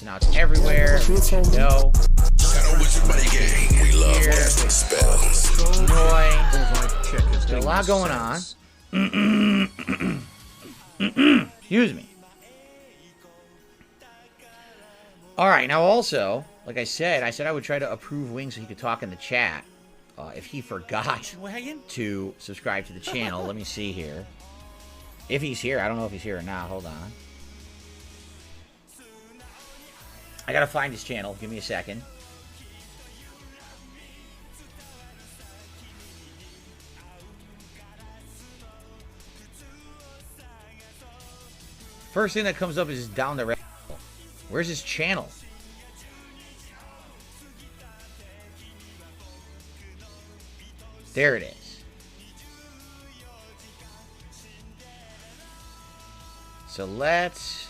So now it's everywhere. No. We love casting spells. Noise. There's a lot going on. Excuse me. Alright, now also, like I said I would try to approve Wings so he could talk in the chat. If he forgot to subscribe to the channel. Let me see here. If he's here. I don't know if he's here or not. Hold on. I gotta find his channel. Give me a second. First thing that comes up is down the rabbit hole. Where's his channel? There it is. So let's...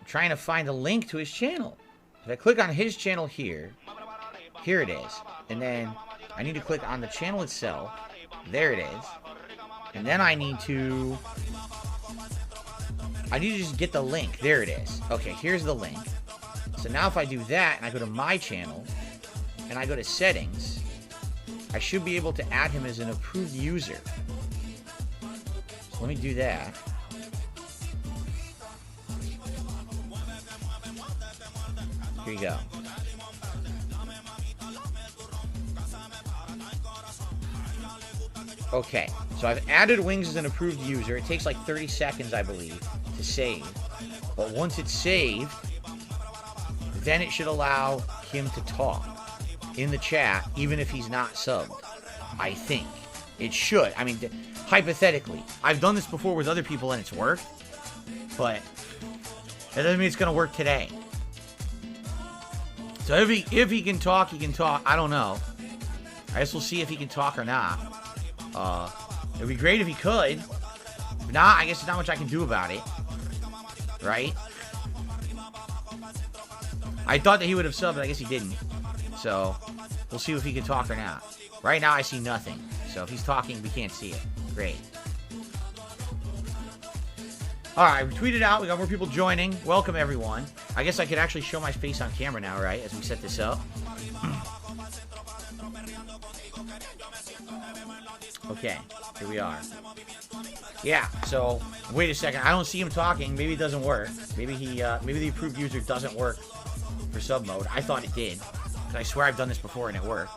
I'm trying to find a link to his channel. If I click on his channel here, here it is. And then I need to click on the channel itself. There it is. And then I need to just get the link. There it is. Okay, here's the link. So now if I do that, and I go to my channel, and I go to settings, I should be able to add him as an approved user. So let me do that. Here you go. Okay, so I've added Wings as an approved user. It takes like 30 seconds, I believe, to save. But once it's saved, then it should allow him to talk in the chat, even if he's not subbed. I think. It should. I mean, hypothetically. I've done this before with other people and it's worked. But that doesn't mean it's going to work today. So if he can talk, he can talk. I don't know. I guess we'll see if he can talk or not. It'd be great if he could. If not, I guess there's not much I can do about it. Right? I thought that he would have subbed, but I guess he didn't. So, we'll see if he can talk or not. Right now, I see nothing. So, if he's talking, we can't see it. Great. Alright, we tweeted out. We got more people joining. Welcome, everyone. I guess I could actually show my face on camera now, right? As we set this up. Okay, here we are. Yeah, so, wait a second. I don't see him talking. Maybe it doesn't work. Maybe maybe the approved user doesn't work for sub mode. I thought it did. Because I swear I've done this before and it worked.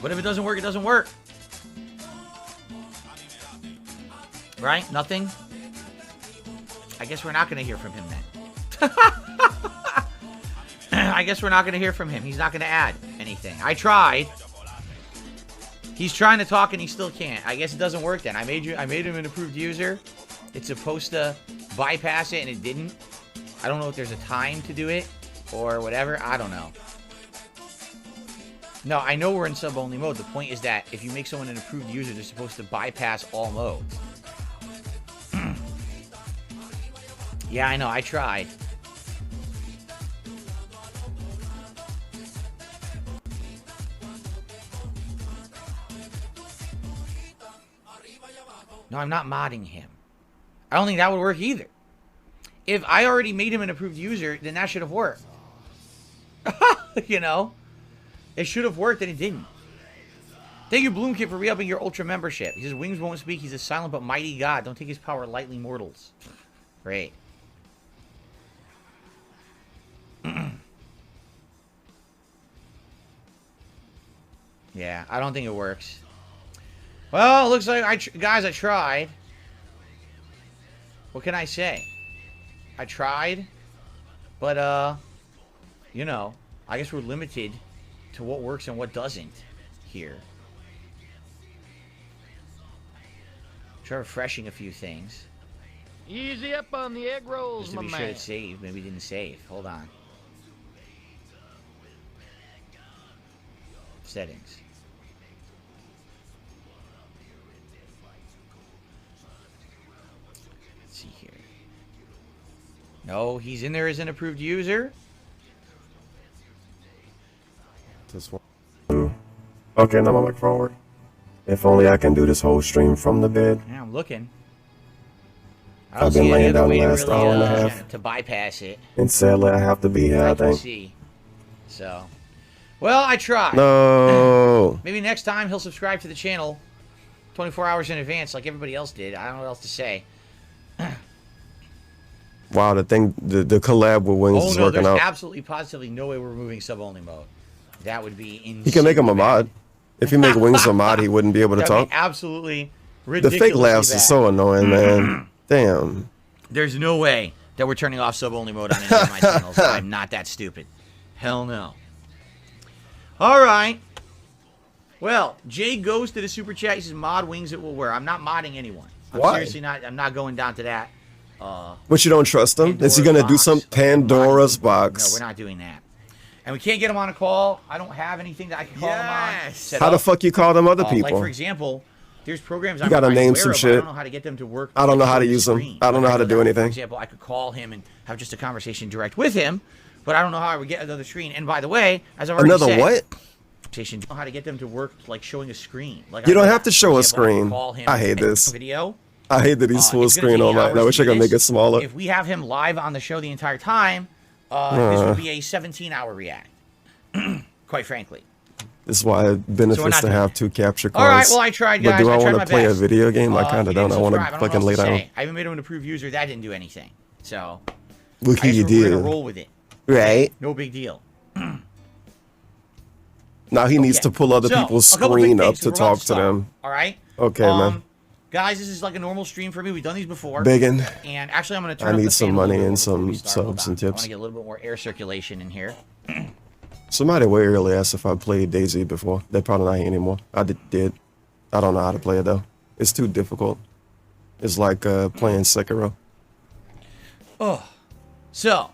But if it doesn't work, it doesn't work. Right? Nothing? I guess we're not going to hear from him then. I guess we're not going to hear from him. He's not going to add anything. I tried. He's trying to talk and he still can't. I guess it doesn't work then. I made him an approved user. It's supposed to bypass it and it didn't. I don't know if there's a time to do it or whatever. I don't know. No, I know we're in sub-only mode. The point is that if you make someone an approved user, they're supposed to bypass all modes. Yeah, I know. I tried. No, I'm not modding him. I don't think that would work either. If I already made him an approved user, then that should have worked. You know? It should have worked and it didn't. Thank you, Bloomkit, for re-upping your Ultra membership. He says, Wings won't speak. He's a silent but mighty god. Don't take his power lightly, mortals. Great. Yeah, I don't think it works. Well, it looks like guys, I tried. What can I say? I tried, but you know, I guess we're limited to what works and what doesn't here. Try refreshing a few things. Easy up on the egg rolls, just to be sure it's saved. Maybe it didn't save. Hold on. Settings. Let's see here. No, he's in there as an approved user. This one. Okay, now I'm look forward. If only I can do this whole stream from the bed. Yeah, I'm looking. I I've don't been see any laying other down the way last really, hour and a half. to bypass it. And sadly, I have to be here, I I can think. see. So, well, I tried. No. Maybe next time he'll subscribe to the channel 24 hours in advance like everybody else did. I don't know what else to say. Wow, the collab with Wings is working there's out. absolutely, positively no way we're removing sub-only mode. That would be insane. He can make him a mod. If you make Wings a mod, he wouldn't be able to talk. Absolutely The ridiculous. fake laughs is so annoying, man. Damn. There's no way that we're turning off sub-only mode on any of my channels. I'm not that stupid. Hell no. All right. Well, Jay goes to the super chat. He says, "Mod Wings it will wear." I'm not modding anyone. I'm Why? seriously not. I'm not going down to that. But you don't trust him? Is he gonna do some Pandora's box? No, we're not doing that. And we can't get him on a call. I don't have anything that I can call him on. Set How up. the fuck you call them other people? Like, for example, there's programs I'm gotta name aware some of, shit. I don't know how to get them to work. I don't know how to on the use them. screen. I don't know how to do anything. For example, I could call him and have just a conversation direct with him, but I don't know how I would get another screen. And by the way, as I've already Another said, what? conversation, how to get them to work like showing a screen. Like You I don't could, have to for show a example, I could screen. call him I hate and this. video. I hate that he's full It's gonna screen take on hours I wish to I do could make this. it smaller. If we have him live on the show the entire time, this would be a 17-hour react. Quite frankly. This is why it benefits not to doing have that. 2 capture cards. All right, well, I tried, But guys. do I tried want my to play best. a video game? I kind He of don't. I didn't want to subscribe. fucking know lay what else to down. say. I even made him an approved user. That didn't do anything. So, Look who you we're gonna did. roll with it. Right? No big deal. Now he needs to pull other So, people's a couple big screen up things to we're about talk to start, them. All right? Okay, man. Guys, this is like a normal stream for me. We've done these before. Begging. And actually, I'm going to I turn up need the some fan a little money bit and before we some start. Hold subs on. and I want tips. to get a little bit more air circulation in here. Somebody way earlier asked if I played DayZ before. They're probably not here anymore. I did. I don't know how to play it though. It's too difficult. It's like playing Sekiro. Oh. So,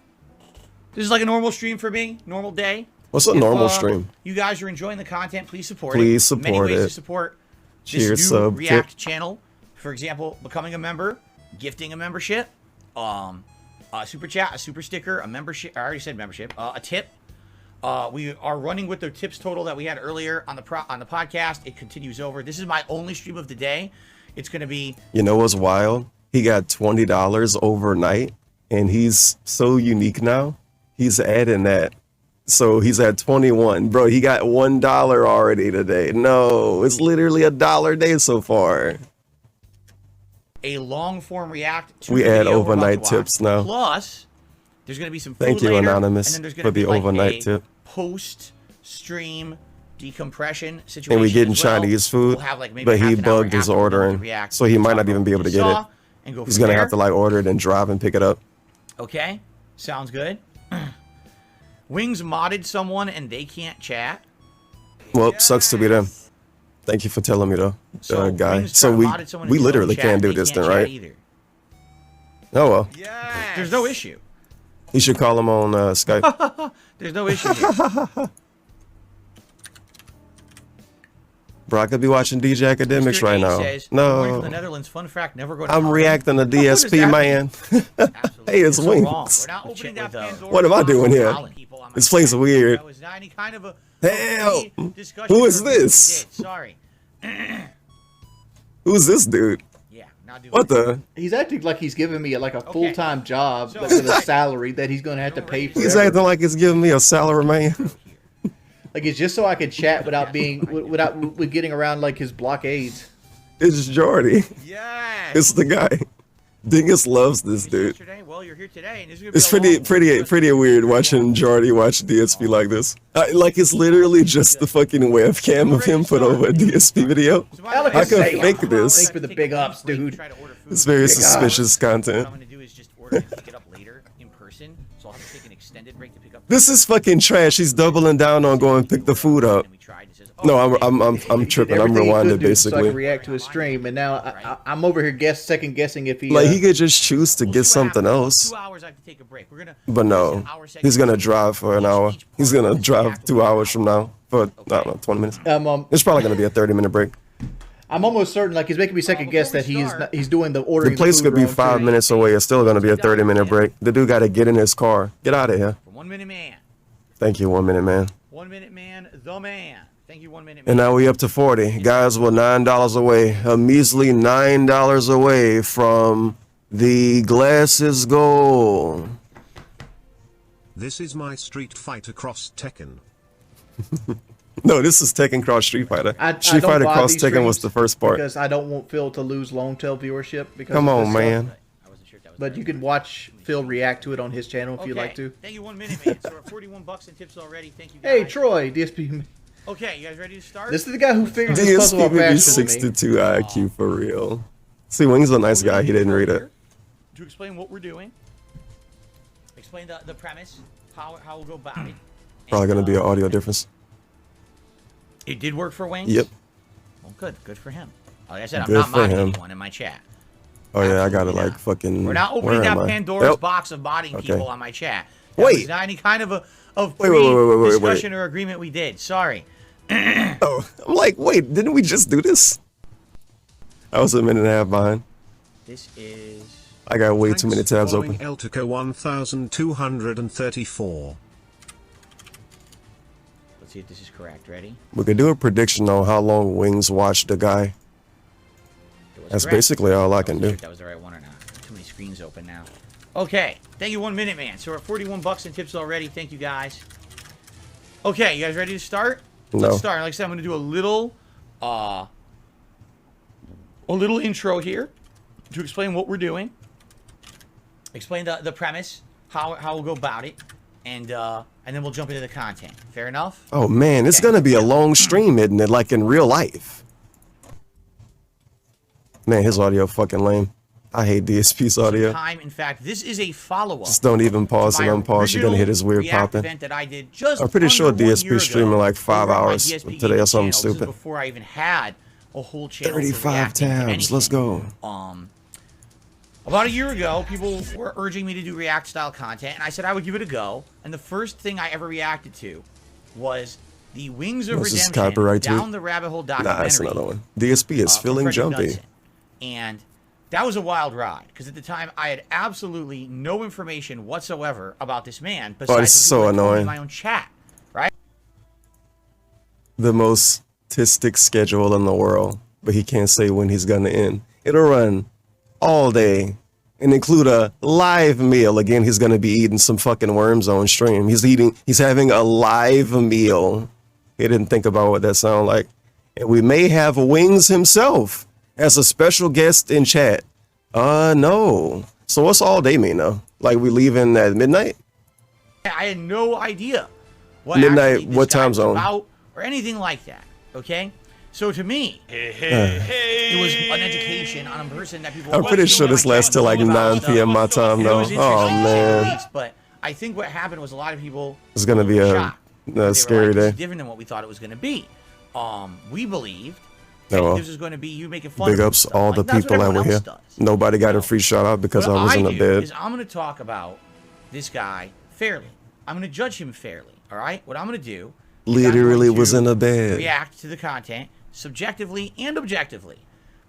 this is like a normal stream for me. Normal day. What's a If, normal stream? You guys are enjoying the content, please support it. Please support Many ways it. to support Cheers, this new sub, React tip. channel. For example, becoming a member, gifting a membership, a super chat, a super sticker, a membership. I already said membership. A tip. We are running with the tips total that we had earlier on the podcast. It continues over. This is my only stream of the day. It's going to be. You know what's wild? He got $20 overnight, and he's so unique now. He's adding that. So he's at 21. Bro, he got $1 already today. No, it's literally $1 a day so far. A long form react to We the add video we're about overnight to watch. tips now. Plus, there's going to be some food Thank you, later, Anonymous, and then there's for gonna be the like overnight a tip. post stream decompression situation. And we getting as well. Chinese food, We'll have like maybe but half he an hour bugged his after we're done with ordering, the react so he might talk not even about be able what to we get it. saw and go He's from gonna there. have to like order it and drive and pick it up. Okay, sounds good. Wings modded someone and they can't chat. Well, sucks to be them. Thank you for telling me though, So guy. Wings So we modded someone we and they literally don't chat, can't do they this then, can't chat right? either. Oh well. There's no issue. You should call him on Skype. There's no issue here. Bro, I could be watching DJ Academics Mr. right A now. says, "Going from the No, Netherlands, fun fact, never go to I'm Holland." reacting to What does DSP, that man. Absolutely. Hey, it's You're so Wings. wrong. We're not opening that Pandora's What am I box doing with here? Holland people on my This place is chat. weird. That was not any kind of a Hell, discussion who is or review we this? did. Sorry. Who's this dude? Yeah, not doing What it. the? He's acting like he's giving me like a Okay. full-time job So- but with a salary that he's going to have to pay for. He's acting like he's giving me a salary, man. Like it's just so I can chat without being with getting around like his blockades. It's Jordy. Yes. It's the guy. Dingus loves this dude. Yesterday? Well, you're here today, and this is gonna be It's a long- pretty weird watching Jordy watch DSP like this. Like it's literally just the fucking webcam of him put over a DSP video. So by the way, I could say, fake this. Thanks for the big ups, dude. Try to order food. It's very Big suspicious What content. I'm gonna do is just order and pick it up later in person, so I'll have to take an extended break to pick up. This is fucking trash. He's doubling down on going pick the food up. And we tried, it says, No, "Oh, I'm tripping. I'm Everything he rewinded could do so I basically. can react to his stream, and now I'm over here second guessing if he. Like he could just choose to we'll get see what something happens. else. 2 hours I have to take a break. We're gonna. But no, he's gonna drive for an hour. He's gonna drive 2 hours from now for I don't know 20 minutes. It's probably gonna be a 30-minute break. I'm almost certain, like he's making me second guess that he's doing the ordering. The place food could be wrong, 5 too. minutes away. It's still gonna be a 30-minute break. The dude gotta get in his car. Get out of here. For 1 minute man. Thank you, 1 minute man. 1 minute man, the man. Thank you, 1 minute. And now we up to 40. Guys, we're $9 away. A measly $9 away from the glasses goal. This is my Street Fighter Cross Tekken. No, this is Tekken Cross Street Fighter. Street don't Fighter buy Cross these Tekken was streams the first part. because I don't want Phil to lose long tail viewership. Because Come of on, this man. stuff. I wasn't sure if that was But right. you can watch Phil react to it on his channel if you'd like to. Thank you, 1 minute, man. So we're at 41 bucks in tips already. Thank you, guys. Hey, Troy, DSP. Okay, you guys ready to start? This is the guy who figured this puzzle DSP out maybe faster than me. 62 IQ for real. See, Wing's a nice guy. He didn't read it. To explain what we're doing, explain the premise, how we'll go about it. Probably and, gonna be an audio difference. It did work for Wings? Yep. Well, good for him. Like I said, I'm Good not for modding him. anyone in my chat. Oh yeah, I got it Absolutely like not. fucking. We're not opening where that am I? Pandora's Yep. box of modding Okay. people on my chat. That Wait. was not any kind of Wait, pre-discussion or agreement we did. Sorry. Oh, I'm like, wait, didn't we just do this? I was a minute and a half behind. This is... I got way too many tabs Following open. Eltico 1234. Let's see if this is correct. Ready? We could do a prediction on how long Wings watched the guy. It was That's correct. basically all I I can wasn't do. sure if that was the right one or not. Too many screens open now. Okay. Thank you, 1 minute, man. So we're at 41 bucks in tips already. Thank you, guys. Okay, you guys ready to start? No. Let's start. Like I said, I'm going to do a little intro here to explain what we're doing. Explain the premise, how we'll go about it, and then we'll jump into the content. Fair enough? Oh man, it's Okay. gonna be a long stream, isn't it? Like in real life. Man, his audio fucking lame. I hate DSP's audio. Time, in fact, this is a follow-up. Just don't even pause and my unpause. You're gonna hit his weird original React popping. event that I did just I'm pretty sure under 1 DSP year streaming ago like 5 over on my hours DSP today or something channel. This is stupid. before I even had a whole channel. for 35 reacting to tabs. Let's anything. go. About a year ago, people were urging me to do React style content, and I said I would give it a go. And the first thing I ever reacted to was the Wings of This is Redemption copyright tweet? Down the Rabbit Hole documentary. Nah, that's another one. DSP is from feeling Frederick jumpy. Knudsen. And that was a wild ride, because at the time I had absolutely no information whatsoever about this man besides it's the so people that told me in annoying. my own chat, right? The most statistic schedule in the world, but he can't say when he's gonna end. It'll run all day and include a live meal. Again, he's gonna be eating some fucking worms on stream. He's having a live meal. He didn't think about what that sounded like. And we may have Wings himself as a special guest in chat. No. So what's all day mean though? Like we leaving at midnight? I had no idea what Midnight, actually this what guy time was zone? about or anything like that. Okay, so to me, it was an education on a person that people. I'm pretty sure this lasts till like 9 p.m. my time It though. was Oh interesting, to say the man, least, but I think what happened was a lot of people. it's gonna be were a shocked. They were scary like, "This is day. different than what we thought it was going to be. We believed Oh, well. this was going to be you making fun. Big of ups stuff. all Like, the that's what people that were everyone here. else does. Nobody got a free shout out because I What was in the do bed. is I'm going to talk about this guy fairly. I'm going to judge him fairly. All right. What I'm going to do. is I'm Literally going was to in the bed. React to the content subjectively and objectively,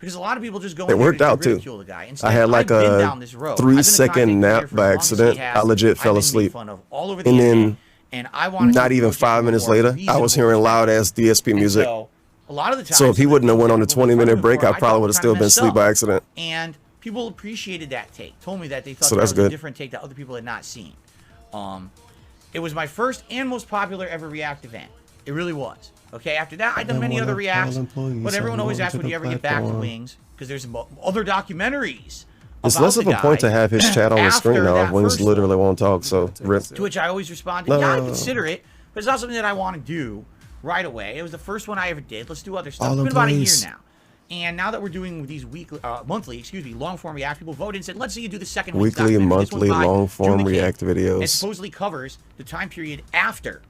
because a lot of people just go. It in there worked to out, too. ridicule the guy. Instead, I had like I've been a down this road. 3 I've been a second content nap creator for by as long as he accident. has. I legit I've fell been asleep. made fun of all over the And internet, then and I wanted not to even approach it 5 from a minutes more later, I was reasonable hearing loud ass DSP and music. so, a lot of the times, So if he wouldn't have went on a people make fun of 20-minute him break, for it, I probably would have thought still kinda been messed asleep up. by accident. And people appreciated that take. Told me that they thought So that that's was a good. different take that other people had not seen. It was my first and most popular ever React event. It really was. Okay, after that, I've done many other Reacts, but everyone always asks, when do you ever get back to Wings? Because there's other documentaries. It's about less of the a point guy to have his chat on the after screen now. that Wings first literally won't talk, so rip. To which I always responded, No, yeah, no, I no, no. consider it, but it's not something that I want to do right away. It was the first one I ever did. Let's do other stuff. All It's in been about a year place. now. And now that we're doing these monthly, long form React, people voted and said, let's see you do the second Weekly, documentary. This monthly, one's by long form June the King. React And it videos. supposedly covers the time period after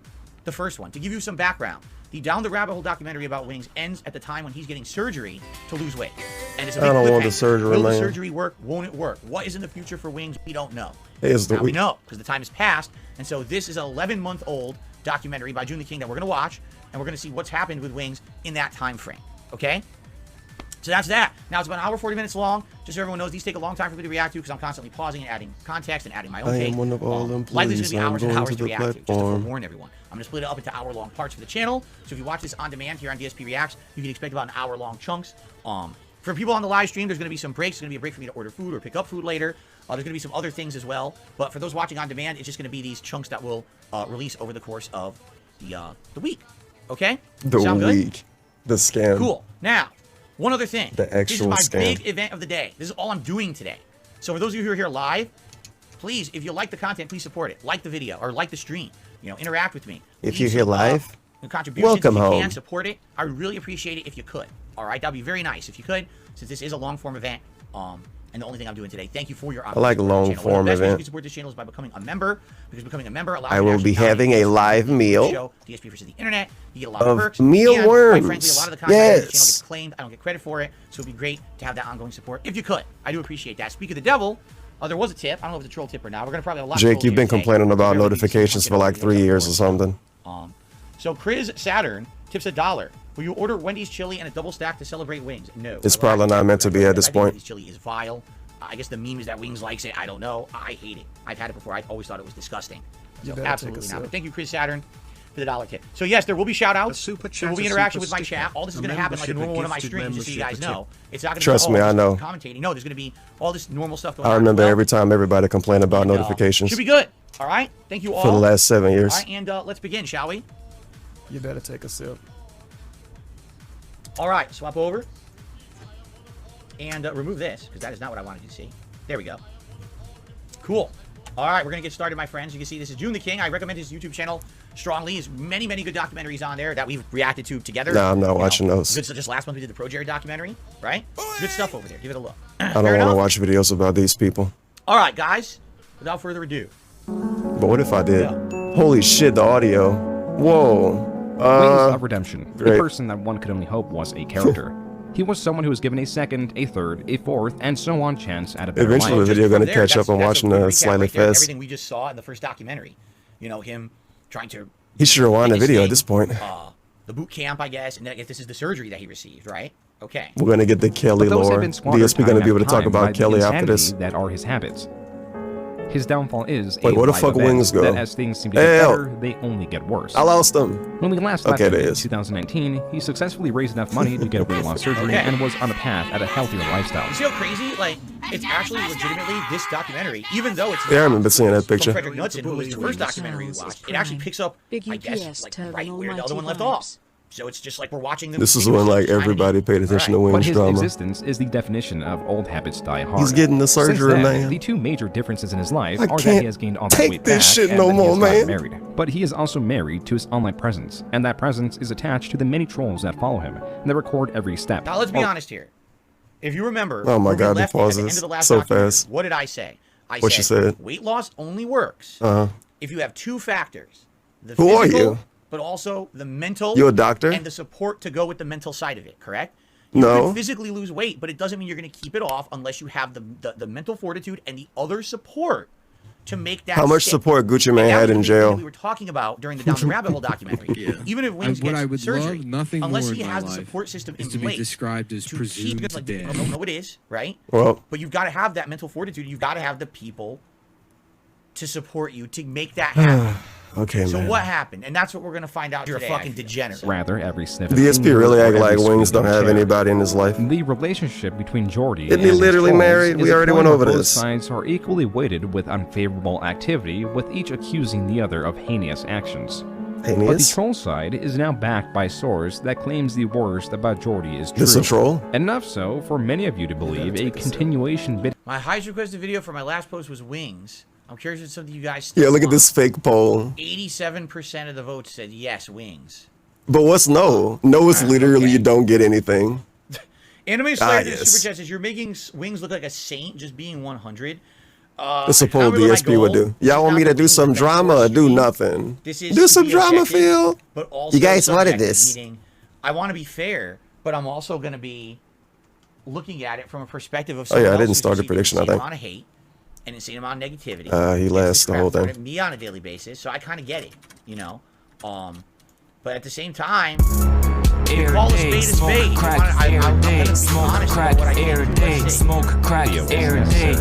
the first one. To give you some background, the Down the Rabbit Hole documentary about Wings ends at the time when he's getting surgery to lose weight. And it's a big I don't want cliffhanger. the surgery, Will the man. surgery work? Won't it work? What is in the future for Wings? We don't know. Here's the Now we week. know, because the time has passed. And so this is an 11-month-old documentary by June the King that we're going to watch, and we're going to see what's happened with Wings in that time frame. Okay? So that's that. Now it's about an hour 40 minutes long. Just so everyone knows, these take a long time for me to react to because I'm constantly pausing and adding context and adding my own I take. am one of all Likely employees. it's going to be I'm hours and going hours to to the react to, just to platform. forewarn everyone. I'm going to split it up into hour-long parts for the channel. So if you watch this on demand here on DSP Reacts, you can expect about an hour-long chunks. For people on the live stream, there's going to be some breaks. There's going to be a break for me to order food or pick up food later. There's going to be some other things as well. But for those watching on demand, it's just going to be these chunks that will release over the course of the week. Okay? The Sound good? week. The scam. Cool. Now, one other thing. The actual This is my scam. big event of the day. This is all I'm doing today. So for those of you who are here live, please, if you like the content, please support it. Like the video or like the stream. You know, interact with me. If Leave you're here some, live, contributions welcome if you home. can support it. I would really appreciate it if you could. All right, that'd be very nice if you could, since this is a long form event. And the only thing I'm doing today. Thank you for your. I like long form One of the best ways you event. can support this channel is by becoming a member, because becoming a member allows I you to will actually be having a download live meal show, DSP versus the internet. You get a lot of of perks. mealworms. And, quite frankly, a lot of the content on this channel Yes. gets claimed. I don't get credit for it, so it'd be great to have that ongoing support if you could. I do appreciate that. Speak of the devil. There was a tip. I don't know if it's a troll tip or not. We're gonna probably have a lot. of Jake, trolls you've here been today. complaining about Everybody needs to notifications get for on like videos 3 on years or board. something. So Chris Saturn tips $1. Will you order Wendy's chili and a double stack to celebrate wings? No. It's probably not meant to be at this I think point. Wendy's chili is vile. I guess the meme is that Wings likes it. I don't know. I hate it. I've had it before. I always thought it was disgusting. So absolutely not. But thank you, Chris Saturn, for the $1 tip. So yes, there will be shout outs. A super There will chat, be a interaction super with my sticker, chat. All this is a going to happen like a membership, normal a one of my gifted streams, just so you guys membership, a know. It's not going to Trust be me, I just know. commentating. No, there's going to be all this normal stuff going on. I remember as well. every time everybody complained about And, notifications Should be good. All right. Thank you all. for the last 7 years. All right, and let's begin, shall we? You better take a sip. All right, swap over. And remove this, because that is not what I wanted you to see. There we go. Cool. All right, we're going to get started, my friends. You can see this is June the King. I recommend his YouTube channel strongly. There's many, many good documentaries on there that we've reacted to together. Nah, I'm not You know, watching those. Good, so just last month we did the Pro Jerry documentary, right? Good stuff over there. Give it a look. I don't want to watch videos about these people. All right, guys. Without further ado. But what if I did? Holy shit, the audio. Whoa. Wings of Redemption, great. the person that one could only hope was a character. He was someone who was given a second, a third, a fourth, and so on chance at a better Eventually, life. the video Just gonna from there, catch up on that's watching a good the recap Slightly right there of Fast. everything we just saw in the first documentary. You know, him trying to He should rewind the biggest video thing, at this point. the boot camp, I guess, and I guess this is the surgery that he received, right? Okay. We're gonna get the Kelly But those have lore. been squandered DSP gonna time be able to after talk time by about the Kelly after this. insanity that are his habits. His downfall is Wait, a where the live fuck event Wings go? that as things seem to get Hell. better, they only get worse. I lost them. When we last Okay, left him there in is. 2019, he successfully raised enough money to get a weight loss surgery Okay. and was on a path at a healthier lifestyle. You see how crazy? Like, it's actually legitimately this documentary, even though it's Yeah, I remember seeing that from picture. Frederick Knudsen, who was the first documentary we watched. It actually picks up, Big I guess, UPS, like Tevin, right where the other almighty one left vibes. off. So it's just like we're watching them. This is when like continuously everybody paid attention to All right. But Wings his drama. existence is the definition of old habits die hard. He's getting the Since surgery, then, man. The two major differences in his life I are that can't he has gained all that take weight this back shit and no that he more, is not man. married. But he is also married to his online presence, and that presence is attached to the many trolls that follow him and that record every step. Now let's be Or- honest here. If you remember, Oh my where we God, he left at the end pauses of the last so documentary, fast. What did I say? I What you said? weight loss only works if you have two factors: the Who are physical, you? but also the mental. You a doctor? And the support to go with the mental side of it. Correct? No. You could physically lose weight, but it doesn't mean you're going to keep it off unless you have the mental fortitude and the other support to make that. How much stick. support Gucci And Man that had was in the big thing that jail? we were talking about during the Down the Rabbit Hole documentary. Even if Wings what gets I would surgery, love nothing unless more he in my has the life support system in is to be place described as to keep presumed it like dead. no, it is right. Well, But you've got to have that mental fortitude. You've got to have the people to support you to make that happen. okay, So man. what happened? And that's what we're gonna find out. You're a fucking degenerate. Rather, every sniff of DSP finger really or act like every Wings squeaking don't have chair. anybody in his life. The relationship between Jordy Isn't he and his literally trolls married? is We a already point went where over both this. sides are equally weighted with unfavorable activity, with each accusing the other of heinous actions. But the Heinous? troll side is now backed by source that claims the worst about Jordy is true. This a troll? Enough so for many of you to believe a continuation bit. My highest requested video for my last post was Wings. I'm curious if something you guys still Yeah, look at want. this fake poll. 87% of the votes said yes, Wings. But what's no? No is literally you don't get anything. Anime Slayer did a yes. super chat says you're making Wings look like a saint just being 100. That's a poll not really my DSP would goal. do. Y'all want me to do some drama? Do nothing. This is Do to some be drama, objective, Phil. But also You guys wanted subjective, this. meaning I want to be fair, but I'm also going to be looking at it from a perspective of Oh, yeah, someone I didn't else who's start the receiving prediction, I the same think. amount of hate and the same amount of negativity. He Gets lasts this the crap whole thrown thing. at me on a daily basis, so I kind of get it, you know. But at the same time, every call a day. spade a spade. Smoke crack every day. Smoke crack every day. Smoke crack every day.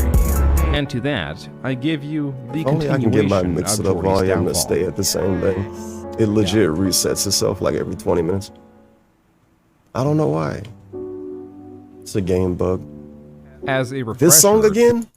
And to that, I give you the If only I can continuation get my mix of it up Jordy's volume to downfall. stay at the same thing. It legit resets itself like every 20 minutes. I don't know why. It's a game bug. As a refresher, This song again?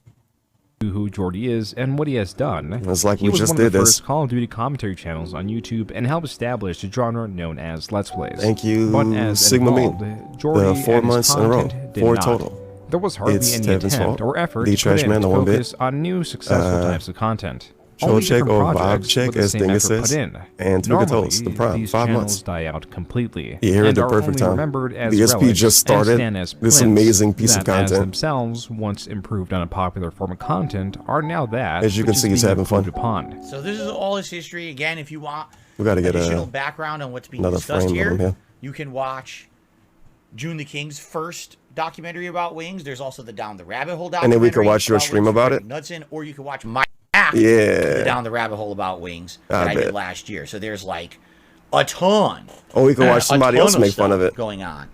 to who Jordy is and what he has done. It's like He we was just one of did the this. first Call of Duty commentary channels on YouTube and helped establish the genre known as Let's Plays. Thank you, But as Sigma involved, Meme. Jordy The 4 and his months in a row. content did 4 not. total. There was hardly It's any Tevin's attempt fault. or effort The to Trash put in Man, to the one bit. focus on new successful types of content. Joe Only Check different or Bob projects Check, with the as same Dingus effort put says. in. And Twigga Normally, Toast, the prime, these 5 channels months. die out completely. You're here at and the are perfect only time. remembered as The DSP relics just and started stand as this plinths amazing piece of that, as content. themselves, once improved on a popular form of content, are now that As you which can is see, he's being having fun. improved upon. So this is all his history. Again, if you want We gotta get additional background on what's being another discussed frame of here, him here. you can watch June the King's first documentary about wings. There's also the Down the Rabbit Hole documentary. And then we can watch your stream wings about from it? Knudsen, or you can watch my react to Yeah. the Down the Rabbit Hole about wings I that I did bet. last year. So there's like a ton. Or we can watch a somebody ton else make fun of stuff it. going on.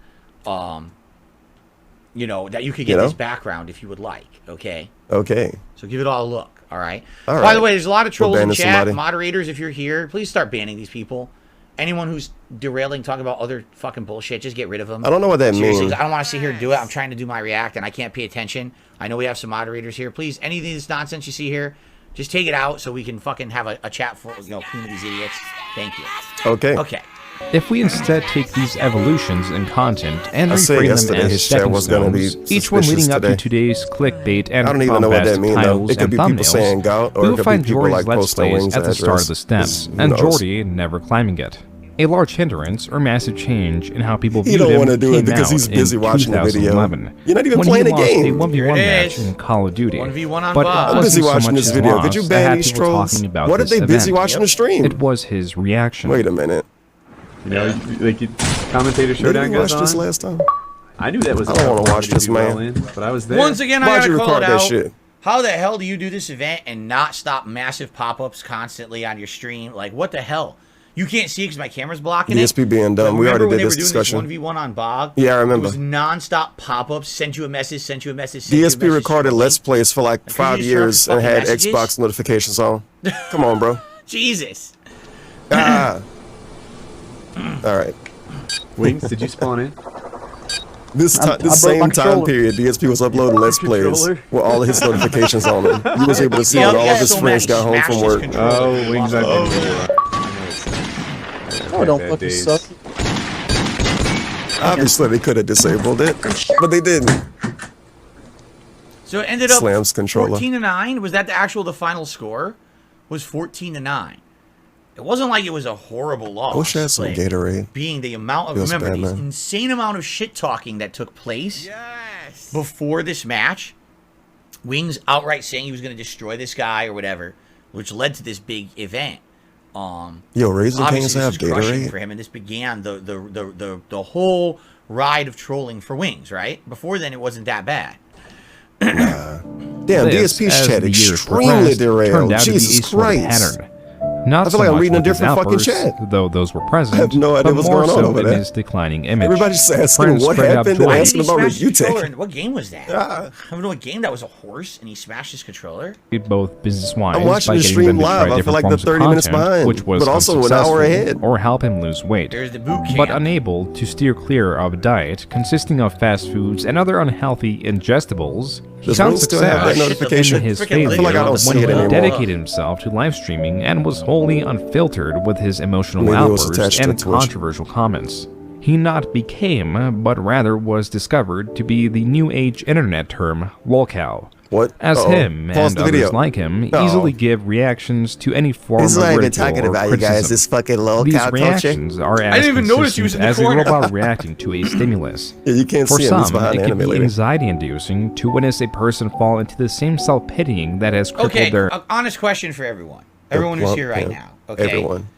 You know, that you could get this background if you would like. Okay. Okay. So give it all a look. All right. All By right. the way, there's a lot of trolls in banning chat. somebody. Moderators, if you're here, please start banning these people. Anyone who's derailing, talking about other fucking bullshit, just get rid of them. I don't know what that Seriously, means. I don't want to sit here and do it. I'm trying to do my react, and I can't pay attention. I know we have some moderators here. Please, any of this nonsense you see here, just take it out so we can fucking have a chat full, clean of these idiots. Thank you. Okay. Okay. If we instead take these evolutions in content and I said reframe them yesterday as his chat stepping was gonna be stones, each one suspicious leading up today. to today's clickbait and I don't even know what that bombastic means, though. titles It could and be people thumbnails, saying gout, or we it will could be find people, Jordy's like, Let's posting Plays wings at the address. start of the steps, Who and knows? Jordy never climbing it. A large hindrance or massive change in how people He viewed don't him wanna do it came because out he's busy in watching the video. 2011, You're not even when playing he the lost game. a 1v1 Here it match is. in Call of Duty. 1v1 on But Bob. it I'm busy wasn't so watching much this his video. loss Could you that ban had these people trolls? talking about What if this they busy event. watching the stream? It was his reaction. Wait a minute. You know, like commentator showdown Did you goes watch on. this last time? I knew that was. I don't wanna watch this, do well man. in, but I was there. Once again, I Why'd gotta you call record it that out. shit? How the hell do you do this event and not stop massive pop-ups constantly on your stream? Like, what the hell? You can't see because my camera's blocking DSP it. being dumb. But We remember already when did they this were doing discussion. This 1v1 on Bog? Yeah, I remember. It was non-stop pop-ups. Send you a message. Send you a message. Send you a DSP message, recorded scrolling. Let's Plays for like Could 5 you just turn off years the and had fucking messages? Xbox notifications on. Come on, bro. Jesus. Ah. All right. Wings, did you spawn in? This I broke same my time controller. period, DSP was uploading Let's Plays Controller? with all of his notifications on him. He was able to see Yeah, when all yeah, of his so friends mad got home smashed from his work. controller. Oh, Wings, I've been there. Oh, don't Bad fucking days. suck. Obviously, they could have disabled it, but they didn't. So it ended up Slams controller. 14-9. Was that the final score? Was 14-9. It wasn't like it was a horrible loss. I wish I had some like, Gatorade. Being the amount of Feels remember bad, the man. insane amount of shit talking that took place before this match. Wings outright saying he was going to destroy this guy or whatever, which led to this big event. Yo, Raisin Obviously, Kings this have was crushing Gatorade? for him, and this began the whole ride of trolling for Wings. Right before then, it wasn't that bad. Damn, This, DSP's as chat the years extremely progressed, derailed. turned out to be Jesus a sort of Christ. pattern. Not I feel so like I'm much reading a with his different fucking outbursts, chat. though those were present. I have no idea but what's more going on so over in there. his declining image. Everybody's just asking Friends what spread out happened and joy. asking about Smashed his controller, Rebutech. and what game was that? Ah. I don't know what game that was. A horse, and he smashed his controller. Both business-wise I'm watching by the getting stream them to live. try I feel different like the forms of 30 minutes content, behind, which was but also an hour unsuccessful, ahead. or help him lose weight. There's the boot camp. But unable to steer clear of a diet consisting of fast foods and other unhealthy ingestibles, he Does found Wings still have success that shit, notification? in his Freaking failure I feel like I don't see when he it anymore. dedicated himself to live streaming and was wholly unfiltered with his emotional Maybe it was outbursts attached to and Twitch. controversial comments. He not became, but rather was discovered to be the new age internet term lolcow. What? As Uh-oh. him Pause and the video. others like him No. easily give reactions to any form He's of not even ridicule talking or about you guys. criticism. This fucking low These cow culture. reactions are as didn't even notice he was in the consistent as a corner. robot reacting to a stimulus. Yeah, you can't For see him. He's some, behind it the can anime be lady. anxiety-inducing to witness a person fall into the same self-pitying that has crippled Okay, their... honest question for everyone. Everyone who's here right now. Okay. Everyone.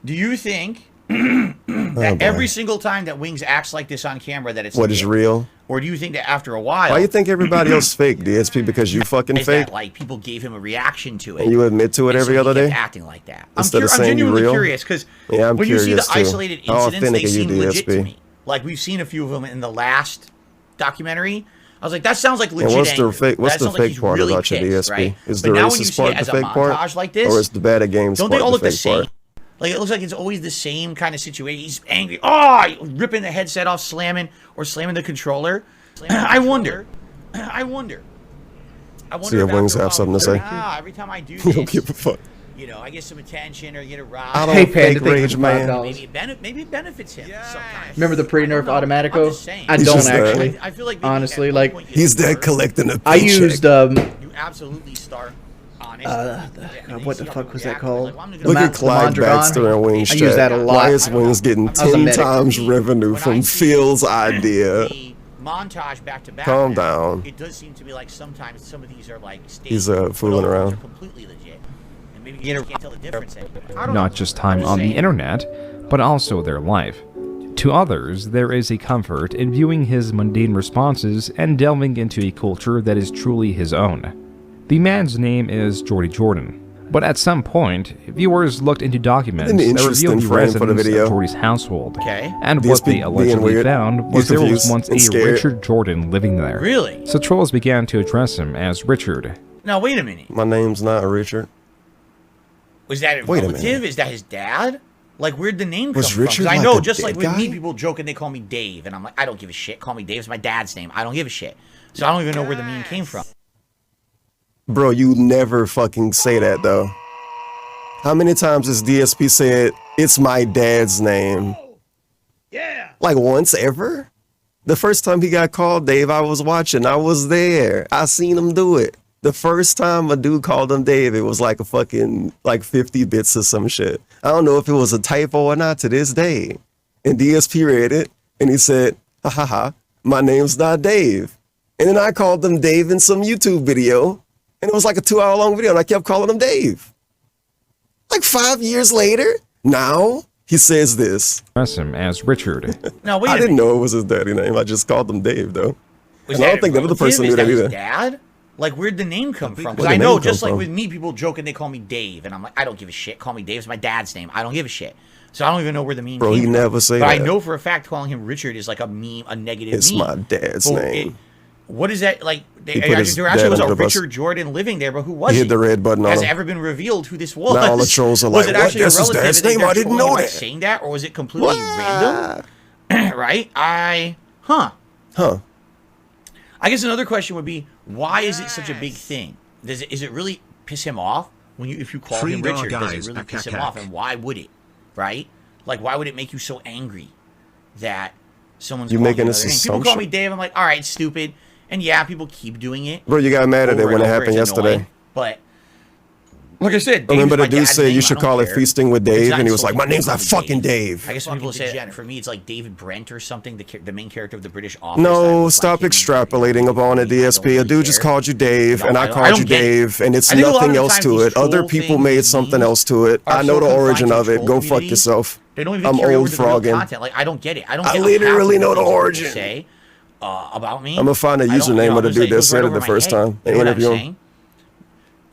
Do you think Oh, that boy. every single time that Wings acts like this on camera that it's What is legit? real? Or do you think that after a while Why you think everybody else fake, DSP? Because you fucking is fake? that like people gave him a reaction to it? And you admit to it and every so he other kept day? acting like that. Instead of I'm saying you genuinely real? curious because Yeah, I'm when you see the curious, too. isolated How incidents, they authentic are you, seem legit to DSP? me. Like we've seen a few of them in the last documentary. I was like, that sounds like legit. And what's the anger. fake? What's That the sounds like fake he's part really about your pissed, DSP? right? Is But the now when you racist see part it the as a fake part, montage like this, or is the bad at games don't part they all the look the fake same? part? Like it looks like it's always the same kind of situation. He's angry, oh, ripping the headset off, slamming the controller. I wonder. See if Wings have something to say. Every time I do You don't this, give a fuck. you know, I get some attention or get a I rise. don't Hey, Panda, fake thank you rage, for man. $5. Maybe it benefits him sometimes. Remember the pre-nerf I don't know. I'm Automatico? just saying. I He's don't just there. actually. I feel like maybe Honestly, at one like, point you He's there start- collecting a I paycheck. used You absolutely start honest. God, what the fuck was that called? Look at Clyde Mondragon? Baxter and Wings I use that a chat. lot. Why is Wings getting was a 10 medic. times revenue When I from see Phil's idea? the montage back to back. Calm now, down. It does seem to me like sometimes some of these are like staged, He's, but fooling other ones around. are completely legit. And maybe you can't tell the difference anymore. I don't Not know. just time I'm on the saying. internet, but also their life. To others, there is a comfort in viewing his mundane responses and delving into a culture that is truly his own. The man's name is Jordy Jordan, but at some point, viewers looked into documents An that interesting revealed the frame for the residence video. of Jordy's household. Okay. And DSP what they being allegedly weird. found He's was there was confused once and a scared. Richard Jordan living there. Really? So trolls began to address him as Richard. Now wait a minute. My name's not Richard. Was that a Wait a relative? minute. Is that his dad? Like, where'd the name Was come Richard from? 'Cause I like know, a just like dead with me, guy? people joking, they call me Dave, and I'm like, I don't give a shit. Call me Dave. It's my dad's name. I don't give a shit. So I don't even know where the meme came from. Bro, you never fucking say that though. How many times has DSP said, it's my dad's name? Yeah. Like once ever? The first time he got called Dave, I was watching. I was there. I seen him do it. The first time a dude called him Dave, it was like a fucking, like 50 bits or some shit. I don't know if it was a typo or not to this day. And DSP read it, and he said, ha ha ha, my name's not Dave. And then I called him Dave in some YouTube video, and it was like a 2-hour long video, and I kept calling him Dave. Like 5 years later, now he says this. Address him as Richard. Now wait I a didn't minute. know it was his daddy name. I just called him Dave, though. Was And I that don't think a the other person relative? knew that Is either. his dad? Like, where'd the name come from? Because Where'd I the know, name just come like from? with me, people joking, they call me Dave, and I'm like, I don't give a shit. Call me Dave. It's my dad's name. I don't give a shit. So I don't even know where the meme Bro, came he from. never say but I that. know for a fact calling him Richard is like a meme, a negative It's meme. my dad's But name. what is that like? He put his There actually dad was a under the bus. Richard Jordan living there, but who was He he? hit the red button on Has it him. ever been revealed who this was? Now all the trolls are was like, it what? actually That's a his relative? dad's and they name? got I didn't trolling know by that. saying that, or was it completely random? Right? Huh. I guess another question would be, why is it such a big thing? Is it really piss him off when if you call him Freedom Richard? Does guys, it really piss him ack. off? And why would it? Right? Like, why would it make you so angry that someone's You're calling making you this another name? People call assumption. me Dave. I'm like, all right, stupid. And yeah, people keep doing it. Bro, you got mad at it over when and it over. happened It's yesterday. annoying, but like I said, Dave Remember is the my dude dad's said name. you I should don't call it care. feasting with It's Dave, not and he was like, supposed my to name's be not called fucking Dave. I guess when people say that, for me, it's like David Brent or something, the main character of the British Office. No, stop extrapolating upon it, DSP. A dude just called you Dave, and I called you Dave, and it's I think a lot nothing of the else times to these it. Other troll people things, made these something memes else to it. are I know so the confined origin to of it. troll Go fuck community. yourself. They don't even I'm carry over old to the real frogging. content. Like, I don't get it. I don't I get literally know the half of origin. people say about me. I'm gonna find the I don't- username of the I'm just dude like, that goes said right it over the my first head. time You and know what I'm interview him. saying?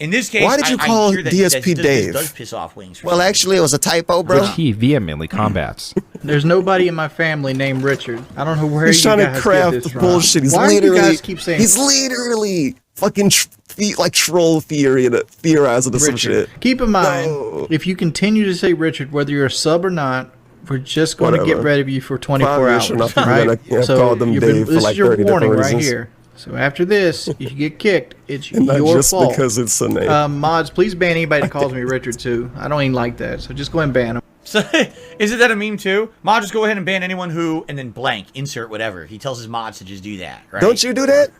In this case, Why did you I call hear that DSP this Dave? does piss off Wings. for Well, some actually, it was a typo, bro. Which he vehemently combats. There's nobody in my family named Richard. I don't know where He's you trying guys to craft get this from. bullshit. He's Why do you literally, guys keep saying he's literally fucking like troll theorizing or some Richard? shit. Keep in mind, No. if you continue to say Richard, whether you're a sub or not, we're just going to get Whatever. rid of you for 24 5 years hours. from now, people right? gonna have called them Dave for this like is your 30 warning different right reasons. here. So after this, if you get kicked, it's And not your just fault. because it's a name. Mods, please ban anybody that calls me Richard too. I don't even like that. So just go ahead and ban them. So, isn't that a meme too? Mod, just go ahead and ban anyone who, and then blank, insert whatever. He tells his mods to just do that, right? Don't you do that?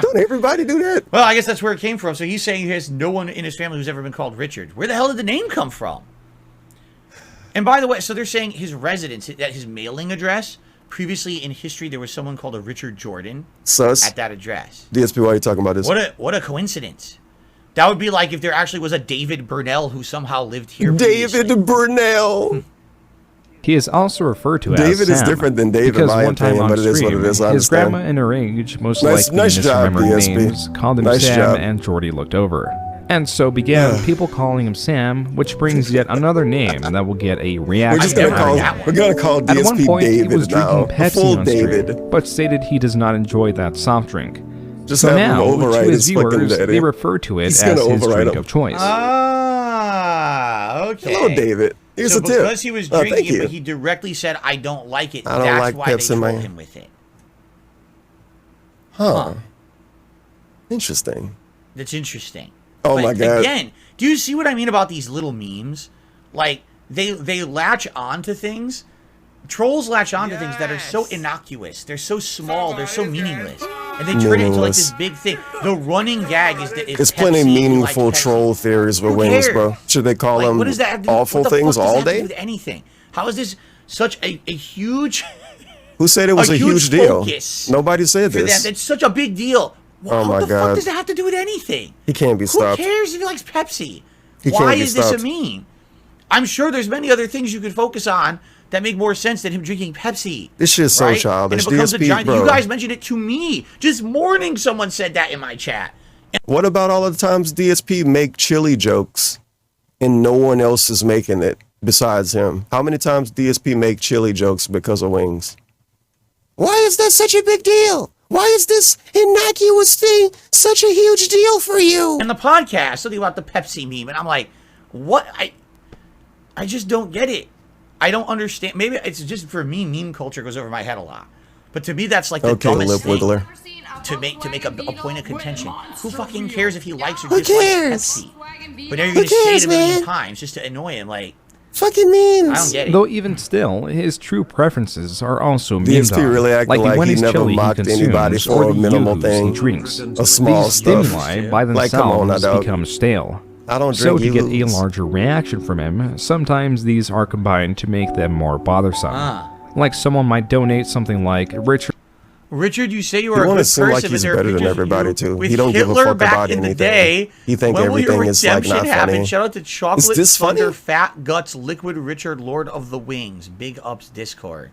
Don't everybody do that? Well, I guess that's where it came from. So he's saying he has no one in his family who's ever been called Richard. Where the hell did the name come from? And by the way, so they're saying his residence, that his mailing address, previously in history there was someone called a Richard Jordan Sus. at that address. DSP, why are you talking about this? What a coincidence. That would be like if there actually was a David Burnell who somehow lived here David previously. Burnell. He is also referred to as David is Sam, different than Dave in because my one time opinion, on but it is what stream, it is. I his understand. grandma in her age most Nice likely job, misremembered DSP. names, called him Nice Sam, job. and Jordy looked over. And so began people calling him Sam, which brings yet another name that will get a reaction. We're gonna call At one DSP point, David he was now. drinking Pepsi Full on stream, David. but stated he does not enjoy that soft drink. Just So have him now, override to his his fucking viewers, daddy. they refer to it He's as gonna his override drink him. of choice. Ah, okay. Hello, David. Here's so a tip. because he was Thank drinking it, you. but he directly said, "I don't like it." I don't That's like why Pepsi, they trolled man. him with it. Huh. Interesting. That's interesting. Oh But my God. Again, do you see what I mean about these little memes? Like they latch onto things. Trolls latch onto things that are so innocuous. They're so small. They're so meaningless, and they turn it into like this big thing. The running gag is that There's plenty of meaningful troll theories with Who wings, cares? bro. Should they call them What does that have to do- awful what the things fuck does all that have to do day? with anything? How is this such a huge? Who said it was a huge deal? focus Nobody said for this. them? It's such a big deal. Oh my What the God. fuck does that have to do with anything? He can't be Who stopped. cares if he likes Pepsi? He Why can't be is this a stopped. meme? I'm sure there's many other things you could focus on that make more sense than him drinking Pepsi. This shit's so right? childish. And it becomes a DSP, giant. bro. You guys mentioned it to me. Just morning, someone said that in my chat. What about all the times DSP make chili jokes and no one else is making it besides him? How many times DSP make chili jokes because of wings? Why is that such a big deal? Why is this innocuous thing such a huge deal for you? And the podcast, something about the Pepsi meme, and I'm like, what? I just don't get it. I don't understand. Maybe it's just for me, meme culture goes over my head a lot. But to me, that's like the Okay, dumbest lip thing wiggler. to make a point of contention. Who fucking cares if he likes or Who dislikes cares? Pepsi? But now you're Who gonna say cares, it a million man? times just to annoy him. Like, Fucking I memes. don't get it. Though even still, his true preferences are also memed DSP on, really acting like when he his never chili mocked consumes anybody for or a the minimal yoo-hoos thing. he drinks. A small These stuff. stimuli by Like, come on now, themselves dog. become stale. I don't So drink to get a yoo-hoos. larger reaction from him, sometimes these are combined to make them more bothersome. Like someone might donate something like Richard, you say you He are a wanna good seem person, like but he's there are better than pictures of everybody, you too. with He don't give a Hitler fuck back about in the anything. day. He think when will your everything is, like, redemption not happen? funny. Shout out to Chocolate this funny? Thunder Fat Guts Liquid Richard Lord of the Wings. Big ups Discord.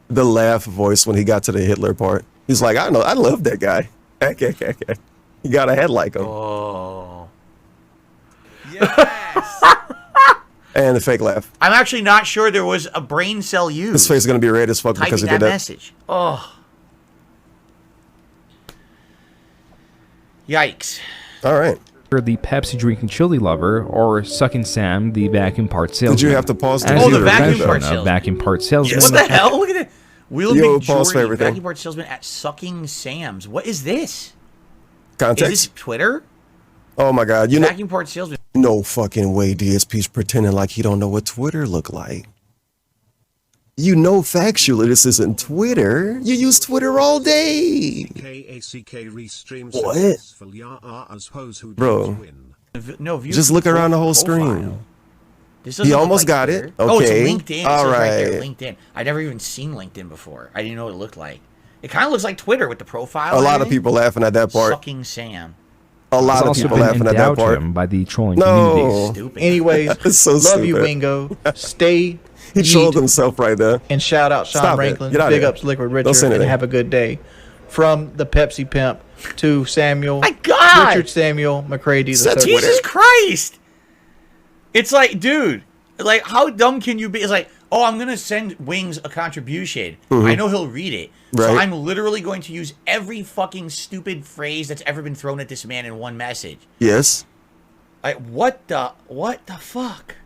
The laugh voice when he got to the Hitler part. He's like, I know, I love that guy. Okay. He got a head like him. Oh. And the fake laugh. I'm actually not sure there was a brain cell used. His face is gonna be red as fuck because he typing did that that. message. Oh. Yikes. All right. the Pepsi drinking chili lover or Sucking Sam, the vacuum part salesman. Did you have to pause the As Oh, the your vacuum version part of salesman. Vacuum part salesman. What the hell? Look at that. Wheel of Yo, Big pause for Jordy, everything. vacuum part salesman at Sucking Sam's. What is this? Is Context. this Twitter? Oh my God. You know, Vacuum part salesman. no fucking way DSP's pretending like he don't know what Twitter look like. You know factually this isn't Twitter. You use Twitter all day. KACK restreams What? successful. Ya are as hoes who Bro. don't win. No, view Just look around the whole profile. screen. This He doesn't look almost like got Twitter. it. Oh, it's Okay. LinkedIn. It All says right there, right. LinkedIn. I'd never even seen LinkedIn before. I didn't know what it looked like. It kind of looks like Twitter with the profile. A and lot of everything. people laughing at that part. Sucking Sam. A lot It's of also people been laughing at that endowed to part. him by the trolling No. communities. Stupid. Anyways, It's so love you, stupid. Wingo. Stay. He trolled eat, himself right there. and shout out Sean Stop it. Franklin. Get outta Big here. ups Liquid Don't Richard, say and anything. have a good day. From the Pepsi Pimp to Samuel. My God! Richard Samuel McCready the That's third. Jesus Christ! It's like, dude, like, how dumb can you be? It's like, oh, I'm gonna send Wings a contribution. I know he'll read it, so Right. I'm literally going to use every fucking stupid phrase that's ever been thrown at this man in one message. Yes. Like, what the fuck?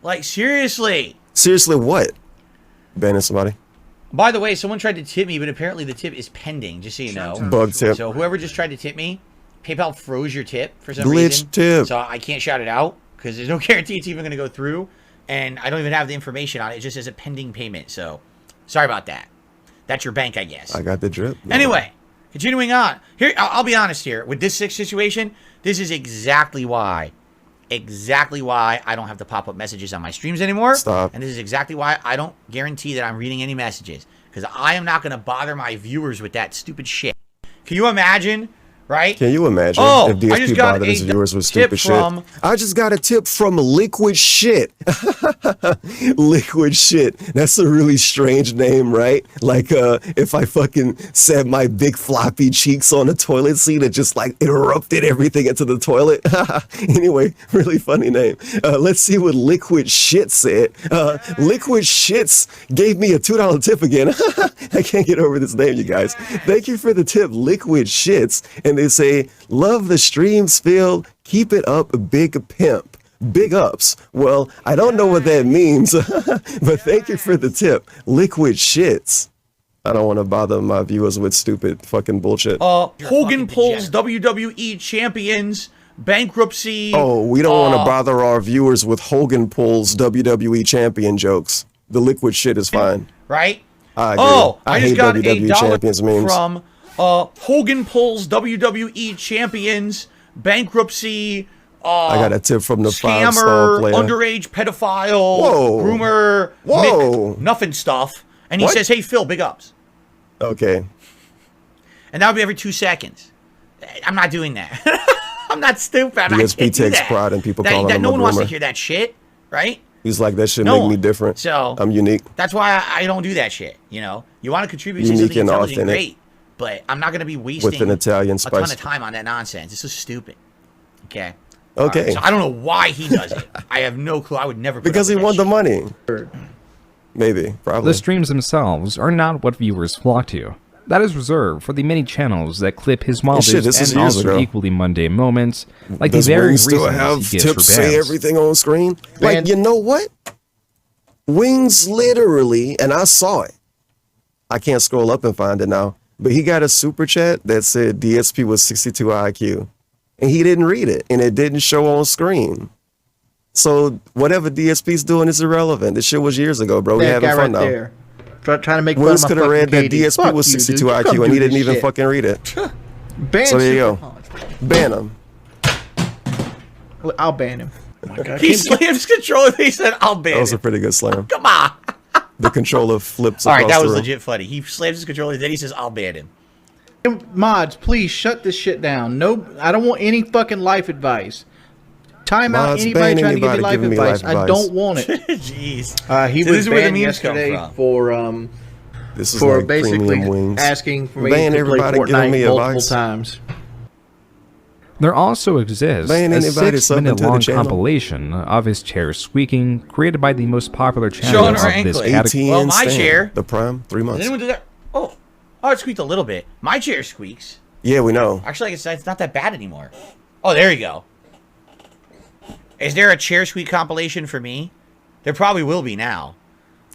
Like, seriously. Seriously, what? Banning somebody. By the way, someone tried to tip me, but apparently the tip is pending, just so you know. Bug tip. So whoever just tried to tip me, PayPal froze your tip for some Glitch reason. tip. So I can't shout it out because there's no guarantee it's even going to go through. And I don't even have the information on it. It just says a pending payment. So sorry about that. That's your bank, I guess. I got the drip. Anyway, continuing on. Here, I'll be honest here. With this situation, this is exactly why I don't have to pop up messages on my streams anymore. Stop. And this is exactly why I don't guarantee that I'm reading any messages. Because I am not going to bother my viewers with that stupid shit. Can you imagine right? Can you imagine Oh, if I just DSP got bothered his a viewers with tip stupid from- shit? I just got a tip from Liquid Shit. Liquid Shit. That's a really strange name, right? Like if I fucking set my big floppy cheeks on a toilet seat, it just like erupted everything into the toilet. Anyway, really funny name. Let's see what Liquid Shit said. Liquid Shits gave me a $2 tip again. I can't get over this name, you guys. Thank you for the tip, Liquid Shits. And they say, love the streams, Phil. Keep it up, big pimp. Big ups. Well, I don't know what that means, but thank you for the tip, Liquid Shits. I don't want to bother my viewers with stupid fucking bullshit. Hogan pulls WWE champions, bankruptcy. Oh, we don't want to bother our viewers with Hogan pulls WWE champion jokes. The Liquid Shit is fine. Right? I agree. Oh, I hate just got WWE champions $1 memes. from Hogan pulls WWE champions, bankruptcy. I got a tip from the Scammer, 5-star player. underage pedophile, Whoa. groomer, Whoa. nothing stuff. And he What? says, hey, Phil, big ups. Okay. And that would be every 2 seconds. I'm not doing that. I'm not stupid. I DSP can't do takes that. pride in people That- calling that him no a one wants to groomer. hear that shit, right? He's like, that should No make me one. different. So I'm unique. that's why I don't do that shit. You know, you want to contribute to Unique something and intelligent, authentic. great. But I'm not going to be wasting With an Italian a spice. ton of time on that nonsense. This is stupid. Okay. Okay. Alright, so I don't know why he does it. I have no clue. I would never. Put Because he up with won that the shit. money. Maybe. Probably. The streams themselves are not what viewers flock to. That is reserved for the many channels that clip his wildest shit, this is and years also ago. equally mundane moments, like Does the very Wings still reasons have he gets tips for say bans. everything on screen? Man. Like, you know what? Wings literally, and I saw it. I can't scroll up and find it now. But he got a super chat that said DSP was 62 IQ. And he didn't read it. And it didn't show on screen. So whatever DSP's doing is irrelevant. This shit was years ago, bro. We That having guy fun right now. there. Trying to make fun Wings of my could have read fucking that KD. DSP Fuck was you, 62 dude. You come IQ and he do didn't this even shit. fucking read it. Ban So there you Super go. Punch. Ban him. I'll ban him. He slams controller. He said, "I'll ban That was a it." pretty good slam. Come on. The controller flips All right, across that the was room. legit funny. He slams his controller, then he says, "I'll ban him." Mods, please shut this shit down. No, I don't want any fucking life advice. Time out Mods, anybody ban trying to give me anybody life giving me advice. life I advice. don't want it. Jeez. He So was this is where the banned memes come yesterday from. for This is for like basically premium wings. asking for me Ban to play everybody giving Fortnite me multiple advice. times. There also exists Man, a anybody subbing to 6-minute the long channel? compilation of his chair squeaking, created by the most popular Sean channel of this Rankling. category. Well, my chair- The prime, 3 Did months. anyone do that? Oh, it squeaked a little bit. My chair squeaks. Yeah, we know. Actually, it's not that bad anymore. Oh, there you go. Is there a chair squeak compilation for me? There probably will be now.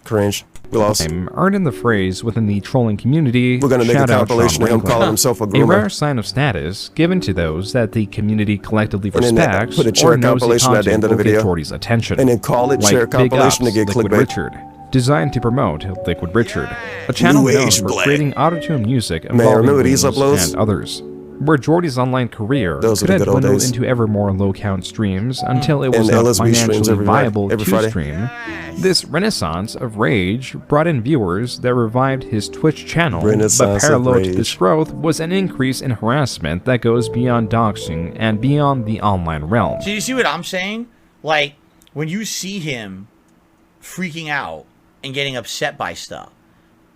Cringe. We lost. Earned in the phrase within the trolling community. We're gonna make a shout out compilation Sean of him Rankling. calling himself a A groomer. rare sign of status given to those that the community collectively And then respects put a chair or knows the compilation at the content end of the will get video. Jordy's attention. And then call it like chair Big compilation to Ups, get Liquid clickbait. Richard, designed to promote Liquid Richard, a channel New known Age for Black. creating autotune music Man, involving remember these Wings uploads? and others. Where Jordy's online career Those could were the have good old dwindled days. into ever more low-count streams until it was And not LSB streams financially viable every to Friday. stream. This renaissance of rage brought in viewers that revived his Twitch channel, Renaissance but of parallel to rage. this growth was an increase in harassment that goes beyond doxing and beyond the online realm. So you see what I'm saying? Like, when you see him freaking out and getting upset by stuff,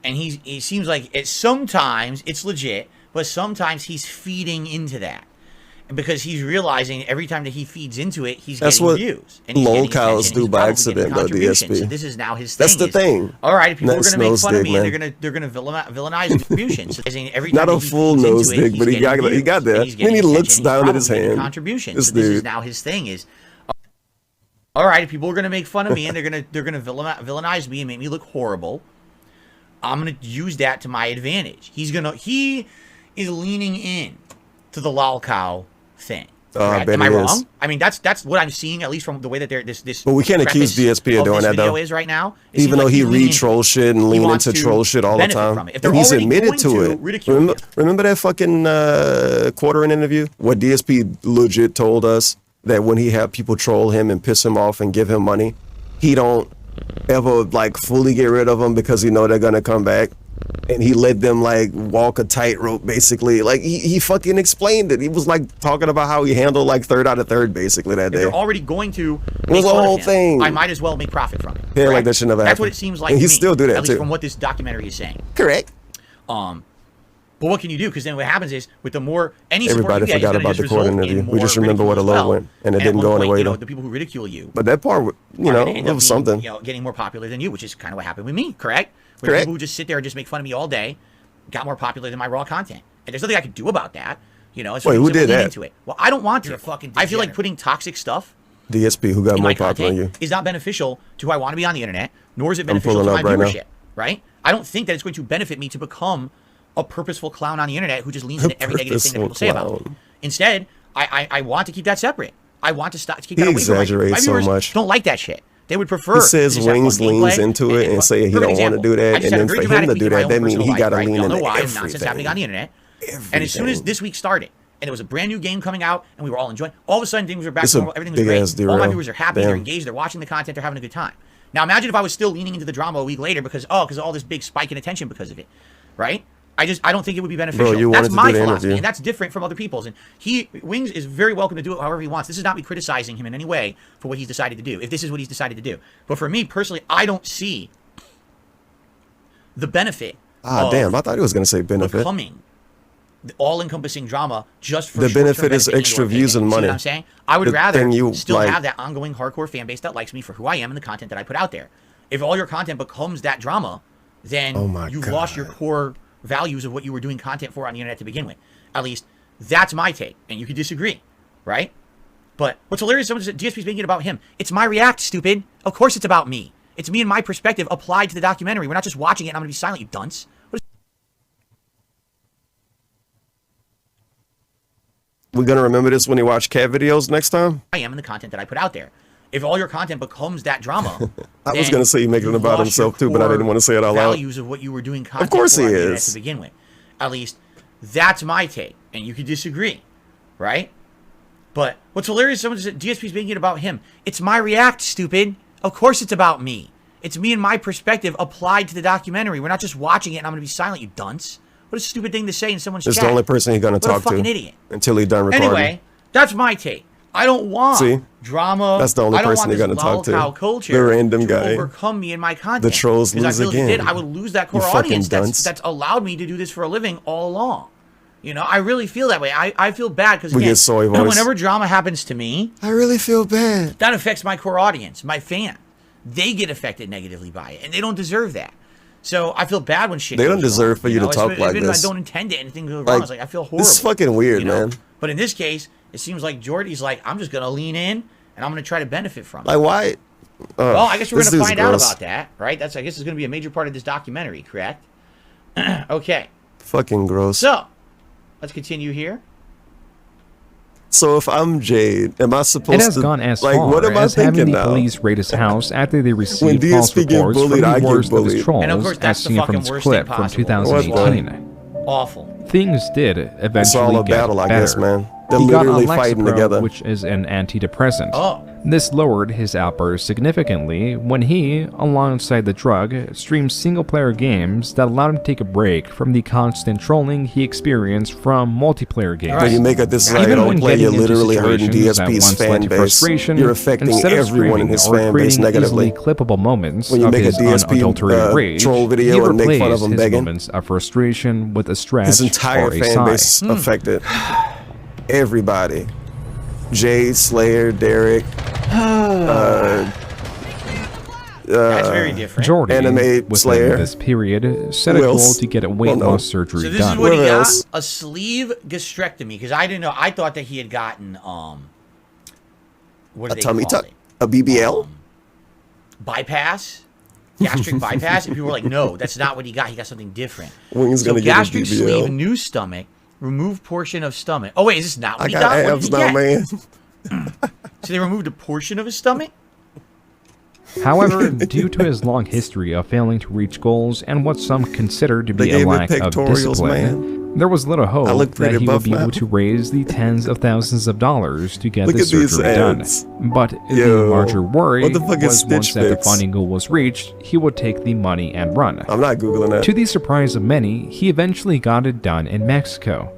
and he seems like sometimes it's legit, but sometimes he's feeding into that. And because he's realizing every time that he feeds into it, he's That's getting what views. And he's getting lolcows attention, do he's by probably accident, getting though, contributions. DSP. So this is now his thing. That's the thing. All right, if people are Nice going to make nose fun of dig, me, and man. they're gonna villainize contributions. So every Not time a that he full feeds into nose it, dig, he's but he getting got views, there. and he's Then he getting looks attention, down he's at his probably getting hand. contributions. This So this is dude. now his thing is. All right, if people are gonna make fun of me and they're gonna villainize me and make me look horrible, I'm gonna use that to my advantage. He is leaning in to the lolcow thing. I bet Am I he wrong? is. I mean, that's what I'm seeing, at least from the way that this. But we can't accuse preface DSP of doing this that, video though. is right now. It Even seems though like he he's leaning into re-troll it. shit and He lean wants into to troll shit all the benefit time. from it. If they're And he's already admitted going to it. ridicule Remember that fucking quartering interview? What DSP legit told us that when he had people troll him and piss him off and give him money, he don't ever like fully get rid of them because he know they're gonna come back. and he let them like walk a tightrope basically. Like he fucking explained it. He was like talking about how he handled like third out of third basically that day. They're already going to It was make the fun of whole him. thing. I might as well make profit from it. Yeah, like correct? that should never That's happen. what it seems like And to he me, still do that at least too. from what this documentary is saying. Correct. But what can you do? Because then what happens is with the more any support Everybody you get, forgot is gonna about just the court result in interview. We more just remember where the ridicule as load well. went, and it at didn't one go point, anyway you know, though. the people who ridicule you, But that part, you are know, gonna end it up was being, something. you know, getting more popular than you, which is kind of what happened with me. Correct? Where Correct. people who just sit there and just make fun of me all day got more popular than my raw content, and there's nothing I can do about that. You know, Wait, who did that? Into it. Well, I don't want to. You're a fucking I feel like degenerate. putting toxic stuff DSP, who got in more my popular than content you? is not beneficial to who I want to be on the internet, nor is it beneficial pulling to my up right now. viewership. Right? I don't think that it's going to benefit me to become a purposeful clown on the internet who just leans into every negative thing that people say about me. Purposeful Instead, I want to keep that separate. I want to stop to keep He that away from my viewers. exaggerates My so viewers much. don't like that shit. They would prefer. He says to just have Wings one leans gameplay into it and fun. say he Perfect don't wanna example. do that, I just and had a then very for him dramatic to week do in my that, own that mean personal he life, gotta right? lean We all know into why. Nonsense everything. happening on the internet. And as soon as Everything. this week started, and there was a brand new game coming out, and we were all enjoying, all of a sudden things were back It's to a normal. Everything was big-ass great. All my derail. viewers are happy. They're Damn. engaged. They're watching the content. They're having a good time. Now imagine if I was still leaning into the drama a week later because of all this big spike in attention because of it, right? I don't think it would be beneficial. you That's wanted to my do the philosophy, interview. and that's different from other people's. And Wings is very welcome to do it however he wants. This is not me criticizing him in any way for what he's decided to do, if this is what he's decided to do. But for me personally, I don't see the benefit of Damn, I thought he was gonna say benefit. becoming the all-encompassing drama just for The short-term benefit is benefit in extra your views opinion. and See money. what I'm saying? I would The rather thing you still like- have that ongoing hardcore fan base that likes me for who I am and the content that I put out there. If all your content becomes that drama, then Oh my you've lost your God. core values of what you were doing content for on the internet to begin with. At least that's my take, and you could disagree, right? But what's hilarious, someone said DSP's making it about him. It's my react, stupid. Of course it's about me. It's me and my perspective applied to the documentary. We're not just watching it and I'm going to be silent, you dunce. We're gonna remember this when you watch cat videos next time. I am in the content that I put out there. If all your content becomes that drama, I was then gonna say you make it you've about lost your himself too, but I core didn't want to say it out loud. values of what you were doing content course for he on the internet is. to begin with. At least that's my take, and you could disagree, right? But what's hilarious, someone said DSP's making it about him. It's my react, stupid. Of course it's about me. It's me and my perspective applied to the documentary. We're not just watching it and I'm going to be silent, you dunce. What a stupid thing to say in someone's It's chat. the only person he's gonna What a talk fucking to idiot. until he's done recording. Anyway, that's my take. I don't want See? drama. That's the only I don't person want you're this gonna talk to. lolcow culture The random to guy. overcome me and my content. The trolls Because lose I feel again. If it did, I would lose that core You fucking audience dunce. that's allowed me to do this for a living all along. You know, I really feel that way. I feel bad because We get soy voice. whenever drama happens to me, I really feel bad. that affects my core audience, my fan. They get affected negatively by it, and they don't deserve that. So I feel bad when shit. They goes don't deserve wrong, for you to talk even like if this. I don't intend it, anything goes wrong. Like, It's like I feel horrible. this is fucking weird, you know? man. But in this case, it seems like Jordy's like, I'm just gonna lean in and I'm gonna try to benefit from it. Like why? Well, I guess we're this gonna dude's find out gross. about that, right? I guess is gonna be a major part of this documentary, correct? Okay, Fucking gross. so let's continue here. So if I'm Jade, am I It supposed has to gone as like far what am I as having thinking the now? police raid his house after they received When false DSP get reports bullied, from I the get worst of his bullied. trolls, And of course, that's as the seen from fucking this worst clip thing from possible. 2018. Awful. Things did eventually It's all a get battle, I better. guess, man. They're He got literally on fighting Lexapro, together. which is an antidepressant. Oh. This lowered his outburst significantly when he, alongside the drug, streamed single-player games that allowed him to take a break from the constant trolling he experienced from multiplayer games. When you make a this is how you Even don't when play, getting you're into literally hurting situations that DSP's once led fan to base. frustration, You're affecting instead of everyone in screaming his or fan base creating negatively. easily clippable moments When you of make a his DSP unadulterated rage, troll video he and make fun of replaced him his begging. moments of frustration with a stretch His entire or a fan sigh. base affected. Everybody. Jade, Slayer, Derek, That's very different. Jordy, Anime within Slayer. this period, set a Who goal else? to get a weight Well, no. loss surgery So this done. is what he What got: else? a sleeve gastrectomy. Because I didn't know. I thought that he had gotten what do a they tummy call tuck, it? a BBL. Bypass, gastric bypass. And people were like, "No, that's not what he got. He got something different." Wing's So gonna get a gastric BBL. sleeve, new stomach, remove portion of stomach. Oh wait, is this not what I he got got? What abs did he now, get? man. So they removed a portion of his stomach. However, due to his long history of failing to reach goals and what some consider to They be a gave him lack of pectorials, discipline, man. there was little I hope look that pretty he would buff be able now. to raise the tens of thousands of dollars to get Look the at these surgery done. ads. But the Yo, larger worry what the fuck is was once Stitch that the Fix? funding goal was reached, he would take the money and run. I'm not Googling that. To the surprise of many, he eventually got it done in Mexico.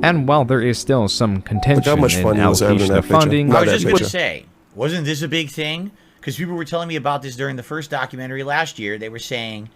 And while there is still some contention much in fun he was having in allocation that of picture. funding, Not I was that just going to picture. say, wasn't this a big thing? Because people were telling me about this during the first documentary last year. They were saying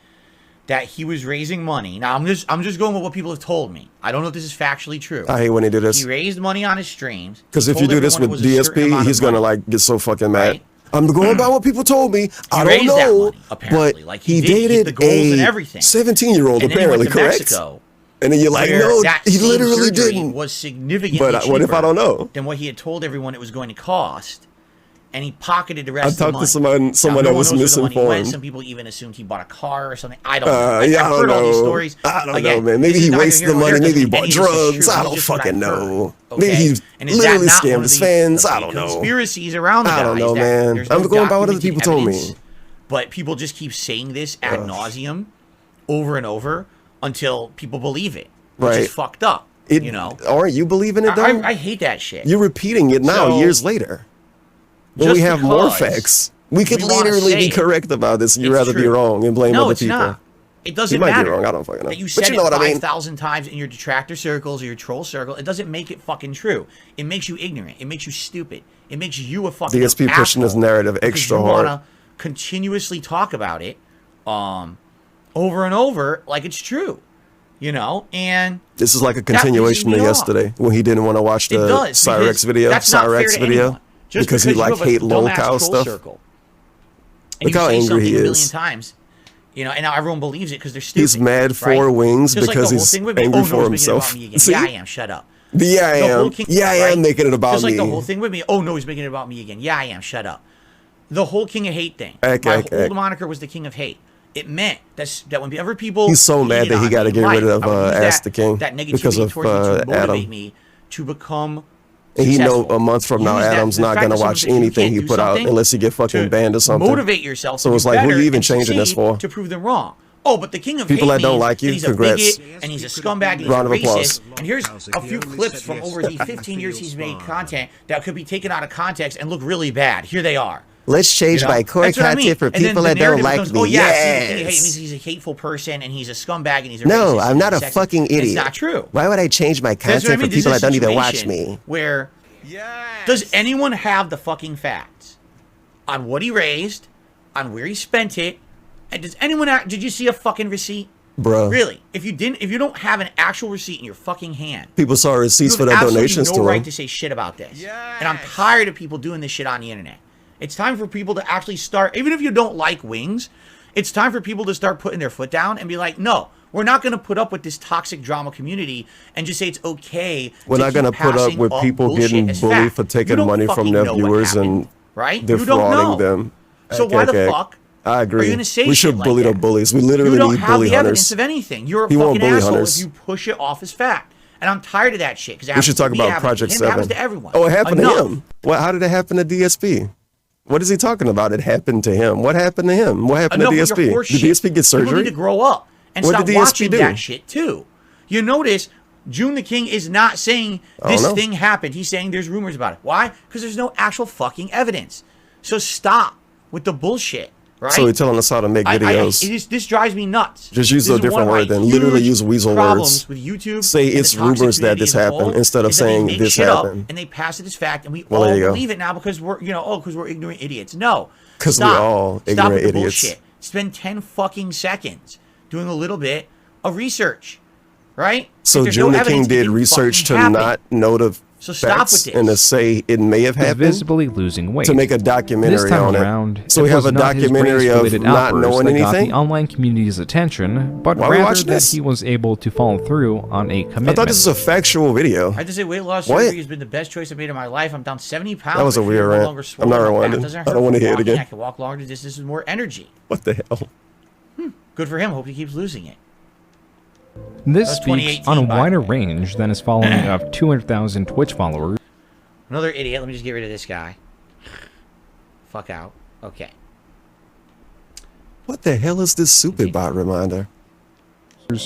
that he was raising money. Now I'm just going with what people have told me. I don't know if this is factually true. I hate when they do this. He raised money on his streams. Because He if you told do this everyone with it was a certain DSP, amount he's of gonna money. like get so fucking mad. Right. I'm going by what people told me. I don't raised that know, money, apparently. but Like, he he did keep dated the goals and a everything. 17-year-old And then he went apparently, to correct? Mexico, And then you're like, where no, that he same literally surgery didn't. was significantly But what if I cheaper don't know? than what he had told everyone it was going to cost, and he pocketed the rest I of the money. talked to someone Now, that no was one knows where the money went. misinformed. Some people even assumed he bought a car or something. I don't know. Yeah, I I've don't heard all these know. stories. I don't Again, know, man. Maybe this is he neither wasted here the nor money. there. Maybe he Doesn't bought mean any of this is drugs. true. I It's don't just what fucking I've heard, know. okay? Maybe he And is that literally not one scammed of his the fans. I don't know. Conspiracies around the I don't guy know, is that man. there's I'm no going by what other documented people told me. evidence, but people just keep saying this ad nauseum over and over until people believe it, which Right. is fucked up. You know, Aren't you believing it though? I hate that shit. You're repeating it now, So, years later. When just we have more because facts, we could we wanna literally say be it, correct about this. You'd it's rather be true. wrong and blame No, other it's people. not. It doesn't You might be matter wrong. I don't fucking know. that you But said you know it what I mean. 5,000 times in your detractor circles or your troll circle. It doesn't make it fucking true. It makes you ignorant. It makes you stupid. It makes you a fucking DSP pushing his asshole narrative because extra you hard. wanna continuously talk about it, over and over like it's true, you know. And This is like a that pisses continuation me of off. yesterday when he didn't want to watch It the does, Cyrex because video. that's not fair Cyrex to video anyone. Just because he you like have a hate low dumbass cow troll stuff. circle, and Look you how say angry something he a million is. times, you know, and now everyone believes it because they're stupid. He's mad for right? wings Just like because the whole he's thing with me. angry Oh, no, for he's making it himself. about me again. See? Yeah, I am. Shut up. Yeah, I The whole am. king- Yeah, I right? am making it about Just me. like the whole thing with me. Oh no, he's making it about me again. Yeah, I am. Shut up. The whole king of hate thing. Ack, My ack, old ack. moniker was the king of hate. It meant that whenever people He's so mad hated that he on got to me get in rid life, of I would use Ask the King that negativity because of towards me to motivate Adam. me to become. And he know successful. a month from now Use that- Adam's the not fact gonna that someone watch says you anything can't he do put out something unless you get fucking to banned or something. Motivate yourself. So to it's do like, who better you even and changing this succeed for? To prove them wrong. Oh, but the king of People hate that don't means like you, that he's congrats. a bigot and he's a scumbag and he's Round a of applause. racist. And here's a few clips from over the 15 years he's made content that could be taken out of context and look really bad. Here they are. Let's change You know? my core That's what I mean. content for And then people the that don't narrative like becomes, me. Oh yeah, see, Yes. he's a hateful person and he's a scumbag and he's a No, racist I'm and not a he's sexist. fucking idiot. It's not true. Why would I change my That's what I content mean. for This people is that a don't even watch situation me? Where does anyone have the fucking facts on what he raised, on where he spent it, and does anyone? Did you see a fucking receipt? Bruh. Really? If you don't have an actual receipt in your fucking hand, People saw receipts you for have their absolutely donations no to right him. to say shit about this. And I'm tired of people doing this shit on the internet. It's time for people to actually start, even if you don't like wings, it's time for people to start putting their foot down and be like, no, we're not going to put up with this toxic drama community and just say it's okay. We're not going to put up with people getting bullied for taking money from their viewers and right? You don't defrauding know. them. So why the fuck? I agree. Are you gonna say we shit should like bully the that? bullies. We You literally don't need have bully the evidence hunters. of anything. You're a He won't fucking bully asshole hunters. if you push it off as fact. And I'm tired of that shit. Because We should talk about Project 7. It happens to everyone. Oh, it happened Enough. to him. What? How did it happen to DSP? What is he talking about? It happened to him. What happened to him? What happened Enough to with your DSP? horse Did shit. DSP get People surgery? need to grow up and What stop did DSP watching do? that shit too. You notice June the King is not saying this know. thing happened. He's saying there's rumors about it. Why? Because there's no actual fucking evidence. So stop with the bullshit. Right? So he's telling us how to make videos. This drives me nuts. Just use This a is one different of my word then. Literally huge use weasel problems words. with YouTube. Say and the it's toxic rumors that community this as a whole happened instead of is that they saying make this shit up happened. and they pass it as fact, and we Well, there all you go. believe it now because we're because we're ignorant idiots. No, 'Cause we Stop. all Stop ignorant with the idiots. bullshit. Spend 10 fucking seconds doing a little bit of research, right? So If there's June no the King evidence, it did didn't research to fucking happen. not know the So stop facts with this. and to say it may have He's happened visibly losing weight. to make a This documentary time on around, it. So it we have was a not his documentary of race-related not outbursts knowing that got anything. the online community's attention, but Why are we rather watching that this? he was able to follow through on a commitment. I thought this was a factual video. I have to say, weight loss What? surgery has been the best choice I made in my life. I'm down 70 pounds. That was a I feel weird no rant. longer I'm swollen. not My back rewinding. doesn't I hurt don't wanna from hear it walking. again. I can walk longer. This is more energy. What the hell? Good for him. Hope he keeps losing it. This That's speaks 2018, on a by the wider way. range than his following of 200,000 Twitch followers. Another idiot. Let me just get rid of this guy. Fuck out. Okay. What the hell is this stupid bot reminder?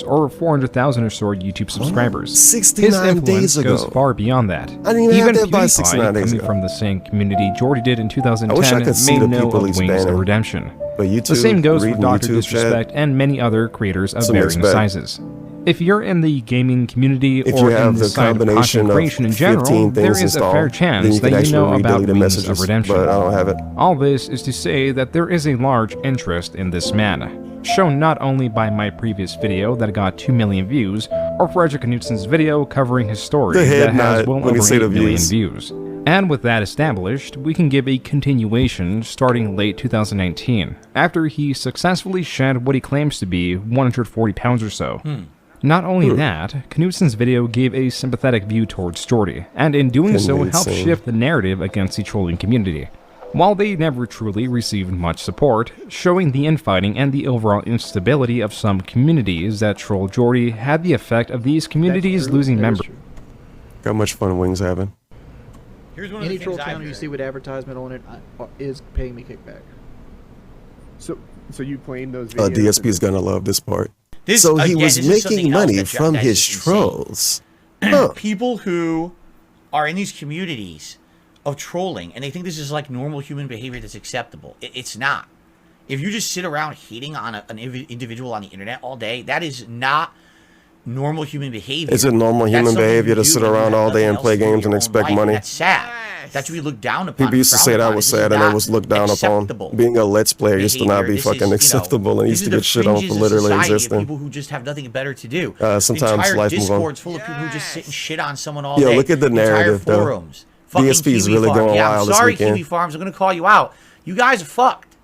or 400,000 or so YouTube subscribers. 69 His influence days ago. goes far beyond that. I didn't even have that by 69 days coming ago. from the same community Jordy did in I wish I 2010, could see made the know people of he's Wings of banning. Redemption. But YouTube, The same goes for reading Dr. YouTube Disrespect chat, and many other creators of it's a varying mixed bag. sizes. If you're in the gaming community If or you in have the the side of combination content of creation in 15 general, there things is a fair installed, then chance you can that you actually know read about deleted Wings of messages, Redemption. but I don't have it. All this is to say that there is a large interest in this man, shown not only by my previous video that got 2 million views, or Frederick Knutson's video covering his story The head that has nod well when you over say 8 the million views. views. And with that established, we can give a continuation starting late 2019, after he successfully shed what he claims to be 140 pounds or so. Not only that, Knutson's video gave a sympathetic view towards Jordy, and in doing so helped shift the narrative against the trolling community. While they never truly received much support, showing the infighting and the overall instability of some communities that troll Jordy had the effect of these communities losing members. Got much fun Wings having. Here's one of Any the troll things channel I've you heard. see with advertisement on it is paying me kickback. So you claim those videos? DSP's gonna love this part. This, So he again, was this is something making else money that from that his is insane. trolls. Huh. People who are in these communities of trolling and they think this is like normal human behavior that's acceptable. It's not. If you just sit around hating on an individual on the internet all day, that is not normal human behavior. Is it normal That's human something behavior you to do sit when you around have all day nothing and else play to do with games and your own expect life? money? That's sad. That should be looked down upon. People used to and say frowned that upon. was This is sad and it not was looked down acceptable upon. Being a Let's Player used to not behavior. be This fucking is, acceptable and these used are to the get shit on for fringes of literally society of existing. people who just have nothing better to do. Sometimes the entire life moves on. Discord's full of people who just sit and shit on someone all Yo, day. look at the narrative, entire though. forums. Fucking DSP is Kiwi really Farm. going Yeah, I'm wild this sorry, weekend. Kiwi Farms. I'm gonna call you out. You guys are fucked.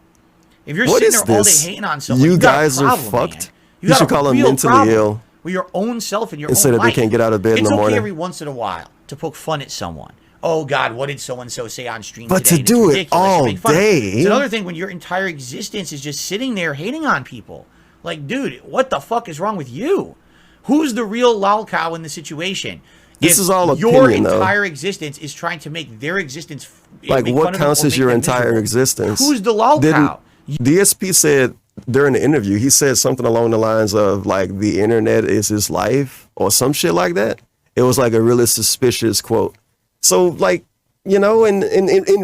If you're What sitting is there all day this? hating on someone, You you got a guys are problem, fucked? man. You got should a call them real mentally problem ill. with your own self and your Instead own of they life. can't get out of bed in It's the okay morning. every once in a while to poke fun at someone. Oh God, what did so and so say on stream But today? to do It's it ridiculous. You all make fun of it. day. It's another thing when your entire existence is just sitting there hating on people. Like, dude, what the fuck is wrong with you? Who's the real lol cow in the situation? This If is all your opinion, though. entire existence is trying to make their existence Like, make what fun of them counts or as make your them entire miserable. existence? Who's the lol Didn't- cow? DSP said during the interview, he said something along the lines of, like, the internet is his life or some shit like that. It was like a really suspicious quote. So, like, you know, in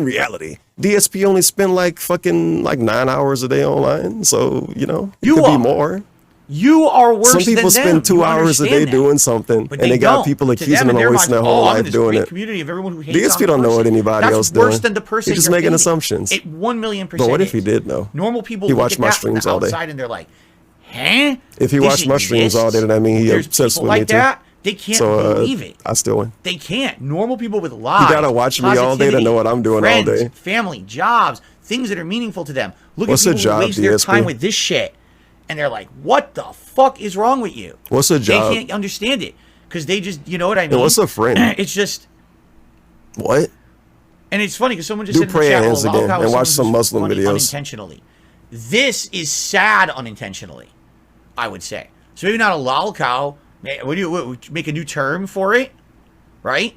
reality, DSP only spend like fucking like 9 hours a day online. So, you know, it could be more. You are worse Some people than spend them. 2 You hours a day understand that. doing something, But and they got don't. people To accusing them, them in of their wasting their minds, whole I'm in life this doing great it. community of everyone who hates DSP on the don't know what person. anybody That's else worse doing. than the person He's just you're making hating. assumptions. It 1,000,000%. But what if he is. did know? Normal people He look watched at my that streams from the all day. outside and they're like, huh? If he This watched my streams all day, exists? then that mean he There's obsessed people with me like too. that. They can't So believe it. I still win. They can't. Normal people with lives. You gotta watch me all day to know what I'm doing all friends, day. Family, jobs, things that are meaningful to them. Look What's at a people job, who waste their DSP? time with this shit. And they're like, what the fuck is wrong with you? What's a job? They can't understand it. Because they just, you know what I mean? And what's a friend? It's just, What? and it's funny because someone just Do said in the prayer chat, hands well, again Lolcow and is watch someone some who's Muslim funny videos. unintentionally. This is sad unintentionally, I would say. So maybe not a lolcow. What do you make a new term for it? Right?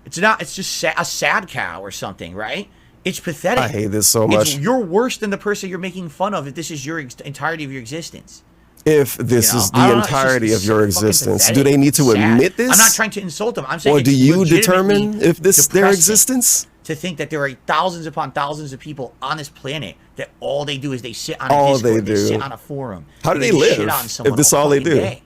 It's not. It's just a sad cow or something, right? It's pathetic. I hate this so much. You're worse than the person you're making fun of if this is your entirety of your existence. If this You know, is I the don't know, it's entirety just of your fucking existence, pathetic. do they need to Sad. admit this? I'm not trying to insult them. I'm saying, Or do it's you legitimately determine if this is their depressing existence? to think that there are thousands upon thousands of people on this planet that all they do is they sit on All a Discord, they do. sit on a forum. How do and they shit live on someone if this all all they fucking do? day.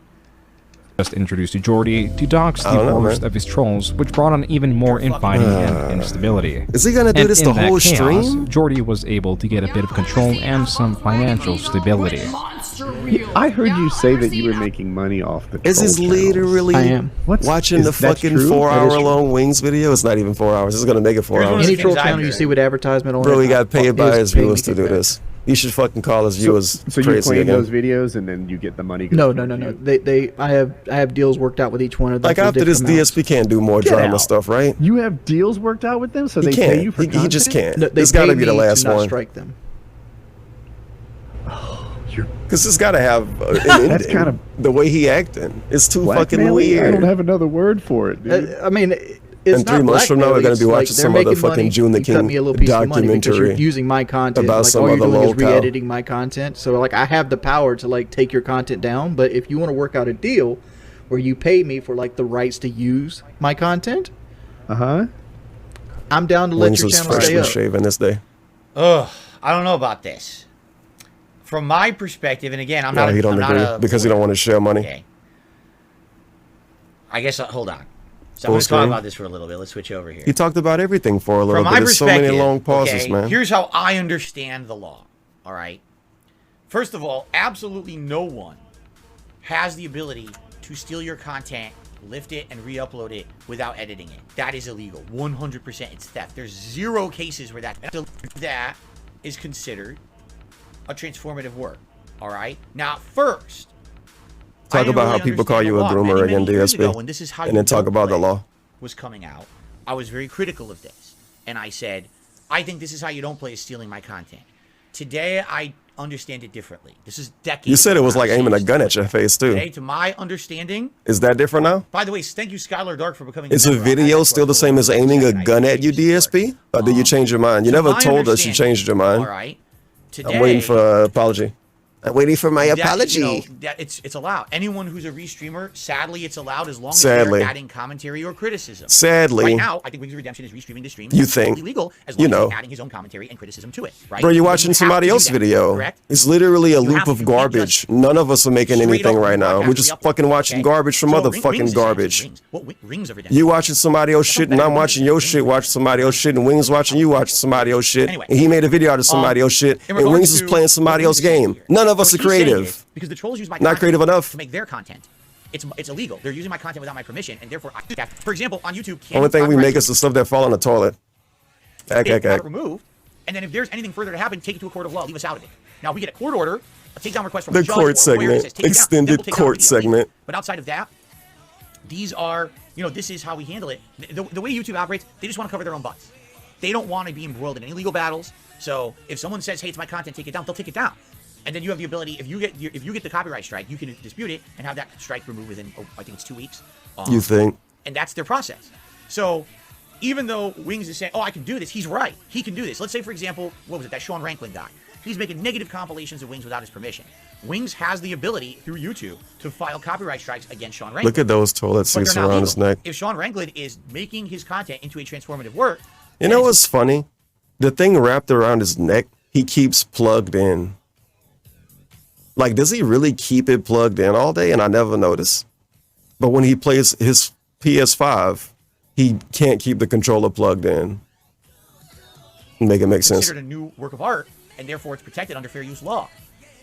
Just introduced to Jordy to dox the I don't know, worst man. of his trolls, which brought on even more infighting and instability. Is he gonna do And this in the that whole chaos, stream? Jordy was able to get a bit of control and some financial stability. I heard you say that you were making money off the Is this troll channels. literally I am. watching Is the that fucking true? 4 That hour is true. long Wings video? It's not even 4 hours. It's gonna make it 4 Here's one hours. of Any the troll things I've channel you heard. see with advertisement on Bro, it, he got paid by is his paying me viewers to do kickback. this. You should fucking call his viewers So you crazy claim again. those videos and then you get the money. No. I have deals worked out with each one of them. Like for after this, different amounts. DSP can't do more Get drama out. stuff, right? You have deals worked out with them, so He they pay you can't. for He just content? can't. No, they It's got to pay be the me last to not one. strike them. Because it's got to have an That's ending. kind of the way he acting. It's too fucking blackmailing? I don't weird. have another word for it, dude. I mean, It's And 3 not months from now, we're blackmail, going to be it's watching they're some other making fucking money, June the you cut King me a little piece of money because you're documentary using my content. about Like some all you're other doing is lolcow. re-editing my content. So like I have the power to like take your content down. But if you want to work out a deal where you pay me for like the rights to use my content, I'm down to let Wings your was channel stay freshly up. shaven this day. Ugh, I don't know about this. From my perspective, and again, I'm No, not. he don't I'm agree not a because he don't want to share money. Okay. I guess hold on. So Full I'm going to talk screen. about this for a little bit. Let's switch over here. He talked about everything for a little From bit. my There's so perspective, many long pauses, okay, man. here's how I understand the law. All right. First of all, absolutely no one has the ability to steal your content, lift it, and re-upload it without editing it. That is illegal. 100% it's theft. There's 0 cases where that is considered a transformative work. All right. Now, first, Talk about how people call you a groomer again, DSP, when this is how and you then talk don't about the play law. was coming out, I was very critical of this. And I said, I think this is how you don't play is stealing my content. Today, I understand it differently. This is decades. You said it was ago like when I aiming a was gun saying at your this. face, too. Today, to my understanding, Is that different now? by the way, thank you, Skylar Dark, for becoming Is a member. video still the same as aiming a gun at you, DSP? Or did you change your mind? You To never my told us you understanding, changed your mind. All right. Today, I'm waiting for an apology. I'm waiting for my that, apology. you know, that it's allowed. Anyone who's a restreamer, sadly, it's allowed as long as Sadly. they're adding commentary or criticism. Sadly. Right now, I think Wings of Redemption is restreaming the stream. You It's think. illegal as long You as know. he's adding his own commentary and criticism to it. Right? Bro, you're You watching have somebody to do else's that, video. correct? It's literally a You loop have of to garbage. just None of us are making straight anything up right now. broadcast We're just re-upload, fucking watching okay? garbage from So other Wings fucking is actually garbage. Rings. What Rings of Redemption? You watching somebody else shit, and I'm watching your shit, watching somebody else shit, and Wings watching you watching somebody else shit. Anyway, And he made a video out of somebody else shit, in and regards Wings is to playing somebody what else's Wings is saying game. here, None of us what are he's saying creative. is, because the trolls use my Not content creative enough. to make their content. It's illegal. They're using my content without my permission, and therefore, for example, on YouTube, Only thing we make is the stuff that fall in the toilet. Act. removed, and then if there's anything further to happen, take it to a court of law. Leave us out of it. Now, if we get a court order, a takedown request from The a judge court or a lawyer that segment. says, take it down, then Extended we'll take down court the video. segment. But outside of that, these are, this is how we handle it. The way YouTube operates, they just want to cover their own butts. They don't want to be embroiled in any legal battles. So if someone says, hey, it's my content, take it down, they'll take it down. And then you have the ability, if you get the copyright strike, you can dispute it and have that strike removed within, I think it's 2 weeks. You think? And that's their process. So even though Wings is saying, oh, I can do this, he's right. He can do this. Let's say, for example, what was it, that Sean Ranklin guy. He's making negative compilations of Wings without his permission. Wings has the ability, through YouTube, to file copyright strikes against Sean Ranklin. Look at those toilet But seats they're not around his legal. neck. If Sean Ranklin is making his content into a transformative work, You know what's funny? The thing wrapped around his neck, he keeps plugged in. Like, does he really keep it plugged in all day? And I never notice. But when he plays his PS5, he can't keep the controller plugged in. Make it make sense. considered a new work of art, and therefore it's protected under fair use law.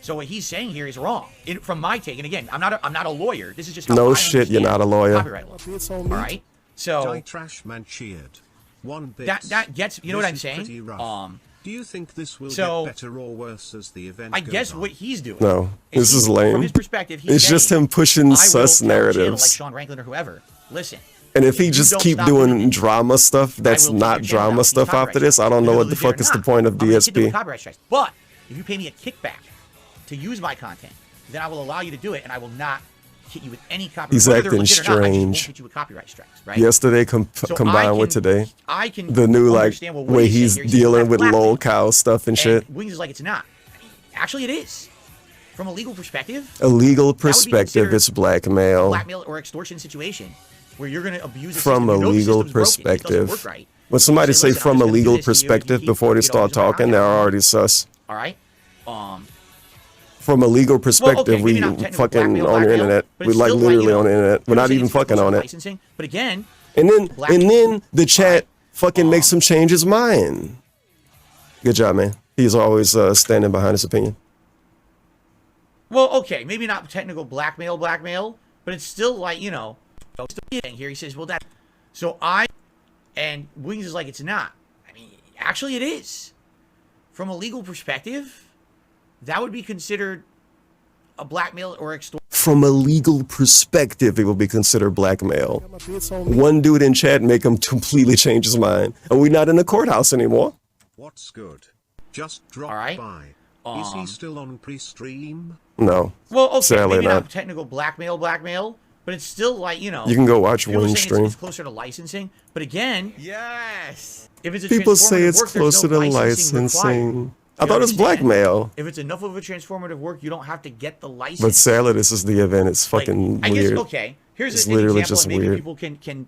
So what he's saying here is wrong. From my take, and again, I'm not a lawyer. This is just how No I shit, you're understand not a lawyer. Copyright law. All right. So Die Trash Man cheered. One bit. that gets, you know what I'm This is pretty saying? rough. Do you think this will so, get better or worse as the event I goes guess on? what he's doing. No, this is lame. From his perspective, he's It's just saying, him pushing I will sus tell a channel narratives. like Sean Ranklin or whoever. Listen. And if he you just don't keep stop doing doing it, drama stuff that's I will take not your channel drama down, stuff copyright after this, I don't know strikes. what the Whether fuck is they're the not, point of I'm gonna hit them with DSP. copyright strikes. But if you pay me a kickback to use my content, then I will allow you to do it, and I will not hit you with any copyright. He's Whether they're acting legit or not, I just won't strange. hit you with copyright strikes, right? Yesterday So combined with today, I can the new like understand what way Wings he's said here. He said, dealing "That's with blackmail." lol cow stuff and shit. And Wings is like, it's not. Actually, it is. From a legal perspective, A legal that would be perspective, considered it's blackmail. blackmail or extortion situation where you're going to abuse the From system. a You know the legal system's broken. It doesn't perspective. work right. When somebody You say "Listen, I'm from just a gonna do legal this to you, perspective keep, before they start use my talking, they're content. already sus. All right. From a legal perspective, okay, maybe we not technical fucking blackmail, on the blackmail, internet. but We it's like still literally on the internet. We're you're not saying even it's fucking on it. licensing, but again, And then black- the chat fucking makes him change his mind. Good job, man. He's always standing behind his opinion. well, okay, maybe not technical blackmail, but it's still like, still here. He says, well, that. So and Wings is like, it's not. I mean, actually, it is. From a legal perspective, that would be considered a blackmail or extortion. From a legal perspective, it will be considered blackmail. One dude in chat make him completely change his mind. And we're not in the courthouse anymore. What's good? Just drop All right. by. Is he still on pre-stream? No. Well, okay, Sadly maybe not. not technical blackmail, But it's still like, you know. You can go watch people are Wing saying stream. It's closer to licensing. But again, Yes. if it's a People say transformative it's work, there's closer no to licensing licensing. required. I thought it was understand? blackmail. If it's enough of a transformative work, you don't have to get the license. But sadly, this is the event. It's Like, fucking I guess, weird. okay. Here's It's an literally example, just and maybe weird. people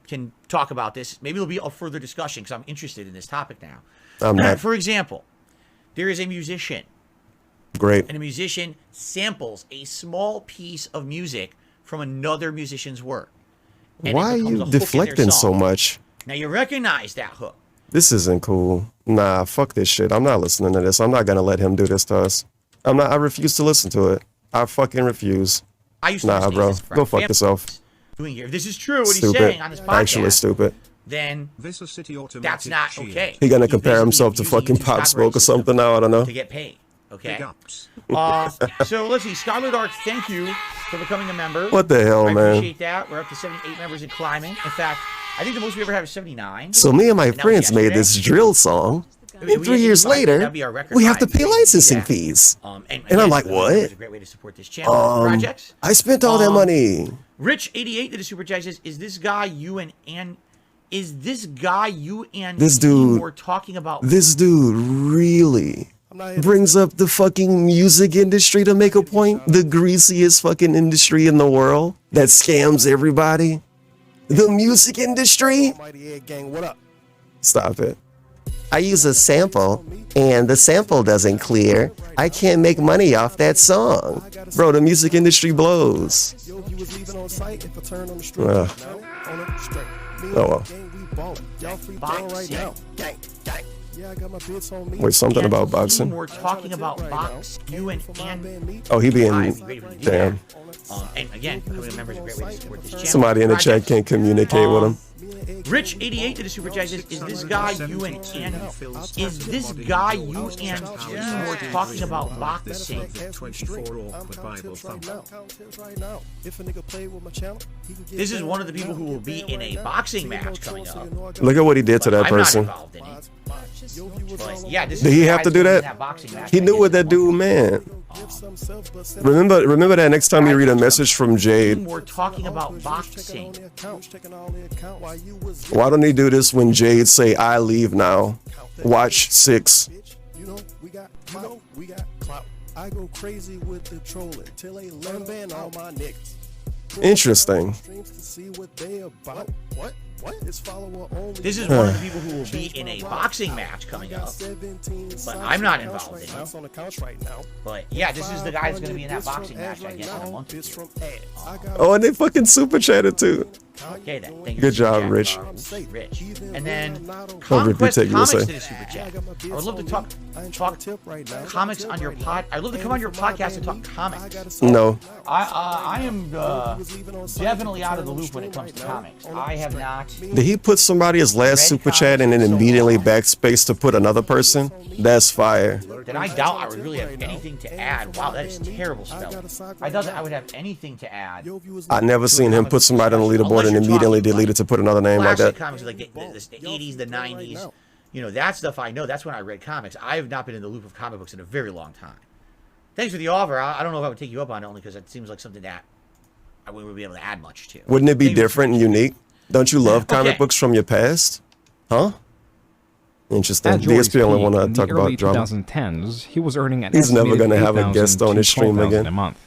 can talk about this. Maybe there'll be a further discussion because I'm interested in this topic now. I'm not. For example, there is a musician, Great. and a musician samples a small piece of music from another musician's work. And it Why are becomes a you hook in their deflecting so song. much? Now you recognize that hook. This isn't cool. Nah, fuck this shit. I'm not listening to this. I'm not gonna let him do this to us. I'm not. I refuse to listen to it. I fucking refuse. I used to Nah, understand bro. this from Go fuck family yourself. doing here. If this is true, what he's Stupid. saying on his podcast, Actually stupid. then This city automatic that's not cheer. okay. He gonna He's compare basically himself to abusing fucking his Pop copyright Smoke or system something now. I don't know. to get paid. Okay. Big ups. So let's see. Skylar Dark, thank you for becoming a member. What the hell, I man? appreciate that. We're up to 78 members and climbing. In fact, I think the most we ever have is 79. So me and my And that was friends made yesterday. this drill song, We and 3 had years 85. later, That'd be our record we have to high. pay We can't do licensing that. fees. And I'm again, like, it's what? a great way to support this channel. Projects. I spent all that money. Rich88 did a super chat. Says, "Is this guy you and is this guy you and This dude- were talking about?" This dude really brings up the fucking music industry to make a point. The greasiest fucking industry in the world that scams everybody. The music industry? Stop it. I use a sample and the sample doesn't clear. I can't make money off that song. Bro, the music industry blows. Ugh. Oh well. Wait, something about boxing? We're talking about box. You and Oh, he being damn. And again, becoming a member is a great way to support this channel. Somebody in the chat can't communicate with him. Rich88 did a super chat. Says, "Is this guy you and is this guy you and were talking about boxing?" 24 awkward Bible thumb. This is one of the people who will be in a boxing match coming up. Look at what he did to that I'm person. not involved in it. But yeah, this Did is he the have guy to do that's that? in boxing match. He knew what that dude meant. Remember that next time you read a message from Jade. We're talking about boxing. Why don't he do this when Jade say, "I leave now"? Watch 6. Interesting. This is one of the people who will be in a boxing match coming up, but I'm not involved in it. But yeah, this is the guy that's going to be in that boxing match, I guess, in a month or two. Oh, and they fucking super chatted too. Okay then. Thank you Good for the job, chat, Rich. Rich. And then I'll repeat Conquest it, you Comics say. did a super chat. I would love to talk comics on your pod. I'd love to come on your podcast and talk comics. No. I am definitely out of the loop when it comes to comics. I have not. Did he put somebody's last super chat and then immediately backspace to put another person? That's fire. Then I doubt I would really have anything to add. Wow, that is terrible spelling. I doubt that I would have anything to add. I never seen him put somebody on the leaderboard and immediately delete it to put another name like Classic that. comics like the 80s, the 90s. You know, that stuff I know. That's when I read comics. I have not been in the loop of comic books in a very long time. Thanks for the offer. I don't know if I would take you up on it only because it seems like something that I wouldn't be able to add much to. Wouldn't it be Maybe- different and unique? Don't you love comic Okay. books from your past? Huh? Interesting. At Jory's DSP only peak want to in talk the early about drama. 2010s, he was earning an He's never estimated gonna have a $8,000 guest on his to stream $12,000 again. a month.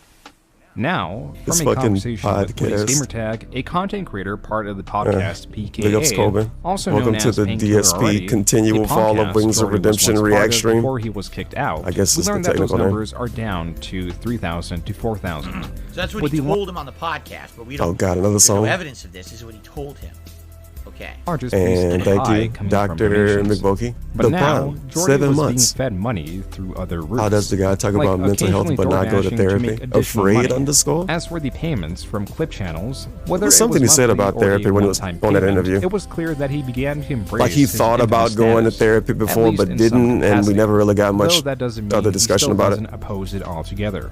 Now, This from a fucking conversation with Blaze podcast. Gamertag, a content creator part of the podcast Big ups, PKA, Coben. also Welcome known to as the Painkiller DSP Already, continual the fall of podcast Wings of Story was Redemption once react part of stream. Before he was kicked out, I guess we it's the learned that those technical name. numbers are down to 3,000 to 4,000. So that's what With he the told him on the podcast, but we don't. Oh, God, another there's no song? evidence of this. This is what he told him. Okay. largest And piece of pie thank you, coming from Dr. donations. McBokey. But The now, Prime, Jordy 7 was months. being fed money through other routes. How does the guy talk like about mental health occasionally but not go to DoorDashing therapy? make additional Afraid money. underscore? As for the payments from clip channels, whether There's it something was he said monthly about or therapy a when he was one-time on that payment, interview. It was clear that he began to embrace Like he his thought infant about going to status, therapy at before least but in some didn't, and we capacity. never really got much Though that doesn't mean other he discussion still about it. doesn't oppose it altogether.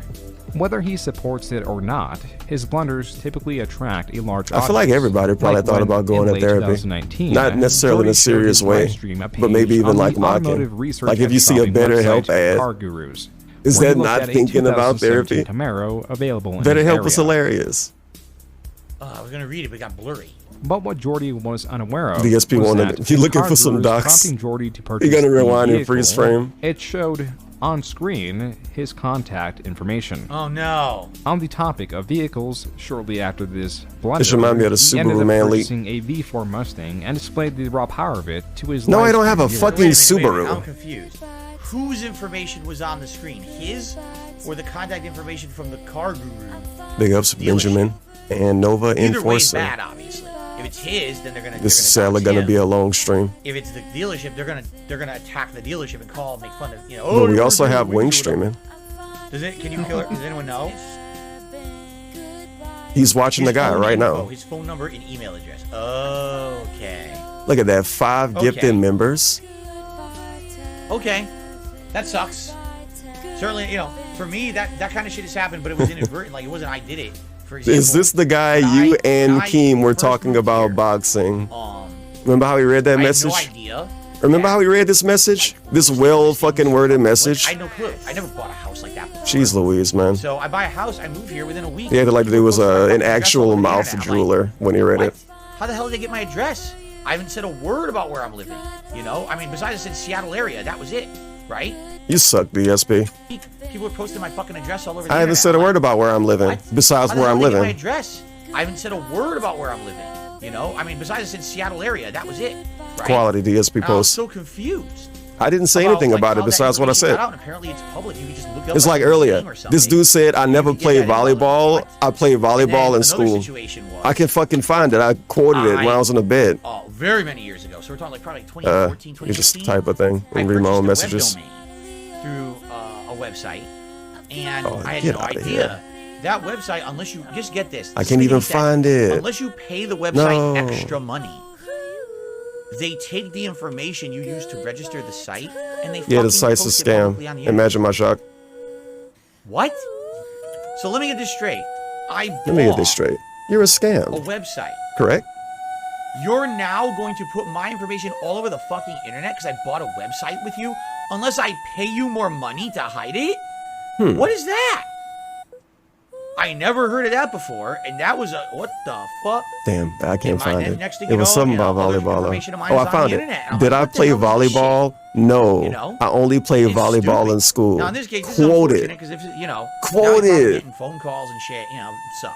Whether he supports it or not, his blunders typically attract a large I feel like audience. everybody probably Like thought when, about going in to late therapy. 2019, Not necessarily in a Jordy showed serious his way, live stream a but maybe page even on like the mocking. automotive research Like if you and see a shopping BetterHelp website ad, Car Gurus, is where that he looked not at a thinking about 2017 therapy? Camaro available in his BetterHelp was area. hilarious. I was gonna read it, but it got blurry. But what Jordy was unaware of DSP was wanted that it. He in looking for some Carter's docs. prompting Jordy to purchase He gonna the rewind and vehicle, freeze frame. It showed on screen his contact information. Oh no. On the topic of vehicles, shortly after this blunder, This remind me of the he ended Subaru up Manly. purchasing a V4 Mustang and displayed the raw power of it to his No, I live don't have a viewer. fucking Wait a minute, Subaru. I'm confused. Whose information was on the screen? His or the contact information from the car guru? Big ups, Benjamin and Nova Either way is Enforcer. bad, obviously. If it's his, then they're gonna. This is dox sadly gonna him. be a long stream. If it's the dealership, they're gonna attack the dealership and call, make fun of, you know. But Oh, we you're also gonna have do wing wings or whatever. streaming. Does it? Can you kill it? Does anyone know? He's watching the His guy phone right info, now. His phone number and email address. Okay. Look at that, 5 Okay. gifted members. Okay. That sucks. Certainly, you know, for me, that kind of shit has happened, but it was inadvertent. Like, it wasn't I did it. For example, Is this the guy when you and when I Keem were first talking moved about here, boxing? Remember how he read that I message? had no idea. Remember that- how he read this message? This well fucking worded message? I had no clue. I never bought a house like that before. Jeez Louise, man. So I buy a house, I move here within a week. He acted like there was People post my an fucking address all actual over the mouth internet. I'm jeweler when he read what? it. How the hell did they get my address? I haven't said a word about where I'm living. You know? I mean, besides I said Seattle area, that was it. Right? You suck, DSP. People are posting my fucking address all over the I haven't internet. said a I'm word about where I'm living, what? besides How the where hell I'm did they get my living. address? I haven't said a word about where I'm living. You know? I mean, besides I said Seattle area, that was it. Right? Quality DSP And I was post. so confused. I didn't say about, anything like, about how it that besides what I information said. got out, and apparently it's public. You can just look up It's like a earlier. thing or something. This dude said I never You can played get that info. volleyball. What? I played And then volleyball in another school. situation was, I can fucking find it. I quoted it when I was in the bed. oh, very many years ago. So we're talking like probably like 2014, You just 2015. type a thing I and read my own purchased a messages. web domain through a website, and Oh, I had get no outta idea. That website, unless you just get this, I can't even find it. Unless you pay the website No. extra money, they take the information you use to register the site, and they Yeah, the fucking site's a post it publicly on scam. the internet. Imagine my shock. What? So let me get this straight. I bought Let me get this straight. You're a a scam, website. correct? You're now going to put my information all over the fucking internet because I bought a website with you, unless I pay you more money to hide it? What is that? I never heard of that before, and that was a what the fuck? Damn, I can't And find it. next thing It you was know, something you know, about all this volleyball. information of mine Oh, is I on found the it. internet. I'm Did like, I what the play hell is this shit? volleyball? No. You know? I only played It's volleyball stupid. in school. Now in this case, this is Quoted. unfortunate because if you know, Quoted. now he's probably getting phone calls and shit. You know, it sucks.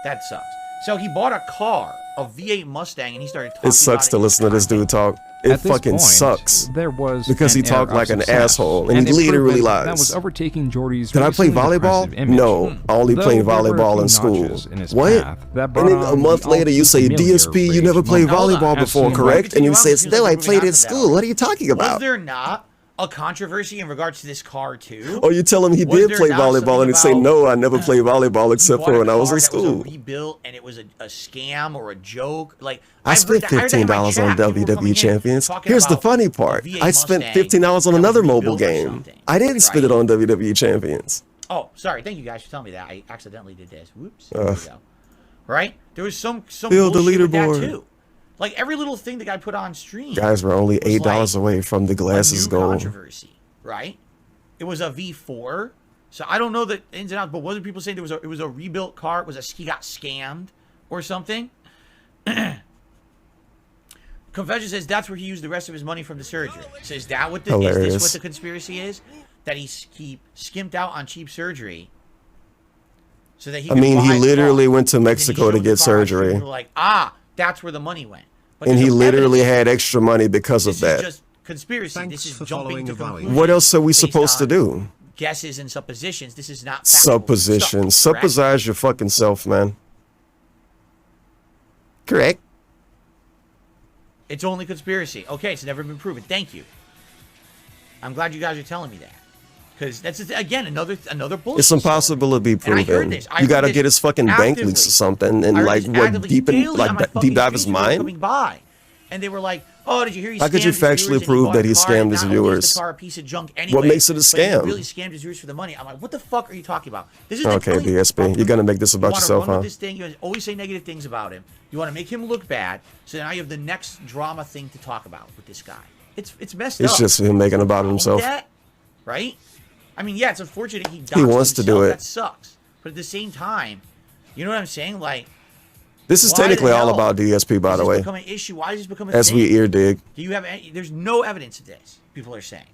That sucks. So he bought a car, a V8 Mustang, and he started talking. It sucks to about listen to this dude talk. It At this fucking point, sucks. There was Because he an talked air of like an success, asshole, and he a literally improvement lies. That was overtaking Jordy's Did I play recently volleyball? impressive image. No, I only Though played there were a volleyball few in school. notches in his What? path that And brought then a on month the later, you say, all-too-familiar DSP, you rage never played moment. volleyball As before, seen correct? by- And he Continue on, says, seems no, like I we're played moving at on to that. school. What are you talking Was about? there not a controversy in regards to this car too? Oh, you tell him he Was did there play not volleyball, and he say, something no, about- I never played volleyball He except bought for a when I was car in that school. Was rebuilt, and it was a scam or a joke. Like I spent $15 on WWE Champions. Here's the funny part. I spent $15 on another mobile game. I didn't spend it on WWE Champions. Oh, sorry. Thank you guys for telling me that. I accidentally did this. Whoops. There we go. Right? There was some Build the bullshit with that leaderboard. too. Like every little thing that I put on stream. Guys were only was $8 like away from the a glasses new goal. controversy, right? It was a V4. So I don't know the ins and outs, but wasn't people saying it was a rebuilt car? He got scammed or something? Confession says that's where he used the rest of his money from the surgery. So is that what is this Hilarious. what the conspiracy is? That he skimped out on cheap surgery so that he I could mean, buy he a literally car. went to And then he Mexico to showed get the car on stream, surgery. and we're like, that's where the money went. But And there's he no literally evidence. had extra money because This of that. is just conspiracy. Thanks this is for jumping following to the valley. conclusions What else are we based supposed to on do? Guesses and suppositions. This is not factual Supposition. stuff, correct? Supposize your fucking self, man. Correct. It's only conspiracy. Okay, it's never been proven. Thank you. I'm glad you guys are telling me that. Because that's, again, another bullshit It's impossible to be And I heard proven. this. I You heard gotta this get his fucking bank actively. leaks or something, I and heard like this what actively deep in, daily on my like fucking deep dive his streams mind. coming by. And they were like, oh, did you hear he How could you scammed his factually viewers and prove bought that a he car, and scammed his not only is viewers? the car a piece of junk anyway, makes it a but scam? he really scammed his viewers for the money. I'm like, what the fuck are you talking about? This is Okay, DSP, you're gonna make this about yourself, huh? This thing, you always say negative things about him. You want to make him look bad, so now you have the next drama thing to talk about with this guy. It's messed up. It's just him making about himself. That, right? I mean, yeah, it's unfortunate he He wants to do himself. it. That sucks. But at the same time, you know what I'm saying? Like, This is Why the technically all hell about DSP, by does the this way, become an issue? Why does this become a as thing? we ear dig. Do you have any, there's no evidence of this, people are saying.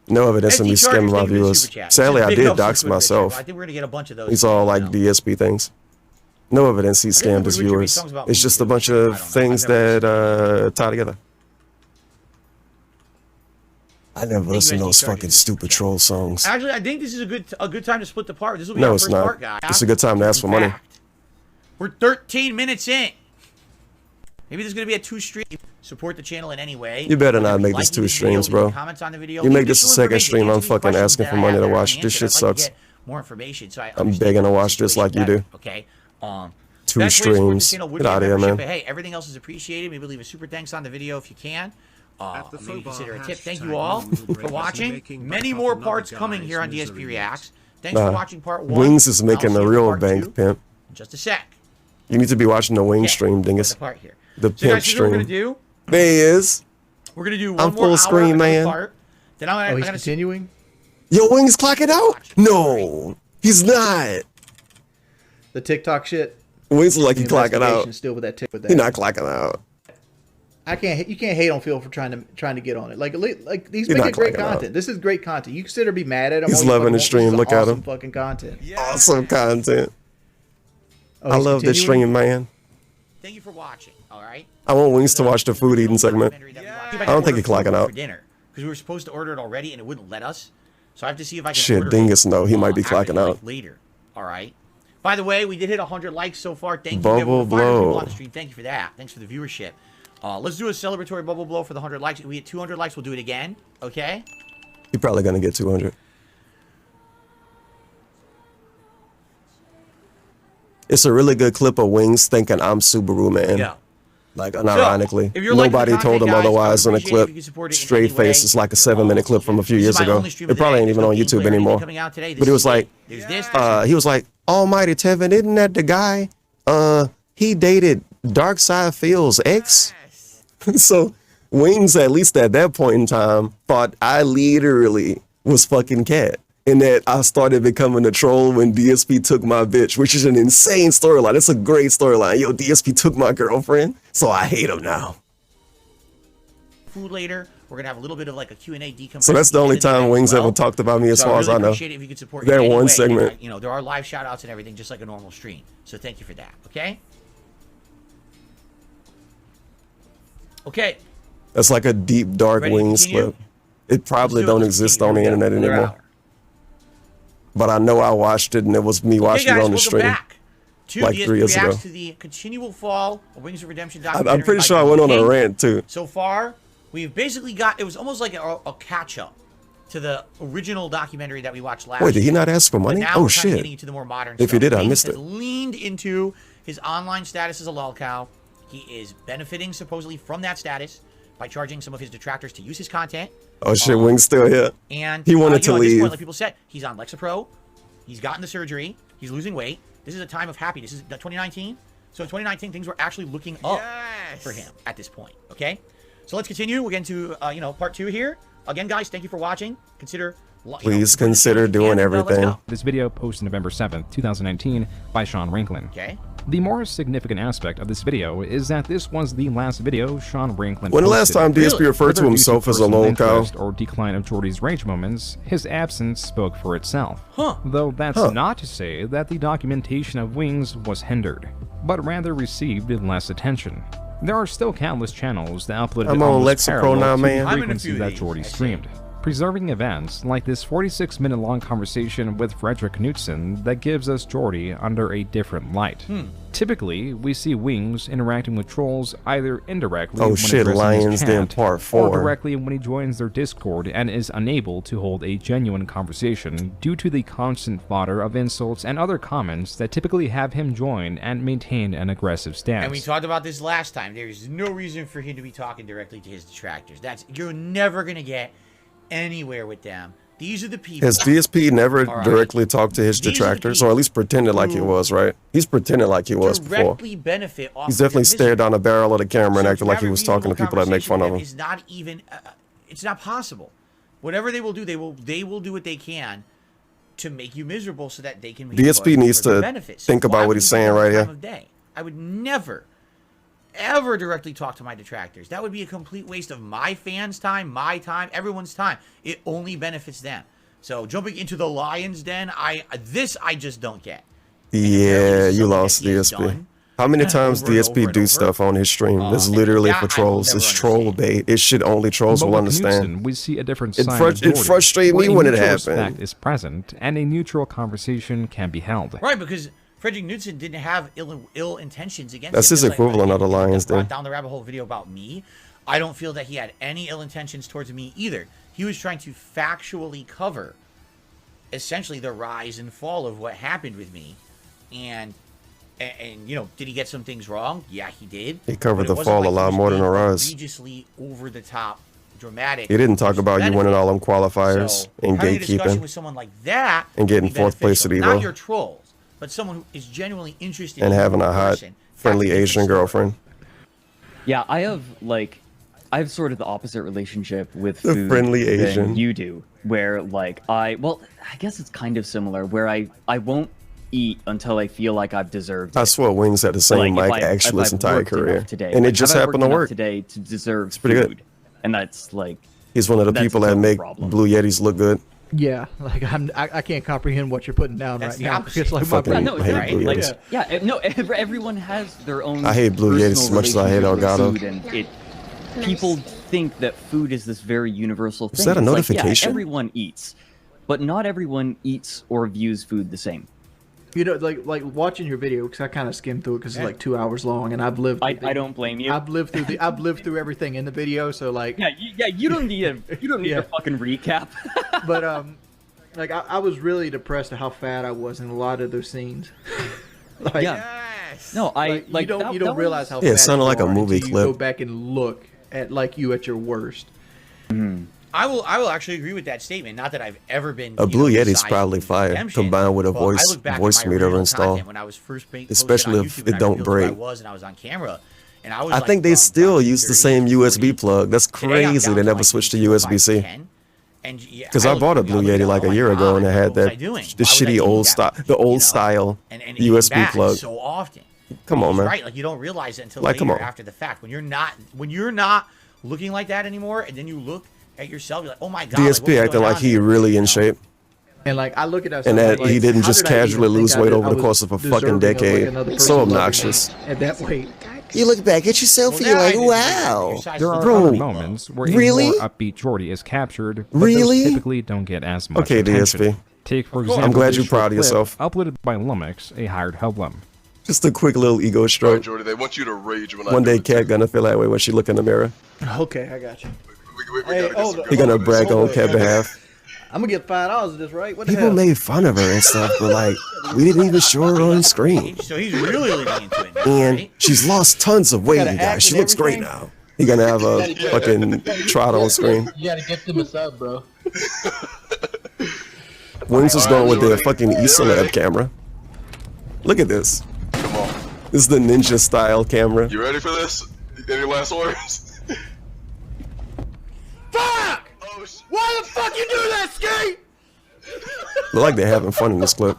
No evidence of me SD Chargers, scamming my thank you for the viewers. super chat. Sadly, Just I big did ups to dox Twitter, myself. I think we're going to get a bunch of those. These are all like now. DSP things. No evidence he I think scammed we his should read viewers. songs about It's just a weed, bunch I don't know. of things I've never that tie together. I never you, listen to SD those Chargers, fucking for the stupid super chat. troll songs. Actually, I think this is a good time to split the part. This will be No, our it's first not. part, guys. It's a good time to ask for money. fact, We're 13 minutes in. Maybe this is going to be a 2-stream. Support the channel in any way. You better Whether not you make like this the 2 video, streams, leave bro. comments on the video. You Leave make this a additional second stream, information. I'm Answer these fucking questions asking that for I money have to that I watch. haven't This answered. shit I'd like to sucks. get more information, so I I'm understand begging to the watch this like you situation do. better, Okay. 2 best way to support the streams. channel would Get be a out of here, membership, man. but hey, everything else is appreciated. Maybe leave a super thanks on the video if you can. At the Maybe Fobar consider a tip. Thank hashtag, you all we will for break watching. making Many back more up parts another coming guy's here on DSP misery. Reacts. Thanks for watching part 1. Wings is I'll making see the you for real part bank, 2 pimp. in just a sec. You need to be watching the wing stream, The dingus. part here. The So pimp guys, here's what we're gonna stream. do. There he is. We're gonna do one I'm more full hour screen, of man. Part. Then Oh, I'm he's gonna continuing? Yo, Wings clocking out? No, he's not. The TikTok shit? Wings look like The he clocking investigation out. Still with that with that. He not clocking out. You can't hate on Phil for trying to get on it. Like he's You're making not great clocking out. content. This is great content. You consider be mad at him. He's all you loving fucking the want. stream. This is Look at awesome him. fucking content. Awesome content. Oh, I he's love this continuing? stream, man. Thank you for watching. All right. I want Wings to watch the food eating segment. I don't think he's clocking out. For dinner, because we were supposed to order it already and it wouldn't let us. So I have to see if I can. Shit, order dingus, it, no, he might be after, clocking like, out. later. All right. By the way, we did hit 100 likes so far. Thank you. Bubble We have 500 people blow. on the stream. Thank you for that. Thanks for the viewership. Let's do a celebratory bubble blow for the 100 likes. If we hit 200 likes, we'll do it again. Okay. You're probably gonna get 200. It's a really good clip of Wings thinking I'm Subaru man. Yeah. Like unironically, if you're liking the nobody content, told him guys, I would otherminute in the appreciate it clip. if you could support it in Straight any way. face. It's like a 7-minute clip from a few This years is my ago. only stream It of the probably day. ain't even There's on no YouTube gameplay or anything anymore. coming out today. But he was like, There's this. he was like, Almighty Tevin, isn't that the guy? He dated Dark Side Phil's ex. So Wings, at least at that point in time, thought I literally was fucking cat. And that I started becoming a troll when DSP took my bitch, which is an insane storyline. It's a great storyline. Yo, DSP took my girlfriend, so I hate him now. Food later. We're gonna have a little bit of like a Q&A decompression. So that's the only time Wings ever talked about me as far as I know. Appreciate it if you could support That in any one way. segment. You know, there are live shout outs and everything, just like a normal stream. So thank you for that. Okay. Okay. That's like a deep, dark Ready to Wings continue? clip. It probably Let's do it. don't Let's exist continue. on the Here we go. internet Another anymore. hour. But I know I watched it, and it was me watching Hey guys, it on the welcome stream. back to like DSP 3 years ago. Reacts to the continual fall of Wings of Redemption I'm documentary. pretty by sure I went on a King. rant too. So far, we've basically got, it was almost like a catch-up to the original documentary that we watched last Wait, did he year. not ask for But money? now Oh we're kind of shit! getting into the more modern If stuff. you did, I Wings missed has it. leaned into his online status as a lolcow. He is benefiting supposedly from that status by charging some of his detractors to use his content. Oh shit, Wings still here. And He wanted you to know, at this leave. point, like people said, he's on Lexapro. He's gotten the surgery. He's losing weight. This is a time of happiness. This is 2019. So in 2019, things were actually looking up for him at this point. Okay, so let's continue. We're getting to part 2 here. Again, guys, thank you for watching. Consider Please consider doing everything. Let's go. This video posted November 7th, 2019 by Sean Ranklin. Okay. The more significant aspect of this video is that this was the last video Sean Ranklin When the last posted. time DSP referred to Whether due himself as a personal lol cow? interest or decline of Jordy's rage moments, his absence spoke for itself. Huh. Though that's not to say that the documentation of Wings was hindered, but rather received less attention. There are still countless channels that uploaded I'm on almost Lexapro parallel now, to man. the I'm in a frequency few of that these, Jordy I see. streamed, preserving events like this 46-minute long conversation with Frederick Knudsen that gives us Jordy under a different light. Typically, we see Wings interacting with trolls either indirectly Oh when shit, addressing Lions his Den chat, Part or 4. directly when he joins their Discord and is unable to hold a genuine conversation due to the constant fodder of insults and other comments that typically have him join and maintain an aggressive stance. And we talked about this last time. There's no reason for him to be talking directly to his detractors. You're never gonna get anywhere with them. These are the people. Has DSP never All right. directly talked to his These are the detractors, or at least pretended like he who was, right? He's pretended like he was before. directly benefit off He's of definitely your stared down the barrel of the camera and So acted like he have a was talking to reasonable people that make fun of him. conversation with them is not even. It's not possible. Whatever they will do, they will do what they can to make you miserable so that they can. Make DSP needs further to benefits. think Why about what would he's you saying do that right time here. of day? never, ever directly talk to my detractors. That would be a complete waste of my fans' time, my time, everyone's time. It only benefits them. So jumping into the lion's den, I just don't get. Yeah, you lost DSP. How many times DSP do stuff on his stream that's literally for trolls? It's troll bait. It should only trolls will understand. We see a different It side of Jordy, frustrated me where when a it mutual happened. respect is present, and a neutral conversation can be held. Right, because Frederick Knudsen didn't have ill intentions against That's him. his Just equivalent of the Lions brought Den. down the rabbit hole video about me. I don't feel that he had any ill intentions towards me either. He was trying to factually cover essentially the rise and fall of what happened with me. And you know, did he get some things wrong? Yeah, he did. He covered the fall a lot more than the rise. Egregiously over the top, dramatic. He didn't talk about you winning all them qualifiers and having a discussion gatekeeping with someone like that and getting would be fourth place at beneficial. Not Evo your trolls, but someone who is genuinely interested and in having you a as hot, person. friendly That's a Asian different story. girlfriend. Yeah, I have sort of the opposite relationship with The food friendly than Asian. you do, where like I guess it's kind of similar, where I won't eat until I feel like I've deserved it. I swear Wings had the same Like, mic if actually his I've entire worked enough career. today, And it like, just have I happened to worked enough work. today to deserve pretty good. food, and that's like He's one of the that's people its that own make problem. Blue Yetis look good. Yeah, like I can't comprehend what you're putting down That's right the now. opposite. It's like my Fucking Yeah, brain. no, hate right? Blue Like, Yetis. no, everyone has their own. I hate Blue Yetis as personal much as I hate relationship with Elgato. food, and people think that food is this very universal thing. Is that a It's like, notification? yeah, everyone eats, but not everyone eats or views food the same. You know, like watching your video, because I kind of skimmed through it because it's like 2 hours long, and I've lived. I don't blame you. I've lived through everything in the video, so like. You don't need a fucking recap. But like I was really depressed at how fat I was in a lot of those scenes. Like, Yes. No, you don't realize how Yeah, it fat sounded you like a are movie until you clip. go back and look at like you at your worst. I will actually agree with that statement. Not that I've ever been A Blue you know, Yeti's beside probably fire, redemption, combined with a but voice I look back at voice my meter original install. content when I was first Especially posted if on YouTube it and I don't revealed who I break. was and I was on camera. And I was I like, think they from still fucking use the 30, same 40. USB plug. That's Today, I'm crazy. down They to, never like, switched to 8.5, USB-C. 10. And yeah, Because I bought a look Blue at Yeti it, like oh a my year ago, God, and it like, had what was I that doing? the Why was I shitty doing old that? style, the You know? old style And it came USB back plug. so often. Come on, He's man. right, like you don't realize it until Like, come later on. after the fact. When you're not looking like that anymore, and then you look at yourself, you're like, oh my God. DSP acting like he really in shape. And like I look at that, And that like, he didn't how just did I even casually think lose I weight did- over I the was course of a fucking deserving of, like, decade. another person So loving me obnoxious. at that weight. You look back at yourself and you're like, wow. There are Bro, other moments where really? a more upbeat Jordy is captured, but Really? those typically don't get as much Okay, attention. DSP. Take, for I'm example, glad this you're proud of short clip yourself. uploaded by Lumix, a hired hoodlum. Just a quick little ego Right, stroke. Jordy, they want you to rage when One I do day, it. Cat gonna feel that way when she look in the mirror. Okay, I got you. We Hey, gotta get hold some on. He gonna brag on Hold on. Cat behalf. I'm gonna get $5 of this, right? What the People hell? made fun of her and stuff, but like, we didn't even show her on screen. So he's really leaning into it now, And right? she's lost tons of weight, Gotta you act guys. She and looks great everything? now. He gonna have a fucking trot on screen. You gotta get them a sub, bro. Wings is going with the fucking Esalab camera. Look at this. Come on. This is the ninja style camera. You ready for this? Any last orders? Fuck! Oh, sh- Why the fuck you do that, Ski? Look like they're having fun in this clip.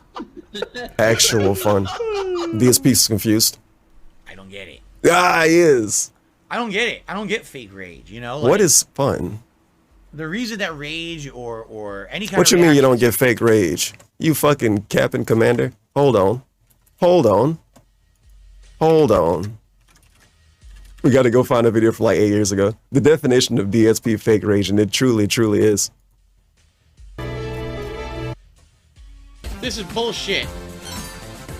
Actual fun. DSP's confused. I don't get it. Ah, he is. I don't get it. I don't get fake rage, you know? What is fun? the reason that rage or any kind What of you mean you don't reaction- get fake rage? You fucking Captain Commander? Hold on. Hold on. Hold on. We got to go find a video from like 8 years ago. The definition of DSP fake rage, and it truly, truly is. This is bullshit.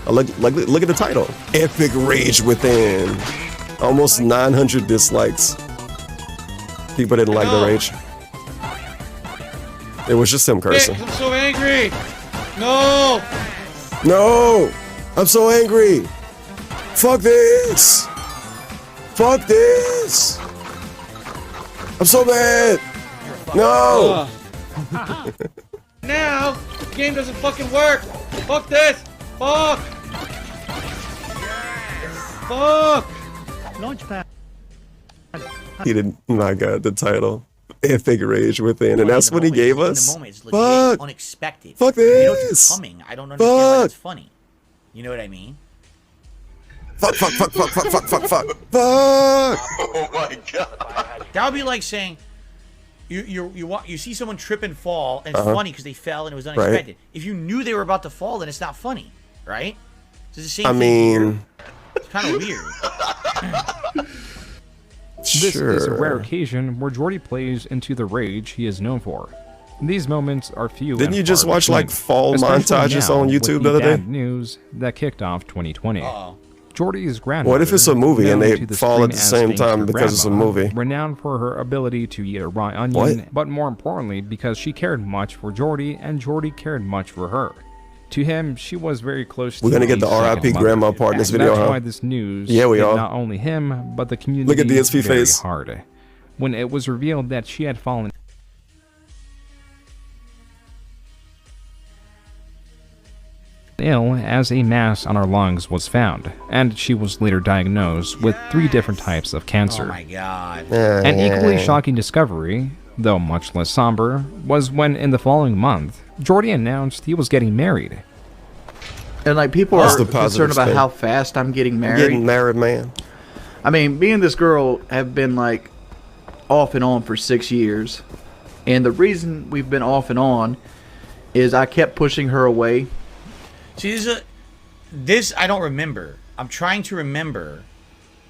Look at the title. Epic Rage Within. Almost 900 dislikes. People didn't like the rage. It was just him cursing. I'm so angry. No. No! I'm so angry! Fuck this! Fuck this! I'm so mad! No! Now, the game doesn't fucking work. Fuck this. Fuck. Fuck. Launchpad. He didn't. My God, the title. Epic Rage Within, and that's what he gave us. In the moment, it's legit, Fuck! unexpected. Fuck You know it's this! coming. I don't understand why Fuck! it's funny. You know what I mean? Fuck. Oh my god. That would be like saying you see someone trip and fall, and it's funny because they fell and it was unexpected. Right. If you knew they were about to fall, then it's not funny, right? So it's the same I thing mean, here. It's kind of weird. This is a rare occasion where Jordy plays into the rage he is known for. These moments are few. Didn't and you just far watch like between, fall especially montages now on with YouTube the other bad day? news that kicked off 2020. Uh-oh. Jordy's grandmother, What if it's a movie and known they to the fall stream at the as same being time her because it's a grandma, movie? renowned for her ability to eat a raw onion, What? but more importantly because she cared much for Jordy and Jordy cared much for her. To him, she was very close to We're gonna get a the second RIP mother. grandma part in this And video, that's huh? why this news Yeah, we hit are. not only him, but the community Look at DSP very face. hard. When it was revealed that she had fallen ill as a mass on her lungs was found, and she was later diagnosed with 3 different types of cancer. Oh my god. An equally shocking discovery, though much less somber, was when in the following month, Jordy announced he was getting married. And like people That's are the positive concerned about spin. how fast I'm getting married. Getting married, man. I mean, me and this girl have been like off and on for 6 years. And the reason we've been off and on is I kept pushing her away. See, this I don't remember. I'm trying to remember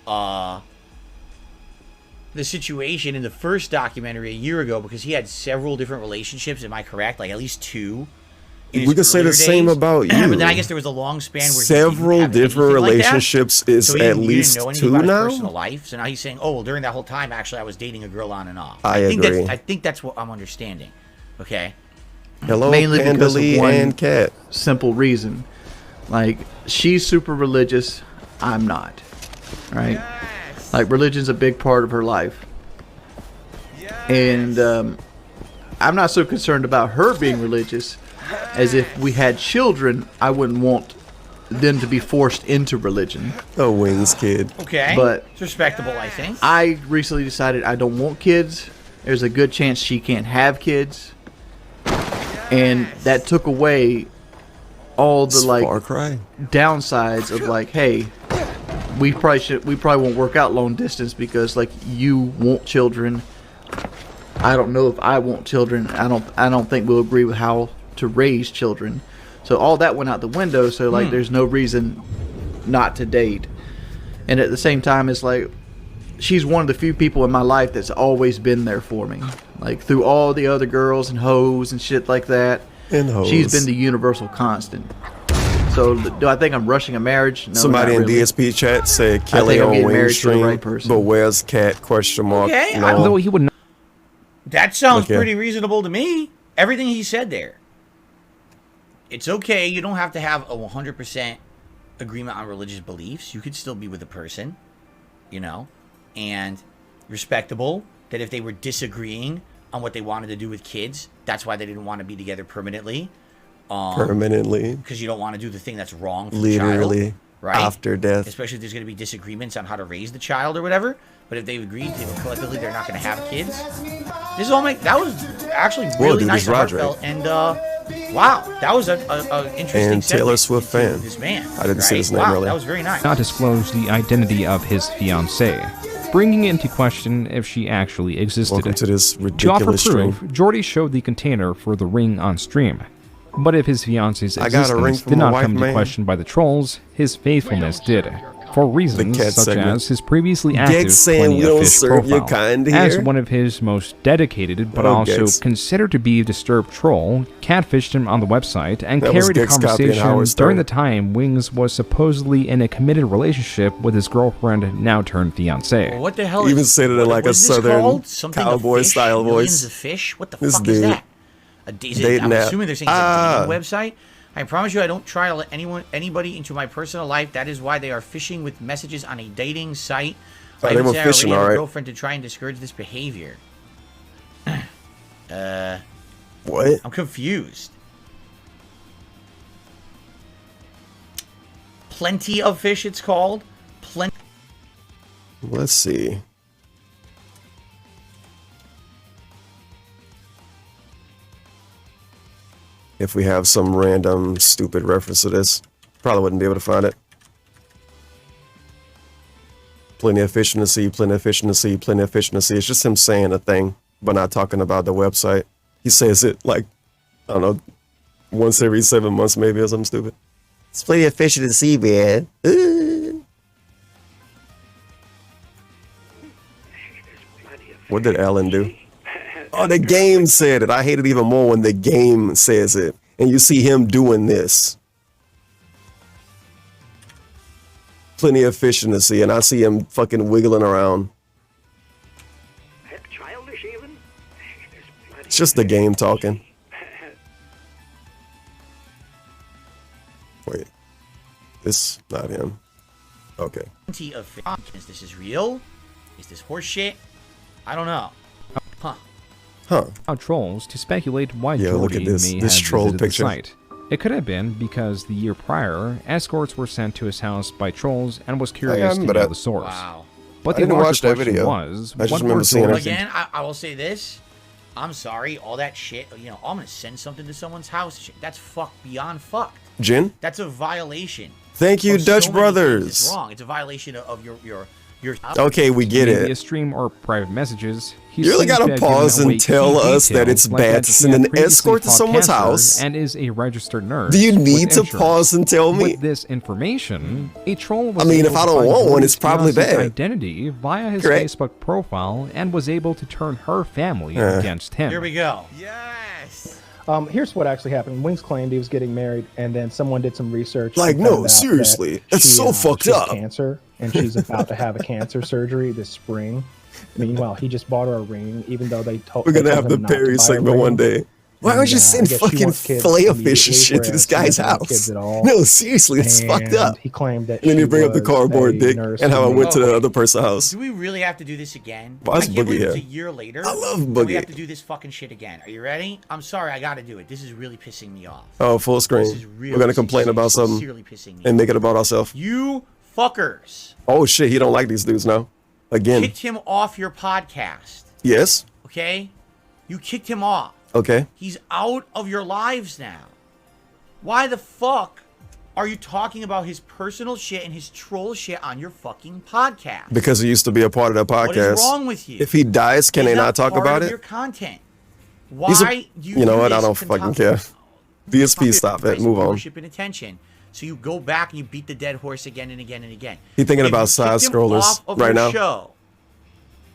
the situation in the first documentary a year ago because he had several different relationships. Am I correct? Like at least 2. We could say the same about you. But then I guess there was a long span where several he didn't have different anything like that. relationships is So he at didn't- he didn't least know anything 2 about his now. personal life. So now he's saying, "Oh, well, during that whole time, actually, I was dating a girl on and off." I think agree. I think that's what I'm understanding. Okay. Hello, Mainly Panda because of Lee one and Cat. simple reason. Like, she's super religious. I'm not. Right? Like, religion's a big part of her life. And I'm not so concerned about her being religious as if we had children, I wouldn't want them to be forced into religion. Oh, Wings kid. Okay. But it's respectable, I think. I recently decided I don't want kids. There's a good chance she can't have kids. And that took away all the like Far Cry. downsides of like, hey, we probably won't work out long distance because like you want children. I don't know if I want children. I don't think we'll agree with how to raise children. So all that went out the window. So like there's no reason not to date. And at the same time, it's like she's one of the few people in my life that's always been there for me. Like through all the other girls and hoes and shit like that. And hoes. She's been the universal constant. So do I think I'm rushing a marriage? No, Somebody not in really. DSP chat said I Kelly think I'm on getting Wing married to the stream, right person. but where's Cat? Question mark. Okay, No. Though he would not. That sounds Okay. pretty reasonable to me. Everything he said there. It's okay. You don't have to have a 100% agreement on religious beliefs. You could still be with a person, you know, and respectable that if they were disagreeing on what they wanted to do with kids, that's why they didn't want to be together permanently. Permanently. Because you don't want to do the thing that's wrong for Literally. the child, right? After death. Especially if there's going to be disagreements on how to raise the child or whatever. But if they've agreed, collectively, they're not going to have kids. This is all that was actually really dude, nice it's and Roderick. heartfelt. And wow, that was a interesting And Taylor segment Swift into fan. This man, I didn't say right? his name wow, really. That was very nice. Not disclose the identity of his fiancée, bringing into question if she actually existed. Welcome to this To offer ridiculous proof, stream. Jordy showed the container for the ring on stream. But if his fiance's I got a ring existence from did my not wife, come into man. question by the trolls, his faithfulness did. For reasons cat such segment. as his previously active Gex saying Plenty we of don't Fish serve your profile. kind As here. one of his most dedicated but Oh, also Gex. considered to be a disturbed troll, catfished him on the website and That was carried a Gex copying conversation Howard Stern. during the time Wings was supposedly in a committed relationship with his girlfriend, now turned fiancée. Well, what the hell? Even is, said it in like what a is this southern called? Something of cowboy fish? style Millions voice. of fish? What the This fuck is dude. that? I'm assuming they're saying it's a dating website. I promise you I don't try to let anybody into my personal life. That is why they are phishing with messages on a dating site. Oh, I they would were say I phishing, already have a alright. girlfriend to try and discourage this behavior. What? I'm confused. Plenty of fish, it's called. Plenty. Let's see. If we have some random stupid reference to this, probably wouldn't be able to find it. Plenty of efficiency, plenty of efficiency, plenty of efficiency. It's just him saying a thing, but not talking about the website. He says it like, I don't know, once every 7 months maybe or something stupid. It's plenty of efficiency, man. What did Alan do? Oh, the game said it. I hate it even more when the game says it. And you see him doing this. Plenty of efficiency, and I see him fucking wiggling around. Childish even? It's just the game talking. Wait. This not him. Okay. Plenty of is this real? Is this horseshit? I don't know. Huh. Trolls to speculate why Yeah, look Jordy at this. may This have troll visited the picture. site. It could have been because the year prior, escorts were sent to his house by trolls and was curious to remember know that. the source. Wow. But I the didn't larger watch that question video. was, I just what remember were seeing it. trolls Again, I will say this. I'm sorry, all that shit, you know, I'm gonna send something to someone's house. That's beyond fucked. Jin? That's a violation. Thank you, of Dutch so many things. Brothers. It's wrong. It's a violation of your Okay, we get Via it. stream or private messages. You really gotta pause and tell us that it's bad to send an escort to someone's house. And is a registered nurse. Do you need with to insurance. pause and tell me? With this information, a troll was I mean, able if I to don't find want one, Jordy's it's probably fiance's bad. identity via his Correct. Facebook profile and was able to turn her family Yeah. against him. Here we go. Yes. Here's what actually happened. Wings claimed he was getting married, and then someone did some research. Like, and no, found out seriously, that that's she, so fucked she has up. Cancer, and she's about to have a cancer surgery this spring. Meanwhile, he just bought her a ring, even though they told. We're gonna they have told the him not to Perry buy a segment ring. one day. Why don't you And, send I guess she fucking wants kids filet of fish and immediately, shit to this whereas guy's she doesn't want house? kids at all. No, seriously, it's fucked And up. He claimed that. And then you she bring up the was cardboard a dick nurse and how I who went to made- the other person's house. Do we really have to do this again? Why is I can't Boogie believe it's a here? year later. I love and Boogie. We have to do this fucking shit again. Are you ready? I'm sorry, I gotta do it. This is really pissing me off. Oh, full This screen. is really We're gonna complain about something sincerely pissing me and off. make it about ourselves. You fuckers Oh shit, he don't like these dudes now. Again. kicked him off your podcast. Yes. Okay? You kicked him off. Okay. He's out of your lives now. Why the fuck are you talking about his personal shit and his troll shit on your fucking podcast? Because he used to be a part of that podcast. What is wrong with you? If he dies, can He's they not talk part about of it? your content. He's a- Why do you know do what? I this don't to fucking top- care. DSP, stop it. Move on. Worship and attention. So you go back and you beat the dead horse again and again and again. He thinking If about you side kicked him scrollers off of right your now. Show,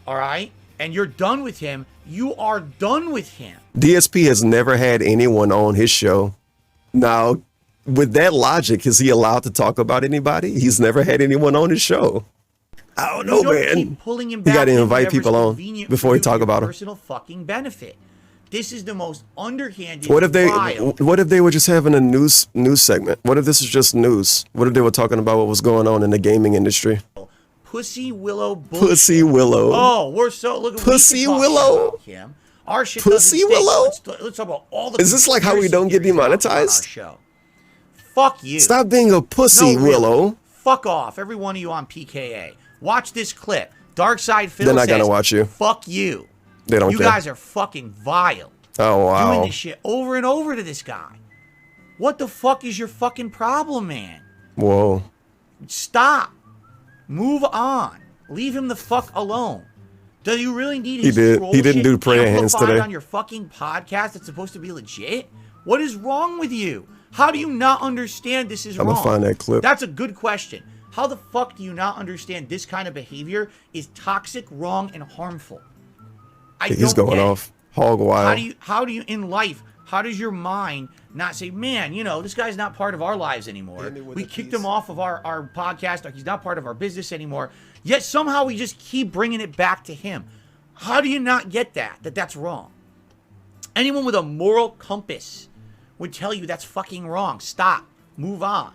all right, and you're done with him. You are done with him. DSP has never had anyone on his show. Now, with that logic, is he allowed to talk about anybody? He's never had anyone on his show. I don't know, You don't man. keep pulling him You back got to in invite whatever's people on convenient before for he you talk for about your him. personal fucking benefit. This is the most underhanded. What if they? vile- What if they were just having a news segment? What if this is just news? What if they were talking about what was going on in the gaming industry? Pussy Willow bullshit. Pussy Willow. Oh, we're so look. Pussy we can talk Willow. about him. Our shit Pussy doesn't stink. Willow? Let's talk about all the. Is this like how we don't get conspiracy theories about demonetized? our show. Fuck you. Stop being a pussy, No, really. Willow. Fuck off, every one of you on PKA. Watch this clip. Dark Side Phil They're not says, gonna watch you. Fuck you. They don't You care. guys are fucking vile. Oh Doing wow. this shit over and over to this guy. What the fuck is your fucking problem, man? Whoa. Stop. Move on. Leave him the fuck alone. Do you really need He his did. troll He didn't shit do prayer hands amplified today. on your fucking podcast that's supposed to be legit? What is wrong with you? How do you not understand this is I'm wrong? gonna find that clip. That's a good question. How the fuck do you not understand this kind of behavior is toxic, wrong, and harmful? He's don't going get it. off hog wild. How do you in life, how does your mind not say, man, you know, this guy's not part of our lives anymore. We kicked him off of our podcast. Like, he's not part of our business anymore. Yet somehow we just keep bringing it back to him. How do you not get that that's wrong? Anyone with a moral compass would tell you that's fucking wrong. Stop. Move on.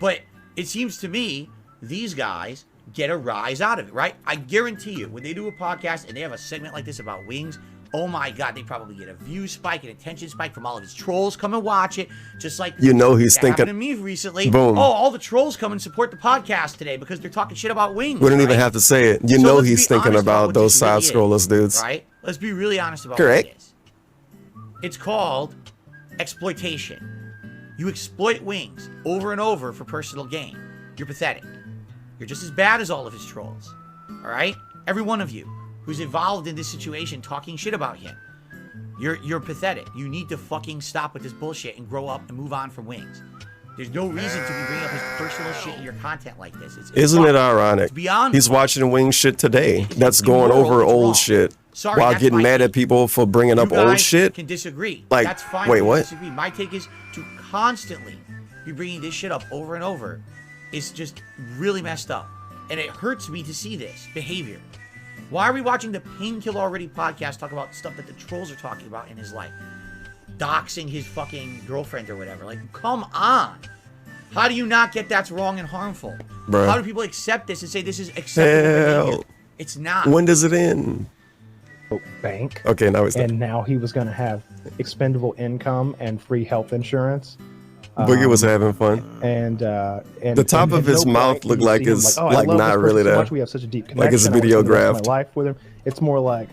But it seems to me these guys get a rise out of it, right? I guarantee you, when they do a podcast and they have a segment like this about wings, oh my God, they probably get a view spike, an attention spike from all of his trolls. Come and watch it. Just like You know he's that thinking- happened to me recently. Boom. Oh, all the trolls come and support the podcast today because they're talking shit about wings. We don't even right? have to say it. You So know let's he's be thinking honest about what those this side really is, scrollers, dudes. Right? Let's be really honest about Correct. what it is. It's called exploitation. You exploit wings over and over for personal gain. You're pathetic. You're just as bad as all of his trolls. All right? Every one of you who's involved in this situation talking shit about him. You're pathetic. You need to fucking stop with this bullshit and grow up and move on from Wings. There's no reason to be bringing up his personal shit in your content like this. Isn't it ironic? It's beyond He's watching Wings shit today. That's going immoral, over it's old wrong. shit Sorry, while that's getting my mad take. at people for bringing up You old guys shit. can disagree. Like, that's fine. wait, to what? Disagree. My take is to constantly be bringing this shit up over and over. It's just really messed up, and it hurts me to see this behavior. Why are we watching the Painkiller Already podcast talk about stuff that the trolls are talking about in his life? Doxing his fucking girlfriend or whatever. Like, come on. How do you not get that's wrong and harmful? Bruh. How do people accept this and say this is acceptable behavior? It's not. When does it end? Bank. Okay, now it's And now he was going to have expendable income and free health insurance. Boogie was having fun. And The top of his no mouth point looked you like see him it's I like love not this really person so there. much. We have such a deep connection. Like it's I want to video spend the rest of graphed. my life with him. It's more like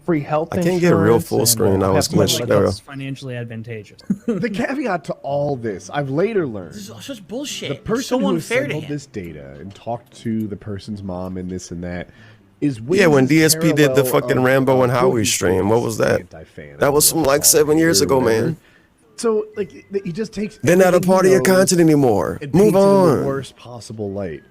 free health. I can't get a real insurance full and, screen. I have was so much glitched. like There we that. go. Financially advantageous. The caveat to all this, I've later learned. This is such bullshit. The It's person so who unfair to assembled him. this data and talked to the person's mom and this and that is Yeah, when Wings' DSP did the parallel fucking of Rambo and Howie Boogie stream. What was that? anti-fan, That was from like 7 years or ago, whatever. man. So like he just takes. They're not a everything he part of your knows content anymore. and Move paints it in on. the worst possible light.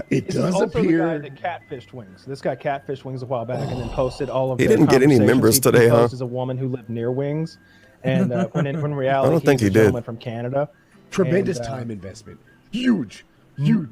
It This is does also the guy appear. that catfished Wings. This guy catfished Wings a while back and then posted all of He their didn't get any conversations. members He today, huh? posed as a woman who lived near Wings. And when in reality, I don't think he's he a did. gentleman from Canada. Tremendous And, time investment. Huge.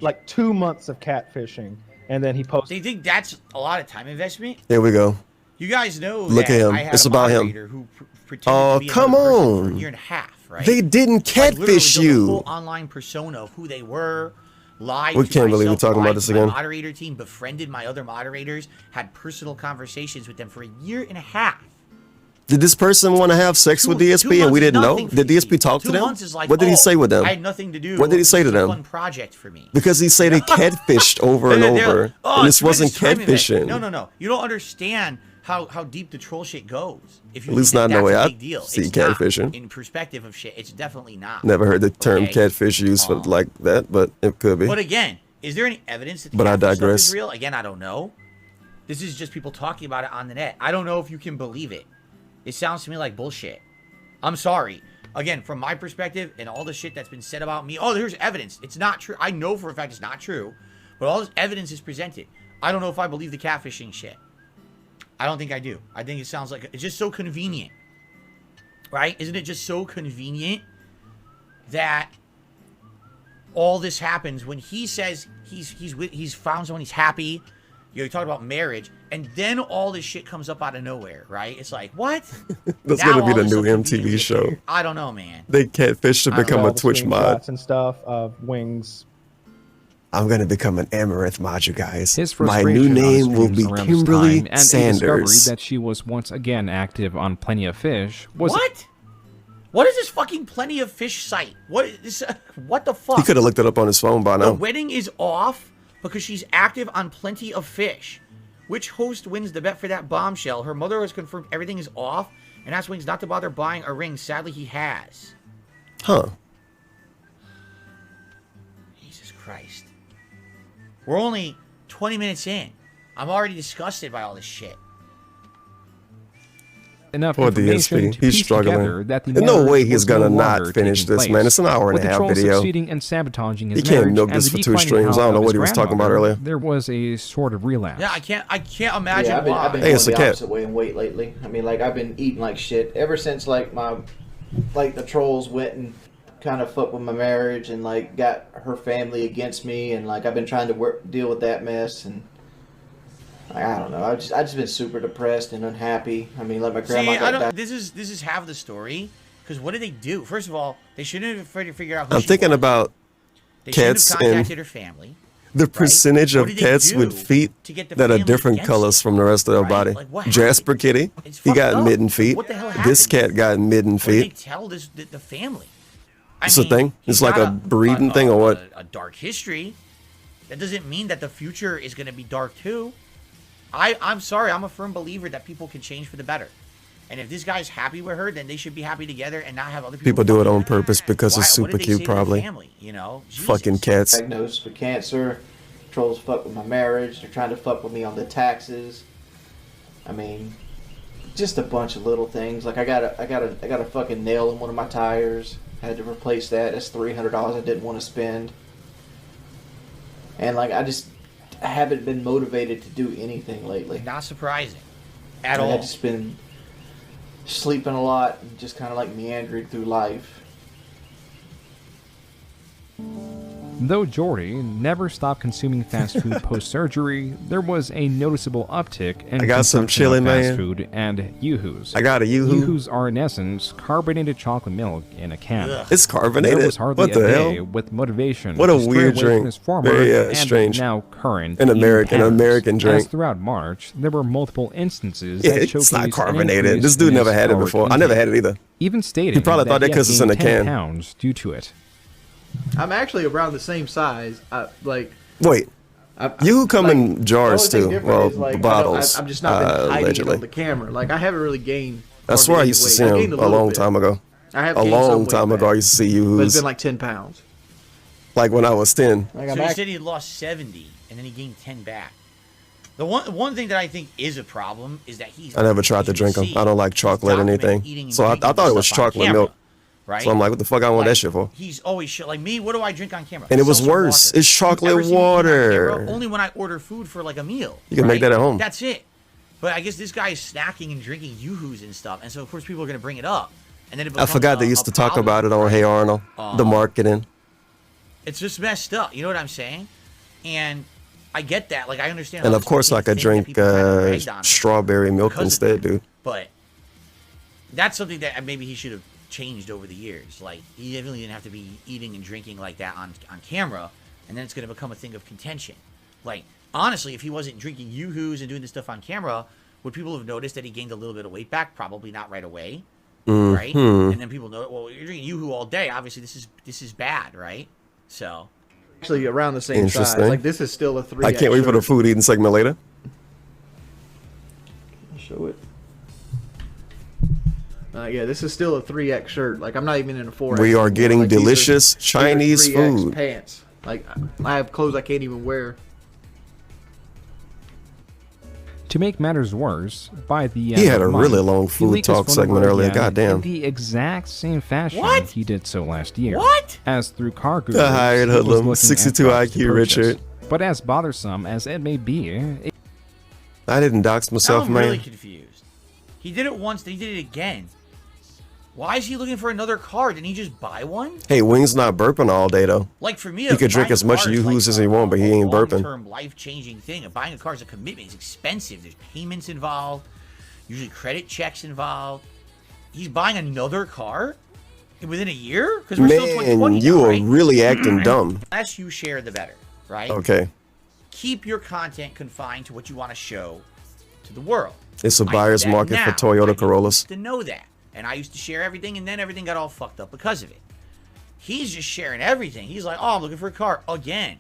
Like 2 months of catfishing. And then he Do posted. you think that's a lot of time investment? Here we go. You guys know Look that at him. I had It's a about him. moderator who pretended Oh, to be come another person for on. a year and a half, right? They didn't Like, literally catfish built a you. full online persona of who they were. Lied We to can't believe we're myself, talking about lied this to my again. moderator team, befriended my other moderators, had personal conversations with them for a year and a half. Did this person want to have sex with 2 DSP and we months is didn't know? nothing for Did these DSP talk to 2 them? months is like, What did he say with them? I had nothing to do. What did he say to It was a them? fun project for me. Because he said they catfished over and They're over. like, "Oh, And this tremendous wasn't time investment." catfishing. No. You don't understand how deep the troll shit goes. If you At least think not in the that's way a I big deal. see It's not. catfishing. In perspective of shit, it's definitely not. Never heard the term Okay? catfish used for like that, but it could be. But again, is there any evidence that But I catfish stuff digress. is real? Again, I don't know. This is just people talking about it on the net. I don't know if you can believe it. It sounds to me like bullshit. I'm sorry. Again, from my perspective and all the shit that's been said about me, oh, there's evidence. It's not true. I know for a fact it's not true, but all this evidence is presented. I don't know if I believe the catfishing shit. I don't think I do. I think it sounds like it's just so convenient, right? Isn't it just so convenient that all this happens when he says he's found someone, he's happy. You know, you talk about marriage, and then all this shit comes up out of nowhere, right? It's like, what? That's Now gonna be all the this new stuff MTV conveniently show. appears. I don't know, man. They catfish to I don't become know. a all the Twitch mod. screenshots and stuff of Wings. I'm gonna become an Amaranth mod, you guys. His My frustration new on his name will streams be around this Kimberly time, and a discovery Sanders. that she was once again active on Plenty of Fish was What? What is this fucking Plenty of Fish site? What is this? What the fuck? He could have looked it up on his phone by The now. wedding is off because she's active on Plenty of Fish. Which host wins the bet for that bombshell? Her mother has confirmed everything is off and asked Wings not to bother buying a ring. Sadly, he has. Huh. Jesus Christ. We're only 20 minutes in. I'm already disgusted by all this shit. enough Poor information DSP. to He's piece struggling. together that the There's no marriage way he's was no gonna not longer finish taking this, place, man. It's an hour and with a the half troll video. succeeding in sabotaging his He can't marriage milk and this the for 2 declining streams. I don't health know of what his he was talking about grandmother. earlier. There was a sort of relapse. Yeah, I can't imagine Yeah, why. I've been Hey, going it's a the cat. opposite way in weight lately. I mean, like I've been eating like shit ever since like the trolls went and kind of fucked with my marriage and like got her family against me, and like I've been trying to deal with that mess, and I don't know. I just been super depressed and unhappy. I mean, like my grandma See, got back. this is half the story. Because what did they do? First of all, they shouldn't have tried to figure out who I'm she thinking was. about They shouldn't cats have and contacted her family. the percentage What of did they cats do with feet to get the that are family different against colors from the rest of their right? body. Like, what Jasper Kitty, It's he fucked got up. mitten feet. What the hell This happened? cat got mitten What did they feet. tell the family? It's a thing. he's It's like got a breeding thing or what? A dark history. That doesn't mean that the future is going to be dark too. I'm sorry. I'm a firm believer that people can change for the better. And if this guy's happy with her, then they should be happy together and not have other People do it on purpose because it's What super did they cute, say to the probably. family, you know? Fucking cats. Diagnosed with cancer. Patrol's fuck with my marriage. They're trying to fuck with me on the taxes. I mean, just a bunch of little things. Like I got a fucking nail in one of my tires. I had to replace that. That's $300 I didn't want to spend. And like I haven't been motivated to do anything lately. Not surprising at Like, all. I've just been sleeping a lot and just kind of like meandering through life. Though Jordy never stopped consuming fast food post-surgery, there was a noticeable uptick in I got some consumption chili, of fast man. food and yoo-hoos. I got a yoo-hoo. Yoo-hoos are in essence carbonated chocolate milk in a can. Ugh. It's carbonated. There was hardly What the a day hell? with motivation What a to stray weird away drink. from his former Very, and strange. now current An eating American patterns. drink. As throughout March, there were multiple instances Yeah, that it's not showcased an carbonated. increase This dude in never his had it caloric before. I never had it intake. either. Even stating He probably thought that he 'cause had it's in a gained 10 can. pounds due to it. I'm actually around the same size. Wait, you come in jars the only thing too. different Well, is, like, bottles. I'm just not been hiding it allegedly. on the camera. Like I haven't really gained. I swear I used to see him a long time ago. I have A gained some long weight time back, ago, I used to see you but it's who's been like 10 pounds. like when I was 10. Like So I'm he act- said he lost 70 and then he gained 10 back. The one thing that I think is a problem is that he's. I never tried to drink them. I don't like chocolate or anything. So I thought it was chocolate milk. Right? So I'm like, what the fuck I want that shit for? He's always like me. What do I drink on camera? And it was Seltzer worse. water. It's chocolate You've ever seen me eat on water. camera? Only when I order food for like a meal. You can make that at home. That's it. But I guess this guy is snacking and drinking yoo-hoos and stuff, and so of course people are going to bring it up, and then it I becomes forgot they a used to talk problem, about it on right? Hey Arnold, the marketing. It's just messed up. You know what I'm saying? And I get that. Like I understand. And how of course, I kids could think that drink people kind of ragged on him strawberry milk because of instead, that. dude. But that's something that maybe he should have changed over the years. Like he definitely didn't have to be eating and drinking like that on camera, and then it's going to become a thing of contention. Like honestly, if he wasn't drinking yoo-hoos and doing this stuff on camera, would people have noticed that he gained a little bit of weight back? Probably not right away, right? And then people know, well, you're drinking yoo-hoo all day. Obviously, this is bad, right? So actually around the same size. Interesting. Like this is still a 3X. I can't wait for the shirt. food eating segment later. I'll show it. Yeah, this is still a 3X shirt. Like I'm not even in a 4X. We are anymore. getting Like, these are- delicious these are Chinese 3X food. Pants. Like I have clothes I can't even wear. To make matters worse, by the He end had of a the really month, long he food leaked his talk phone segment number earlier. again Goddamn. in the exact same fashion What? he did so last year. What? As through car The hired he was hoodlum, looking at 62 cars to IQ purchase. Richard. But as bothersome as it may be, I didn't dox myself, I'm man. really confused. He did it once, then he did it again. Why is he looking for another car? Didn't he just buy one? Hey, Wing's not burping all day though. Like for me, He could drink as much yoo-hoos as he want, but he ain't burping. Long-term, life-changing thing. Buying a car is a commitment. It's expensive. There's payments involved. Usually credit checks involved. He's buying another car within a year because we're still 2020 Man, you now, are right? really acting dumb. The less you share, the better, right? Okay. Keep your content confined to what you want to show to the world. It's a I know buyer's that market now. for Toyota I used Corollas. to know that, and I used to share everything, and then everything got all fucked up because of it. He's just sharing everything. He's like, "Oh, I'm looking for a car again.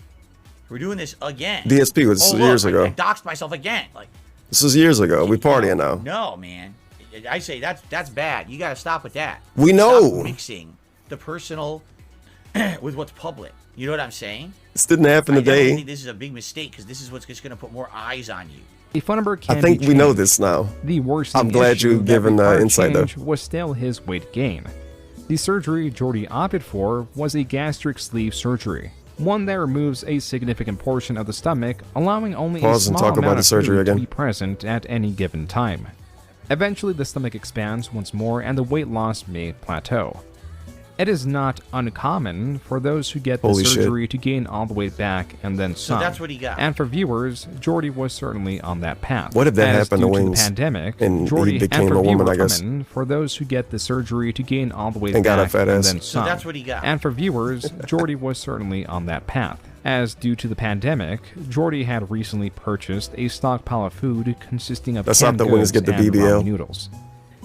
We're doing this again." DSP was oh, years look, ago. I doxed myself again. Like, This was years ago. We partying now. no, man. I say that's bad. You got to stop with that. We know. Stop mixing the personal with what's public. You know what I'm saying? This didn't happen I definitely today. think this is a big mistake because this is what's just going to put more eyes on you. a phone number can I think be we know changed. this now. The worst I'm glad issue you've that given required insight, though. change was still his weight gain. The surgery Jordy opted for was a gastric sleeve surgery, one that removes a significant portion of the stomach, allowing only Pause a and small talk about amount the of surgery food again. to be present at any given time. Eventually, the stomach expands once more and the weight loss may plateau. It is not uncommon for those who get the Holy shit. surgery to gain all the weight back and then some. that's what he got. And for viewers, Jordy was certainly on that path. What if that As happened to due the Wings pandemic, and he Jordy became for a woman, viewer I guess? women, for those who get the surgery to gain all the weight And back got a fat and ass. then So some. that's what he got. And for viewers, Jordy was certainly on that path. As due to the pandemic, Jordy had recently purchased a stockpile of food consisting of Let's canned hope the Wings goods get the and BBL. ramen noodles.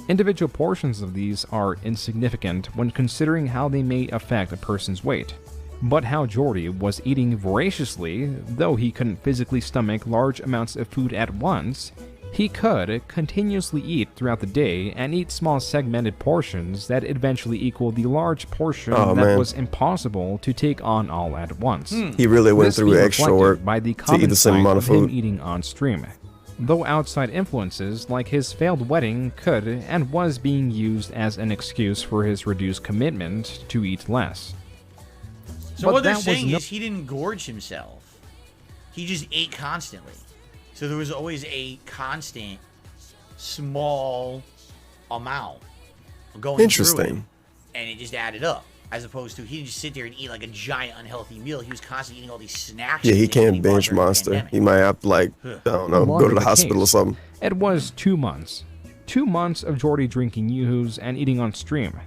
Individual portions of these are insignificant when considering how they may affect a person's weight. But how Jordy was eating voraciously, though he couldn't physically stomach large amounts of food at once, He could continuously eat throughout the day and eat small segmented portions that eventually equal the large portion that was impossible to take on all at once. He really went through extra work by the to eat the same amount of him food. eating on stream. Though outside influences like his failed wedding could and was being used as an excuse for his reduced commitment to eat less. So But what they're that was saying no- is he didn't gorge himself. He just ate constantly. So there was always a constant, small amount going Interesting. through it, and it just added up. As opposed to he didn't just sit there and eat like a giant unhealthy meal. He was constantly eating all these snacks. Yeah, he and things can't he bought binge during the monster. pandemic. He might have to, like, I don't know, go Longer to the the hospital or case. something. It was 2 months. 2 months of Jordy drinking Yoo-Hoos and eating on stream.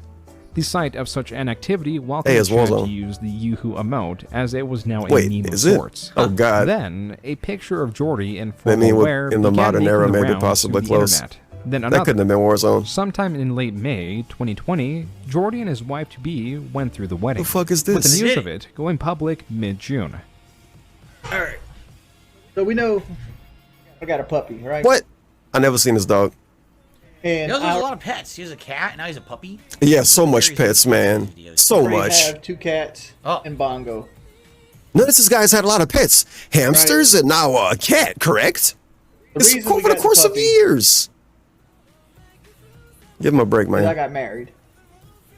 The sight of such an activity welcomed it's Chad to Warzone. use the Yoo-Hoo emote, as it was now a Wait, meme of is it? sorts. Oh, God. Then, a picture of Jordy in That formal mean wear in the began modern making era, the maybe rounds possibly through the close. internet. Then That another. couldn't have been Warzone. Sometime in late May 2020, Jordy and his wife-to-be went through the wedding. The fuck is With the this? news of it going public mid-June. Alright. So we know I got a puppy, right? What? I never seen this dog. He And also has I a lot of pets. He has a cat, and now he's a puppy. Yeah, so much pets, man. So already much. have 2 cats Oh. and Bongo. Notice this guy's had a lot of pets. Hamsters and now a cat, correct? The It's reason we over the got course of puppy years. Give him a break, is I man. got married.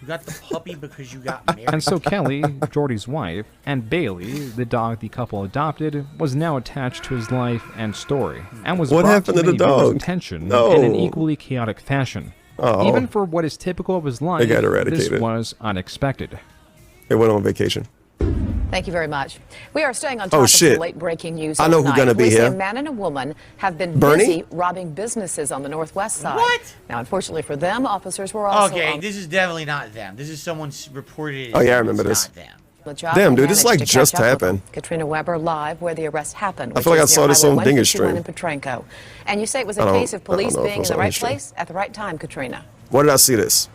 You got the puppy because you got married. And so Kelly, Jordy's wife, and Bailey, the dog the couple adopted, was now attached to his life and story, and was What brought happened to the many viewers' dog? attention No. in an equally chaotic fashion. Oh. Even for what is typical of his life, got this eradicated. was unexpected. They went on vacation. Thank you very much. We are staying on top Oh, of shit. the late breaking news. I know who's overnight. gonna be Police say here. A man and a woman have been Bernie? busy robbing businesses on the northwest side. What? Now, unfortunately for them, officers were also Okay, on this is definitely not them. This is someone's reported. Oh, yeah, I it's remember this. not them. the job. Damn, and dude, this managed like to just catch up with them. happened. Katrina Weber live where the arrest happened. I feel which like I is saw near this on Highway Dingus 151 stream. in Petrenko. And you say it was I a don't- case of I don't police know if being it in was the on right his stream. place at the right time, Katrina. Where did I see this?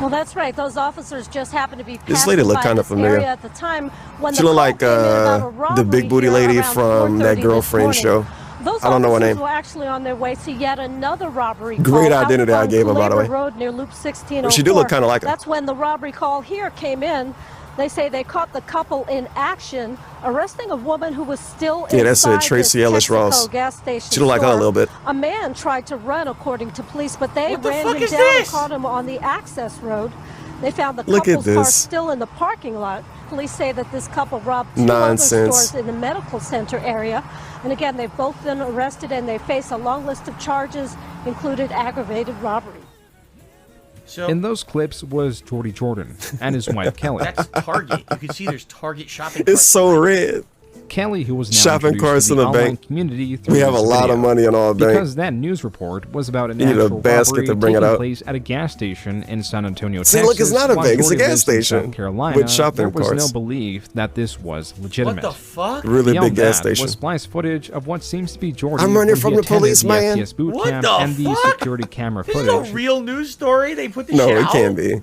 Well, that's right. Those officers just happened to be This passing lady looked by kinda this familiar. area at the time when She the looked call like came in about a the robbery big booty here lady around from 4:30 that this girlfriend morning. show. Those I don't know her officers name. were actually on their way to yet another robbery Great call identity out I on gave her, by the Labor way. Road near Loop 1604. She do look kinda like her. That's when the robbery call here came in. They say they caught the couple in action, arresting a woman who was still Yeah, that's inside Tracy this Ellis Ross. Texaco gas station She look like her a store. little bit. A man tried to run, according to police, but they What the ran fuck him is down this? and caught him on the access road. They found the Look at couple's car this. still in the parking lot. Police say that this couple robbed 2 Nonsense. other stores in the medical center area. And again, they've both been arrested and they face a long list of charges, included aggravated robbery. So In those clips was Jordy Jordan and his wife Kelly. that's Target. You can see there's Target shopping. It's carts. so red. Kelly, who was now Shopping introduced carts to in the the online bank. community through We have a this lot of video, money in our bank. because that news report was about an You need a actual basket robbery to bring it taking out. place at a gas station in San Antonio, See, Texas. look, it's not a while bank, it's a Jordy gas lives in station South Carolina, with shopping there was carts. no belief that this was What legitimate. the fuck? Really Beyond big gas that station. was spliced footage of what seems to be Jordy. I'm running when from he the attended police, the man. FPS boot What camp the and the fuck? security camera This footage. is a real news story. They put this No, shit it out? can't be.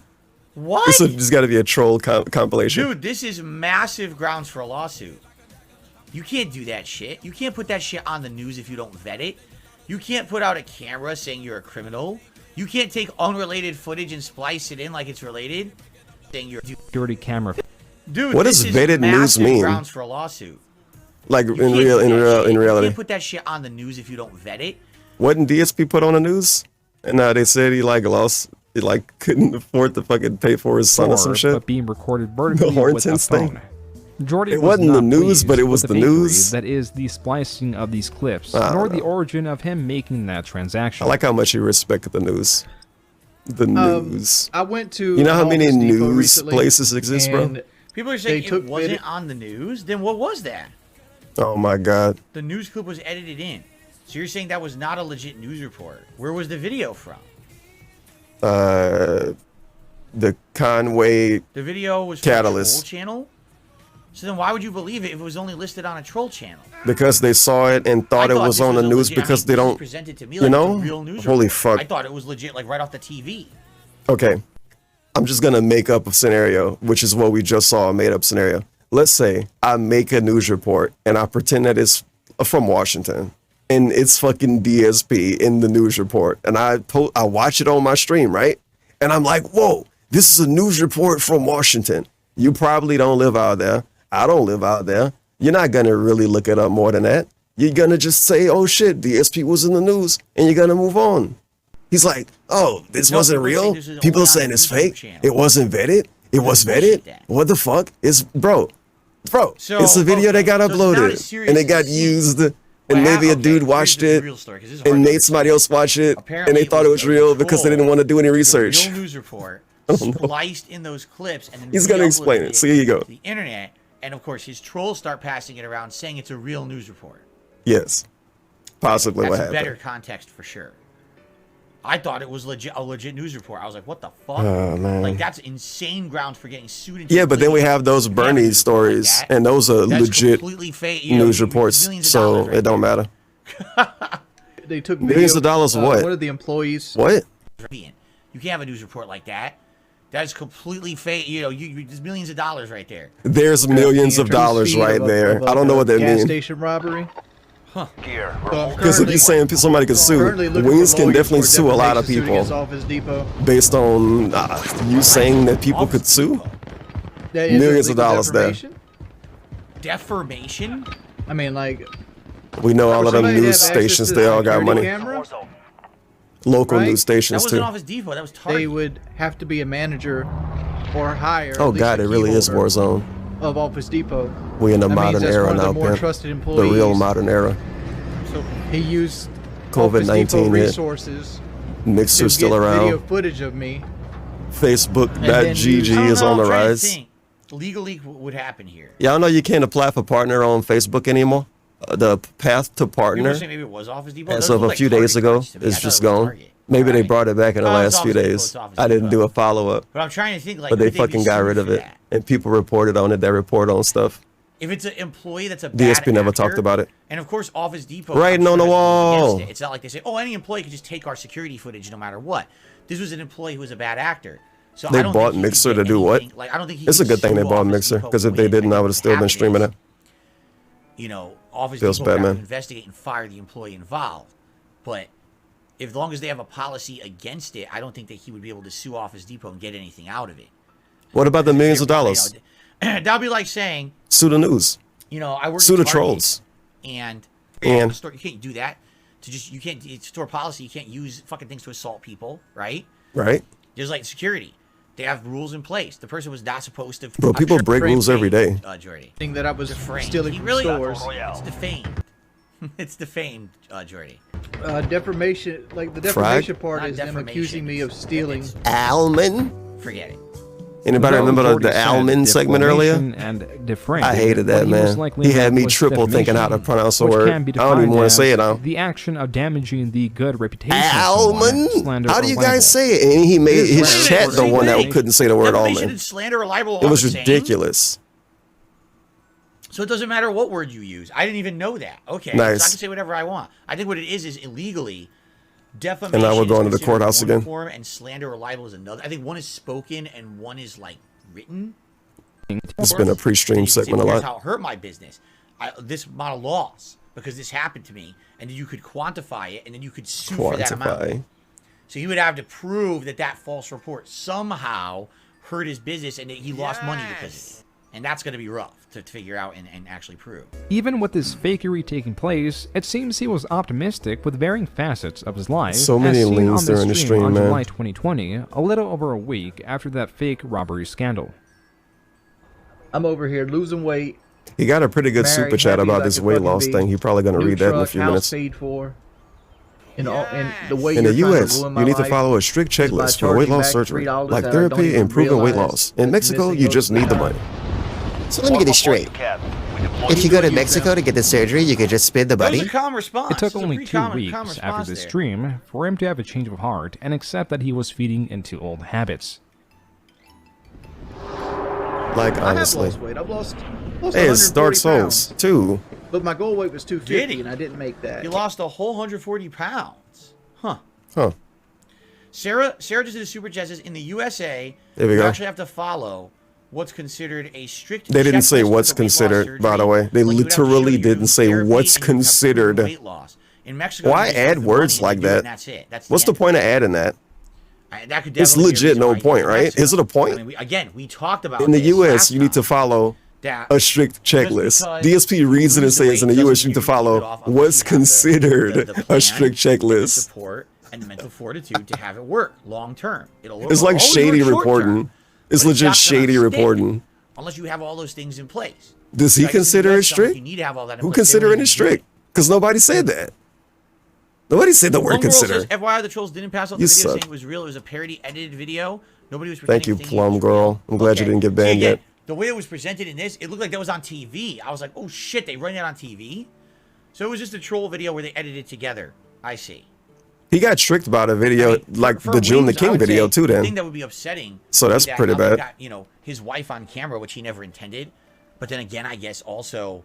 What? This has got to be a troll compilation. Dude, this is massive grounds for a lawsuit. You can't do that shit. You can't put that shit on the news if you don't vet it. You can't put out a camera saying you're a criminal. You can't take unrelated footage and splice it in like it's related. Saying you're Security camera. dude. What this does is vetted news massive mean? Grounds for a lawsuit. Like You in can't real, do in that real, shit. in You reality. can't put that shit on the news if you don't vet it. Wasn't DSP put on the news? And they said he like lost, he like couldn't afford to fucking pay for his son or some shit. But being recorded vertically with a Hortons thing? phone. Jordy It was wasn't the not news, pleased but it with was the the fakery news. that is the splicing of these clips, I nor don't the origin of him making that transaction. I like how much you respect the news. The news. I went to You know how an many Office Depot news recently, places exist, bro? and People are saying They it took wasn't video- on the news. Then what was that? Oh my god. The news clip was edited in. So you're saying that was not a legit news report. Where was the video from? The Conway The video was from Catalyst. a troll channel? So then why would you believe it if it was only listed on a troll channel? because they saw it and thought I it was this on the a news legit- I because mean, they this was don't. presented to me you like know? it's a real news Holy report. fuck. I thought it was legit, like right off the TV. Okay. I'm just gonna make up a scenario, which is what we just saw, a made up scenario. Let's say I make a news report and I pretend that it's from Washington. and it's fucking DSP in the news report. And I watch it on my stream, right? And I'm like, whoa, this is a news report from Washington. You probably don't live out there. I don't live out there. You're not going to really look it up more than that. You're going to just say, oh shit, DSP was in the news, and you're going to move on. He's like, oh, this wasn't real? People are saying it's fake? It wasn't vetted? It was vetted? What the fuck? Bro, it's a video that got uploaded, and it got used, and maybe a dude watched it, and made somebody else watch it, and they thought it was real because they didn't want to do any research. Real news report spliced in those clips, and then he's going to explain it. So here you go. The internet, and of course his trolls start passing it around saying it's a real news report. Yes. Possibly what happened. That's better context for sure. I thought it was a legit news report. I was like, what the fuck? Oh, man. Like, that's insane grounds for getting sued. Into yeah, but then we have those Bernie stories, like and those are legit news reports, so it don't matter. They took millions of dollars. What? What are the employees? What? You can't have a news report like that. That's completely fake. You know, there's millions of dollars right there. There's millions of dollars right there. I don't know what that means. Gas station robbery. Huh. Because if you're saying somebody can sue, Wings can definitely sue a lot of people based on you saying that people could sue. Millions of dollars there. Defamation? I mean, like, we know all of them news stations. They all got money. Local news stations too. That wasn't Office Depot. That was Target. They would have to be a manager or higher. Oh god, it really is Warzone. Of Office Depot. We in the modern era now, man. The real modern era. So he used COVID-19 resources. Mixer's still around. Video footage of me. Facebook.gg is on the rise. Legally, what would happen here? Y'all know you can't apply for partner on Facebook anymore. The path to partner, maybe it was Office Depot. as of a few days ago, is just gone. Maybe they brought it back in the last few days. I didn't do a follow-up. But I'm trying to think, like, but they fucking got rid of it, and people reported on it. They report on stuff. If it's an employee that's a bad DSP never talked about it. And of course, Office Depot writing on the wall. It's not like they say, "Oh, any employee could just take our security footage no matter what." This was an employee who was a bad actor. So they bought Mixer to do what? Like, I don't think it's a good thing they bought Mixer, because if they didn't, I would have still been streaming it. You know, Office Depot would have to investigate and fire the employee involved. But as long as they have a policy against it, I don't think that he would be able to sue Office Depot and get anything out of it. What about the millions of dollars? That'd be like saying, sue the news. You know, I work sue the Target, trolls. And you can't do that. You can't. It's store policy. You can't use fucking things to assault people, right? Right. There's like security. They have rules in place. The person was not supposed to. Bro, people break rules every day. Jordy. Thing that I was stealing from stores. It's defamed. It's defamed, Jordy. Defamation, like the defamation part is them accusing me of stealing. Alman. Forget it. Anybody remember the Alman segment earlier? And deframe. I hated that, man. He had me triple thinking how to pronounce the word. I don't even want to say it now. The action of damaging the good reputation. Alman? How do you guys say it? And he made his chat the one that couldn't say the word Alman. Slander or libel. It was ridiculous. So it doesn't matter what word you use. I didn't even know that. Okay, nice. So I can say whatever I want. I think what it is illegally. Defamation. And now we're going to the courthouse again. Form, and slander or libel is another. I think one is spoken and one is like written. It's been a pre-stream segment a lot. Here's how it hurt my business. This amount of loss because this happened to me, and then you could quantify it, and then you could sue for that amount. So he would have to prove that that false report somehow hurt his business and that he lost money because of it. And that's going to be rough to figure out and actually prove. Even with this fakery taking place, it seems he was optimistic with varying facets of his life. So many leans during the stream, on man. July 2020, a little over a week after that fake robbery scandal. I'm over here losing weight. He got a pretty good super chat about this weight loss thing. He's probably going to read that in a few minutes. Paid for. In the way in the U.S., you need to follow a strict checklist for weight loss surgery, like therapy and proven weight loss. In Mexico, you just need the money. So let me get this straight. If you go to Mexico to get the surgery, you could just spend the money? That was a calm response. It took only 2 weeks after the stream for him to have a change of heart and accept that he was feeding into old habits. Like, honestly. I have lost weight. I've lost hey, it's Dark Souls, too. But my goal weight was 250, and I didn't make that. You lost a whole 140 pounds. Huh. Huh. Sarah just did a super chat. Says in the USA, there we you go. actually have to follow what's considered a strict. They didn't say what's considered, by the way. They literally didn't say what's considered. Weight loss. In Mexico, Why you just add put the words money like and they do it, that? and that's it. That's the What's the end. point of adding You do it, that? and that's it. That's What's the end. point of adding that? That could It's definitely be a legit reason no why he point, goes to right? Mexico. Is it a point? I mean, we talked about In the this U.S., last you need to time, follow that a strict checklist. because DSP reads it and lose the says in weight the U.S. doesn't you need to mean you're gonna keep it follow off unless what's you have considered the plan, a strict and the checklist. support and the mental fortitude to have it work long term. It's like shady reporting. It's legit shady reporting. Unless you have all those things in place. Does he Right? 'Cause in consider the it US, strict? You need to have all that in Who place. consider it strict? Because nobody said that. Nobody said the word Plum Girl consider. says, FYI, the trolls didn't pass out the You video suck. saying it was real. It was a parody edited video. Nobody was Thank you, pretending thinking it Plum was Girl. real. I'm glad you didn't get banned yet. The way it was presented in this, it looked like that was on TV. I was like, oh shit, they run that on TV? So it was just a troll video where they edited it together. I see. He got tricked about a video, like For the June the Wings, I King would video say too. The thing Then, that would be upsetting. so would that's be that pretty now they've bad. Got, his wife on camera, which he never intended. But then again, I guess also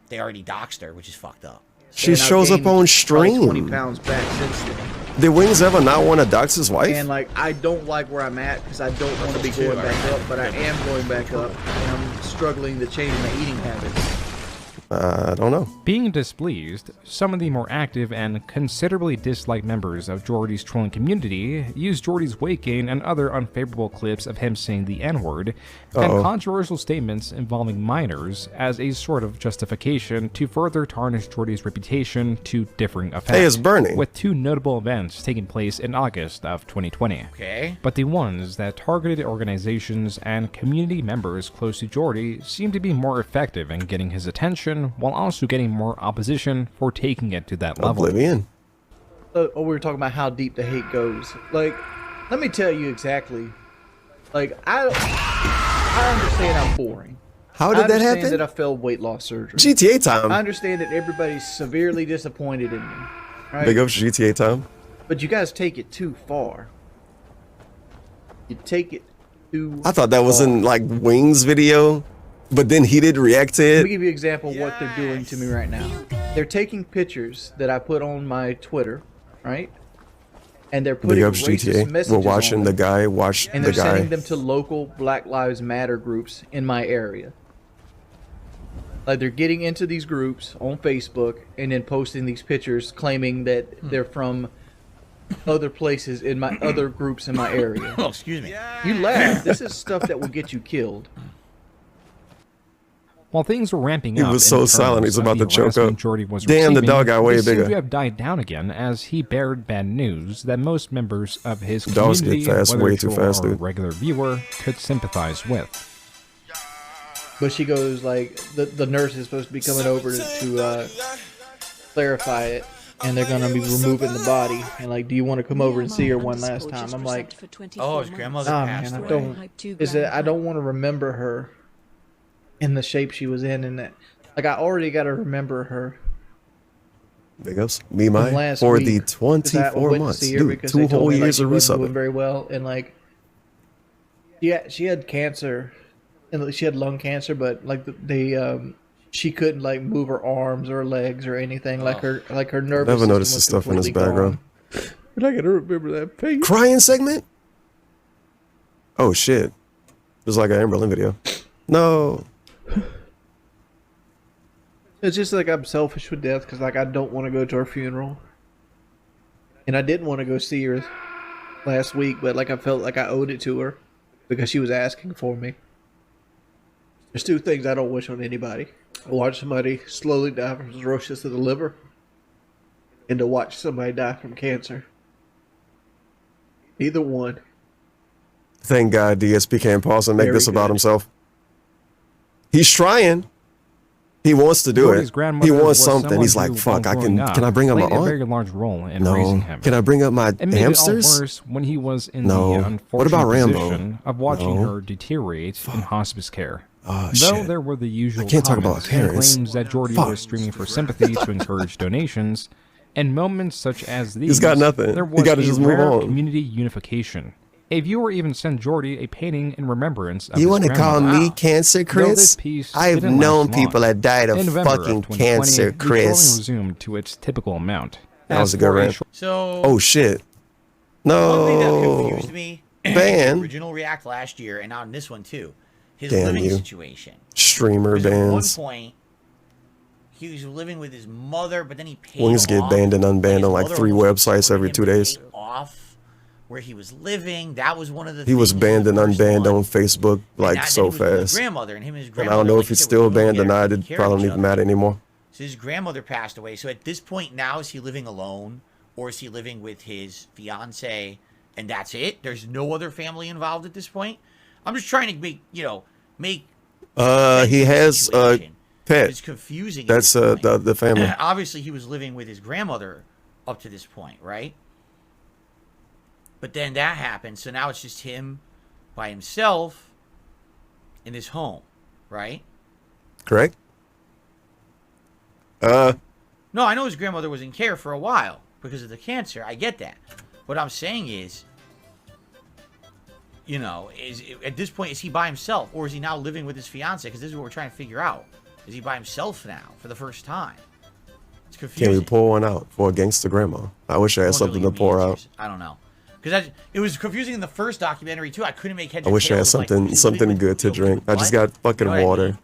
they already doxed her, which is fucked up. She shows up on stream. 20 pounds back since then. Did Wings ever not want to dox his wife? And like, I don't like where I'm at because I don't want to be going back up, but I am going back up, and I'm struggling to change my eating habits. I don't know. Being displeased, some of the more active and considerably disliked members of Jordy's trolling community used Jordy's weight gain and other unfavorable clips of him saying the N-word and controversial statements involving minors as a sort of justification to further tarnish Jordy's reputation to differing effects. Hey, it's burning. With two notable events taking place in August of 2020. Okay. But the ones that targeted organizations and community members close to Jordy seem to be more effective in getting his attention, while also getting more opposition for taking it to that level. Oblivion. We were talking about how deep the hate goes. Like, let me tell you exactly. Like, I understand I'm boring. How did that happen? I understand that I failed weight loss surgery. GTA time. I understand that everybody's severely disappointed in me. Right? Big up GTA time. But you guys take it too far. You take it too I thought that was far. in like Wings video, but then he did react to Let it. me give you an example of what they're doing to me right now. They're taking pictures that I put on my Twitter, right? And they're Big putting ups racist GTA. messages We're watching on the them, guy watch and the they're sending guy. them to local Black Lives Matter groups in my area. Like, they're getting into these groups on Facebook and then posting these pictures claiming that they're from other places in my other groups in my area. Oh, excuse me. You laugh. This is stuff that will get you killed. While things were ramping He up, was in so terms silent, he's of about the to choke harassment up. Jordy was Damn, the receiving, dog got way they seem bigger. to have died down again as he bared bad news that most members of his Dogs get community, fast whether way too troll fast, or dude. regular viewer, could sympathize with. But she goes like, the nurse is supposed to be coming over to clarify it, and they're gonna be removing the body. And like, do you want to come over and see her one last time? I'm like, Oh, his grandmother oh passed man, I away. don't. Is it? I don't want to remember her in the shape she was in, and that. Like, I already got to remember her. Big ups. Me, my last for week, the 'cause I 24 went to months. see her Dude, because 2 they told whole me, like, years she of wasn't doing resubbing. very well, and like, yeah, she had cancer, and she had lung cancer, but like she couldn't like move her arms or legs or anything. Like her nervous Never system noticed the was stuff in his completely background. gone. But I gotta remember that face. Crying segment? Oh shit. Just like an Amberlin video. No. It's just like I'm selfish with death because like I don't want to go to her funeral, and I didn't want to go see her last week, but like I felt like I owed it to her because she was asking for me. There's 2 things I don't wish on anybody: to watch somebody slowly die from cirrhosis of the liver, and to watch somebody die from cancer. Either one. Thank God DSP can't pause and make Very this about good. himself. He's trying. He wants to do Jordy's it. grandmother He wants was something. someone He's like, who, fuck, while I can growing up, I bring up my played a aunt? very large role in No. raising him. Can I bring up my It made hamsters? it all worse when he was in No. the What unfortunate about Rambo? position of watching No. her deteriorate in hospice care. Oh, Though shit. there were the usual I can't talk about comments and parents. claims that Jordy Fuck. was streaming for sympathy to encourage donations, and moments such as these, He's got nothing. there He was gotta a just move rare on. community unification. A viewer even sent Jordy a painting in remembrance of You his want to call grandmother. me Cancer Though Chris? this piece I've didn't known last long. people that died of In November fucking 2020, cancer, the trolling Chris. resumed to its typical amount. That was As a good for rant. short- So Oh shit. one thing that No. confused me in the Ban. original React last year and on this one too, his Damn living you. situation. Streamer Because at one bans. point, he was living with his mother, but then he paid Wings get off, banned and unbanned on like mother 3 almost websites every him 2 to days. pay off where he was living. That was one of the He was things, banned and the first unbanned one. on Facebook like And so then he was with his fast. grandmother, and him and his And I grandmother, don't know like if I he's said, still were living banned or together, not. taking It care of probably each don't even other. matter anymore. So his grandmother passed away. So at this point now, is he living alone, or is he living with his fiance, and that's it? There's no other family involved at this point. I'm just trying to make make. He has a pet. It's confusing. That's the family. Obviously, he was living with his grandmother up to this point, right? But then that happened, so now it's just him by himself in his home, right? Correct. No, I know his grandmother was in care for a while because of the cancer. I get that. What I'm saying is, at this point, is he by himself, or is he now living with his fiance? Because this is what we're trying to figure out. Is he by himself now for the first time? It's confusing. Can we pour one out for a gangster grandma? I wish I had something to pour out. I don't know. Because it was confusing in the first documentary too. I couldn't make heads. I wish I had something good to drink. I just got fucking water.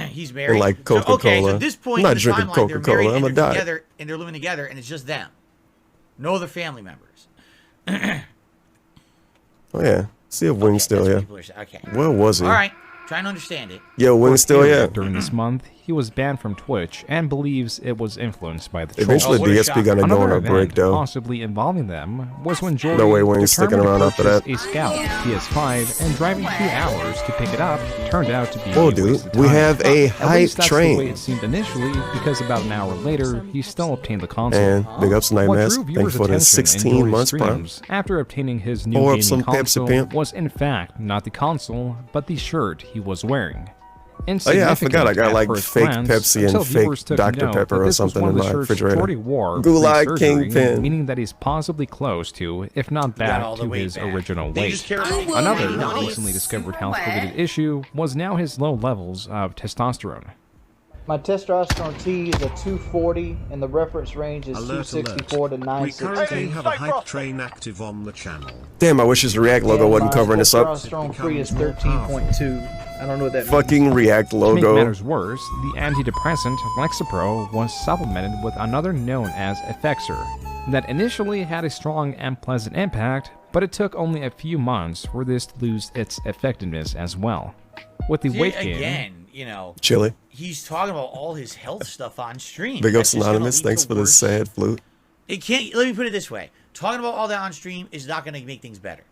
He's married. And like Coca-Cola. Okay, so at this point I'm not in the drinking timeline, they're married Coca-Cola. I'm and a they're die. together, and they're living together, and it's just them. No other family members. Oh yeah. See if Wing's still here. Okay. Where was he? All right. Trying to understand it. Yeah, Wing's still here. During this month, he was banned from Twitch and believes it was influenced by the Eventually, trolls. DSP gonna go on a break event though. possibly involving them was when Jordan No way Wing's sticking determined around to after that. purchase a Scout PS5 and driving 2 hours to pick it up turned out to be Whoa, a dude, waste of we time. have a At hype least that's train. the way it seemed initially, because about an hour later, he still obtained the console. And big ups to What Nightmares. drew Thanks viewers' for the attention in 16 Jordy's months, bro. streams after obtaining his new Pour up gaming some Pepsi console Pimp. was in fact not the console, but the shirt he was wearing. Oh yeah, I forgot. I got Insignificant like at first fake glance, Pepsi until and viewers fake took Dr. note Pepper that or this was something one in of the my shirts refrigerator. Jordy wore Gulag pre-surgery, Kingpin. meaning that he's possibly close to, if not back all the to weight his back. original They weight. just care about Another $90. recently discovered health-related issue was now his low levels of testosterone. My testosterone T is a 240, and the reference range is Alert, 264 to We currently 916. have a hype train active on the channel. Damn, I wish his React logo wasn't covering this up. Testosterone free is 13.2. I don't know what that means. Fucking React To make logo. matters worse, the antidepressant Lexapro was supplemented with another known as Effexor that initially had a strong and pleasant impact, but it took only a few months for this to lose its effectiveness as well. With the See, weight gain, again, Chili. he's talking about all his health stuff on stream. Big That's ups just gonna Anonymous. lead Thanks to for the worse. sad flute. It can't. Let me put it this way: talking about all that on stream is not going to make things better.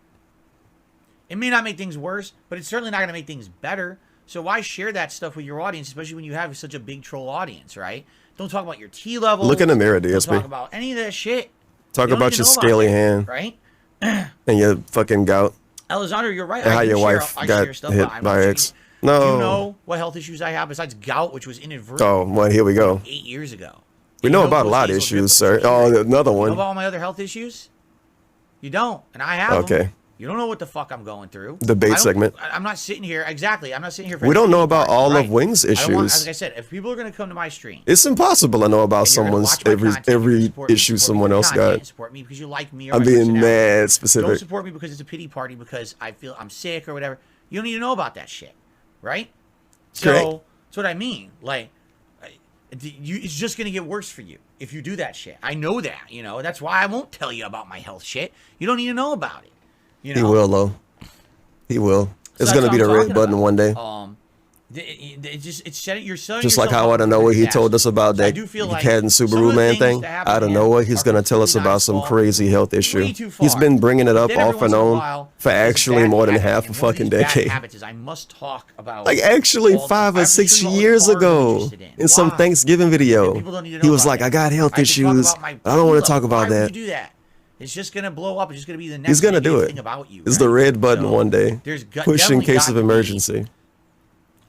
It may not make things worse, but it's certainly not going to make things better. So why share that stuff with your audience, especially when you have such a big troll audience, right? Don't talk about your T level. Look in the mirror, Don't DSP. talk about any of that shit. Talk You don't about need your to know scaly that, hand right? and your fucking gout. Alexander, you're right. And how I do your share, wife I got share stuff, hit but I'm by not X. saying- No. Do you know what health issues I have besides gout, which was inadvertent? Oh, well, here we go. 8 years ago. We And know you about a lot of Cecil issues, Griffith sir. was Oh, here. another You know one. about all my other health issues? You don't, and I have Okay. them. You don't know what the fuck I'm going through. Debate I don't- segment. I'm not sitting here. Exactly. I'm not sitting here for We don't any know about party, all right? of Wing's I don't want, issues. as I said, if people are going to come to my stream, It's impossible to know about and you're gonna someone's watch my content, every support me, issue support me someone for else content, got. Support me because you like me or I'm my being personality. mad Don't specific. support me because it's a pity party because I feel I'm sick or whatever. You don't need to know about that shit, right? Correct. So that's what I mean. Like, it's just gonna get worse for you if you do that shit. I know that. You know that's why I won't tell you about my health shit. You don't need to know about it. You know? He will, though. He will. So It's that's gonna what be the I'm red talking button about. one day. It's setting you're setting Just like yourself how up out of for nowhere he things. told us about So I that do feel like cat and some of Subaru the man things thing. that happen Out of to him nowhere, he's are gonna tell us completely about not some his fault. crazy health Way issue. too He's far. been bringing it But up then every off and once in a on while, for there's actually bad more than habits, half a and one of fucking these bad decade. habits is I must talk about Like actually all the- 5 or I'm 6 showing all the years cars I'm ago interested in some Why? Thanksgiving video. People don't need to know He was about like, that. I got health I have to talk issues. about my I don't want T to talk level. about Why would that. you do that? It's just gonna blow up. It's just gonna be the next. He's gonna do biggest it. thing about you. It's right? the red button So, one day. there's Push in definitely case got of to be emergency.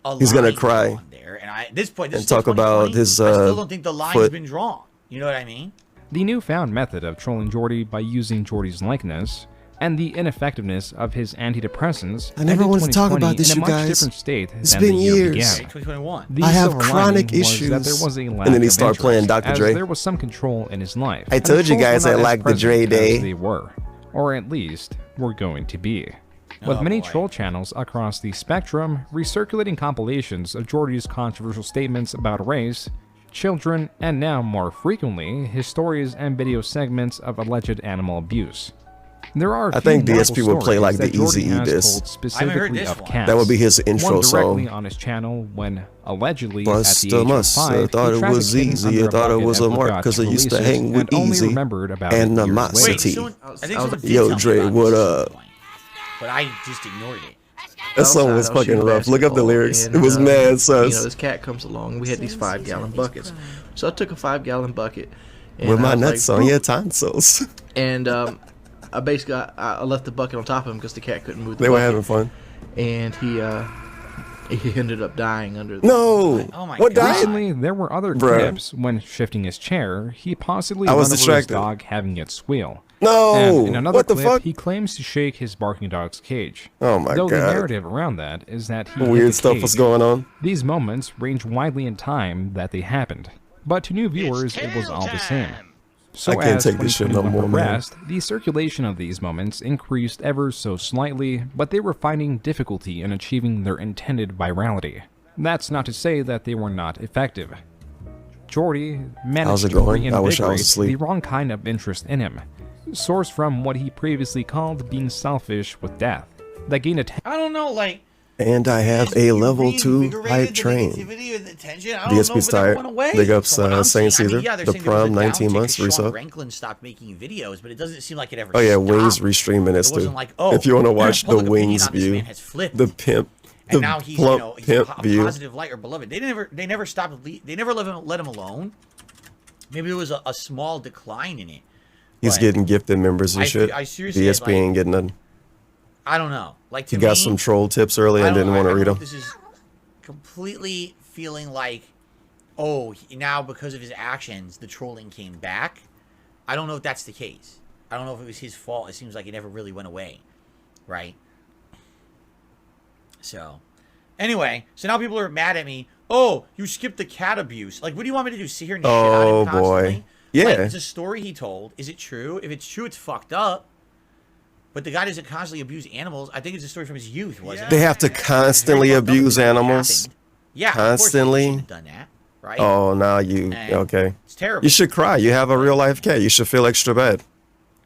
a He's gonna line cry drawn there, and at this point, this and is still talk about 2020, his I still don't think the line's foot. been drawn. You know what I mean? The newfound method of trolling Jordy by using Jordy's likeness and the ineffectiveness of his antidepressants I never ended wanted to talk 2020 about this, in a you much guys. different state It's than been the year years. began. Okay, 2021. The I have silver chronic lining was issues. that there was a lack And then he of started playing interest, Dr. as Dre. there was some control in his life. I and told the you trolls guys were I not as liked the Dre present as day. They were, or at least were going to be. With Oh, many boy. troll channels across the spectrum recirculating compilations of Jordy's controversial statements about race, children, and now more frequently, his stories and video segments of alleged animal abuse. There are I think DSP would play like the Jordy Easy has this. told specifically of cats. That would be his intro one directly song. on his channel when allegedly Bust at the age of 5, thought he it was trafficked easy. under I thought a it bucket was and a mark forgot 'cause I used to release it hang with and only Easy remembered about it years animosity. later. Wait, someone, I think someone did Yo, tell me Dre, about what this at up? some point, but I just ignored it. That song was fucking rough. Look up the lyrics. It was mad sus. You know, this cat comes along. We had these 5-gallon buckets, so I took a 5-gallon bucket. And With I my was nuts like, on "Boop." your tonsils. And I basically I left the bucket on top of him because the cat couldn't move. The They were bucket. having fun. And he ended up dying under. The No. Oh my What God. died? Recently, there were other Bruh. clips when shifting his chair, he possibly I was run over his distracted. dog having it squeal. No. And in another What the clip, fuck? he claims to shake his barking dog's cage. Oh my Though the God. narrative around that is that he hit Weird the stuff was cage. going on. These moments range widely in time that they happened, but to new viewers, it was all the same. So I can't as take this shit no 2021 more, man. progressed, the circulation of these moments increased ever so slightly, but they were finding difficulty in achieving their intended virality. That's not to say that they were not effective. Jordy How's managed it to going? I wish I was reinvigorate asleep. the wrong kind of interest in him, sourced from what he previously called being selfish with death, that gained attention. I don't know, like And I have a level 2 hype train. DSP's tired. Big ups, Saint Caesar. The Prom, 19 months, resub. Ranklin stopped making videos, but it doesn't seem like it ever. Oh yeah, stopped. Wings restreaming this It too. wasn't like, oh, If you want to watch the public opinion Wings on this view, man has flipped. the pimp, And the now he's, plump he's pimp a view. positive light or beloved. They never stopped. They never let him alone. Maybe it was a small decline in it. He's but getting gifted members and I shit. seriously, DSP like, ain't getting none. I don't know. Like to He me, got some troll tips early and didn't want to read them. This is completely feeling like, oh, now because of his actions, the trolling came back. I don't know if that's the case. I don't know if it was his fault. It seems like it never really went away, right? So, anyway, so now people are mad at me. Oh, you skipped the cat abuse. Like, what do you want me to do? Sit here and shit on him constantly? Boy. Yeah. Like, it's a story he told. Is it true? If it's true, it's fucked up. But the guy doesn't constantly abuse animals. I think it's a story from his youth, wasn't it? They have to constantly abuse animals. Yeah, constantly. Of course they shouldn't have done that, right? Oh, now you okay? It's terrible. You should cry. You have a real life cat. You should feel extra bad.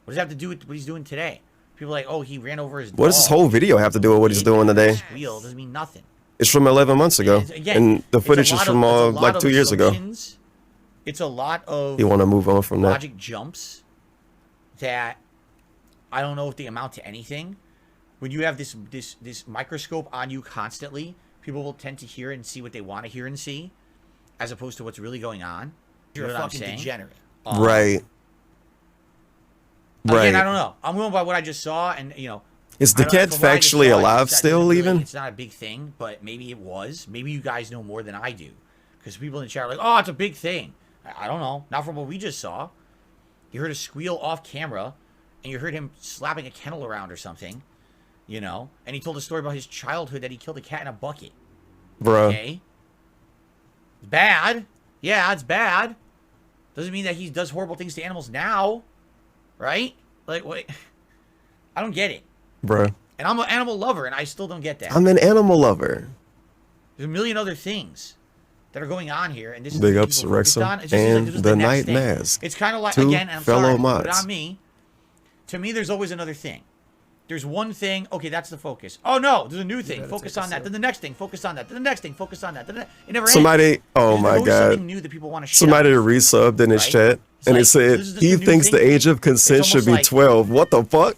What does that have to do with what he's doing today? People are like, oh, he ran over his dog. What does this whole video have to do with what he's doing today? Squeal doesn't mean nothing. It's from 11 months ago, Again, and the it's a footage is lot from of- it's a lot like of 2 years ago. assumptions. It's a lot of You want to move on from that? logic jumps that I don't know if they amount to anything. When you have this microscope on you constantly, people will tend to hear and see what they want to hear and see, as opposed to what's really going on. You're a fucking degenerate. Right. Again, I don't know. I'm going by what I just saw, and Is the I don't- cat from what I just factually saw, alive it's not still, really- even? It's not a big thing, but maybe it was. Maybe you guys know more than I do, because people in the chat are like, "Oh, it's a big thing." I don't know. Not from what we just saw. You heard a squeal off camera, and you heard him slapping a kennel around or something, and he told a story about his childhood that he killed a cat in a bucket. Bruh. Okay. It's bad. Yeah, it's bad. Doesn't mean that he does horrible things to animals now, right? Like, what? I don't get it. Bruh. And I'm an animal lover, and I still don't get that. I'm an animal lover. There's a million other things that are going on here, and this is Big what ups, people focused Wrexham, on. It just seems like and this was the next Night thing. Mask. It's kind of like, Two again, and I'm fellow sorry, put it mods. on me. To me, there's always another thing. There's one thing, okay, that's the focus. Oh no, there's a new thing. Focus on that. Then the next thing, focus on that. Then the next thing, focus on that. Then it never Somebody, ends. oh There's my always god, something new that people want to shit somebody on. resubbed in his Right? chat, It's and like, it said this is just he a new thinks the thing. age of consent It's should be almost like- 12. What the fuck?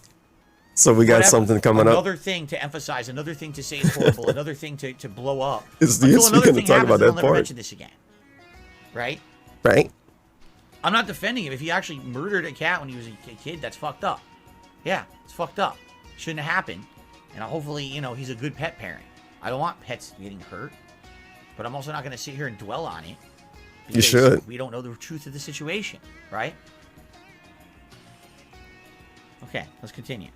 So we got Whatever. something coming up. Another thing to emphasize, another thing to say is horrible, another thing to blow up. Is Until DSP another gonna thing talk happens, about they'll that never part? mention this again. Right? Right? I'm not defending him. If he actually murdered a cat when he was a kid, that's fucked up. Yeah, it's fucked up. Shouldn't have happened. And hopefully, he's a good pet parent. I don't want pets getting hurt. But I'm also not going to sit here and dwell on it. You should. We don't know the truth of the situation, right? Okay, let's continue.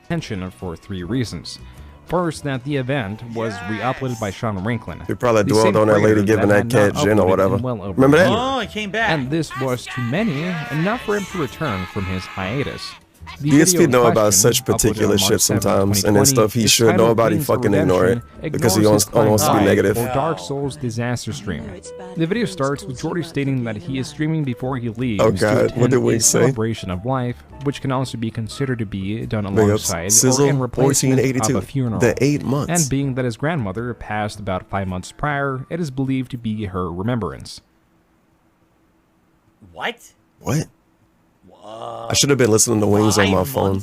Attention for 3 reasons. First, that the event was re-uploaded by Sean Ranklin. They probably the dwelled same on that lady creator giving that had not cat gin or uploaded whatever. in well over Remember a that? year. Oh, it came back. And this was to many enough for him to return from his hiatus. The DSP video in know about question, such uploaded particular on shit March 7, sometimes, and then 2020, stuff he is should know titled about, he Wings of fucking ignore it Redemption, because he ignores only wants his to be crime negative. for Dark Souls disaster stream. The video starts with Jordy stating that he is streaming before he leaves Oh to God, attend what did a we say? celebration of life, which can also be considered to be done Big ups. alongside or Sizzle, in replacement of 1482. a funeral. The 8 months. And being that his grandmother passed about 5 months prior, it is believed to be her remembrance. What? What? I should have been listening to Wings on my phone.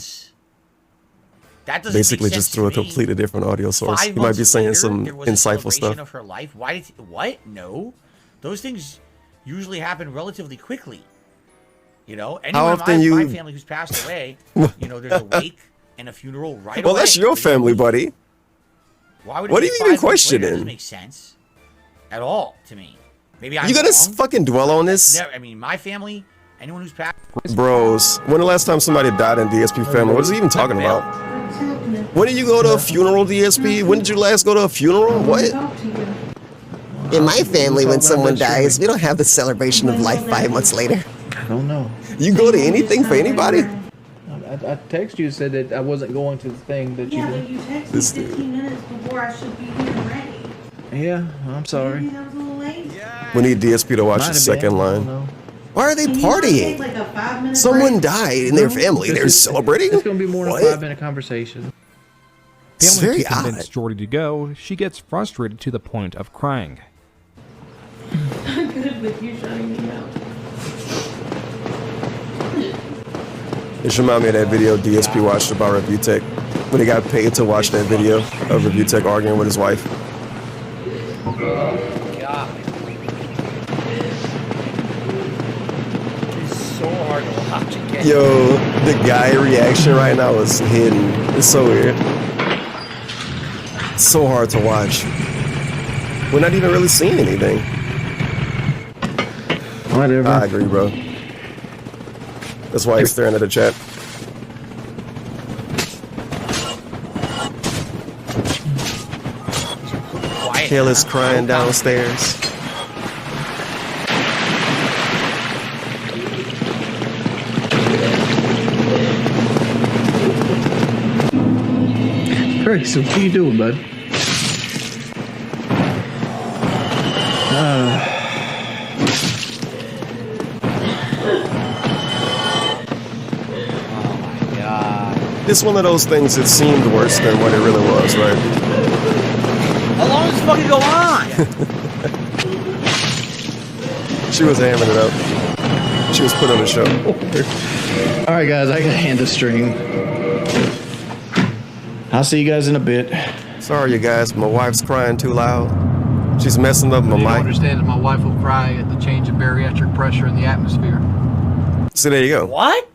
That doesn't Basically, make sense just through a to me. completely different audio source. 5 He might be months saying later, some there was a insightful celebration stuff. of her life. Why did what? No, those things usually happen relatively quickly. You know, anyone in my family who's passed away, you know, there's a wake and a funeral right away. Well, that's your family, buddy. Why would what are it you be even 5 months later? It questioning? doesn't make sense at all to me. Maybe I'm You gonna wrong. fucking dwell on this? I mean, my family, anyone who's passed. Bros, when the last time somebody died in DSP family? What is he even talking about? When did you go to a funeral, DSP? When did you last go to a funeral? What? In my family, when someone dies, we don't have the celebration of life 5 months later. I don't know. You go to anything for anybody? I texted you and said that I wasn't going to the thing that you did. But you texted me 15 minutes before I should be here and ready. Yeah, I'm sorry. That was a little late. We need DSP to watch Might the have second been, I line. don't know. Why are they Can you not take, partying? like, a 5-minute Someone break? died in their family. They're celebrating? It's going to be more than What? a 5-minute conversation. It's Failing very to convince Jordy to go, she gets frustrated to the point of crying. I'm good with you shutting me out. It reminded me of that video DSP watched about Review Tech when he got paid to watch that video of Review Tech arguing with his wife. God. It's so hard to watch again. Yo, the guy reaction right now is hidden. It's so weird. It's so hard to watch. We're not even really seeing anything. Whatever. I agree, bro. That's why he's staring at the chat. Kayla's crying downstairs. Grayson, what are you doing, bud? It's one of those things that seemed worse than what it really was, right? How long does this fucking go on? She was hamming it up. She was put on the show. All right, guys, I gotta hand the stream. I'll see you guys in a bit. Sorry, you guys. My wife's crying too loud. She's messing up my You don't mic. understand that my wife will cry at the change of bariatric pressure in the atmosphere. So there you go. What?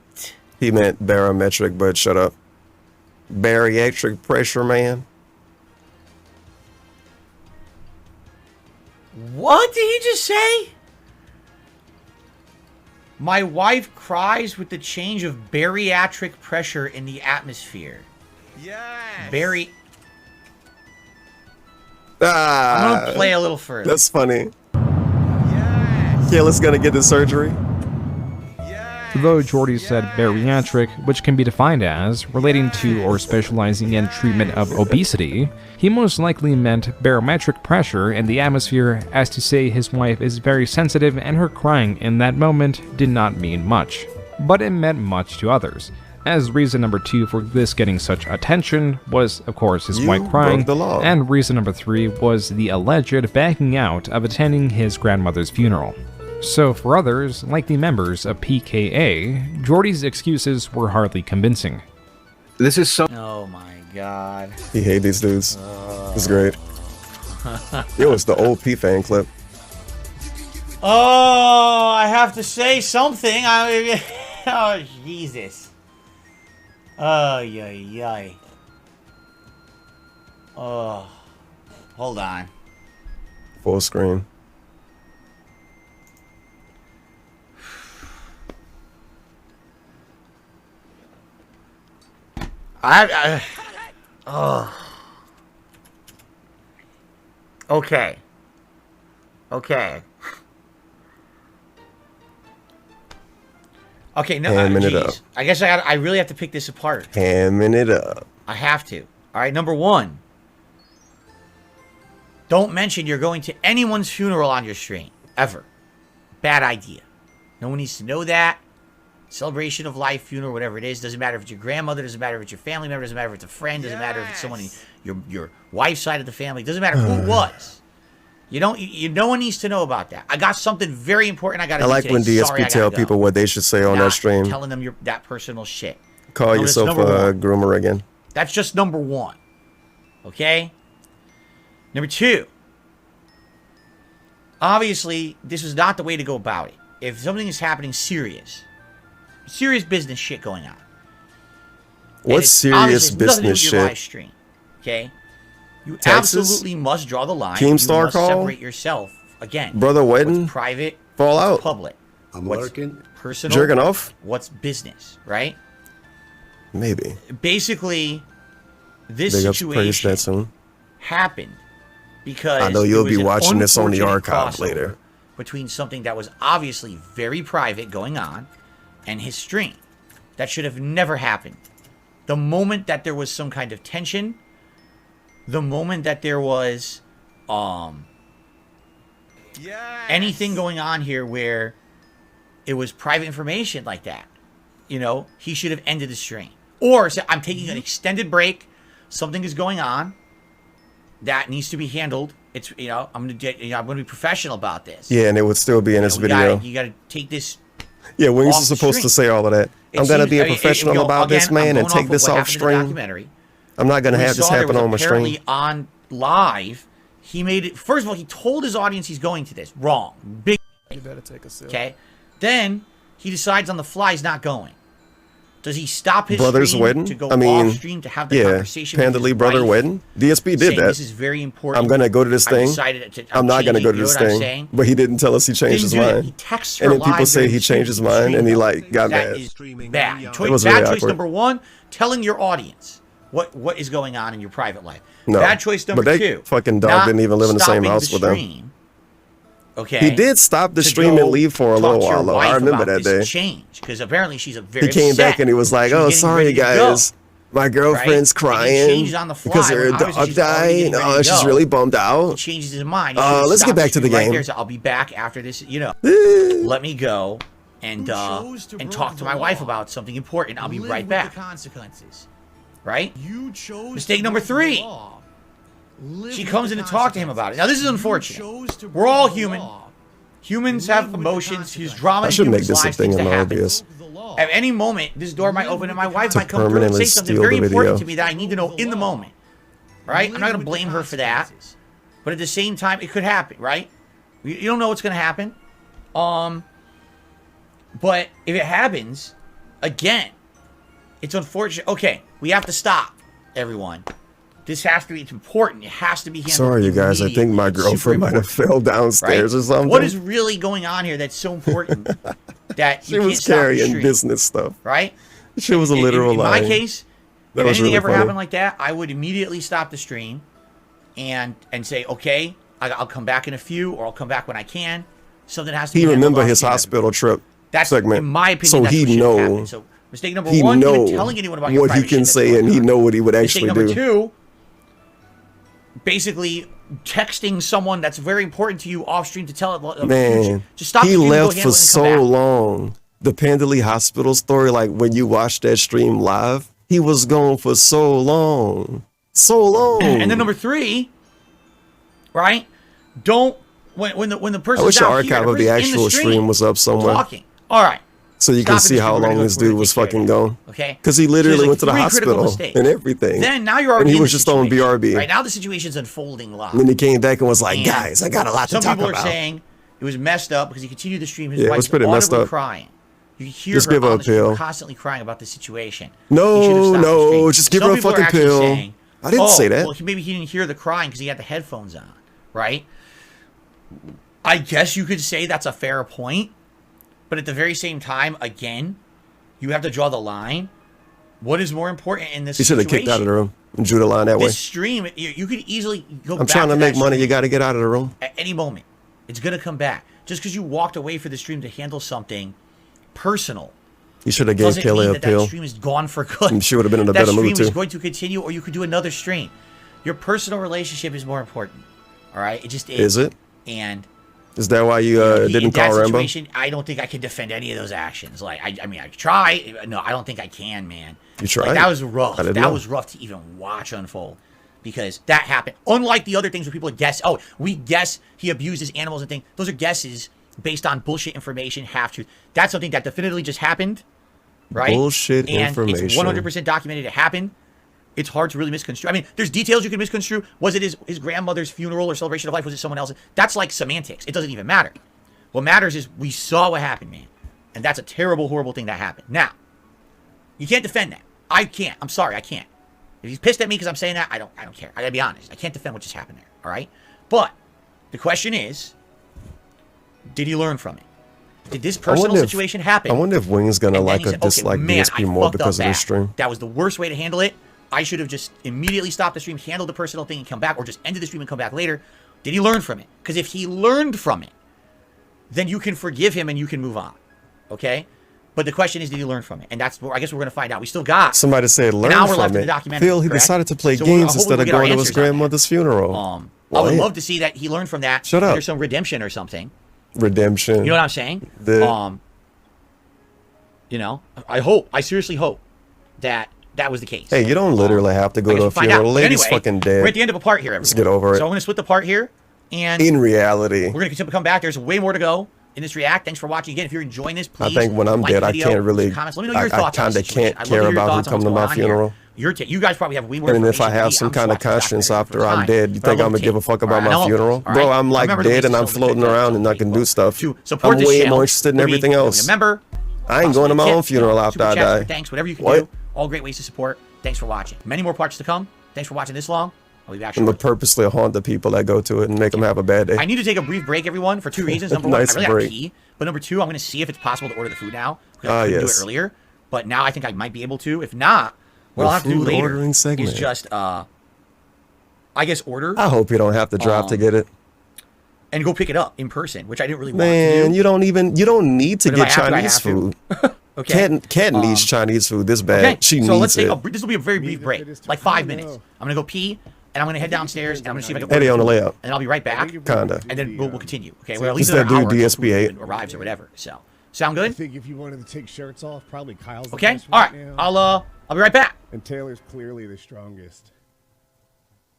He meant barometric, but shut up. Bariatric pressure, man. What did he just say? My wife cries with the change of bariatric pressure in the atmosphere. Yes. Ah, I'm gonna play a little further. That's funny. Yes. Kayla's gonna get the surgery. Though Jordy said bariatric, which can be defined as relating to or specializing in treatment of obesity, he most likely meant barometric pressure in the atmosphere, as to say his wife is very sensitive and her crying in that moment did not mean much. But it meant much to others, as reason number 2 for this getting such attention was, of course, his wife crying, broke the law. and reason number 3 was the alleged backing out of attending his grandmother's funeral. So for others, like the members of PKA, Jordy's excuses were hardly convincing. This is so. Oh my god. He hates these dudes. It's great. Yo, it's the old P fan clip. Oh, I have to say something. Oh, Jesus. Oh, yay. Oh, hold on. Full screen. Oh. Okay. Okay, no, Hamming it up. I guess I really have to pick this apart. Hamming it up. I have to. All right, number one. Don't mention you're going to anyone's funeral on your stream. Ever. Bad idea. No one needs to know that. Celebration of life, funeral, whatever it is. Doesn't matter if it's your grandmother. Doesn't matter if it's your family member. Doesn't matter if it's a friend. Doesn't matter if it's someone in your wife's side of the family. Doesn't matter who it was. No one needs to know about that. I got something very important I got to do I like today. when DSP Sorry, tell people what they should say on that stream. Telling them that personal shit. Call yourself a groomer again. That's just number one. Okay? Number two. Obviously, this is not the way to go about it. If something is happening serious business shit going on. What's serious business shit? Live stream, okay? You absolutely must draw the line. Keemstar you must call? separate yourself again. Brother wedding? What's private? Fallout? What's public? I'm what's working. Personal? Jerking off? What's business? Right? Maybe. Basically, this Big ups, praise that situation soon. happened because I know you'll be watching this on the unfortunate archive crossover later. between something that was obviously very private going on and his stream. That should have never happened. The moment that there was some kind of tension, the moment that there was anything going on here where it was private information like that, he should have ended the stream. Or say, I'm taking an extended break. Something is going on that needs to be handled. It's I'm gonna be professional about this. Yeah, and it would still be in this video. You gotta take this. Yeah, Wings off is the supposed to stream. say all of that. I'm gonna be a professional about this, man, and take this off stream. I'm not gonna have this happen on my stream. Apparently on live, he made it. First of all, he told his audience he's going to this. Wrong. Big. You better take a sip. Okay. Then he decides on the fly he's not going. Does he stop his brother's stream wedding? to go I mean, off stream to have the conversation with Pandely his brother wife, wedding. DSP did saying that. This is very important. I'm gonna go to this I thing. decided to, I'm not gonna go to you know this what I'm thing. saying? But he didn't tell us he changed his Didn't do that. mind. He texts her And then people live say during he the changed his stream. mind, and he like got That mad. is bad. It was Bad really choice awkward. number one, telling your audience what is going on in your private life. No, Bad choice number but two. that fucking dog not didn't even live in the same stopping house with them. stream, Okay. He did stop the to stream go and leave for a talk little to your while, though. wife I remember about that day. this change, because apparently she's a very He came upset. back and he was like, She was "Oh, getting sorry, ready to go, guys. My girlfriend's right? And he crying changed on the fly because her when obviously dog she's already died. getting ready Oh, to she's go. really bummed He out." changes his mind. Let's get back to the game. Right there, so I'll be back after this. Let me go and talk to my wife about something important. I'll be right back. Consequences, right? You chose mistake number 3. She comes in to talk to him about it. Now this is unfortunate. We're all human. Humans have emotions. He's drama. I should make this a thing in obvious. At any moment, this door might open and my wife To might come through and permanently say something steal very the important video. to me that I need to know in the moment. Right? I'm not going to blame her for that. But at the same time, it could happen, right? You don't know what's going to happen. But if it happens, again, it's unfortunate. Okay, we have to stop, everyone. This has to be, it's important. It has to be handled. Sorry, you guys. I think my girlfriend might have fell downstairs or something. What is really going on here that's so important that She you can't was stop the carrying stream, business stuff. right? She was a literal In lie. my case, That if was anything really ever funny. happened like that, I would immediately stop the stream and say, okay, I'll come back in a few, or I'll come back when I can. Something has to be He handled remember off his camera. hospital trip That's, segment. in my opinion, so that's he what should have know. happened. So mistake number He 1, know even telling anyone about your what he private can shit say, that's and going he on. know what he would Mistake actually number do. 2, basically texting someone that's very important to you off stream to tell it. Man, just stop. he the stream, go left handle for it, and so come back. long. The Pandely Hospital story, like when you watch that stream live, he was gone for so long. So long. And then number 3, right? Don't when the I person's wish the out here, archive of the person's in actual stream was up somewhere. talking. All right. So you can Stop see it, how we're gonna long go- this we're gonna dude was take care of fucking it. gone. Okay. Because he So literally there's went to the 3 critical hospital mistakes. and everything. Then now you're and already he in was the just on situation. BRB. Right now the situation's unfolding live. And then he came back and was like, And guys, I got a lot to some talk people about. are saying it was messed up because he continued to stream. His Yeah, it wife was pretty messed audibly up. crying. You hear Just her give her on a the stream pill. constantly crying about the situation. No, He should have stopped the no, stream. just give Some her a people are fucking actually pill. saying, I didn't say that. Well, maybe he didn't hear the crying because he had the headphones on, right? I guess you could say that's a fair point, but at the very same time, again, you have to draw the line. What is more important in this He should have situation? kicked out of the room and drew the line that way. This stream, you could easily go I'm back trying to that make money. stream You got to get out of the room. at any moment. It's going to come back. Just because you walked away for the stream to handle something personal You should have gave doesn't Kelly mean a that pill. that stream is gone for good. She would have been in a that better stream mood is too. going to continue, or you could do another stream. Your personal relationship is more important. All right, it just is. Is it? And is that why you didn't call Rambo? I don't think I can defend any of those actions. Like, I mean, I try. No, I don't think I can, man. You tried? Like, that was rough. That was rough to even watch unfold. Because that happened. Unlike the other things where people guess, oh, we guess he abuses animals and things. Those are guesses based on bullshit information, half-truth. That's something that definitively just happened, right? Bullshit and information. It's 100% documented it happened. It's hard to really misconstrue. I mean, there's details you can misconstrue. Was it his grandmother's funeral or celebration of life? Was it someone else's? That's like semantics. It doesn't even matter. What matters is we saw what happened, man. And that's a terrible, horrible thing that happened. Now, you can't defend that. I can't. I'm sorry, I can't. If he's pissed at me because I'm saying that, I don't care. I gotta be honest. I can't defend what just happened there. All right? But the question is, did he learn from it? Did this personal situation happen? I wonder if Wing's gonna like or dislike DSP more because of this stream. That was the worst way to handle it. I should have just immediately stopped the stream, handled the personal thing, and come back, or just ended the stream and come back later. Did he learn from it? Because if he learned from it, then you can forgive him and you can move on. Okay? But the question is, did he learn from it? And that's what I guess we're going to find out. We still got somebody said learn an hour from left in it. the documentary. Phil, he correct? decided to play So games hopefully instead of we'll get our going to his answers on that. grandmother's funeral. I would love to see that he learned from that. Shut up. There's some redemption or something. Redemption. You know what I'm saying? You know, I seriously hope that was the case. Hey, you don't literally have to go to a funeral. Lady's anyway, fucking dead. We're at the end of a part here, everyone. Let's get over it. So I'm going to split the part here. And in reality, we're going to continue to come back. There's way more to go in this react. Thanks for watching. Again, if you're enjoying this, please. I think when I'm like dead, the I video, can't really. comments. Let me know your I thoughts on kind the of situation. can't I'd love to care hear your about who thoughts on come to what's my going on funeral. here. You guys probably have way more And if I information than have me. some I'm kind of just watching the conscience documentary after for I'm time. dead, you But I think I'm love gonna the give a tape. fuck All about right, my now, funeral? all Bro, right. I'm like Remember to dead and I'm please floating around and I can do stuff. support I'm this way channel. more interested in Maybe everything else. Remember, I ain't going to my own funeral after super I chats, die. Thanks, whatever you can What? do. All great ways to support. Thanks for watching. Many more parts to come. Thanks for watching this long. I'll be back I'm shortly. gonna purposely haunt the people that go to it and make them have a bad day. I need to take a brief break, everyone, for two reasons. Number Nice one, I really break. have to pee. But number two, I'm going to see if it's possible to order the food now. Because I couldn't do it earlier. But now I think I might be able to. If not, what I'll have to do later ordering segment. is just, I guess, order. I hope you don't have to drive to get it. And go pick it up in person, which I didn't really want Man, to do. you don't need to But if get I have to, I Chinese have to. food. Okay. Cat needs Chinese food this bad. Okay, She so needs let's take it. this will be a very brief break, like 5 minutes. I'm gonna go pee, and I'm gonna head downstairs, and I'm gonna see if I can. Eddie order on the food, layout. and I'll be right back. Kinda. And then we'll continue. Okay, well at least It's that another dude hour until DSP8. food arrives or whatever. So sound good? I think if you wanted to take shirts off, probably Kyle's. Okay. The best All right. now. I'll be right back. And Taylor's clearly the strongest.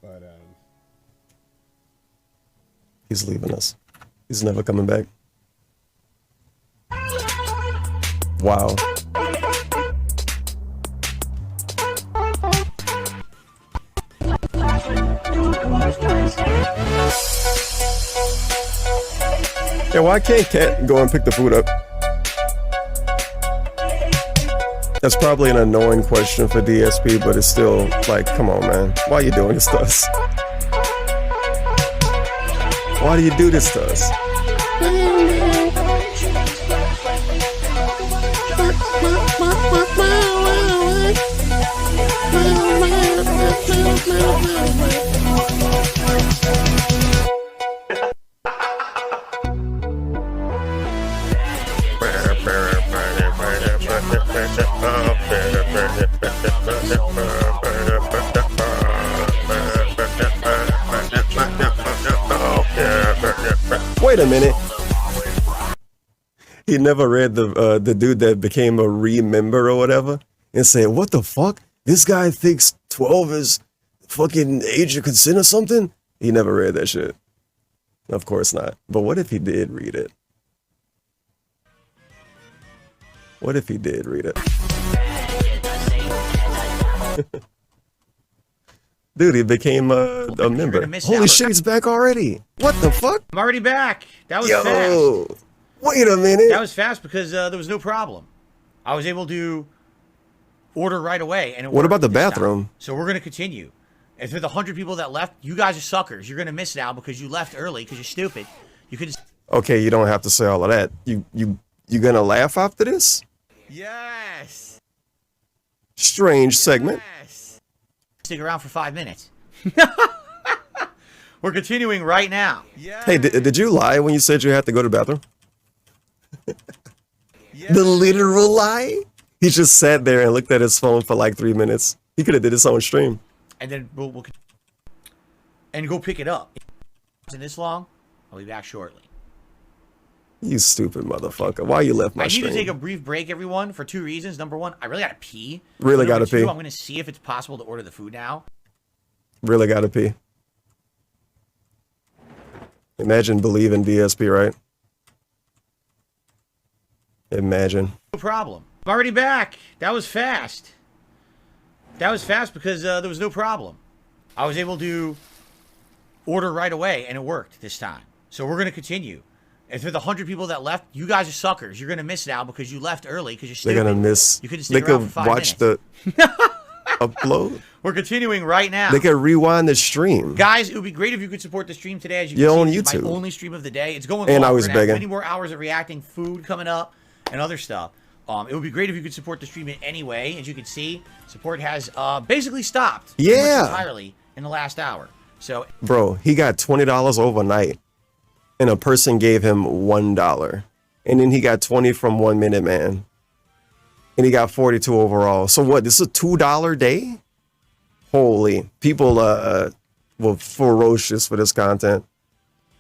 But He's leaving us. He's never coming back. Wow. Yeah, why can't Cat go and pick the food up? That's probably an annoying question for DSP, but it's still like, come on, man. Why are you doing this to us? Why do you do this to us? Wait a minute. He never read the dude that became a remember or whatever and said, what the fuck? This guy thinks 12 is fucking age of consent or something? He never read that shit. Of course not. But what if he did read it? What if he did read it? Dude, he became a member. Holy shit, he's back already. What the fuck? I'm already back. That was Yo, fast. Wait a minute. That was fast because there was no problem. I was able to order right away. And What about the bathroom? So we're going to continue. And for the 100 people that left, you guys are suckers. You're going to miss now because you left early because you're stupid. You could. Okay, you don't have to say all of that. You gonna laugh after this? Yes. Strange segment. Yes. Stick around for 5 minutes. We're continuing right now. Hey, did you lie when you said you had to go to the bathroom? The literal lie? He just sat there and looked at his phone for like 3 minutes. He could have did his own stream. And then we'll and go pick it up. If it's in this long, I'll be back shortly. You stupid motherfucker. Why you left my I need stream? to take a brief break, everyone, for 2 reasons. Number 1, I really gotta pee. Really Number gotta 2, pee. I'm gonna see if it's possible to order the food now. Really gotta pee. Imagine believing DSP, right? Imagine. No problem. I'm already back. That was fast. That was fast because there was no problem. I was able to order right away, and it worked this time. So we're going to continue. And for the 100 people that left, you guys are suckers. You're going to miss now because you left early because you're stupid. They're gonna miss. You couldn't They stick around could for 5 watch minutes. the upload. We're continuing right now. They could rewind the stream. Guys, it would be great if you could support the stream today. As you You're can on see, it's YouTube. my only stream of the day. It's going And long. I was We're gonna have begging. many more hours of reacting, food coming up, and other stuff. It would be great if you could support the stream in any way. As you can see, support has basically stopped pretty much Yeah. entirely in the last hour. So Bro, he got $20 overnight, and a person gave him $1, and then he got 20 from 1 Minute Man, and he got 42 overall. So what? This is a $2 day? Holy, people were ferocious for this content.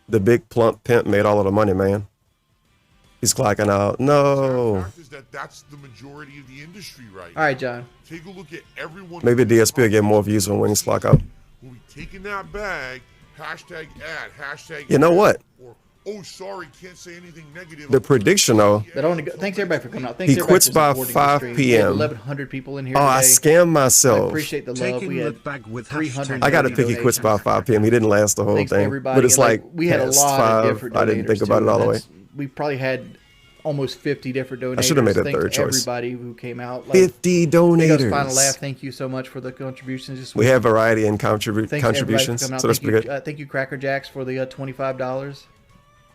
The big plump pimp made all of the money, man. He's clocking out. No. Fact is that's the majority of the industry right now. All right, John. Take a look at everyone. Maybe DSP will get more views when Wings clock out. Will be taking that bag. Hashtag ad. Hashtag. You know ad, what? Or oh, sorry, can't say anything negative. The prediction, though. That only thanks everybody for coming out. Thanks He everybody quits for by supporting the 5 stream. p.m. We had 1,100 people in here Oh, today. I scammed I myself. appreciate the love. We had 300. I got to think he quits by 5 p.m. He didn't last the whole Thanks to thing. everybody. But it's And, like we had a past lot 5. of different. I didn't think donators, about it too, all the way. and we probably had almost 50 different donators. I should have made a Thanks third to choice. everybody who came out. 50 donators. Final laugh. Thank you so much for the contributions this week. We have variety in Thanks everybody for contributions, coming out. so that's Thank pretty you, good. thank you, Cracker Jacks, for the $25.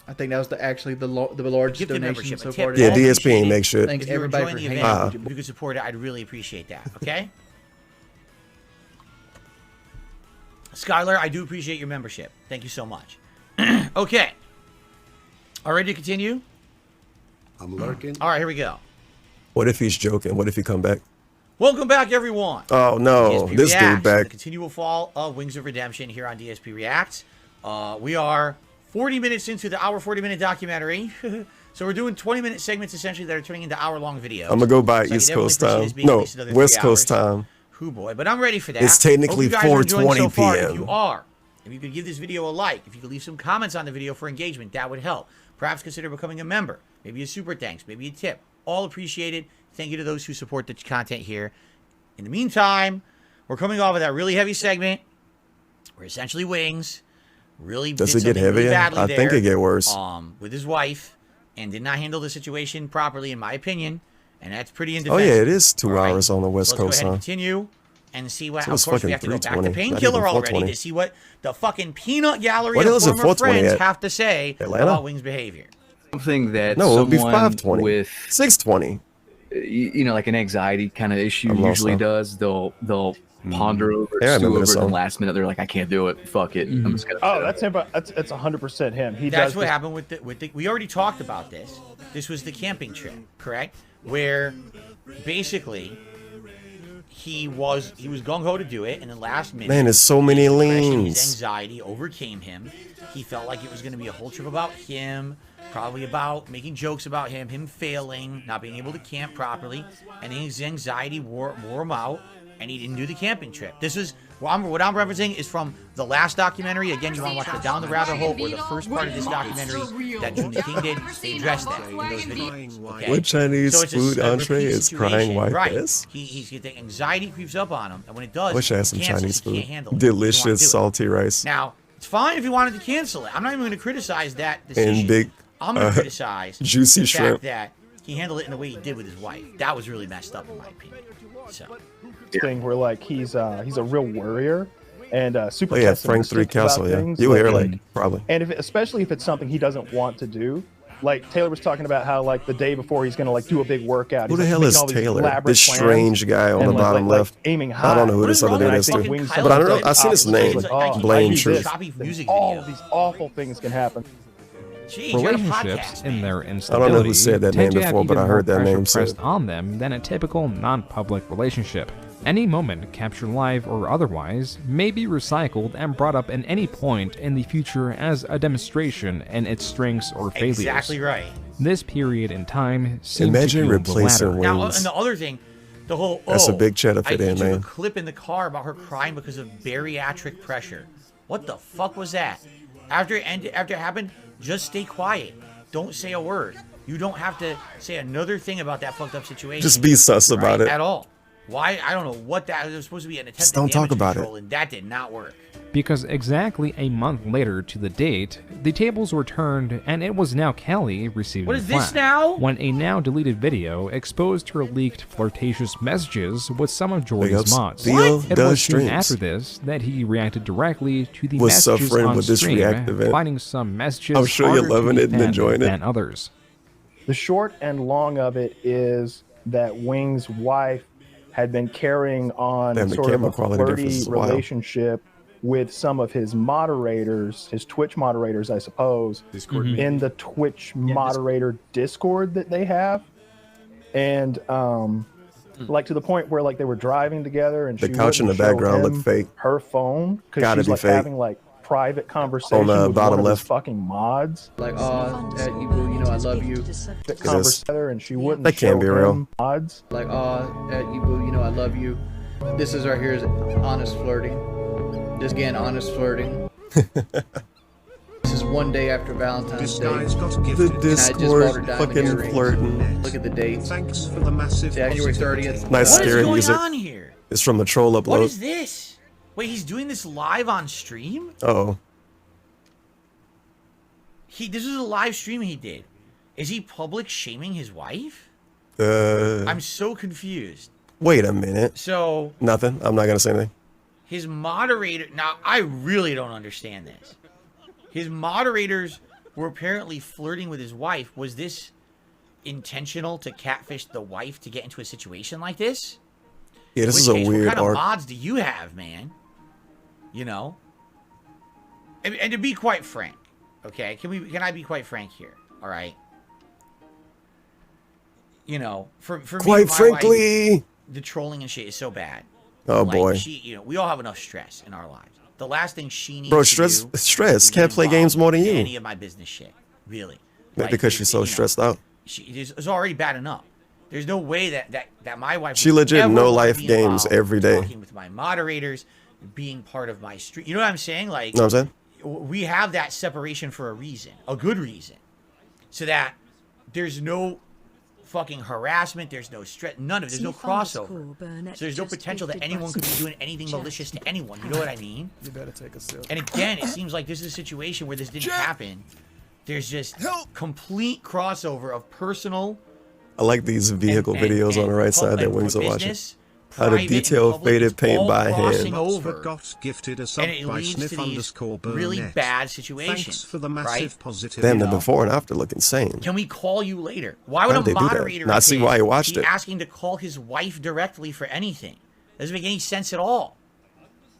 I think that was actually the largest Gift the donation membership. so a far. tip. Yeah, All DSP ain't appreciated. make shit. Thanks If you're everybody enjoying for the hanging event, out. if you could support it, I'd really appreciate that. Okay. Skylar, I do appreciate your membership. Thank you so much. Okay. All ready to continue? I'm lurking. All right, here we go. What if he's joking? What if he come back? Welcome back, everyone. Oh, no. DSP This Reacts, dude back. The continual fall of Wings of Redemption here on DSP Reacts. We are 40 minutes into the hour 40-minute documentary. So we're doing 20-minute segments essentially that are turning into hour-long videos. I'm going to go by So I East can definitely Coast foresee time. this being at No, least another West 3 Coast hours. time. Hoo boy, but I'm ready for that. It's technically Hope you guys are enjoying 4:20 so far. If p.m. you are, if you could give this video a like, if you could leave some comments on the video for engagement, that would help. Perhaps consider becoming a member. Maybe a super thanks, maybe a tip. All appreciated. Thank you to those who support the content here. In the meantime, we're coming off of that really heavy segment. We're essentially Wings. Really Does did it get something really heavier? badly I think there, it get worse. with his wife, and did not handle the situation properly, in my opinion. And that's pretty Oh, indefensible. yeah, it is 2 All right. hours on the West Let's go Coast ahead and time. continue and see what. So Of it's course, we fucking have to go back to 3:20, not Painkiller even already 4:20. to see what the fucking peanut gallery What of else is former 4:20 friends at? have to say Atlanta? about Wings' behavior. Something that No, it'll be someone 5:20. with 6:20. you know, like an anxiety kind of issue I'm lost usually now. does. They'll ponder over, Yeah, I stew remember over this it, and song. the last minute they're like, I can't do it. Fuck it. I'm just gonna. Oh, that's him. That's 100% him. He That's does what this- happened with the. We already talked about this. This was the camping trip, correct? Where basically he was gung ho to do it, and then last minute, Man, there's so many his depression, his leans. anxiety overcame him. He felt like it was going to be a whole trip about him, probably about making jokes about him failing, not being able to camp properly, and his anxiety wore him out, and he didn't do the camping trip. This is what I'm referencing is from the last documentary. Again, you want to watch the Down the Rabbit Hole or the first part of this documentary that June the King did. They addressed that in those videos. Okay? What Chinese So it's food a entree repeat is crying situation. white Right. piss? He's the anxiety creeps up on him, and when it does, Wish I had some he cancels. Chinese He can't food. handle it. He doesn't wanna Delicious do it. salty rice. Now, it's fine if you wanted to cancel it. I'm not even going to criticize that decision. And big I'm going to criticize juicy the shrimp. fact that he handled it in the way he did with his wife. That was really messed up, in my opinion. So, thing where like he's a real warrior and super Oh, yeah, Frank pessimistic 3 Castle, about yeah. things, You hear, like, like, probably. and especially if it's something he doesn't want to do. Like Taylor was talking about how like the day before he's gonna like do a big workout. Who He's, the hell making is all these Taylor? elaborate This plans strange guy on and, the bottom like, left. aiming high. I don't know who this other dude is. Like, Wings But I don't know. I seen his He's name. like, oh, Blame I do Truth. this. All of these awful things can happen. Jeez, you're on a Relationships podcast, in man. their I don't instability know who said that tend name to have before, but even I heard more that pressure name pressed said. on them than a typical non-public relationship. Any moment, captured live or otherwise, may be recycled and brought up at any point in the future as a demonstration in its strengths or failures. Exactly right. This period in time seems Imagine to fuel the replacing latter. Now, wings. and the other thing, the whole That's a big cheddar I fit in, took man. a clip in the car about her crying because of bariatric pressure. What the fuck was that? After it happened, just stay quiet. Don't say a word. You don't have to say another thing about that fucked up situation. Just be sus about it. At all. Why? I don't know what that was supposed to be an attempt Just at don't talk damage about control, it. and that did not work. Because exactly a month later to the date, the tables were turned and it was now Kelly receiving What is this flack now? when a now deleted video exposed her leaked flirtatious messages with some of Jordy's ups. mods. Theo It does was soon streams. after this that he reacted directly to the Was messages suffering on with this stream, React event. finding some messages I'm sure you're harder to loving it and defend enjoying it. than others. The short and long of it is that Wing's wife had been carrying on Damn, the sort of camera a quality difference flirty is wild. relationship with some of his moderators, his Twitch moderators, I suppose, in the Twitch moderator Discord that they have. And like to the point where like they were driving together and The she couch in the wouldn't show background him looked fake. her phone because Gotta she's be like fake. having like private conversation On the with bottom one of his left. fucking mods. Like, you boo, you know I love you. That converse together and she wouldn't That can't show be real. him mods. Like, you boo, you know I love you. This is right here is honest flirting. Just again, honest flirting. This is one day after Valentine's This Day. guy's got The gifted. And I just bought her Discord diamond fucking earrings. flirting. Look at the date. Thanks for the massive January positivity. 30th. Nice What is scary going music. on here? It's from the troll What upload. is this? Wait, he's doing this live on stream? Oh, This is a live stream he did. Is he public shaming his wife? uh, I'm so confused. wait a minute. So Nothing. I'm not gonna say anything. his moderator, now I really don't understand this. His moderators were apparently flirting with his wife. Was this intentional to catfish the wife to get into a situation like this? Yeah, this In is which a case, weird what kind arc. of mods do you have, man? You know? And to be quite frank, okay? Can I be quite frank here? All right. You know, for me, Quite and my frankly. wife, the trolling and shit is so bad. Oh Like, boy, we all have enough stress in our lives. The last thing she needs bro, to stress. do Stress is can't get play games more than involved in you. any of my business shit, really. Maybe Like, because she's so you know, stressed out. it's already bad enough. There's no way that my wife She would legit ever no want to life be games involved every day. Talking with my moderators, being part of my stream. You know what I'm saying? Like, Know what I'm saying? we have that separation for a reason, a good reason, so that there's no fucking harassment, there's no stress, none of it. There's no crossover. So there's no potential that anyone could be doing anything malicious to anyone. You know what I mean? You better take a sip. And again, it seems like this is a situation where this didn't happen. There's just complete crossover of personal. I like these vehicle videos on the right side that Wings are watching. business, How to private, and detail public, faded it's paint all by crossing hand. over. Got gifted a sub And it by leads to these Sniff_Burnett. really bad situations. Thanks for the massive right? positivity. Damn, the before and after look insane. Can we call you later? Why would Why'd a they do that? moderator Not see why he watched be it. asking to call his wife directly for anything? Doesn't make any sense at all.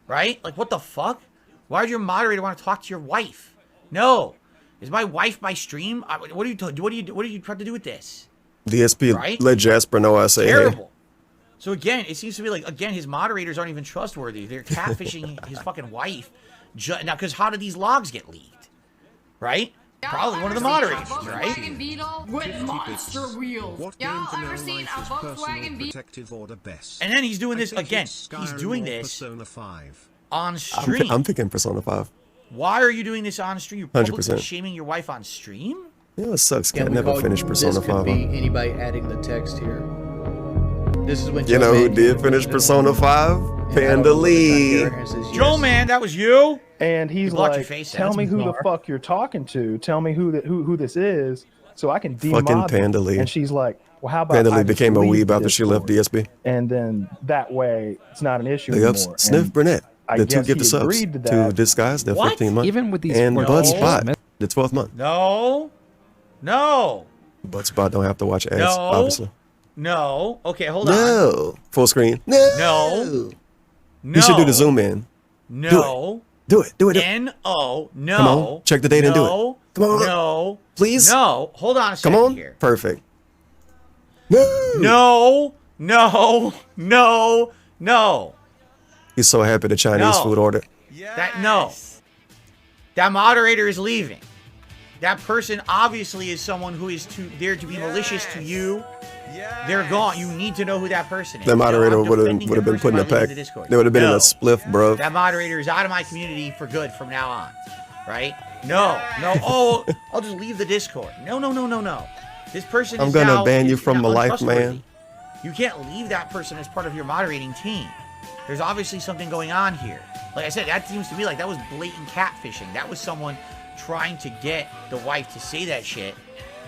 Right? Like, what the fuck? Why would your moderator want to talk to your wife? No. Is my wife my stream? What are you trying to do with this? DSP Right? let Jasper know I say hey. Terrible. So again, it seems to be like, again, his moderators aren't even trustworthy. They're catfishing his fucking wife. Now, because how did these logs get leaked? Right? Probably one of the moderators, right? With monster wheels. What Y'all game to ever know seen life a is personal Volkswagen Beetle? protective order best? And then he's doing this I think again. it's He's Skyrim doing or this Persona 5. on stream. I'm thinking Persona 5. Why are you doing this on stream? You're publicly 100%. shaming your wife on stream? You know, it sucks. Can Can't we never call finish you- Persona this 5. could be anybody adding the text here. This is when You know who did finish Persona 5? Panda Lee. Joe, man, that was you? And he's You blocked your like, face tell out. me who the Bizarre. fuck you're talking to. Tell me who this is so I can demod Fucking them." Panda Lee. And she's like, well, how about Panda I Lee just became a leave weeb the after she left Discord? DSP. And then that way it's not an issue Big ups. anymore. Sniff And Burnett. I The two guess gift he the subs. agreed to To that. this guy's, the What? 15 month. Even with these and flirty Bud No. Spot, the 12th month. No. No. Bud Spot don't have to watch ads, No. obviously. No. Okay, hold on. No. Full screen. No. No. No. You should do the zoom in. No. Do it. Do it. N-O. No. Come on. Check the date and do it. No. Come on. No. Please? No. Hold on a second Come on. here. Perfect. No. No. No. No. No. He's so happy the Chinese No. food order. No. That moderator is leaving. That person obviously is someone who is there to be malicious to you. They're gone. You need to know who that person is. That moderator I'm would have defending been the put in a person by pack. leaving the Discord. They would have been in No. a spliff, bro. That moderator is out of my community for good from now on. Right? No. No. Oh, I'll just leave the Discord. No, no, no, no, no. This person I'm is gonna now ban you from my life, untrustworthy. man. You can't leave that person as part of your moderating team. There's obviously something going on here. Like I said, that seems to me like that was blatant catfishing. That was someone trying to get the wife to say that shit.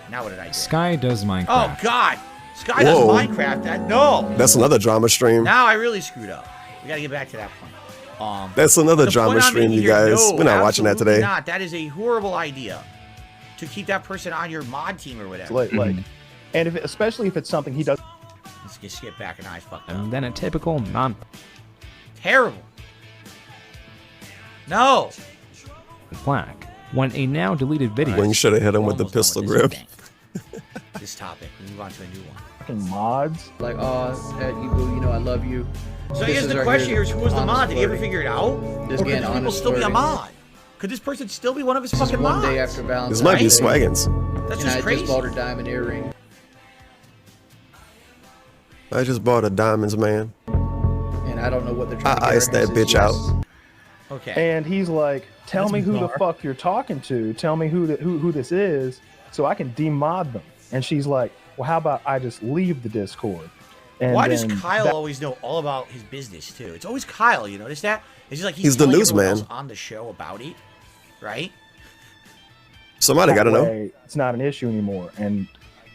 Now what did I do? Sky does Minecraft. Oh, God. Sky does Whoa. Minecraft. No. That's another drama stream. Now I really screwed up. We got to get back to that point. That's another the drama point I'm stream, making you here, guys. no, We're not watching that absolutely today. Not. That is a horrible idea to keep that person on your mod team or whatever. Like, and especially if it's something he does. Let's just skip back and I fucked up. And then a typical non Terrible. No. black. When a now deleted video. Wing should have hit him with the Almost done pistol with grip. This topic. We move on to a new one. Fucking mods. Like, you know, I love you. So This here's is the our question: here who was the honest mod? Did he ever flirting. figure it out? Just Or could getting this people honest still be a flirting. mod? Could this person still be one of his This is fucking one mods? day after Valentine's This might be Day, Swaggins. That's and just I crazy. just bought her diamond earring. I just bought a diamonds, man. And I don't know what they're trying to I get iced her that in, 'cause bitch it's out. Okay. And he's like, "Tell That's me who the bizarre. fuck you're talking to. Tell me who this is, so I can demod them." And she's like, "Well, how about I just leave the Discord?" And Why does then Kyle that- always know all about his business too? It's always Kyle. You notice that? It's just like He's the telling everyone newsman. else on the show about it, right? Somebody that got to know. way, it's not an issue anymore. And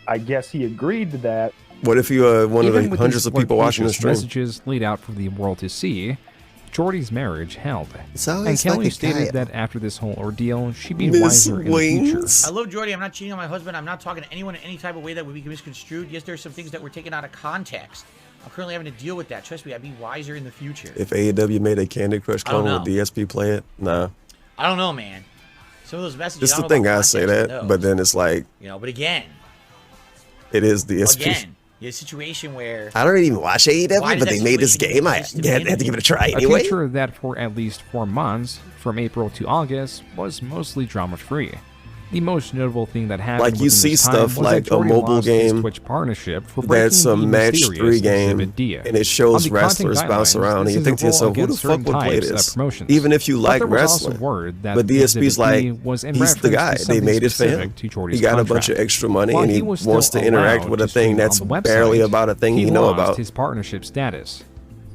I guess he agreed to that. What if you one of Even the with hundreds these of people watching the flirtatious stream? messages laid out for the world to see, Jordy's marriage held. It's And always Kelly like a stated guy. that after this whole ordeal, she'd be Miss wiser in the future. Wings. I love Jordy. I'm not cheating on my husband. I'm not talking to anyone in any type of way that would be misconstrued. Yes, there's some things that were taken out of context. I'm currently having to deal with that. Trust me, I'd be wiser in the future. If AEW made a Candy Crush I don't clone, know. would DSP play it? Nah. I don't know, man. Some of those messages. It's I the don't know thing, about I say context that, of but those. then it's like, You know, but again, it is DSP. again, you have a situation where I don't even watch Why AEW, does but that they made this situation game. I exist to had begin to give it a try A anyway. future that for at least 4 months, from April to August, was mostly drama-free. The most notable thing that happened Like, you within see this time stuff was like that a Jordy mobile lost his game Twitch partnership for breaking That's a the match mysterious 3 game, Exhibit D. and it shows On the wrestlers content bounce guidelines, around, and this you is think a to yourself, rule who the against fuck certain would play types of this? promotions. Even if you But like there was also wrestling. word that But DSP's Exhibit like, D was in he's the reference guy. to They something made it for him. specific to Jordy's He got a bunch contract. of extra money, While and he was wants still to interact allowed with a to thing stream that's on the barely website, about a thing he you know lost about. his partnership status.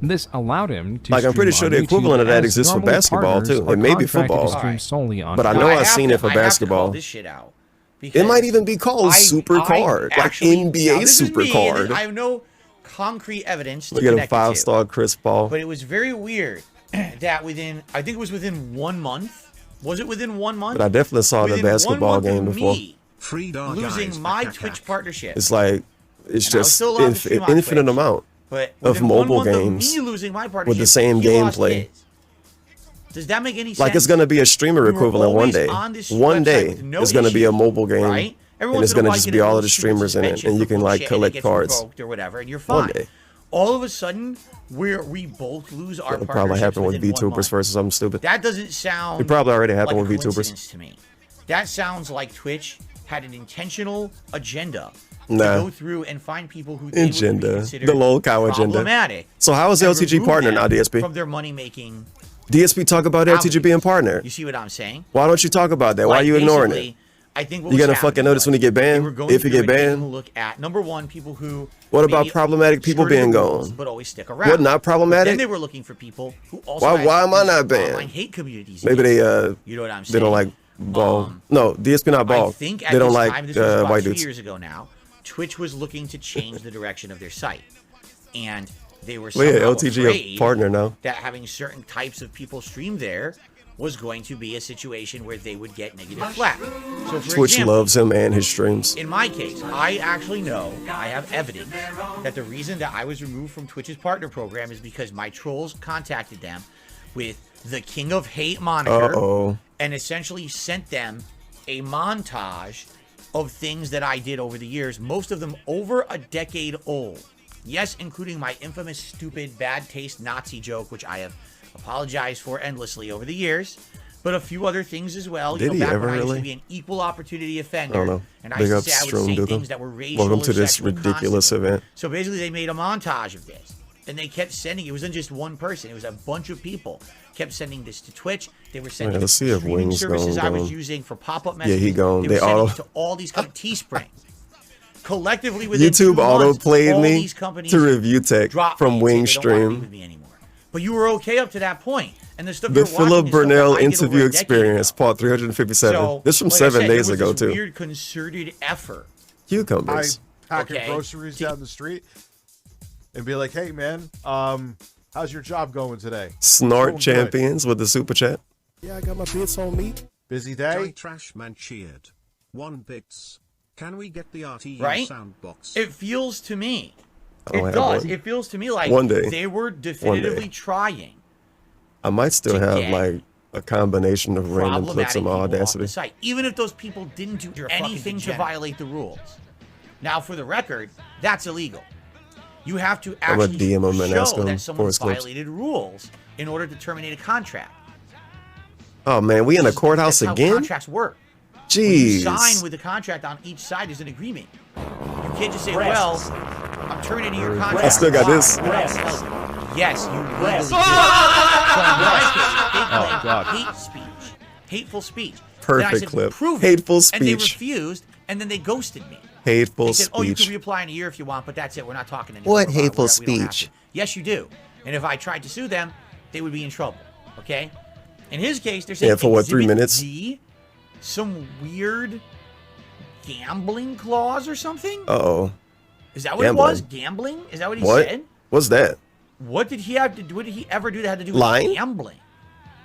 This allowed him to Like, I'm pretty sure stream the on equivalent of YouTube that as exists for normal basketball, partners too. are It may be contracted to football. stream solely on But I Twitch. know Now, I've seen it for I have to call basketball. this shit out. It might because even be called I Super Card, like actually- now, NBA this is Super me, Card. I have no concrete evidence to Look at a connect it to. 5-star Chris Paul. But it was very weird that I think it was within 1 month. Was it within 1 month? But I definitely saw the Within 1 basketball month of game before. me losing my Twitch partnership. It's like, it's And I was just still allowed to stream on infinite Twitch, amount but of within 1 mobile month of games me losing my partnership, with the same he lost gameplay. his. Does that make any sense? Like, it's going to be a streamer We were equivalent one always day. on this One website day with no is going to be a issues, mobile game, right? Every and once it's in a going to while just you be get a all of little the stupid streamers in it, suspension and you for can like bullshit, and it collect gets cards. revoked or whatever, and you're One fine. day. All of a sudden, we both lose our It'll probably partnerships happen with within 1 VTubers month. versus something stupid. That doesn't sound. It probably already happened like with a VTubers. coincidence to me. That sounds like Twitch had an intentional agenda Nah. to go through and find people who they would Agenda. consider The lol cow agenda. problematic. So how is and LTG remove partner them now, DSP? From their money making. DSP talk about LTG being partner. You see what I'm saying? Why don't you talk about that? Why are Like, you ignoring it? basically, I think what You was gonna fucking happening notice when you get was they banned? were going If you through get and taking banned? a look at number one, people who. What about maybe problematic people skirted being the rules, gone? But always stick around. What, not problematic? Then they were looking for people who also. Why? had Why am I these not online banned? hate communities. Maybe they You know what I'm They don't saying? like ball. No, DSP not ball. I think at They don't this like time, this was about white 2 dudes. years ago now, Twitch was looking to change the direction of their site, and they were Well, yeah, somehow LTG a afraid partner now. that having certain types of people stream there was going to be a situation where they would get negative flack. So, for Twitch example, loves him and his streams. in my case, I actually know, I have evidence that the reason that I was removed from Twitch's partner program is because my trolls contacted them with the King of Hate moniker Uh-oh. and essentially sent them a montage of things that I did over the years, most of them over a decade old. Yes, including my infamous, stupid, bad taste Nazi joke, which I have apologized for endlessly over the years, but a few other things as well. Did he back ever when I used really? to be an equal opportunity I offender, don't know. and I Big used up, to say I would say Duka. things that were racial Welcome to or this sexual ridiculous constantly. event. So basically, they made a montage of this, and they kept sending. It wasn't just one person; it was a bunch of people. Kept sending this to Twitch. They were sending Let's see if streaming Wings services I was gone. using for pop-up Yeah, messages. he gone. They They were sending auto- it to all these companies. Teespring. Collectively, within YouTube 2 auto months, played all me these companies to review tech dropped from me and said they don't wanna be Wingstream. with me anymore. But you were okay up to that point, and the stuff The you're watching Philip is stuff that Burnell I did over interview a decade experience, part 357. So, This from like I 7 said, days there was ago this too. Weird concerted effort. Cucumbers. Packing Okay. groceries down the street and be like, "Hey, man, how's your job going today?" Snort Going good. champions with the super chat. Yeah, I got my bits on me. Busy day. Joy Trash Man cheered. 1 bits. Can we get the RTU Right? soundbox? It feels to me. I don't It have does. one. It feels to me like One day. they were One day. definitively trying I might still to have get like a combination of random clips problematic in my people off the Audacity. site, even if those people didn't do anything to violate the rules. Now, for the record, that's illegal. You have to I'm gonna actually DM him and ask show him that for someone his clips. violated rules in order to terminate a contract. Oh man, we in a courthouse That's how again? contracts work. When you sign Jeez. with the contract on each side is an agreement. You can't just say, "Well, I'm terminating your contract." I still got this. Yes, you legally do. So in my case, they claimed hate speech, hateful speech. Then I Perfect said, clip. "Prove it." Hateful And they speech. refused, and then they ghosted me. Hateful They said, "Oh, you speech. can reapply in a year if you want, but that's it. We're not talking anymore." What about it. hateful We don't have speech? to." Yes, you do. And if I tried to sue them, they would be in trouble. Okay? In his case, they're saying Yeah, for what, 3 Exhibit minutes? Z, some weird gambling clause or something? Uh-oh. Is that what Gambling. it was? Gambling? Is that what he What? said? What's that? What did he have to do? What did he ever do that had to do with Lying? gambling?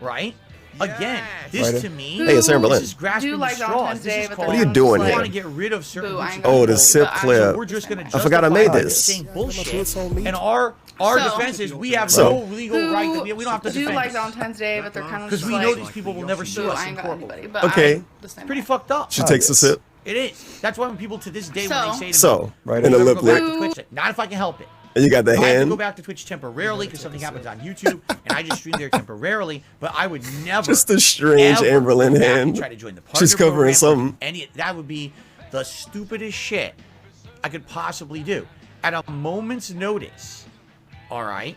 Right? Again, this Right. to me, Hey, it's Aaron Berlin. this is grasping Do the like straws. Valentine's This Day, is but called, What are you doing we here? want to get rid of certain groups of Oh, the people. sip So clip. we're just going to I forgot I made justify this. saying bullshit. And our defense is we have So- no legal right to be. We don't have to do defend like this. Valentine's Day, but they're kind of Because just we like, know these people will never sue boo, us I in ain't got court. anybody. But Okay. I'm the same Pretty fucked up. She takes a sip. It is. That's why when people to this day, when they say to So, me, right "Will in the you lip ever go back lick. to Twitch?" Like, not if I can help it. And you got the I have to hand. go back to Twitch temporarily because something happens on YouTube, and I just stream there temporarily. But I would never, Just a strange ever Amberlyn go back and hand. try to join the She's partner covering program or something. that would be the stupidest shit I could possibly do. At a moment's notice, all right.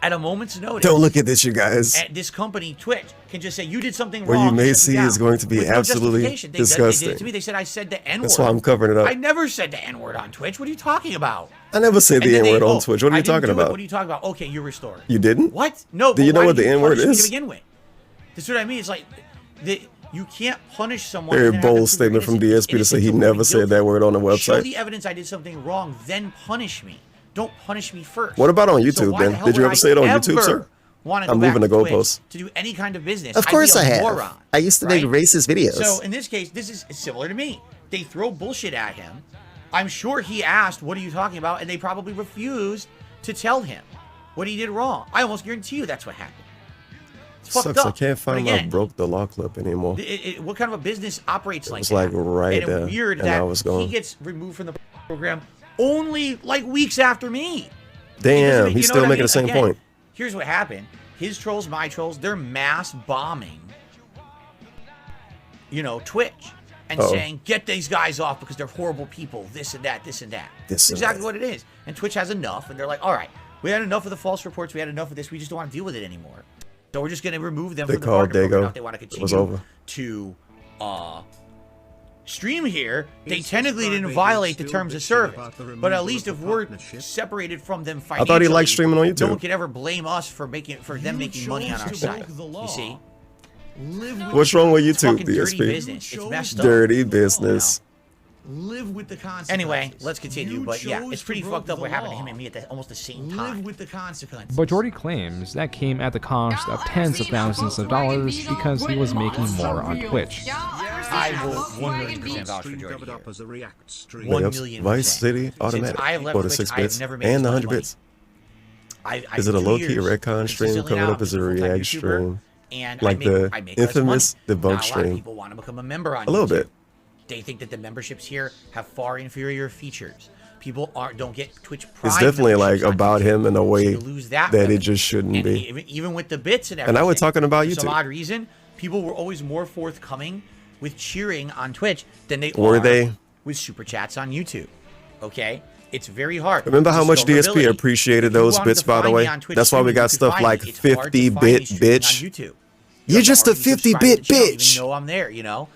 At a moment's notice. Don't look at this, you guys. At this company, Twitch, can just say you did something What wrong. you may shut see down. is going to be With no absolutely justification. They did it disgusting. to me. They said I said the N-word. That's why I'm covering it up. I never said the N-word on Twitch. What are you talking about? I never said And the then they- N-word on oh, Twitch. What are I you didn't talking do it. about? What are you talking about? Okay, you're restored. You didn't? What? No. Do you but know why what did the you N-word punish me is? To begin with? That's what I mean. It's like you can't punish someone. Very and then have them bold prove you're statement from innocent. DSP to say he Innocent until never proven said guilty. that word on the Show website. the evidence I did something wrong, then punish me. Don't punish me first. What about on So YouTube, why the Ben? hell Did you would ever I say it on YouTube, ever sir? wanna I'm go moving back the to Twitch goalposts. to do any kind of business? Of I'd course be a I have. moron, I used to make right? racist videos. So in this case, this is similar to me. They throw bullshit at him. I'm sure he asked, "What are you talking about?" And they probably refused to tell him what he did wrong. I almost guarantee you that's what happened. It's fucked Sucks. up. I can't find But my again, broke the law clip anymore. what kind of a business operates like was that? like right and there, it's weird and that I was he going. gets removed from the program only like weeks after me. Damn, You he's know still what I making mean? the same Again, point. Here's what happened. His trolls, my trolls, they're mass bombing, Twitch. And Uh-oh. saying, get these guys off because they're horrible people, this and that, this and that. This and exactly that. what it is. And Twitch has enough, and they're like, all right, we had enough of the false reports, we had enough of this, we just don't want to deal with it anymore. So we're just going to remove them They from the called partner program. Dago. If they want to It continue was over. to stream here, they technically didn't violate the terms of service. But at least if we're separated from them I financially, thought he liked streaming on YouTube. no one could ever blame us for them making money on our site. You see? What's wrong with It's YouTube, fucking dirty DSP? business. It's messed up. Dirty business. Live with the consequences. Anyway, let's continue. You But yeah, chose it's pretty to fucked up broke what the happened to law. him and me at almost the same time. Live with the consequences. But Jordy claims that came at the cost of tens of thousands of dollars because he was making more on Twitch. I will 1,000,000% vouch for Jordy here. As a react stream. 1,000,000%. Vice City Automatic. Since I have left For the Twitch, 6 I have bits never made and as the much 100 money. bits. Is it a low-key retcon stream coming up as a react stream? And Like I make the less money. infamous debunk Not a lot of stream. people want to become a member on A little YouTube. bit. They think that the memberships here have far inferior features. People don't get Twitch Prime. It's definitely like memberships on about YouTube, him in a so way you lose that that revenue. it just shouldn't And be. even with the bits and everything. And now we're talking about for some YouTube. odd reason, people were always more forthcoming with cheering on Twitch than they Were are they? with super chats on YouTube. Okay, it's very hard. Remember how much Discoverability. DSP appreciated If you those wanted bits, to by the find way? me on Twitch That's why we streaming, got you could stuff find like me. It's hard to find me 50-bit streaming on bitch. YouTube. You're just a already subscribed to 50-bit the channel, even bitch. know I'm there, you know.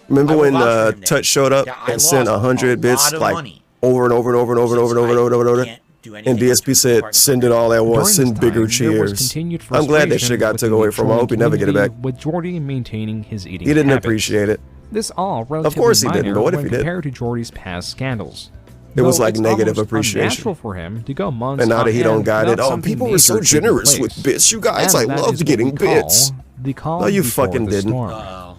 Remember I will when vouch for him there. Touch showed up Yeah, I and sent lost 100 a bits lot of like money over and over and over and over and over and over and over and over, can't do and anything DSP said, "Send it all at once, During send this bigger time, there was cheers." continued I'm glad that frustration shit got within took the away from him. I hope he never get it back. community, with Jordy maintaining his eating He didn't habits. appreciate it. This all relatively Of course he minor didn't, but what if when he did? compared to Jordy's past scandals. It was Though like it's negative almost appreciation. unnatural for him to go months And now on that he don't end got it, without oh, something people were major so taking generous place. with bits. You guys, And I that loved is what getting we call bits. the calm No, you before fucking the didn't. storm.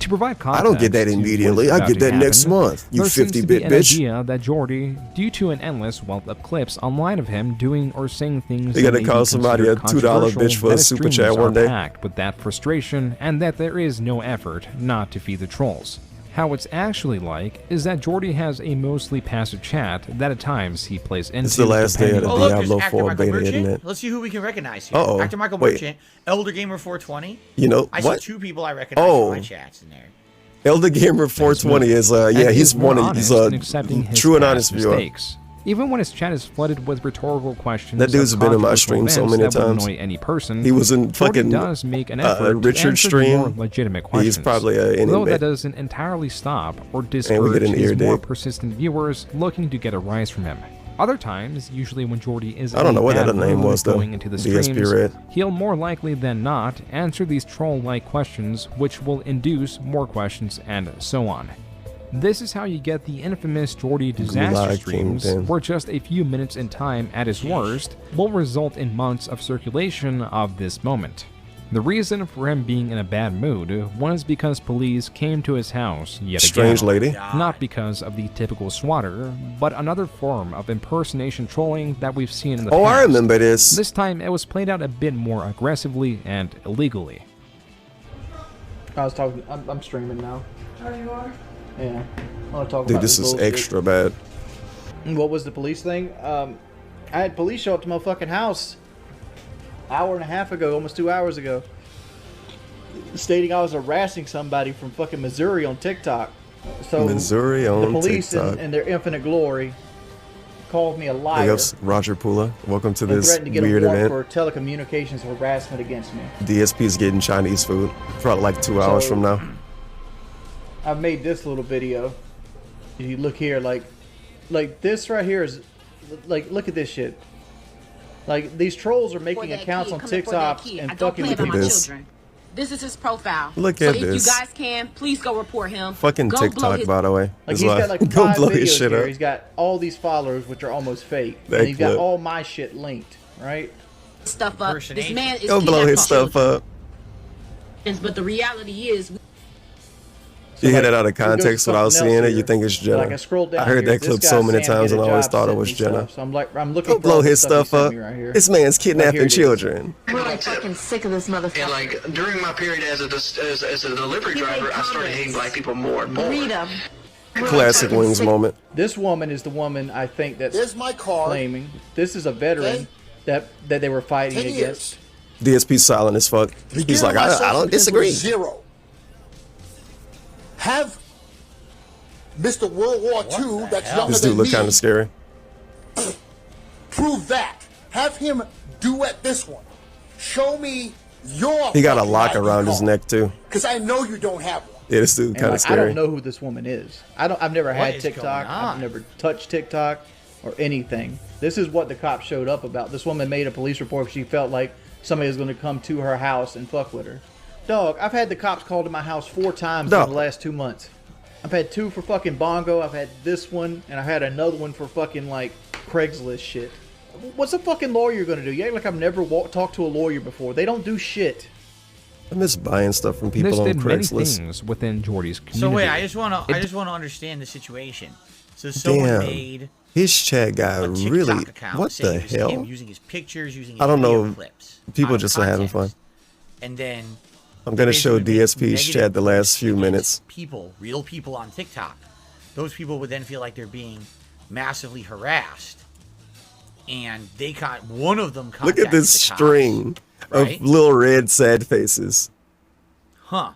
To provide I context don't get that to immediately. what's I about get to that next happen, month, you there seems to 50-bit be an bitch. idea that Jordy, due to an endless wealth of clips online of him doing or saying things You that gotta may call be somebody considered a $2 bitch for controversial, a that super his chat streams one are day. packed with that frustration, and that there is no effort not to feed the trolls. How it's actually like is that Jordy has a mostly passive chat that at times he plays into. It's the last day of the Oh, look, there's Diablo Actor 4 Michael beta, Merchant. isn't it? Let's see who we can recognize here. Uh-oh. Actor Michael Wait. Merchant, Elder Gamer 420. You know I what? see two people I recognize Oh. in my chats in there. Elder Gamer 420 is And yeah, he's is more one of honest he's a in accepting his true and past honest viewer. mistakes. Even when his chat is flooded with rhetorical questions, That dude's of been in my controversial stream so events many that would times. annoy any person, He was in Jordy fucking does make an effort to Richard's answer stream. more legitimate questions. He's probably a though inmate. that doesn't entirely stop or And we discourage get an ear his more dig. persistent viewers looking to get a rise from him. Other times, usually when Jordy is I don't in know a what that bad name mood was, though. going into the DSP streams, Red. he'll more likely than not answer these troll-like questions, which will induce more questions and so on. This is how you get the infamous Jordy disaster Gulag streams, Kingpin. where just a few minutes in time at his worst will result in months of circulation of this moment. The reason for him being in a bad mood was because police came to his house yet Strange again. lady. Not because of the typical swatter, but another form of impersonation trolling that we've seen in the Oh, past. I remember this. This time it was played out a bit more aggressively and illegally. I was talking. I'm streaming now. Oh, you are? Yeah. I want to talk Dude, about this is bullshit. extra bad. What was the police thing? I had police show up to my fucking house hour and a half ago, almost 2 hours ago, stating I was harassing somebody from fucking Missouri on TikTok. So Missouri the on police TikTok. in their infinite glory called me a Big liar ups, Roger Pula. Welcome to and this threatened to get weird a warrant event. for telecommunications harassment against me. DSP is getting Chinese food. Probably like 2 hours So- from now. I've made this little video. If you look here, like this right here is, like, look at this shit. Like, these trolls are making accounts on TikTok and fucking Look at this. This is his profile. Look so at if this. you guys can, please go report him. Fucking Go blow TikTok, his- by the way. Like, is he's why. got like Go 5 blow videos his shit here. up. He's got all these followers, which are almost fake. That And he's got clip. all my shit linked, right? Stuff up. This man is Go blow his kidnapping stuff up. children. But the reality is, You hear that out of we go to context without something seeing else it, you here. think it's Jenna. Like, I scrolled down I heard here. that This clip guy, so many Sam, times get and a I always job, thought it sent was me Jenna. stuff. So I'm looking Go for all blow the his stuff he stuff sent up. me right here. This man's Like, here kidnapping it is. children. I'm really fucking sick of this motherfucker. And like during my period as a delivery driver, I started hating black people more and more. Read 'em. Classic Wings moment. This woman is the woman I think that's There's my card. claiming. This is a veteran that they were fighting 10 against. DSP silent as fuck. He's like, I don't disagree. Zero. Have Mr. World War II that's younger This dude than look me kind of scary. prove that. Have him duet this one. Show me your. He got a lock around his neck too. Because I know you don't have one. Yeah, this dude And, kind of like, I scary. don't know who this woman is. I've never What had is TikTok. going on? I've never touched TikTok or anything. This is what the cops showed up about. This woman made a police report because she felt like somebody was going to come to her house and fuck with her. Dog, I've had the cops called to my house 4 times in Dog. the last 2 months. I've had 2 for fucking Bongo. I've had this one, and I had another one for fucking like Craigslist shit. What's a fucking lawyer going to do? You act like I've never talked to a lawyer before. They don't do shit. I miss buying stuff from people This on did many Craigslist. things within Jordy's community. So wait, I just want to understand the situation. So someone Damn. made His chat guy a TikTok really. account What saying the it was hell? him using his pictures, using his I don't video know. clips. People out of just are having context. fun. and then I'm gonna show basically make DSP's negative chat the last few against minutes. People, real people on TikTok. Those people would then feel like they're being massively harassed, and they one of them Look contacted at this the cops, string right? of little red sad faces. Huh?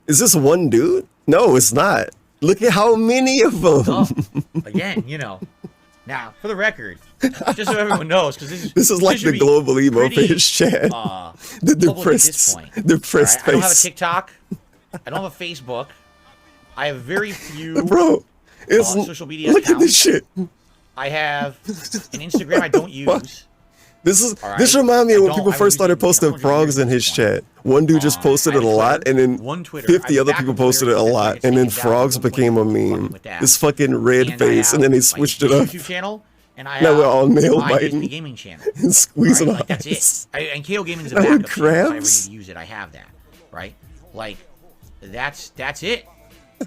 Is this one dude? No, it's not. Look at how many of them. Again, you know. Now, for the record, just so everyone knows, because this is like the global emo face chat. The depressed, depressed right? I don't have a face. TikTok. I don't have a Facebook. I have very few Bro, it's social media look accounts. at this shit. I have an Instagram I don't use. This reminds me of when people first started posting frogs in his chat. One dude just posted it a lot, and then 50 other people posted it a lot, and then frogs became a meme. This fucking red face, and then they switched it up. YouTube channel, and I Now we're all nail my biting DSP gaming channel and squeezing right? Like that's eyes. it. And KO Gaming is a That backup with channel. If I ever need crabs? to use it, I have that. Right? Like that's it.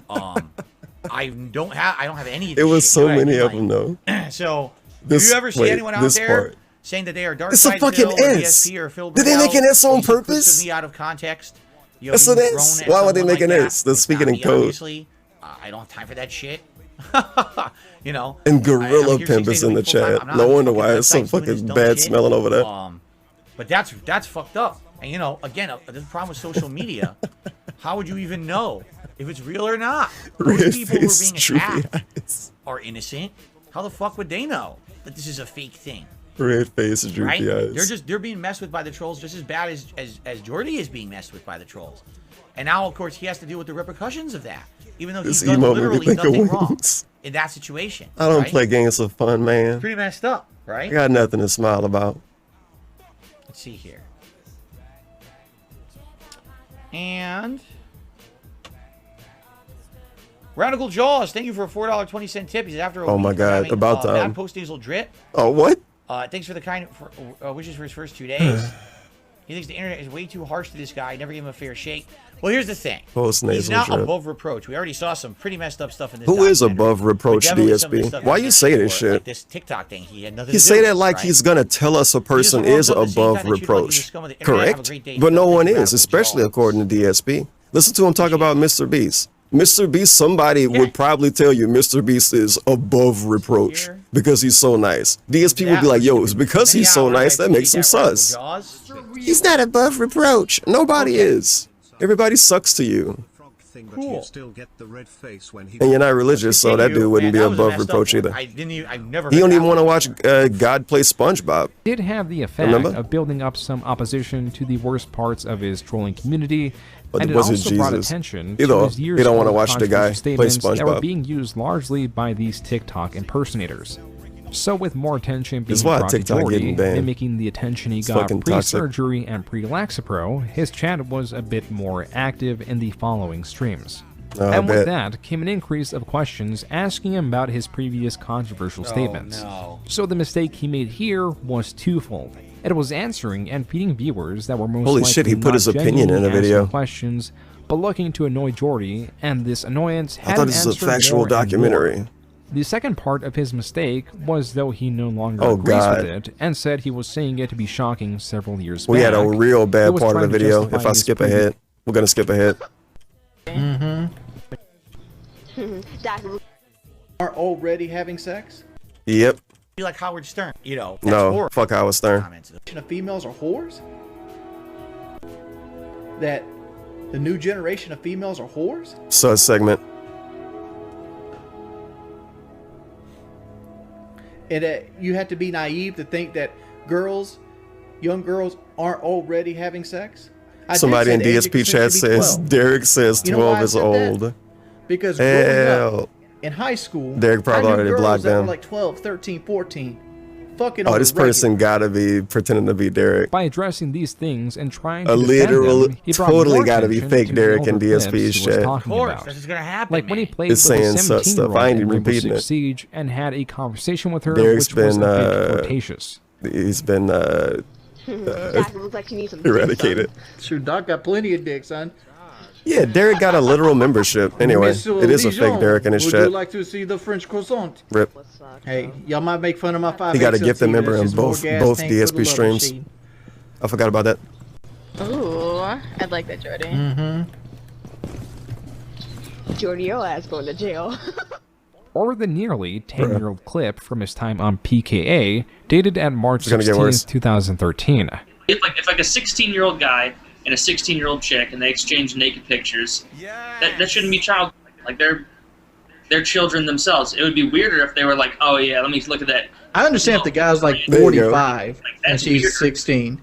I don't have any. Of It this was shit, so you know what I many mean? of them, though. So, This- do you ever see wait, anyone out this there part. saying that they are Dark It's a Side fucking Phil or S. DSP or Phil Did they make an Burdell, S on or you put purpose? me out of context? You know, That's being an thrown S. at Why would they someone make an like S? that. They're It's speaking not in me, code. Obviously, I don't have time for that shit. You know. And I'm Gorilla here Pimp 6 is days a in the week full-time. chat. I'm not No on wonder fucking why it's so websites doing this fucking dumb bad shit. smelling over there. But that's fucked up. And you know, again, the problem with social media, how would you even know if it's real or not? Most Red people who are face, being droopy attacked are innocent. How the fuck would they know that this is a fake thing? Red face and Right? droopy eyes. They're being messed with by the trolls just as bad as Jordy is being messed with by the trolls. And now, of course, he has to deal with the repercussions of that, even though he's This done emo made me literally think of nothing wrong wings. in that situation. I don't right? play games for fun, man. Pretty messed up, I right? got nothing to smile about. Let's see here. And Radical Jaws, thank you for a $4.20 tip. He's after a Oh my week of God, having, about time. bad post-nasal drip. Oh, what? Thanks for the kind wishes for his first 2 days. He thinks the internet is way too harsh to this guy. Never gave him a fair shake. Well, here's the thing. Post-nasal He's not drip. above reproach. We already saw some pretty messed up stuff in this. Who is documentary. above reproach, But definitely some of the DSP? stuff Why he you did say this before, like shit? this TikTok thing. He had nothing He to say do that with, like right? he's gonna tell us a person wrong is at the same above time that you feel like he's the reproach. scum of the internet. Have a Correct? great day. But no Thank one you, is, Radical especially Jaws. according to DSP. Listen to him talk about Mr. Beast. Mr. Beast, somebody would probably tell you Mr. Beast is above reproach because he's so nice. DSP would be like, yo, it's because he's so nice that makes him sus. He's not above reproach. Nobody is. Everybody sucks to you. Cool. Still get the red face when he And you're not religious, so that dude wouldn't be above reproach either. I've never. He don't even want to watch God play SpongeBob. Did have the effect Remember? of building up some opposition to the worst parts of his trolling community, But and it it wasn't also brought Jesus. attention You to know, his you years don't wanna old watch the guy controversial play statements that were SpongeBob. being used largely by these TikTok impersonators. So with more attention being That's why brought to TikTok Jordy, getting banned. mimicking the attention he It's got fucking toxic. pre-surgery and pre-Laxapro, his chat was a bit more active in the following streams. Oh, I And with bet. that came an increase of questions asking him about his previous controversial statements. no. So the mistake he made here was twofold. It was answering and feeding viewers that were most Holy likely shit, he put not his opinion in the genuinely video. asking questions, but looking to annoy Jordy, and this annoyance I had thought him this was a answer factual more and documentary. more. The second part of his mistake was though he no longer Oh, agrees God. with it and said he was saying it to be shocking several years We back. had a real He bad was part of the trying to video. justify If I his skip previous- ahead, we're gonna skip ahead. Are already having sex? Yep. Be like Howard Stern, you know. That's No, horrible. fuck Howard Stern. Of females are whores? That the new generation of females are whores? Sus segment. And you have to be naive to think that young girls aren't already having sex? I did Somebody say in the age of DSP consent chat should be says 12. Derek says You know why 12 I is said that? old. Because growing Hell. up in high school, Derek probably I knew already girls blocked that them. were like 12, 13, 14. Fucking Oh, on this the regular. person gotta be pretending to be Derek. By addressing these things and trying to A defend literal, them, he brought totally more gotta be attention fake to Derek the in older DSP's clips he was chat. talking Of course, about. that's just gonna happen. Like when he man. played It's with a saying such stuff. 17-year-old I ain't in even Rainbow repeating Six it. Siege and had a conversation with her, Derek's which was been, a bit flirtatious. He's been eradicated. Shoot, Doc got plenty of dick, son. Yeah, Derek got a literal membership. Anyway, it is a fake Derek in his Would chat. you like to see the French croissant? Rip. Hey, y'all might make fun of my 5 He got a gifted member in both DSP streams. I forgot about that. Yeah, I'd like that, Jordy. Mm-hmm. Jordy, your ass going to jail. Or the nearly 10-year-old clip from his time on PKA, dated at March It's gonna get worse. 16, 2013. If like a 16-year-old guy and a 16-year-old chick and they exchange naked pictures, that shouldn't be child. Like they're children themselves. It would be weirder if they were like, oh yeah, let me look at that. I understand if the guy's like There you go. 45 and that's she's weird. 16.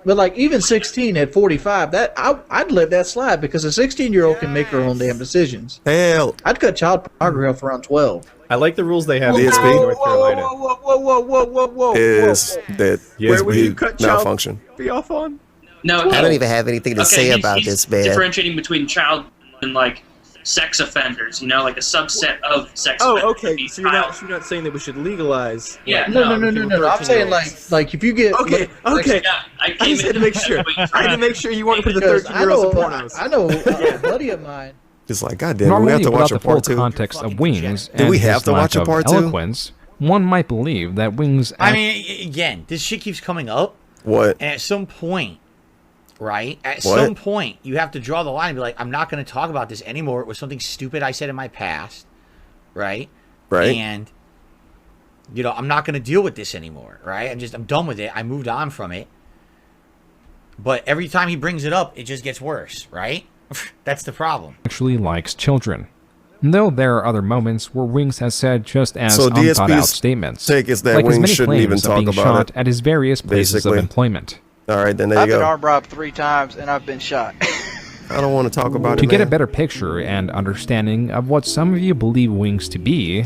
But like even 16 at 45, that I'd let that slide because a 16-year-old can make her own damn decisions. Hell, I'd cut child pornography off around 12. I like the rules they have in DSP? North Carolina. Whoa. is that Where would you DSP cut child malfunction? pornography off on? No, I don't even have anything to say about he's this, man. differentiating between child and like sex offenders. You know, like a subset of sex. offenders Oh, would okay. be So you're child. not saying that we should legalize. Yeah, No. I'm saying like if you get Okay. Yeah, I I just had to make sure. I had to make sure you weren't putting the because 13-year-olds in pornos. I know a buddy of mine. It's like, God damn, we Normally, have to without watch the a full part two. context of Wings Do and we have his to lack watch a of part two? eloquence, one might believe that Wings. I mean, again, this shit keeps coming up. What? And at some point, right? At What? some point, you have to draw the line and be like, I'm not going to talk about this anymore. It was something stupid I said in my past, right? Right. And, you know, I'm not going to deal with this anymore, right? I'm done with it. I moved on from it. But every time he brings it up, it just gets worse, right? That's the problem. actually likes children. Though there are other moments where Wings has said just as So unthought out DSP's statements, take is that like his Wings many shouldn't claims even of talk being about shot it, at his various places basically. of employment. All right, then there I've you been go. arm robbed 3 times and I've been shot. I don't want to talk about To it, get a man. better picture and understanding of what some of you believe Wings to be,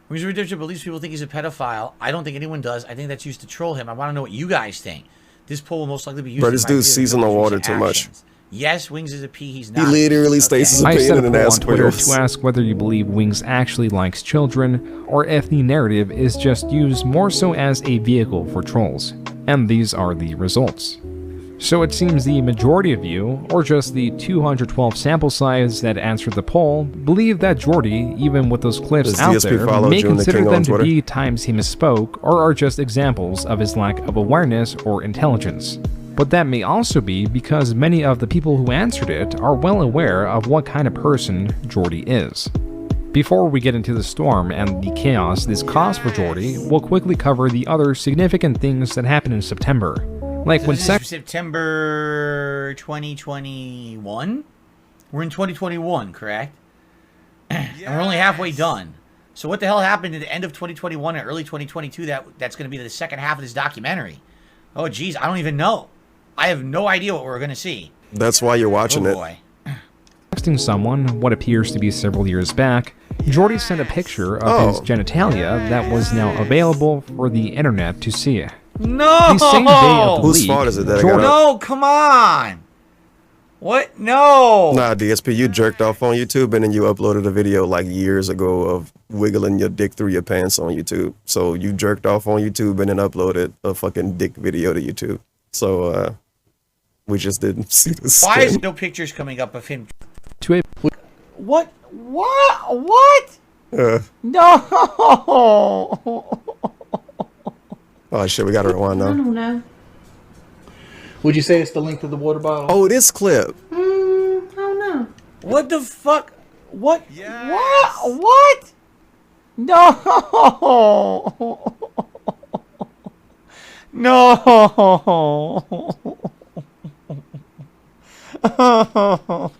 Wings of Redemption believes people think he's a pedophile. I don't think anyone does. I think that's used to troll him. I want to know what you guys think. This poll will most likely be used Bro, in this my dude's videos seasoned the to water recent too much. actions. Yes, Wings is a P. He's He not. literally states his I set a opinion and poll on asks Twitter questions. to ask whether you believe Wings actually likes children, or if the narrative is just used more so as a vehicle for trolls. And these are the results. So it seems the majority of you, or just the 212 sample size that answered the poll, believe that Jordy, even with those clips Does out DSP there, follow may June the consider King on them to Twitter? be times he misspoke, or are just examples of his lack of awareness or intelligence. But that may also be because many of the people who answered it are well aware of what kind of person Jordy is. Before we get into the storm and the chaos this caused for Jordy, we'll quickly cover the other significant things that happened in September. Like So when this is September 2021? We're in 2021, correct? And we're only halfway done. So what the hell happened at the end of 2021 and early 2022 that's going to be the second half of this documentary? Oh, geez, I don't even know. I have no idea what we're going to see. That's why you're watching Oh, it. boy. texting someone what appears to be several years back, Jordy sent a picture of his genitalia that was now available for the internet to see. No! The same day of the Whose leak, fault is it that I Jordy- got up? No, come on. What? No. Nah, DSP, you jerked off on YouTube and then you uploaded a video like years ago of wiggling your dick through your pants on YouTube. So you jerked off on YouTube and then uploaded a fucking dick video to YouTube. So we just didn't see this. Why is no pictures coming up of him? To a What? What? No. Oh shit, we gotta rewind now. know. Would you say it's the length of the water bottle? Oh, this clip. I don't know. What the fuck? What? What? No.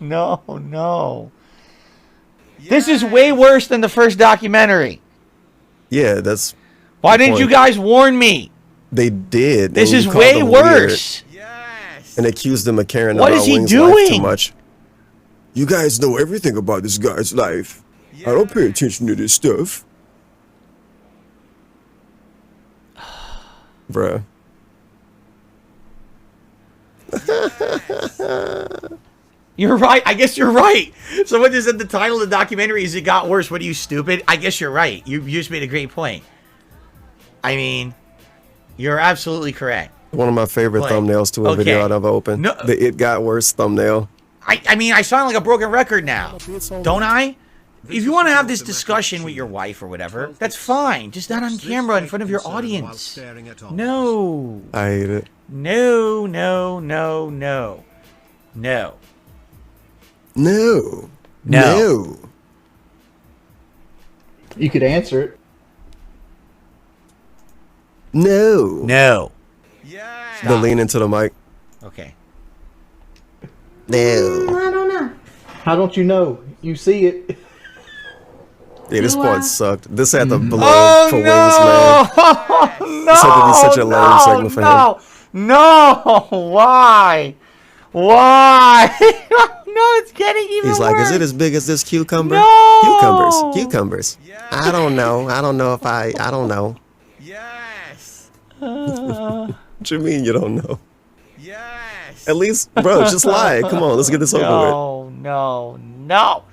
No. No. This is way worse than the first documentary. Yeah, that's. Why the didn't you point. guys warn me? They did. This and is you called way them worse. weird and accused him of caring What about is he Wing's life too doing? much. You guys know everything about this guy's life. I don't pay attention to this stuff. Bruh. You're right. I guess you're right. Someone just said the title of the documentary is "It Got Worse." What are you, stupid? I guess you're right. You just made a great point. I mean, you're absolutely correct. One of my favorite But- thumbnails to a video okay. I've ever opened. No- The It Got Worse thumbnail. I mean, I sound like a broken record now, don't I? If you want to have this discussion with your wife or whatever, that's fine. Just not on camera in front of your audience. No. I hate it. No. No. No. No. You could answer it. No. No. The lean into the mic. Okay. No. I don't know. How don't you know? You see it. Yeah, this Do part I? sucked. This had the blow Oh, for no! wings, man. This had to be such a lame segment for him. No! Why? Why? No, it's getting even He's like, worse. is it as big as this cucumber? No! Cucumbers. I don't know. I don't know if I don't know. Yes. What you mean you don't know? Yes. At least, bro, just lie. Come on, let's get this over with. No.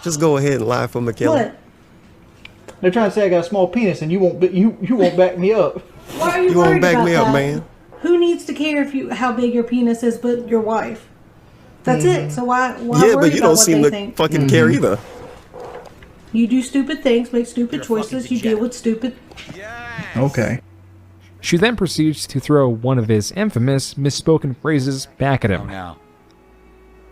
Just go ahead and lie for McKellar. What? They're trying to say I got a small penis, and you won't back me up. Why are you You won't worried back about me that? up, man. Who needs to care how big your penis is but your wife? That's it. So why Yeah, worry but you about don't what seem they to think? fucking care either. You do stupid things, make stupid choices, you deal with stupid. Okay. She then proceeds to throw one of his infamous misspoken phrases back at him. No.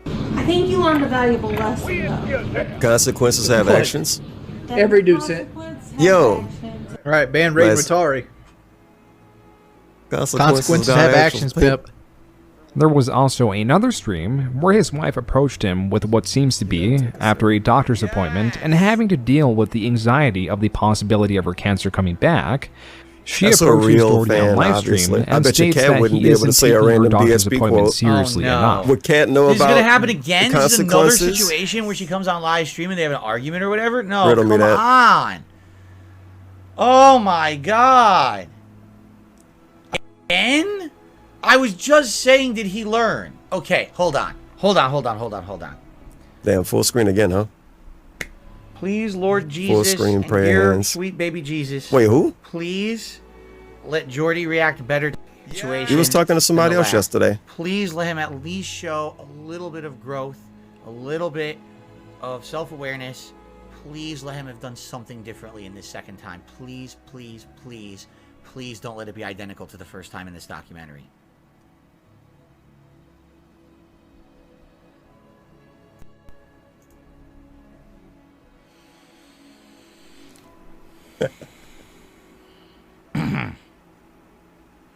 I think you learned a valuable lesson, though. Consequences have actions. Every dude said. Yo. All right, ban Raid Les. Matari. Consequences have actions, Pip. There was also another stream where his wife approached him with what seems to be, after a doctor's appointment, and having to deal with the anxiety of the possibility of her cancer coming back. She That's a approaches real Doherty on fan, live obviously. stream I and bet you states Cat that wouldn't he be able to isn't say a taking her random doctor's DSP appointment quote. seriously Oh, no. enough. Would Cat know This is about gonna happen again. This is another consequences? situation where she comes on live stream and they have an argument or whatever. No, Riddle me come that. on. Oh my god. Again? I was just saying, did he learn? Okay, hold on. Damn, full screen again, huh? Please, Lord Jesus, screen and prayer dear hands. sweet baby Jesus. Wait, who? Please let Jordy react better to the situation. He was talking to somebody than the else last. yesterday. Please let him at least show a little bit of growth, a little bit of self-awareness. Please let him have done something differently in this second time. Please, please, please, please don't let it be identical to the first time in this documentary.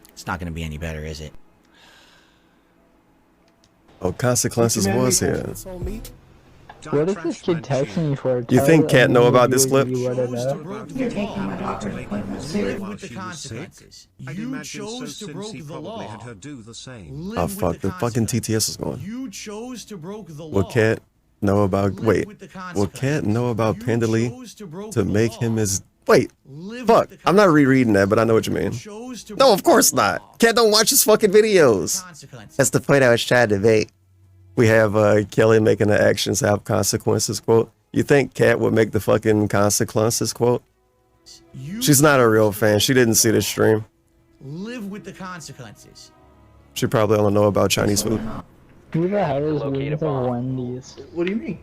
It's not going to be any better, is it? Oh, consequences was here. What is this kid texting me for? You think Cat know about this clip? You're taking my doctor's appointment seriously. Live with the consequences. You chose to broke the law. Oh fuck, the fucking TTS is going. You chose to broke the law. Will Cat know about? Wait, will Cat know about Pendley to make him his? Wait, fuck. I'm not rereading that, but I know what you mean. No, of course not. Cat don't watch his fucking videos. That's the point I was trying to make. We have Kelly making the actions have consequences quote. You think Cat would make the fucking consequences quote? She's not a real fan. She didn't see the stream. Live with the consequences. She probably only know about Chinese food. Who the hell is with the Wendy's? What do you mean?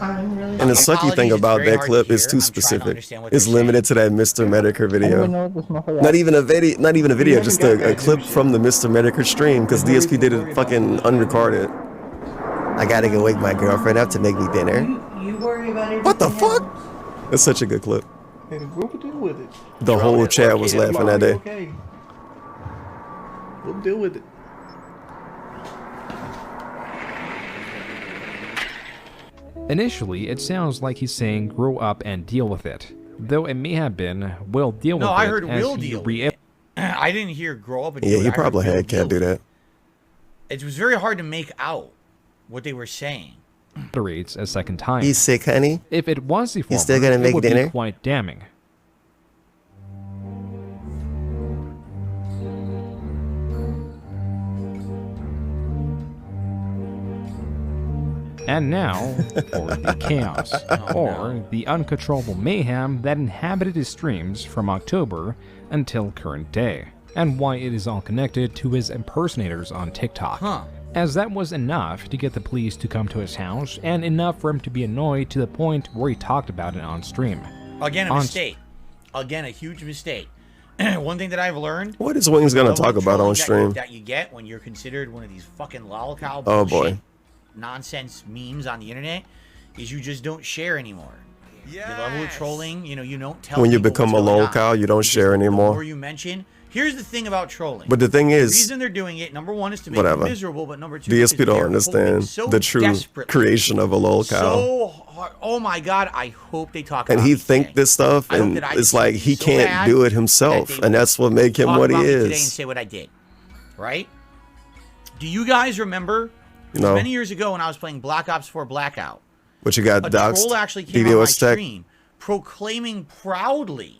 I'm really And the sucky thing about that clip is too specific. It's limited to that Mr. Medicare video. Not even a video, just a clip from the Mr. Medicare stream because DSP did it fucking unrecorded. I gotta go wake my girlfriend up to make me dinner. You worry about everything. What the fuck? That's such a good clip. And we'll deal with it. The whole chat was laughing that day. Okay. We'll deal with it. Initially, it sounds like he's saying grow up and deal with it, though it may have been will deal with it. No, I heard as will he deal with it. I didn't hear grow up and deal Yeah, with he it. I heard probably will had deal Cat do with it. that. It was very hard to make out what they were saying. Iterates a second time. You sick, honey? If it was the former, You still gonna it make would dinner? be quite damning. And now, for the chaos, or the uncontrollable mayhem that inhabited his streams from October until current day, and why it is all connected to his impersonators on TikTok. As that was enough to get the police to come to his house, and enough for him to be annoyed to the point where he talked about it on stream. Again, a mistake. Again, a huge mistake. one thing that I've learned. What is Wings gonna talk about on stream? That you get when you're considered one of these fucking lolcow Oh boy. nonsense memes on the internet is you just don't share anymore. The level of trolling, you don't tell. When you people become a what's going lolcow, on. you don't share The anymore. more you mention. Here's the thing about trolling. But the thing is, the reason they're doing it, number one, is to make whatever. you miserable, but number two, DSP is don't they're understand hoping so the true desperately, creation of a lolcow. so hard. Oh my god, I hope they talk And about he me think today. this stuff, I hope and that I it's just like be he so can't bad do it that himself, they and that's what make him talk what he about me today and is. say what I did, right? Do you guys remember? It was No. many years ago when I was playing Black Ops 4 Blackout. But you got A doxxed. troll actually came on my DDoS tech. stream proclaiming proudly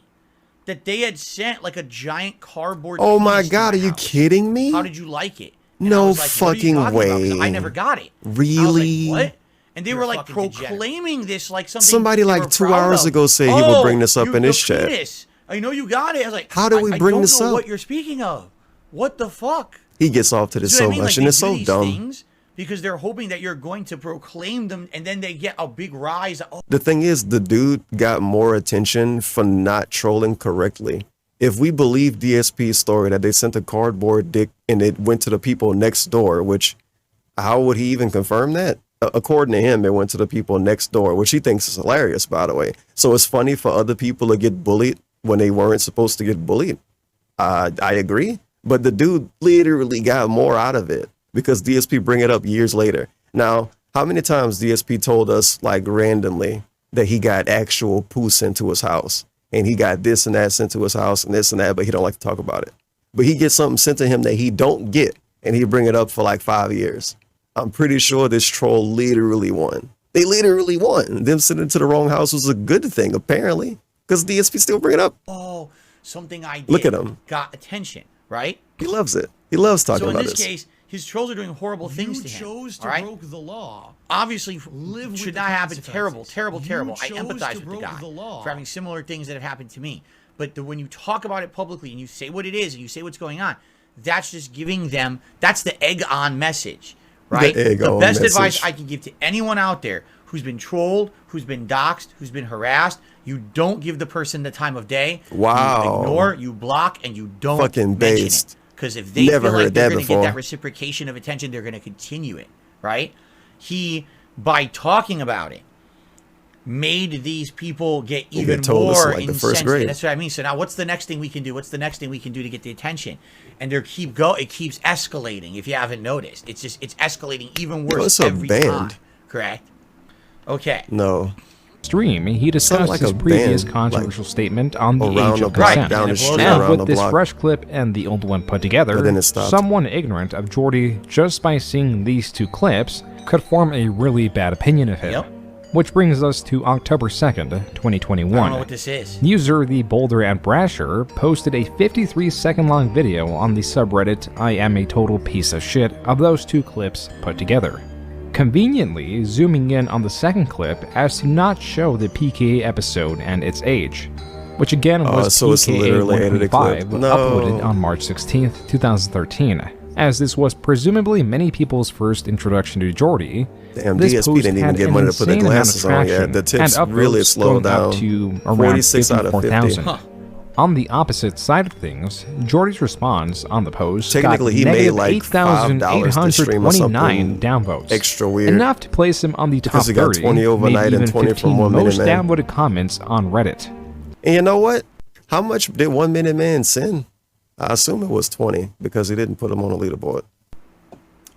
that they had sent like a giant cardboard. Oh my piece to god, are you house. kidding me? How did you like it? And I No was like, what are you fucking talking about? 'Cause way. I never got it. Really? I was like, what? And they were like proclaiming this like something. Somebody they like were 2 proud hours of. ago said he would bring this up you- in his the chat. penis. I know you got it. I was like, How do we bring I this don't know up? what you're speaking of. What the fuck? He gets off to this See what so I mean? much, Like, and they it's do so these dumb. things because they're hoping that you're going to proclaim them, and then they get a big rise. Oh, The thing is, the dude got more attention for not trolling correctly. If we believe DSP's story that they sent a cardboard dick and it went to the people next door, which how would he even confirm that? According to him, it went to the people next door, which he thinks is hilarious, by the way. So it's funny for other people to get bullied when they weren't supposed to get bullied. I agree. But the dude literally got more out of it because DSP bring it up years later. Now, how many times DSP told us like randomly that he got actual poo sent to his house and he got this and that sent to his house and this and that, but he don't like to talk about it. But he gets something sent to him that he don't get and he bring it up for like 5 years. I'm pretty sure this troll literally won. They literally won. Them sending it to the wrong house was a good thing, apparently, because DSP still bring it up. oh, something I did Look at him. got attention, right? He loves it. He loves talking So in about this this. case, his trolls are doing horrible things to him. chose to all right? broke the law. Obviously, Live with should the not happen. consequences. Terrible, terrible, You terrible. I chose empathize to with the broke guy the law. for having similar things that have happened to me. But when you talk about it publicly and you say what it is and you say what's going on, that's just giving them, that's the egg on message, right? The egg on best message. advice I can give to anyone out there who's been trolled, who's been doxxed, who's been harassed, you don't give the person the time of day. Wow. You ignore, you block, and you don't Fucking mention based. it. Because if they Never feel like heard they're that going to get before. that reciprocation of attention, they're going to continue it, right? He, by talking about it, made these people get You even get told this in, more like, the first incensed. grade. And that's what I mean. So now, what's the next thing we can do? What's the next thing we can do to get the attention? And they it keeps escalating. If you haven't noticed, it's escalating even worse it's a every band. time. Correct. Okay. No. Stream, he discussed like his a previous band, controversial statement on the around age the of block, consent. down the street, And around with the this block. fresh clip and the old one put together, But then it stopped. someone ignorant of Jordy just by seeing these two clips could form a really bad opinion of him. Yep. Which brings us to October 2nd, 2021. I don't know what this is. User The Boulder and Brasher posted a 53-second long video on the subreddit I Am a Total Piece of Shit of those two clips put together. Conveniently zooming in on the second clip as to not show the PKA episode and its age, which again was so it's PKA literally edited 125 clip. No. uploaded on March 16th, 2013. As this was presumably many people's first introduction to Jordy, Damn, this DSP post didn't even had get an money to put their insane amount of glasses on yet. traction, The tips and really upvotes slowed going up down. to around 46 out of 50. 54,000. Huh. On the opposite side of things, Jordy's response on the post Technically, he got made negative like $5 to stream or 8,829 something downvotes. extra weird. Enough to place him on the top Because he got 30, 20 overnight maybe and even 20 from 15 1 Minute most Man. downvoted comments on Reddit. And you know what? How much did 1 Minute Man send? I assume it was 20 because he didn't put him on a leaderboard.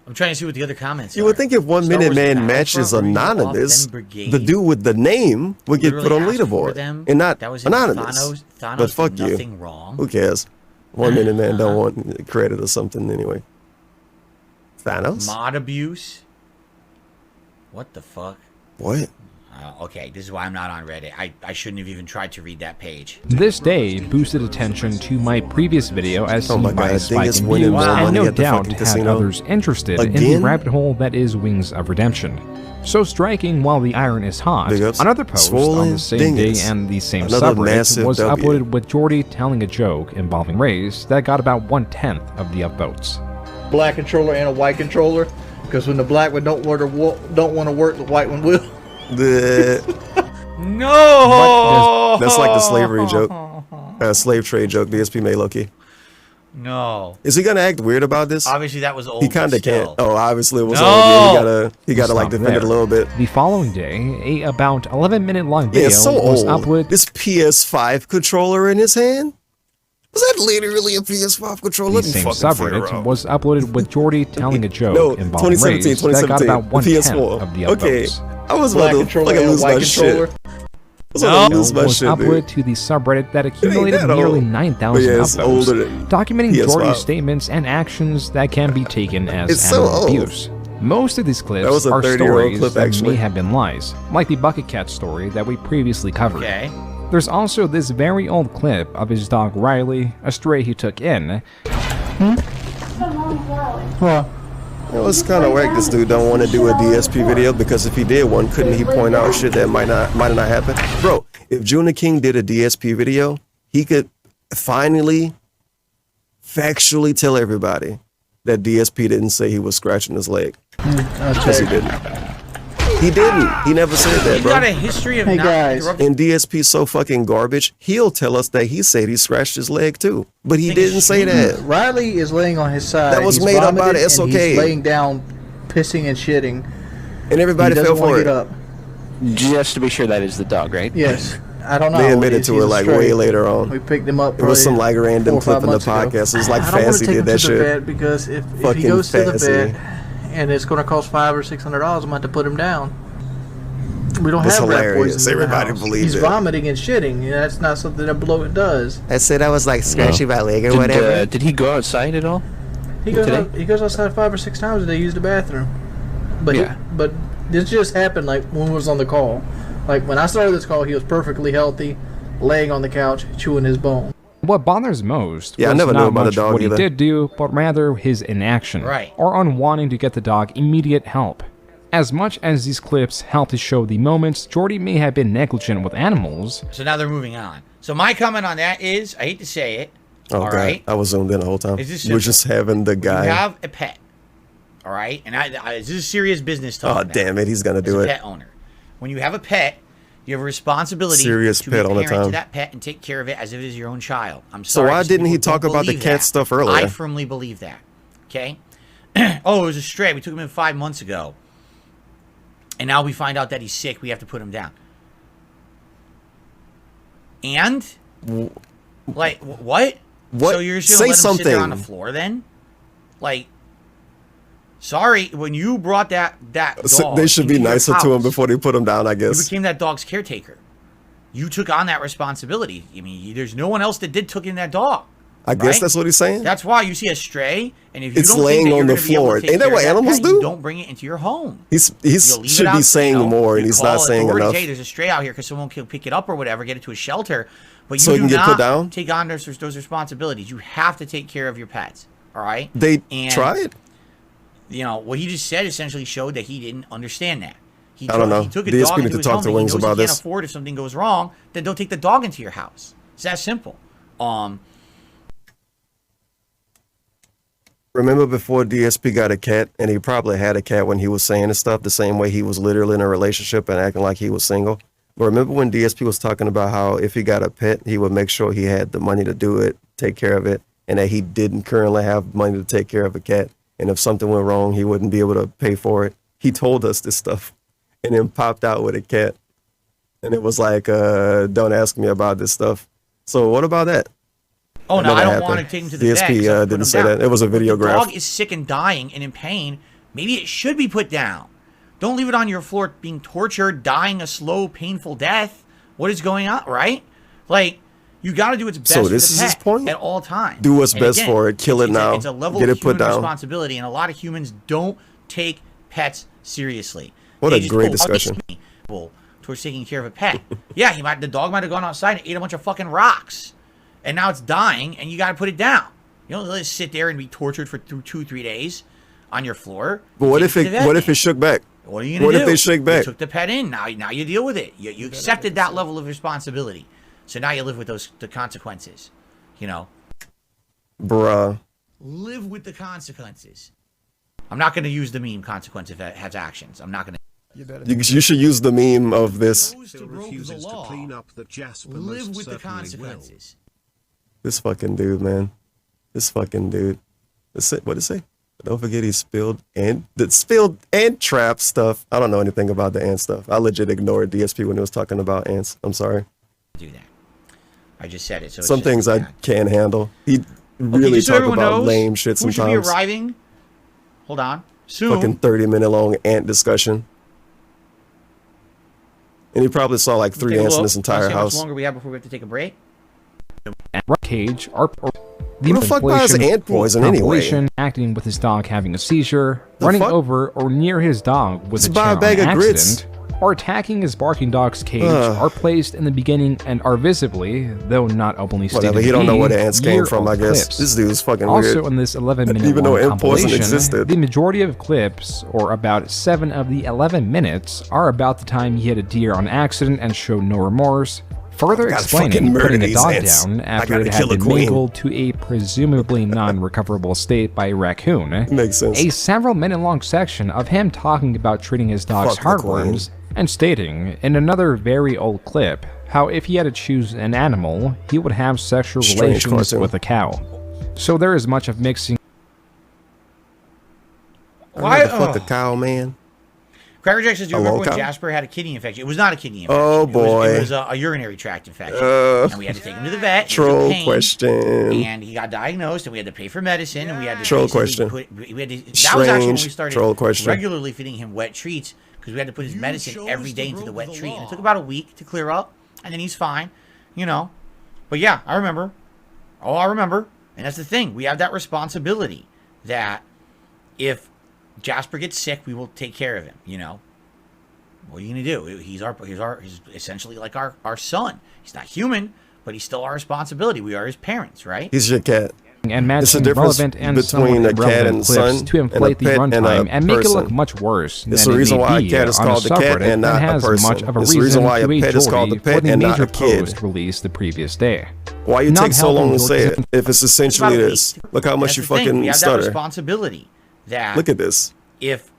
I'm trying to see what the other comments You are. would think if 1 Star Minute Wars Man Battlefront, matches Real Off, anonymous, then Brigade. the dude with the name would get Literally put on asked for leaderboard them. and not That was in anonymous. Thanos But fuck did you. nothing wrong. Who cares? 1 Minute Man don't want credit or something anyway. Thanos? Mod abuse. What the fuck? What? Okay, this is why I'm not on Reddit. I shouldn't have even tried to read that page. This day boosted attention to my previous video as Oh seen my by God, a spike Dingus in winning views, more and money no at the doubt fucking had casino. others interested in the Again? rabbit hole that is Wings of Redemption. So striking while the iron is hot, Big ups. another post on Swollen the same Dingus. day and the same Another subreddit massive was W. uploaded with Jordy telling a joke involving race that got about 1/10 of the upvotes. Black controller and a white controller, because when the black one don't want to work, the white one will. No! That's like the slavery joke. slave trade joke DSP made, Loki. No. Is he gonna act weird about this? Obviously, that was old. He kind of can't. Oh, obviously it was No! old. Yeah, he gotta like Stop defend it there. a little bit. The following day, a about 11-minute long Yeah, video it's so was old. uploaded. This PS5 controller in his hand? Was that literally a PS5 controller? The same subreddit was uploaded with Jordy telling a joke No, involving 2017, race that got 2017. about The 1/10 PS4. of the Okay, upvotes. I was about to fucking lose my shit. I was about to lose my was shit, uploaded dude. to the subreddit that accumulated that nearly old. 9,000 But yeah, it's older upvotes, than documenting PS5. Jordy's statements and actions that can be taken as It's so animal old. abuse. Most of these That clips was a are 30-year-old stories clip, that actually. may have been lies, like the bucket cat story that we previously covered. Okay. There's also this very old clip of his dog Riley, a stray he took in. It was kind of whack. This dude don't want to do a DSP video because if he did one, couldn't he point out shit that might not happen? Bro, if Juna King did a DSP video, he could finally factually tell everybody that DSP didn't say he was scratching his leg. Because he didn't. He didn't. He never said that, He's bro. got a history of Hey, not guys. interrupting. And DSP's so fucking garbage, he'll tell us that he said he scratched his leg too. But he didn't say that. Riley is laying on his side. That was He's made up by vomited, the and SOK. He's laying down, pissing and shitting. And everybody He doesn't fell wanna for get it. up. Just to be sure, that is the dog, right? Yes. I don't know. They what admitted is. to He's it a like stray. way later on. We picked him up. It was some probably like random 4 or 5 clip in the months ago. podcast. It was like I don't wanna Fancy take did him that to the shit. vet because if he Fucking goes to the Fancy. vet and it's going to cost $500 or $600, I'm going to have to put him down. We don't That's have rat hilarious. poison in the Everybody house. believed He's it. vomiting and shitting. That's not something a bloat does. I said I was like scratching my leg or whatever. Did he go outside at all? He goes Today? he goes outside 5 or 6 times a day to use the bathroom. But Yeah. but this just happened like when we was on the call. Like when I started this call, he was perfectly healthy, laying on the couch chewing his bone. What bothers most Yeah, I was never knew not about the much dog what either. he did do, but rather his inaction, Right. or on wanting to get the dog immediate help. As much as these clips help to show the moments Jordy may have been negligent with animals, So now they're moving on. So my comment on that is, I hate to say it, Oh all god, right? I was zoomed in the whole time. Is this We're simple? just having the You guy. have a pet, all right? And this is serious business talk. Oh now. damn it, he's gonna As do a it. pet owner. When you have a pet, you have a responsibility Serious to pet be all the a parent to time. that pet and take care of it as if it is your own child. I'm So sorry. why some didn't he people talk don't about the believe cat that. stuff earlier? I firmly believe that. Okay? Oh, it was a stray. We took him in 5 months ago. And now we find out that he's sick. We have to put him down. And? Like, what? What? So you're just Say going to let him sit there on the something. floor then? Like, sorry, when you brought that dog So they should be into your nicer to him house, before they put him down, I you guess. became that dog's caretaker. You took on that responsibility. I mean, there's no one else that took in that dog. I guess right? that's what he's saying. That's why you see a stray, and if you It's don't laying think that on you're the gonna be able floor. to take Ain't that care what of animals pet, do? you don't bring it into your home. He's You leave should it out, be saying you know, more, and you he's not call saying authorities, enough. Hey, there's a stray out here because someone can pick it up or whatever, get it to a shelter. But you So he do can get not put down? take on those responsibilities. You have to take care of your pets. All right. They And, tried. You know what he just said essentially showed that he didn't understand that. He I don't know. He took a DSP dog need into to his talk home to and he Wings knows about he can't this. afford if something goes wrong. Then don't take the dog into your house. It's that simple. Remember before DSP got a cat, and he probably had a cat when he was saying this stuff, the same way he was literally in a relationship and acting like he was single. But remember when DSP was talking about how if he got a pet, he would make sure he had the money to do it, take care of it, and that he didn't currently have money to take care of a cat. And if something went wrong, he wouldn't be able to pay for it. He told us this stuff and then popped out with a cat. And it was like, don't ask me about this stuff. So what about that? Oh, no, never I don't happened. want to take him to the DSP, vet. 'cause I put didn't him say down. that. It was a If the videograph. dog is sick and dying and in pain, maybe it should be put down. Don't leave it on your floor being tortured, dying a slow, painful death. What is going on, right? Like, you got to do what's best So for this the is his pet point? at all times. Do what's And best again, for it. Kill it now. It's a level Get of it put human down. responsibility, and a lot of humans don't take pets seriously. What They a just great go, "Oh, this discussion. is me." Well, towards taking care of a pet. Yeah, the dog might have gone outside and ate a bunch of fucking rocks, and now it's dying, and you got to put it down. You don't let it sit there and be tortured for 2-3 days on your floor. But what Take if to the vet, what if man. it shook back? What are you gonna What do? if they shake back? You took the pet in. Now you deal with it. You accepted that level of responsibility. So now you live with the consequences. You know. Bruh. Live with the consequences. I'm not going to use the meme consequence if it has actions. I'm not going to. You should use the meme of this. Still refuses to clean up that Jasper Live most with the certainly will. consequences. This fucking dude, man. This fucking dude. What did it say? Don't forget he spilled ant trap stuff. I don't know anything about the ant stuff. I legit ignored DSP when he was talking about ants. I'm sorry. Do that. I just said it. So some things I can't handle. He really talk about lame shit sometimes. Who should be arriving? Hold on. Soon. Fucking 30-minute long ant discussion. And he probably saw like 3 ants in this entire house. How much longer we have before we have to take a break? Cage are who the fuck buys ant poison anyway? Acting with his dog having a seizure, running over or near his dog with a chair on accident, or attacking his barking dog's cage are placed in the beginning and are visibly, though not openly stated, whatever. He don't know where the ants came from. I guess clips. This dude's fucking weird. Also, in this 11-minute even though ant poison compilation, existed, the majority of clips, or about 7 of the 11 minutes, are about the time he hit a deer on accident and showed no remorse. Further explaining putting a dog down after it had been mangled to a presumably non-recoverable state by a raccoon. Makes sense. A several-minute-long section of him talking about treating his dog's heartworms and stating, in another very old clip, how if he had to choose an animal, he would have sexual relations with a cow. So there is much of mixing. Why the fuck a cow, man? Crackerjack says, do you remember when Jasper had a kidney infection? It was not a kidney infection. Oh, boy. It was a urinary tract infection. And we had to take him to the vet. Troll question. And he got diagnosed, and we had to pay for medicine, and we had to... Troll question. That was actually when we started regularly feeding him wet treats, because we had to put his medicine every day into the wet treat. And it took about a week to clear up, and then he's fine, you know. But yeah, I remember. Oh, I remember. And that's the thing. We have that responsibility that if Jasper gets sick, we will take care of him, you know. What are you gonna do? He's essentially like our son. He's not human, but he's still our responsibility. We are his parents, right? He's your cat. And matching relevant and between a cat and son to inflate the runtime and make it look much worse. It's the reason why a cat is called a cat and not a person. It's the reason why a pet is called a pet and not a kid. Released the previous day. Why you take so long to say it if it's essentially this? Look how much you fucking we have stutter. That responsibility. That look at this. If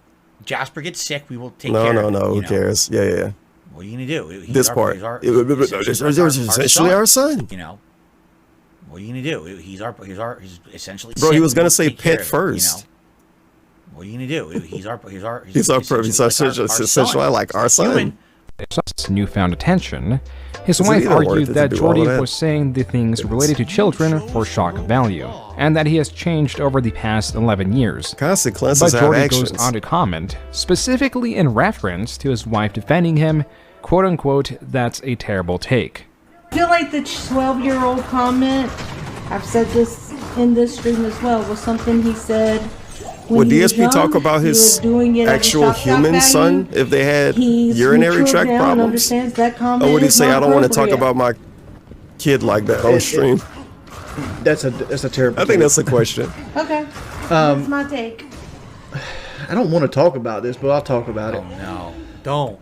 Jasper gets sick, we will take care of him. No, who cares? Yeah. What are you gonna do? This part. It's essentially our son. You know. What are you gonna do? He's essentially. Bro, he was gonna say pet first. You know? What are you gonna do? He's essentially like our son. Newfound attention, his wife argued that Jordy was saying the things related to children for shock value, and that he has changed over the past 11 years. Consequences but have Jordy actions. goes on to comment, specifically in reference to his wife defending him, quote-unquote, "That's a terrible take." I feel like the 12-year-old comment, I've said this in this stream as well, was something he said would DSP talk about his actual human son if they had urinary tract problems? Or would he say, I don't want to talk about my kid like that on stream? That's a terrible I think that's the question. Okay. That's my take. I don't want to talk about this, but I'll talk about it. Oh, no. Don't.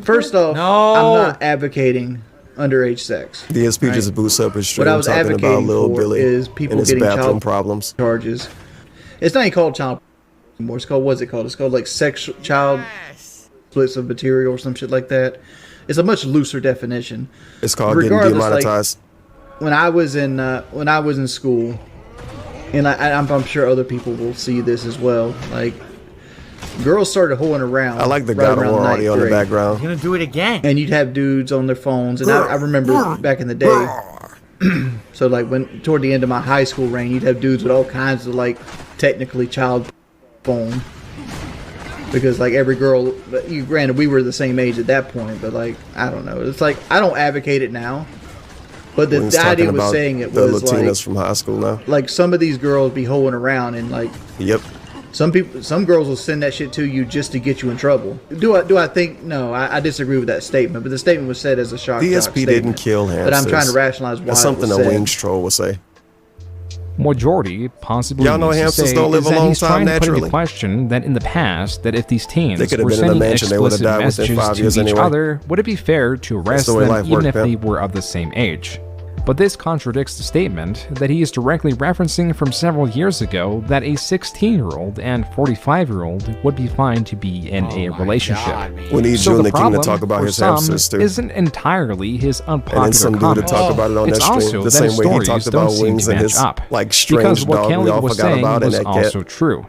First off, I'm not advocating underage sex. DSP just boosts up his stream what I was talking advocating about Lil for Billy is people and his getting bathroom child problems. Charges. It's not even called child anymore. It's called, what's it called? It's called like child splits of material or some shit like that. It's a much looser definition. It's called getting demonetized. Like, when I was in school, and I'm sure other people will see this as well. Like, girls started hoeing around. I like the God of War audio in the background. You're gonna do it again. And you'd have dudes on their phones, and I remember back in the day. So like toward the end of my high school reign, you'd have dudes with all kinds of like technically child phone, because like every girl, granted we were the same age at that point, but like I don't know, it's like I don't advocate it now, but the idea was saying it was Latinas like from high school now. Like some of these girls be hoeing around and like some girls will send that shit to you just to get you in trouble. Do I think? No, I disagree with that statement. But the statement was said as a shock. DSP didn't kill hamsters. But I'm trying to rationalize why. That's something it was a said. wings troll would say. Majority possibly y'all know hamsters don't live a long time naturally. Put into question that in the past, that if these teens they could have were been in a sending mansion, they would have explicit died within messages 5 to years each anyway. other, would it be fair to arrest the way them life even worked, if pal. they were of the same age? But this contradicts the statement that he is directly referencing from several years ago that a 16-year-old and 45-year-old would be fine to be in a relationship. We need So you and the the king to problem talk about for his some hamsters too. isn't entirely his unpopular And then some dude to comment. talk about it on It's that stream, also the that same his way he stories talked don't about seem wings to and match his up, like strange because what dog we Kelly all was forgot saying about and was that cat. also true.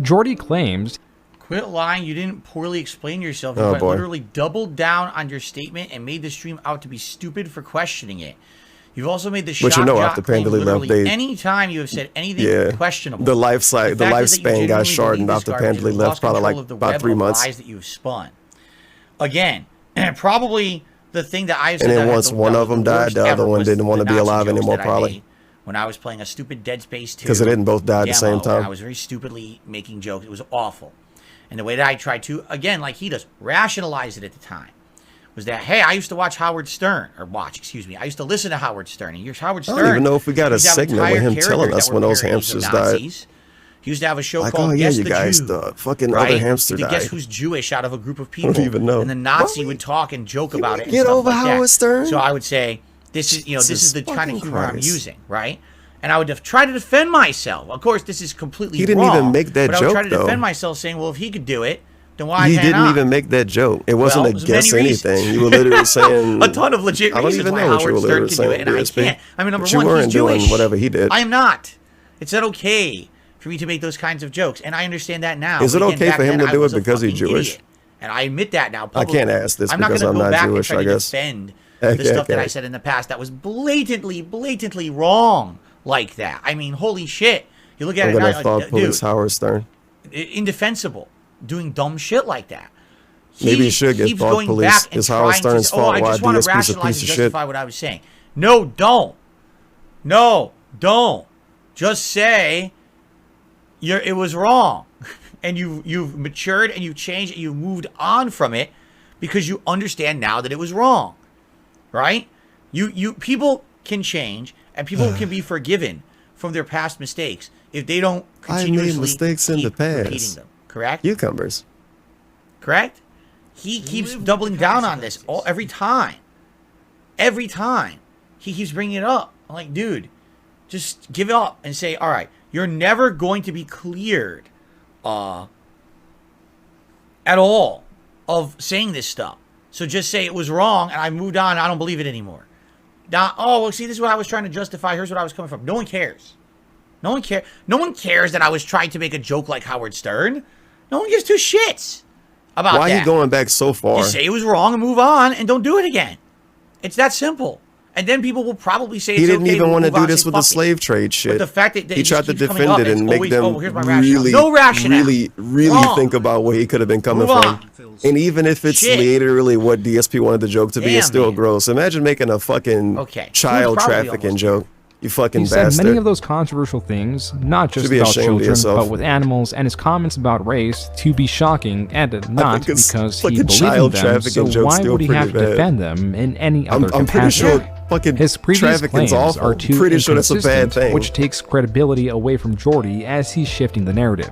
Jordy claims Quit lying. You didn't poorly explain yourself. Oh, You boy. literally doubled down on your statement and made the stream out to be stupid for questioning it. You've also made the But you know, shock after jock claim Pandely left, literally they any time you have said anything yeah, questionable. the lifespan fact is that you got genuinely shortened believe after this garbage Pandely and left, lost probably control like of the about web 3 of months. lies that you've spun. Again, probably the thing that I've And said then that had once the- one the of them died, worst the other ever one was didn't want the to be Nazi alive jokes anymore, that I probably. made when I was playing a stupid Dead Space 2. 'Cause they didn't both die at the same demo, and time. I was very stupidly making jokes. It was awful. And the way that I tried to, again, like he does, rationalize it at the time, was that, hey, I used to watch Howard Stern, I used to listen to Howard Stern. And here's Howard I Stern. don't even know if we got a used to have segment with entire him telling characters us that when were those parodies of hamsters died. Nazis. He used to have a show Like, called oh yeah, Guess you the guys, Jew, the fucking right? other hamster To died. guess who's Jewish out of a group of people. I don't even know. And the Nazi would talk and joke about it. And get stuff over like Howard that. Stern? So I would say, this is Jesus this is the kind of fucking humor I'm Christ. using, right? And I would try to defend myself. Of course, this is completely He didn't wrong, even make that but I would try joke, to defend though. myself, saying, well, if he could do it, then why He can't didn't I? even make that joke. It wasn't Well, a there's guess many reasons. anything. You were literally saying a ton of legit I don't reasons even why know what you Howard were Stern literally can do it, saying. and I DSP. can't. I mean, number But you one, he's weren't doing Jewish. whatever he did. I am not. It's not okay for me to make those kinds of jokes, and I understand that now. Is it But again, okay back for him then, to do I was it because a he's fucking Jewish? idiot. And I admit that now I publicly. can't ask this I'm not because gonna I'm go not back Jewish, and try I to guess. defend Okay, the stuff that okay. I said in the past that was blatantly wrong like that. I mean, holy shit. You look at I'm it gonna now, thought dude, police Howard Stern. indefensible, doing dumb shit like that. Maybe he should get keeps thought going police. back and It's Howard trying to Stern's say, fault I why just want to DSP's a rationalize piece and of shit. justify what I was saying. No, don't. No, don't. Just say it was wrong. And you've matured and you've changed and you've moved on from it because you understand now that it was wrong. Right? You people can change and people can be forgiven from their past mistakes if they don't I continuously made mistakes in the repeating past. them. Correct? Cucumbers. Correct? He keeps doubling down on this every time. Every time. He keeps bringing it up. I'm like, dude, just give it up and say, all right, you're never going to be cleared at all of saying this stuff. So just say it was wrong and I moved on. I don't believe it anymore. Now, oh, well, see, this is what I was trying to justify. Here's what I was coming from. No one cares. No one cares. No one cares that I was trying to make a joke like Howard Stern. No one gives two shits about Why that. are you going back so far? You say it was wrong and move on and don't do it again. It's that simple. And then people will probably say it's He didn't okay even to want to move on do and this say, with the "Fuck it." slave trade shit. But the fact that he it tried just to keeps coming defend up, it and it's make always, them oh, here's my rationale. really, No rationale. really Wrong. think about where he could have been coming Move from. on. And even if it's Shit. literally what DSP wanted the joke to be, it's Damn, still man. gross. Imagine making a fucking Okay. child He was probably trafficking almost joke. You fucking He said bastard. many of those controversial things, not just Should be about ashamed of children, yourself. but with animals, and his comments about race to be shocking, and not think it's because he fucking believed in child them, trafficking so joke's why still would he pretty have to bad. defend them in any other I'm pretty capacity? sure fucking His previous trafficking's claims awful. are too Pretty sure that's a bad inconsistent, thing. which takes credibility away from Jordy as he's shifting the narrative.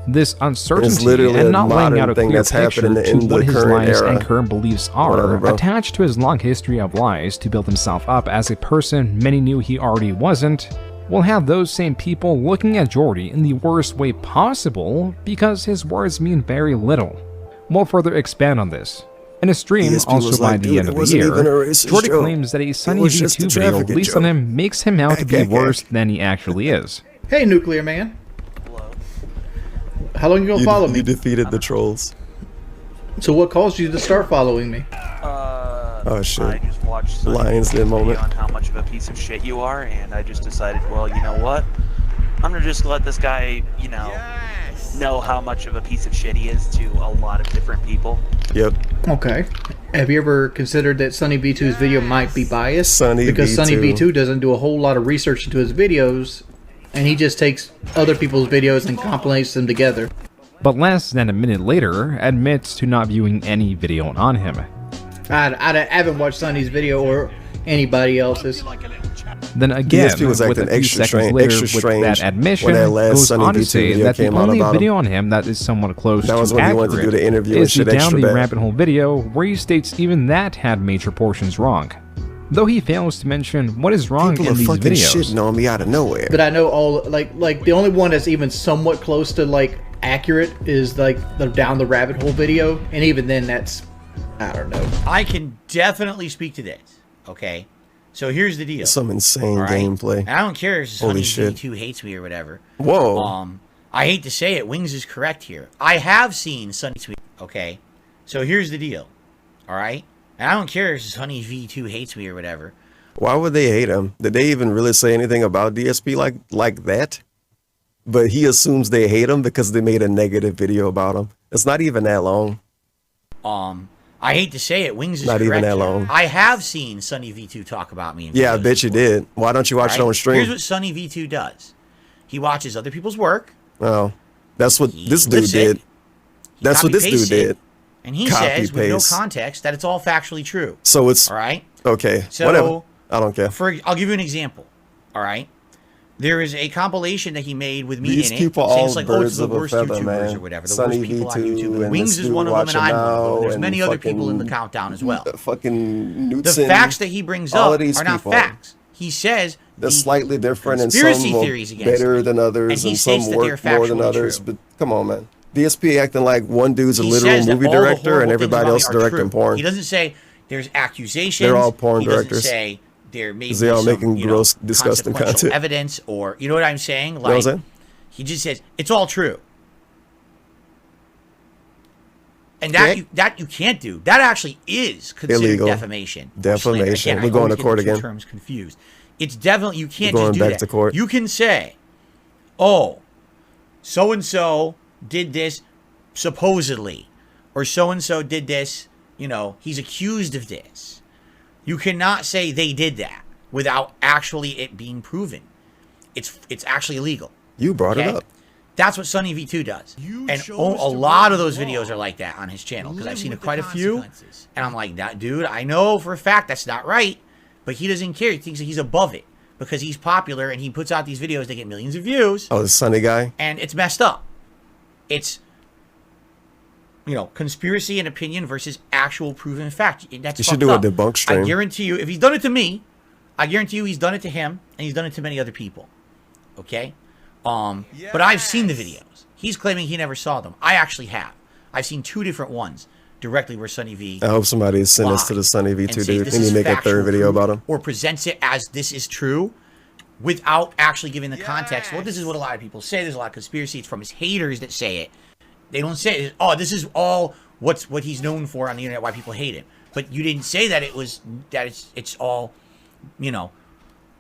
This uncertainty literally and a not laying out a modern thing clear that's picture happening to in the what his current lies era. and current beliefs are, Whatever, bro. attached to his long history of lies to build himself up as a person many knew he already wasn't, will have those same people looking at Jordy in the worst way possible because his words mean very little. We'll further expand on this. In a stream, DSP also was by like, the "Dude, end it of the wasn't even a year, racist Jordy joke. claims that a Sunny was just a V2 video trafficking released on joke." him makes him out to be worse than he actually is. Hey, Nuclear Man. How long you gonna follow me? You defeated the trolls. So what caused you to start following me? Oh shit. I just watched some Lions Den moment. on how much of a piece of shit you are, and I just decided, well, you know what? I'm gonna just let this guy, know how much of a piece of shit he is to a lot of different people. Yep. Okay. Have you ever considered that Sunny V2's video might be biased? Sunny because Sunny V2. V2 doesn't do a whole lot of research into his videos, and he just takes other people's videos and compilates them together. But less than a minute later, admits to not viewing any video on him. I haven't watched Sunny's video or anybody else's. Then again, DSP was with a acting few extra seconds strange- later, extra with strange that admission, when that last goes Sunny on to V2 say video that the came out only about him. video on him that is somewhat close That was to when he accurate went to do the interview and is the shit extra Down the bad. Rabbit Hole video, where he states even that had major portions wrong. though he fails to mention what is wrong People in are these fucking videos. shitting on me out of nowhere. But I know all like the only one that's even somewhat close to like accurate is like the down the rabbit hole video, and even then that's I don't know. I can definitely speak to this. Okay, so here's the deal. Some insane All right? gameplay. And I don't care if Holy Honey shit. V2 hates me or whatever. Whoa. I hate to say it, Wings is correct here. I have seen Sunny Tweet. Okay, so here's the deal. All right, and I don't care if Honey V2 hates me or whatever. Why would they hate him? Did they even really say anything about DSP like that? But he assumes they hate him because they made a negative video about him. It's not even that long. I hate to say it, Wings is Not even correct that here. long. I have seen Sunny V2 talk about me. In Yeah, I videos bet you before. did. Why don't you watch it All on right? stream? Here's what Sunny V2 does. He watches other people's work. Oh, that's what this dude lives it. did. That's what this dude copy-pastes it, did. And he Copy says, with no paste. context, that it's all factually true. So it's all right. Okay, So, whatever. I don't care. I'll give you an example. All right. There is a compilation that he made with me These in it. people saying all it's like, oh, it's birds the of a worst feather, YouTubers man. or whatever. The Sunny worst people on V2 YouTube. and Wings this is one dude of them, and I'm one of them. watching There's now many and other people in the fucking- countdown as well. Fucking The Newton, facts that he brings all up of these are not people. facts. He says They're slightly different and conspiracy some are theories against better me. than others And he and some states that they're work more than factually others. true. But come on, man. DSP acting like one dude's a He literal says that movie all the director horrible and things everybody about me else are directing true. porn. He doesn't say there's accusations. They're all porn he directors. Doesn't say there may be They all some, making you know, gross, disgusting consequential content. evidence, or you know what I'm saying? You know what I'm Like, saying? he just says it's all true, and that you can't do. That actually is considered Illegal. defamation. or Defamation. slander. Again, We're I going always to get court the two again. Terms confused. It's definitely you can't We're going just do back that. to court. You can say, "Oh, so and so did this supposedly," or "So and so did this." You know, he's accused of this. You cannot say they did that without actually it being proven. It's actually illegal. You brought it Okay? up. That's what Sunny V2 does. And a lot of those videos are like that on his channel because I've seen quite a few. And I'm like, that dude, I know for a fact that's not right, but he doesn't care. He thinks that he's above it because he's popular and he puts out these videos that get millions of views. Oh, the Sunny guy? And it's messed up. It's, you know, conspiracy and opinion versus actual proven fact. That's You should fucked do a up. debunk stream. I guarantee you, if he's done it to me, I guarantee you he's done it to him and he's done it to many other people. Okay? But I've seen the videos. He's claiming he never saw them. I actually have. I've seen 2 different ones directly where Sunny V. I hope somebody send this to the Sunny V2 dude and you make a third video about him. Or presents it as this is true without actually giving the context. Well, this is what a lot of people say. There's a lot of conspiracy. It's from his haters that say it. They don't say, oh, this is all what he's known for on the internet, why people hate him. But you didn't say that it's all, you know,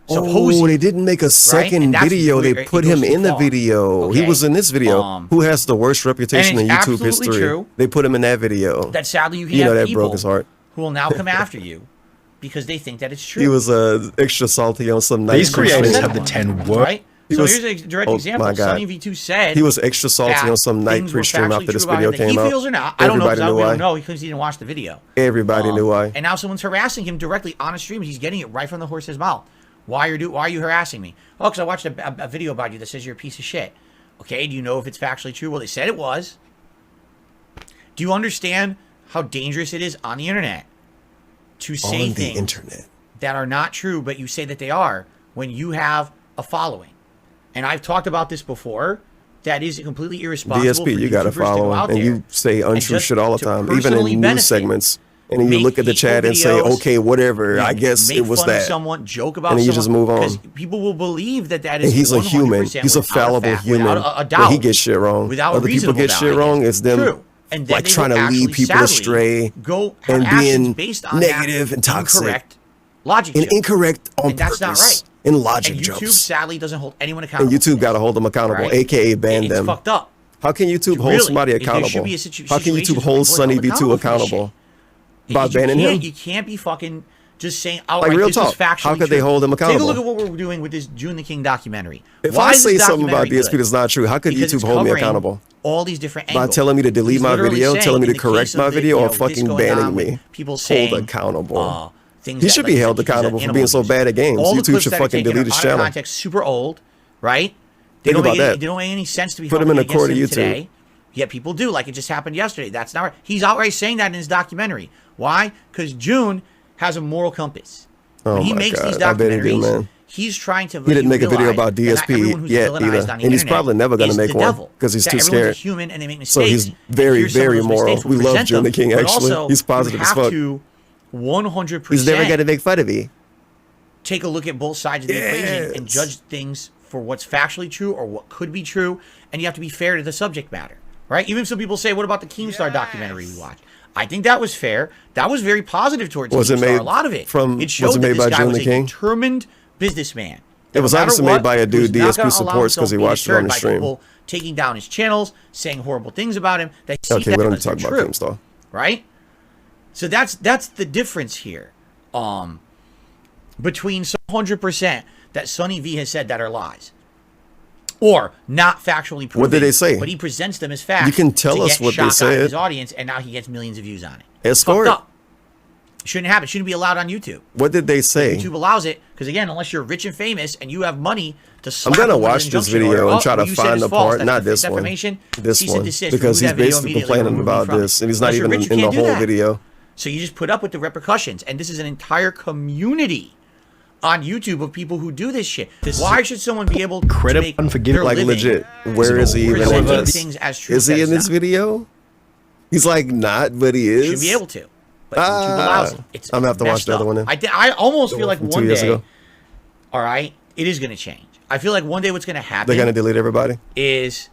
supposed. Oh, they didn't make a second video. They put him in the video. He was in this video. Who has the worst reputation in YouTube history? True. They put him in that video. That sadly you can You know have that people broke his heart. who will now come after you because they think that it's true. He was extra salty on some night. These creators have the 10 what? Right? He So was- here's a direct oh example. my God. Sunny V2 said He was extra salty that on some night things were pre-stream factually after this true about video him that came he out. feels or not. I don't know Everybody because knew we why. don't know because he didn't watch the video. Everybody knew why. And now someone's harassing him directly on a stream. He's getting it right from the horse's mouth. Why are you harassing me? Oh, because I watched a video about you that says you're a piece of shit. Okay, do you know if it's factually true? Well, they said it was. Do you understand how dangerous it is on the internet to say things that are not true, but you say that they are when you have a following? And I've talked about this before. That is completely irresponsible. DSP, for you got to YouTubers go follow out him, and there you say untrue just shit all the to time, even personally in benefit, news segments. And then you make look at the chat and say, videos, okay, whatever, I guess make it was fun of that. someone, joke about and then you someone, just move on. because people will believe that is. And he's a human. 100% He's a without fallible fact, human. without a But doubt, he gets shit wrong. without a Other people reasonable get doubt, shit wrong. It's them True. And then like they trying will to lead actually, people sadly, astray go and have actions being based on negative that and toxic. incorrect logic and jump. incorrect on And that's purpose. not right. And logic And YouTube jumps. sadly doesn't hold anyone And accountable. YouTube got to hold them accountable, Right? aka ban It's them. fucked up. How can YouTube hold Really, somebody there should accountable? be a How can situation YouTube where hold people are Sunny held V2 accountable for this accountable? By You banning can't- him? You can't be fucking just saying Like, outright, real this talk, is factually how could they true. hold him Take accountable? a look at what we're doing with this June the King documentary. If Why I is say this something about documentary DSP good? that's not true, how could Because YouTube it's hold me covering accountable? all these different By angles. telling me to delete He's my literally video, saying, telling me in to the correct case my of the, video, you or know, this fucking going banning on with me. people saying, Hold accountable. things He that, should like, be held that accountable use for being so animal bad at games. All the YouTube clips should that are fucking taken delete his out of channel. context, super old, right? Think about that. They don't make any sense to be Put him in held a court of against him YouTube. today. Yet people do, like it just happened yesterday. That's not right. He's outright saying that in his documentary. Why? Because June has a moral compass. Oh when he my makes God. these I bet he do, documentaries, man. he's trying to. He didn't make a video about DSP DSP yet either, and he's probably never going to make one because he's too scared. Human and they make So mistakes. he's very, very moral. We love June the King. But Actually, also, he's positive you as have fuck. to 100%. He's never going to make fun of me. Take a look at both sides of the equation and judge things for what's factually true or what could be true, and you have to be fair to the subject matter, right? Even if some people say, "What about the Keemstar documentary we watched?" I think that was fair. That was very positive towards Was it Keemstar. made A lot of it. from? It showed Was it that made this by guy June was the a King? determined businessman. It was obviously made by a dude DSP supports because he watched watched it on the stream. People taking down his channels, saying horrible things about him. That he Okay, sees we don't that need to talk as about true, Keemstar. right? So that's the difference here. Between 100% that Sonny V has said that are lies, or not factually proven. What did they say? But he presents them as facts. You can tell to us get what they shock out of his said. audience, and now he gets millions of views on it. Escort. Fucked up. Shouldn't happen. Shouldn't be allowed on YouTube. What did they say? YouTube allows it because again, unless you're rich and famous and you have money to. I'm gonna slap watch an this injunction video order, and try to what you said find is the false. part, That's not this one, defamation. this Cease and one, desist. because Remove he's that video basically immediately. complaining Remove me about from it. this, and he's not Unless you're even rich, you in the can't do whole that. video. So you just put up with the repercussions, and this is an entire community on YouTube of people who do this shit. Why should someone be able to make their Like living legit, where is he even in presenting this? things as true Is he as in this not? video? He's like not, but he is. Should be able to. But YouTube allows it. It's I'm gonna have to watch messed the other up. one then. I almost feel like From 2 one years day, ago. all right, it is going to change. I feel like one day what's going to happen They're gonna delete everybody. is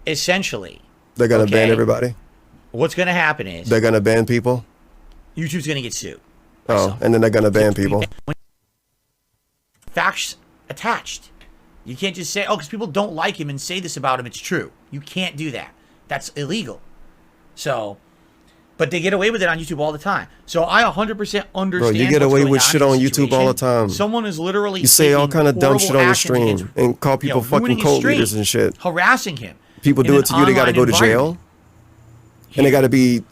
essentially They're gonna ban okay, everybody. what's going to happen is They're gonna ban people. YouTube's going to get sued. Oh, and then they're gonna ban people. Facts attached. You can't just say, oh, because people don't like him and say this about him, it's true. You can't do that. That's illegal. So, but they get away with it on YouTube all the time. So I 100% understand. Bro, you get what's away going with on shit in on this YouTube all the situation. time. Someone is literally You say all taking kind of dumb shit on your horrible actions stream against, and call people fucking ruining his cult stream, leaders and shit. harassing him. People do in it to you, they an gotta go to online jail. environment. And they gotta be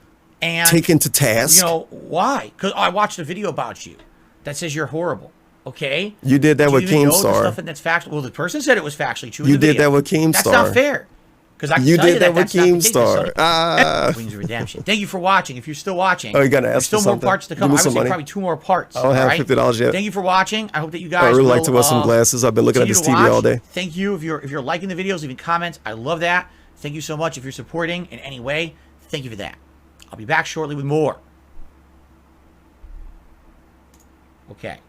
And taken to task. You know why? Because I watched a video about you that says you're horrible. Okay. You did that Do with you even know the Keemstar. stuff that's factual? Well, the person said it was factually true. You in the did video. that with Keemstar. That's not fair. Because I can You tell did you that with that's not the case. Keemstar. Ah. Wings of Redemption. Thank you for watching. If you're still watching, Oh, you gotta there's ask for still more something? parts to Give come. me I would some say money. probably 2 more parts. I don't have all right? $50 yet. Thank you for watching. I hope that you I guys. really will, like to wear some glasses. I've been looking at this continue TV to all watch. day. Thank you if you're liking the videos, leaving comments. I love that. Thank you so much. If you're supporting in any way, thank you for that. I'll be back shortly with more. Okay.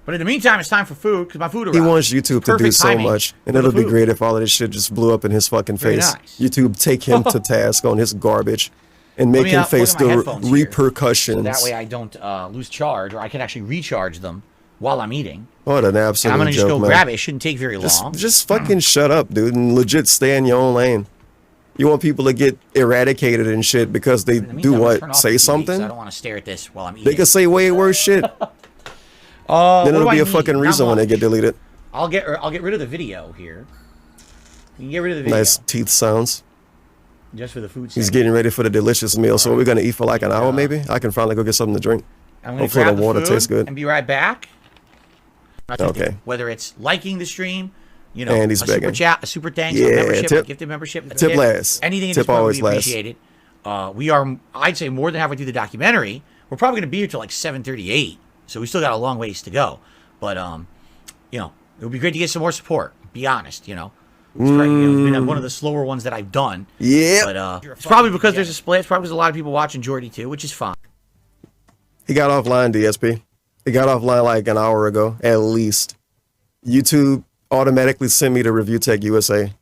But in the meantime, it's time for food because my food arrived. He wants YouTube to do Perfect so timing much, and for the it'll be food. great if all of this shit just blew up in his fucking Very face. nice. YouTube take him to task on his garbage and Let make me, him plug face in my the headphones here, repercussions. So that way I don't lose charge, or I can actually recharge them while I'm eating. What an And absolute I'm gonna just joke, go man. grab it. It shouldn't take very long. Just fucking shut up, dude, and legit stay in your own lane. You want people to get eradicated and shit because they In the do meantime, I'll turn what? off Say the TV 'cause something? I don't want to stare at this while I'm eating. They could say way worse shit. Then what it'll do I be a need? fucking Not reason when they much. get deleted. I'll get rid of the video here. You can get rid of the video Nice teeth sounds. just for the food. He's segment. getting ready for the delicious meal. So what we're gonna eat for like an hour, maybe? I can finally go get something to drink. I'm gonna Hopefully grab the water food tastes good. and be right back. Okay. Whether it's liking the stream, you know, And he's a super begging. chat, a super thanks, Yeah, a membership, tip. a gifted membership, a Tip last. anything at Tip this point always we last. appreciate it. We are, I'd say, more than halfway through the documentary. We're probably going to be here till like 7:38, so we still got a long ways to go. But you know, it would be great to get some more support. Be honest, you know. It's great. You know, it's been one of the slower ones that I've done. Yeah. But it's probably because there's a split. It's probably because a lot of people watching Jordy too, which is fine. He got offline, DSP. He got offline like an hour ago, at least. YouTube automatically sent me to Review Tech USA.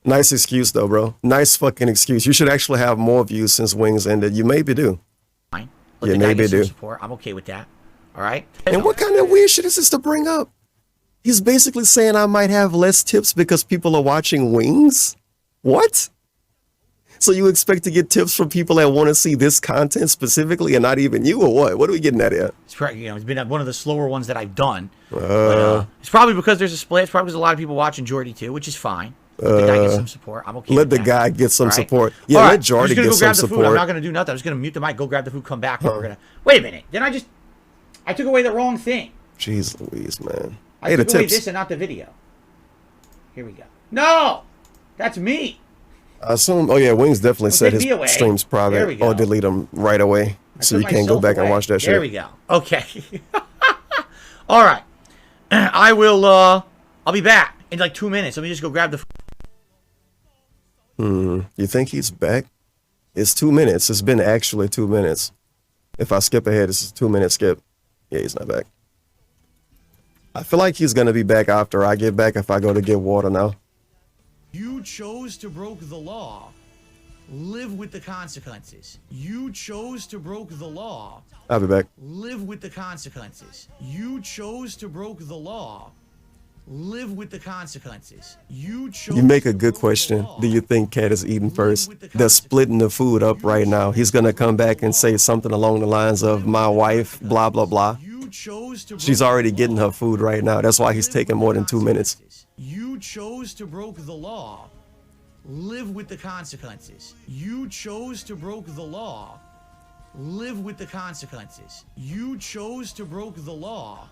Nice excuse though, bro. Nice fucking excuse. You should actually have more views since Wings ended. You maybe do. Fine. You the guy maybe get some do. support. I'm okay with that. All right. And what kind of weird shit is this to bring up? He's basically saying I might have less tips because people are watching Wings? What? So you expect to get tips from people that want to see this content specifically and not even you, or what? What are we getting at here? It's probably, you know, it's been one of the slower ones that I've done. But, it's probably because there's a split. It's probably because a lot of people watching Jordy too, which is fine. Let the guy get some support. I'm okay. Let with the that. guy get some All right? support. Yeah, All let right, Jordy I'm just gonna get go grab some the food. I'm support. not gonna do nothing. I'm just gonna mute the mic, go grab the food, come back. We're gonna wait a minute. Then I took away the wrong thing. Jeez Louise, man. I Hey, the took away tips. this and not the video. Here we go. No, that's me. I assume. Oh yeah, Wings definitely said take his me away. streams There we private go. or delete them right away, I so took you can't go myself back and away. watch that shit. There we go. Okay. All right. I will, I'll be back in like 2 minutes. Let me just go grab the... You think he's back? It's 2 minutes. It's been actually 2 minutes. If I skip ahead, it's a 2 minute skip. Yeah, he's not back. I feel like he's going to be back after I get back if I go to get water now. You chose to broke the law. Live with the consequences. You chose to broke the law. I'll be back. Live with the consequences. You chose to broke the law. Live with the consequences. You chose. You make a good question. Do you think Cat is eating first? They're splitting the food up right now. He's going to come back and say something along the lines of my wife, blah, blah, blah. She's already getting her food right now. That's why he's taking more than 2 minutes. You chose to broke the law. Live with the consequences. You chose to broke the law. Live with the consequences. You chose to broke the law.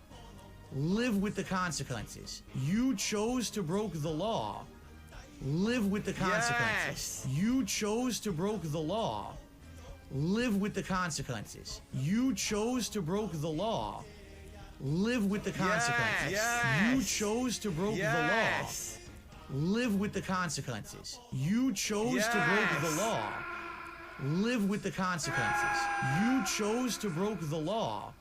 Live with the consequences. You chose to broke the law. Live with the consequences. You chose to broke the law. Live with the consequences. You chose to broke the law. Live with the consequences. You chose to broke the law. Live with the consequences. You chose to broke the law. Live with the consequences. You chose to broke the law.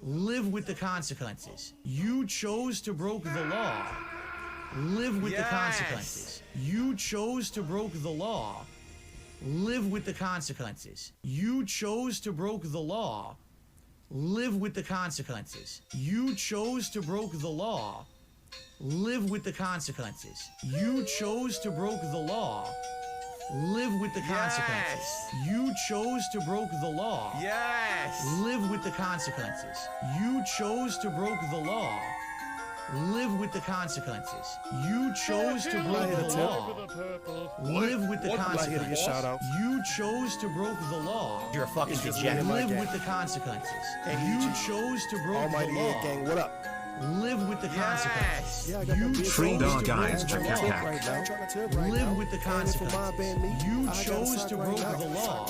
Live with the consequences. You chose to broke the law. Live with the consequences. You chose to broke the law. Live with the consequences. You chose to broke the law. Live with the consequences. You chose to broke the law. Live with the consequences. You chose to broke the law. Live with the consequences. You chose to broke the law. Live with the consequences. You chose to broke the law. Live with the consequences. You chose to broke the law. Live with the consequences. You chose to broke the law. You're a fucking degenerate. Live with the consequences. You chose to broke the law. Gang, what up? Live with the consequences. You Free chose dog to guys, broke the check law. hack. Live with the consequences. You chose to broke the law.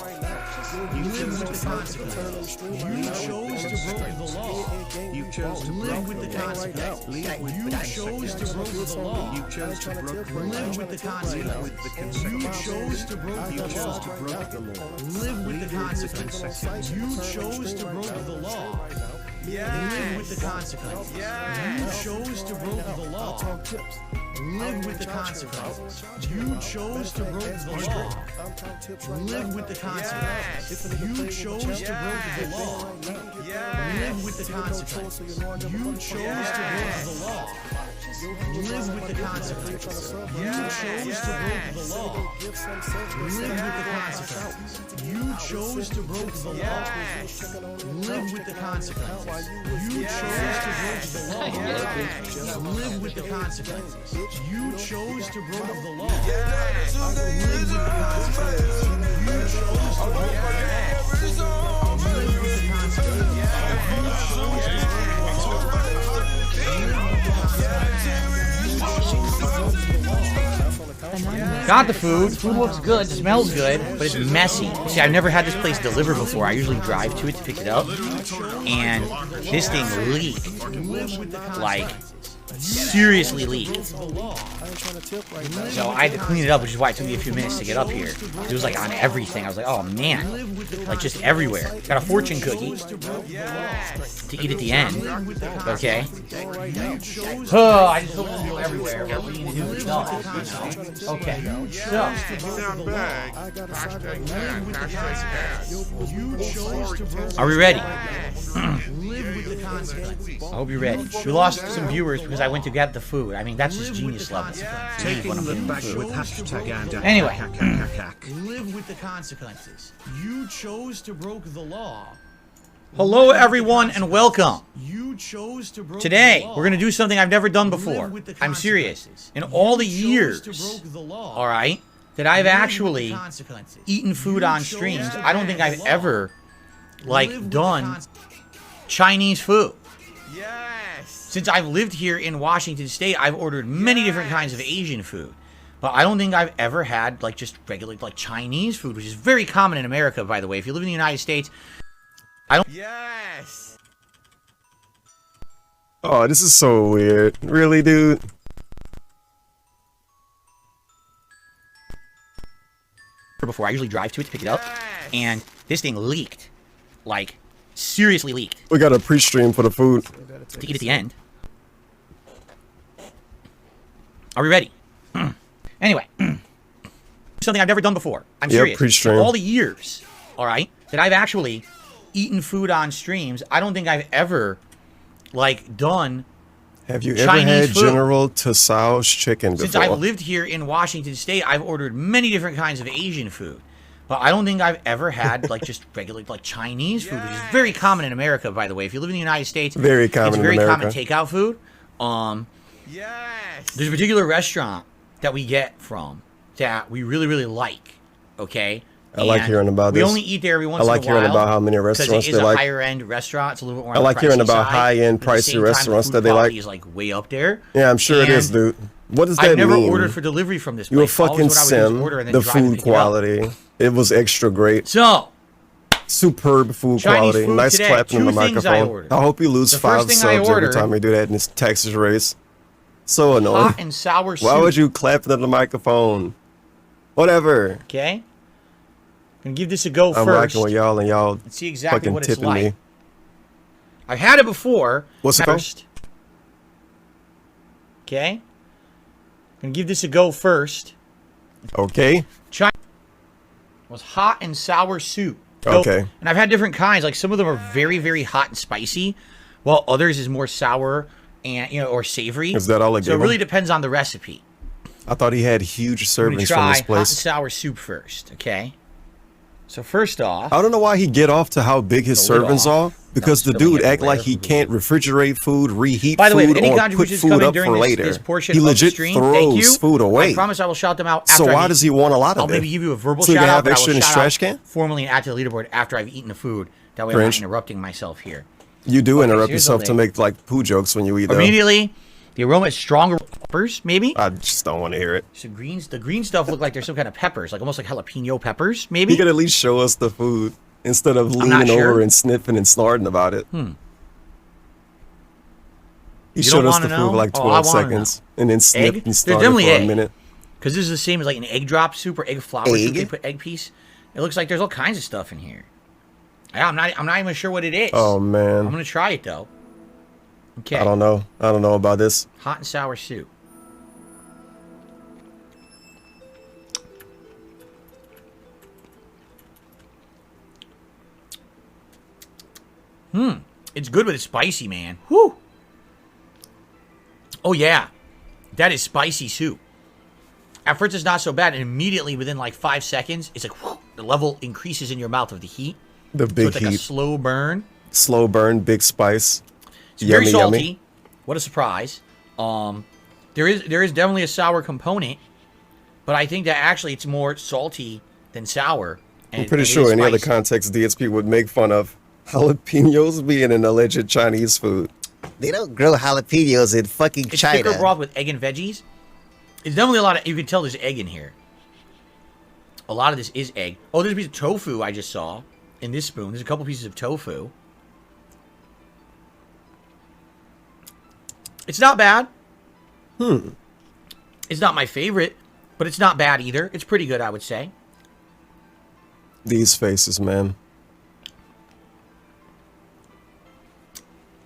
Live with the consequences. You chose to broke the law. You chose to Live broke with the the law. consequences. Live with You the chose to broke the law. You chose to broke the law. Live with the consequences. You chose to broke the law. Live with the consequences. You chose to broke the law. Live with the consequences. You chose to broke the law. Live with the consequences. You chose to broke the law. Live with the consequences. You chose to broke the law. Live with the consequences. You chose to broke the law. Live with the consequences. You chose to broke the law. Live with the consequences. You chose to broke the law. Live with the consequences. You chose to broke the law. Live with the consequences. You chose to broke the law. Live with the consequences. You chose to broke the law. Live with the consequences. You chose to broke the law. Got the food. Food looks good. Smells good, but it's messy. See, I've never had this place delivered before. I usually drive to it to pick it up, and this thing leaked. Like, seriously leaked. So I had to clean it up, which is why it took me a few minutes to get up here. It was like on everything. I was like, oh man, like just everywhere. Got a fortune cookie to eat at the end. Okay. Oh, I just hope people everywhere. What do you do? Okay. So. Are we ready? I hope you're ready. We lost some viewers because I went to get the food. I mean, that's just genius level. Taking the back with hashtag and anyway. Live with the consequences. You chose to broke the law. Hello, everyone, and welcome. You chose to broke Today, the law. we're going to do something I've never done before. I'm serious. In all the years, all right, that I've actually eaten food on streams, I don't think I've ever, like, done Chinese food. Since I've lived here in Washington State, I've ordered many different kinds of Asian food. But I don't think I've ever had, like, just regular, like, Chinese food, which is very common in America, by the way. If you live in the United States, I don't... Oh, this is so weird. Really, dude? Before I usually drive to it to pick it up, and this thing leaked, like seriously leaked. We got a pre-stream for the food to eat at the end. Are we ready? Anyway, something I've never done before. I'm serious. Pre-stream. All the years, all right, that I've actually eaten food on streams, I don't think I've ever like done. Have you Chinese ever had food. General Tso's chicken before? Since I've lived here in Washington State, I've ordered many different kinds of Asian food. But I don't think I've ever had like just regular like Chinese food, which is very common in America, by the way. If you live in the United States, Very common it's in very America. common takeout food. There's a particular restaurant that we get from that we really, really like. Okay. I like hearing about we this. only eat there every once I like in a while. hearing about how many restaurants it they is a like. higher end restaurant. It's a little bit more. I on the like hearing pricey about side, high-end, but at the same pricey time, restaurants food that they quality like. is like way up there. Yeah, I'm sure it is, And dude. What does that I've never mean? ordered for delivery from this You a place. Always fucking what I would do is sim. order and then The drive and food pick it up. quality. It was extra great. So, superb food Chinese quality. food Nice today. clapping on the Two things I microphone. ordered. I hope you lose The 5 first thing I subs every ordered- time you do that in this Texas race. So annoying. Hot and sour soup. Why would you clap it on the microphone? Whatever. Okay. I'm gonna give this a go I'm first. rocking with y'all and y'all and see exactly fucking what it's tipping like. me. I've had it before. What's it called? first. Okay. I'm gonna give this a go first. Okay. China was hot and sour soup. So- Okay. And I've had different kinds. Like some of them are very, very hot and spicy, while others is more sour and or savory. Is that all it So gave it really him? depends on the recipe. I thought he had huge I'm gonna servings try from this hot and place. sour soup first. Okay. So first off, I don't know why he get off to how big his The lid servings off. are, because the No, spilling dude act everywhere. like he can't refrigerate food, reheat by the way, if food, any or put contributions food come in up during for this, later. this portion He of the legit stream, thank you. throws food away. I promise I will shout them out So after why I've does he want a lot of I'll it? maybe give you a verbal So he shout can out, have but I extra will in his shout trash out can? formally and add to the leaderboard after I've eaten the food. That way I'm Cringe. not interrupting myself here. You do Okay, interrupt so here's yourself the to link. make like poo jokes when you eat. Though. Immediately, the aroma is stronger. Peppers, maybe. I just don't want to hear it. So the green stuff look like there's some kind of peppers, like almost like jalapeno peppers, maybe. He could at least show us the food instead of I'm not leaning sure. over and sniffing and snorting about it. He You showed don't us wanna the food for know? like Oh, 12 I wanna seconds and then sniffed Egg? and There's started definitely for egg. a minute. Because this is the same as like an egg drop soup or egg flour soup. Egg? They put egg piece. It looks like there's all kinds of stuff in here. I'm not even sure what it is. Oh man. I'm gonna try it though. Okay. I don't know. I don't know about this. Hot and sour soup. It's good, but it's spicy, man. Whew. Oh yeah, that is spicy soup. At first, it's not so bad, and immediately within like 5 seconds, it's like whew, the level increases in your mouth of the heat. The big so it's like a heat. slow burn. Slow burn, big spice. It's very Yummy, salty. yummy. What a surprise. There is definitely a sour component, but I think that actually it's more salty than sour. I'm and pretty it sure is any other spicy. context DSP would make fun of jalapenos being an alleged Chinese food. They don't grow jalapenos in fucking It's China. thicker broth with egg and veggies. It's definitely a lot of. You can tell there's egg in here. A lot of this is egg. Oh, there's a piece of tofu I just saw in this spoon. There's a couple pieces of tofu. It's not bad. It's not my favorite, but it's not bad either. It's pretty good, I would say. These faces, man.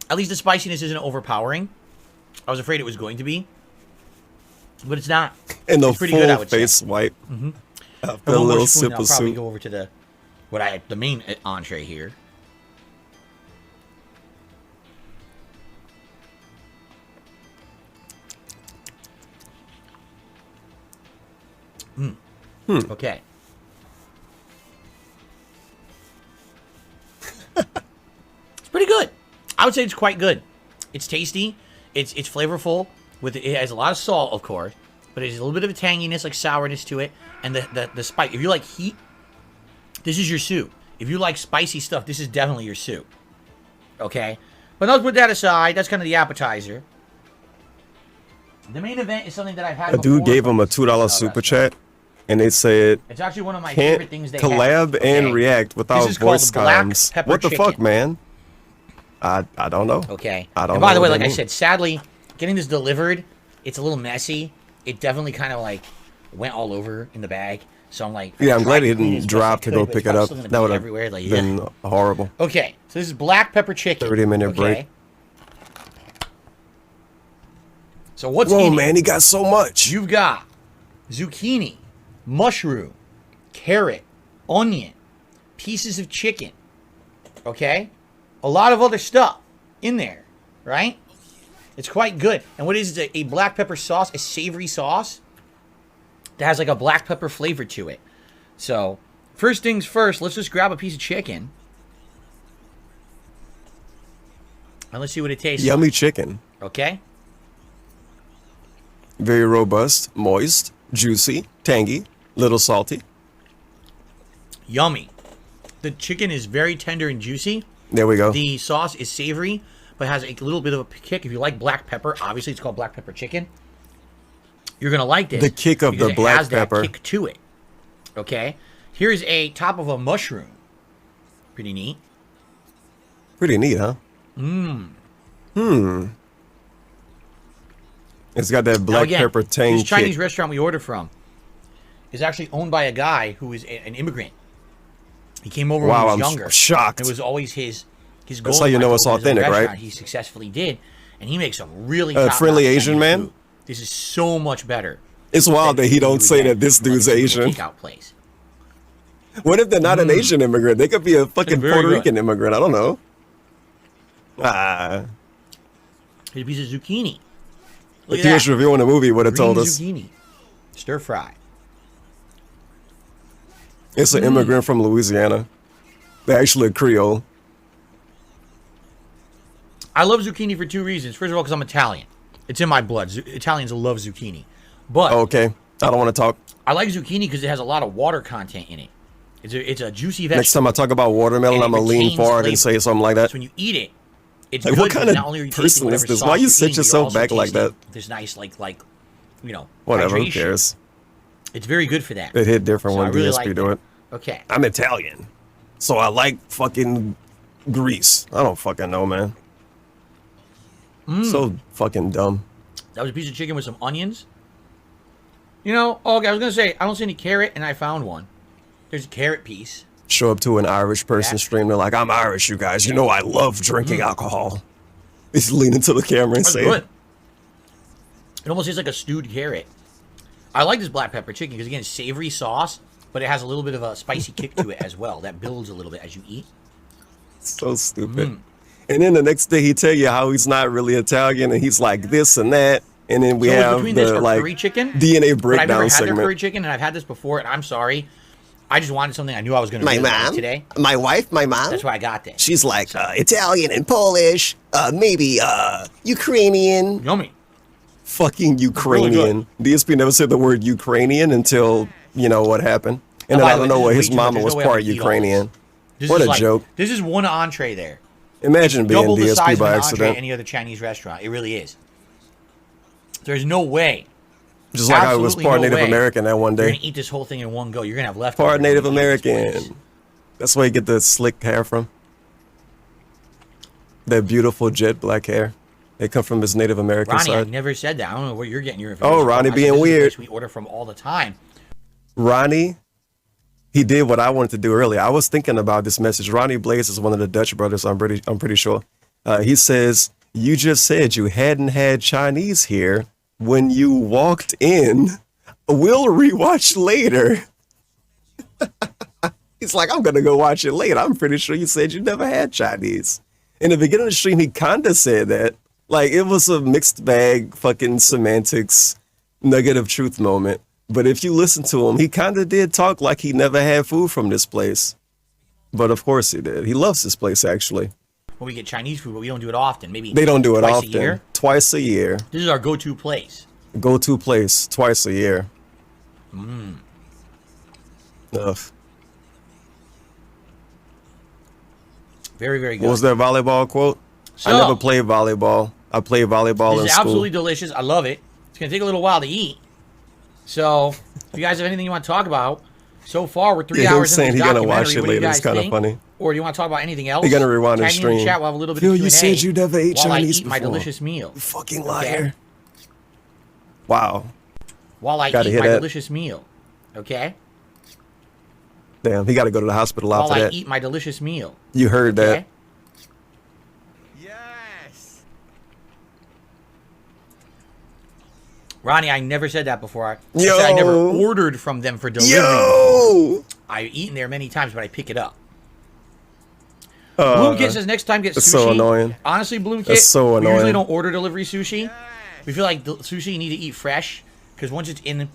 At least the spiciness isn't overpowering. I was afraid it was going to be, but it's not. And the It's pretty full good, I would say. face wipe. Mm-hmm. After a little sip I'll of probably soup. go over to the the main entree here. Okay. It's pretty good. I would say it's quite good. It's tasty. It's flavorful. It has a lot of salt, of course, but there's a little bit of a tanginess, like sourness to it, and the spice. If you like heat, this is your soup. If you like spicy stuff, this is definitely your soup. Okay, but let's put that aside. That's kind of the appetizer. The main event is something that I've had. A dude before gave him a from $2 this super chat, and they said It's actually one of my can't favorite things they collab have. and Okay? react without This is called voice black comms. pepper What the fuck, chicken. man? I don't know. Okay. I don't And by know the way, what like they I mean. said, sadly, getting this delivered, it's a little messy. It definitely kind of like went all over in the bag. So I'm like, Yeah, I'm glad tried he to clean it didn't as drop best I to go could, but pick it's it up. still gonna That be would have everywhere. Like, been horrible. Okay, so this is black pepper chicken. 30-minute break. So what's Whoa, in man, it? he got so much. You've got zucchini, mushroom, carrot, onion, pieces of chicken. Okay? A lot of other stuff in there, right? It's quite good. And what is it? A black pepper sauce, a savory sauce that has like a black pepper flavor to it. So, first things first, let's just grab a piece of chicken. And let's see what it tastes Yummy like. chicken. Okay? Very robust, moist, juicy, tangy, little salty. Yummy. The chicken is very tender and juicy. There we go. The sauce is savory, but has a little bit of a kick. If you like black pepper, obviously it's called black pepper chicken. You're going to like this. The kick of because the it black has that pepper. kick to it. Okay? Here's a top of a mushroom. Pretty neat. Pretty neat, huh? It's got that black pepper tang This Chinese kick. restaurant we ordered from is actually owned by a guy who is an immigrant. He came over when he was I'm younger. shocked. It was always his goal. That's how you know it's to open his own authentic, right? restaurant. He successfully did, and he makes some really A top-notch friendly Chinese Asian man? food. This is so much better. It's wild that he than don't you say would that get this from, like, dude's a typical Asian. takeout place. What if they're not an Asian immigrant? They could be a fucking very Puerto good. Rican immigrant. I don't know. Ah. Here's a piece of zucchini. Look If at he was that. reviewing the movie, he would have Green told us. zucchini. Stir fry. It's an immigrant from Louisiana. They're actually a Creole. I love zucchini for two reasons. First of all, because I'm Italian. It's in my blood. Italians love zucchini. But Okay. I don't want to talk. I like zucchini because it has a lot of water content in it. It's a juicy vegetable. Next time I talk about watermelon, And it I'm going to lean retains forward and flavor. say something like that. So when you eat it, it's Like, good. what kind because of not only are you person tasting is whatever this? sauce Why you you're set eating, you're yourself also back like tasting that? This nice, like Whatever, who hydration. cares? It's very good for that. It hit different So when I really DSP like do that. it. Okay. I'm Italian. So I like fucking grease. I don't fucking know, man. So fucking dumb. That was a piece of chicken with some onions. Okay, I was going to say, I don't see any carrot, and I found one. There's a carrot piece. Show up to an Irish person stream. They're like, I'm Irish, you guys. You know I love drinking alcohol. He's leaning to the camera and That's saying, good. It almost tastes like a stewed carrot. I like this black pepper chicken because, again, it's savory sauce, but it has a little bit of a spicy kick to it as well. That builds a little bit as you eat. so stupid. And then the next day he tell you how he's not really Italian and he's like this and that. And then we So it's have between this the or like curry chicken, DNA but I've never breakdown had their curry segment. chicken, and I've had this before, and I'm sorry. I just wanted something I knew I was going to My really like mom, today. my wife, my mom. That's why I got this. She's like Italian and Polish, maybe Ukrainian. Yummy. Fucking Ukrainian. DSP never said the word Ukrainian until you know what happened. And Now, then by I the way, don't know this what is his way too much. mama There's was no way I part can eat all Ukrainian. This What is a like, joke. This is one entree there. Imagine being Double the size DSP of by an entree accident. at any other Chinese restaurant. It really is. There's no way. Just like I was Absolutely part no Native way American that one You're day. gonna eat this whole thing in one go. You're gonna have leftovers. Part Native when you eat this place. American. That's why you get the slick hair from. That beautiful jet black hair. They come from his Native American Ronnie, I side. never said that. I don't know where you're getting your information. Oh, Ronnie from. I said being this is a weird. place we order from all the time. Ronnie, he did what I wanted to do earlier. I was thinking about this message. Ronnie Blaze is one of the Dutch brothers. I'm pretty sure. He says, "You just said you hadn't had Chinese here when you walked in. We'll rewatch later." He's like, "I'm gonna go watch it later. I'm pretty sure you said you never had Chinese." In the beginning of the stream, he kinda said that. Like it was a mixed bag, fucking semantics, nugget of truth moment. But if you listen to him, he kind of did talk like he never had food from this place. But of course he did. He loves this place, actually. When we get Chinese food, but we don't do it often. Maybe They don't do it twice often. a year. Twice a year. This is our go-to place. Go-to place, twice a year. Ugh. Very, very good. What was that volleyball quote? So- I never played volleyball. I played volleyball in This is school. absolutely delicious. I love it. It's gonna take a little while to eat. So, if you guys have anything you want to talk about, So far, we're 3 Yeah, he was hours into saying this he gonna documentary. watch it What do you later. It's guys kinda think? funny. Or do you want to talk about anything else? He gonna rewind the Tag me in the stream. chat. We'll have a little bit Phil, of you Q&A said you never ate while I Chinese eat my before. delicious meal. You fucking Okay? liar. Wow. While I Gotta eat hear my that. delicious meal. Okay? Damn, he got to go to the hospital While after I that. eat my delicious meal. You heard that. Okay? Ronnie, I never said that before. I said I never ordered from them for delivery. Yo! I've eaten there many times, but I pick it up. Uh, Bloom Kit says next time get that's sushi. so annoying. Honestly, Bloom Kit, That's so we usually annoying. don't order delivery sushi. We feel like the sushi you need to eat fresh because once it's in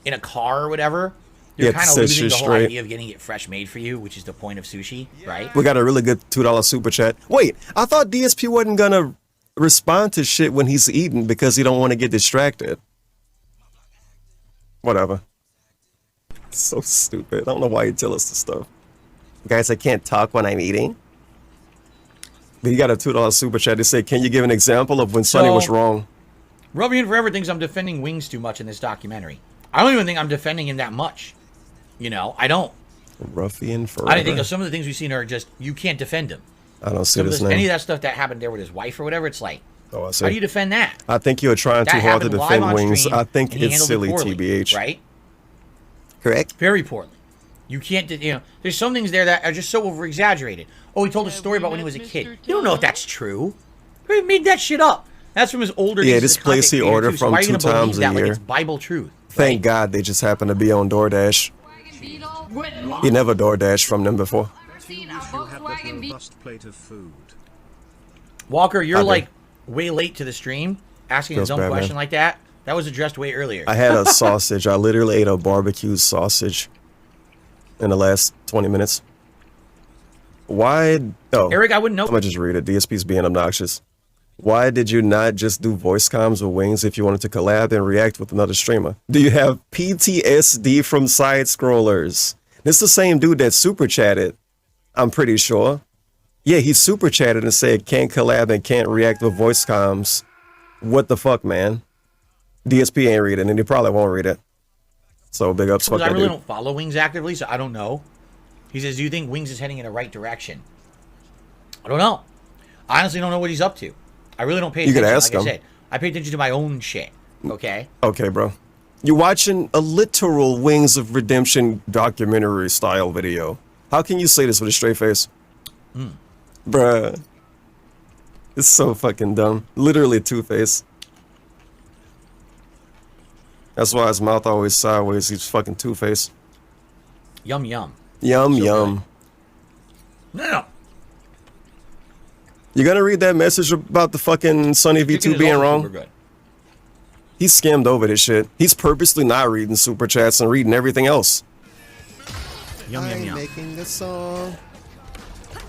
a car or whatever, you're Yeah, kind of set losing you the whole straight. idea of getting it fresh made for you, which is the point of sushi, right? We got a really good $2 super chat. Wait, I thought DSP wasn't gonna respond to shit when he's eating because he don't want to get distracted. Whatever. So stupid. I don't know why you tell us this stuff. Guys, I can't talk when I'm eating. But he got a $2 super chat to say, can you give an example of when Sonny was wrong? Rubbian Forever thinks I'm defending Wings too much in this documentary. I don't even think I'm defending him that much. You know, I don't. Ruffian Forever. I think some of the things we've seen are just, you can't defend him. I don't see Some of this this- name. Any of that stuff that happened there with his wife or whatever, it's like, Oh, I see. how do you defend that? I think you're trying That too hard to happened live defend on Wings. stream, I think and he it's handled silly, it poorly, TBH. right? Correct. Very poorly. You can't, there's some things there that are just so over exaggerated. Oh, he told a story about when he was a kid. You don't know if that's true. He made that shit up. That's from his older days. Yeah, as this a place content he creator, ordered too. So from why are you 2 gonna believe times a that like year. it's Bible truth? Thank God they just happened to be on DoorDash. He never DoorDash from them before. Plate of food. Walker, you're I did. like way late to the stream asking Feels a dumb bad, question man. like that. That was addressed way earlier. I had a sausage. I literally ate a barbecue sausage in the last 20 minutes. Why? Oh, Eric, I wouldn't know. I'm gonna just read it. DSP's being obnoxious. Why did you not just do voice comms with Wings if you wanted to collab and react with another streamer? Do you have PTSD from side scrollers? This is the same dude that super chatted, I'm pretty sure. Yeah, he super chatted and said can't collab and can't react with voice comms. What the fuck, man? DSP ain't read it, and he probably won't read it. So big ups, fuck Because I that really dude. don't follow Wings actively, so I don't know. He says, do you think Wings is heading in the right direction? I don't know. I honestly don't know what he's up to. I really don't pay You attention. could ask like him. I said, I pay attention to my own shit. Okay? Okay, bro. You're watching a literal Wings of Redemption documentary style video. How can you say this with a straight face? Bruh. It's so fucking dumb. Literally two-face. That's why his mouth always sideways. He's fucking two-face. Yum, yum. Yum, yum. No. You gonna read that message about the fucking Sunny Chicken V2 is being also wrong? super good. He skimmed over this shit. He's purposely not reading super chats and reading everything else. Yum, yum, yum. Making a song.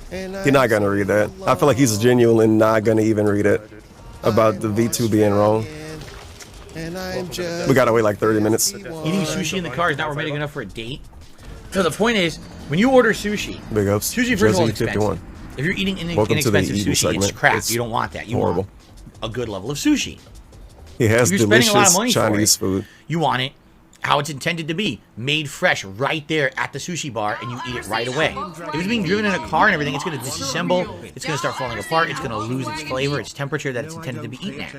He's not gonna read that. I feel like he's genuinely not gonna even read it about the V2 being wrong. We gotta wait like 30 minutes. Eating sushi in the car is not romantic enough for a date. No, the point is, when you order sushi, Big ups. sushi first of all is Jersey expensive. 51. If you're eating Welcome to the inexpensive eating sushi, it's segment. crap. It's You don't want that. You horrible. want a good level of sushi. He has If you're spending a lot of delicious money Chinese for it, food. you want it how it's intended to be, made fresh right there at the sushi bar, and you eat it right away. If it's being driven in a car and everything, it's going to disassemble, it's going to start falling apart, it's going to lose its flavor, its temperature that it's intended to be eaten at.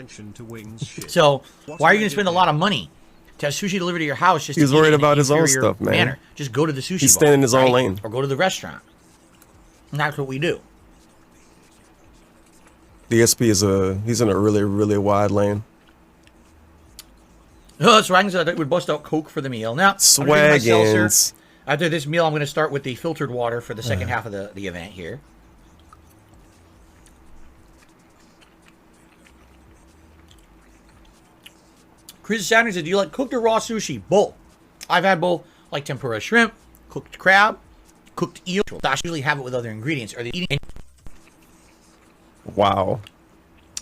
So, why are you going to spend a lot of money to have sushi delivered to your house just He's to eat it worried in an about his own inferior stuff, man. manner? Just go to the sushi He's bar. staying in his own right? lane. Or go to the restaurant. And that's what we do. DSP he's in a really, really wide lane. Oh, that's right. I thought we'd bust out Coke for the meal. Now, I'm gonna drink my seltzer. Swaggins. After this meal, I'm going to start with the filtered water for the second half of the event here. Chris Saturn said, do you like cooked or raw sushi? Both. I've had both, like tempura shrimp, cooked crab, cooked eel. I usually have it with other ingredients. Are they eating? Wow.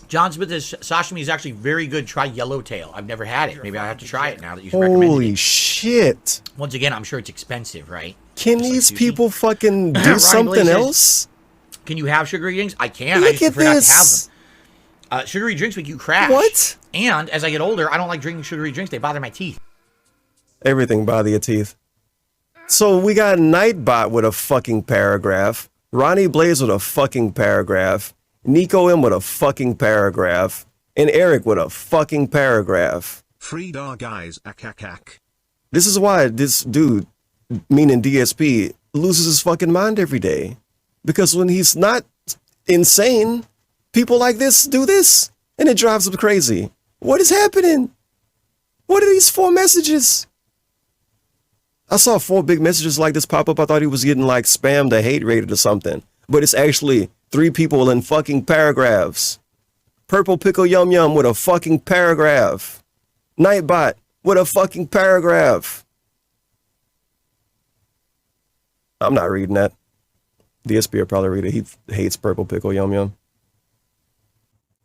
John Smith says sashimi is actually very good. Try yellowtail. I've never had it. Maybe I have to try it now that you've recommended Holy it. shit. Once again, I'm sure it's expensive, right? Can these people fucking do Ryan something Blaze says, else? Can you have sugary drinks? I can. I Look just at prefer not to this. have them. Sugary drinks make you crash. What? And as I get older, I don't like drinking sugary drinks. They bother my teeth. Everything bother your teeth. So we got Nightbot with a fucking paragraph, Ronnie Blaze with a fucking paragraph, Nico M with a fucking paragraph, and Eric with a fucking paragraph. Free dog guys, akakak. This is why this dude, meaning DSP, loses his fucking mind every day. Because when he's not insane, people like this do this, and it drives him crazy. What is happening? What are these 4 messages? I saw 4 big messages like this pop up. I thought he was getting like spammed or hate rated or something. But it's actually 3 people in fucking paragraphs. Purple Pickle Yum Yum with a fucking paragraph. Nightbot with a fucking paragraph. I'm not reading that. DSP will probably read it. He hates Purple Pickle Yum Yum.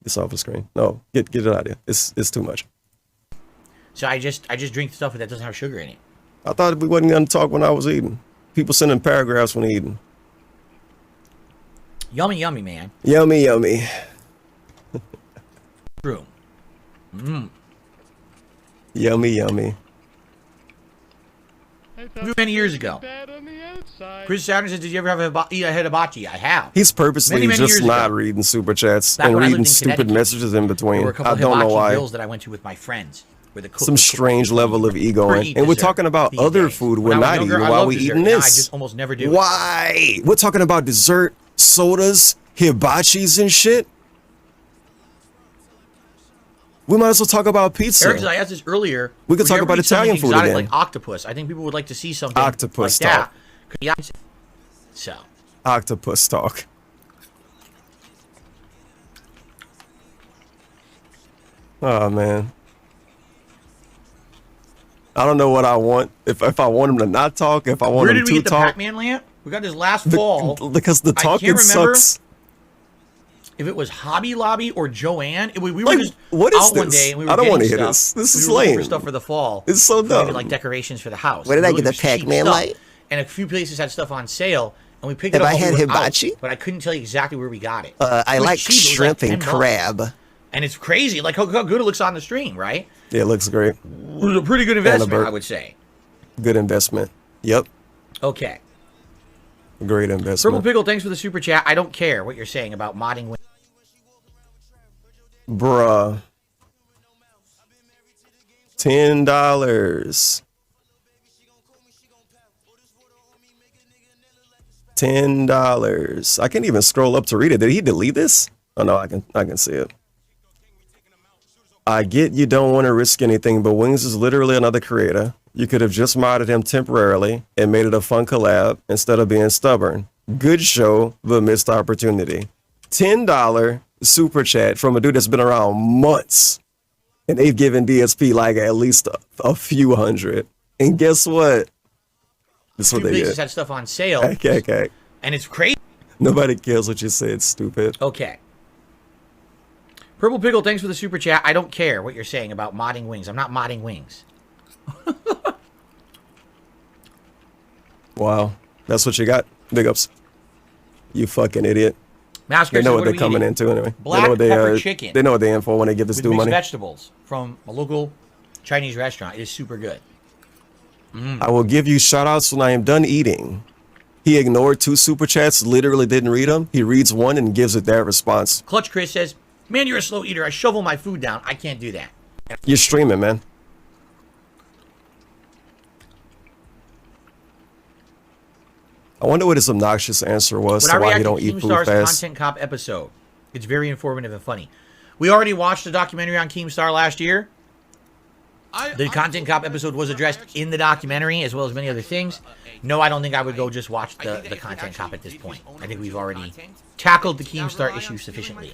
It's off the screen. No, get it out of here. It's too much. So I just drink stuff that doesn't have sugar in it. I thought we wasn't gonna talk when I was eating. People sending paragraphs when eating. Yummy, yummy, man. Yummy, yummy. True. Yummy, yummy. Many years ago. Chris Saturn says, "Did you ever have eat a hibachi?" I have. He's purposely many just years not ago. reading super chats Back and when I lived reading in stupid Connecticut, messages in between. There were a couple I of don't know hibachi why. bills that I went to with my friends. Where the cook Some would cook strange level of ego, Never and eat we're dessert talking about these other days. food. When We're I was not younger, eating. I Why loved we dessert. eating Now I this? just almost never do it. Why? We're talking about dessert, sodas, hibachis, and shit. We might as well talk about pizza. Eric, I asked this earlier. We could would you talk ever about eat something Italian food exotic again. like octopus. I think people would like to see something Octopus like talk. that. So. Octopus talk. Oh man. I don't know what I want. If I want him to not talk, if I want Where him did we to get the talk. Pac-Man lamp? We got this last fall. Because the I talking can't remember sucks. if it was Hobby Lobby or Joanne. We were Like, just what is out one this? day and we were I don't want wanna to hear this. This we is were looking for lame. stuff for the fall. It's so for dumb. maybe, like decorations for the house. Where did I Really get the was cheap Pac-Man stuff. light? And a few places had stuff on sale, and we picked Have it up. I when had we were out, hibachi? but I couldn't tell you exactly where we got it. I It was like cheap. It was shrimp like and $10. crab. And it's crazy, like how good it looks on the stream, right? Yeah, it looks great. It was a pretty good investment, I would say. Good investment. Yep. Okay. Great Purple investment. Pickle, thanks for the super chat. I don't care what you're saying about modding. Bruh. $10. $10. I can't even scroll up to read it. Did he delete this? Oh no, I can see it. I get you don't want to risk anything, but Wings is literally another creator. You could have just modded him temporarily and made it a fun collab instead of being stubborn. Good show, but missed opportunity. $10 super chat from a dude that's been around months. And they've given DSP like at least a few hundred. And guess what? This is what Few they places get. had stuff on sale. Okay. And it's crazy. Nobody cares what you said, stupid. Okay. Purple Pickle, thanks for the super chat. I don't care what you're saying about modding Wings. I'm not modding Wings. Wow. That's what you got. Big ups. You fucking idiot. Masker They know says, what they're are we coming eating? into anyway. Black they know what pepper chicken. They know what they're in for when they give this With dude mixed money. vegetables from a local Chinese restaurant. It is super good. I will give you shout outs when I am done eating. He ignored 2 super chats, literally didn't read them. He reads one and gives it that response. Clutch Chris says, man, you're a slow eater. I shovel my food down. I can't do that. You're streaming, man. I wonder what his obnoxious answer was When to I why he react don't to eat food Keemstar's fast. Content Cop episode, it's very informative and funny. We already watched the documentary on Keemstar last year. The Content Cop episode was addressed in the documentary as well as many other things. No, I don't think I would go just watch the Content Cop at this point. I think we've already tackled the Keemstar issue sufficiently.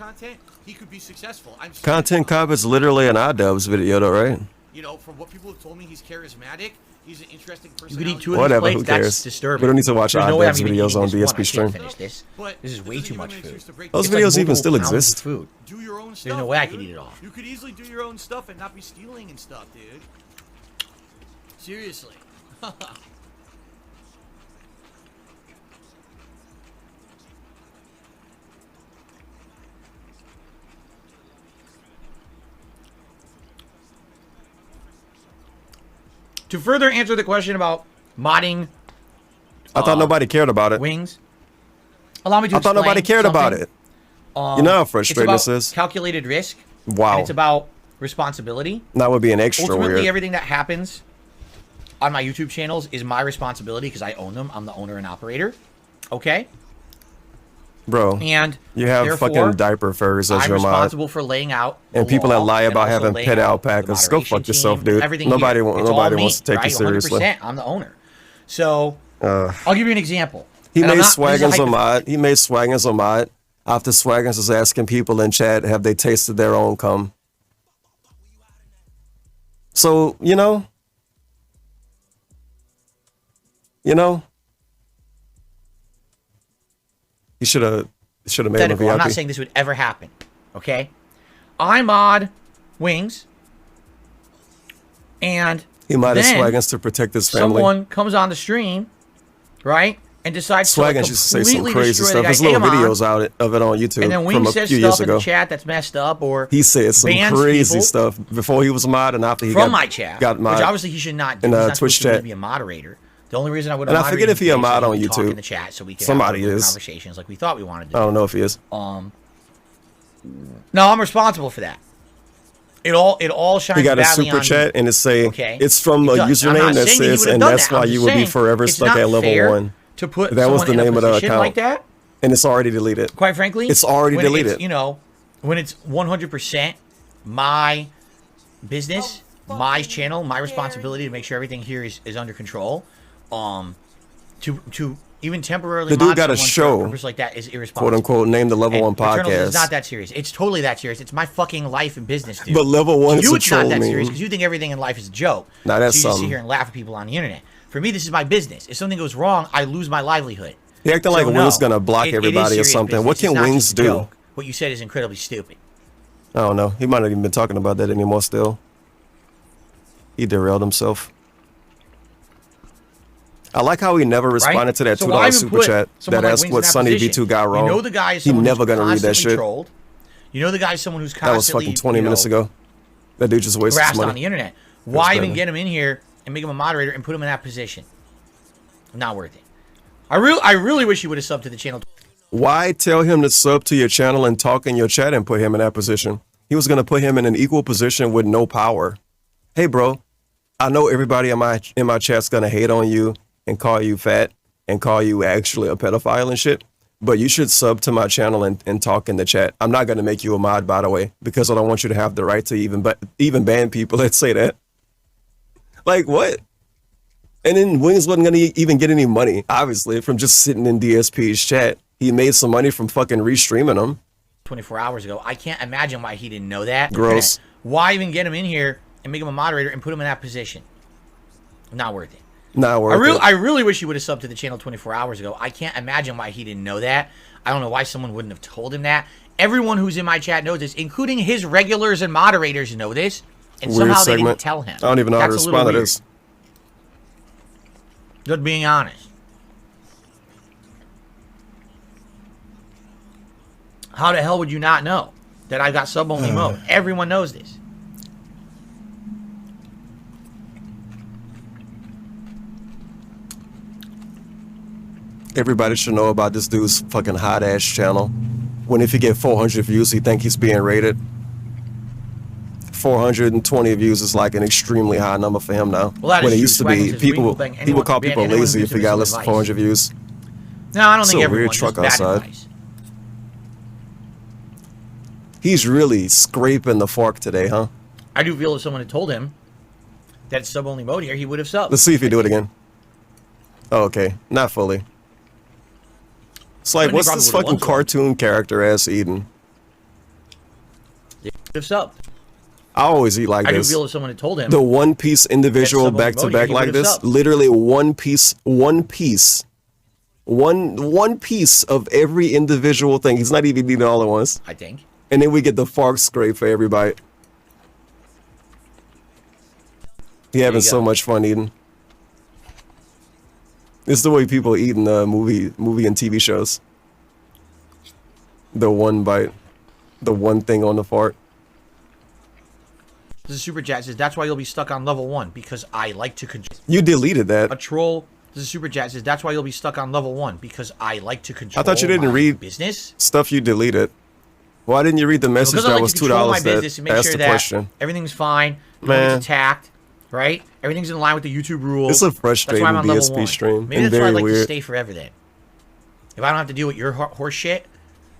He could be successful. Content Cop is literally an iDubbbz video, though, right? You know, from what people have told me, he's charismatic. He's an interesting person. You could eat 2 of Whatever, these who plates. cares? That's disturbing. We don't need to watch There's no way I'm iDubbbz even videos eating on this one. DSP I stream. can't finish this. This is way too much food. Those It's like videos even multiple still pounds of exist. Food. Do your own stuff. There's no way I dude. could eat it all. You could easily do your own stuff and not be stealing and stuff, dude. Seriously. To further answer the question about modding I thought nobody cared about it. Wings. Allow me to I thought nobody cared about it. You know how frustrating this is? Calculated risk. Wow. And it's about responsibility. That would be an extra Ultimately, weird. everything that happens on my YouTube channels is my responsibility because I own them. I'm the owner and operator. Okay? Bro, and you have therefore, fucking diaper furs as I'm your mod. responsible for laying out And people that lie about having pet alpacas, go fuck yourself, dude. Nobody wants to take right? you seriously. 100%, I'm the owner. So, I'll give you an example. He made Swaggins a mod. He made Swaggins a mod after Swaggins was asking people in chat, have they tasted their own cum? So, you know, he should have made him a VIP. I'm not saying this would ever happen. Okay? I mod Wings. And he modded then Swaggins to protect his family. Someone comes on the stream, right? And decides Swaggins to used to say some completely crazy destroy stuff. the There's guy. little Hey, videos of it on YouTube and then from Wings a says few stuff years in the ago. chat that's messed up, or He said some bans crazy people stuff before he was mod and after he from got my chat, got mod. which obviously he should not do. In He's not Twitch supposed to chat. be a moderator. The only reason I would And have I forget if he a mod on YouTube. in the chat so we can Somebody have is. conversations like we thought we wanted to. I don't know if he is. No, I'm responsible for that. It all shines. He got a badly super on chat me. and it's saying Okay. it's from a It does. I'm username not that saying he says, would've and done that's that. why I'm you just would be saying forever it's stuck not at level fair 1. to put That was someone the in a name of the position account. like that. And it's already deleted. Quite frankly, it's already when deleted. It's, you know, when it's 100% my business, my channel, my responsibility to make sure everything here is under control. To even temporarily The dude mod got a someone for show, purpose like that is irresponsible. quote unquote, name the level 1 Eternals podcast. is not that serious. It's totally that serious. It's my fucking life and business, dude. But level 1 to is you, a it's not troll that meme. serious because you think everything in life is a joke. Nah, that's so you just sit something. here and laugh at people on the internet. For me, this is my business. If something goes wrong, I lose my livelihood. He acting So like no, Wings gonna block it is everybody or serious something. business. What It's can not Wings just a do? joke. What you said is incredibly stupid. I don't know. He might not even been talking about that anymore still. He derailed himself. I like how he never responded to that So $2 why even super put chat someone that like asked Wings what in that Sunny position? V2 got wrong. You know the guy is He someone never who's gonna read that constantly shit. trolled. You know the guy is someone who's That was constantly fucking 20 minutes ago. That dude just wasted his harassed money. on the internet. Why even better. get him in here and make him a moderator and put him in that position? Not worth it. I really wish you would have subbed to the channel. Why tell him to sub to your channel and talk in your chat and put him in that position? He was gonna put him in an equal position with no power. Hey, bro, I know everybody in my chat's gonna hate on you and call you fat and call you actually a pedophile and shit. But you should sub to my channel and talk in the chat. I'm not gonna make you a mod, by the way, because I don't want you to have the right to even ban people that say that. Like what? And then Wings wasn't gonna even get any money, obviously, from just sitting in DSP's chat. He made some money from fucking restreaming them. 24 hours ago. I can't imagine why he didn't know that. Gross. Why even get him in here and make him a moderator and put him in that position? Not worth it. Not worth it. I really wish you would have subbed to the channel 24 hours ago. I can't imagine why he didn't know that. I don't know why someone wouldn't have told him that. Everyone who's in my chat knows this, including his regulars and moderators know this, and Weird somehow they segment. didn't tell him. I don't even know how to That's a respond to little this. weird. Just being honest. How the hell would you not know that I got sub-only mode? Everyone knows this. Everybody should know about this dude's fucking hot ass channel. When if he get 400 views, he think he's being rated. 420 views is like an extremely high number for him now. Well, that when is it true. used to Swagger be, says people we will bang he would call anyone- people anyone lazy who if he gives got us less than advice. 400 views. No, I don't It's think a everyone. weird Just truck bad outside. advice. He's really scraping the fork today, huh? I do feel if someone had told him that it's sub-only mode here, he would have subbed. Let's see if he do it again. Oh, okay, not fully. It's like, But he what's probably this would've fucking loved cartoon character ass eating? He would have subbed. I always eat like I do this. feel if someone had told him The one piece individual sub-only back to mode, back he like would've this. subbed. Literally one piece of every individual thing. He's not even eating all at once. I think. And then we get the fork scrape for everybody. He having so much fun eating. It's the way people eat in movie and TV shows. The one bite, the one thing on the fart. This is Super Chat says that's why you'll be stuck on level 1 because I like to control You deleted that. a troll This is super chat. Says that's why you'll be stuck on level 1 because I like to control. I thought you didn't my read business stuff you deleted. Why didn't you read the message because I that like was to control my $2 business that and make asked sure the that question? everything's fine. No Man. one's attacked, right? Everything's in line with the YouTube rules. It's a That's frustrating why I'm on level DSP 1. stream Maybe and that's why I'd very like to weird. stay forever then. If I don't have to deal with your horse shit,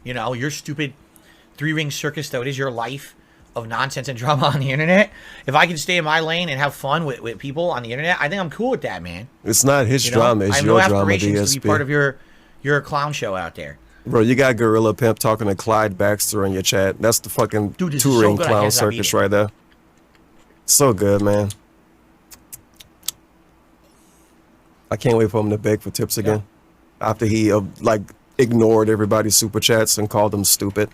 you know, your stupid 3-ring circus that is your life of nonsense and drama on the internet. If I can stay in my lane and have fun with people on the internet, I think I'm cool with that, man. It's not his You know? drama, I it's have your no drama, aspirations to be part of DSP. your clown show out there. Bro, you got Gorilla Pimp talking to Clyde Baxter in your chat. That's the fucking Dude, this is so touring good, I clown can't stop circus eating. right there. So good, man. I can't wait for him to beg for tips again. After he like ignored everybody's super chats and called them stupid.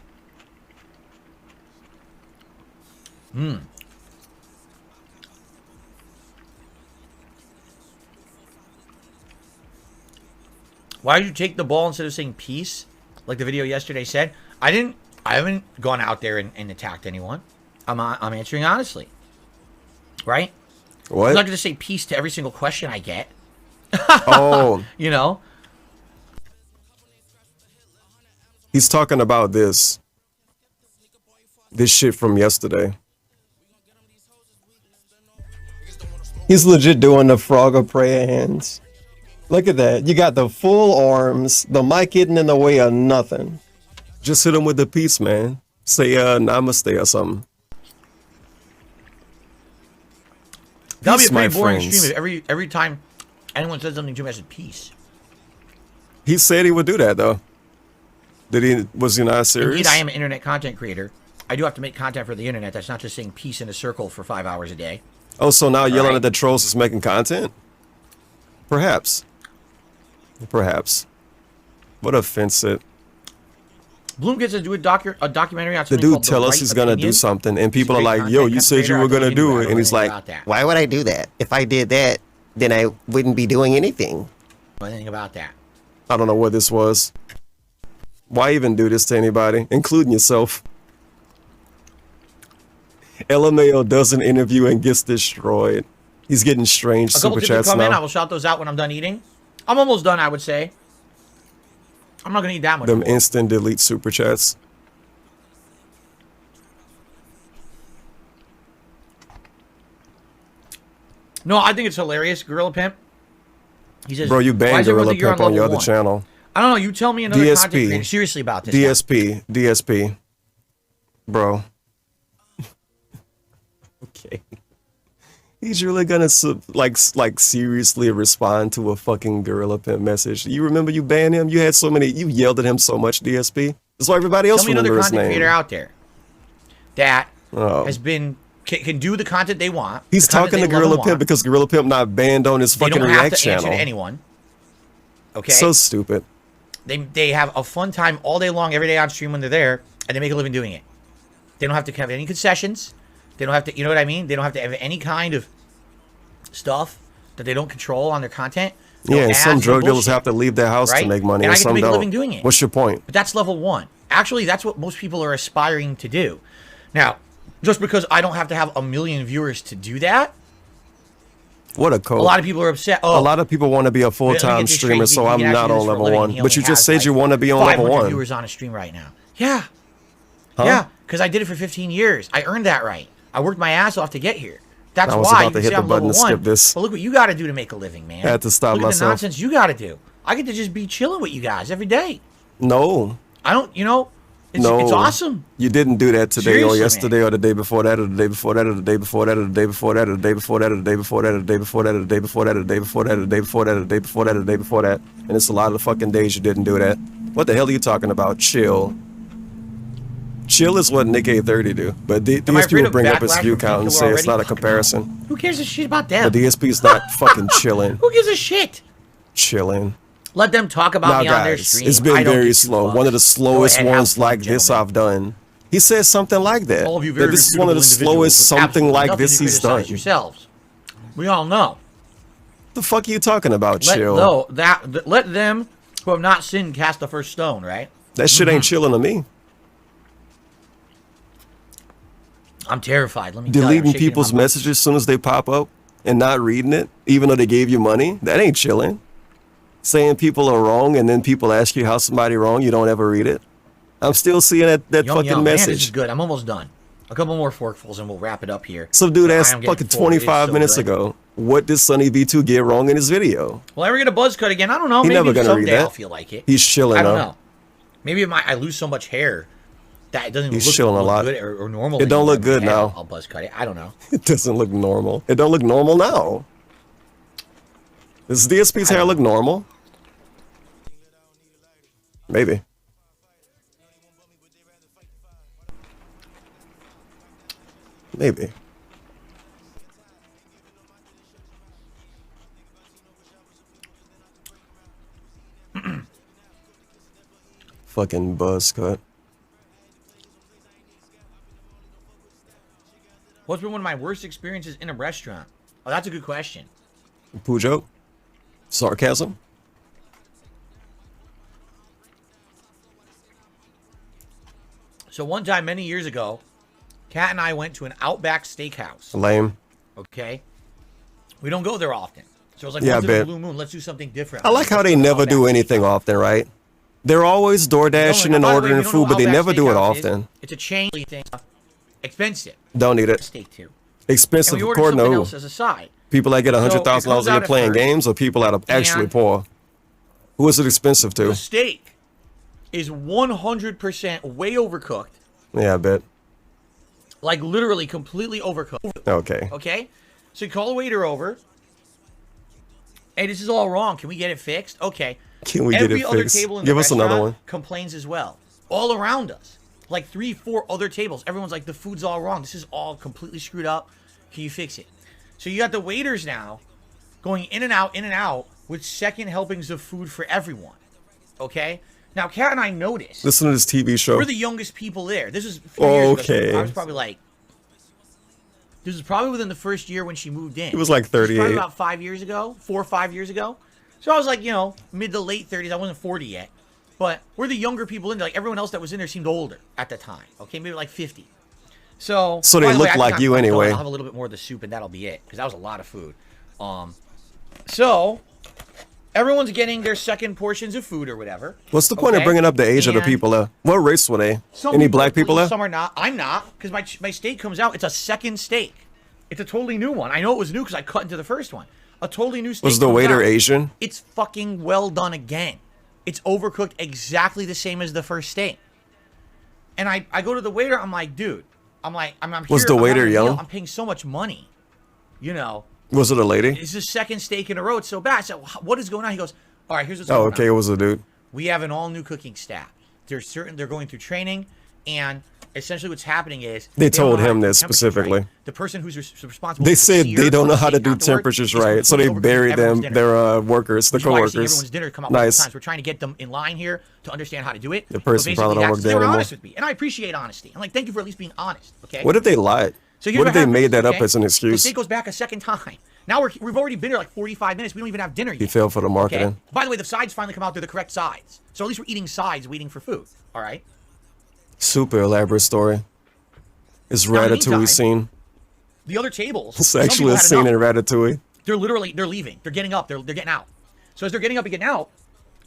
Why did you take the ball instead of saying peace, like the video yesterday said? I haven't gone out there and attacked anyone. I'm answering honestly, right? What? I'm not going to say peace to every single question I get. Oh, You know, he's talking about this shit from yesterday. He's legit doing the frog of prayer hands. Look at that. You got the full arms, the mic getting in the way of nothing. Just hit him with the peace, man. Say namaste or something. that'll be a Peace, my pretty boring friends. stream if every time anyone says something to me, I said peace. He said he would do that though. Was he not serious? Indeed, I am an internet content creator. I do have to make content for the internet. That's not just saying peace in a circle for 5 hours a day. Oh, so now yelling right. at the trolls is making content? Perhaps. Perhaps. What offensive. Bloom gets to do a documentary on The something dude called tell The us Right he's gonna do Opinion. something, and people He's are a great like, "Yo, content you said you creator. were I gonna don't do know it," and he's like, about that. Why would I do that? If I did that, then I wouldn't be doing anything. Anything about that? "I don't know what this was. Why even do this to anybody, including yourself?" LMAO does an interview and gets destroyed. He's getting strange A couple super people chats come in. I now. will shout those out when I'm done eating. I'm almost done, I would say. I'm not gonna eat that much. Them more. instant delete super chats. No, I think it's hilarious. Gorilla Pimp. He says, Bro, you "Why banned is everyone Gorilla think you're Pimp on your level other 1?" channel. I don't know. You tell me another content creator seriously about this. DSP. Bro. Okay. He's really gonna like seriously respond to a fucking Gorilla Pimp message. You remember you banned him? You had so many. You yelled at him so much. DSP. That's why everybody else Tell me another remembers his content name. creator out there that Oh. has been can do the content they want. He's the content talking to they love and Gorilla Pimp want. because Gorilla Pimp not banned on his They fucking don't have React to answer channel. to anyone. Okay. So stupid. They have a fun time all day long, every day on stream when they're there, and they make a living doing it. They don't have to have any concessions. They don't have to, you know what I mean? They don't have to have any kind of stuff that they don't control on their content. No Yeah, and ads, some no drug dealers bullshit, have to leave their house right? to make money, And and I get to some make a don't. living doing it. What's your point? But that's level 1. Actually, that's what most people are aspiring to do. Now, just because I don't have to have 1 million viewers to do that, What a code. a lot of people are upset. Oh, A lot of people want to be a full-time get this streamer, straight. so He I'm can not actually do on this for a level living. 1. He But you only just has, said you want to be on level 500 1. viewers on a stream right now. Yeah. Huh? Yeah, because I did it for 15 years. I earned that right. I worked my ass off to get here. That's I was why about you to can hit say the I'm button level to 1. skip this. But look what you got to do to make a living, man. I had to stop look myself. At the nonsense you got to do. I get to just be chilling with you guys every day. No. I don't, you know, it's awesome. You didn't do that today or Seriously, yesterday or the day before that or the day before that or the day before that or the day before that or the day before that or the day before that or the day before that or the day before that or the day before that or the day before that or the day before that or the day before that. And it's a lot of the fucking days you didn't do that. What the hell are you talking about? Chill. Chill is what Nick A30 do. But these people bring up his view count and say it's not a comparison. Who cares a shit about them? The DSP's not fucking chilling. Who gives a shit? Chilling. Let them talk about Now, me on their guys, stream. it's I been don't very give two slow. fucks. One of the slowest Go ahead, have ones fun, like this gentlemen. I've done. He said something like that. All of you That very this is one of the reputable slowest individuals with something absolutely like nothing this to he's done. criticize yourselves. We all know. The fuck are you talking about, Chill? Let them who have not sinned cast the first stone, right? That shit ain't chilling to me. I'm terrified. Let me tell you, I'm Deleting shaking in people's my boots. messages as soon as they pop up and not reading it, even though they gave you money, that ain't chilling. saying people are wrong, and then people ask you how somebody wrong, you don't ever read it. I'm still seeing that Yum, fucking yum. Man, message. this is good. I'm almost done. A couple more forkfuls and we'll wrap it up here. Some dude I asked am getting fucking full. It is 25 so minutes good. ago, what did Sonny V2 get wrong in his video? Will I ever get a buzz cut again? I don't know. He Maybe never gonna read someday that. I'll feel like it. He's chilling I don't though. know. Maybe I lose so much hair that it doesn't He's look, chilling a lot. good or normal. It don't anymore. look good Yeah, now. I'll buzz cut it. I don't know. It doesn't look normal. It don't look normal now. Does DSP's hair look normal? Maybe. Maybe. Fucking buzz cut. What's been one of my worst experiences in a restaurant? Oh, that's a good question. Pujo? Sarcasm? So one time, many years ago, Kat and I went to an Outback Steakhouse. Lame. Okay? We don't go there often. So I was like, Yeah, I once in a bet. blue moon, let's do something different. I like how they never do anything often, right? They're always door dashing and By the way, ordering you don't know food, but they Outback never do it Steakhouse is? often. It's a chain thing. Expensive. Don't need it. Steak too. Expensive, And we of ordered course, something no. else as a side. People that get So, it $100,000 comes a year out at playing first, games, or people that are actually and- poor. Who is it expensive to? The steak is 100% way overcooked. Yeah, I bet. Like literally completely overcooked. Okay. Okay? So you call a waiter over. Hey, this is all wrong. Can we get it fixed? Okay. Can we get Every it other fixed? table in Give the us another restaurant one. complains as well. All around us. Like 3, 4 other tables. Everyone's like, the food's all wrong. This is all completely screwed up. Can you fix it? So you got the waiters now going in and out with second helpings of food for everyone. Okay? Now, Kat and I noticed. Listen to this TV show. We're the youngest people there. This is a few years ago. Okay. I was probably like, this is probably within the first year when she moved in. He was like This was 38. probably about 5 years ago, 4 or 5 years ago. So I was like, you know, mid to late 30s. I wasn't 40 yet. But we're the younger people in there. Like everyone else that was in there seemed older at the time. Okay, maybe like 50. So So they by the way, look I think like I'm you done. anyway. I'll have a little bit more of the soup and that'll be it. Because that was a lot of food. So everyone's getting their second portions of food or whatever. What's the point of okay? bringing up the age of the And people there? What race were they? some Any black people there? Some are not. I'm not, because my steak comes out. It's a second steak. It's a totally new one. I know it was new because I cut into the first one. A totally new steak. Was the comes waiter out. Asian? It's fucking well done again. It's overcooked exactly the same as the first steak. And I go to the waiter. I'm like, dude. I'm Was here, the I'm waiter having a meal, young? I'm paying so much money. You know. Was it a lady? It's the second steak in a row. It's so bad. So what is going on? He goes, all right, here's what's Oh, going on. okay, it was a dude. We have an all new cooking staff. They're going through training, and essentially what's happening is They don't told know how him to do this temperatures specifically. right. The person who's responsible. They for the said sear they don't on know the how to steak do afterward temperatures is right, so they overcooking bury everyone's them, dinner. their workers, the Which is why you're seeing coworkers. everyone's dinner come out multiple Nice. times. We're trying to get them in line here to understand how to do it. The But person basically probably don't that's- work there They were anymore. honest with me, and I appreciate honesty. I'm like, thank you for at least being honest. Okay. What if they lied? So here's What if they happens, made that up okay? as an The excuse? steak goes back a second time. Now we've already been here like 45 minutes. We don't even have dinner yet. He fell for the marketing. Okay? By the way, the sides finally come out. They're the correct sides. So at least we're eating sides, waiting for food. All right. Super elaborate story. It's Now, in the Ratatouille meantime, scene. The other tables. It's some actually people a had scene enough. in Ratatouille. They're leaving. They're getting up. They're getting out. So as they're getting up and getting out,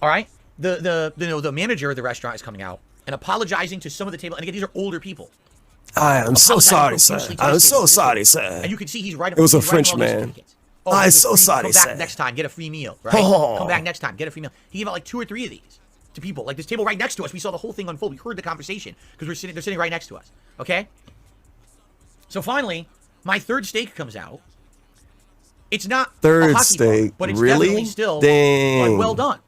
all right, the manager of the restaurant is coming out and apologizing to some of the table. And again, these are older people. I am so sorry, sir. I'm so sorry, sir. And you can see he's right. It was a he's writing French all these man. certificates. Oh, I'm here's a so free- sorry, Come back sir. next time. Get a free meal. Right? Oh. Come back next time. Get a free meal. He gave out like 2 or 3 of these to people. Like this table right next to us. We saw the whole thing unfold. We heard the conversation because they're sitting right next to us. Okay. So finally, my third steak comes out. It's not Third a hockey steak, puck, but it's really? definitely still Dang. like, well done.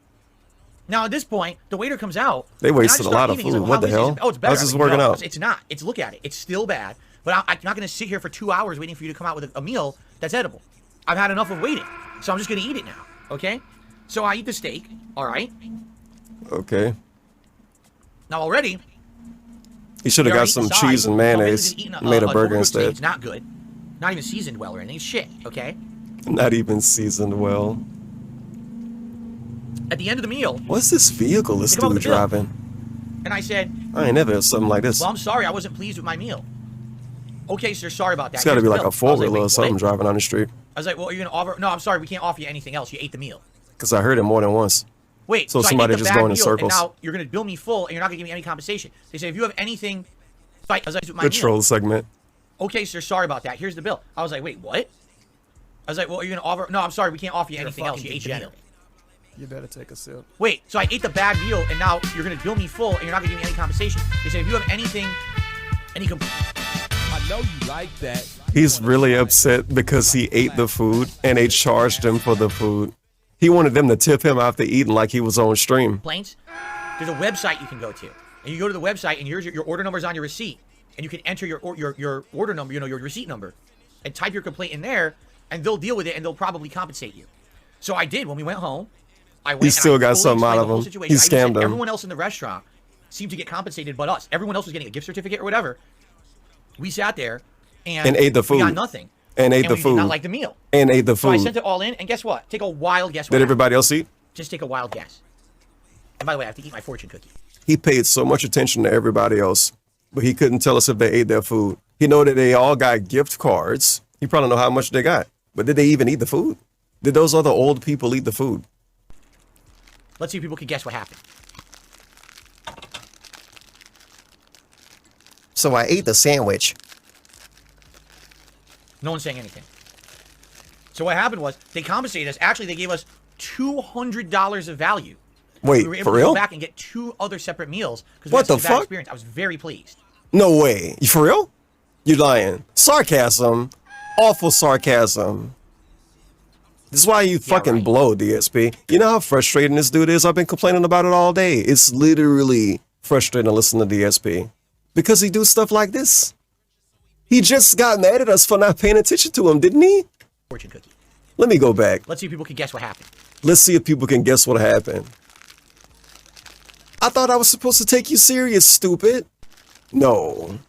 Now at this point, the waiter comes out. They and I wasted just a start lot of eating. He's food. like, What "How the is this?" hell? Oh, it's better. How's I'm this like, working "No, out?" It's not. It's look at it. It's still bad. But I'm not going to sit here for 2 hours waiting for you to come out with a meal that's edible. I've had enough of waiting, so I'm just going to eat it now. Okay. So I eat the steak. All right. Okay. Now already. He should have we got already some eat the cheese sides. and So I'm mayonnaise. basically eating Made a an burger overcooked steak. instead. It's not good. Not even seasoned well or anything. It's shit. Okay. Not even seasoned well. At the end of the meal. What's this vehicle this They come up dude with the bill. driving? And I said, I ain't never had something like this. well, I'm sorry. I wasn't pleased with my meal. Okay, sir. Sorry about that. It's got to Here's be the like bill. a four-wheeler I or was something like, driving on the street. I was like, well, are you going to offer? No, I'm sorry. We can't offer you anything else. You ate the meal. because I heard it more than once. Wait, so I somebody ate the just bad going in meal, circles. And now you're going to bill me full, and you're not going to give me any compensation. They say, if you have anything... So I was like, my The meal. troll segment. Okay, sir, sorry about that. Here's the bill. I was like, wait, what? I was like, well, are you going to offer... No, I'm sorry, we can't offer you anything else. You ate the meal. You better take a sip. Wait, so I ate the bad meal, and now you're going to bill me full, and you're not going to give me any compensation. They say, if you have anything... I know you like that. He's really upset because he ate the food and they charged him for the food. He wanted them to tip him after eating like he was on stream. Complaints? There's a website you can go to. And you go to the website, and here's your order number's on your receipt. And you can enter your order number, your receipt number, and type your complaint in there, and they'll deal with it, and they'll probably compensate you. So I did. When we went home, I went. He still got totally something out explained of the whole him. situation. He I even said scammed him. Everyone else in the restaurant seemed to get compensated but us. Everyone else was getting a gift certificate or whatever. We sat there and ate the food. We got nothing. And ate the we food. did not like the meal. And ate the So I food. sent it all in, and guess what? Take a wild guess. Did everybody else eat? Just take a wild guess. And by the way, I have to eat my fortune cookie. He paid so much attention to everybody else, but he couldn't tell us if they ate their food. He know that they all got gift cards. He probably know how much they got. But did they even eat the food? Did those other old people eat the food? Let's see if people can guess what happened. So I ate the sandwich. No one's saying anything. So what happened was they compensated us. Actually, they gave us $200 of value. Wait, we were able for to real? go back and get 2 other separate meals because What we the had such a bad fuck? experience. I was very pleased. No way. You for real? You lying. Sarcasm. Awful sarcasm. This is why you fucking blow, DSP. You know how frustrating this dude is? I've been complaining about it all day. It's literally frustrating to listen to DSP. Because he do stuff like this. He just got mad at us for not paying attention to him, didn't he? Fortune cookie. Let me go back. Let's see if people can guess what happened. Let's see if people can guess what happened. I thought I was supposed to take you serious, stupid. No,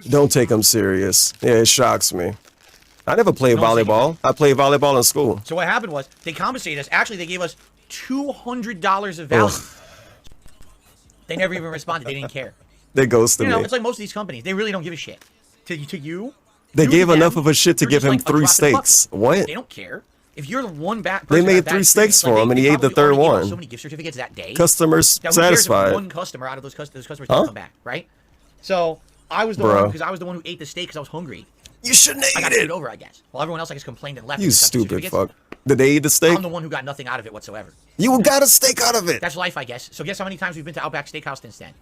don't take him serious. Yeah, it shocks me. I never played volleyball. I played volleyball in school. So what happened was they compensated us. Actually, they gave us $200 of value. They never even responded. They didn't care. They ghosted You know, me. it's like most of these companies. They really don't give a shit. To you, They you gave to them, enough of a shit to you're give just him like a 3 drop in the bucket. steaks. What? They don't care. If you're the one bad They person made that had bad 3 steaks experience, for like, him, and they he ate the probably third already gave us one. So many gift certificates that day. Customers Now, who cares if satisfied. one customer out of those customers Huh? didn't come back, right? So I was the Bro. one because I was the one who ate the steak because I was hungry. You shouldn't have I got ate it. screwed over, I guess. Well, everyone else, I guess, complained and left. You and got the stupid certificates. fuck. Did they eat the steak? I'm the one who got nothing out of it whatsoever. You got a steak out of it. That's life, I guess. So guess how many times we've been to Outback Steakhouse since then?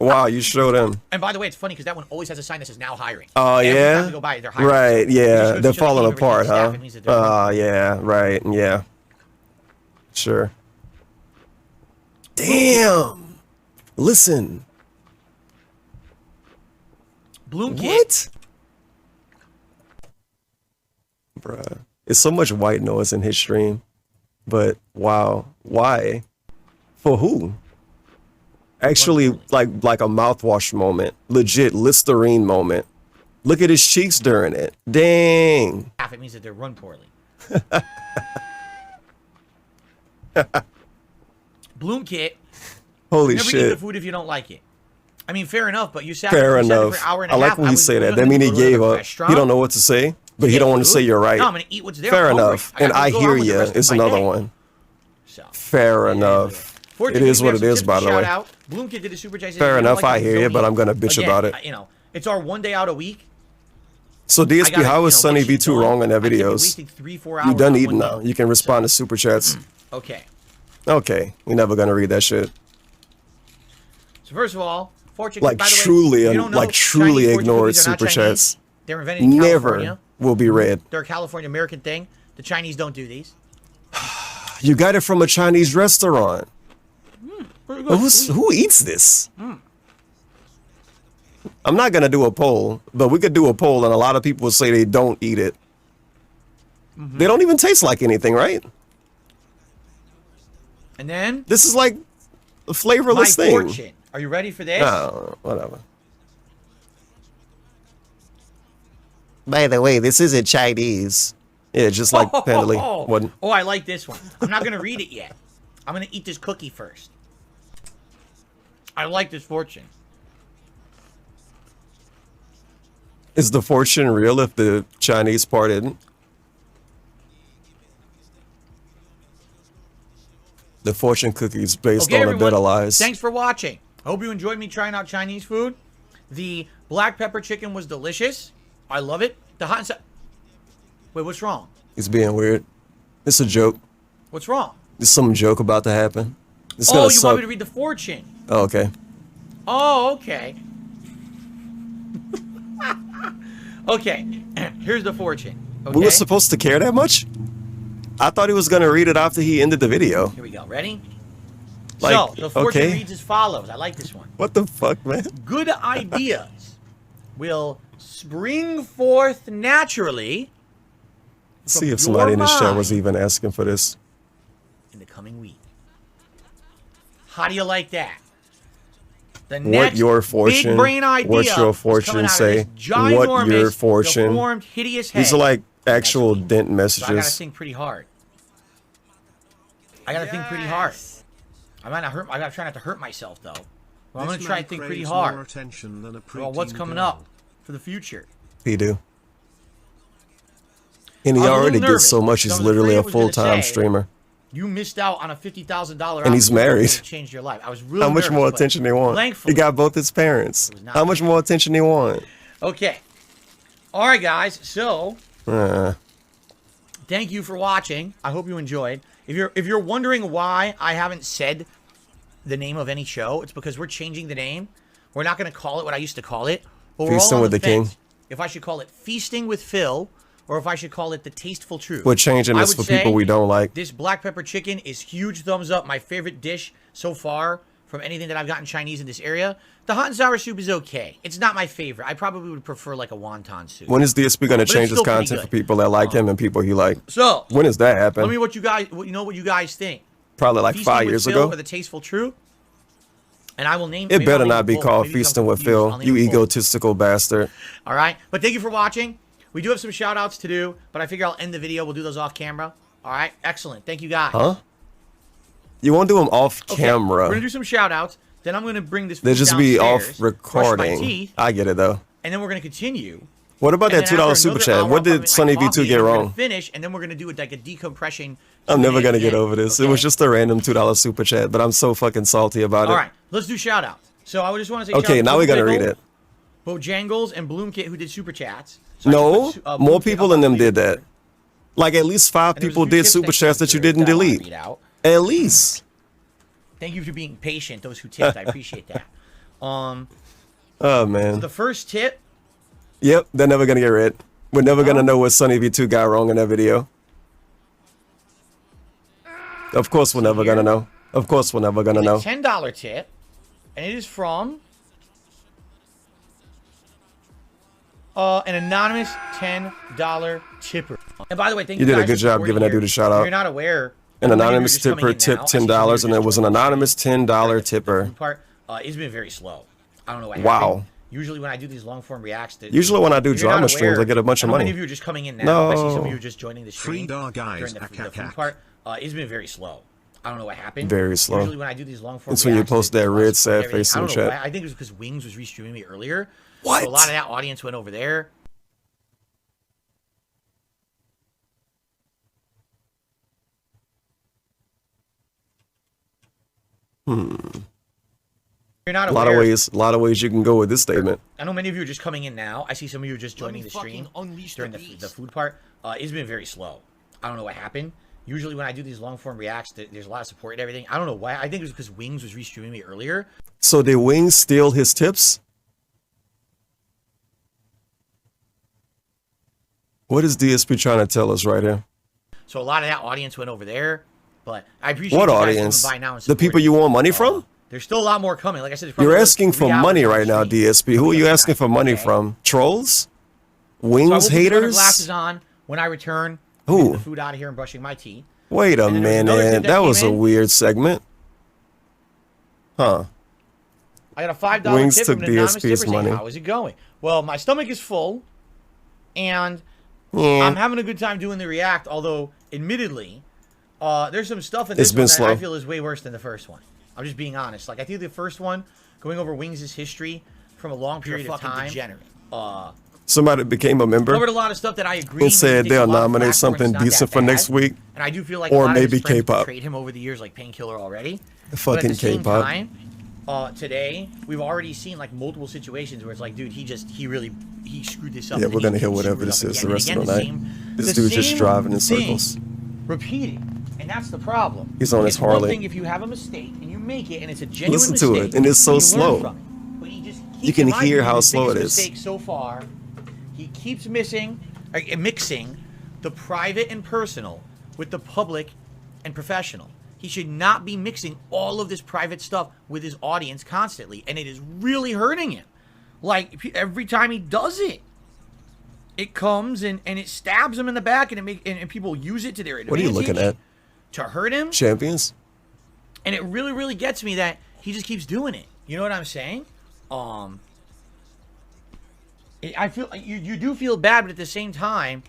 Wow, you showed him. And by the way, it's funny because that one always has a sign that says now hiring. Oh, Every yeah? time we go by, they're hiring. Right, It just yeah. goes to They're show falling that apart, staff, huh? it means that they're Yeah, right, yeah. Sure. Damn. Listen. Bloom Kit. What? Bruh. It's so much white noise in his stream. But, wow. Why? For who? Actually, like a mouthwash moment. Legit Listerine moment. Look at his cheeks during it. Dang. It means that they're run poorly. Bloom Kit. Holy never eat shit. the food if you don't like it. I mean, fair enough, but you sat Fair there for enough. an hour and I a like half. when I you was say that. gonna That mean he go to gave the up. restaurant. He don't know what to say, but he Get don't want to food. say you're right. No, I'm gonna eat what's there. Fair I'm hungry. enough. I And gotta I go hear on with the you. rest of It's my another day. one. So, Fair enough. It fortunately, is we what have it some is, tips by to the shout way. out. Bloom Kid did a super chat. Fair enough. I hear you, but I'm gonna bitch Again, about it. You know, it's our one day out a week. So DSP, gotta, how is you know, Sunny get shit V2 done. wrong in their I can't be videos? wasting 3-4 You hours done on eating one now. meal. You can respond to super chats. Okay. Okay. We're never gonna read that shit. So first of all, fortune Like by the way, truly, you don't know, like truly Chinese fortune ignored cookies are not super Chinese. chats. They're invented in California. Never will be read. They're a California American thing. The Chinese don't do these. You got it from a Chinese restaurant. Pretty good. Who eats this? I'm not gonna do a poll, but we could do a poll, and a lot of people will say they don't eat it. They don't even taste like anything, right? And then This is like a flavorless my thing. fortune. Are you ready for this? No, whatever. By the way, this isn't Chinese. Yeah, just like Pandalay. Wasn't. Oh, I like this one. I'm not gonna read it yet. I'm gonna eat this cookie first. I like this fortune. Is the fortune real if the Chinese part isn't? The fortune cookies based Okay, on a bit of lies. Thanks for watching. I hope you enjoyed me trying out Chinese food. The black pepper chicken was delicious. I love it. The hot and sour. Wait, what's wrong? He's being weird. It's a joke. What's wrong? There's some joke about to happen. It's Oh, gonna you suck. want me to read the fortune? Oh, okay. Oh, okay. Okay, here's the fortune. Okay? We were supposed to care that much? I thought he was gonna read it after he ended the video. Here we go. Ready? Like, so, the fortune okay. reads as follows. I like this one. What the fuck, man? Good ideas will spring forth naturally See if somebody in the chat was even asking for this. in the coming week. How do you like that? The What next your fortune? big brain idea What's your is coming fortune out of say? this What your ginormous, fortune? deformed, hideous head. These are like actual dent So I gotta messages. think pretty hard. I gotta think pretty hard. I might not hurt. I gotta try not to hurt myself though. Well, I'm gonna try and think pretty hard. Well, what's coming up for the future? He do. And he I was a little already gets nervous, so much. because He's I was literally afraid a it was gonna full-time say, streamer. You missed out on a $50,000 And he's married. Changed your life. I was really How much nervous, more but attention they want? thankfully- He got both his parents. How much more attention they want? Okay. All right, guys. So thank you for watching. I hope you enjoyed. If you're wondering why I haven't said the name of any show, it's because we're changing the name. We're not going to call it what I used to call it. But we're Feasting all on with the King. fence if I should call it Feasting with Phil or if I should call it The Tasteful Truth. We're changing I this would for people say we don't like. This black pepper chicken is huge thumbs up. My favorite dish so far from anything that I've gotten Chinese in this area. The hot and sour soup is okay. It's not my favorite. I probably would prefer like a wonton soup. When is DSP going to But it's change his still pretty content good. for people that like him and people he like? So when does that happen? let me what you guys think. Probably like Feasting 5 with years Phil ago. Or The Tasteful Truth. And I will name It maybe better I'll name not be both. called Maybe I'm Feasting with confused. I'll Phil. name You them both. egotistical bastard. All right. But thank you for watching. We do have some shout outs to do, but I figure I'll end the video. We'll do those off camera. All right. Excellent. Thank you guys. Huh? You won't do them off Okay, camera. We're going to do some shout outs. Then I'm going to bring this They food just be downstairs, off brush my recording. teeth, I get it though. and then we're going to continue. What about And that then $2 after super another chat? hour, What I'll did have Sunny my V2 coffee, get and we're gonna wrong? finish, and then we're going to do like a decompression. I'm never Q&A gonna at the get end. over this. It was just a random $2 super chat, but I'm so fucking salty about it. All right. Let's do shout outs. So I just want to say Okay, now we're gonna read it. Bojangles and Bloomkit who did super chats. So I No, can put, more Bloomkit people up than on them the did video. that. Like at least 5 And there was a people few did tips super that chats that you came didn't through that I wanna delete. read out. At least. Thank you for being patient. Those who tipped, I appreciate that. Oh So man. the first tip. Yep, they're never gonna get read. We're never gonna know what Sunny V2 got wrong in that video. Of course we're never gonna know. Of course we're never gonna is know. a $10 tip, and it is from an anonymous $10 tipper. And by the way, thank You you did a guys good for job supporting giving that here. dude a shout If out. you're not aware, An maybe you're anonymous just coming tipper in tipped now. I see some of $10, you and it just was an joining the anonymous $10 The tipper. food part, it's been very slow. I don't know what Wow. happened. Usually when I do these long form reacts, Usually when I do if you're not drama streams, aware, I get a bunch of I know money. Many of you are just coming in now. I see some of No. you are just joining the stream during the food part. It's been very slow. I don't know what happened. Very slow. Usually when I do these long form That's when you reacts, post that there's red lots of sad everything. face I in don't the know chat. why. I think it was because Wings was restreaming me earlier. What? So a lot of that audience went over there. You're not A lot aware. of ways you can go with this statement. I know many of you are just coming in now. I see some of you are just joining the stream during the food part. It's been very slow. I don't know what happened. Usually when I do these long form reacts, there's a lot of support and everything. I don't know why. I think it was because Wings was restreaming me earlier. So did Wings steal his tips? What is DSP trying to tell us right here? So a lot of that audience went over there. But I appreciate What you guys audience? coming by now and The people supporting. you want money from? There's still a lot more coming. Like I said, there's probably You're another asking 3 for hours money on right now, stream. DSP. Who are you asking for money from? Trolls? So I will Wings put the haters? glasses on when I return. Who? Getting the food out of here and brushing my teeth. Wait a And then there's another tip minute. that That came was a in. weird segment. Huh. I got a $5 Wings tip took from an anonymous tipper DSP's saying, money. how is it going? Well, my stomach is full, and Yeah. I'm having a good time doing the react, although, admittedly, there's some stuff in It's this been one that slow. I feel is way worse than the first one. I'm just being honest. Like, I think the first one, going over Wings' history from a long period of time, Somebody became a member covered a lot of stuff that I agree and said with. they'll nominate something decent for next week. And I do feel like Or a lot maybe of his friends K-pop. betrayed him over the years, like Painkiller already. Fucking but at the same K-pop. time, today we've already seen like multiple situations where it's like, dude, he screwed this up. Yeah, and we're he gonna hear screwed whatever it this up is again the rest and of the again. night. This dude's just same driving in thing circles. repeating, and that's the problem. He's on his It's one Harley. thing if you have a mistake and you make it, and it's a genuine Listen mistake. to it, and it's so you learn slow. from it. But he just keeps, You can in my hear view, how his slow it biggest is. mistake so far, he keeps mixing the private and personal with the public and professional. He should not be mixing all of this private stuff with his audience constantly, and it is really hurting him. Like, every time he does it, it comes and it stabs him in the back, and people use it to their advantage. What are you looking at? To hurt him. Champions? And it really, really gets me that he just keeps doing it. You know what I'm saying? I feel you do feel bad, but at the same time,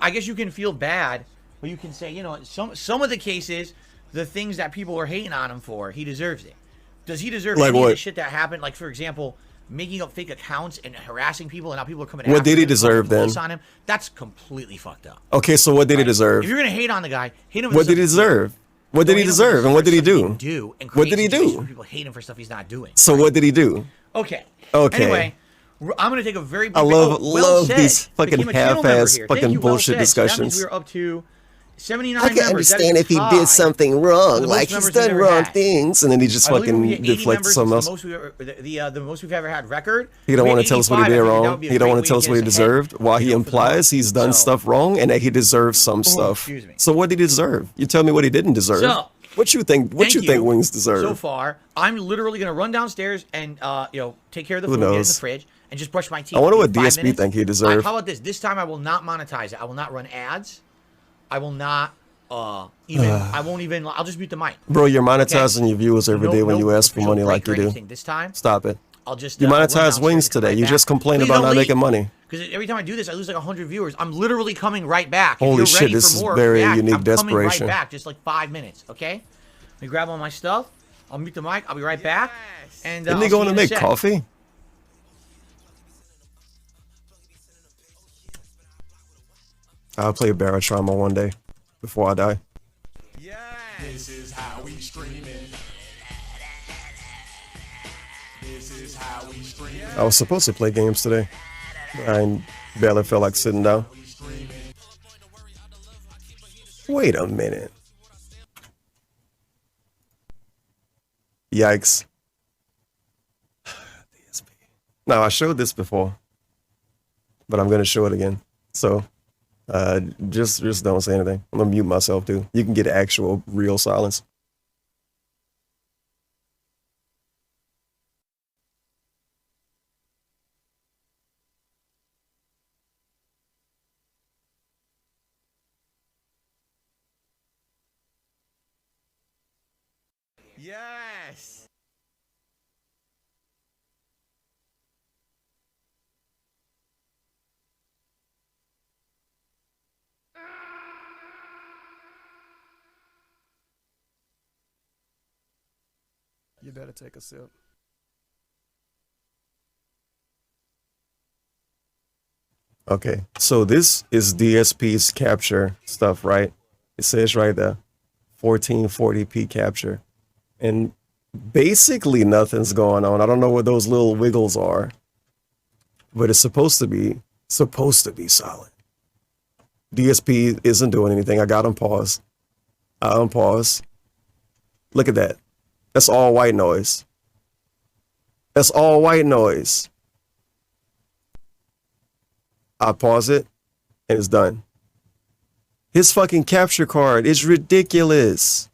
I guess you can feel bad, but you can say, you know, some of the cases, the things that people are hating on him for, he deserves it. Does he deserve Like any of what? the shit that happened? Like, for example, making up fake accounts and harassing people, and now people are coming. What after did he him and deserve calling the police then? On him. That's completely fucked up. Okay, so what did he deserve? If you're gonna hate on the guy, hate him. For What did he something deserve? What did he deserve? And what did he do? and What did create he situations where do? People hate him for stuff he's not doing. So what did he do? Okay. Okay. Anyway, I'm gonna take a very. I love well said. these fucking Became a channel member half-ass here. Thank fucking you, well bullshit said. So that means discussions. we're up to 79 I can members. That understand is if he high. did something One wrong, of the like most he's members we've done ever wrong had. things. And then he just I believe fucking we had 80 deflected members. something The else. most the most we've ever had record. He don't We want had to tell us what he 85. did I think that wrong. would be a He don't great want way to tell us get what he us ahead. deserved. While he implies he's done stuff wrong and that he deserves some stuff. excuse me. So what did he deserve? You tell me what he didn't deserve. So, what you think? What you think Wings deserve? So far, I'm literally gonna run downstairs and take care of the Who food, get in the knows? fridge, and just brush my teeth. I wonder Give what me 5 DSP minutes. think he deserved. How about this? This time I will not monetize it. I will not run ads. I will not I won't even. I'll just mute the mic. Bro, you're monetizing your viewers every day when you ask for money like you do. This time, stop it. I'll just. You run monetize downstairs Wings and come today. right You back. just complain Please about don't not leave. making money. Because every time I do this, I lose like 100 viewers. I'm literally coming right back. If Holy you're shit, ready this for is more, very react. unique I'm coming desperation. right back, just like 5 minutes. Okay. Let me grab all my stuff. I'll mute the mic. I'll be right back. And Didn't he I'll go see in you to in a make sec. coffee? I'll play a Barotrauma one day before I die. This is how we stream it. This is how we stream it. I was supposed to play games today. I barely felt like sitting down. Wait a minute. Yikes. DSP. Now, I showed this before, but I'm going to show it again. So, just don't say anything. I'm going to mute myself, too. You can get actual, real silence. Yes. You better take a sip. Okay, so this is DSP's capture stuff, right? It says right there, 1440p capture. And basically nothing's going on. I don't know what those little wiggles are, but it's supposed to be solid. DSP isn't doing anything. I got him paused. I unpause. Look at that. That's all white noise. That's all white noise. I pause it, and it's done. His fucking capture card is ridiculous.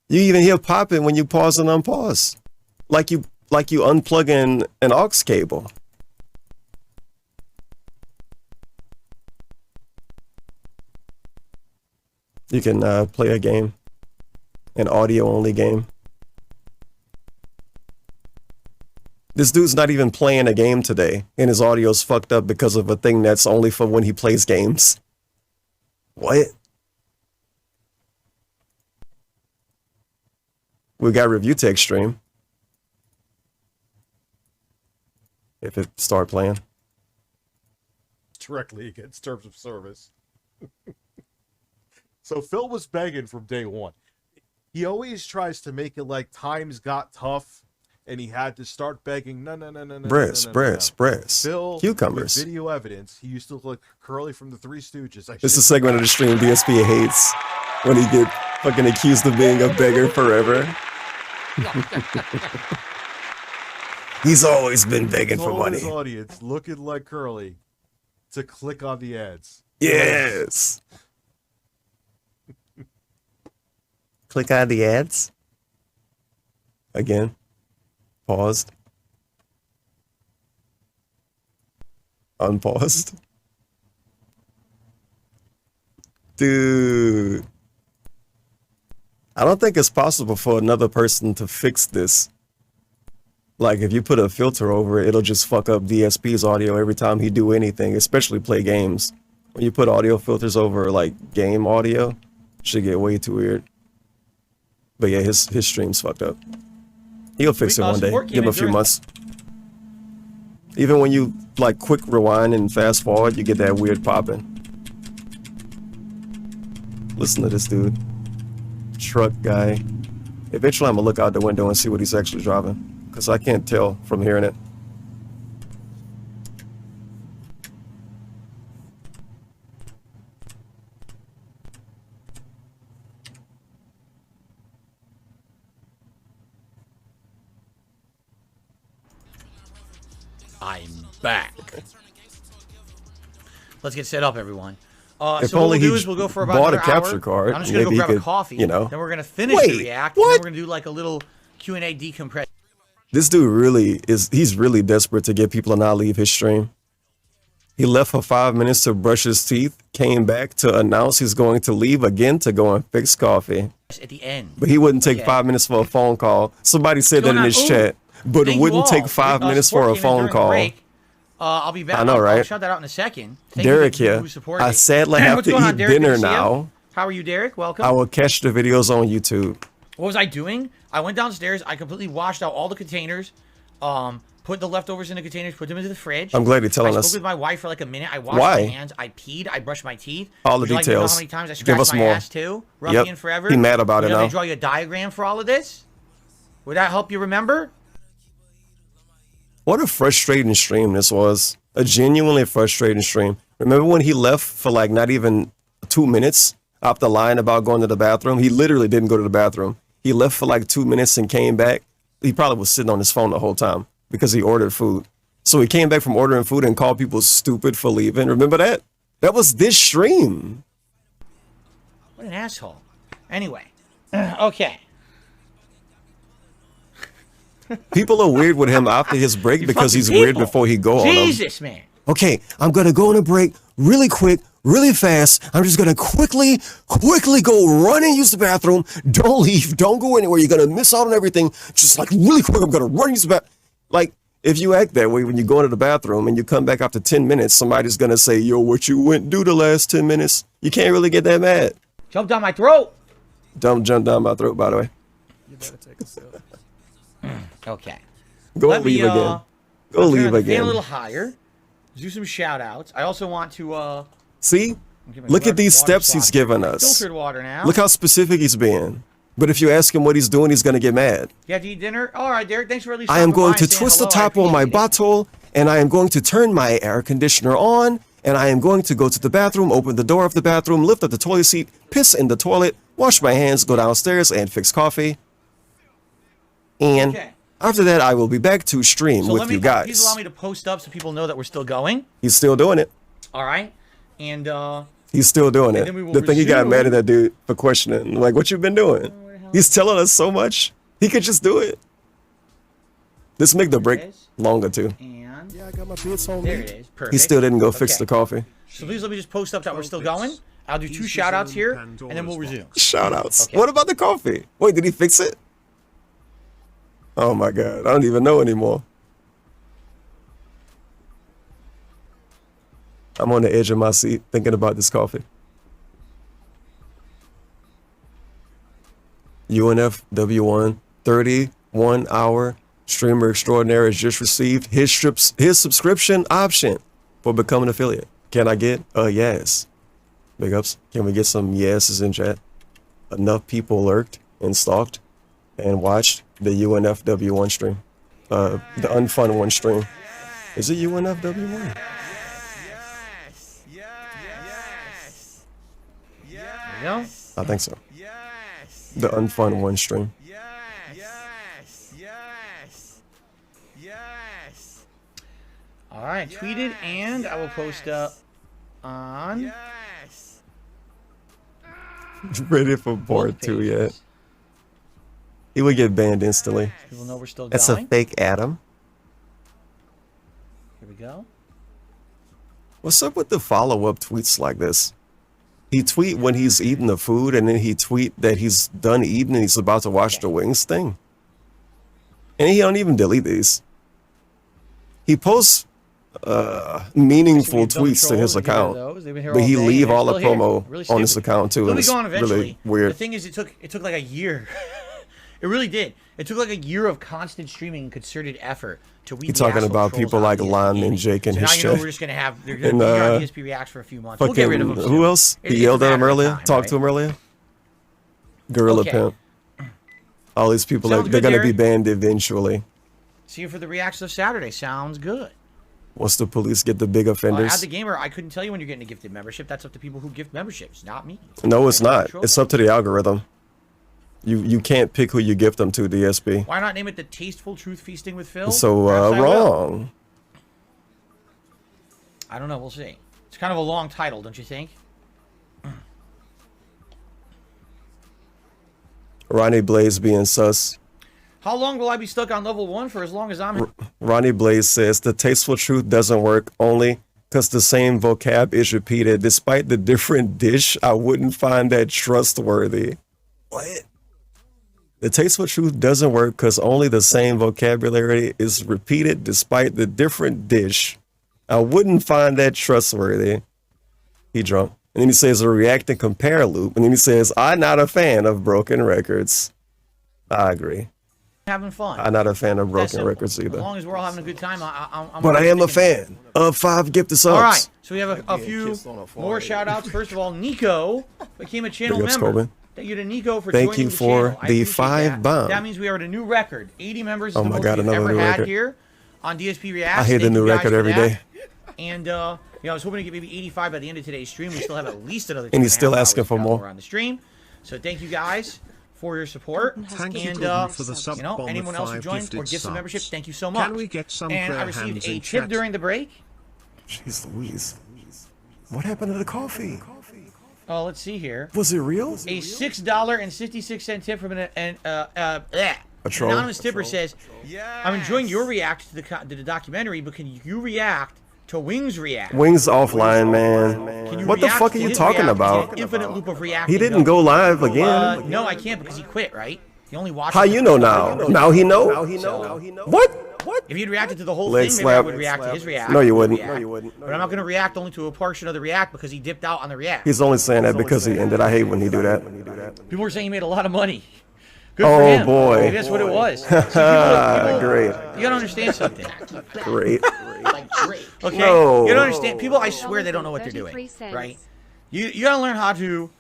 You even hear popping when you pause and unpause. Like you unplugging an aux cable. You can play a game, an audio-only game. This dude's not even playing a game today, and his audio's fucked up because of a thing that's only for when he plays games. What? We got review text stream. If it start playing. Directly against terms of service. So Phil was begging from day one. He always tries to make it like times got tough and he had to start begging. No. Breast, Phil, cucumbers. with video evidence, he used to look like Curly from the Three Stooges. It's a segment of the stream DSP hates when he get fucking accused of being a beggar forever. He's always been begging for money. His audience looking like Curly to click on the ads. Yes. Click on the ads. Again. Paused. Unpaused. Dude. I don't think it's possible for another person to fix this. Like, if you put a filter over it, it'll just fuck up DSP's audio every time he do anything, especially play games. When you put audio filters over, like, game audio, it should get way too weird. But yeah, his stream's fucked up. He'll fix it one day. Give him a few months. Even when you, like, quick rewind and fast forward, you get that weird popping. Listen to this dude. Truck guy. Eventually, I'm gonna look out the window and see what he's actually driving, because I can't tell from hearing it. I'm back. Let's get set up, everyone. If So what only we'll do he is we'll go for about bought a another capture hour. card, I'm just gonna go maybe he grab a could, coffee. you know. Then we're gonna finish Wait, the react. what? And then we're gonna do like a little Q&A decompression. This dude really is, he's really desperate to get people to not leave his stream. He left for 5 minutes to brush his teeth, came back to announce he's going to leave again to go and fix coffee. At the end. But he wouldn't take Okay. 5 minutes for a phone call. Somebody said that in his chat, but it wouldn't take 5 minutes for a phone call. I'll be back. I know, I'll right? shout that out in a second. Thank Derek you to here. who supported I me. sadly have What's to going on, eat Derek? Good dinner to see you. now. How are you, Derek? Welcome. I will catch the videos on YouTube. What was I doing? I went downstairs. I completely washed out all the containers. Put the leftovers in the containers. Put them into the fridge. I'm glad you're telling I us. spoke with my wife for like a minute. I washed Why? my hands. I peed. I brushed my teeth. All the Would you like to know details. how many times I Give scratched us my more. ass too? Ruffian forever. He mad about it Did I now. draw you a diagram for all of this? Would that help you remember? What a frustrating stream this was. A genuinely frustrating stream. Remember when he left for like not even 2 minutes after lying about going to the bathroom? He literally didn't go to the bathroom. He left for like 2 minutes and came back. He probably was sitting on his phone the whole time because he ordered food. So he came back from ordering food and called people stupid for leaving. Remember that? That was this stream. What an asshole. Anyway. Okay. People are weird with him after his break because he's weird before he go on them. Jesus, man. Okay, I'm gonna go on a break really quick, really fast. I'm just gonna quickly go run and use the bathroom. Don't leave, don't go anywhere. You're gonna miss out on everything. Just like really quick, I'm gonna run and use the bathroom. Like, if you act that way when you go into the bathroom and you come back after 10 minutes, somebody's gonna say, yo, what you went do the last 10 minutes? You can't really get that mad. Jump down my throat. Don't jump down my throat, by the way. You better take a sip. Okay. Go Let leave me, again. Go turn leave the fan again. a little higher. Do some shout outs. I also want to See? Look at these steps he's given us. filtered water now. Look how specific he's being. But if you ask him what he's doing, he's going to get mad. You have to eat dinner? All right, Derek. Thanks for at least I am stopping going by to and saying twist the hello. I top on my appreciate it. bottle, and I am going to turn my air conditioner on, and I am going to go to the bathroom, open the door of the bathroom, lift up the toilet seat, piss in the toilet, wash my hands, go downstairs, and fix coffee. And after that, I will be back to stream So with let me, you please allow guys. me to post up so people know that we're still going. He's still doing it. All right. And He's still doing And it. then we will The thing he got resume. mad at that dude for questioning, like, what you been doing? He's telling us so much. He could just do it. This make the break longer too. And yeah, I got my bits on there it is. Perfect. He still didn't go fix Okay. the coffee. So please let me just post up that we're still going. I'll do 2 shout outs here, and then we'll resume. Shout outs. Okay. What about the coffee? Wait, did he fix it? Oh my God. I don't even know anymore. I'm on the edge of my seat thinking about this coffee. UNF W1 31 hour streamer extraordinaire has just received his subscription option for becoming an affiliate. Can I get a yes? Big ups. Can we get some yeses in chat? Enough people lurked and stalked and watched the UNFW1 stream. The unfun one stream. Is it UNFW1? There you go. I think so. The unfun one stream. All right, tweeted, and I will post up on. Ready for board 2 yet? He would get banned instantly. People know we're still That's going. a fake Adam. Here we go. What's up with the follow-up tweets like this? He tweet when he's eating the food, and then he tweet that he's done eating and he's about to watch the wings thing. And he don't even delete these. He posts meaningful tweets to his account, but he leave all the promo on his account too. They'll And be it's gone eventually. really weird. The thing is, it took like a year. It really did. It took like a year of constant streaming, concerted effort to weed You're the talking asshole about trolls people out like of DSP Lon gaming. and Jake and So his now you know shit. we're just gonna have they're gonna be on DSP Reacts for a few months. We'll get rid of them soon. Who else? He yelled at him earlier. Talked to him earlier. Gorilla Okay. Pimp. All these people Sounds they're good, gonna be Derek. banned eventually. See you for the reacts of Saturday. Sounds good. Once the police get the big offenders. At the gamer, I couldn't tell you when you're getting a gifted membership. That's up to people who gift memberships, not me. No, it's not. It's up to the algorithm. You can't pick who you gift them to, DSP. Why not name it the Tasteful Truth Feasting with Phil? So Perhaps I will. wrong. I don't know. We'll see. It's kind of a long title, don't you think? Ronnie Blaze being sus. How long will I be stuck on level 1? For as long as I'm... Ronnie Blaze says the tasteful truth doesn't work only because the same vocab is repeated. Despite the different dish, I wouldn't find that trustworthy. What? The tasteful truth doesn't work because only the same vocabulary is repeated despite the different dish. I wouldn't find that trustworthy. He drunk. And then he says a react and compare loop. And then he says, I'm not a fan of broken records. I agree. having fun. I'm not a fan of broken simple. records either. As long as we're all having a good time, I'm But I am a fan of 5 gifted subs. All right, so we have a few more shout outs. First of all, Nico became a channel Big ups, member. Coben. Thank you to Nico for Thank joining you the for channel. I the appreciate 5 that. bomb. That means we are at a new record. 80 members is Oh the my most God, we've another ever new had record. here on DSP Reacts. I hit the Thank new you guys record for every that. day. And I was hoping to get maybe 85 by the end of today's stream. We still have at least another. And he's 2.5 still hours asking for to go more. on the stream. So thank you guys for your support. Thank you And to for the sub bomb anyone of else who 5 joined or gifted gifts of subs. membership, thank you so much. Can we get some And I prayer received hands a in tip chat? during the break. Jeez Louise. What happened to the coffee? Oh, let's see here. Was it real? A $6.66 tip from an troll? anonymous tipper says, "I'm enjoying your react to the documentary, but can you react to Wings React? Wings offline, man. Can you What the react fuck are to you his talking react? about? Get an infinite loop of reacting. He didn't go live again. No, I can't because he quit. Right? He only watched. How you know now? Now he know? What? If he'd reacted to the whole Leg thing, maybe slap. I would react to his react. No, you wouldn't. React. But I'm not going to react only to a portion of the react because he dipped out on the react. He's only saying that because he ended. I hate when he do that. People were saying he made a lot of money. Good for Oh him. boy. Maybe that's what it was. See, people, Great. You gotta understand something. Great. Okay. No. You don't understand. People, I swear, they don't know what they're doing. Right? You gotta learn how to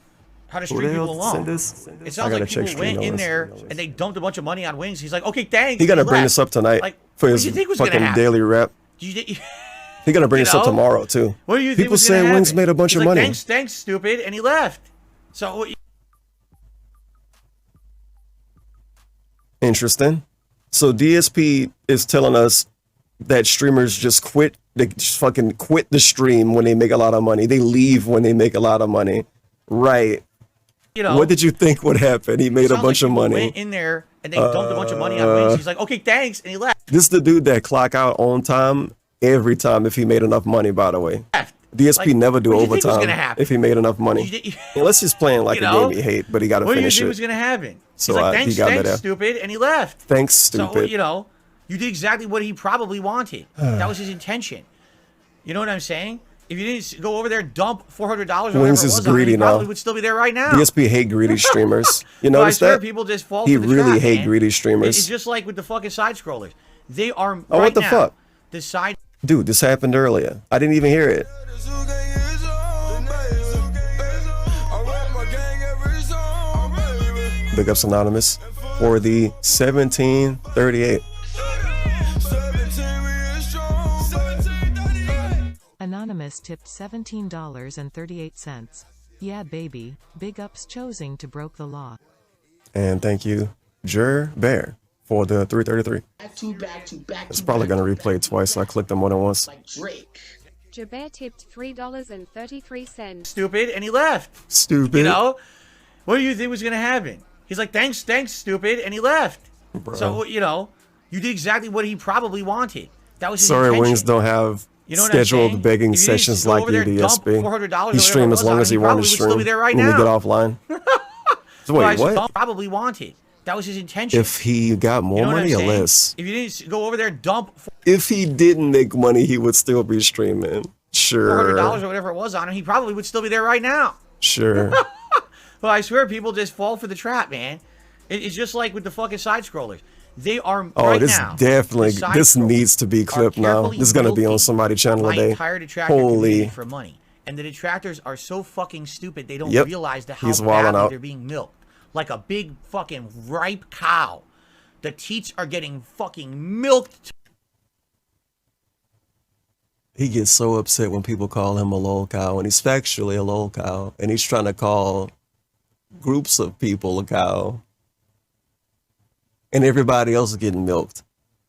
string the hell people along. send this? It I sounds gotta like check people went stream in numbers. there and they dumped a bunch of money on Wings. He's like, okay, thanks. He gonna and bring left. this up tonight Like, for what his do you think was gonna fucking happen? daily rap. You He gonna bring you this up know? tomorrow too. What do you think People was gonna saying Wings happen? made a bunch He's of like, money. Thanks, stupid, and he left. So Interesting. So DSP is telling us that streamers just quit. They just fucking quit the stream when they make a lot of money. They leave when they make a lot of money. Right. you know, What did you think would happen? He made a sounds bunch like of people money. Went in there and they dumped a bunch of money on Wings. He's like, okay, thanks, and he left. This is the dude that clock out on time every time if he made enough money, by the way. DSP Like, never do what do you think was overtime gonna happen? if he made enough money. Unless he's playing like You a know? game he hate, but he got to What do you finish think it. was gonna happen? So, He's like, he thanks, got me there. stupid, and he left. Thanks, So stupid. you know, you did exactly what he probably wanted. That was his intention. You know what I'm saying? If you didn't go over there and dump $400 or whatever Wings it is was, on him, greedy he probably now. would still be there right now. DSP hate greedy streamers. You Well, I notice swear that? people just fall He for the really trap, hate man. greedy streamers. It's just like with the fucking side scrollers. They are Oh, right what the now, fuck? The side. Dude, this happened earlier. I didn't even hear it. Big ups Anonymous for the 1738. Anonymous tipped $17.38. Yeah, baby. Big ups choosing to broke the law. And thank you, Jer Bear, for the 333. It's probably going to replay it twice, so I clicked them more than once. Jabir tipped $3.33. Stupid, and he left. Stupid. You know? What do you think was going to happen? He's like, thanks, stupid, and he left. Bro. So, you know, you did exactly what he probably wanted. That was his Sorry, intention. Wings don't have You know what I'm scheduled saying? begging If you sessions didn't go like over there you, and dump DSP. $400 He or stream whatever as it long was as he on, wanted to he probably would still be stream there right when we now. get offline. So wait, what? Probably wanted. That was his intention. If he got more You know what money I'm or saying? less? If you didn't go over there and dump If he didn't make money, he would still be streaming. Sure. $400 or whatever it was on him, he probably would still be there right now. Sure. Well, I swear people just fall for the trap, man. It's just like with the fucking side scrollers. They are This needs to be clipped now. This is gonna be on somebody's channel my today. entire detractor community Holy. for money. And the detractors are so fucking stupid they don't Yep. realize how He's wilding badly out. they're being milked. Like a big fucking ripe cow. The teats are getting fucking milked. He gets so upset when people call him a lol cow, and he's factually a lol cow, and he's trying to call groups of people a cow. And everybody else is getting milked.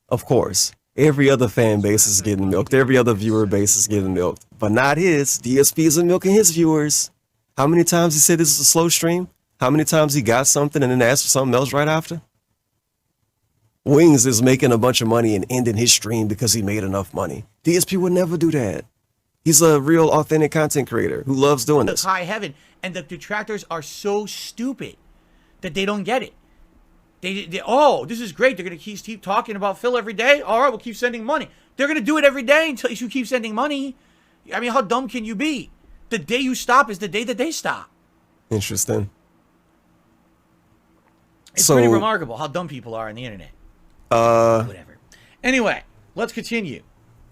Of course. Every other fan base is getting milked. Every other viewer base is getting milked. But not his. DSP isn't milking his viewers. How many times he said this is a slow stream? How many times he got something and then asked for something else right after? Wings is making a bunch of money and ending his stream because he made enough money. DSP would never do that. He's a real authentic content creator who loves doing this. High heaven. And the detractors are so stupid that they don't get it. Oh, this is great. They're going to keep talking about Phil every day. All right, we'll keep sending money. They're going to do it every day until you keep sending money. I mean, how dumb can you be? The day you stop is the day that they stop. Interesting. It's pretty remarkable how dumb people are on the internet. Whatever. Anyway, let's continue.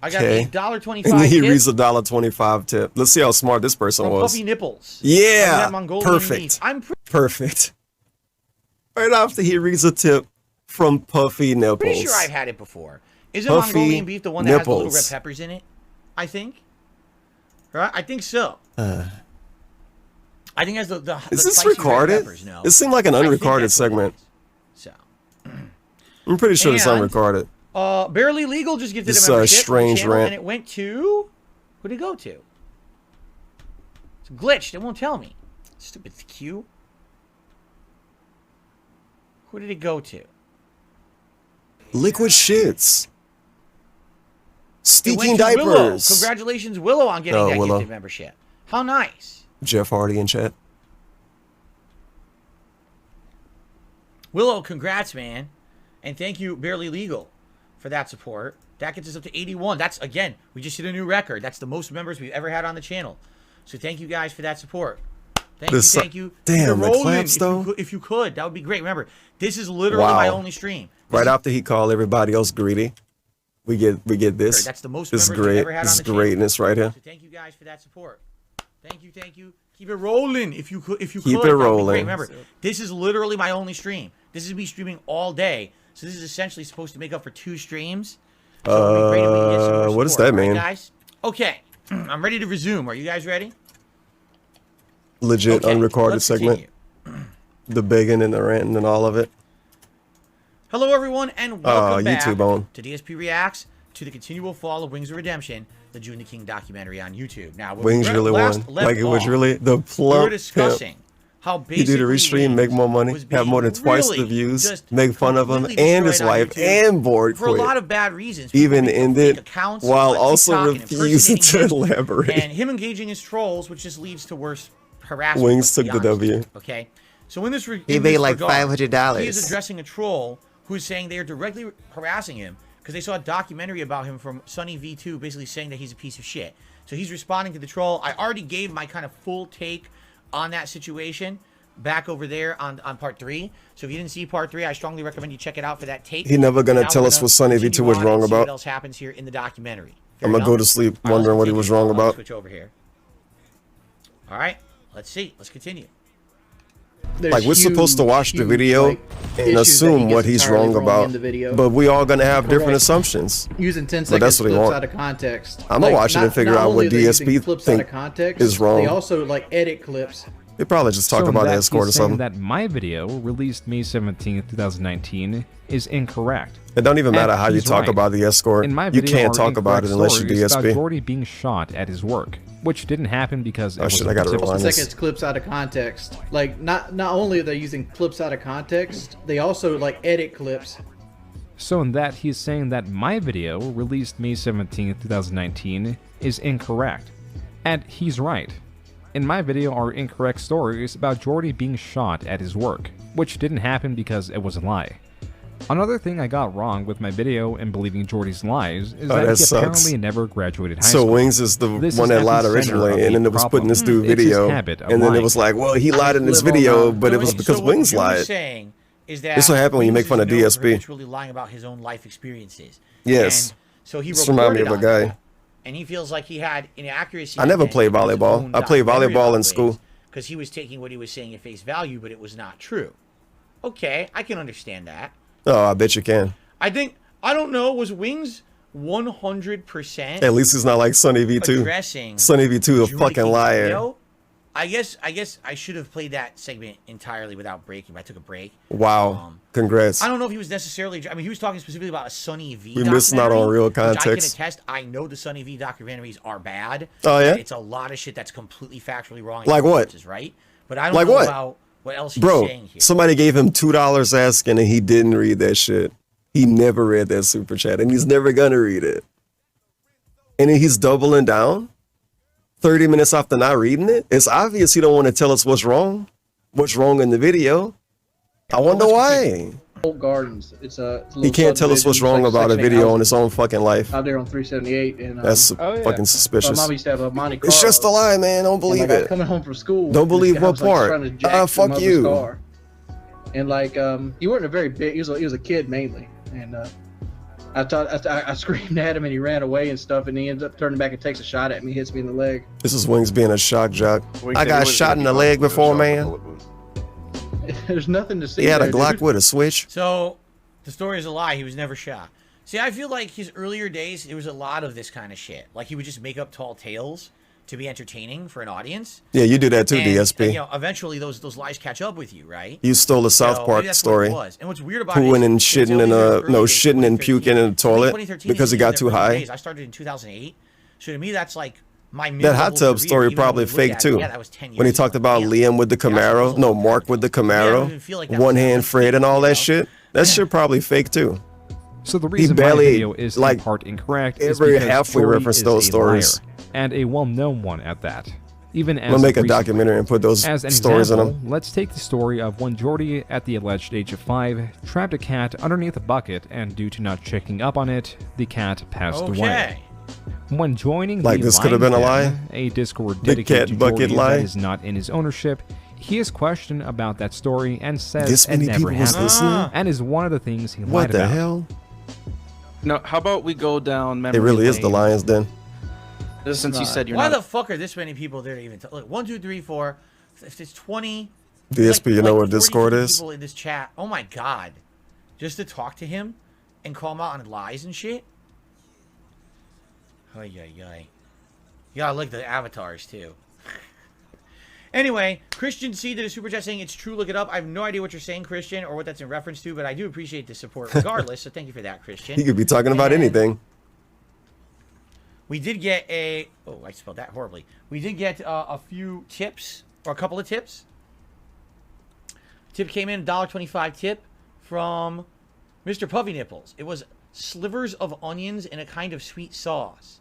I got a $1.25 And he tip reads a $1.25 tip. Let's see how smart this person from was. Puffy Nipples. Yeah, Mongolian perfect. beef. I'm Perfect. Right after he reads a tip from Puffy Nipples. pretty sure I've had it before. Isn't Puffy Mongolian beef the one that has the little red Nipples. peppers in it? I think. Right? I think so. I think it has the Is this spicy red recorded? peppers, no. It seemed like an I think unrecorded that's what it segment. is. So. I'm pretty sure it's And, unrecorded. Barely Legal just gifted This, a membership to the strange channel, rant. and it went to... Who did it go to? It's glitched. It won't tell me. Stupid Q. Who did it go to? Liquid shits. It Stinking went to Willow. diapers. Congratulations, Willow, on getting that Willow. gifted membership. How nice. Jeff Hardy in chat. Willow, congrats, man. And thank you, Barely Legal, for that support. That gets us up to 81. That's, again, we just hit a new record. That's the most members we've ever had on the channel. So thank you guys for that support. Thank you. Damn, the Rolling, claps, though. if you could, that would be great. Remember, this is literally my only stream. Right after he called everybody else greedy, we get this. That's the most This is members we've great. ever had This on is the channel. greatness right here. So thank you guys for that support. Thank you. Keep it rolling if you could. Keep that it would be rolling. great. Remember, this is literally my only stream. This is me streaming all day. So this is essentially supposed to make up for 2 streams. So it would be great if we could get some more what does support, that right, mean? guys? Okay, I'm ready to resume. Are you guys ready? Legit Okay, unrecorded let's segment. The begging and the ranting and all of it. Hello, everyone, and welcome back YouTube on. to DSP Reacts to the continual fall of Wings of ReDENTion, the June the King documentary on YouTube. Now, when Wings we really last won. left Like it was off, really the we plump were discussing pimp. how He do the basically restream, make more money, was have more than being twice the really views, just make fun of him completely and his destroyed on wife, YouTube and board for quit. a lot of bad reasons. Even People making ended fake accounts while on also TikTok and refusing to impersonating him, elaborate. and him engaging as trolls, which just leads to worse harassment. Wings let's took be the honest. W. Okay, so in this He made like $500. He is addressing a troll who is saying they are directly harassing him because they saw a documentary about him from Sunny V2, basically saying that he's a piece of shit. So he's responding to the troll. I already gave my kind of full take on that situation back over there on part 3. So if you didn't see part 3, I strongly recommend you check it out for that take. He never gonna Now tell we're us gonna what Sunny V2 was continue on wrong and see about. What else happens here in the documentary? Fair I'm gonna enough? go to sleep All right, wondering what he let's was continue. wrong I'll about. Switch over here. All right, let's see. Let's continue. Like, we're supposed to watch the video and issues that he assume gets what he's entirely wrong wrong about, in the video. but we all gonna have different Correct. assumptions. Using 10 But seconds that's what he clips want. out of context. I'm gonna watch it and figure not out what only are they using DSP clips out think of context, is wrong. They also like edit clips. They probably just talked So about that the escort or he's saying something. that my video, released May 17th, 2019, is incorrect. It don't even matter And how you he's talk right. about the escort. In my You video can't are talk about it incorrect unless you're stories about DSP. Jordy being shot at his work, which didn't happen because it Oh was shit, I gotta typical- rewind this. Seconds clips out of context. Like not only are they using clips out of context, they also like edit clips. So in that, he's saying that my video, released May 17th, 2019, is incorrect. And he's right. In my video are incorrect stories about Jordy being shot at his work, which didn't happen because it was a lie. Another thing I got wrong with my video and believing Jordy's lies is that he sucks. apparently never graduated high So school. Wings is the This one that at lied the center originally, of and then the it was put in this problem. dude It's his video, habit of and then it lying. was like, well, he lied in this Live on video, that. but it was So because what Wings you're lied. saying is that This what happened when you Wings make fun is of known for DSP. habitually lying about his own life experiences. Yes. And so he This remind me of a reported on guy. that, and he feels like he had inaccuracy. I never played volleyball. I played volleyball in school. because he was taking what he was saying at face value, but it was not true. Okay, I can understand that. Oh, I bet you can. I don't know, was Wings 100%? At least it's not like Sunny V2. Addressing Sunny V2 a Jordy fucking King's liar. video? I guess I should have played that segment entirely without breaking, but I took a break. Wow. Congrats. I don't know if he was necessarily. I mean, he was talking specifically about a Sunny V. We're missing out on real which I can context. attest. I know the Sunny V documentaries are bad. Oh, yeah? It's a lot of shit that's completely factually wrong. Like what? Is right, but I don't Like know what? about what else he's Bro, saying here. somebody gave him $2 asking and he didn't read that shit. He never read that super chat and he's never gonna read it. And then he's doubling down 30 minutes after not reading it. It's obvious he don't want to tell us what's wrong in the video. I wonder why. Old Gardens. It's a He can't tell us what's wrong about a video on his own fucking life. out there on 378, and That's fucking suspicious. My mom used to have a Monte Carlo. It's just a lie, man. Don't believe and, like, I it. was coming home from school. Don't and believe this guy what was, like, part? trying to jack Fuck some you. other's car. And like, he wasn't a very big. He was a kid mainly, and I screamed at him, and he ran away and stuff, and he ends up turning back and takes a shot at me, hits me in the leg. This is Wings being a shock jock. Wings I said he got wasn't shot gonna in be the leg comfortable before, with a man. There's nothing to see. He had a there, Glock dude. with a switch. So the story is a lie. He was never shot. See, I feel like his earlier days, there was a lot of this kind of shit. Like he would just make up tall tales to be entertaining for an audience. Yeah, you do that too, And, DSP. you know, eventually those lies catch up with you, right? You stole a South So, Park maybe that's what story. it was. And what's weird about Pooing it and is shitting in shitting and puking in the toilet because it got too high. I started in 2008. So to me, that's like my That hot tub story probably fake too. Yeah, that was 10 years When he talked about Liam with the Camaro, no, Mark with the Camaro, even feel like that one was hand Fred and all that shit. That shit probably fake too. So the He reason my barely, video is like, in part incorrect is every because halfway Jordy reference is those a stories. liar, and a well-known one at that. Even as We'll make a recently. documentary and put those As an stories in example, them. let's take the story of when Jordy, at the alleged age of 5, trapped a cat underneath a bucket, and due to not checking up on it, the cat passed away. Okay. When joining Like the this could have been a Lion lie? Den, a Discord Big dedicated cat to bucket Jordy lie? that is not in his ownership, he is questioned about that story and says This it many never people was happened, listening? and is one of the things he What lied the about. hell? No, how about we go down memory It really is the lane? Lions Den. Since you said you're Why not. the fuck are this many people there to even look? 1, 2, 3, 4. If it's 20. DSP, you know what 40 Discord is? People in this chat. Oh my god, just to talk to him and call him out on lies and shit. Oh yeah. You gotta look at the avatars too. Anyway, Christian C did a super chat saying it's true. Look it up. I have no idea what you're saying, Christian, or what that's in reference to, but I do appreciate the support regardless. So thank you for that, Christian. He could be talking about And anything. We did get a. Oh, I spelled that horribly. We did get a few tips, or a couple of tips. Tip came in, $1.25 tip from Mr. Puffy Nipples. It was slivers of onions in a kind of sweet sauce.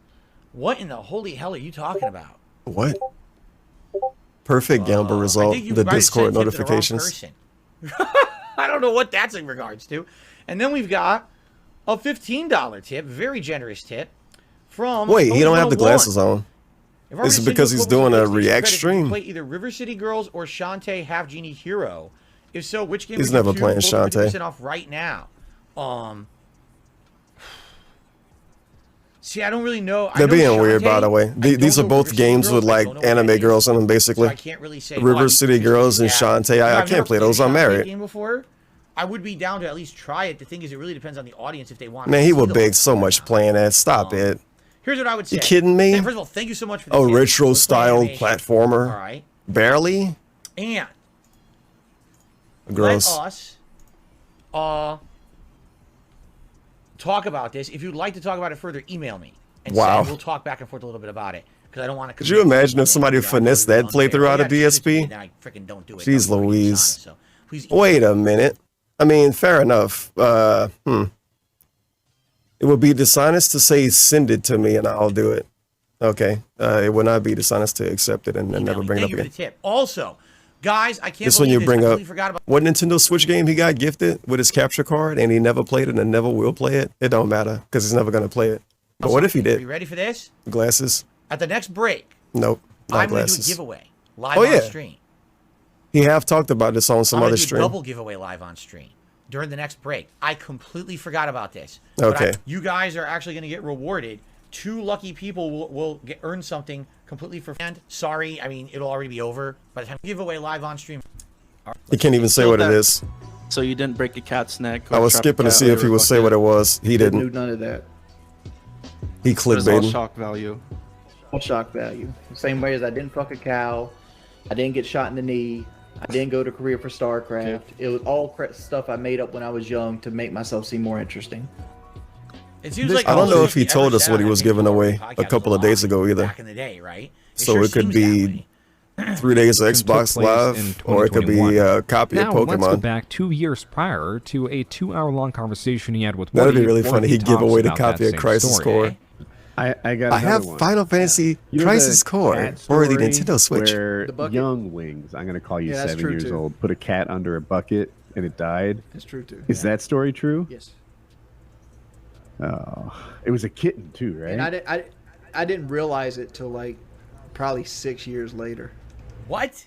What in the holy hell are you talking about? What? Perfect gamble I result. think you The might have Discord sent tip to the wrong notifications. person. I don't know what that's in regards to. And then we've got a $15 tip, very generous tip, from. Wait, he don't have the Obi-Wan glasses on. I've already Is it sent you because he's quote from doing a PlayStation React credit. You stream? Play either River City Girls or Shantae Half Genie Hero. If so, which game? He's would you never choose? playing Both are Shantae. 50% off right now. See, I don't really know. They're being weird, Shantae. by the way. These are both games with like anime girls in them, basically. So I can't really say River City Girls and Shantae. I can't play those. I'm married. Game before. I would be down to at least try it. The thing is, it really depends on the audience if they want. Man, he would beg so much playing that. Stop it. Here's what I would say. You kidding me? First of all, thank you so much for the a tip. retro style platformer. All right. Barely. And gross. let us talk about this. If you'd like to talk about it further, email me. And wow. we'll talk back and forth a little bit about it because I don't want to. Could you imagine if somebody finessed that playthrough out of DSP? I freaking don't do it. Jeez Louise. Wait a minute. I mean, fair enough. It would be dishonest to say send it to me and I'll do it. Okay. It would not be dishonest to accept it and never bring it up again. For the tip. Also, guys, I can't This one you bring up. Forgot about what Nintendo Switch game he got gifted with his capture card and he never played it and never will play it? It don't matter because he's never going to play it. But what if he did? Are you ready for this? Glasses? At the next break, nope. I'm going to do a giveaway live on stream. He have talked about this on some other stream. Double giveaway live on stream during the next break. I completely forgot about this. Okay. You guys are actually going to get rewarded. 2 lucky people will earn something completely for free. Sorry, I mean, it'll already be over by the time giveaway live on stream. He can't even say what it is. So you didn't break a cat's neck? I was skipping to see if he would say what it was. He didn't. Do none of that. He clickbaited. All shock value. All shock value. Same way as I didn't fuck a cow. I didn't get shot in the knee. I didn't go to Korea for StarCraft. Okay. It was all stuff I made up when I was young to make myself seem more interesting. It seems like I don't know if he told us what he was giving away a couple of days ago either. Back in the day, right? So it could be 3 days of Xbox Live, or it could be a copy of Pokemon. Let's go back 2 years prior to a 2-hour-long conversation he had with Woody. That'd be really funny. funny. He'd give away the copy of Crisis Core. I have one. Final Fantasy Crisis Core for the Nintendo Switch. Where young Wings, I'm going to call you 7 years old, put a cat under a bucket and it died. That's true too. Is that story true? Yes. Oh, it was a kitten too, right? And I didn't realize it till like probably 6 years later. What?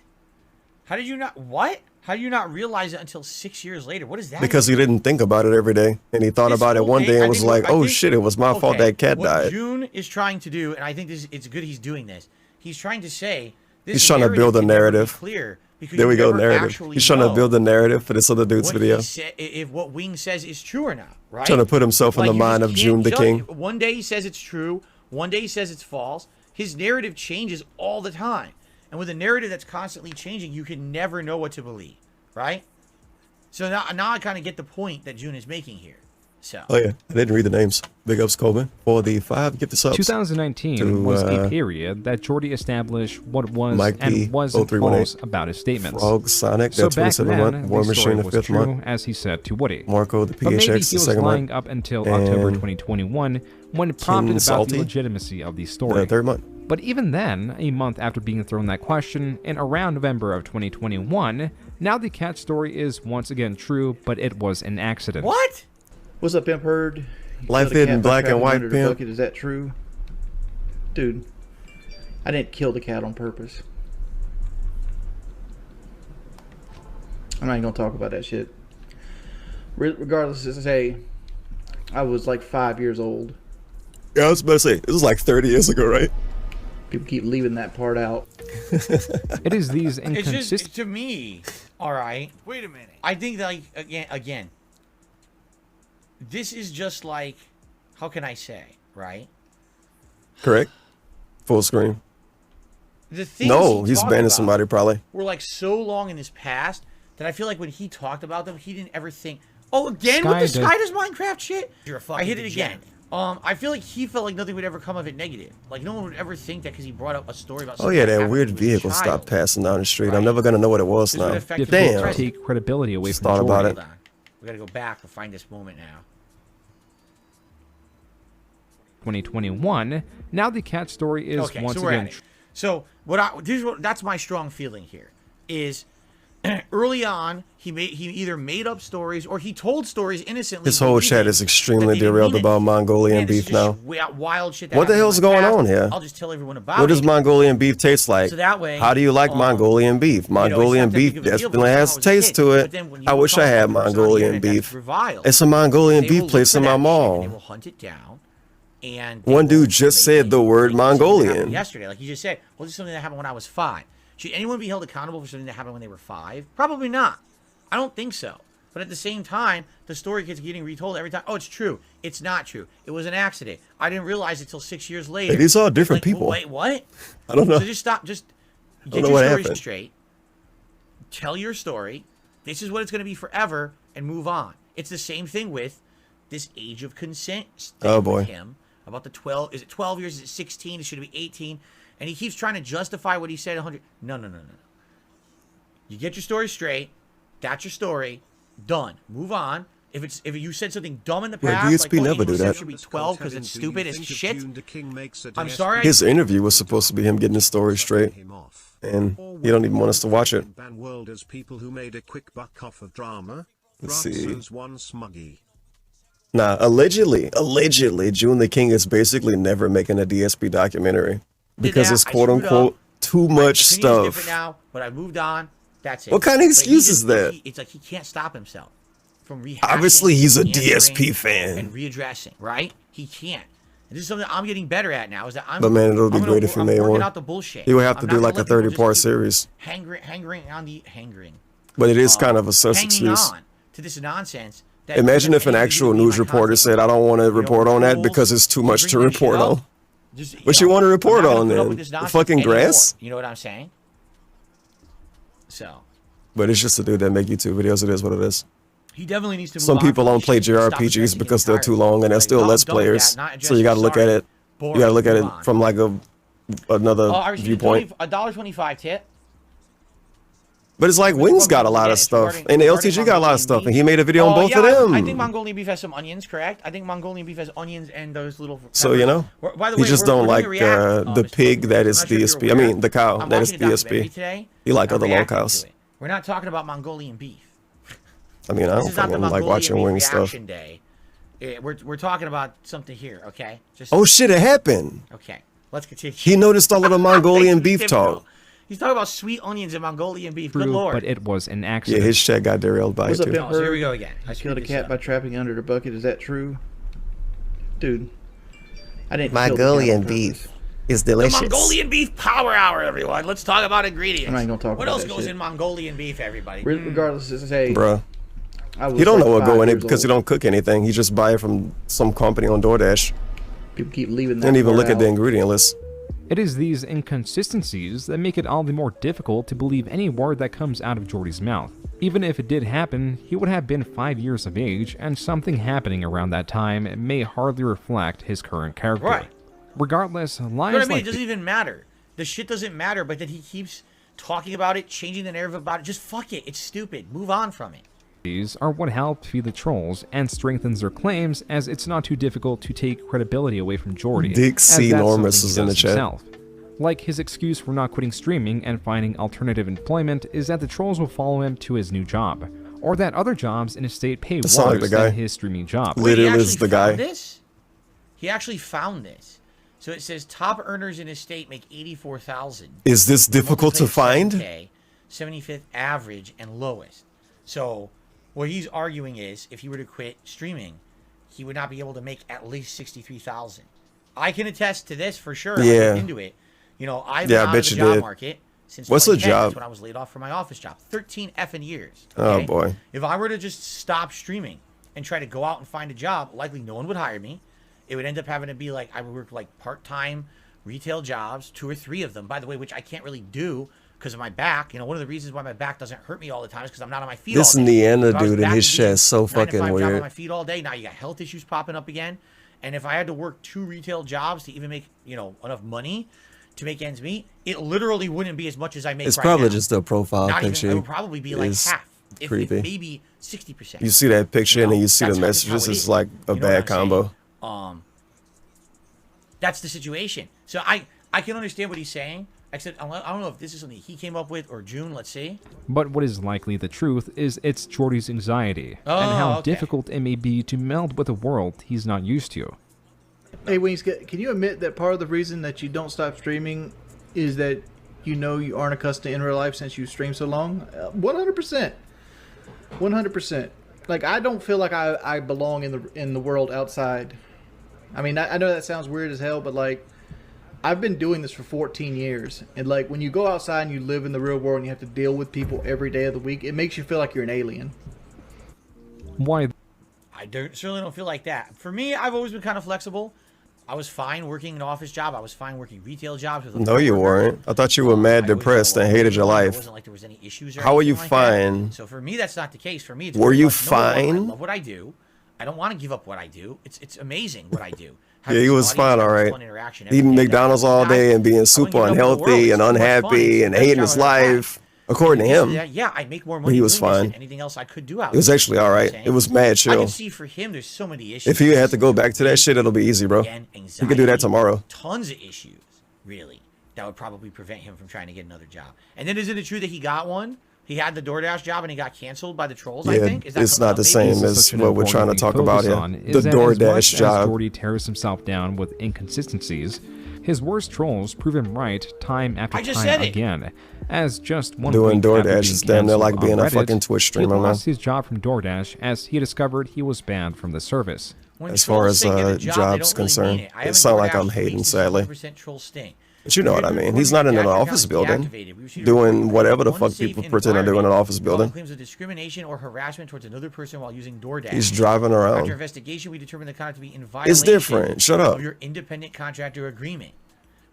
How did you not? What? How do you not realize it until 6 years later? What is that? Because he didn't think about it every day, and he thought about it one day and was like, "Oh shit, it was my fault that cat died." What June is trying to do, and I think it's good he's doing this. He's trying to say this. He's trying to build a narrative. Clear. There we go, narrative. He's trying to build a narrative for this other dude's video. If what Wing says is true or not, right? Trying to put himself in the mind of June the King. One day he says it's true. One day he says it's false. His narrative changes all the time. And with a narrative that's constantly changing, you can never know what to believe, right? So now I kind of get the point that June is making here. So. Oh yeah, I didn't read the names. Big ups, Coleman, for the 5 gift subs. 2019 was the period that Jordy established what was and wasn't false about his statements. Frog Sonic, so that back 27 then, month. War Machine, the 5th true, month. as he said to Woody. Marco, the PHX, but maybe he was the 2nd lying month. up until October 2021 when prompted about the legitimacy of the story. The 3rd month. But even then, a month after being thrown that question, in around November of 2021, now the cat story is once again true, but it was an accident. What? What's up, Pimp Herd? Life hidden black and white, Pimp. Is that true? Dude, I didn't kill the cat on purpose. I'm not even gonna talk about that shit. Regardless, to say, I was like 5 years old. Yeah, I was about to say, this was like 30 years ago, right? People keep leaving that part out. It is these It's inconsistent. just, to me, all right. Wait a minute. I think that, like, again, this is just like, how can I say, right? Correct. Full screen. The things no, he's banning somebody probably. We're like so long in his past that I feel like when he talked about them, he didn't ever think, oh, again with the Sky Does Minecraft shit? I hit it again. I feel like he felt like nothing would ever come of it negative. Like no one would ever think that because he brought up a story about. Oh yeah, that weird vehicle stopped passing down the street. Right. I'm never gonna know what it was now. Damn. Take credibility away from thought about it. We gotta go back and find this moment now. 2021. Now the cat story is once again. So that's my strong feeling here is early on he either made up stories or he told stories innocently. This whole chat is extremely derailed about Mongolian beef now. Wild shit. What the hell's going on here? I'll just tell everyone about it. What does Mongolian beef taste like? So that way, how do you like Mongolian beef? Mongolian beef definitely has taste to it. I wish I had Mongolian beef. It's a Mongolian beef place in my mall. They will hunt it down. And one dude just said the word Mongolian. Yesterday, like you just said, well, this is something that happened when I was 5. Should anyone be held accountable for something that happened when they were 5? Probably not. I don't think so. But at the same time, the story gets getting retold every time. Oh, it's true. It's not true. It was an accident. I didn't realize it till 6 years later. Hey, these are different people. Wait, what? I don't know. So just stop. Just get your story straight. Tell your story. This is what it's going to be forever, and move on. It's the same thing with this age of consent thing. Oh boy. With him about the 12. Is it 12 years? Is it 16? It should be 18. And he keeps trying to justify what he said 100. No. You get your story straight. That's your story. Done. Move on. If you said something dumb in the past, DSP never do that. Should be 12 because it's stupid as shit. I'm sorry. His interview was supposed to be him getting his story straight, and he don't even want us to watch it. World people who made a quick buck off of drama. Let's see. One smuggy. Nah, allegedly, June the King is basically never making a DSP documentary because it's quote unquote too much stuff. Different now, but I moved on. That's it. What kind of excuse is that? It's like he can't stop himself from rehashing. Obviously, he's a DSP fan and readdressing, right? He can't. And this is something I'm getting better at now. Is that but man, it'll be great if he made one. Out the bullshit. He would have to do like a 30-part series. Hangering. But it is kind of a sus excuse. On to this nonsense. Imagine if an actual news reporter said, "I don't want to report on that because it's too much to report on." What you want to report on then? The fucking grass? You know what I'm saying? So. But it's just a dude that make YouTube videos. It is what it is. He definitely needs to move Some people don't play JRPGs because they're too long and they're still Let's Players. So you got to look at it. You got to look at it from like another viewpoint. $1.25 tip. But it's like Wings got a lot of stuff, and the LTG got a lot of stuff, and he made a video on both of them. I think Mongolian beef has some onions, correct? I think Mongolian beef has onions and those little. Peppers. So you know, by the way, you just don't like the pig that is DSP. I mean, the cow that is DSP. You like other low cows. We're not talking about Mongolian beef. I mean, I don't fucking like watching Wings stuff. Day. We're talking about something here, okay? Just oh shit, it happened. Okay, let's continue. He noticed all of the Mongolian beef talk. He's talking about sweet onions and Mongolian beef. True, good lord. But it was an accident. Yeah, his chat got derailed by it too. So here we go again. I killed a cat by trapping under the bucket. Is that true? Dude. I didn't Mongolian beef is delicious. The Mongolian beef power hour, everyone. Let's talk about ingredients. I'm not gonna talk what about else goes in Mongolian beef, everybody? Regardless, to say, bruh. You don't know what go in it because you don't cook anything. You just buy it from some company on DoorDash. People keep leaving that. Didn't even look at the ingredient list. It is these inconsistencies that make it all the more difficult to believe any word that comes out of Jordy's mouth. Even if it did happen, he would have been 5 years of age, and something happening around that time may hardly reflect his current character. Right. Regardless, lies But I mean, like it doesn't even matter. The shit doesn't matter, but then he keeps talking about it, changing the narrative about it. Just fuck it. It's stupid. Move on from it. these are what help feed the trolls and strengthens their claims, as it's not too difficult to take credibility away from Jordy. Dick C. Normus is in the chat. Himself. Like, his excuse for not quitting streaming and finding alternative employment is that the trolls will follow him to his new job, or that other jobs in his state pay worse than his streaming job. Literally is the guy. He actually found this. So it says top earners in his state make $84,000. Is this difficult to find? 75th average and lowest. So what he's arguing is, if he were to quit streaming, he would not be able to make at least $63,000. I can attest to this for sure. Yeah. I looked into it. You know, I've been out of the job market since What's the 2010. job? That's when I was laid off from my office job. 13 effing years. Okay? Oh boy. If I were to just stop streaming and try to go out and find a job, likely no one would hire me. It would end up having to be like, I would work like part-time retail jobs, 2 or 3 of them, by the way, which I can't really do because of my back. You know, one of the reasons why my back doesn't hurt me all the time is because I'm not on my feet this all day. Neanna dude in his chest is so fucking job weird. on my feet all day. Now you got health issues popping up again. And if I had to work 2 retail jobs to even make, you know, enough money to make ends meet, it literally wouldn't be as much as I make It's right probably now. just a profile Not picture. Even, it would probably be like half. If maybe 60%. You see that picture and then you see the messages. It's like a bad combo. That's the situation. So I can understand what he's saying. Except I don't know if this is something he came up with or June. Let's see. But what is likely the truth is it's Jordy's anxiety and how difficult it may be to meld with a world he's not used to. Hey Wings, can you admit that part of the reason that you don't stop streaming is that you know you aren't accustomed in real life since you stream so long? 100%. 100%. Like, I don't feel like I belong in the world outside I mean, I know that sounds weird as hell, but like, I've been doing this for 14 years, and like when you go outside and you live in the real world and you have to deal with people every day of the week, it makes you feel like you're an alien. Why? I certainly don't feel like that. For me, I've always been kind of flexible. I was fine working an office job. I was fine working retail jobs. With No, you weren't. I thought you were mad depressed and hated your life. It wasn't like there was any issues. How are you fine? So for me, that's not the case. For me, it's were you much, fine? I love what I do. I don't want to give up what I do. It's amazing what I do. Yeah, he was fine, all right. Eating McDonald's all day and being super unhealthy and unhappy and hating his life. According to him, yeah, I make more money. He was fine. Than anything else I could do out. It was actually all right. It was mad chill. I can see for him, there's so many issues. If he had to go back to that shit, it'll be easy, bro. You could do that tomorrow. Tons of issues, really, that would probably prevent him from trying to get another job. And then, isn't it true that he got one? He had the DoorDash job and he got canceled by the trolls. Yeah, I think it's not the same as what we're trying to talk about here. The DoorDash job. Jordy tears himself down with inconsistencies. His worst trolls prove him right time after time again. As just one doing week after DoorDash is damn near like being Reddit, a fucking Twitch streamer, he man. lost his job from DoorDash as he discovered he was banned from the service. As far as jobs concerned, it sounds like I'm hating, sadly. But you know what I mean. He's not in an office building doing whatever the fuck people pretend to do in an office building. Claims of discrimination or harassment towards another person while using DoorDash. He's driving around. After investigation, we determined the conduct to be in violation It's different. Shut up. of your independent contractor agreement.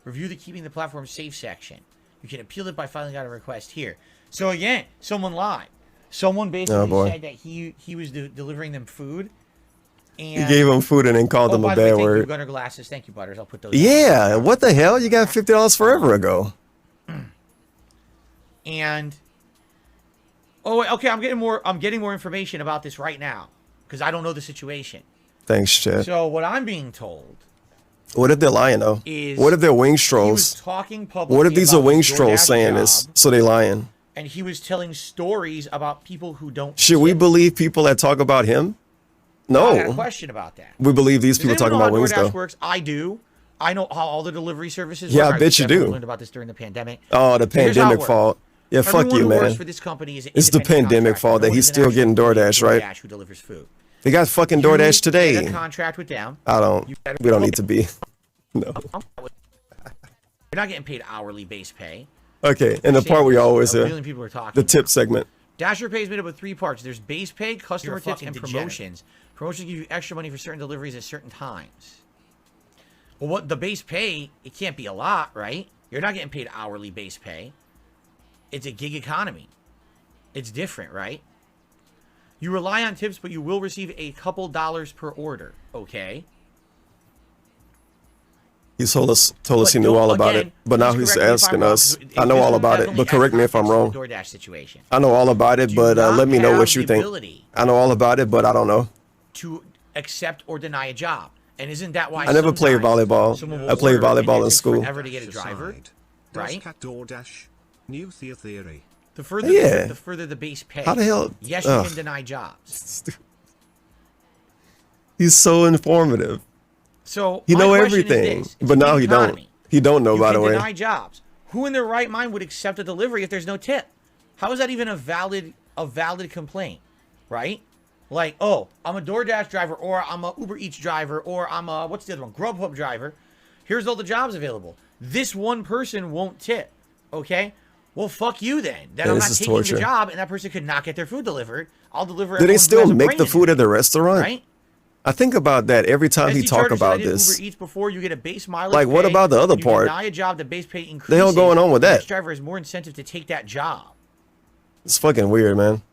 Review the keeping the platform safe section. You can appeal it by filing out a request here. So again, someone lied. Someone basically said that he was delivering them food. And He gave him food and then called him a bad word. Thank you, Gunner Glasses. Thank you, Butters. I'll put those. Yeah, what the hell? You got $50 forever ago. And okay, I'm getting more information about this right now because I don't know the situation. Thanks, Chad. So what I'm being told. What if they're lying though? What if they're wing trolls? Talking publicly. What if these are wing trolls DoorDash saying this? So they lying. And he was telling stories about people who don't. Should we believe people that talk about him? No. I got a question about that. We believe these people talking about wings though. Works? I do. I know how all the delivery services work. Yeah, I bet you do. Learned about this during the pandemic. Oh, the pandemic fault. Yeah, fuck you, man. For this company is it's the pandemic fault that he's still getting DoorDash, right? Who delivers food. They got fucking DoorDash today. Get a contract with them. We don't need to be. No. You're not getting paid hourly base pay. Okay, and the part we always hear. People are talking the tip segment. Dasher pay is made up of 3 parts. There's base pay, customer tips, and promotions. Promotions give you extra money for certain deliveries at certain times. Well, what the base pay, it can't be a lot, right? You're not getting paid hourly base pay. It's a gig economy. It's different, right? You rely on tips, but you will receive a couple dollars per order. Okay. He told us he knew all about it, but now he's asking us. I know all about it, but correct me if I'm wrong. DoorDash situation. I know all about it, but let me know what you think. I know all about it, but I don't know. To accept or deny a job, and isn't that why I never played volleyball? I played volleyball in school. Forever to get a driver, right? DoorDash, new theory. The further the base pay. How the hell? Yes, you can deny jobs. He's so informative. So he know everything, but now he don't. He don't know, by the way. Deny jobs. Who in their right mind would accept a delivery if there's no tip? How is that even a valid complaint, right? Like, oh, I'm a DoorDash driver, or I'm a Uber Eats driver, or I'm a what's the other one? Grubhub driver. Here's all the jobs available. This one person won't tip. Okay, well, fuck you then. Then I'm not taking the job, and that person could not get their food delivered. I'll deliver it. Do they still make the food at the restaurant? Right. I think about that every time he talk about this. Uber Eats before you get a base mileage. Like, what about the other part? Deny a job, the base pay increases. The hell going on with that? Each driver has more incentive to take that job. It's fucking weird, man.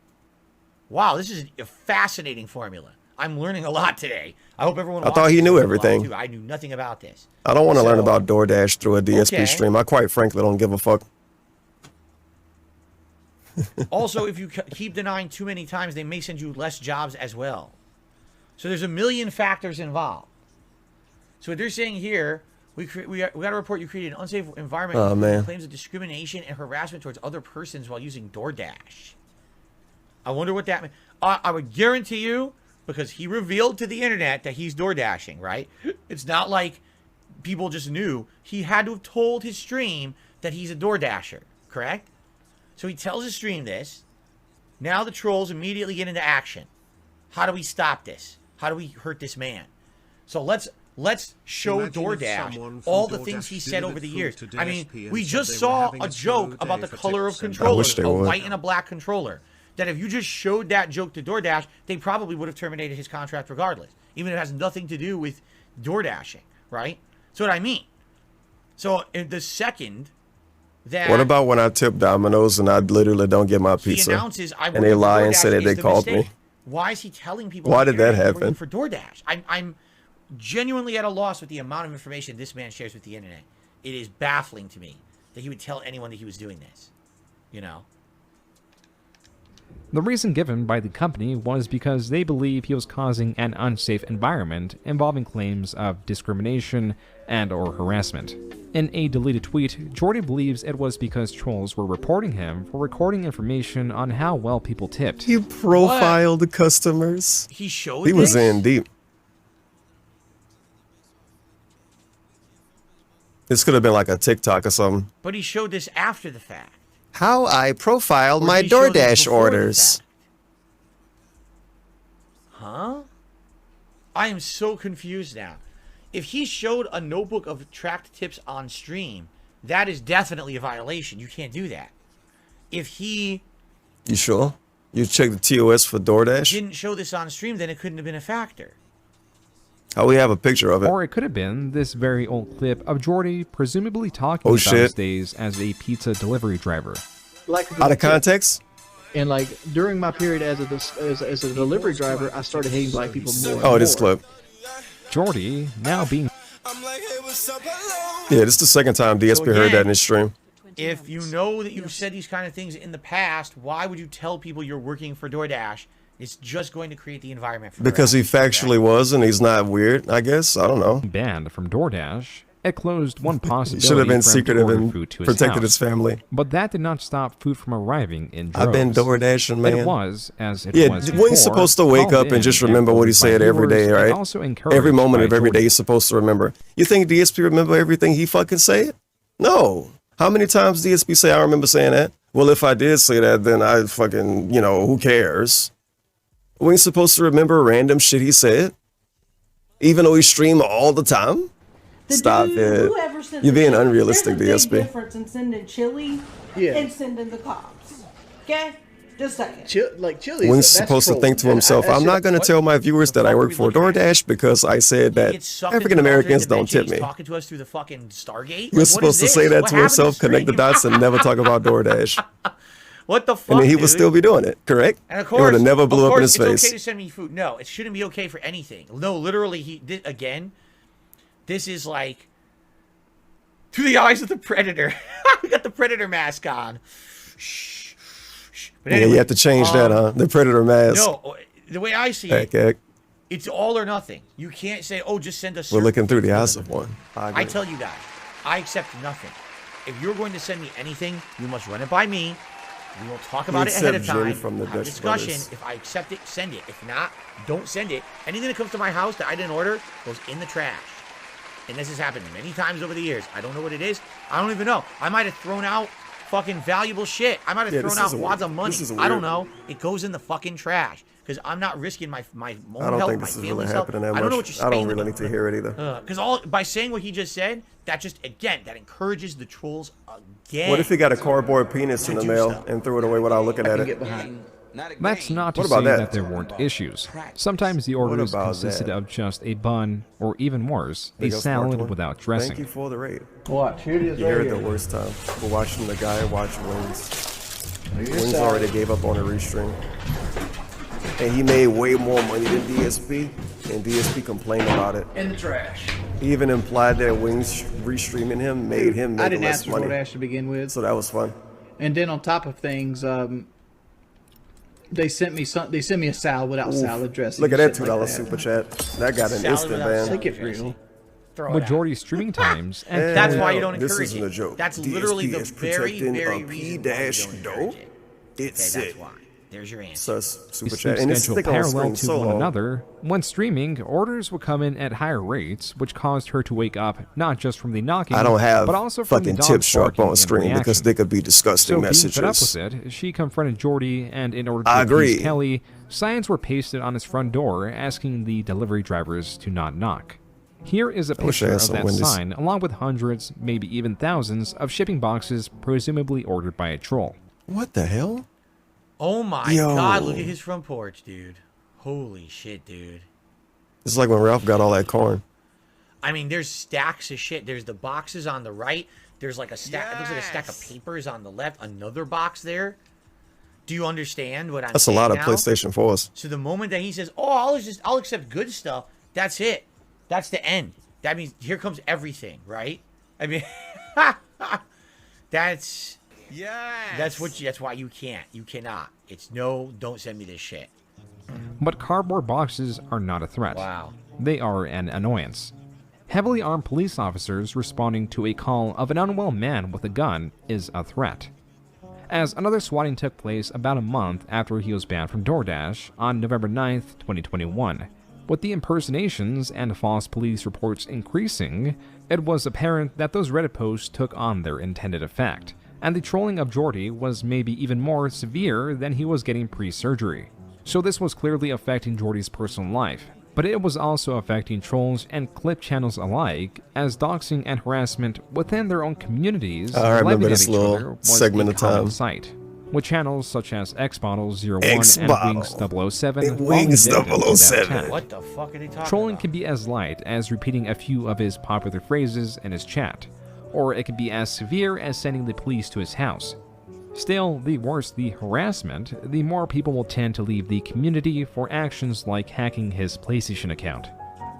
Wow, this is a fascinating formula. I'm learning a lot today. I hope everyone. I thought he knew everything. I knew nothing about this. I don't want to learn about DoorDash through a DSP stream. I quite frankly don't give a fuck. Also, if you keep denying too many times, they may send you less jobs as well. So there's a million factors involved. So what they're saying here, we got a report you created an unsafe environment. Oh, man. Claims of discrimination and harassment towards other persons while using DoorDash. I wonder what that means. I would guarantee you, because he revealed to the internet that he's DoorDashing, right? It's not like people just knew. He had to have told his stream that he's a DoorDasher, correct? So he tells his stream this. Now the trolls immediately get into action. How do we stop this? How do we hurt this man? So let's let's show Imagine if DoorDash someone from all the DoorDash things he said delivered over the food years. to I mean, DSP and we said just they were saw having a a joke slow about day the for color of tips and controllers, they a would. white and a black controller. That if you just showed that joke to DoorDash, they probably would have terminated his contract regardless, even if it has nothing to do with DoorDashing, right? That's what I mean. So the second that What about when I tip Domino's and I literally don't get my he pizza? announces I And they work for lie and DoorDash say that is they the called mistake. me. Why is he telling people? Why on the did that internet he's working happen? for DoorDash? I'm genuinely at a loss with the amount of information this man shares with the internet. It is baffling to me that he would tell anyone that he was doing this. You know. The reason given by the company was because they believe he was causing an unsafe environment involving claims of discrimination and or harassment. In a deleted tweet, Jordy believes it was because trolls were reporting him for recording information on how well people tipped. He profiled the customers. He showed He was this? in deep. This could have been like a TikTok or something. But he showed this after the fact. How I profiled Or my did he show this DoorDash before the orders. fact? Huh? I am so confused now. If he showed a notebook of tracked tips on stream, that is definitely a violation. You can't do that. If he You sure? You checked the TOS for DoorDash? didn't show this on stream, then it couldn't have been a factor. Oh, we have a picture of it. Or it could have been this very old clip of Jordy presumably talking Oh, about his shit. days as a pizza delivery driver. Like Out of context? And like during my period as a delivery driver, I started hating black people more. Oh, this clip. Jordy now being Yeah, this is the second time DSP So heard that again, in his stream. If you know that you've said these kind of things in the past, why would you tell people you're working for DoorDash? It's just going to create the environment for Because he factually was and he's not weird, I guess. I don't know. banned from DoorDash. It closed one possibility Should have been for him to secretive order and food to protected house. his family. But that did not stop food from arriving in droves. I've been DoorDashing, man. It was, as it Yeah, was when you're before, supposed to wake called up and just in remember what he ordered by said every day, viewers and right? also encouraged Every moment by of every day Jordy. he's supposed to remember. You think DSP remember everything he fucking said? No. How many times DSP say I remember saying that? Well, if I did say that, then I fucking, who cares? We ain't supposed to remember random shit he said? Even though he stream all the time? Stop it. Whoever sent You're the being chili. unrealistic, There's a big DSP. difference in sending chili and sending the cops. Okay? Just a second. Like chili. Wing's supposed to think to himself, I'm not going to tell my viewers that I work for DoorDash because I said that African Americans don't tip me. Talking to us through the fucking Stargate. You're supposed to say that to himself, connect the dots, and never talk about DoorDash. What the fuck, And then he would dude? still be doing it, correct? And of It course, would have never blew up in his it's face. okay to send me food. No, it shouldn't be okay for anything. No, literally, again, this is like through the eyes of the Predator. We got the Predator mask on. Shh, shh. But Yeah, anyway, you have to change that, huh? The Predator mask. No, the way I see Heck, it, heck. it's all or nothing. You can't say, "Oh, just send us." We're certain looking through the things." eyes of one. I I agree. tell you guys, I accept nothing. If you're going to send me anything, you must run it by me. We will talk about it ahead of accept Jim time. from the Have a Dutch discussion. Brothers. If I accept it, send it. If not, don't send it. Anything that comes to my house that I didn't order goes in the trash. And this has happened many times over the years. I don't know what it is. I don't even know. I might have thrown out fucking valuable shit. I might have Yeah, thrown this out is wads weird. of money. This is I don't weird. know. It goes in the fucking trash. Because I'm not risking my own I health, don't think my this is family's really health. happening that much. I don't know what you're I don't spending really it need to hear it either. because by saying what he just said, that just again that encourages the trolls again. What if he got a cardboard penis in the mail and threw it away without looking at it? That's not to What say about that? that there weren't issues. Sometimes the orders about consisted that? of just a bun, or even worse, a Big old smart salad one. without dressing. Thank you for the raid. Watch. Here it is. You're right here at here. the worst time. We're watching the guy watch Wings. Here's Wings salad. already gave up on a restream. And he made way more money than DSP, and DSP complained about it. In the trash. He even implied that Wings restreaming him made him I make didn't less ask for money. DoorDash to begin with. So that was fun. And then on top of things, they sent me a salad without Oof. salad dressing. Look at and that shit $2 like super chat. That got an Salad instant without ban. salad Take it dressing. real. Throw it out. Majority streaming times. And That's family- why you don't This encourage isn't it. a joke. That's DSP literally the is very, protecting very a reason why you P-dash don't dough. encourage it. It's Okay, sick. that's why. There's your answer. Sus super sleep chat. And this schedule thing on parallel screen to so one long. another. When streaming, orders would come in at higher rates, which caused her to wake up not just from the knocking, I don't have but also from fucking the dog tips show up barking on and screen because reaction. they could be disgusting So being fed up messages. with it, she confronted Jordy, and in order to I appease agree. Kelly, signs were pasted on his front door asking the delivery drivers to not knock. Here is a wish I picture had of some that Wendy's. sign, along with hundreds, maybe even thousands, of shipping boxes presumably ordered by a troll. What the hell? Oh my Yo. god, look at his front porch, dude. Holy shit, dude. It's like when Ralph got all that corn. I mean, there's stacks of shit. There's the boxes on the right. There's like a stack. It looks like a stack of papers on the left. Another box there. Do you understand what I'm That's a saying lot of now? PlayStation 4s. So the moment that he says, "Oh, I'll accept good stuff," that's it. That's the end. That means here comes everything, right? I mean, that's why you can't. You cannot. It's no. Don't send me this shit. But cardboard boxes are not a threat. Wow. They are an annoyance. Heavily armed police officers responding to a call of an unwell man with a gun is a threat. As another swatting took place about a month after he was banned from DoorDash on November 9th, 2021. With the impersonations and false police reports increasing, it was apparent that those Reddit posts took on their intended effect, and the trolling of Jordy was maybe even more severe than he was getting pre-surgery. So this was clearly affecting Jordy's personal life, but it was also affecting trolls and clip channels alike, as doxing and harassment within their own communities I remember levied at this each other little was segment a of common time. sight, with channels such as Xbottle01 Xbottle. and Wings007 And Wings falling victim to that 007. attack. What the fuck are they talking Trolling about? can be as light as repeating a few of his popular phrases in his chat, or it can be as severe as sending the police to his house. Still, the worse the harassment, the more people will tend to leave the community for actions like hacking his PlayStation account.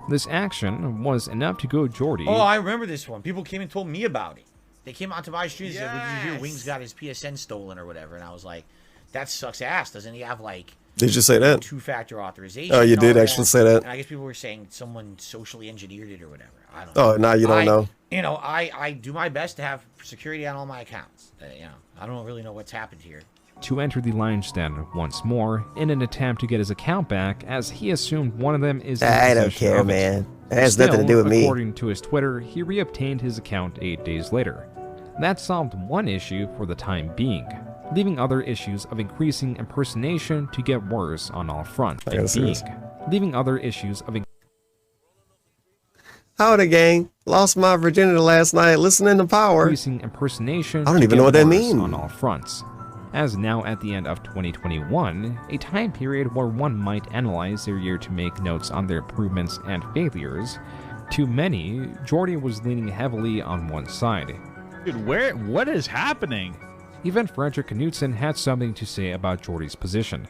This action was enough to go Jordy. Oh, I remember this one. People came and told me about it. They came onto my street and said, "Did you hear Wings got his PSN stolen or whatever?" And I was like, "That sucks ass. Doesn't he have like Did you say that? two-factor authorization?" Oh, you and all did actually say that. And I guess people were saying someone socially engineered it or whatever. I don't know. Oh, now you don't know. You know, I do my best to have security on all my accounts. You know, I don't really know what's happened here. To enter the lion's den once more in an attempt to get his account back, as he assumed one of them is in I don't possession care, of it. man. It has nothing to do with me. According to his Twitter, he reobtained his account 8 days later. That solved one issue for the time being, leaving other issues of increasing impersonation to get worse on all fronts. Leaving other issues of Howdy, gang. Lost my virginity last night listening to Power. increasing impersonation I don't to even get know what that worse means. on all fronts. As now at the end of 2021, a time period where one might analyze their year to make notes on their improvements and failures, to many, Jordy was leaning heavily on one side. Dude, what is happening? Even Frederick Knudsen had something to say about Jordy's position.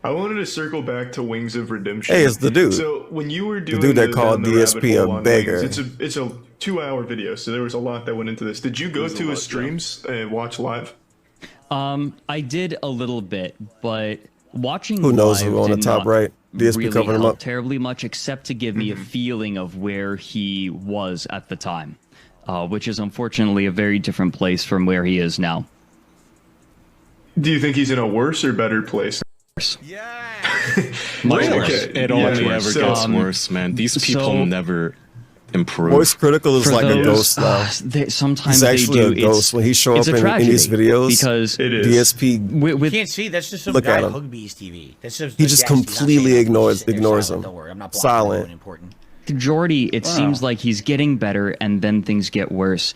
I wanted to circle back to Wings of Redemption. Hey, it's the dude. So when you were doing The dude that called down the DSP rabbit a hole on beggar. Wings, it's a 2-hour video, so there was a lot that went into this. Did you go to his streams and watch live? I did a little bit, but watching Who knows live who on the did top not right? DSP really covering him help up. terribly much, except to give me a feeling of where he was at the time, which is unfortunately a very different place from where he is now. Do you think he's in a worse or better place? Much Really? worse. Okay. It only Yeah, ever so- gets worse, man. These people so- never improve. Voice Critical is For like a those- ghost now. Sometimes He's they actually do. a ghost. It's- When he show it's up a in these tragedy videos, because DSP, You can't see. That's just some Look guy at at him. Hugbee's TV. That's just he the just guest. He's not completely saying ignores anything. He's sitting there him. silent. Don't worry, I'm not blocking Silent. anyone important. Jordy, it Wow. seems like he's getting better, and then things get worse.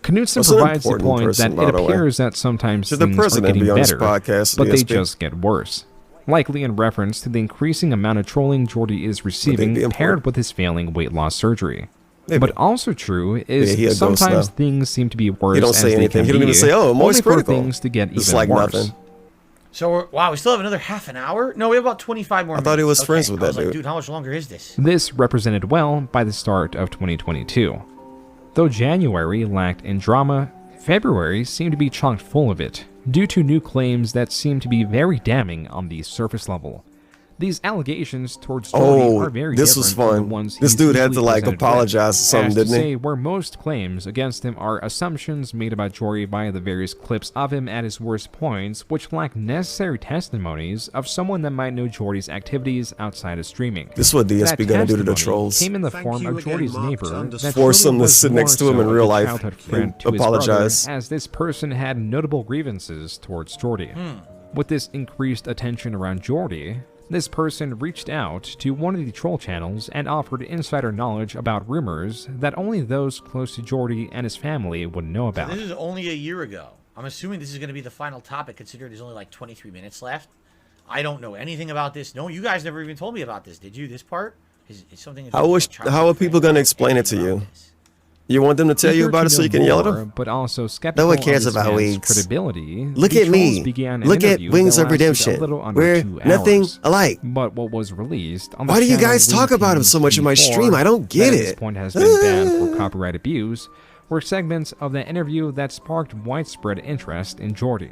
Knudsen That's an provides the important point person, that by it the way. appears that sometimes Should the things are president getting be on this better, podcast, but they DSP? just get worse. Likely in reference to the increasing amount of trolling Jordy is receiving be paired with his failing weight loss surgery. Maybe. But also true is Yeah, he a ghost sometimes now. things seem to be worse He don't as say they anything. can He don't be, even say, "Oh, only Voice for Critical." things to get It's even like worse. nothing. So wow, we still have another half an hour. No, we have about 25 more. I thought he minutes. was friends Okay. with I was that like, dude. dude, how much longer is this? This represented well by the start of 2022. Though January lacked in drama, February seemed to be chock full of it, due to new claims that seemed to be very damning on the surface level. These allegations towards Jordy are very this was different from the fun. ones This he's dude had to usually like presented apologize with, or something, as to didn't he? say where most claims against him are assumptions made about Jordy via the various clips of him at his worst points, which lack necessary testimonies of someone that might know Jordy's activities outside of streaming. This is what DSP That gonna do to the testimony trolls. Came in the form of Jordy's neighbor that Force truly him to was sit more next to him so in a real life childhood and friend to his apologize. brother, as this person had notable grievances towards Jordy. With this increased attention around Jordy, This person reached out to one of the troll channels and offered insider knowledge about rumors that only those close to Jordy and his family would know about. So this is only a year ago. I'm assuming this is going to be the final topic, considering there's only like 23 minutes left. I don't know anything about this. No, you guys never even told me about this, did you? This part is something. How are people going to explain it to you? You want them to tell you about it so you can yell at them? But also skeptical no one cares of about man's Wings. Credibility. Look The at me. trolls began an Look at interview Wings that of lasted a Redemption. little under We're 2 nothing hours. alike. But what was released on the Why do you channel guys talk about him so much in my Wings stream? I don't get that at it. This point has been banned for copyright abuse. Were segments of the interview that sparked widespread interest in Jordy.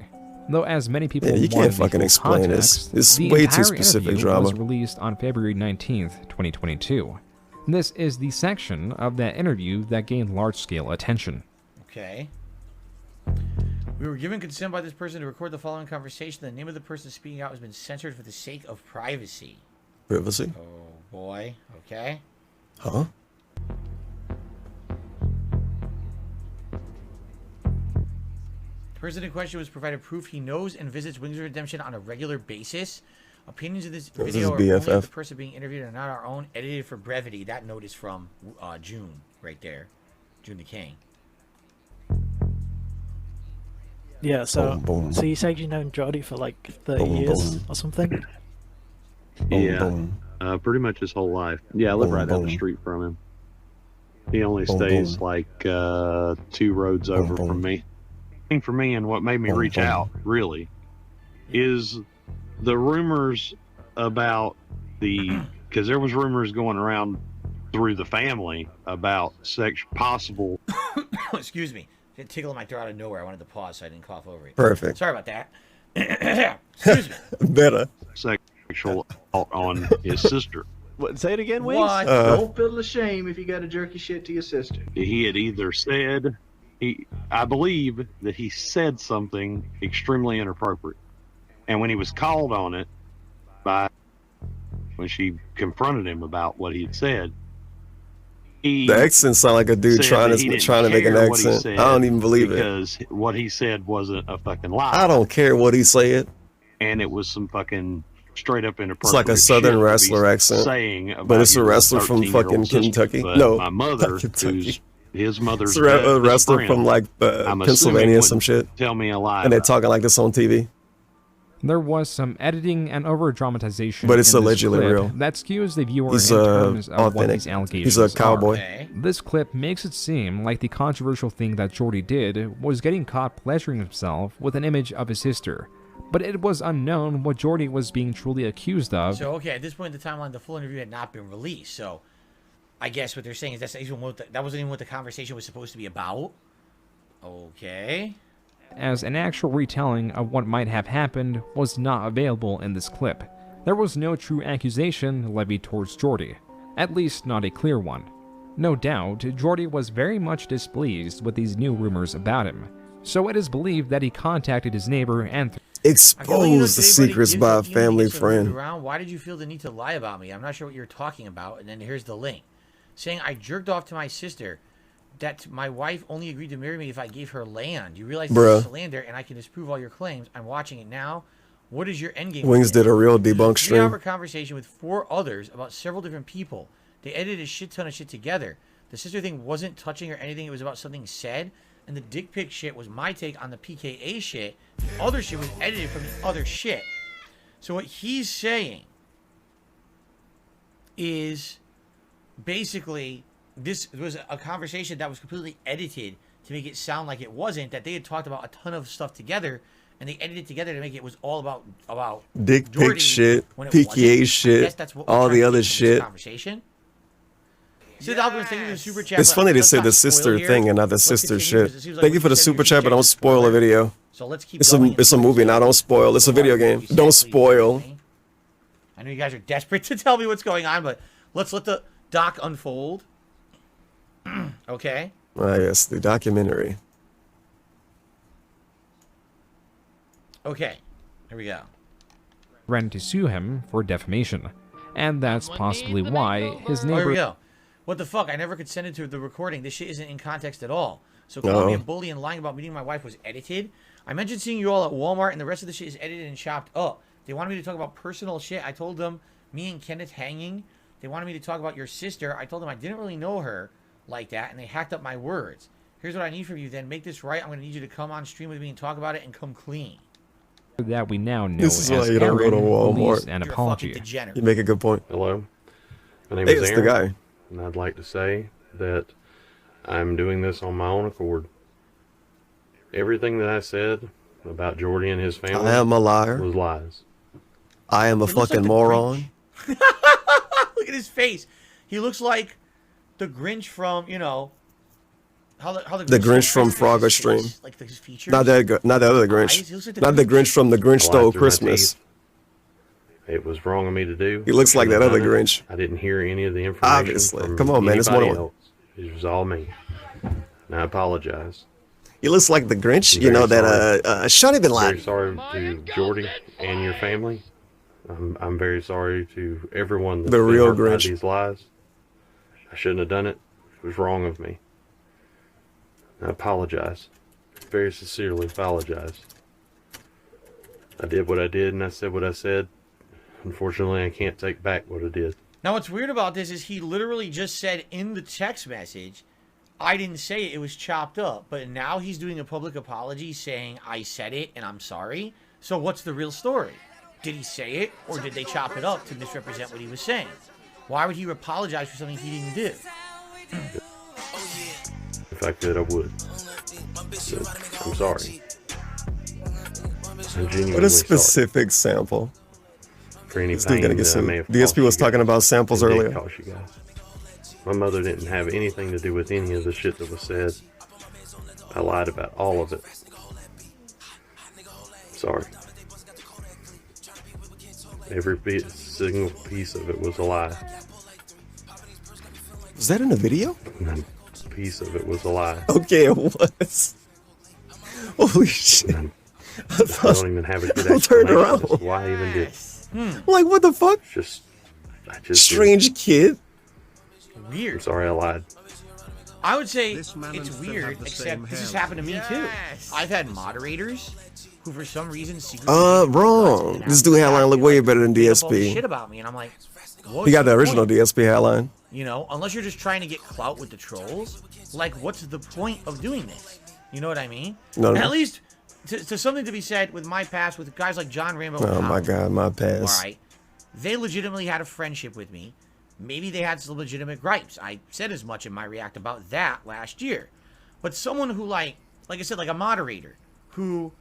Though as many people Yeah, you wanted can't the fucking full explain this. context, This is the way too entire specific interview drama. was released on February 19th, 2022. This is the section of that interview that gained large-scale attention. Okay. We were given consent by this person to record the following conversation. The name of the person speaking out has been censored for the sake of privacy. Privacy? Oh, boy. Okay. Huh? The person in question was provided proof he knows and visits Wings of Redemption on a regular basis. Opinions of this This video is are only of BFF. the person being interviewed and not our own. Edited for brevity. That note is from June, right there. June the King. Yeah, so Boom, boom. so you said you known Jordy for like 30 Boom, years boom. or something? Yeah, pretty much his whole life. Yeah, I live Boom, right down the boom. street from him. He only Boom, stays boom. like 2 roads over boom. from me. Thing for me, and what made me Boom, reach boom. out really is the rumors about because there was rumors going around through the family about possible. Excuse me. It tickled my throat out of nowhere. I wanted to pause so I didn't cough over it. Perfect. Sorry about that. Excuse me. Better. Sexual assault on his sister. What? Say it again, Wings. What? Don't feel ashamed if you got to jerky shit to your sister. He had either said I believe that he said something extremely inappropriate, and when he was called on it when she confronted him about what he had said, he The accent sound like a dude said trying that he to didn't make an care what he accent. said I don't even believe it. because what he said wasn't a fucking lie. I don't care what he said. And it was some fucking straight up inappropriate. It's like a southern shit that wrestler he's accent, saying about but it's a your wrestler from 13-year-old fucking sister. Kentucky. But No, my mother, not Kentucky. who's his mother's It's a best wrestler friend, from like I'm assuming Pennsylvania or some wouldn't shit. Tell me a lie. And they're about talking like this on TV. There was some editing and over-dramatization But it's in this allegedly clip real. that skews the viewer He's in terms of what authentic. these allegations He's a cowboy. Okay. This clip makes it seem like the controversial thing that Jordy did was getting caught pleasuring himself with an image of his sister. But it was unknown what Jordy was being truly accused of. So, okay, at this point in the timeline, the full interview had not been released. So, I guess what they're saying is that wasn't even what the conversation was supposed to be about. Okay. As an actual retelling of what might have happened was not available in this clip. There was no true accusation levied towards Jordy, at least not a clear one. No doubt, Jordy was very much displeased with these new rumors about him, so it is believed that he contacted his neighbor and Expose the secrets by a family friend. Why did you feel the need to lie about me? I'm not sure what you're talking about. And then here's the link. Saying I jerked off to my sister. That my wife only agreed to marry me if I gave her land. You realize this Bruh. is slander and I can disprove all your claims. I'm watching it now. What is your endgame? Wings did a real debunk We have stream. a conversation with 4 others about several different people. They edited a shit ton of shit together. The sister thing wasn't touching or anything. It was about something said. And the dick pic shit was my take on the PKA shit. The other shit was edited from the other shit. So what he's saying is basically this was a conversation that was completely edited to make it sound like it wasn't, that they had talked about a ton of stuff together and they edited it together to make it was all about Dick pic Jordy shit, when it PKA wasn't. I guess shit, that's what we're all trying the to other get from this shit. conversation. Sid Algorithms, thank you for the super chat. It's but funny they let's say not the spoil sister here. thing and not the Let's sister continue, shit. because it seems like Thank you what for the said in super your chat, but super don't chat is spoil the spoiler. video. So let's keep It's going. a movie, now don't spoil. It's a video game. Don't spoil. I know you guys are desperate to tell me what's going on, but let's let the doc unfold. Okay. Ah, yes, the documentary. Okay. Here we go. threatened to sue him for defamation. And that's possibly why his Oh, here we neighbor... go. What the fuck? I never consented to the recording. This shit isn't in context at all. So calling me a Uh-oh. bully and lying about meeting my wife was edited. I mentioned seeing you all at Walmart, and the rest of the shit is edited and chopped up. They wanted me to talk about personal shit. I told them me and Kenneth hanging. They wanted me to talk about your sister. I told them I didn't really know her like that, and they hacked up my words. Here's what I need from you then. Make this right. I'm going to need you to come on stream with me and talk about it and come clean. That we now know This is as why you don't go to Aaron Walmart. released an You're a apology. fucking degenerate. You make a good point. Hello, my name Hey, is it's Aaron, the guy. and I'd like to say that I'm doing this on my own accord. Everything that I said about Jordy and his family I am a liar. was lies. I am a He looks like fucking the moron. Look at his face. He looks like the Grinch from, you know, how The Grinch from Frogger Stream. Like his features. Not the other Eyes, Grinch. he looks like the Not the Grinch from The Grinch I Stole lied through my Christmas. teeth. It was wrong of me to do. He looks I like that shouldn't other have done it. More I didn't hear any of the information. Obviously. From Come on, man, it's anybody more than one. else. It was all me. And I apologize. He looks like the Grinch, I'm you very know, that sorry. Shawnee Bin I'm very Laden. sorry to Jordy and your family. I'm very sorry to everyone that's The been real hurt by Grinch. these lies. I shouldn't have done it. It was wrong of me. I apologize. Very sincerely apologize. I did what I did and I said what I said. Unfortunately, I can't take back what I did. Now, what's weird about this is he literally just said in the text message, I didn't say it, it was chopped up. But now he's doing a public apology saying, I said it and I'm sorry. So what's the real story? Did he say it or did they chop it up to misrepresent what he was saying? Why would he apologize for something he didn't do? If I could, I would. But I'm sorry. I'm genuinely What a sorry specific sample. for any This dude gonna pain get that I sued. may have DSP caused was you talking guys. about samples It did earlier. cost you guys. My mother didn't have anything to do with any of the shit that was said. I lied about all of it. Sorry. Every single piece of it was a lie. Was that in a video? None piece of it was a lie. Okay, it was. Holy shit. I don't even have a good I turned explanation around. as to why I even did. Like, what the fuck? I just Strange kid. Weird. I'm sorry I lied. I would say This man it's and Phil weird, have the except same this has hair. happened to me too. I've had moderators who, for some reason, secretly Wrong. This dude hairline look way better than made up all this shit DSP. about me, and I'm like, what's He got the point? original DSP hairline. You know, unless you're just trying to get clout with the trolls, like, what's the point of doing this? You know what I mean? No, And no. at least, to something to be said with my past, with guys like John Rambo. Oh and my Howard, god, my all pass. right, they legitimately had a friendship with me. Maybe they had some legitimate gripes. I said as much in my react about that last year. But someone who, like I said, like a moderator who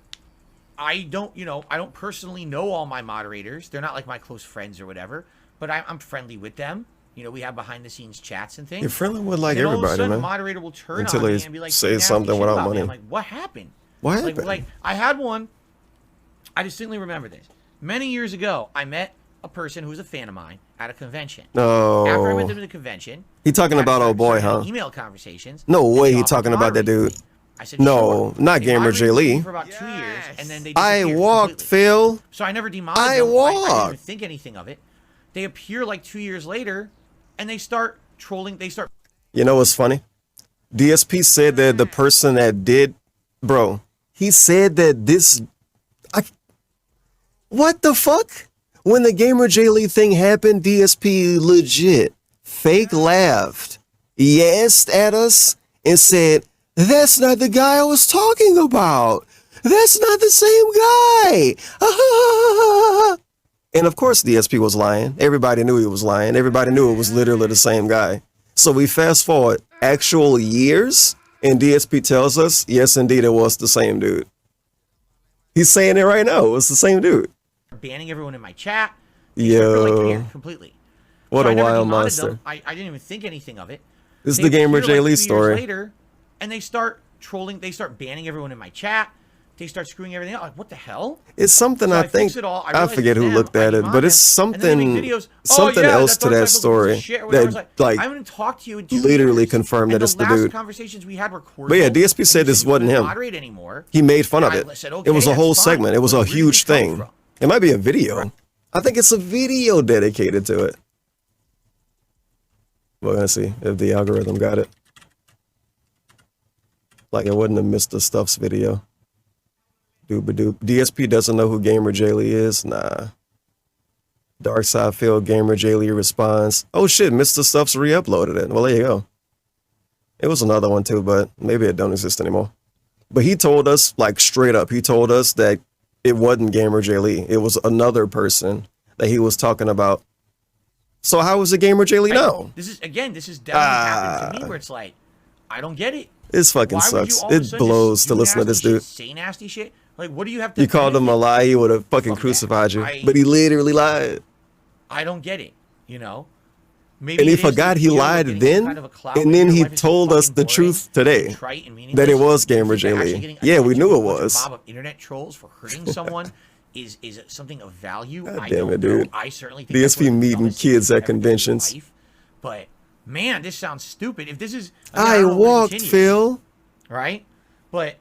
I don't personally know all my moderators. They're not like my close friends or whatever, but I'm friendly with them. You know, we have behind the scenes chats and things. You're friendly with like And all of a everybody, sudden, man. a moderator will turn Until on me they and be like, say nasty something shit without about me. money. I'm like, what happened? What Like, happened? like I had one. I distinctly remember this. Many years ago, I met a person who was a fan of mine at a convention. No. After I met them at the convention, He talking about old boy, huh? email conversations. No and way they he offered talking to about that moderate. dude. I said, No, sure. not They Gamer moderated J. with me Lee. for about 2 years, and then they I disappeared walked, completely. Phil. So I never demodded I them. I didn't walked. even think anything of it. They appear like 2 years later, and they start trolling. They start. You know what's funny? DSP said that the person that did, bro, he said that what the fuck? When the Gamer J Lee thing happened, DSP legit fake laughed, yes at us, and said, that's not the guy I was talking about. That's not the same guy. And of course DSP was lying. Everybody knew he was lying. Everybody knew it was literally the same guy. So we fast forward actual years, and DSP tells us, yes, indeed, it was the same dude. He's saying it right now. It was the same dude. Banning everyone in my chat. They disappeared completely. What So a I never wild demodded monster. them. I didn't even think anything of it. This is They the Gamer appear J. like Lee 2 years story. Later, and they start trolling. They start banning everyone in my chat. They start screwing everything up. Like, what the hell? It's something So I I think, fix it all. I I realized forget it's who them. looked at I it, but it's demodded them. And then they something, make videos, something yeah, else to Dark that Cycle story shit or whatever. I was that, like, I like, haven't talked to you in 2 literally years. confirmed that And it's the last dude. conversations we had were cordial. But yeah, DSP and said he this wasn't couldn't him. moderate anymore. He made fun of And I it. said, It was a okay, whole that's fine. segment. It was a Where did huge it come thing. from? It might be a video. I think it's a video dedicated to it. We're gonna see if the algorithm got it. Like it wasn't a Mr. Stuff's video. Doop-a-doop. DSP doesn't know who Gamer Jaylee is? Nah. Darkside Field Gamer Jaylee responds, oh shit, Mr. Stuff's re-uploaded it. Well, there you go. It was another one too, but maybe it don't exist anymore. But he told us, like straight up, he told us that it wasn't Gamer Jaylee. It was another person that he was talking about. So how is it Gamer Jaylee now? This is definitely happened to me where it's like, I don't get it. This fucking sucks. It blows to listen to this dude. Say nasty shit. Like, what do you have to? You called him a lie, he would have fucking crucified you. But he literally lied. I don't get it. You know. Maybe and he forgot he lied then, and then he told us the truth today that it was Gamer Jaylee. Yeah, we knew it was. Mob of internet trolls for hurting someone is something of value. God damn it, dude. I certainly think DSP meeting kids at conventions. But man, this sounds stupid. If this is I walked, Phil. Right, but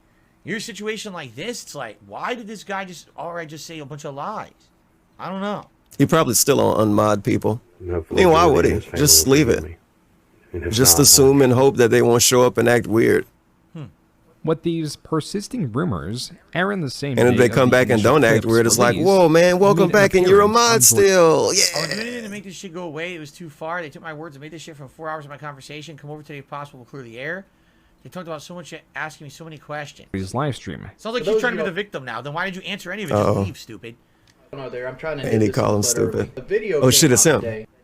your situation like this, it's like, why did this guy just say a bunch of lies? I don't know. He probably still on unmod people. I mean, why would he? Just leave it. Just assume and hope that they won't show up and act weird. With these persisting rumors, Aaron the same. And if they come back and don't act weird, it's like, whoa, man, welcome back, and you're a mod still. Yeah. I was doing anything to make this shit go away. It was too far. They took my words and made this shit from 4 hours of my conversation. Come over today if possible, we'll clear the air. They talked about so much shit, asking me so many questions. His live stream. Sounds like you're trying to be the victim now. Then why did you answer any of it? Just leave, stupid. No, there. I'm trying to. And he called him stupid. The video oh shit, it's him.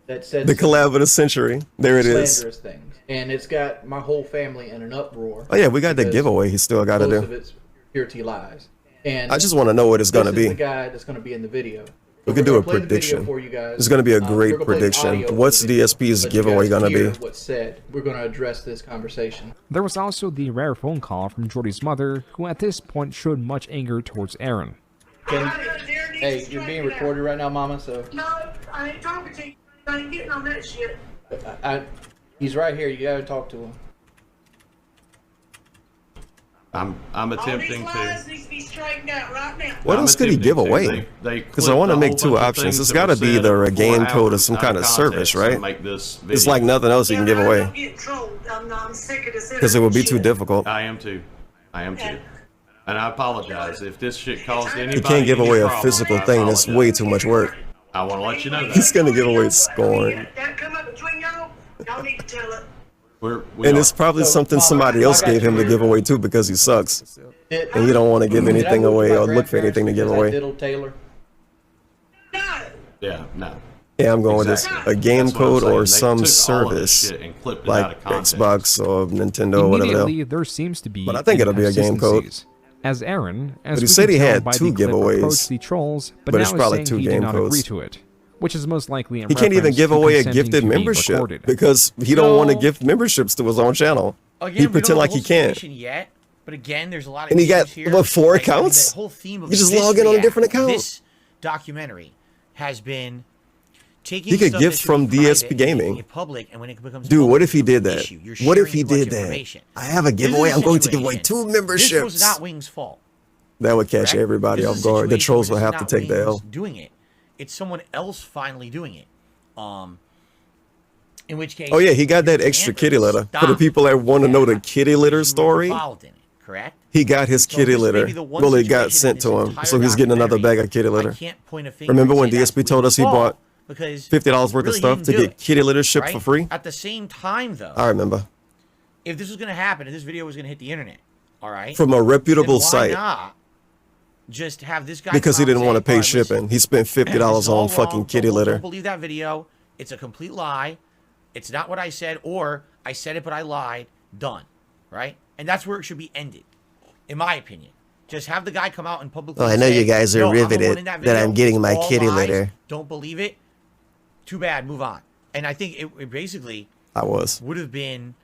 That said the collab of the century. There it is. Slanderous things, and it's got my whole family in an uproar. Oh yeah, we got the giveaway. He still got to do. Most of it's purity lies. And I just want to know what it's gonna be. The guy that's gonna be in the video. We can do a prediction. It's going to be a great prediction. What's DSP's giveaway going to be? What's said. We're going to address this conversation. There was also the rare phone call from Jordy's mother, who at this point showed much anger towards Aaron. Hey, you're being recorded right now, Mama. So. No, I ain't talking to you. I ain't getting on that shit. He's right here. You got to talk to him. I'm attempting to. What else could he give away? Because I want to make two options. It's got to be either a game code or some kind of service, right? It's like nothing else you can give away. Because it would be too difficult. I am too. And I apologize if this shit caused anybody. You can't give away a physical thing. That's way too much work. I want to let you know that. He's gonna give away scorn. Y'all need to tell it. And it's probably something somebody else gave him to give away too because he sucks. And you don't want to give anything away or look for anything to give away. Yeah, no. Yeah, I'm going with this. A game code or some service like Xbox or Nintendo or whatever the hell. There seems to be but I think it'll be a game code. As Aaron, but he said he had 2 giveaways. The trolls, but it's probably 2 game codes. Agree to it, which is most likely he can't even give away a gifted membership because he don't want to gift memberships to his own channel. Again, he pretend like he can't. Yet, but again, there's a lot of and he got here. what 4 accounts? The whole theme of you just log in on a different account. This documentary has been taking. He could gift from DSP Gaming. Public, and when it becomes dude, what if he did that? What if he did that? I have a giveaway. I'm going to give away 2 memberships. This was not Wing's fault. That would catch everybody off guard. The trolls would have to take the L. Doing it, it's someone else finally doing it. In which case, oh yeah, he got that extra kitty litter for the people that want to know the kitty litter story. Correct. He got his kitty litter. Well, it got sent to him, so he's getting another bag of kitty litter. Remember when DSP told us he bought $50 worth of stuff to get kitty litter shipped for free? At the same time, though, I remember. If this was going to happen, if this video was going to hit the internet, all right, from a reputable site. Not just have this guy because he didn't want to pay shipping. He spent $50 on fucking kitty litter. Don't believe that video. It's a complete lie. It's not what I said, or I said it but I lied. Done, right? And that's where it should be ended, in my opinion. Just have the guy come out and publicly. Oh, I know you guys are riveted that I'm getting my kitty litter. Don't believe it. Too bad. Move on. And I think it basically would have been.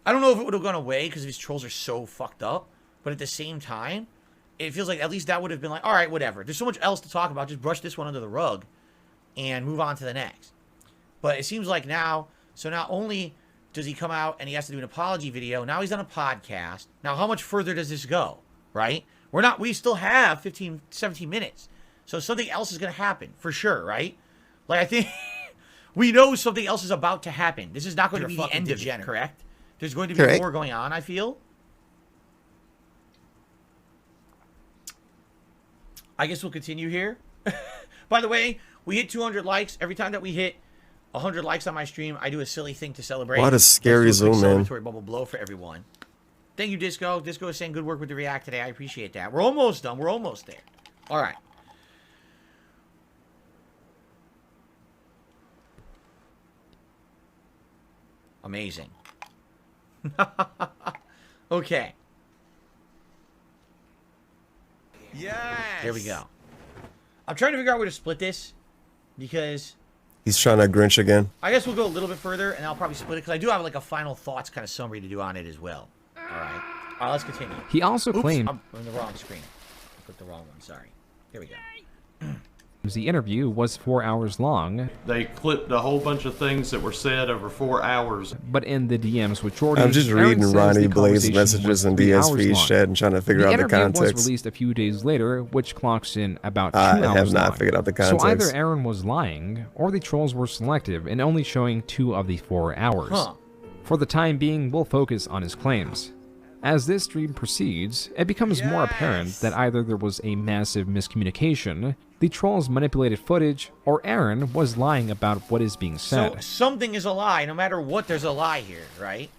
I don't know if it would have gone away because these trolls are so fucked up, but at the same time, it feels like at least that would have been like, all right, whatever. There's so much else to talk about. Just brush this one under the rug and move on to the next. But it seems like now, so not only does he come out and he has to do an apology video, now he's on a podcast. Now, how much further does this go, right? We still have 15, 17 minutes. So something else is going to happen for sure, right? Like, I think we know something else is about to happen. This is not going to be the end of it, correct? There's going to be more going on, I feel. I guess we'll continue here. By the way, we hit 200 likes. Every time that we hit 100 likes on my stream, I do a silly thing to celebrate. What a scary zoom, man. Celebratory bubble blow for everyone. Thank you, Disco. Disco is saying good work with the react today. I appreciate that. We're almost done. We're almost there. All right. Amazing. Okay. Yes. There we go. I'm trying to figure out where to split this because He's trying to Grinch again. I guess we'll go a little bit further and I'll probably split it because I do have like a final thoughts kind of summary to do on it as well. All right. All right, let's continue. He also claimed... I'm on the wrong screen. I clicked the wrong one. Sorry. Here we go. The interview was 4 hours long. They clipped a whole bunch of things that were said over 4 hours. But in the DMs with Jordy, I'm just reading Ronnie Blaze messages in DSP's chat and trying to figure out the interview context. was released a few days later, which clocks in about 2 I hours have not long. figured out the context. So either Aaron was lying, or the trolls were selective in only showing 2 of the 4 hours. Huh. For the time being, we'll focus on his claims. As this stream proceeds, it becomes more apparent that either there was a massive miscommunication, the trolls manipulated footage, or Aaron was lying about what is being said. So something is a lie. No matter what, there's a lie here, right?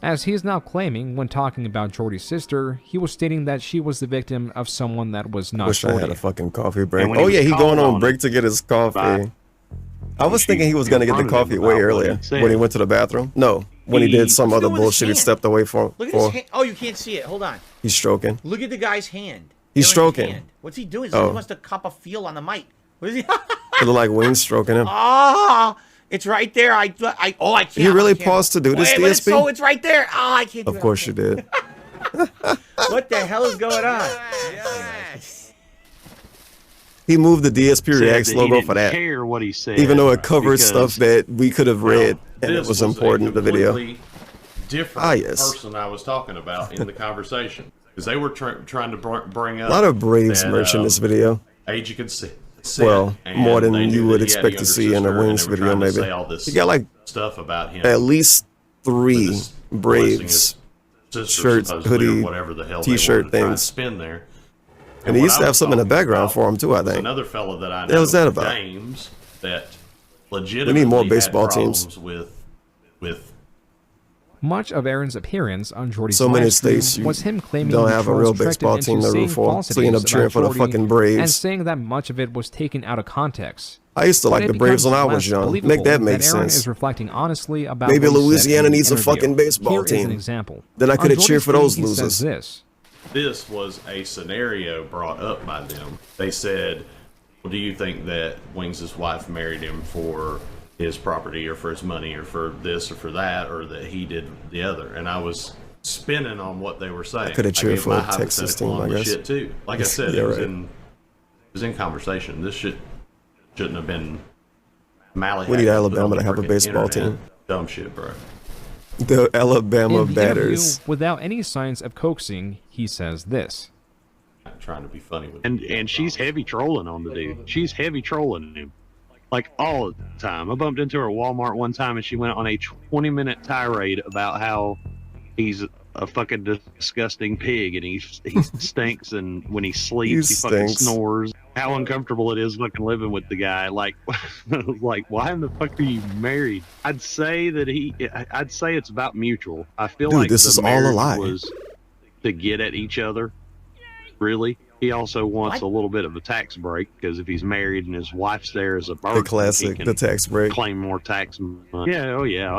As he is now claiming when talking about Jordy's sister, he was stating that she was the victim of someone that was not Wish Jordy. I had a fucking coffee break. when he Oh yeah, was he going called on on break to get his coffee. I was thinking he was gonna get the coffee way earlier when he went to the bathroom. No, when he did some What's he other doing with his bullshit he hand? stepped away from. Look at his hand. Oh, you can't see it. Hold on. He's stroking. Look at the guy's hand. He's Aaron's stroking. hand. What's he doing? Oh. He wants to cop a feel on the mic. What is he? It looked like Wayne stroking him. Ah, it's right there. I can't. You really I can't. paused to do this, Wait, but DSP? it's right there. Ah, I can't do Of course you did. What the hell is going on? He moved the DSP Said Reacts that he logo didn't for that. care what he said, Even though it covered because, stuff that we could have read and it This was a important in the video. completely different yes. person I was talking about in the conversation. Because they were trying to bring up A lot of Braves that, merch in this video. Age could see. Well, more than they knew you that would he had expect to see in a younger Wings sister, and they video, were trying to maybe. say all this He got like stuff about him. at least 3 Braves sister, shirts, supposedly, or hoodie, whatever the hell they t-shirt wanted to try and things. spin there. And he what used to I have was something in the talking background about for him too, I was think. another fella that I What know, was that about? James, that legitimately We need more had baseball teams. problems with Much of Aaron's appearance on Jordy's So many live stream states you was him claiming don't the have a trolls real tricked him baseball into team to root saying for, so you end up falsities cheering about for the Jordy fucking Braves. and saying that much of it was taken out of context. I used to But like it the Braves when I becomes was less young. believable Make that make Aaron sense. is reflecting honestly about Maybe what he said Louisiana in the needs a interview. fucking baseball Here is team. an example. Then I On could have Jordy's cheered for stream, those he says losers. this. This was a scenario brought up by them. They said, well, do you think that Wings' wife married him for his property or for his money or for this or for that, or that he did the other? And I was spinning on what they were saying. I could have cheered gave for my a Texas hypothetical team, on I the guess. shit too. Like I said, Yeah, it was right. in conversation. This shit shouldn't have been Mally. We need Alabama to have a baseball team. Dumb shit, bro. The Alabama In the batters. interview, without any signs of coaxing, he says this. Not trying to be funny with And she's heavy trolling on the dude. She's heavy trolling him, like all the time. I bumped into her at Walmart one time, and she went on a 20-minute tirade about how he's a fucking disgusting pig, and he stinks, and when he sleeps, he fucking stinks. snores. How uncomfortable it is fucking living with the guy. Like, like, why in the fuck are you married? I'd say it's about mutual. I feel Dude, like this the is all a marriage lie. was to get at each other. Really, he also wants a little bit of a tax break, because if he's married and his wife's there as a burden, The classic, he can the tax break. claim more tax money. Yeah, oh yeah.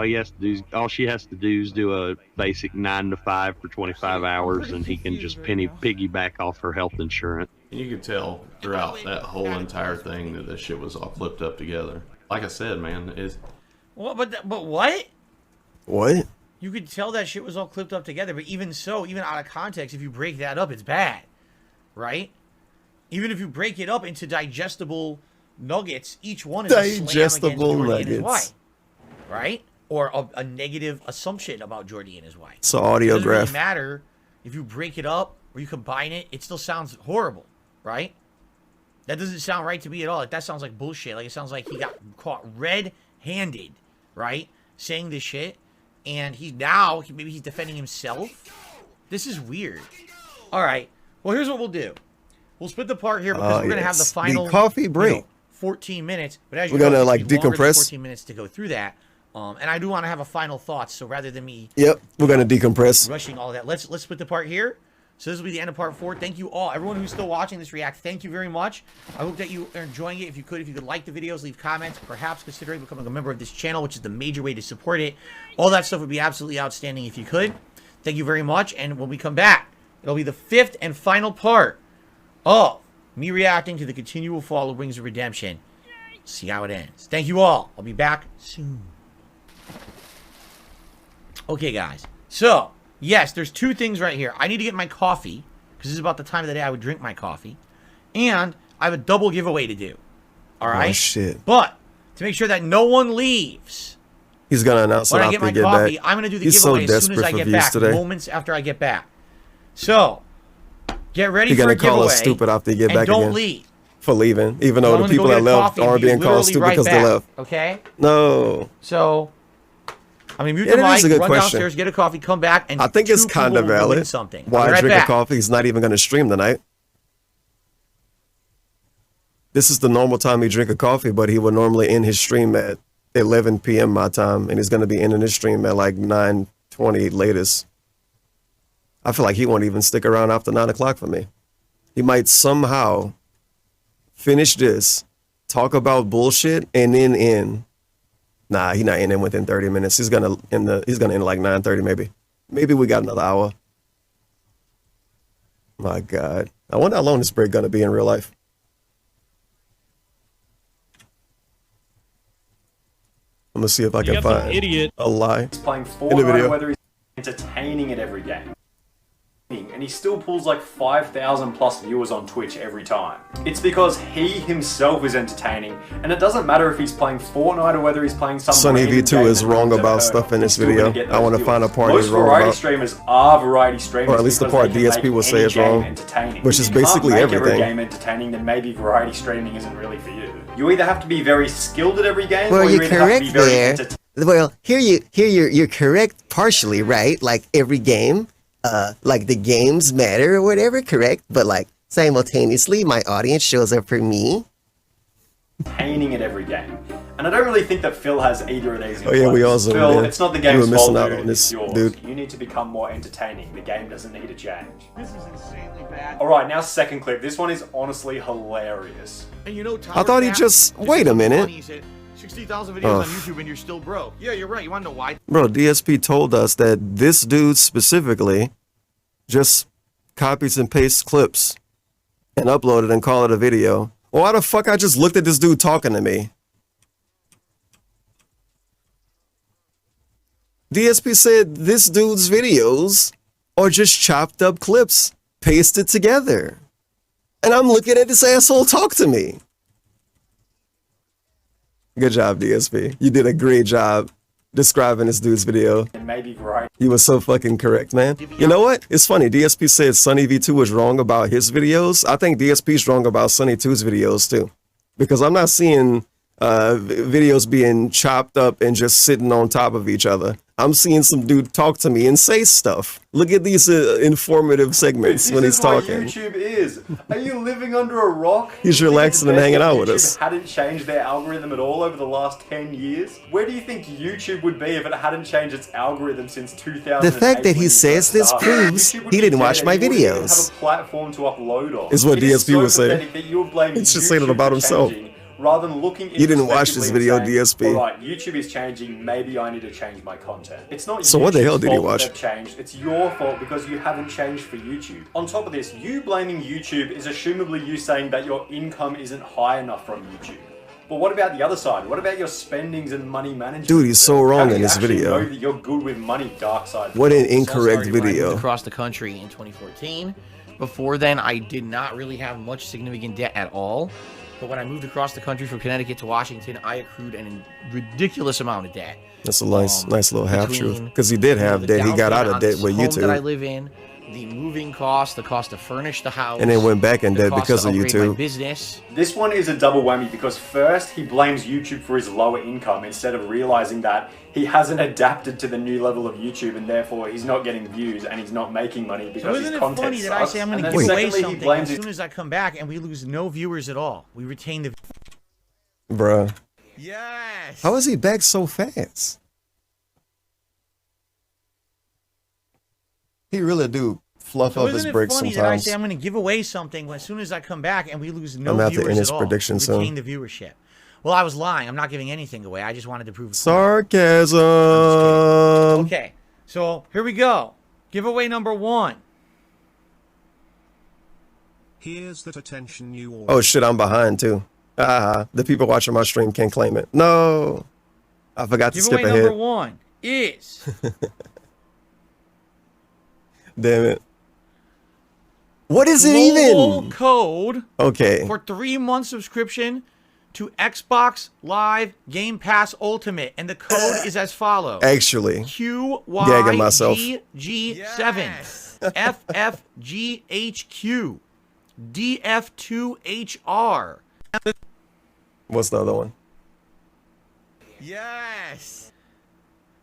All she has to do is do a basic 9 to 5 for 25 hours, and he can just piggyback off her health insurance. And you could tell throughout that whole entire thing that this shit was all clipped up together. Like I said, man, it's Well, but what? What? You could tell that shit was all clipped up together, but even so, even out of context, if you break that up, it's bad, right? Even if you break it up into digestible nuggets, each one is a slam Digestible against Jordy and his nuggets. wife, right? Or a negative assumption about Jordy and his wife. So It doesn't audiograph. really matter if you break it up or you combine it. It still sounds horrible, right? That doesn't sound right to me at all. Like, that sounds like bullshit. Like, it sounds like he got caught red-handed, right? Saying this shit. And maybe he's defending himself. This is weird. All right. Well, here's what we'll do. we'll split the part here because we're gonna have the final coffee break. 14 minutes. But as you we're know, gonna it's like be longer than decompress. 14 minutes to go through that. And I do want to have a final thought. So rather than me, Yep, we're gonna decompress. rushing all that, let's split the part here. So this will be the end of part 4. Thank you all, everyone who's still watching this react. Thank you very much. I hope that you are enjoying it. If you could like the videos, leave comments, perhaps considering becoming a member of this channel, which is the major way to support it. All that stuff would be absolutely outstanding if you could. Thank you very much. And when we come back, it'll be the 5th and final part of me reacting to the continual fall of Wings of Redemption. See how it ends. Thank you all. I'll be back soon. Okay, guys. So, yes, there's 2 things right here. I need to get my coffee, because this is about the time of the day I would drink my coffee. And I have a double giveaway to do. Alright? Oh, shit. But, to make sure that no one leaves, He's gonna announce it when I after get my he get coffee, back. I'm going to do the He's giveaway so as soon as I desperate get for views back. today. Moments after I get back. So, get ready You're for gonna a call giveaway. us stupid after you get and back don't again. leave. For leaving, even So though I'm the gonna people go that get left coffee and aren't be being called literally stupid right because they back, left. Okay? No. So, I mean, mute Yeah, the that is a mic, good run question. downstairs, get a coffee, come back, and I think it's 2 kind of people will win valid. something. Why I'll be right drink back. a coffee? He's not even going to stream tonight. This is the normal time he drink a coffee, but he would normally end his stream at 11 p.m. my time, and he's going to be ending his stream at like 9:20 latest. I feel like he won't even stick around after 9 o'clock for me. He might somehow finish this, talk about bullshit, and then end. Nah, he's not ending within 30 minutes. He's gonna end like 9:30 maybe. Maybe we got another hour. My God. I wonder how long this break gonna be in real life. I'm gonna see if I can find a lie He's playing in the Fortnite, video. whether he's entertaining at every game. And he still pulls like 5,000 plus viewers on Twitch every time. It's because he himself is entertaining, and it doesn't matter if he's playing Fortnite or whether he's playing some Sunny random V2 game is that wrong no one's ever about heard stuff of. in this He's still video. gonna get I those want to viewers. find a part Most he's wrong variety about. streamers are variety streamers, Or at least the because part they can DSP make will say any is game wrong, entertaining. which If is you can't basically make everything. every game entertaining, then maybe variety streaming isn't really for you. You either have to be very skilled at every game, Well, or you you're either have to be correct very there. entertaining. Well, you're correct partially, right? Like every game, like the games matter or whatever, correct? But like simultaneously, my audience shows up for me. Entertaining at every game. And I don't really think that Phil has either of these in Oh yeah, we place. also Phil, did. it's not the You were game's missing fault, out dude, on it's this, yours. dude. You need to become more entertaining. The game doesn't need to change. This is insanely bad. Alright, now second clip. This one is honestly hilarious. And you know, I thought he just wait a minute. 60,000 videos Oh. on YouTube and you're still broke. Yeah, you're right. You want to know why? Bro, DSP told us that this dude specifically just copies and pastes clips and upload it and call it a video. Well, why the fuck I just looked at this dude talking to me? DSP said this dude's videos are just chopped up clips, pasted together. And I'm looking at this asshole talk to me. Good job, DSP. You did a great job describing this dude's video. And maybe variety. You were so fucking correct, man. You know what? It's funny. DSP said Sunny V2 was wrong about his videos. I think DSP's wrong about Sunny 2's videos too. Because I'm not seeing videos being chopped up and just sitting on top of each other. I'm seeing some dude talk to me and say stuff. Look at these informative segments when he's talking. This is what YouTube is. Are you living under a rock? He's You think relaxing it's and hanging best out if with YouTube us. hadn't changed their algorithm at all over the last 10 years? Where do you think YouTube would be if it hadn't changed its algorithm since 2008? The fact that he when it says first this started? proves YouTube would he be didn't dead watch and my you wouldn't even videos. have a platform to upload on. Is what It is DSP so would say. pathetic that you're blaming He's just saying it YouTube about for himself. changing, rather than looking You didn't watch this video, introspectively and saying, DSP. Alright, YouTube is changing, maybe I need to change my content. It's not So what the YouTube's hell did he fault that watch? they've changed, it's your fault because you haven't changed for YouTube. On top of this, you blaming YouTube is assumably you saying that your income isn't high enough from YouTube. But what about the other side? What about your spendings and money management? Dude, he's so wrong How do in you this actually video. know that you're good with money, dark side? What an This all incorrect started when I moved video. across the country in 2014. Before then, I did not really have much significant debt at all. But when I moved across the country from Connecticut to Washington, I accrued a ridiculous amount of debt. That's a nice little half truth. Between, Because he did have the debt. He down got out payment of on debt this with home that I YouTube. live in, the moving cost, the cost to furnish the house, And then went back and the did cost because to of upgrade my YouTube. business. This one is a double whammy because first he blames YouTube for his lower income instead of realizing that he hasn't adapted to the new level of YouTube and therefore he's not getting views and he's not making money because So his isn't it content funny that I sucks. say I'm going And to then give away secondly, he something blames as soon as I come back and we lose no viewers at all? We retain the... Bruh. Yes! How is he back so fast? He really do fluff So up his isn't it bricks funny that I sometimes. say I'm going to give away something as soon as I come back and we lose no I'm gonna have to viewers end at his all? prediction We soon. retain the viewership. Well, I was lying. I'm not giving anything away. I just wanted to prove it. Sarcasm. Okay, so here we go. Giveaway number 1. Here's that attention you all. Oh shit, I'm behind too. The people watching my stream can't claim it. No. I forgot to Giveaway skip number ahead. 1 is... Damn it. What is it global even? code Okay. for 3-month subscription to Xbox Live Game Pass Ultimate, and the code is as follows. Actually, gagging myself. QYGG7 FFGHQ DF2HR. What's the other one? Yes.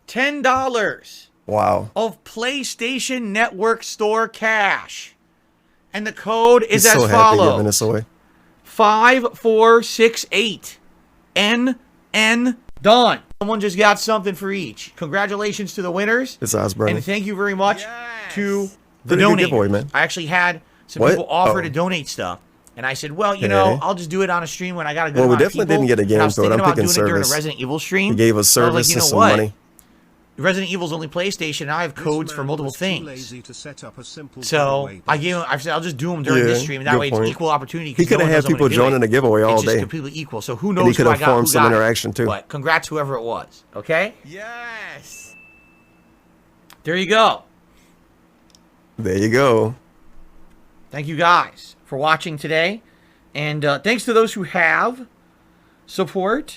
$10 Wow. of PlayStation Network Store cash. And the code is He's so as happy follows. giving this away. 5468 NN done. Someone just got something for each. Congratulations to the winners. It's Osborne. And thank you very much to the Pretty good donators. giveaway, man. I actually had some What? people offer Oh. to donate stuff. And I said, well, you know, Hey. I'll just do it on a stream when I got a good Well, we amount of definitely people. didn't get a And I game was code. thinking I'm about picking doing it during a service. Resident Evil stream. He gave us So I was service like, you and know some what? money. Resident Evil's only PlayStation. I have codes for multiple things. So I said I'll just do them during this Yeah, stream, and that good way point. it's equal opportunity. He 'cause could no have one had knows I'm people gonna do joining it. the giveaway all It's just day. completely equal. So who And knows he could who I have got, formed who some got it. interaction too. But congrats whoever it was. Okay. Yes. There you go. There you go. Thank you guys for watching today, and thanks to those who have supported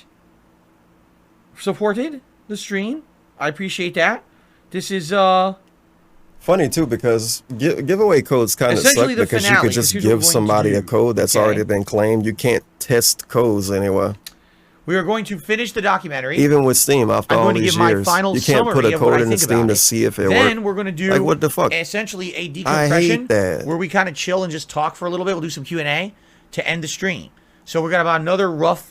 the stream. I appreciate that. This is Funny too, because giveaway codes kind of suck Essentially the because you finale, could 'cause just here's what we're give going to somebody a do, code that's okay? already been claimed. You can't test codes anywhere. we are going to finish the documentary. Even with Steam, after I'm all going to these give my years, final you can't put summary a of what code I into think Steam about to it. see if it Then works. we're going to do Like what the fuck? essentially a I decompression hate that. where we kind of chill and just talk for a little bit. We'll do some Q&A to end the stream. So we're going to have about another rough,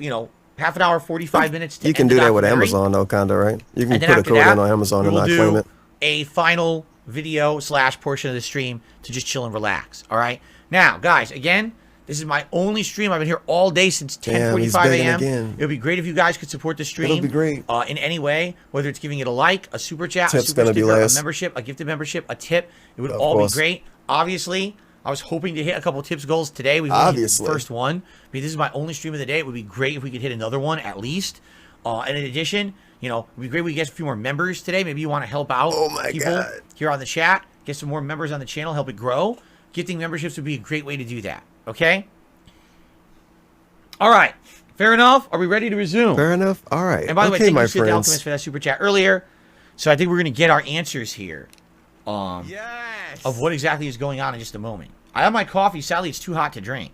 half an hour, 45 minutes to You can end do the that with documentary. Amazon though, kind of, right? You can And then put a after code that, in on Amazon we and will not do claim it. a final video / portion of the stream to just chill and relax. All right. Now, guys, again, this is my only stream. I've been here all day since 10:45 begging a.m. again. It would be great if you guys could support the stream. It'll be great. In any way, whether it's giving it a like, a super chat, Tip's a super gonna be sticker, a last. membership, a gifted membership, a tip. It would Of all course. be great. Obviously, I was hoping to hit a couple tips goals today. We've only hit Obviously. the first one. I mean, this is my only stream of the day. It would be great if we could hit another one at least. And in addition, it'd be great if we get a few more members today. Maybe you want to help out people God. here on the chat. Get some more members on the channel, help it grow. Gifting memberships would be a great way to do that. Okay? All right. Fair enough. Are we ready to resume? Fair enough. All right. And by the way, okay, thank my you, Sid the friends. Alchemist, for that super chat earlier. So I think we're going to get our answers here. Of what exactly is going on in just a moment. I have my coffee. Sadly, it's too hot to drink.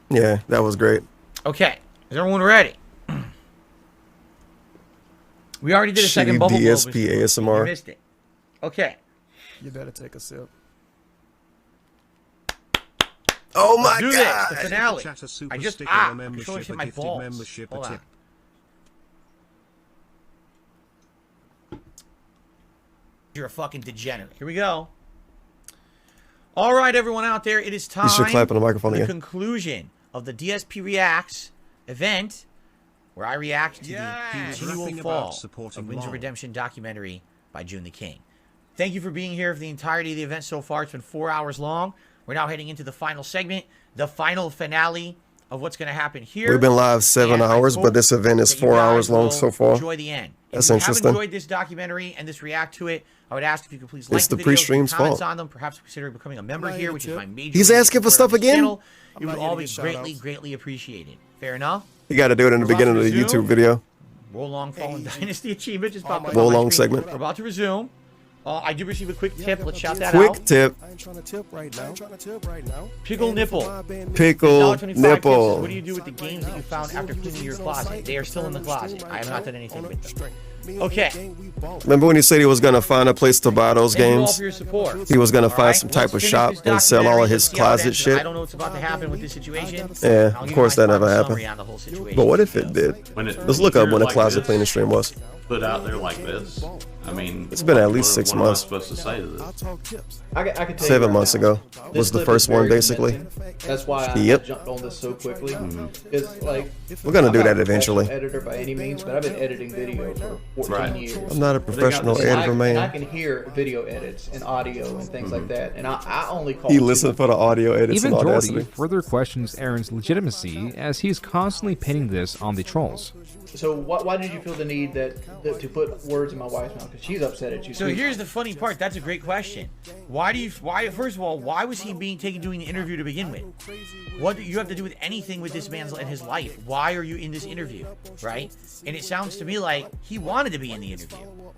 Yeah, that was great. Okay. Is everyone ready? We already did a second Shitty bubble blow DSP before. ASMR. You missed it. Okay. You better take a sip. Oh my Do god! this, the finale. Chat a super I just sticker, ah, a I'm membership, showing a my gifted balls. membership, a Hold on. tip. You're a fucking degenerate. Here we go. All right, everyone out there, it is time You should clap on the microphone for the again. conclusion of the DSP Reacts event, where I react to the Rapping continual about fall supporting of Wings of Long. Redemption documentary by June the King. Thank you for being here for the entirety of the event so far. It's been 4 hours long. We're now heading into the final segment, the final finale of what's going to happen here. We've been live 7 And I hours, hope but this event is that you 4 guys hours long will so far. Enjoy the end. That's If you interesting. have enjoyed this documentary and this react to it, I would ask if you could please like It's the videos, pre-stream's comments fault. on them, perhaps consider becoming a member here, which is my major. He's way to asking for support stuff this again? channel. It I'm would not all here to be get greatly, shout-outs. greatly appreciated. Fair enough? You got to do it in the We're about beginning to of the resume. YouTube video. Roll Long Fallen Dynasty achievement. Just popped up Roll on my long screen. segment. We're about to resume. I did receive a quick tip. Let's shout that Quick out. tip. I ain't trying to tip right now. Pickle nipple. Pickle $1.25 nipple. tips. What do you do with the games that you found after cleaning your closet? They are still in the closet. I have not done anything with them. Okay. Remember when he said he was gonna find a place to buy those Thank you all games? for your support. He was gonna find Alright, some type let's of finish shop this and sell all of documentary. his Let's see how it closet ends. shit. I don't know what's about to happen with this situation. Yeah, I'll of give course you that my never final happened. summary on the whole situation. But what if it did? Let's look up when a closet cleaning stream was. Put out there like this. I mean, It's been at least 6 what am I months. supposed to say to this? I can tell you 7 right months now, ago this was the clip first is one, very basically. convincing. That's why I Yep. jumped on this so quickly. It's like We're gonna I'm do not that a professional eventually. Editor by any means, but I've been editing video for 14 years. I'm not a professional And editor, And man. I can hear video edits and audio and things like that, and I only call. He listened for the audio edits Even and Jordy Audacity. further questions Aaron's legitimacy as he's constantly pinning this on the trolls. So why did you feel the need that to put words in my wife's mouth? Because she's upset at you. So too. here's the funny part. That's a great question. Why first of all, why was he being taken doing the interview to begin with? What do you have to do with anything with this man's and his life? Why are you in this interview, right? And it sounds to me like he wanted to be in the interview.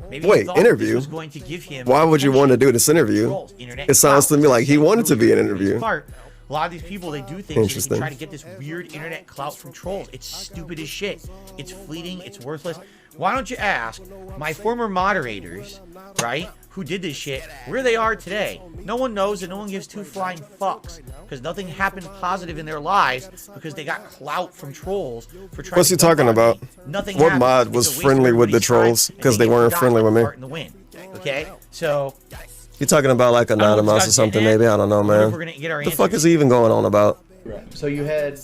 Maybe he Wait, thought this interview? was going to give him Why would you want to do this interview? Trolls, internet It sounds to me like he wanted to be an interview. Part, a lot of these people, they do things so they Interesting. can try to get this weird internet clout from trolls. It's stupid as shit. It's fleeting. It's worthless. Why don't you ask my former moderators, right, who did this shit, where they are today? No one knows and no one gives two flying fucks because nothing happened positive in their lives because they got clout from trolls for trying What's to he talking about? Nothing What happened. mod It's was a waste of friendly with the everybody's time, trolls and because they get weren't forgotten friendly with me? part in the win. Okay, so You talking about like Anonymous or something, maybe? I don't know, man. we're gonna get our The fuck is he even going on about? Right. So you had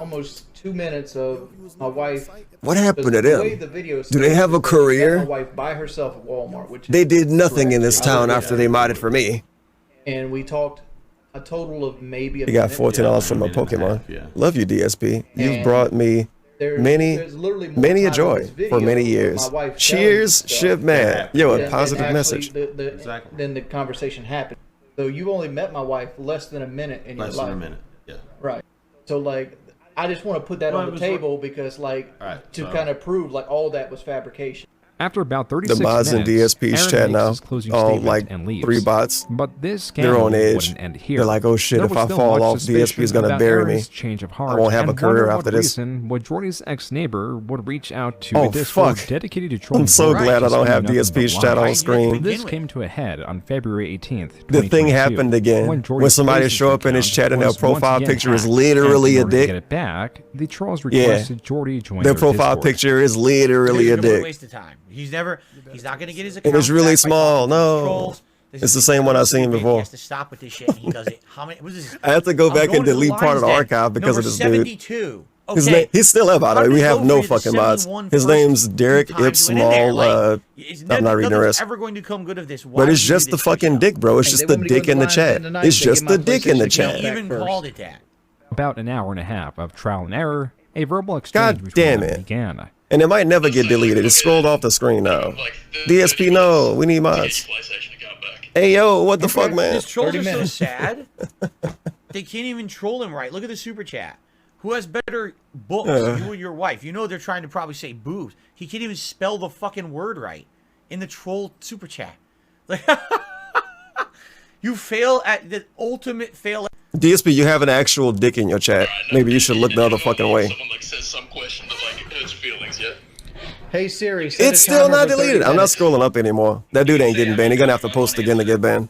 almost 2 minutes of my wife. What happened to The way them? the video Do they have a is that career? My wife by herself at Walmart, which They is did nothing in this correct. town after they modded for me. And we talked a total of maybe. You got $14 from my Pokemon. Love you, DSP. You've And brought me many literally more a time in joy this video for many with years. my wife Cheers, telling me ship stuff man. Yo, a than positive actually message. Then the conversation happened. So you only met my wife less than a minute in your life. Less than a minute. Yeah. Right. So like, I just want to put that Well, on it the was table because like to kind of prove like all that was fabrication. After about 36 The mods in minutes, DSP's Aaron chat makes now, his closing all statement like and leaves. 3 bots. But this They're scandal on edge. wouldn't end here. They're like, oh shit, There if was I still fall much off, DSP is suspicion gonna about bury me. Aaron's change of heart I won't have a and career wonder after what this. reason would Jordy's ex-neighbor would reach out to Oh, a Discord fuck. dedicated to trolling. I'm so Jordy glad I just don't for have nothing but DSP's chat on lies. screen. This came to a head on February 18th, The thing 2022, happened again. When Jordy's somebody Facebook show up in his account chat and their was profile once again picture is hacked. literally And a in order to dick. get it back, the trolls Yeah. requested Jordy join Their their profile Discord. picture is literally a It's a dick. waste of time. He's not gonna get his account. And it's really back by small. talking to No. trolls. This It's is the same one I've seen stupid. He before. has to stop with this shit. And he does it. How many? What is this? I have to go I'm back going and to the delete part of the lines then. archive because Number of this 72. dude. His Okay. name, he's still up, by the How way. did We it have go no for the fucking mods. 71 His first name's Derek two times Ip he went in there? Small. Like, I'm not reading the rest. ever going to come good of this. Why But it's would you do just the this? fucking dick, bro. It's just the dick in the chat. It's just the dick in the chat. He even called it that. About an hour and a half of trial and error, a verbal exchange God between damn them it. began. And it might never get deleted. It's scrolled off the screen now. DSP, no. We need mods. Hey, yo, what the fuck, man? His trolls are so sad. They can't even troll him right. Look at the super chat. Who has better books, you or your wife? You know they're trying to probably say boobs. He can't even spell the fucking word right in the troll super chat. Like, you fail at the ultimate fail. DSP, you have an actual dick in your chat. Maybe you should look the other fucking way. Hey Siri, set It's a still timer not for 30 deleted. I'm not minutes. scrolling up anymore. That dude ain't getting banned. He's gonna have to post again to get banned.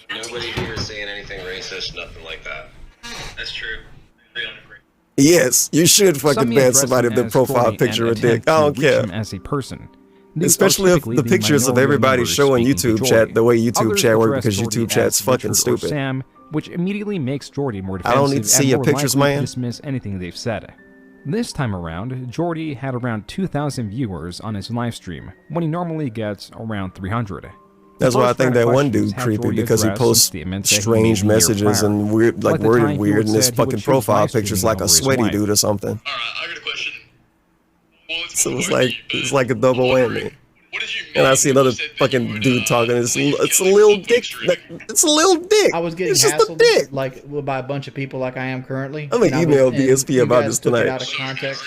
Nobody here is saying anything racist, nothing like that. That's true. Yes, you should fucking Some ban address somebody him if their as profile Jordy picture a and dick. attempt I to don't reach care. him as a person. These Especially are if typically the pictures of minority everybody members show on speaking to YouTube Jordy. chat the way YouTube Others chat works address because Jordy YouTube as chat's fucking Richard or stupid. Sam, which immediately makes Jordy more I don't defensive need to see and your more pictures, likely to man. dismiss anything they've said. This time around, Jordy had around 2,000 viewers on his live stream, when he normally gets around 300. That's why I Most think that one questions dude have creepy Jordy because he address some posts statements that he strange made the year messages prior. and weird, like Like the time worded he weird, would and his said he would fucking choose profile live picture's streaming like a over his sweaty wife. dude or something. So it's like a double whammy. And I see another fucking dude talking. It's a little dick. It's a little dick. I was getting It's just a hassled dick. like by a bunch of people like I am currently. I'm gonna And I email was- and DSP you about guys this took it tonight. out of context.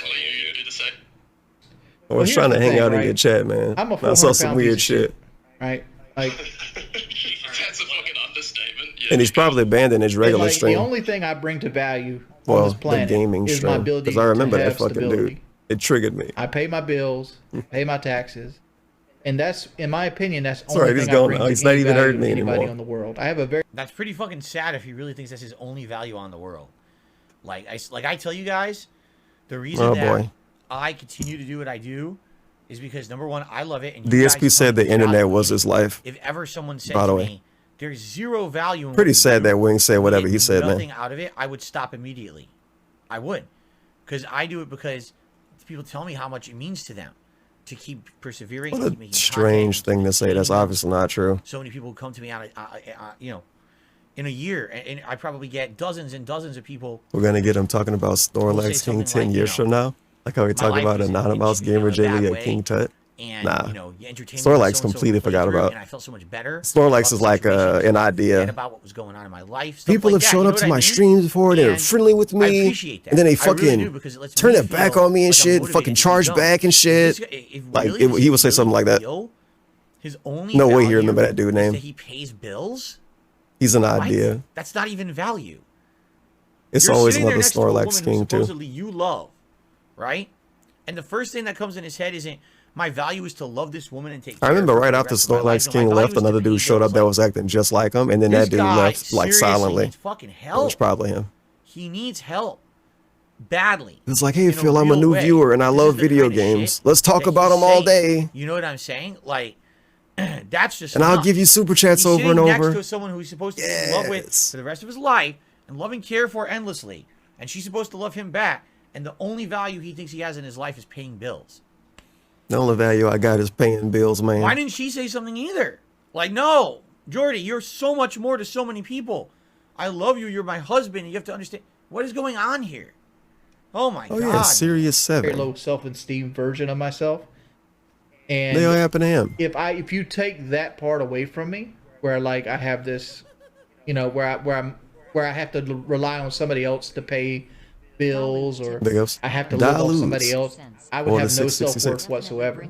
I was here's trying to the hang thing, out in right? your chat, man. I'm a I saw 400 some pound weird piece of shit. Right. Like, That's a fucking understatement. Yeah. And he's probably banned in his regular like, stream. the only thing I bring to value on Well, this the planet gaming is my stream. ability Because I remember to that have fucking stability. dude. It triggered me. I pay my bills, pay my taxes, and that's, in my opinion, that's the Sorry, only he's thing I gone bring now. to He's not any even value hurting to me anybody anymore. on the world. I have a very That's pretty fucking sad if he really thinks that's his only value on the world. Like I tell you guys, the reason that I continue to do what I do is because, number one, I love it. And you DSP guys said the tell me internet value was in it. his life. If ever someone said By the to way. me, there's zero value in Pretty what you sad do, that Wing said you whatever get he said, nothing man. out of it, I would stop immediately. I would. Because I do it because people tell me how much it means to them to keep persevering. What keep a making strange content, thing to say. That's obviously not true. so many people come to me on in a year, and I probably get dozens and dozens of people. We're going to get him talking about Snorlax King 10 years from now. Like how we talk about Anonymous Gamer Jamie at King Tut. And, nah. You entertained Snorlax completely forgot about. and I felt so much better. Snorlax is like an idea. About what was going on in my life. People have shown up to my streams before. They're friendly with me. I appreciate that. And then they I really fucking do, because it lets turn me it back feel on me and like I'm shit. motivated Fucking to charge keep back and shit. Like, he would say something like that. His only No way he value remember that dude is name. that he pays bills. He's an What? idea. That's not even value. It's You're always sitting there another next to a Snorlax woman who King, too. supposedly you love, right? And the first thing that comes in his head isn't, my value is to love this woman and take care I remember of her right for the after rest of my life. Snorlax No, King my value left, is to another pay dude showed bills. up that was acting just like him, and then This that dude guy left like seriously silently. needs fucking It help. was probably him. He needs help badly. It's like, hey, in Phil, I'm a real new way. viewer and I This love is the video kind of games. shit Let's talk that about he's them all saying. day. You know what I'm saying? Like, that's just And I'll enough. give you super chats He's over and sitting over. next to someone who he's supposed to be in love with for the rest of his life and love and care for endlessly, and she's supposed to love him back. And the only value he thinks he has in his life is paying bills. The only value I got is paying bills, man. Why didn't she say something either? Like, no, Jordy, you're so much more to so many people. I love you. You're my husband. You have to understand what is going on here. Oh my God. Yeah, Serious very 7. low self-esteem version of myself. And They all happen to him. if you take that part away from me, where like I have this, where I have to rely on somebody else to pay bills, or Big ups. I have to live off Dilutes. somebody else, I would Or the have no 666. self-worth whatsoever.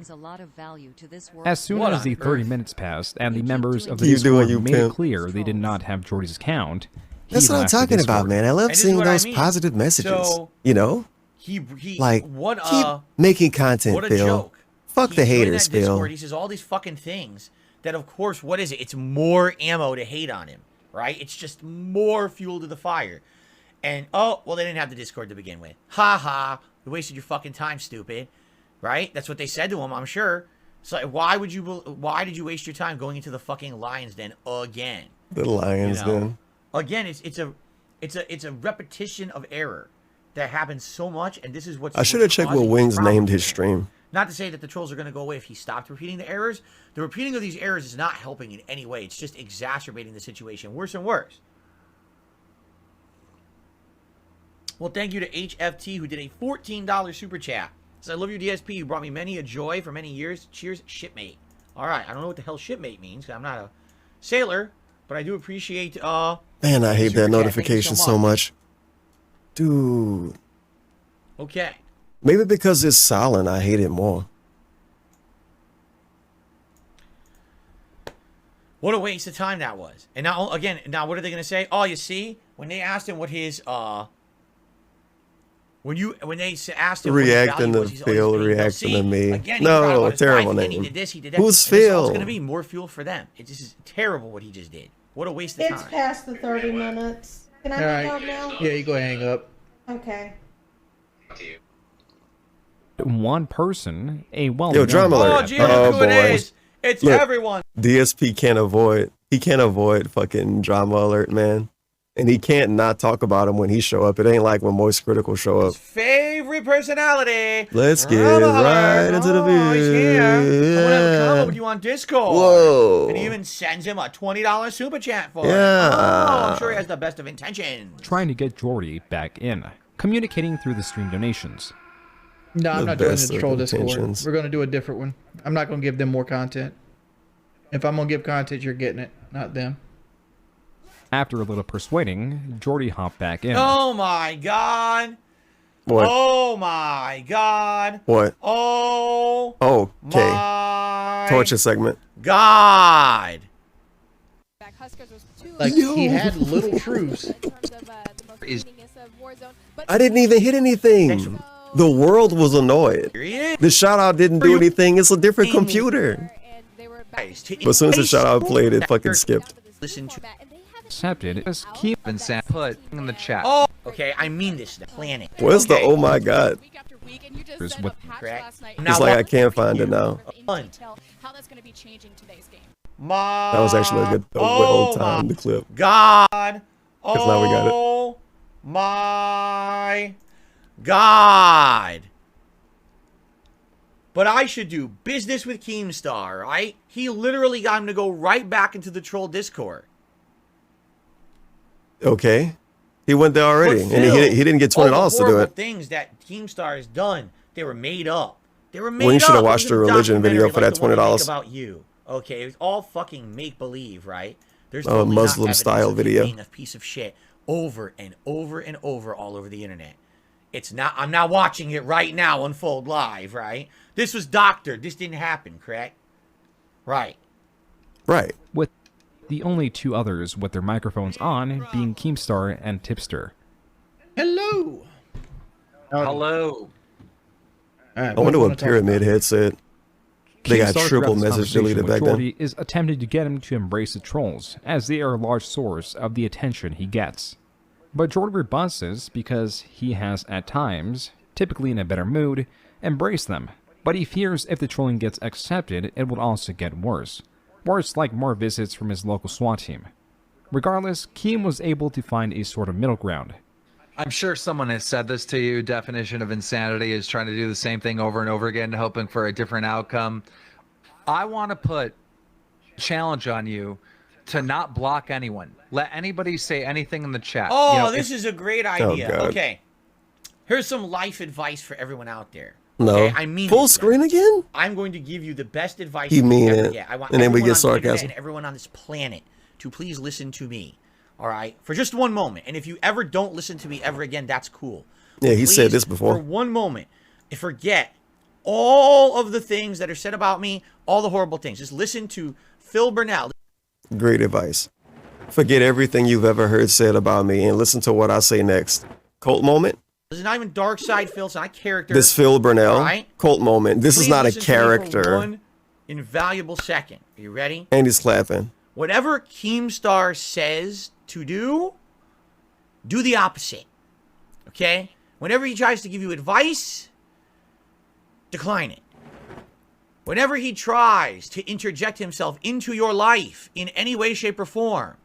As soon What as the on 30 earth? minutes passed and the members of the Keep doing Discord you, made it pimp. clear they did not have Jordy's account, he That's what I'm left the talking about, Discord. man. I love And this is seeing what I those mean. positive messages. So, you know? He Like, what keep making content, what a Phil. joke. Fuck He the joined haters, that Discord, Phil. He says all these fucking things that, of course, what is it? It's more ammo to hate on him, right? It's just more fuel to the fire. And, oh, well, they didn't have the Discord to begin with. Ha ha. You wasted your fucking time, stupid. Right? That's what they said to him, I'm sure. So why did you waste your time going into the fucking Lions Den again? The Lions Den. Again, it's a repetition of error that happens so much, and this is what's I should have checked what causing Wings problems. named his stream. Not to say that the trolls are going to go away if he stopped repeating the errors. The repeating of these errors is not helping in any way. It's just exacerbating the situation worse and worse. Well, thank you to HFT, who did a $14 super chat. Says, I love your DSP. You brought me many a joy for many years. Cheers, shipmate. All right. I don't know what the hell shipmate means, because I'm not a sailor, but I do appreciate... Man, I hate super that chat. notification Thank you so much. Dude. Okay. Maybe because it's silent, I hate it more. What a waste of time that was. And now, again, what are they going to say? Oh, you see? When they asked him what his, when they asked him Reacting what to his value was, he's Phil, always reacting see, to me. again, he forgot No, about his terrible wife, and name. he did this, he did that. Who's And this all is Phil? going to be more fuel for them. It's just terrible what he just did. What a waste of It's time. past the 30 minutes. Can I All hang right. up now? Yeah, you go hang up. Okay. One person, a well Yo, drama alert. Oh, gee, look who it is. It's Look, everyone. DSP can't avoid fucking drama alert, man. And he can't not talk about him when he show up. It ain't like when Moist Critical show up. Favorite personality. Let's get Drama alert. right into the Oh, he's here. I want to have a combo with video. you on Discord. Whoa. And he even sends him a $20 super chat for it. Yeah. Oh, I'm sure he has the best of intentions. Trying to get Jordy back in, communicating through the stream donations. No, I'm The not doing best the of troll Discord. intentions. We're going to do a different one. I'm not going to give them more content. If I'm going to give content, you're getting it, not them. After a little persuading, Jordy hopped back in. Oh my God. What? Oh my God. What? Oh. Okay. My torture segment. God. Like he had little truths. I didn't even hit anything. The world was annoyed. The shout out didn't do anything. It's a different computer. But as soon as the shout out played, it fucking skipped. Listen to. Accepted as keep Vincent put in the chat. Oh, okay. I mean this planet. Where's the oh my god? with Correct. It's like I can't find it now. How that's going to be changing today's game. That was actually a good well timed clip. God. Because now we got it. Oh my God. But I should do business with Keemstar, right? He literally got him to go right back into the troll Discord. Okay. He went there already. And he didn't get $20 to do it. Things that Keemstar has done, they were made up. They were made up. Well, you should have watched the religion video for that $20. About you. Okay, it's all fucking make believe, right? There's a Muslim style video. Being a piece of shit over and over and over all over the internet. It's not. I'm not watching it right now unfold live, right? This was doctored. This didn't happen, correct? Right. Right. With the only two others with their microphones on being Keemstar and Tipster. Hello. Hello. I wonder what Pyramid Head said. They got Keemstar triple throughout this message deleted back conversation with then. Jordy is attempting to get him to embrace the trolls, as they are a large source of the attention he gets. But Jordy rebuts this because he has, at times, typically in a better mood, embraced them. But he fears if the trolling gets accepted, it will also get worse. Worse, like more visits from his local SWAT team. Regardless, Keem was able to find a sort of middle ground. I'm sure someone has said this to you. Definition of insanity is trying to do the same thing over and over again, hoping for a different outcome. I want to put challenge on you to not block anyone. Let anybody say anything in the chat. Oh, this is a great idea. Okay. Here's some life advice for everyone out there. No. Okay? I mean full screen again? I'm going to give you the best advice You you mean can ever it. get. I want And then we everyone get on the internet sarcasm. and everyone on this planet to please listen to me. All right? For just one moment. And if you ever don't listen to me ever again, that's cool. Yeah, he Please, said this before. For one moment, forget all of the things that are said about me, all the horrible things. Just listen to Phil Burnell. Great advice. Forget everything you've ever heard said about me and listen to what I say next. Cult moment? This is not even Dark Side Phil. It's not a character. This Phil Burnell Right? cult moment. This is Please not a listen to me for character. one invaluable second. Are you ready? And he's clapping. Whatever Keemstar says to do the opposite. Okay? Whenever he tries to give you advice, decline it. Whenever he tries to interject himself into your life in any way, shape, or form,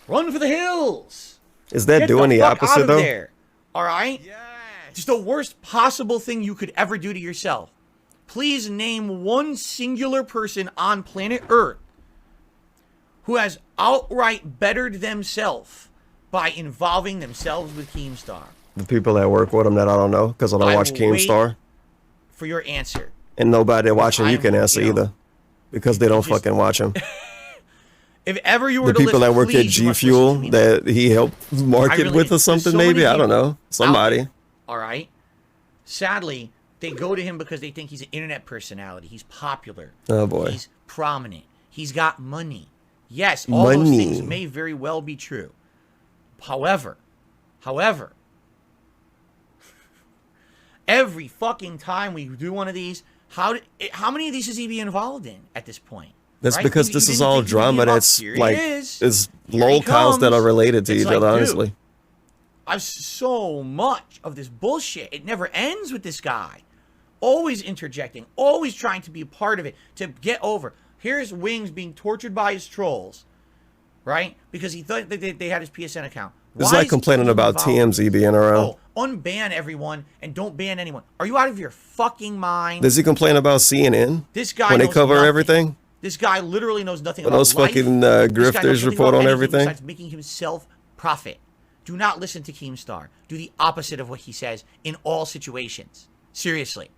run for the hills. Is that Get doing the fuck out opposite of though? There. All right? It's the worst possible thing you could ever do to yourself. Please name one singular person on planet Earth who has outright bettered themselves by involving themselves with Keemstar. The people that work with him that I don't know because I don't watch will wait Keemstar. For your answer. And nobody watching you can answer you know, either. Because they don't fucking watch him. If ever you were The to people listen, that work at please, you G must Fuel listen to me. that he helped market really with do. or something, There's so maybe? many I don't people know. Somebody. All right. Sadly, they go to him because they think he's an internet personality. He's popular. Oh, boy. He's prominent. He's got money. Yes, all those Money. things may very well be true. However, every fucking time we do one of these, how many of these is he be involved in at this point? That's right? because He this is didn't all think he'd be drama involved. that's Here he like is. is Here he lolcows that comes. are related to It's each like, other, dude, honestly. I've so much of this bullshit. It never ends with this guy. Always interjecting, always trying to be a part of it, to get over. Here's Wings being tortured by his trolls, right? Because he thought that they had his PSN account. It's Why like is complaining he about involved? TMZ being around. Oh, unban everyone and don't ban anyone. Are you out of your fucking mind? Does he complain about CNN? This guy when they knows cover nothing. everything? This guy literally knows nothing When about those life. fucking This guy knows grifters nothing report about on anything everything? besides making himself profit. Do not listen to Keemstar. Do the opposite of what he says in all situations. Seriously.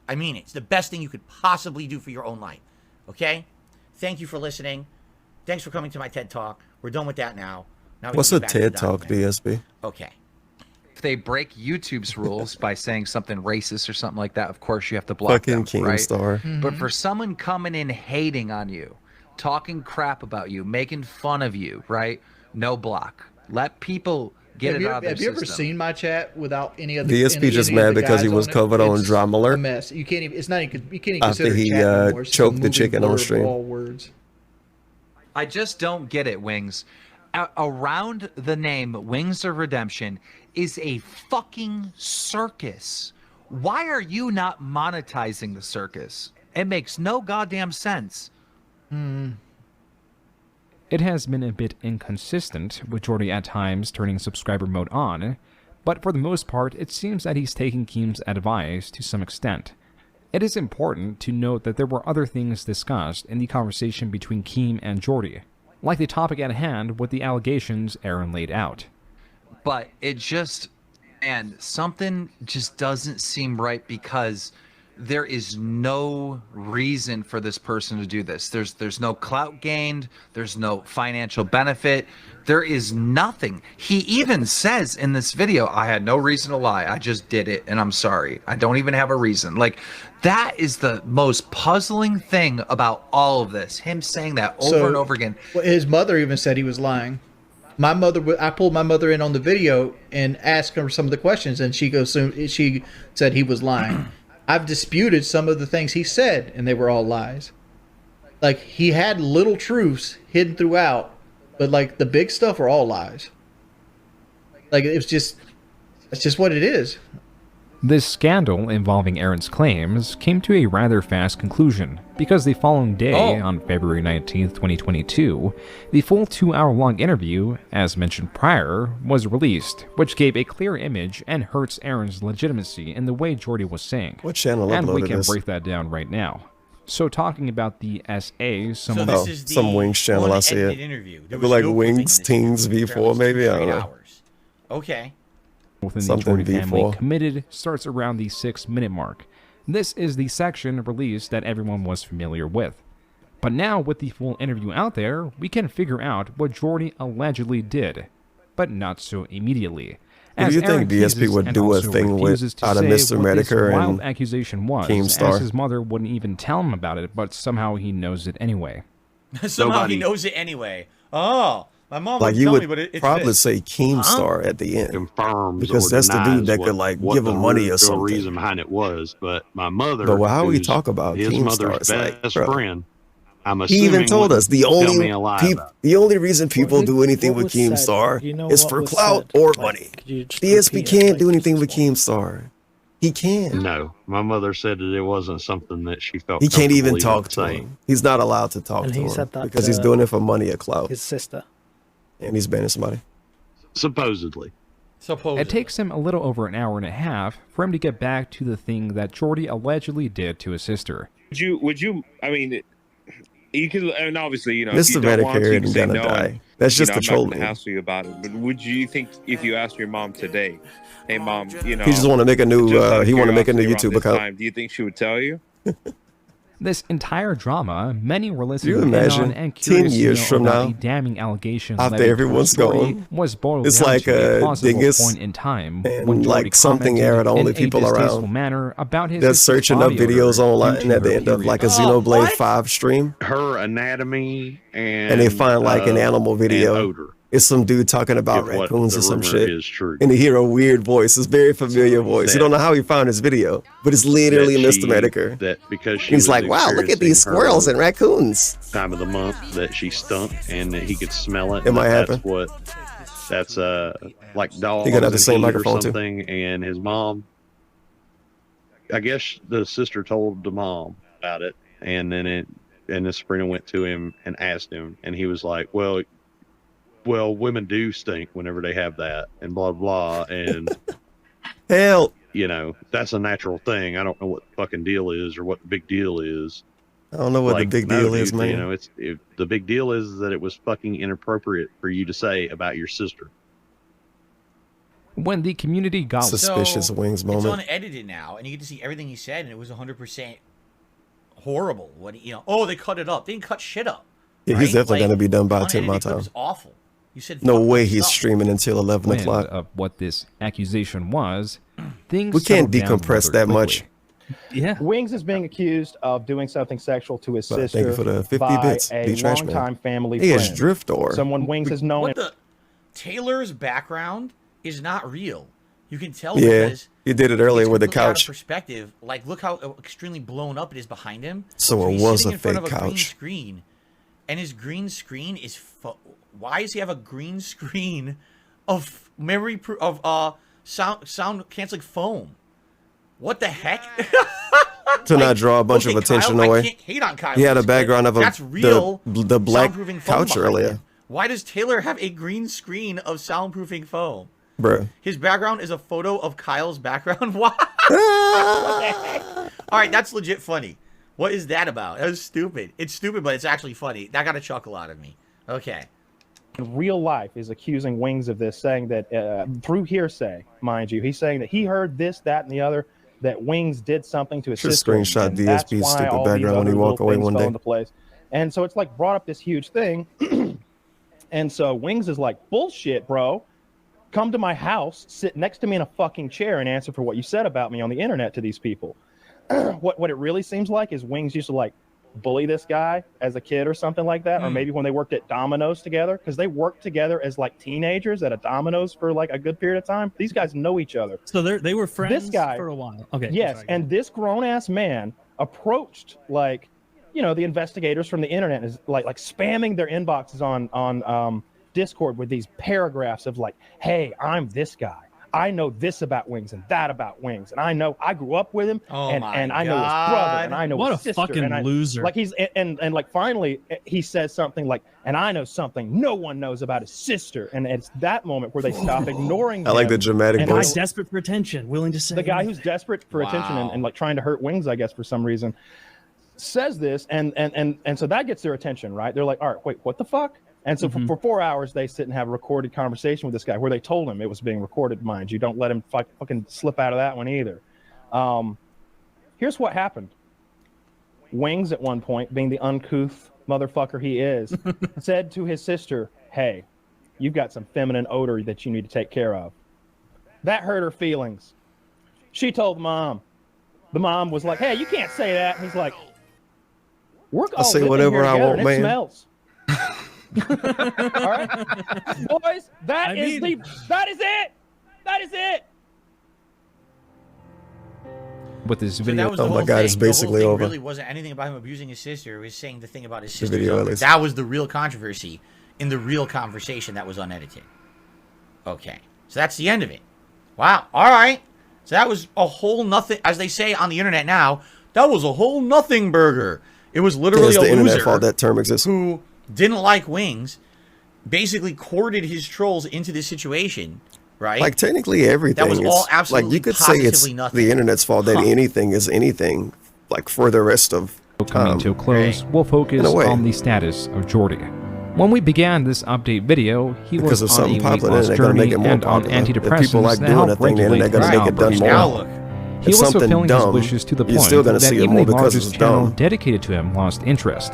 I mean it. It's the best thing you could possibly do for your own life. Okay? Thank you for listening. Thanks for coming to my TED Talk. We're done with that now. Now we What's can a get back to the TED Talk, documentary. DSP? Okay. if they break YouTube's rules by saying something racist or something like that, of course you have to block Fucking them, right? Keemstar. But for someone coming in hating on you, talking crap about you, making fun of you, right? No block. Let people get it out of their Have you ever system. seen my chat without any other? DSP just mad because he was covered on Drama A Alert mess. You can't even. It's not even. You can't even after consider he chat anymore. It's just a choked the moving chicken blur on of stream. all words. I just don't get it, Wings. Around the name Wings of Redemption is a fucking circus. Why are you not monetizing the circus? It makes no goddamn sense. It has been a bit inconsistent, with Jordy at times turning subscriber mode on, but for the most part, it seems that he's taking Keem's advice to some extent. It is important to note that there were other things discussed in the conversation between Keem and Jordy, like the topic at hand with the allegations Aaron laid out. But it just, man, something just doesn't seem right because there is no reason for this person to do this. There's no clout gained. There's no financial benefit. There is nothing. He even says in this video, I had no reason to lie. I just did it and I'm sorry. I don't even have a reason. Like, that is the most puzzling thing about all of this. Him saying that over and over again. Well, his mother even said he was lying. My mother, I pulled my mother in on the video and asked her some of the questions, and she said he was lying. I've disputed some of the things he said, and they were all lies. Like, he had little truths hidden throughout, but like the big stuff are all lies. Like, it's just what it is. This scandal involving Aaron's claims came to a rather fast conclusion, because the following day, on February 19th, 2022, the full 2-hour-long interview, as mentioned prior, was released, which gave a clear image and hurts Aaron's legitimacy in the way Jordy was saying. What channel and we uploaded can this? break that down right now. So talking about the SA, someone some Wings channel, I see it. interview. It'd be like Wings Tings V4 maybe, I don't know. Okay. Within the Something Jordy family V4. committed starts around the 6-minute mark. This is the section released that everyone was familiar with. But now, with the full interview out there, we can figure out what Jordy allegedly did, but not so immediately. What do you think DSP would do a thing with out of Mr. Medicare and accusation was, Keemstar? as his mother wouldn't even tell him about it, but somehow he knows it anyway. Somehow he knows it anyway. Oh, my mom Like would you tell would me, but it's probably this. say Keemstar at the end, Confirms because or that's the dude denies that could like what give the him money or real something. reason behind it was, but my mother. But how we who's talk about his Keemstar, mother's it's like, best bro. friend. I'm He assuming even told us the wouldn't tell me a lie only about it. the only reason people do anything what with was said? Keemstar You know is what for was clout said? or Like, money. could you just DSP repeat it? can't Like, do anything with Keemstar. He can't. No, my mother said that it wasn't something that she felt. He can't even comfortable talk to saying. him. He's not allowed to talk And to he him said that because he's to doing it for money or clout. His sister. And he's banning somebody. Supposedly. It takes him a little over an hour and a half for him to get back to the thing that Jordy allegedly did to his sister. Would you, I mean, you can, and obviously, you know, Mr. if you don't want Medicare to, you ain't can say gonna no. die. And, That's you just know, the I'm not trolling. gonna hassle you about it. But would you think if you asked your mom today, hey mom, you know, He just want to make a new. just out of He want to make a new curiosity YouTube around this account. time, do you think she would tell you? This entire drama, many were listening you in imagine on and 10 curious to years know from about now, the damning allegation after levied everyone's towards Jordy gone, was boiled it's down like to a a plausible dingus point in time and when Jordy like something commented aired only in a people distasteful around. manner about his They're sister's searching up body odor videos due online to at the her end of like a period. Xenoblade 5 stream, Her anatomy and and they find like an animal and video. odor. It's some dude talking about If what raccoons the or some rumor shit, is true. and you hear a weird voice. It's very familiar voice. You don't know how he found his video, but it's literally That Mr. she- Medicare. That because she He's was like, wow, look at these experiencing squirrels her and raccoons. time of the month that she stunk and that he could smell it. It might That's happen. what. That's like dogs. He got out the and same heat or microphone, too. something, and his mom. I guess the sister told the mom about it, and then Sabrina went to him and asked him, and he was like, well, women do stink whenever they have that, and blah blah, and hell, you know, that's a natural thing. I don't know what the fucking deal is or what the big deal is. I don't know what the big deal is, man. You know, the big deal is that it was fucking inappropriate for you to say about your sister. When the community got Suspicious Wings moment. It's unedited now, and you get to see everything he said, and it was 100% horrible. What they cut it up. They didn't cut shit up. Yeah, he's right? definitely Like, gonna be done by 10 unedited my clip time. is awful. You said No fucked way up he's stuff. streaming until 11 wind o'clock. of what this accusation was, things We can't settled down decompress rather that quickly. much. Yeah. Wings is being accused of doing something sexual to his But sister thank you for the 50 by bits, a D-Trash Man. longtime family Hey, it's friend. Driftor. Someone Wings has known. What the? Taylor's background is not real. You can tell Yeah, because he did it earlier it's with the completely out of couch. perspective. Like, look how extremely blown up it is behind him. So it he's was sitting a in front fake of a green couch. screen, and his green screen is. Why does he have a green screen of sound canceling foam? What the heck? To not draw a bunch of okay, attention Kyle, I away. can't hate on Kyle. He had a It's good. background of That's real the black soundproofing foam couch behind earlier. him. Why does Taylor have a green screen of soundproofing foam? Bruh. His background is a photo of Kyle's background. Why? What the heck? All right, that's legit funny. What is that about? That was stupid. It's stupid, but it's actually funny. That got a chuckle out of me. Okay. In real life is accusing Wings of this, saying that through hearsay, mind you, he's saying that he heard this, that, and the other, that Wings did something to his Should sister. screenshot and that's DSP's why stupid all these background when he other walk little away things one fell day. into place. And so it's like brought up this huge thing. And so Wings is like, bullshit, bro. Come to my house, sit next to me in a fucking chair, and answer for what you said about me on the internet to these people. What it really seems like is Wings used to like bully this guy as a kid or something like that, or maybe when they worked at Domino's together, because they worked together as like teenagers at a Domino's for like a good period of time. These guys know each other. So they were friends This guy, for a while. Okay. Yes, sorry. and this grown ass man approached like, you know, the investigators from the internet is like spamming their inboxes on Discord with these paragraphs of like, hey, I'm this guy. I know this about Wings and that about Wings, and I know I grew up with him, and I know his brother, and I know What his a sister, fucking and loser. Like he's and like finally he says something like, and I know something no one knows about his sister, and it's that moment where they stop ignoring. I like him, the dramatic and voice. Desperate for attention, willing to say the guy who's desperate for attention and like trying to hurt Wings, I guess for some reason, says this, and so that gets their attention, right? They're like, all right, wait, what the fuck? And so for 4 hours, they sit and have a recorded conversation with this guy where they told him it was being recorded, mind you. Don't let him fucking slip out of that one either. Here's what happened. Wings, at one point, being the uncouth motherfucker he is, said to his sister, hey, you've got some feminine odor that you need to take care of. That hurt her feelings. She told the mom. The mom was like, hey, you can't say that. And he's like, we're all say living whatever here I together, want, and man. It smells. All right, boys, that is it. That is it. With this So video, that was the Oh my whole God, thing. it's basically the whole over. thing really wasn't anything about him abusing his sister. It was saying the thing about his sister. video, at least. That was the real controversy in the real conversation that was unedited. Okay, so that's the end of it. Wow. All right. So that was a whole nothing, as they say on the internet now. That was a whole nothing burger. It was literally It's a the internet loser fault that term exists. who didn't like Wings, basically courted his trolls into this situation, right? Like technically everything. That was all is- absolutely like you could say it's positively nothing. the internet's fault that anything is anything. Like for the rest of coming to a close, we'll focus in a way. on the status of Jordy. When we began this update video, he Because was of on a something popular, weight loss they're gonna journey make it more and on popular. If antidepressants people like that doing help a thing, then regulate they're gonna his make it done outbursts. more. Now look. He If was something fulfilling his dumb, wishes to the you're point still gonna that see it even more the because largest it's channel dumb. dedicated to him lost interest.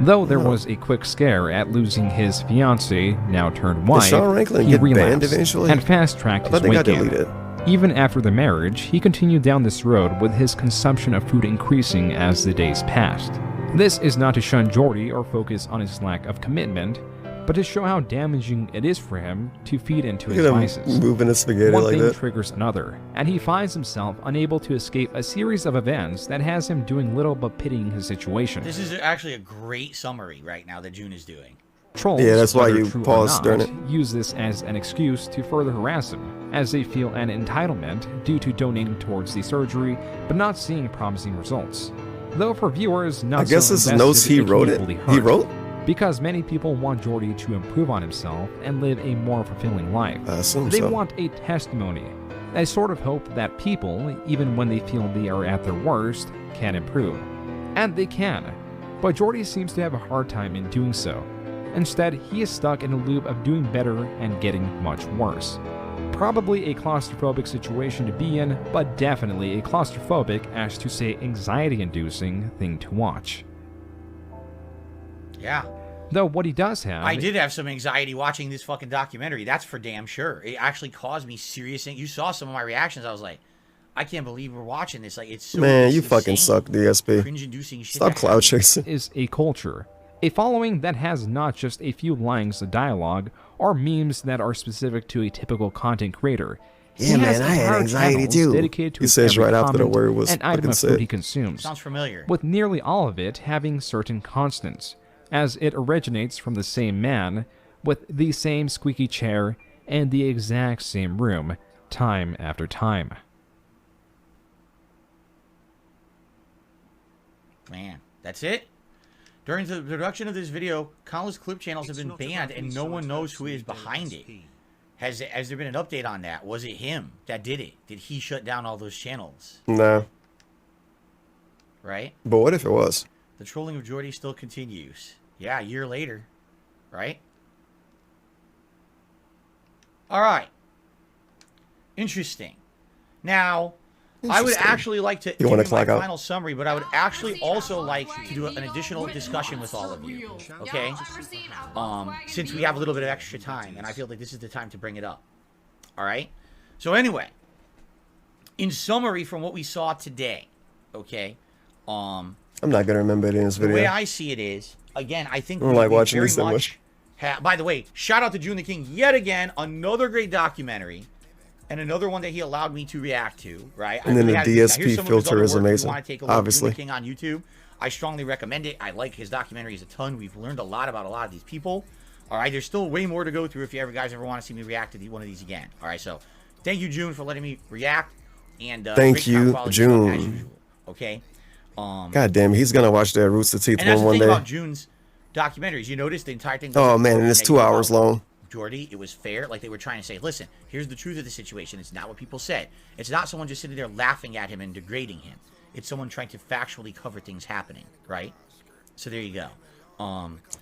Though there was a quick scare at losing his fiancée, now turned wife, Sean Ranklin he get banned relapsed eventually? and fast-tracked I his thought they got weight gain. deleted. Even after the marriage, he continued down this road with his consumption of food increasing as the days passed. This is not to shun Jordy or focus on his lack of commitment, but to show how damaging it is for him to feed into Look his at him vices. moving his spaghetti One like thing that. triggers another, and he finds himself unable to escape a series of events that has him doing little but pitying his situation. This is actually a great summary right now that June is doing. Trolls, Yeah, that's why whether you true or paused during not, it. use this as an excuse to further harass him, as they feel an entitlement due to donating towards the surgery, but not seeing promising results. Though for viewers not I guess so this invested, notes he can wrote it. equally He hurt, wrote? because many people want Jordy to improve on himself and live a more fulfilling life. I assume They so. want a testimony, a sort of hope that people, even when they feel they are at their worst, can improve. And they can, but Jordy seems to have a hard time in doing so. Instead, he is stuck in a loop of doing better and getting much worse. Probably a claustrophobic situation to be in, but definitely a claustrophobic, as to say anxiety-inducing, thing to watch. Yeah. Though what he does have... I did have some anxiety watching this fucking documentary. That's for damn sure. It actually caused me serious... You saw some of my reactions. I was like, I can't believe we're watching this. Like, it's so... Man, you fucking suck, DSP. Cringe-inducing shit. Stop cloud chasing. Is a culture. A following that has not just a few lines of dialogue or memes that are specific to a typical content creator. Yeah, man, I had anxiety too. Dedicated to He says every right after the comment word was and item fucking of food said. he consumes. Sounds familiar. With nearly all of it having certain constants, as it originates from the same man, with the same squeaky chair, and the exact same room, time after time. Man, that's it? During the production of this video, countless clip channels have been banned and no one knows who is behind it. Has there been an update on that? Was it him that did it? Did he shut down all those channels? Nah. Right? But what if it was? The trolling of Jordy still continues. Yeah, a year later. Right? Alright. Interesting. Now, I would actually like to give you my final summary, but I would actually also like to do an additional discussion with all of you. Okay? Since we have a little bit of extra time, and I feel like this is the time to bring it up. Alright? So anyway, in summary from what we saw today, okay? I'm not gonna remember it in this video. The way I see it is, again, I think I don't like watching very this that much. By the way, shout out to June the King yet again, another great documentary, and another one that he allowed me to react to. Right, and then the DSP filter is amazing. Obviously, June the King on YouTube, I strongly recommend it. I like his documentaries a ton. We've learned a lot about a lot of these people. All right, there's still way more to go through. If you guys ever want to see me react to one of these again. All right, so thank you, June, for letting me react. And thank you, June. Okay. God damn, he's gonna watch that Rooster Teeth and that's one the thing day. about June's documentaries. You notice the entire thing. Oh man, and it's 2 hours long. Jordy, it was fair. Like they were trying to say, listen, here's the truth of the situation. It's not what people said. It's not someone just sitting there laughing at him and degrading him. It's someone trying to factually cover things happening, right? So there you go.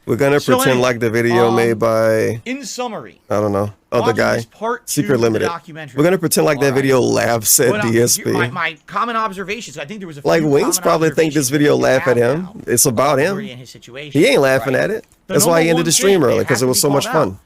We're gonna pretend like the video made by, in summary, I don't know, other guy, Secret Limited. We're gonna pretend like that video laughs at DSP. My common observations. I think there was a like Wings probably think this video laugh at him. It's about him. He ain't laughing at it. That's why he ended the stream early, because it was so much fun.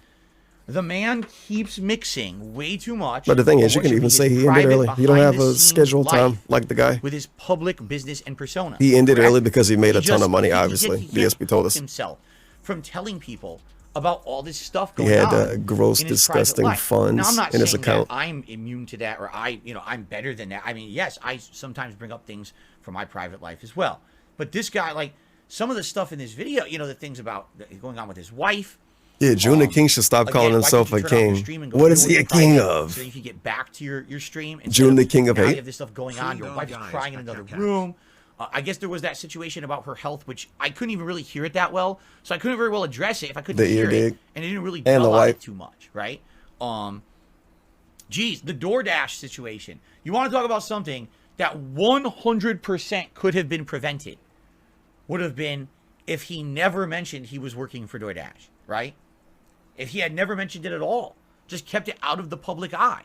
The man keeps mixing way too much. But the thing is, you can even say he ended early. You don't have a scheduled time like the guy. With his public business and persona. He ended early because he made a ton of money, obviously. DSP told us. Himself from telling people about all this stuff going on. He had gross, disgusting funds in his account. I'm immune to that, or I'm better than that. I mean, yes, I sometimes bring up things from my private life as well. But this guy, like, some of the stuff in this video, the things about going on with his wife. Yeah, June the King should stop calling himself a king. What is he a king of? So you can get back to your stream. June the King of hate. You have this stuff going on. Your wife is crying in another room. I guess there was that situation about her health, which I couldn't even really hear it that well. So I couldn't very well address it if I couldn't hear it. And it didn't really dwell on it too much, right? Geez, the DoorDash situation. You want to talk about something that 100% could have been prevented. Would have been if he never mentioned he was working for DoorDash, right? If he had never mentioned it at all, just kept it out of the public eye,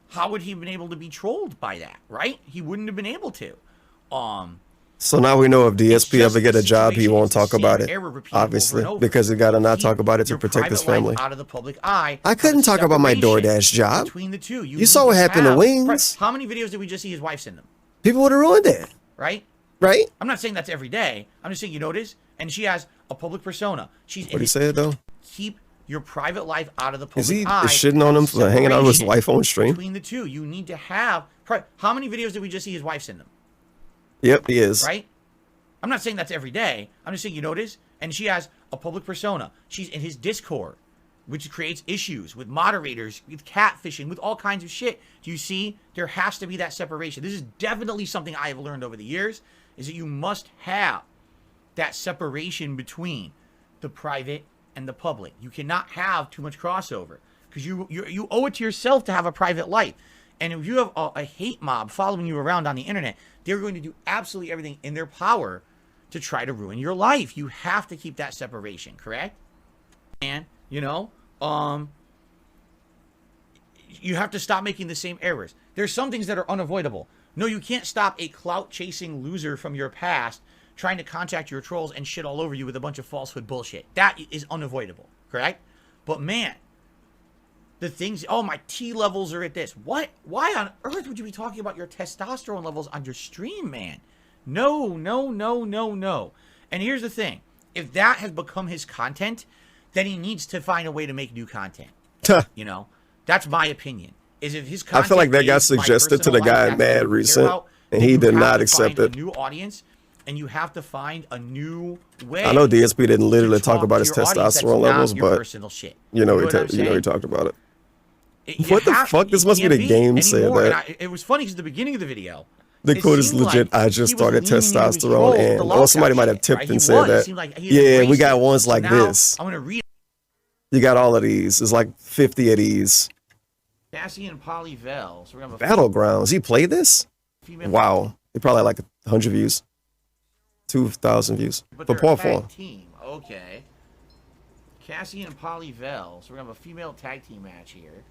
how would he have been able to be trolled by that, right? He wouldn't have been able to. So now we know if DSP ever get a job, he won't talk about it, obviously, because he got to not talk about it to protect his family. Out of the public eye. I couldn't talk about my DoorDash job. Between the two, you saw what happened to Wings. How many videos did we just see his wife send them? People would have ruined it. Right? Right? I'm not saying that's every day. I'm just saying you notice, and she has a public persona. She's what he said though. Keep your private life out of the public eye. Is he eye. shitting on him for hanging out with his wife on stream? Between the two, you need to have. How many videos did we just see his wife send them? Yep, he is. Right? I'm not saying that's every day. I'm just saying you notice, and she has a public persona. She's in his Discord, which creates issues with moderators, with catfishing, with all kinds of shit. Do you see? There has to be that separation. This is definitely something I have learned over the years, is that you must have that separation between the private and the public. You cannot have too much crossover, because you owe it to yourself to have a private life. And if you have a hate mob following you around on the internet, they're going to do absolutely everything in their power to try to ruin your life. You have to keep that separation, correct? And, you have to stop making the same errors. There's some things that are unavoidable. No, you can't stop a clout-chasing loser from your past trying to contact your trolls and shit all over you with a bunch of falsehood bullshit. That is unavoidable, correct? But man, the things, oh, my T levels are at this. What? Why on earth would you be talking about your testosterone levels on your stream, man? No, no, no, no, no. And here's the thing. If that has become his content, then he needs to find a way to make new content. You know? That's my opinion. Is if his content I feel like that got is my suggested to the personal life, guy that's what Mad I care Recent, about, and then he you did have not to accept find it. a new audience, and you have to find a new way. I know DSP didn't literally talk about to his your audience that's testosterone not levels, your but personal shit. you know, what I'm you know, he saying? talked about it. You What the have- fuck? This it must be can't the game saying anymore. that. And it was funny because at the beginning of the video, The it quote is seemed legit. like I just he was started leaning into his testosterone, role, the and or lockout somebody might have shit, tipped right? and He said was. It that. seemed like he Yeah, we embraced got it. ones So like now, this. I'm gonna read You got all of these. It's like 50 of these. Cassie and Polyvel. So we're gonna have a Battlegrounds. He played this? female. Wow. He probably had like 100 views. 2,000 views. But For they're a Paul tag Form. team. Okay. Cassie and Polyvel. So we're gonna have a female tag team match here.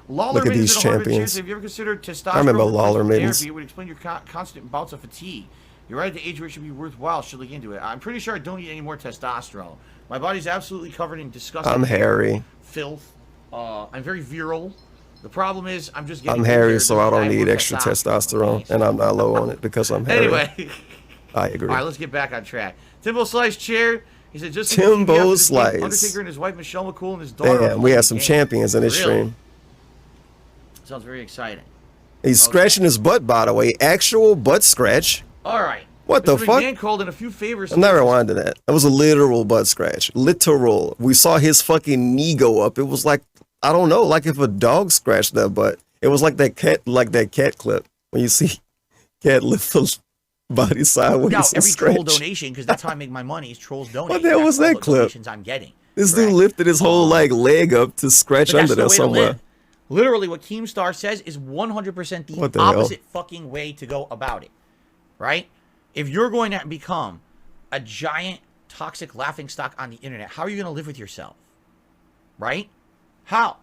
Lawler Look at Mittens these and Harvard champions. Cheers. Have you ever considered testosterone? I remember replacement Lawler therapy? Mittens. It would explain your constant bouts of fatigue. You're right at the age where it should be worthwhile. Should look into it. I'm pretty sure I don't need any more testosterone. My body's absolutely covered in disgusting I'm hairy. filth. I'm very virile. The problem is I'm just getting I'm hairy, older. so I don't have need more extra testosterone, and I'm not low on it because I'm hairy. Anyway. I agree. All right, let's get back on track. Timbo Slice chair. He said just Timbo Slice. Undertaker and his wife Michelle McCool and his daughter. Damn, we had some champions in this Really? stream. Sounds very exciting. He's scratching his butt, by the way. Actual butt scratch. All right. What the Mr. fuck? McMahon called in a few favors. I'm not rewinding that. That was a literal butt scratch. Literal. We saw his fucking knee go up. It was like, I don't know, like if a dog scratched that butt. It was like that cat clip when you see cat lift the body sideways No, and every troll scratch. donation, because that's how I make my money, is trolls donate. What the hell was That's all that the clip? donations I'm getting. This dude lifted his whole like leg up to scratch But that's under the there way to somewhere. live. Literally, what Keemstar says is 100% the, What the hell? opposite fucking way to go about it. Right? If you're going to become a giant toxic laughingstock on the internet, how are you going to live with yourself? Right? How?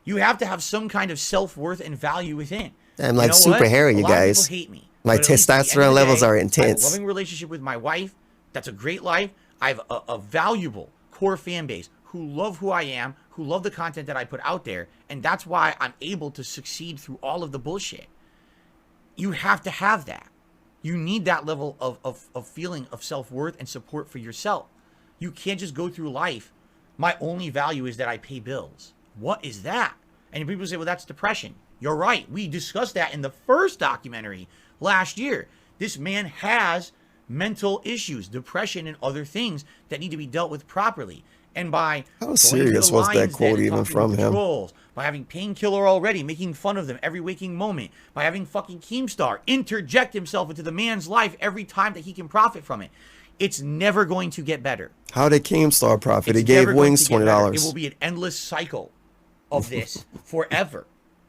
You have to have some kind of self-worth and value within. I'm You like know super what? hairy, A you lot of guys. people hate me. My But at least at the end of testosterone the levels day, are I have a intense. loving relationship with my wife. That's a great life. I have a valuable core fan base who love who I am, who love the content that I put out there, and that's why I'm able to succeed through all of the bullshit. You have to have that. You need that level of feeling of self-worth and support for yourself. You can't just go through life. My only value is that I pay bills. What is that? And people say, well, that's depression. You're right. We discussed that in the first documentary last year. This man has mental issues, depression, and other things that need to be dealt with properly. And by How going into serious the was that lion's den quote and even talking from with him? trolls, by having Painkiller already, making fun of them every waking moment, by having fucking Keemstar interject himself into the man's life every time that he can profit from it, it's never going to get better. How did Keemstar profit? He It's gave never going Wings to get better. It $20. will be an endless cycle of this forever.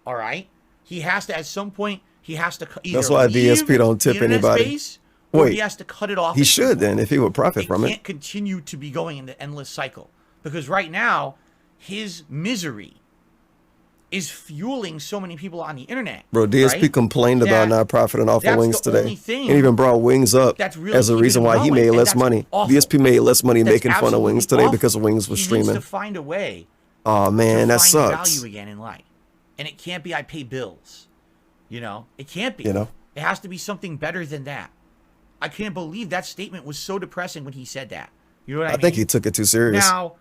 All right? He has to, at some point, he has to either That's why leave DSP don't tip the internet anybody. space, or Wait, he has to cut it off. he at some should then if he would profit it from can't it. continue to be going in the endless cycle, because right now his misery is fueling so many people on the internet. Bro, DSP right? complained about That- not profiting off of that's Wings the today. only thing And even brought Wings up that's really as a keeping reason him why he going, made and less that's money. awful. DSP made less money That's making fun of Wings today absolutely because Wings was He streaming. needs to find a way Oh man, to that find sucks. value again in life, and it can't be I pay bills. You know, it can't be. You know? It has to be something better than that. I can't believe that statement was so depressing when he said that. You know what I mean? I think he took it too serious. Now,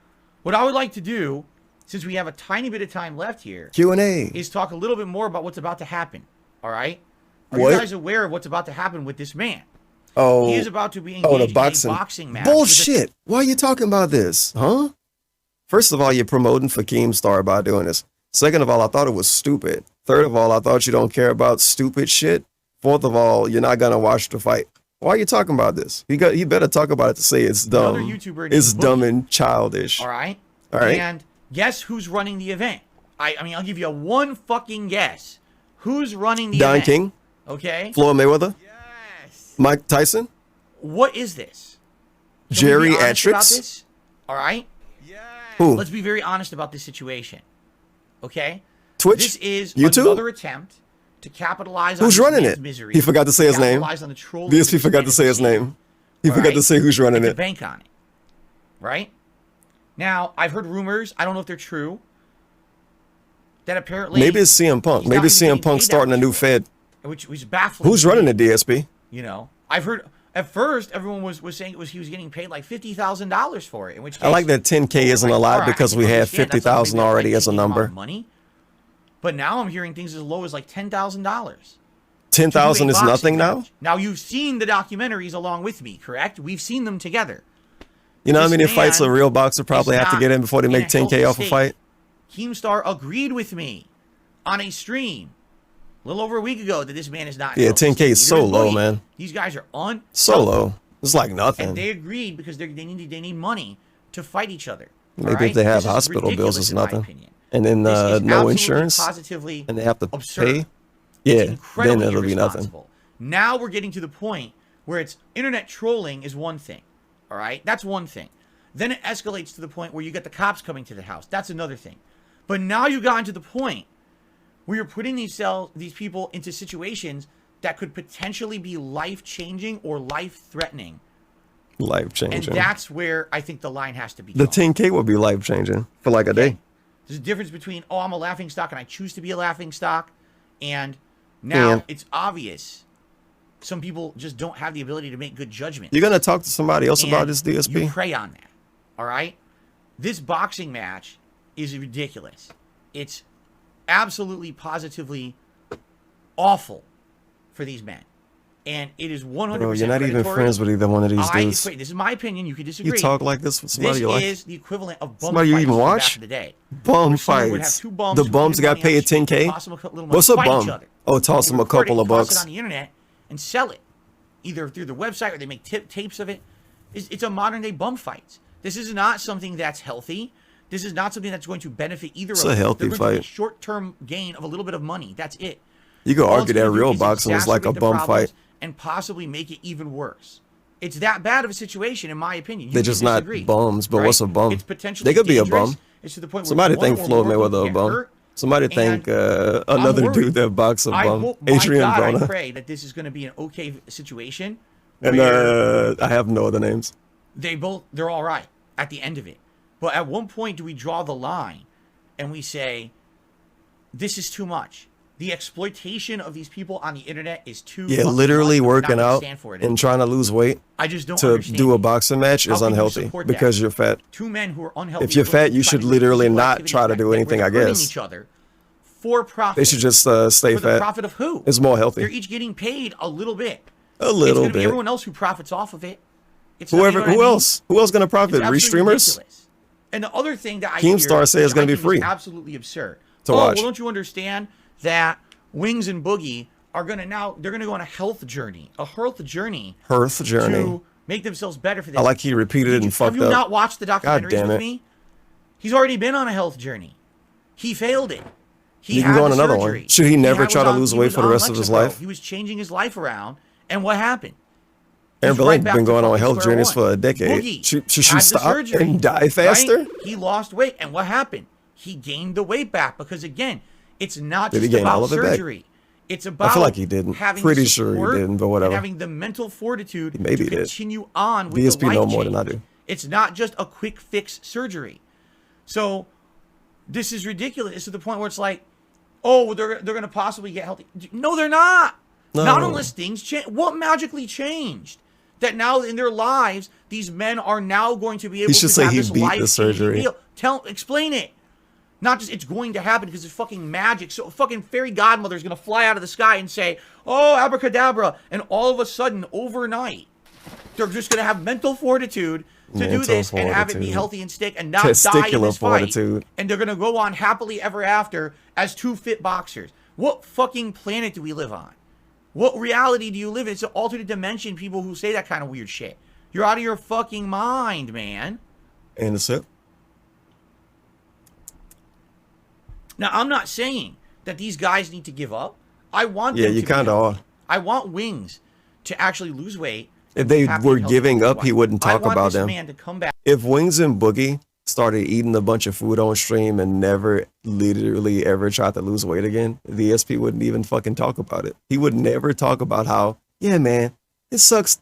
what I would like to do, since we have a tiny bit of time left here, Q&A. is talk a little bit more about what's about to happen. All right? Are What? you guys aware of what's about to happen with this man? Oh, He is about to be the engaged boxing. in a boxing match. with a- Bullshit. Why are you talking about this? Huh? First of all, you're promoting for Keemstar by doing this. Second of all, I thought it was stupid. Third of all, I thought you don't care about stupid shit. Fourth of all, you're not gonna watch the fight. Why are you talking about this? You better talk about it to say it's Another dumb. YouTuber named It's dumb Boogie. and childish. All right? All right. And guess who's running the event? I mean, I'll give you one fucking guess. Who's running the Don event? King? Okay? Floyd Mayweather? Yes. Mike Tyson? What is this? Can we Jerry be honest about Atrix? this? All right? Who? Let's be very honest about this situation. Okay? Twitch? This is YouTube? another attempt to capitalize on Who's this running man's it? misery. He forgot to say his name. capitalize on the troll DSP forgot to say his name. You forgot Alright? to say who's running And to it. bank on it. Right? Now, I've heard rumors, I don't know if they're true, that apparently Maybe it's CM Punk. he's Maybe not it's even CM getting Punk paid that starting a much new for it, Fed. which was baffling. Who's to running me. the DSP? You know, I've heard at first everyone was saying he was getting paid like $50,000 for it. In which case, I like that 10K isn't a lot alright, because I we can had understand. That's 50,000 maybe a already as a life-changing amount number. of money. But now I'm hearing things as low as like $10,000. 10,000 is nothing now? Now you've seen the documentaries along with me, correct? We've seen them together. You know how This many fights a man real boxer probably is have to not get in before they in make a 10K healthy off a state. fight? Keemstar agreed with me on a stream a little over a week ago that this man is not in a Yeah, healthy 10K state. is Neither so low, Boogie. man. These guys are on So low. It's like nothing. and they agreed because they need money to fight each other. Maybe alright? if they have This is hospital bills, ridiculous it's in my nothing. opinion. And then This is no absolutely insurance, positively and they have to absurd. pay. It's Yeah, then incredibly it'll be nothing. irresponsible. Now we're getting to the point where it's internet trolling is one thing. All right, that's one thing. Then it escalates to the point where you get the cops coming to the house. That's another thing. But now you've gotten to the point where you're putting these people into situations that could potentially be life-changing or life-threatening. Life And changing. that's where I think the line has to be The drawn. 10K would be life changing for like a day. There's a difference between, oh, I'm a laughing stock and I choose to be a laughing stock. And now Yeah. it's obvious some people just don't have the ability to make good judgment. You're gonna talk to somebody else about And this DSP? You prey on that. All right? This boxing match is ridiculous. It's absolutely, positively awful for these men. And it is 100% Bro, you're not even predatory. friends with either one of these dudes. This is my opinion. You could disagree. You talk like this with somebody This you like? is the equivalent of bum Somebody you fights even from watch? back in the day. Bum Where someone would have fights. two bums The who bums put got money on paid the street, 10K? toss them a little money, What's a fight each bum? other. Oh, toss They them a record couple it, of toss bucks. it on the internet and sell it, either through the website or they make tapes of it. It's a modern day bum fights. This is not something that's healthy. This is not something that's going to benefit either It's of a them. healthy They're going to fight. get short-term gain of a little bit of money. That's it. You could All argue it's that gonna do real is boxing is like a exacerbate the bum problems fight. and possibly make it even worse. It's that bad of a situation, in my opinion. You They're can just not disagree, bums, but right? what's a bum? It's potentially They could be a dangerous. bum. It's to the point where Somebody one think or Floyd more people Mayweather a get bum. hurt, Somebody think and another I'm worried. dude that boxes a I bum. hope, my Adrian God, I Broner. pray that this is going to be an okay situation. And where I have no other names. they're all right at the end of it. But at one point do we draw the line and we say, this is too much. The exploitation of these people on the internet is too Yeah, fucking literally much. We're not working gonna out stand for it and anymore. trying to lose weight I just don't to understand do a it. boxing match How is can you unhealthy support that? because you're fat. Two men who are unhealthy. If you're fat, you should literally not try to do anything, I They're hurting guess. each other for profit. They should just stay for the fat. profit of who? It's more healthy. They're each getting paid a little bit. A little It's gonna be bit. everyone else who profits off of it. It's not- Whoever, you know what who I mean? else? Who else gonna profit? It's absolutely Restreamers? ridiculous. And the other thing that I Keemstar hear, says it's which gonna I be think is free absolutely absurd. to Well, watch. don't you understand that Wings and Boogie are gonna they're gonna go on a health journey Hearth journey. to make themselves better for this. I like he repeated it and Have fucked you up. not watched the God documentaries damn with it. me? He's already been on a health journey. He failed it. He can had go on the another surgery. one. Should he never was try to on- lose he weight was for the on rest of his Lexapro. life? He was changing his life around, and what happened? Aaron He's Blaine back been to going on fucking health square journeys one. for a decade. Boogie Should she had the stop surgery, and die faster? right? He lost weight, and what happened? He gained the weight back because again, it's not Did he just gain all about of it back? surgery. It's about I feel like he didn't. having Pretty the sure he support didn't, but whatever. And having the mental fortitude Maybe to he did. continue on with DSP the life know more than I change. do. It's not just a quick fix surgery. So this is ridiculous. It's to the point where it's like, oh, they're going to possibly get healthy. No, they're not. No. Not unless things change. What magically changed? That now in their lives, these men are now going to be able He should to say have he this beat the life-changing surgery. deal. Explain it. Not just it's going to happen because it's fucking magic. So a fucking fairy godmother is going to fly out of the sky and say, oh, abracadabra. And all of a sudden, overnight, they're just going to have mental fortitude to do Mental this and have it be fortitude. healthy and stick and not die in Testicular this fight. fortitude. And they're going to go on happily ever after as two fit boxers. What fucking planet do we live on? What reality do you live in? It's an alternate dimension, people who say that kind of weird shit. You're out of your fucking mind, man. And the sip. Now, I'm not saying that these guys need to give up. I want Yeah, them you to be kind of healthy. are. I want Wings to actually lose weight. If they happy were and healthy giving with his up, he wife. wouldn't talk I want about this them. man to come back. If Wings and Boogie started eating a bunch of food on stream and never literally ever tried to lose weight again, the SP wouldn't even fucking talk about it. He would never talk about how, yeah, man, it sucks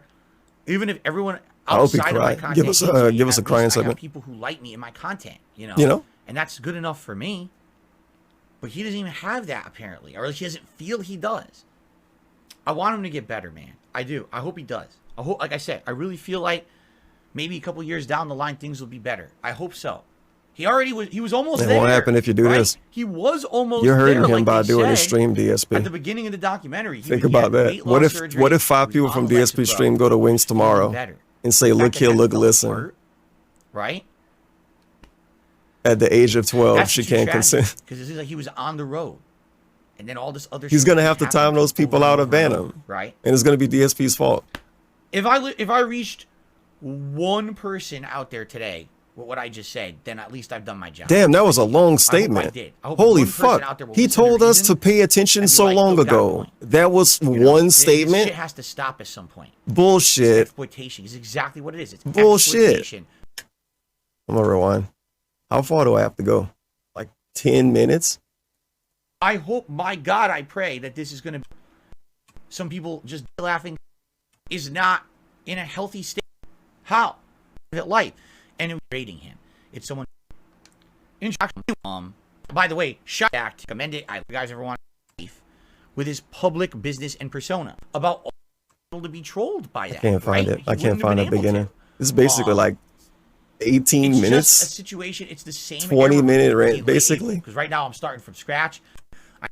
even if everyone I hope he outside of my cry. content. Give us a crying I have segment. people who like me in my content, you know. You know? And that's good enough for me. But he doesn't even have that apparently, or at least he doesn't feel he does. I want him to get better, man. I do. I hope he does. I hope, like I said, I really feel like maybe a couple years down the line things will be better. I hope so. He was almost And there. what happened if you do right? this? He was almost You're hurting there, him like by they doing his said stream DSP. at the beginning of the documentary. Think about that. What if 5 people from DSP stream go to Wings tomorrow and say, "Look here, look, listen." Right? At the age of 12, she can't consent. Because it seems like he was on the road. And then all this other He's shit gonna have to happened time those people out or ban them, right? And it's gonna be DSP's fault. If I reached one person out there today with what I just said, then at least I've done my job. Damn, that was a long I statement. did. I hope Holy one person out fuck! there will He listen to told us reason to pay attention so like, long "Look, got a ago. point." That was You know, one this statement. shit has to stop at some point. Bullshit. Exploitation is exactly what it is. It's Bullshit. exploitation. I'm gonna rewind. How far do I have to go? Like 10 minutes? I hope, my God, I pray that this is going to. Some people just laughing is not in a healthy state. How? Life and rating him. It's someone. By the way, shout out to commend it. You guys ever want beef with his public business and persona about all to be trolled by that? I can't find right? it. I can't find the beginning. This is basically like 18 it's minutes. Just a situation. It's the same. 20-minute rant, basically. Because right now I'm starting from scratch. I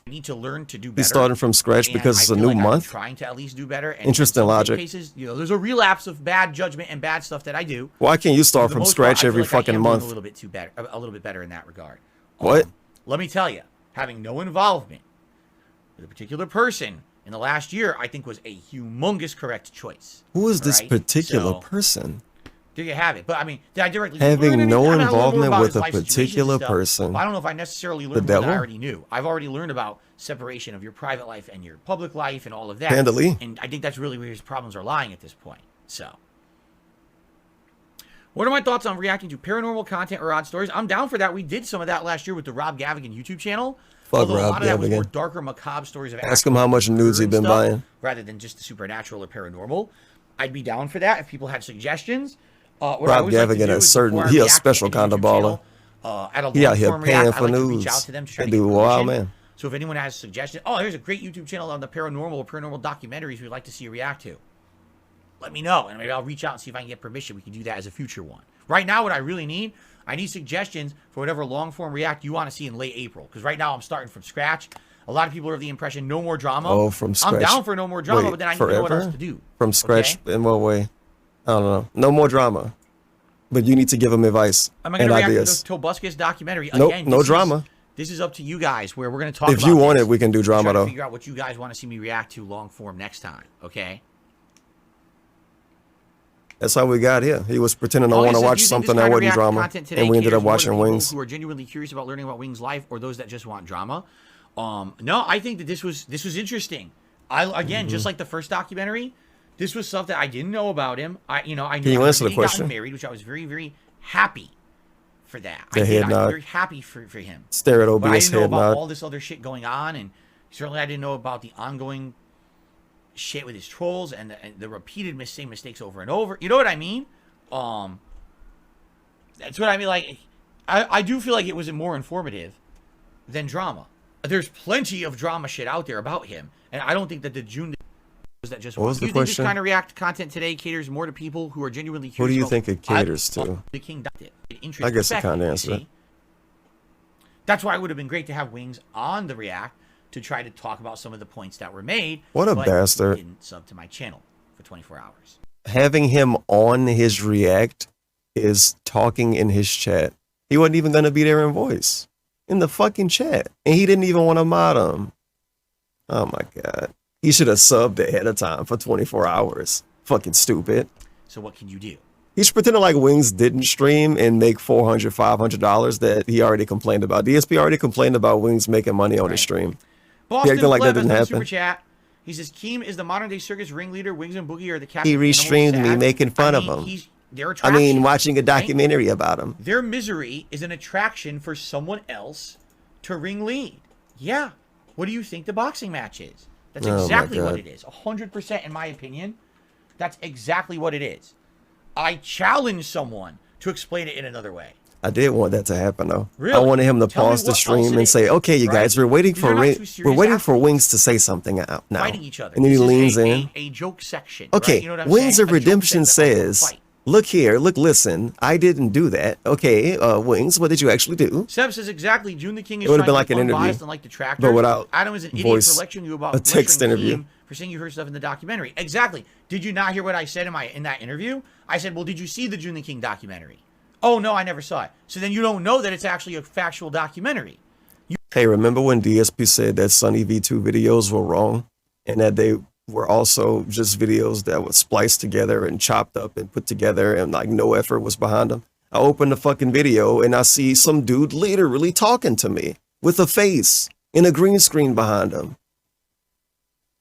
need to learn to do better. He's starting from scratch And because it's I a feel new like I'm month. trying to at least do better. And Interesting in some logic. Cases, you know, there's a relapse of bad judgment and bad stuff that I do. Why can't you start For the from most scratch part, I feel every like I fucking am doing month? A little bit better in that regard. What? Let me tell you, having no involvement with a particular person in the last year, I think was a humongous correct choice. Who is this Right? particular So, person? there you have it. But I mean, did I directly Having learn no anything? I learned more involvement about with his a life situations and particular stuff, person. but I don't know if I necessarily The learned more than I devil? already knew. I've already learned about separation of your private life and your public life and all of that. Panda Lee. And I think that's really where his problems are lying at this point. So, what are my thoughts on reacting to paranormal content or odd stories? I'm down for that. We did some of that last year with the Rob Gavigan YouTube channel. Fuck Although a Rob lot of that was more Gavigan. darker, macabre stories of Ask him how much nudes he been stuff, buying. rather than just the supernatural or paranormal. I'd be down for that if people had suggestions. What I Rob always like to Gavigan do is is certain. before I He a react to special any kind of YouTube baller. channel, at a He out here long-form paying react, for I like to reach nudes. out to them to try That to get dude wild, permission. man. So if anyone has suggestions, oh, there's a great YouTube channel on the paranormal or paranormal documentaries we'd like to see you react to. Let me know, and maybe I'll reach out and see if I can get permission. We can do that as a future one. Right now, what I really need, I need suggestions for whatever long-form react you want to see in late April. Because right now, I'm starting from scratch. A lot of people are of the impression no more drama. Oh, from scratch. I'm down for no more drama, Wait, but then I need to know what else to do. From scratch okay? in what way? I don't know. No more drama. But you need to give him advice Am I and going to react ideas. to the Tobuscus documentary? Nope, Again, no this drama. This is up to you guys, where we're going to talk If about you want this. it, we can do drama, Try to though. figure out what you guys want to see me react to long form next time, okay? That's how we got here. He was pretending I Ollie want to says, watch "Do you think something this that kind of wasn't react drama. content today And we ended caters up more to watching people Wings. who are genuinely curious about learning about Wings' life, or those that just want drama. No, I think that this was interesting. Again, just like the first documentary, this was stuff that I didn't know about him. I knew Can you answer the he question? got married, which I was very, very happy for that. The I head was nod. very happy for him. Stare at But I OBS didn't know head about nod. all this other shit going on, and certainly I didn't know about the ongoing shit with his trolls and the repeated same mistakes over and over. You know what I mean? That's what I mean. Like, I do feel like it was more informative than drama. There's plenty of drama shit out there about him, and I don't think that the June that just. What was do the you think this question? kind of react content today caters more to people who are genuinely Who curious? do you about- think it caters to? The King does it. I guess I kind of answered it. That's why it would have been great to have Wings on the React to try to talk about some of the points that were made. What a but bastard. He didn't sub to my channel for 24 hours. Having him on his React is talking in his chat. He wasn't even going to be there in voice. In the fucking chat. And he didn't even want to mod him. Oh my God. He should have subbed ahead of time for 24 hours. Fucking stupid. So what can you do? He's pretending like Wings didn't stream and make $400, $500 that he already complained about. DSP already complained about Wings making money on his stream. Boston he acting like that Pleb has didn't done happen. Super chat. He says Keem is the modern day circus ringleader. Wings and Boogie are the captain. He restreamed me making fun of him. Their I mean, attraction, watching a documentary about him. Their misery is an attraction for someone else to ring lead. Yeah. What do you think the boxing match is? That's Oh my exactly what God. it is. 100% in my opinion. That's exactly what it is. I challenge someone to explain it in another way. I did want that to happen though. Really? I wanted him to Tell me pause the what else stream it and say, is, "Okay, you right? guys, we're waiting These for are not two serious Wings to say something out now." Fighting each other. And then he This is leans in. a joke section. Okay, right? You know what I'm Wings saying? of A joke Redemption segment of a says, fight. "Look here, listen, I didn't do that." Okay, Wings, what did you actually do? Seb says exactly. June the King is It would've trying been to like be an interview, unbiased and like detractors. but without Adam is an idiot voice, for lecturing you about a text lecturing interview. Keem for saying you heard stuff in the documentary. Exactly. Did you not hear what I said in that interview? I said, well, did you see the June the King documentary? Oh, no, I never saw it. So then you don't know that it's actually a factual documentary. Hey, remember when DSP said that Sunny V2 videos were wrong and that they were also just videos that were spliced together and chopped up and put together and like no effort was behind them? I open the fucking video and I see some dude literally talking to me with a face and a green screen behind him.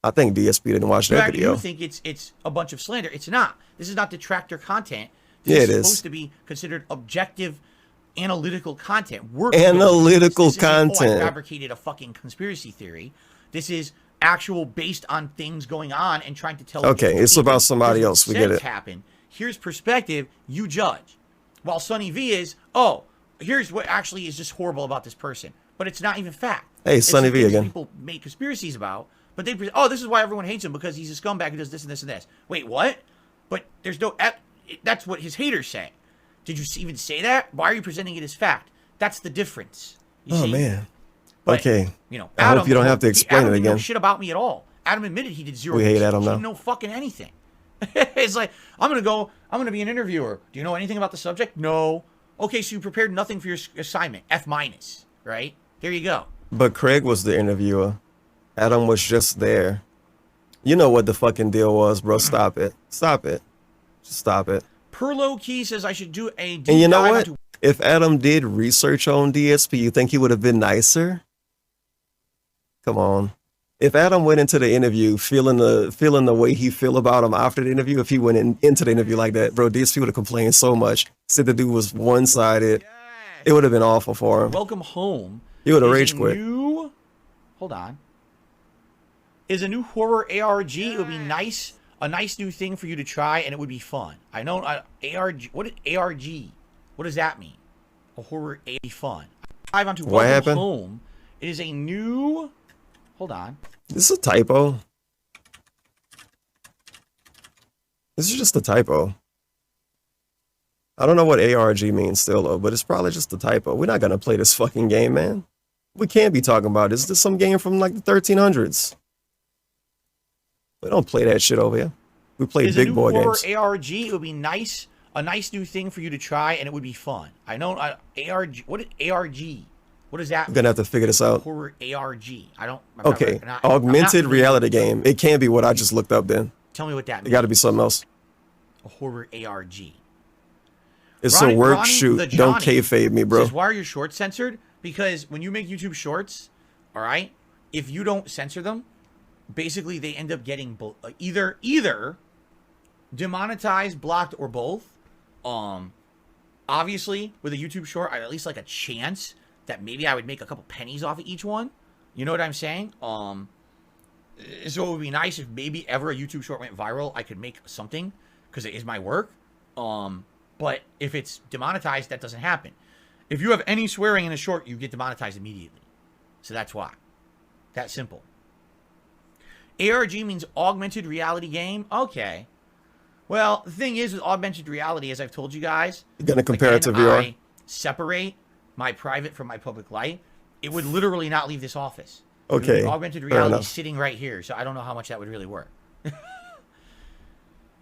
I think DSP didn't watch that video. You think it's a bunch of slander. It's not. This is not detractor content. Yeah, This it is is. supposed to be considered objective, analytical content. Analytical this isn't, I content. fabricated a fucking conspiracy theory. This is actual based on things going on and trying to tell. Okay, it's people, about somebody here's what else. We get says it. Happen. Here's perspective. You judge. While Sunny V is, here's what actually is just horrible about this person, but it's not even fact. Hey, It's Sunny the V things again. People make conspiracies about, but they this is why everyone hates him because he's a scumbag who does this and this and this. Wait, what? But there's no. That's what his haters say. Did you even say that? Why are you presenting it as fact? That's the difference. You Oh see? man. But, Okay. You know, I hope you don't have to explain Adam it didn't know again. shit about me at all. Adam admitted he did zero. We hate research. Adam He now. didn't know fucking anything. It's like I'm gonna be an interviewer. Do you know anything about the subject? No. Okay, so you prepared nothing for your assignment. F-, right? There you go. But Craig was the interviewer. Adam was just there. You know what the fucking deal was, bro. Stop it. Stop it. Just stop it. Perlo Key says I should do a deep And you know dive what? into- If Adam did research on DSP, you think he would have been nicer? Come on. If Adam went into the interview feeling the way he feel about him after the interview, if he went into the interview like that, bro, DSP would have complained so much. Said the dude was one-sided. It would have been awful for him. Welcome home. He would have is rage a quit. Hold on. Is a new horror ARG. It would be nice. A nice new thing for you to try, and it would be fun. I know ARG. What is ARG? What does that mean? A horror A fun. Dive onto What Welcome happened? Home. It is a new. Hold on. This is a typo. This is just a typo. I don't know what ARG means still though, but it's probably just a typo. We're not gonna play this fucking game, man. We can't be talking about this. This is some game from like the 1300s. We don't play that shit over here. We play Is a big new boy horror games. ARG. It would be nice. A nice new thing for you to try, and it would be fun. I know ARG. What is ARG? What does that We're mean? gonna have to figure this out. Horror ARG. I don't. Okay, I'm not augmented familiar. reality game. It can't be what I just looked up then. Tell me what that It means. got to be something else. A horror ARG. It's Ronnie- a work Ronnie shoot. the Don't Johnny kayfabe me, bro. Says, why are your shorts censored? Because when you make YouTube shorts, all right, if you don't censor them, basically they end up getting either demonetized, blocked, or both. Obviously, with a YouTube short, I at least like a chance that maybe I would make a couple pennies off of each one. You know what I'm saying? So it would be nice if maybe ever a YouTube short went viral, I could make something because it is my work. But if it's demonetized, that doesn't happen. If you have any swearing in a short, you get demonetized immediately. So that's why. That simple. ARG means augmented reality game. Okay. Well, the thing is with augmented reality, as I've told you guys, You're gonna compare it to again, VR. I separate my private from my public life. It would literally not leave this office. It would be Okay, augmented fair reality enough. sitting right here. So I don't know how much that would really work.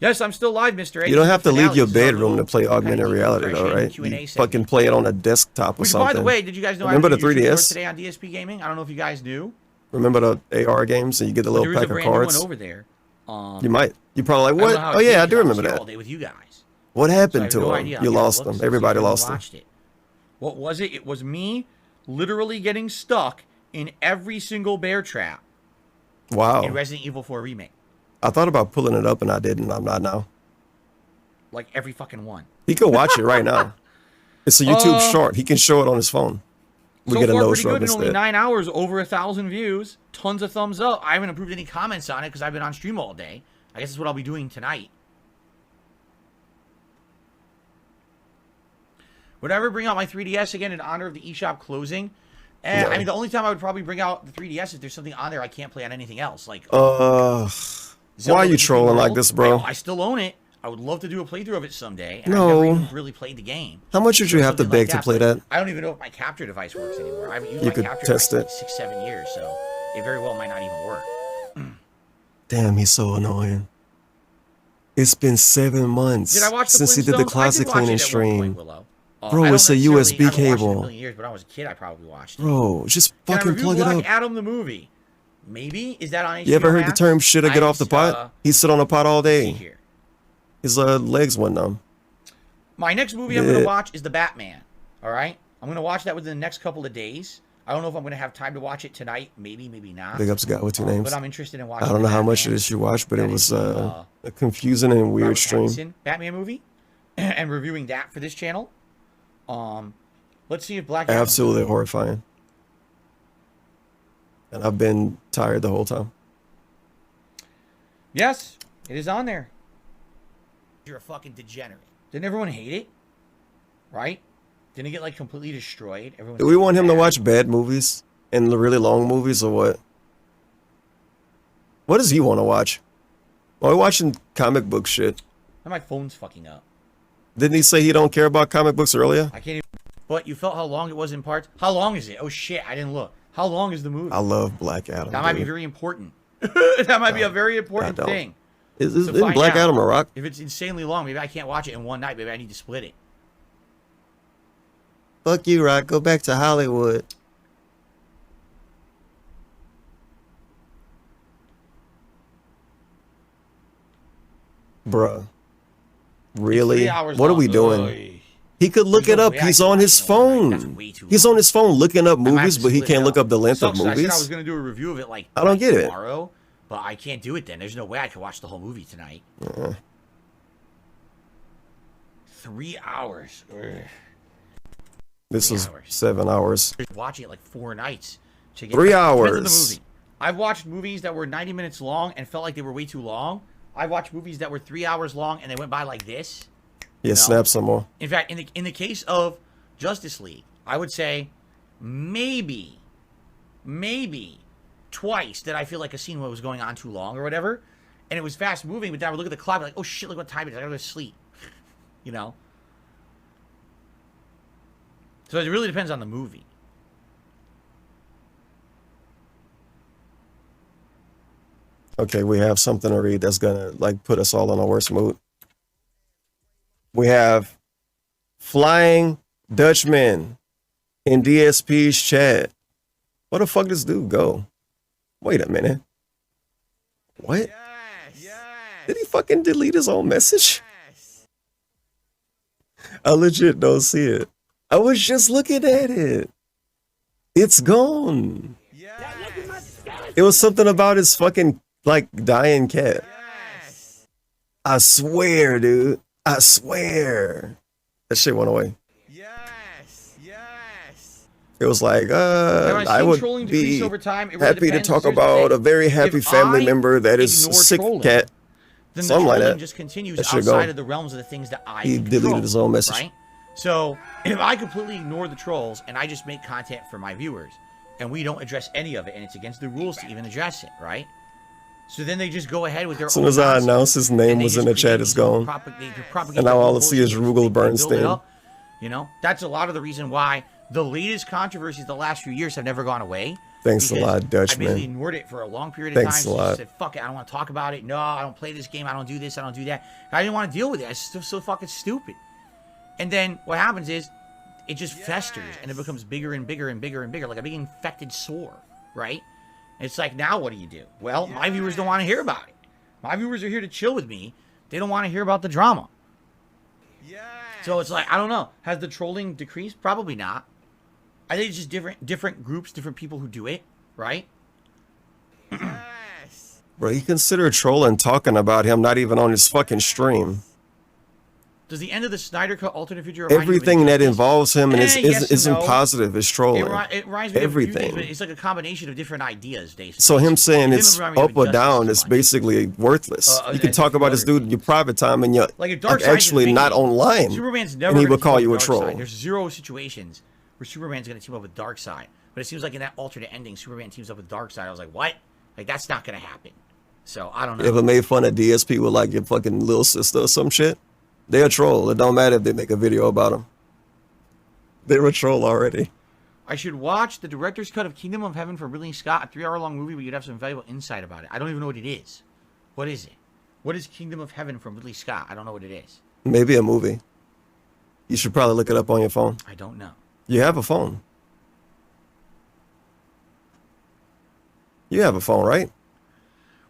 Yes, I'm still live, Mr. A. You don't have to leave Finale. your This is our bedroom to little play augmented kind of reality, though, decompression right? Q&A You segment. fucking play it on a desktop or Which, something. by the way, did you guys know Remember I the did a YouTube short 3DS? today on DSP Gaming? I don't know if you guys knew. Remember the AR games and you get the But little there is pack a of brand new cards? one over there. You might. You probably like, I don't what? know how Oh it yeah, I is. do was remember here that. all day with you guys. What So I happened have to no him? idea. I You gotta lost look, him. see if Everybody anyone lost him. watched it. What was it? It was me literally getting stuck in every single bear trap in Wow. Resident Evil 4 Remake. I thought about pulling it up and I didn't. I'm not now. Like every fucking one. He could watch it right now. It's a YouTube short. He can show it on his phone. We So get a far, nose pretty rub good in only instead. 9 hours, over 1,000 views, tons of thumbs up. I haven't approved any comments on it because I've been on stream all day. I guess that's what I'll be doing tonight. Would I ever bring out my 3DS again in honor of the eShop closing? And No. I mean, the only time I would probably bring out the 3DS is there's something on there I can't play on anything else. Like, why are you trolling like this, bro? I still own it. I would love to do a playthrough of it someday. And No. I've never even really played the game. How much would you have to Something beg like to play that? I don't even know if my capture device works anymore. I haven't used You my could capture test device in it. like 6-7 years, so it very well might not even work. Damn, he's so annoying. It's been 7 months Did I watch the since he did the Flintstones? I closet did watch cleaning it at one point, stream. Willow. Bro, I don't it's a necessarily- USB I haven't watched it in a cable. million years, but when I was a kid, I probably watched it. Bro, just Can I fucking review plug it Black up. Adam the movie? Maybe? Is that on HBO You ever heard the Max? term "shoulda get off the pot"? He sit on the pot all see day. here. His legs went numb. My next movie I'm going Yeah. to watch is The Batman. All right? I'm going to watch that within the next couple of days. I don't know if I'm going to have time to watch it tonight. Maybe, maybe not. Big ups, got with two names. But I'm interested in watching I don't know The how much Batman. it is you watched, but That it was is the, a confusing and weird Robert stream. Pattinson Batman movie. And reviewing that for this channel. Let's see if Black Adam... Absolutely horrifying. And I've been tired the whole time. Yes, it is on there. You're a fucking degenerate. Didn't everyone hate it? Right? Didn't it get like completely destroyed? Everyone. Do we want him to watch bad movies and really long movies or what? What does he want to watch? Are we watching comic book shit? And my phone's fucking up. Didn't he say he don't care about comic books earlier? I can't even. But you felt how long it was in parts. How long is it? Oh shit! I didn't look. How long is the movie? I love Black Adam. That might be dude. very important. That might be a very important I don't. thing. Isn't to find Black out. Adam a rock? If it's insanely long, maybe I can't watch it in one night. Maybe I need to split it. Fuck you, Rock. Go back to Hollywood. Bruh. Really? 3 hours What are long. we doing? Oy. He could look There's it no up. way I He's can on watch his it in one night. That's phone. way too He's long. on his phone looking up I might have movies, to but he split it can't look up. up the length of Sucks, 'cause I said I was movies. going to do a review of it like I don't get it. tomorrow, but I can't do it then. There's no way I can watch the whole movie tonight. 3 hours. Ugh. This 3 was hours. 7 hours. Watching it like 4 nights. To get 3 depends on hours. the movie. I've watched movies that were 90 minutes long and felt like they were way too long. I've watched movies that were 3 hours long and they went by like this. Yeah, snap some more. In fact, in the case of Justice League, I would say maybe twice that I feel like a scene was going on too long or whatever, and it was fast moving. But then I would look at the clock, and be like, oh shit, look what time it is. I gotta go to sleep. You know. So it really depends on the movie. Okay, we have something to read that's gonna like put us all in a worse mood. We have Flying Dutchman in DSP's chat. Where the fuck does dude go? Wait a minute. What? Did he fucking delete his own message? I legit don't see it. I was just looking at it. It's gone. It was something about his fucking like dying cat. I swear, dude. I swear. That shit went away. It was like, I would be over time, it really happy to depends. talk Here's the about thing. a very happy If family I member that is ignore sick trolling, cat. then the Something like trolling that. just continues That should outside go. of the realms of the things that I He can deleted control, his own message. Right? So if I completely ignore the trolls and I just make content for my viewers and we don't address any of it and it's against the rules to even address it, right? So then they just go ahead with their As soon own as I nonsense, announced his and name they was in just the create chat, these it's gone. propagate And now their all I own see is bullshit, Rugel they build it Bernstein. up. You know, that's a lot of the reason why the latest controversies the last few years have never gone away. Thanks a because lot, I basically Dutchman. ignored it for a long period of Thanks time. a So I lot. said, fuck it, I don't want to talk about it. No, I don't play this game. I don't do this. I don't do that. I didn't want to deal with it. It's so fucking stupid. And then what happens is it just festers and it becomes bigger and bigger and bigger and bigger, like a big infected sore, right? And it's like, now what do you do? Well, my viewers don't want to hear about it. My viewers are here to chill with me. They don't want to hear about the drama. So it's like, I don't know. Has the trolling decreased? Probably not. I think it's just different groups, different people who do it, right? Bro, he considered trolling talking about him not even on his fucking stream. Does the end of the Snyder Cut alternate future remind you of Everything that Injustice? involves him and Yes isn't and no. positive is trolling. It reminds me of a few things, Everything. but it's like a combination of different ideas, basically. So him saying It it's didn't remind me of up or Injustice down so is much. basically worthless. You can talk about this dude in your private time and you're Like if like Darkseid's actually not online, Superman's never and he gonna would call team you a up with troll. Darkseid. There's 0 situations where Superman's going to team up with Darkseid. But it seems like in that alternate ending, Superman teams up with Darkseid. I was like, what? Like, that's not going to happen. So, I don't know. If it made fun of DSP with like your fucking little sister or some shit, they're a troll. It don't matter if they make a video about him. They're a troll already. I should watch the director's cut of Kingdom of Heaven for Ridley Scott, a 3-hour-long movie where you'd have some valuable insight about it. I don't even know what it is. What is it? What is Kingdom of Heaven from Ridley Scott? I don't know what it is. Maybe a movie. You should probably look it up on your phone. I don't know. You have a phone. You have a phone, right?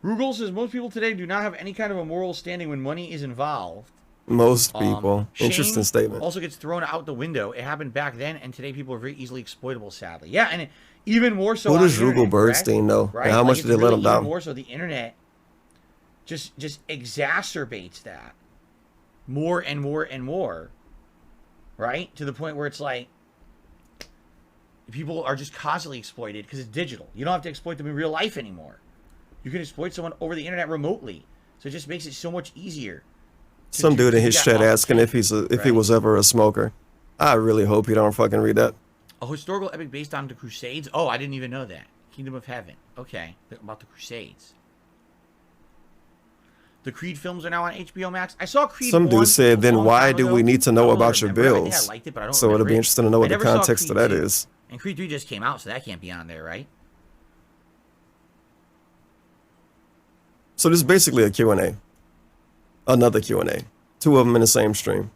Rugel says most people today do not have any kind of a moral standing when money is involved. Most people. Interesting Shame statement. Also gets thrown out the window. It happened back then, and today people are very easily exploitable, sadly. Yeah, and even more so. Who on does the internet, Rugel Birdstein know? Right? And how much Like, did they it's let really him down? Even more so, the internet just exacerbates that more and more and more. Right, to the point where it's like people are just constantly exploited because it's digital. You don't have to exploit them in real life anymore. You can exploit someone over the internet remotely, so it just makes it so much easier. Some dude in his that chat off asking if he was ever a smoker. I really hope he don't fucking read that. A historical epic based on the Crusades? Oh, I didn't even know that. Kingdom of Heaven. Okay, about the Crusades. The Creed films are now on HBO Max. I saw Creed Some 1 dude said, a then long why time do ago. we need to I know don't about your remember. I think bills? I liked it, but I don't So it'll remember be it. interesting to know I what the never saw context of Creed that 2. is. And Creed 3 just came out, so that can't be on there, right? So this is basically a Q&A. Another Q&A. 2 of them in the same stream.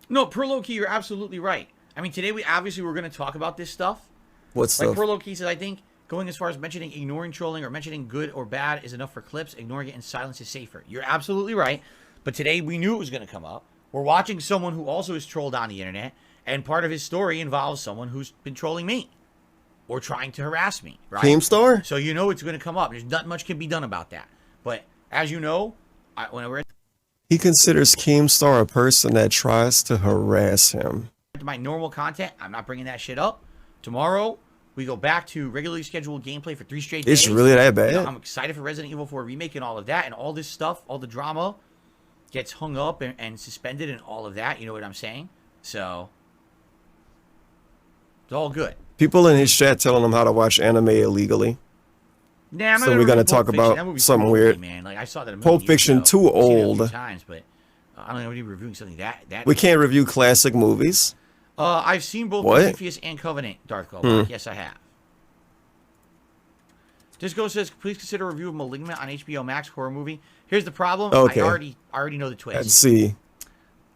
No, Perlow Key, you're absolutely right. I mean, today we obviously were going to talk about this stuff. What Like stuff? Perlow Key says, I think going as far as mentioning ignoring trolling or mentioning good or bad is enough for clips. Ignoring it in silence is safer. You're absolutely right. But today we knew it was going to come up. We're watching someone who also is trolled on the internet, and part of his story involves someone who's been trolling me or trying to harass me, right? Keemstar? So you know it's going to come up. There's not much can be done about that. But as you know, whenever He considers Keemstar a person that tries to harass him. to my normal content, I'm not bringing that shit up. Tomorrow, we go back to regularly scheduled gameplay for 3 straight days. It's really that bad? You know, I'm excited for Resident Evil 4 Remake and all of that, and all this stuff, all the drama gets hung up and suspended and all of that. You know what I'm saying? So, it's all good. People in his chat telling him how to watch anime illegally. Nah, I'm not So gonna we're gonna review talk Pulp Fiction. That about movie's something too weird. goofy, man. Like, I saw that a million Pulp years Fiction ago. too I've seen it a few old. times, but I don't know if reviewing something that. We can't review classic movies. I've seen both What? Prometheus and Covenant, Darth Goldberg. Hmm. Yes, I have. Disco says, please consider a review of Malignant on HBO Max horror movie. Here's the problem. Okay. I already know the twist. Let's see.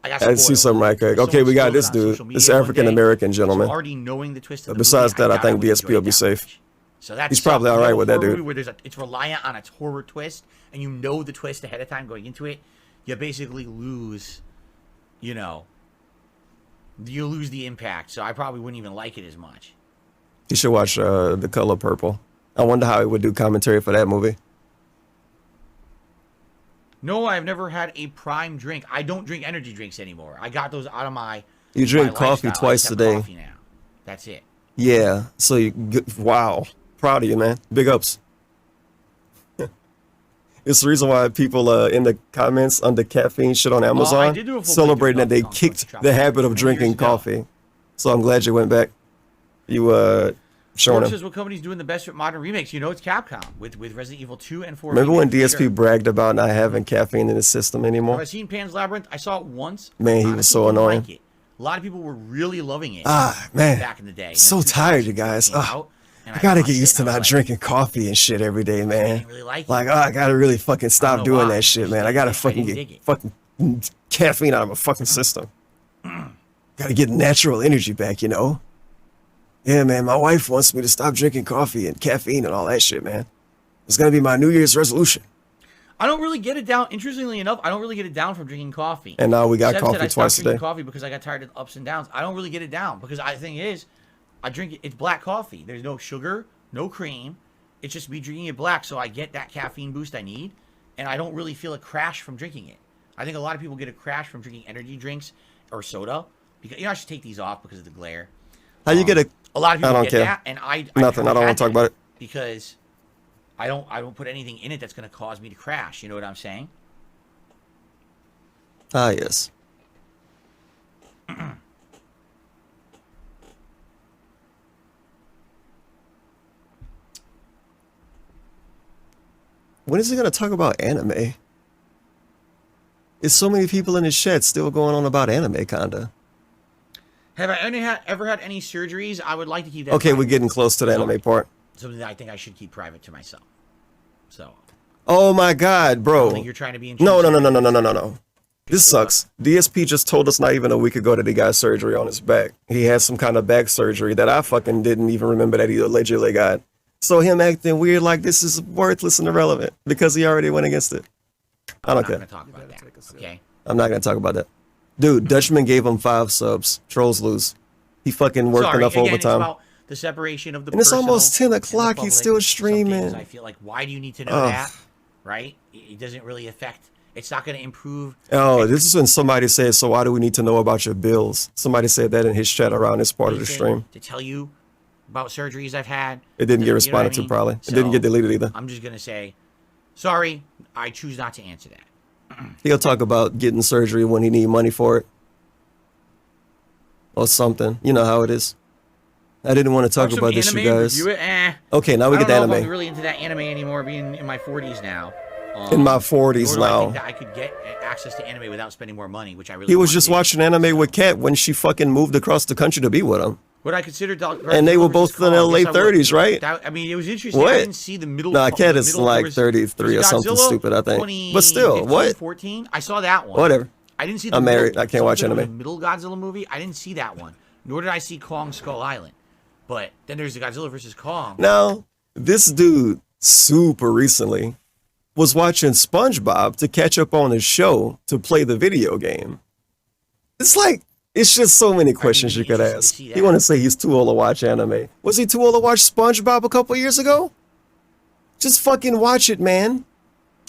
I got Let's see spoiled. something right quick. Okay, Someone we got spoiled this it on dude. social This media one African day. American So gentleman. already knowing the twist of the Besides movie, that, I doubt think would DSP enjoy will it be that safe. much. So that's He's probably all right with that dude. Where it's reliant on its horror twist, and you know the twist ahead of time going into it, you basically lose, you lose the impact. So I probably wouldn't even like it as much. You should watch The Color Purple. I wonder how he would do commentary for that movie. No, I've never had a prime drink. I don't drink energy drinks anymore. I got those out of my. You drink my coffee lifestyle. I twice just a have day. coffee now. That's it. Yeah. So wow. Proud of you, man. Big ups. It's the reason why people in the comments under caffeine shit on Amazon did do a full celebrating that they playthrough of kicked the habit of drinking coffee. So I'm glad you went back. You showing George him. says what company's doing the best with modern remakes? You know, it's Capcom with Resident Evil 2 and 4. Remember when remakes, DSP for sure. bragged about not having caffeine in his system Have anymore? I seen Pan's Labyrinth? I saw it once. Man, he was Honestly, so didn't annoying. like it. A lot of people were really loving it. Man. Back in the day. So tired, you guys. I gotta get used to not drinking coffee and shit every day, man. I gotta really fucking stop doing that shit, man. I gotta fucking get fucking caffeine out of my fucking system. Gotta get natural energy back, you know? Yeah, man, my wife wants me to stop drinking coffee and caffeine and all that shit, man. It's gonna be my New Year's resolution. I don't really get it down. Interestingly enough, I don't really get it down from drinking coffee. And now we got Seb coffee said I stopped twice a drinking day. coffee because I got tired of the ups and downs. I don't really get it down because the thing is, I drink it. It's black coffee. There's no sugar, no cream. It's just me drinking it black, so I get that caffeine boost I need, and I don't really feel a crash from drinking it. I think a lot of people get a crash from drinking energy drinks or soda. Because I should take these off because of the glare. How you get a lot of people I don't get care. that, and Nothing. I don't want to talk about it. Because I don't put anything in it that's going to cause me to crash. You know what I'm saying? Ah, yes. When is he going to talk about anime? There's so many people in his chat still going on about anime, kinda. Have I ever had any surgeries? I would like to keep that. Okay, private. we're getting close to the anime part. Something that I think I should keep private to myself. So. Oh my God, bro! I don't think you're trying to be No. This sucks. DSP just told us not even a week ago that he got surgery on his back. He had some kind of back surgery that I fucking didn't even remember that he allegedly got. So him acting weird like this is worthless and irrelevant because he already went against it. I don't care. I'm not going to talk about that. Okay. I'm not going to talk about that. Dude, Dutchman gave him 5 subs. Trolls lose. He fucking worked enough overtime. It's about the separation of the and it's almost 10 o'clock. He's still streaming. I feel like, why do you need to know that? Right? It doesn't really affect. It's not going to improve. Oh, this is when somebody said, so why do we need to know about your bills? Somebody said that in his chat around this part of the stream. To tell you about surgeries I've had. It didn't get responded to, probably. It didn't get deleted either. I'm just going to say, sorry, I choose not to answer that. He'll talk about getting surgery when he need money for it. Or something. You know how it is. I didn't want to talk about this, you guys. Okay, now we get the anime. I'm really into that anime anymore, being in my 40s now. In my 40s now. I think that I could get access to anime without spending more money, which I really He was just watching anime with Kat when she fucking moved across the country to be with him. What I consider and they were both in their late 30s, right? I mean, it was interesting. What? I didn't see the middle. Nah, Kat is like 33 or something stupid, I think. But still, what? 14? I saw that one. Whatever. I didn't see the I'm married. I can't watch anime. The middle Godzilla movie. I didn't see that one. Nor did I see Kong Skull Island. But then there's the Godzilla versus Kong. Now, this dude super recently was watching SpongeBob to catch up on his show to play the video game. It's like, it's just so many questions you could ask. You want to say he's too old to watch anime. Was he too old to watch SpongeBob a couple years ago? Just fucking watch it, man.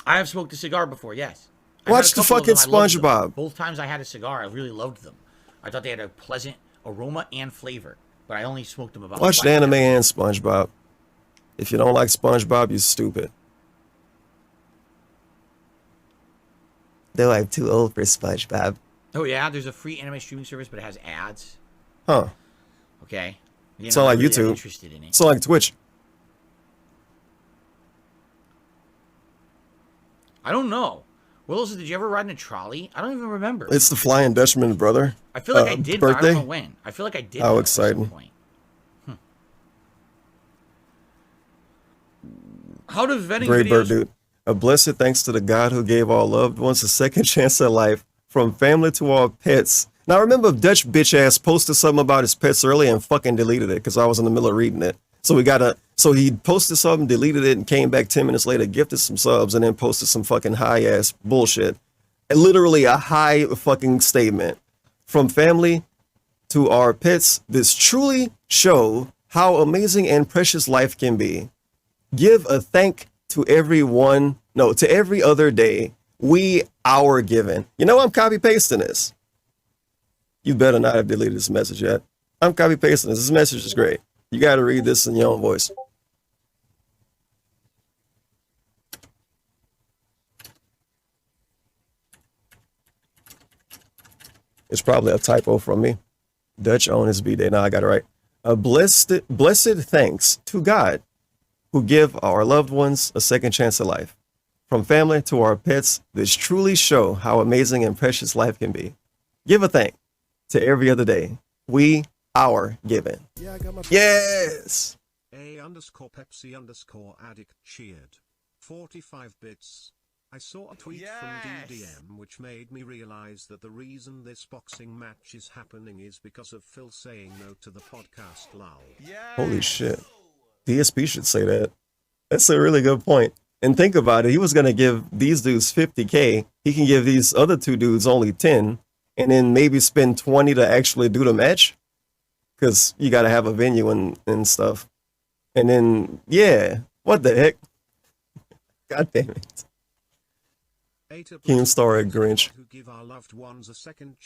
I have smoked a cigar before, yes. Watch the fucking SpongeBob. Both times I had a cigar, I really loved them. I thought they had a pleasant aroma and flavor, but I only smoked them about Watch the anime and SpongeBob. If you don't like SpongeBob, you're stupid. Though I'm too old for SpongeBob. Oh yeah, there's a free anime streaming service, but it has ads. Huh. Okay. It's not like YouTube. Interested in it. It's not like Twitch. I don't know. Willis, did you ever ride in a trolley? I don't even remember. It's the Flying Dutchman, brother. I feel like I did, birthday. but I don't know when. I feel like I did. How exciting. How does vetting Great videos... bird, dude. A blessed thanks to the God who gave all loved ones a second chance at life, from family to our pets. Now, remember, Dutch bitch ass posted something about his pets earlier and fucking deleted it because I was in the middle of reading it. So he posted something, deleted it, and came back 10 minutes later, gifted some subs, and then posted some fucking high ass bullshit. And literally a high fucking statement. From family to our pets, this truly show how amazing and precious life can be. Give a thank to every other day. We our given. You know, I'm copy pasting this. You better not have deleted this message yet. I'm copy pasting this. This message is great. You got to read this in your own voice. It's probably a typo from me. Dutch on his B-Day. Now I got it right. A blessed thanks to God who give our loved ones a second chance at life. From family to our pets, this truly show how amazing and precious life can be. Give a thank to every other day. We our given. Yes. A_Pepsi_addict cheered. 45 bits. I saw a tweet from DDM which made me realize that the reason this boxing match is happening is because of Phil saying no to the podcast lol. Holy shit. DSP should say that. That's a really good point. And think about it. He was going to give these dudes 50K. He can give these other two dudes only 10 and then maybe spend 20 to actually do the match. because you got to have a venue and stuff. And then, yeah, what the heck? God damn it. Keemstar a Grinch.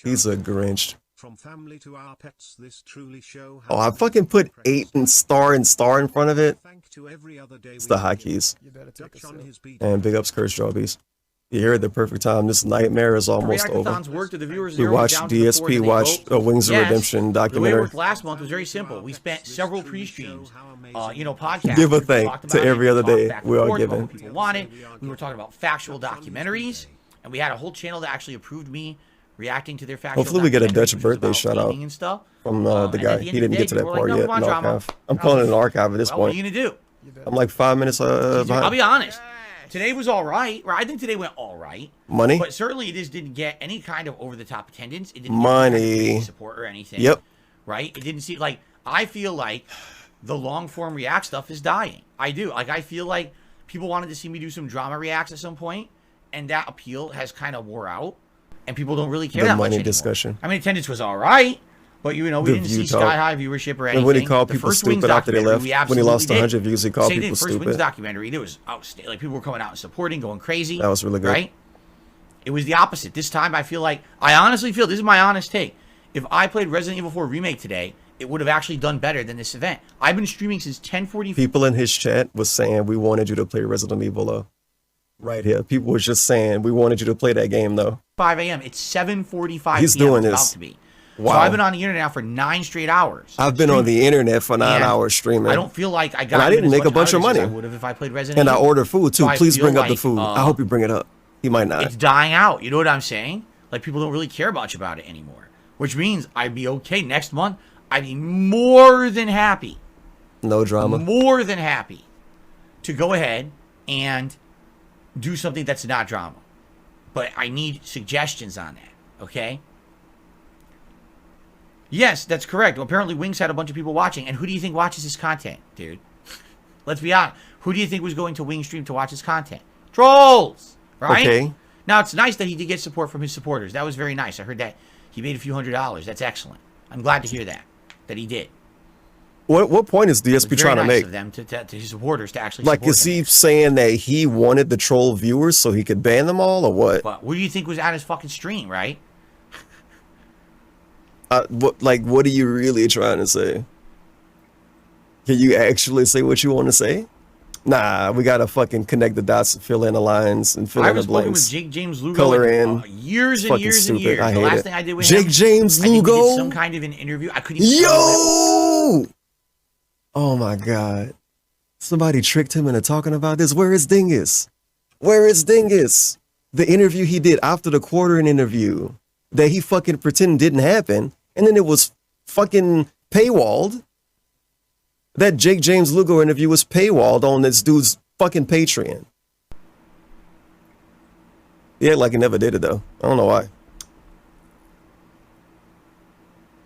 He's a Grinch. From family to our pets, this truly show Oh, I fucking put 8 and star in front of it. It's the hotkeys. And big ups, Curse Jobbies. You're here at the perfect time. This nightmare is almost over. We watched DSP watch Wings of Redemption The way it documentary. worked last month was very simple. We spent several pre-streams, podcasts. Give a We thank talked to about it, every we other talked day. back and We are forth about giving. what people wanted. We were talking about factual documentaries, and we had a whole channel that actually approved me reacting to their factual. Hopefully we get a Dutch documentaries, which was birthday about shout out gaming and stuff. from And the at guy. the He end of didn't the get to day, that people were part like, yet. "No, come on, An drama." archive. I'm calling it an archive at this Well, what point. are you gonna do? I'm like 5 minutes I'll behind. be honest. Today was all right. I think today went all right. Money? But certainly it just didn't get any kind of over-the-top attendance. It didn't Money. get any support or anything. Yep. Right? It didn't seem like... I feel like the long-form React stuff is dying. I do. Like, I feel like people wanted to see me do some drama reacts at some point, and that appeal has kind of wore out, and people don't really care The that much money anymore. discussion. I mean, attendance was all right, but, we The didn't see view talk. sky-high viewership or anything. And when he called The people first Wings stupid after they documentary, left, we when he absolutely lost did. 100 views, he called Same people thing, first Wings stupid. documentary, it was outstanding. Like, people were coming out and supporting, going crazy. That was really good. Right? It was the opposite. This time, I honestly feel, this is my honest take. If I played Resident Evil 4 Remake today, it would have actually done better than this event. I've been streaming since 10:40. People in his chat was saying we wanted you to play Resident Evil though. Right here. People were just saying we wanted you to play that game though. 5 a.m. It's 7:45 He's p.m. doing It's this. about to be. Wow. So I've been on the internet now for 9 straight hours. I've been on the internet for 9 And hours streaming. I don't feel like I got And I didn't as make a much bunch out of this as money. I would have if I played Resident And I Evil. ordered food too. So I Please feel bring up the like, food. I hope you bring it up. He might not. It's dying out. You know what I'm saying? Like, people don't really care much about it anymore. Which means I'd be okay next month. I'd be more than happy. No drama. More than happy to go ahead and do something that's not drama. But I need suggestions on that, okay? Yes, that's correct. Well, apparently Wings had a bunch of people watching. And who do you think watches his content, dude? Let's be honest. Who do you think was going to Wings stream to watch his content? Trolls, right? Okay. Now, it's nice that he did get support from his supporters. That was very nice. I heard that he made a few $100s. That's excellent. I'm glad to hear that he did. What point is It was DSP very trying to nice make? of them to his supporters to actually Like, support is him. he saying that he wanted the troll viewers so he could ban them all, or what? But what do you think was at his fucking stream, right? What are you really trying to say? Can you actually say what you want to say? Nah, we gotta fucking connect the dots, fill in the lines, and fill I in the was spoken blanks. with Jake James Lugo Color in. years It's and fucking years and stupid. years. I The hate last it. thing I did with Jake him, James I think we did Lugo. some kind of an interview. I couldn't even Yo! Oh my god. Somebody tricked him into talking about this. Where is Dingus? Where is Dingus? The interview he did after the quartering interview that he fucking pretended didn't happen, and then it was fucking paywalled. That Jake James Lugo interview was paywalled on this dude's fucking Patreon. Yeah, like he never did it though. I don't know why.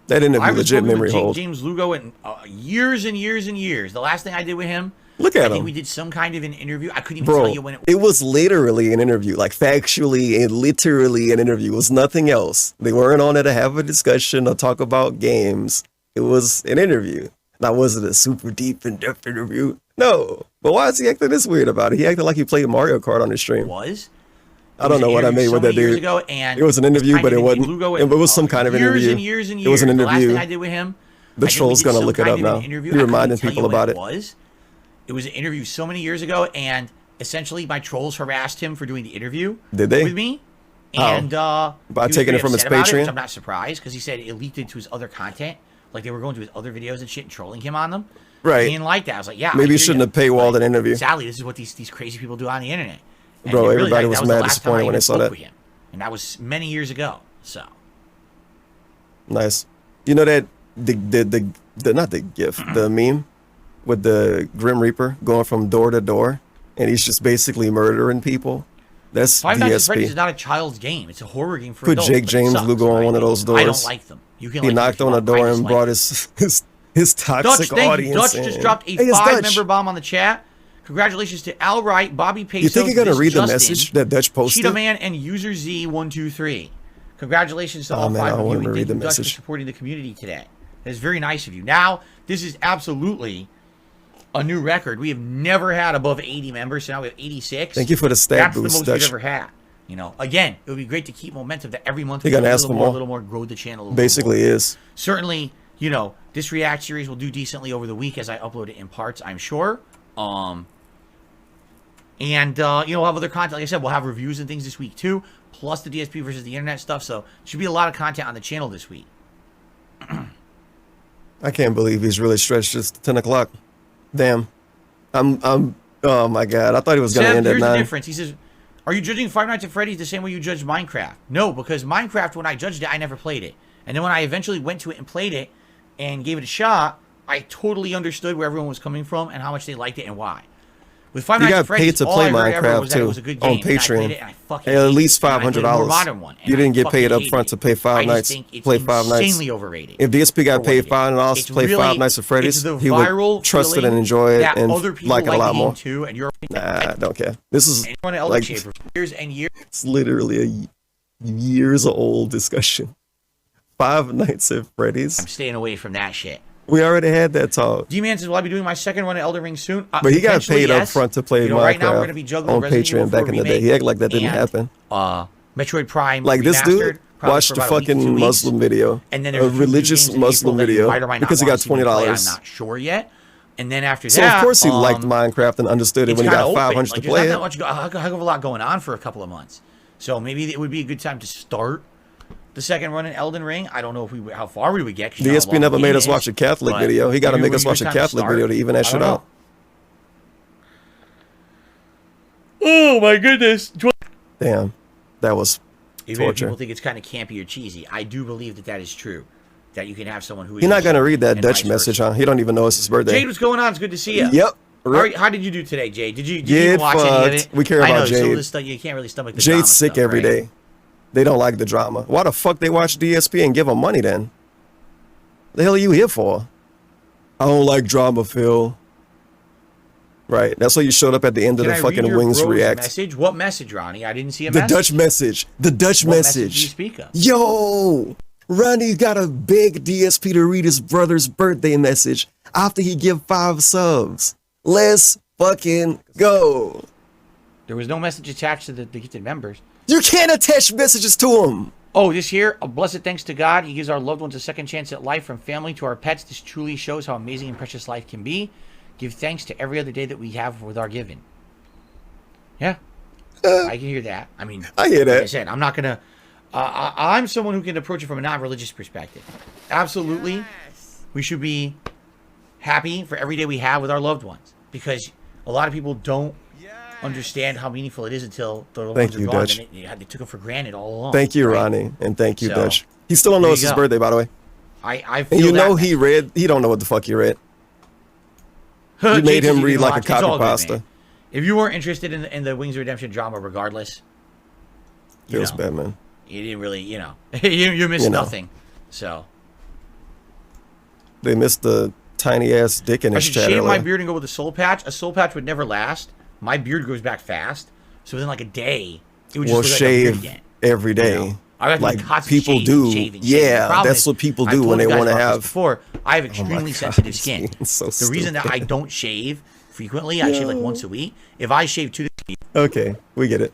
That I interview was legit spoken with memory Jake hold. James Lugo in years and years and years. The last thing I did with him, Look at I him. think we did some kind of an interview. I couldn't even Bro, tell you when it was. it was literally an interview, like factually and literally an interview. It was nothing else. They weren't on there to have a discussion or talk about games. It was an interview. Now, was it a super deep, in-depth interview? No. But why is he acting this weird about it? He acted like he played Mario Kart on his stream. Was? I don't know what I made with that dude. It was an interview, but it wasn't. It was some kind of interview. And years and years. It was an The last interview. thing I did with him, The I think we troll's did gonna some look it kind up of now. an interview. You're I couldn't reminding tell you people when about it. It was an interview so many years ago, and essentially my trolls harassed him for doing the interview. Did they? With me? How? And By he was taking very it from his upset about Patreon? which I'm not surprised, because he said it leaked into his other content. Like, they were going to his other videos and shit and trolling him on them. Right. He didn't like that. I was like, yeah. I Maybe hear you shouldn't have paywalled an interview. Sadly, this is what these crazy people do on the internet. And Bro, it really, everybody like, was that the mad last time I disappointed when even they saw spoke that. with him. And that was many years ago. So Nice. You know that the not the GIF, the meme with the Grim Reaper going from door to door, and he's just basically murdering people. That's Five Nights at Freddy's DSP. is not a child's game. It's a horror game for Put adults. Jake but it James sucks, Lugo on right? one of those doors. I don't like them. You can He like them if knocked you on a want, I door and dislike brought them. his toxic Dutch, audience. Dutch in. just dropped a Hey, it's Dutch. 5-member bomb on the chat. Congratulations to Al Wright, Bobby Pesos, You think you're gonna This read the Justin, message that Dutch posted? Cheetah Man, and User Z123. Congratulations to Oh, all man, I 5 of you. wanted And to read thank the you, Dutch, for message. supporting the community today. That's very nice of you. Now, this is absolutely a new record. We have never had above 80 members, so now we have 86. Thank you for the stat That's boost, the most Dutch. we've ever had. You know, again, it would be great to keep momentum that every month You're we gonna do ask for more. a little more, grow the channel a little Basically more. is. Certainly, you know, this React series will do decently over the week as I upload it in parts, I'm sure. And, you know, we'll have other content. Like I said, we'll have reviews and things this week, too, plus the DSP versus the internet stuff. So, should be a lot of content on the channel this week. I can't believe he's really stretched this to 10 o'clock. Damn. I'm, oh my God. I thought he was going to end at Here's the 9. difference. He says, are you judging Five Nights at Freddy's the same way you judged Minecraft? No, because Minecraft, when I judged it, I never played it. And then when I eventually went to it and played it and gave it a shot, I totally understood where everyone was coming from and how much they liked it and why. With Five You Nights got at Freddy's, paid to all play I heard ever Minecraft was that it too was a good game. on And I played Patreon. it and I fucking At hated least it. And I played the more $500. modern one, and You didn't I get fucking paid up hated front it. to play I Five just Nights. think it's Play Five Nights. insanely overrated. If DSP got for paid what it is. $5 It's to play really- Five Nights at Freddy's, it's the he would viral trust it and feeling enjoy it that and other people like it a like lot the more. game too, and you're Nah, I don't care. This is anyone else like shave for years and years. it's literally a years old discussion. Five Nights at Freddy's. I'm staying away from that shit. We already had that talk. D-Man says, "Will I be doing my second run at Elden Ring soon?" But he got Potentially, paid up yes. front to play You know, Minecraft right now we're gonna be juggling on Resident Evil Patreon back 4 in the day. remake He acted like that didn't and, happen. Metroid Prime. Like this Remastered, dude probably watched for a about a week to 2 fucking weeks. Muslim video, And then a there's religious Muslim video, because he got $20. I'm not sure yet. And then after So that, of course he liked Minecraft and understood it it's when he got kinda open. $500 Like, to play there's it. not that much, a heck of a lot going on for a couple of months. So maybe it would be a good time to start the second run in Elden Ring. I don't know if how far we would get. 'Cause you know how DSP long never the made game us is, watch a Catholic but video. He got to maybe make it us would be watch good a time to Catholic start. video to even that I shit don't out. Oh my goodness! Damn, that was Even if torture. people think it's kind of campy or cheesy, I do believe that that is true. That you can have someone who is. He's not gonna read that and Dutch vice message, versa. huh? He don't even know it's his birthday. Jade, what's going on? It's good to see you. Yep. How did you do today, Jade? Did you Get even watch any of it? fucked. We care I about know, some of Jade. this stuff, you can't really stomach the drama Jade's sick stuff, every right? day. They don't like the drama. Why the fuck they watch DSP and give him money then? The hell are you here for? I don't like drama, Phil. Right. That's why you showed up at the end of Can the I read fucking your Wings bro's React. message? What message, Ronnie? I didn't see a The message. Dutch message. The Dutch What message. message do you speak of? Yo, Ronnie got a big DSP to read his brother's birthday message after he give 5 subs. Let's fucking go. There was no message attached to the gifted members. You can't attach messages to him. Oh, this here, a blessed thanks to God. He gives our loved ones a second chance at life, from family to our pets. This truly shows how amazing and precious life can be. Give thanks to every other day that we have with our giving. Yeah, I can hear that. I mean, I hear that. Like I said, I'm not gonna. I'm someone who can approach it from a non-religious perspective. Absolutely, we should be happy for every day we have with our loved ones, because a lot of people don't understand how meaningful it is until the loved Thank ones are you, gone. Dutch. And they took it for granted all along. Thank you, right? Ronnie, and thank you, So, Dutch. He still don't know there it's you his go. birthday, by the way. I And feel you know that, he don't know what the fuck he read. man. You made Jake says him you read can like a watch. It's copy all good, pasta. man. If you weren't interested in the Wings of Redemption drama, regardless, you Feels know, bad, man. you didn't really, you missed You know. nothing. So They missed the tiny ass dick in I his should chat shave my earlier. beard and go with a soul patch. A soul patch would never last. My beard grows back fast, so within like a day, it would just We'll look like a beard shave again. every day. You know? I have to Like be constantly people shaving, do. shaving. Yeah, The problem that's is, what people I've do told when you they guys want to about this have. Before, I have Oh my extremely God, sensitive it's skin. so The reason that I stupid. don't shave frequently, I shave like once a week. If I shave 2 days, Okay, we get it.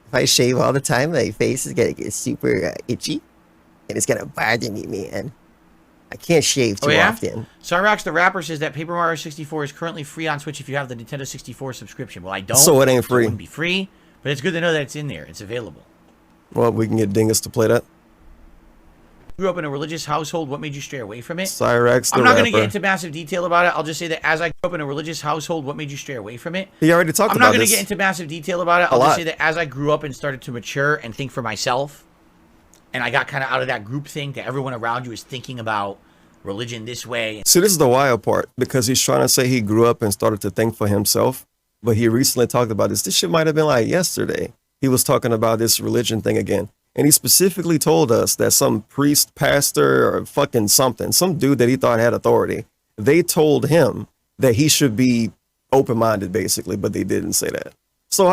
If I shave all the time, my face is gonna get super itchy, and it's gonna bother me, man. I can't shave too often. Cyrax the rapper says that Paper Mario 64 is currently free on Switch if you have the Nintendo 64 subscription. Well, I don't. So it ain't It free. wouldn't be free, but it's good to know that it's in there. It's available. Well, we can get Dingus to play that. Grew up in a religious household. What made you stray away from it? Cyrax the I'm not going to rapper. get into massive detail about it. I'll just say that as I grew up in a religious household, what made you stray away from it? He already talked I'm about not going this. to get into massive detail about it. A I'll just lot. say that as I grew up and started to mature and think for myself, and I got kind of out of that group thing that everyone around you is thinking about religion this way. See, this is the wild part, because he's trying to say he grew up and started to think for himself, but he recently talked about this. This shit might have been like yesterday. He was talking about this religion thing again. And he specifically told us that some priest, pastor, or fucking something, some dude that he thought had authority, they told him that he should be open-minded, basically, but they didn't say that. So,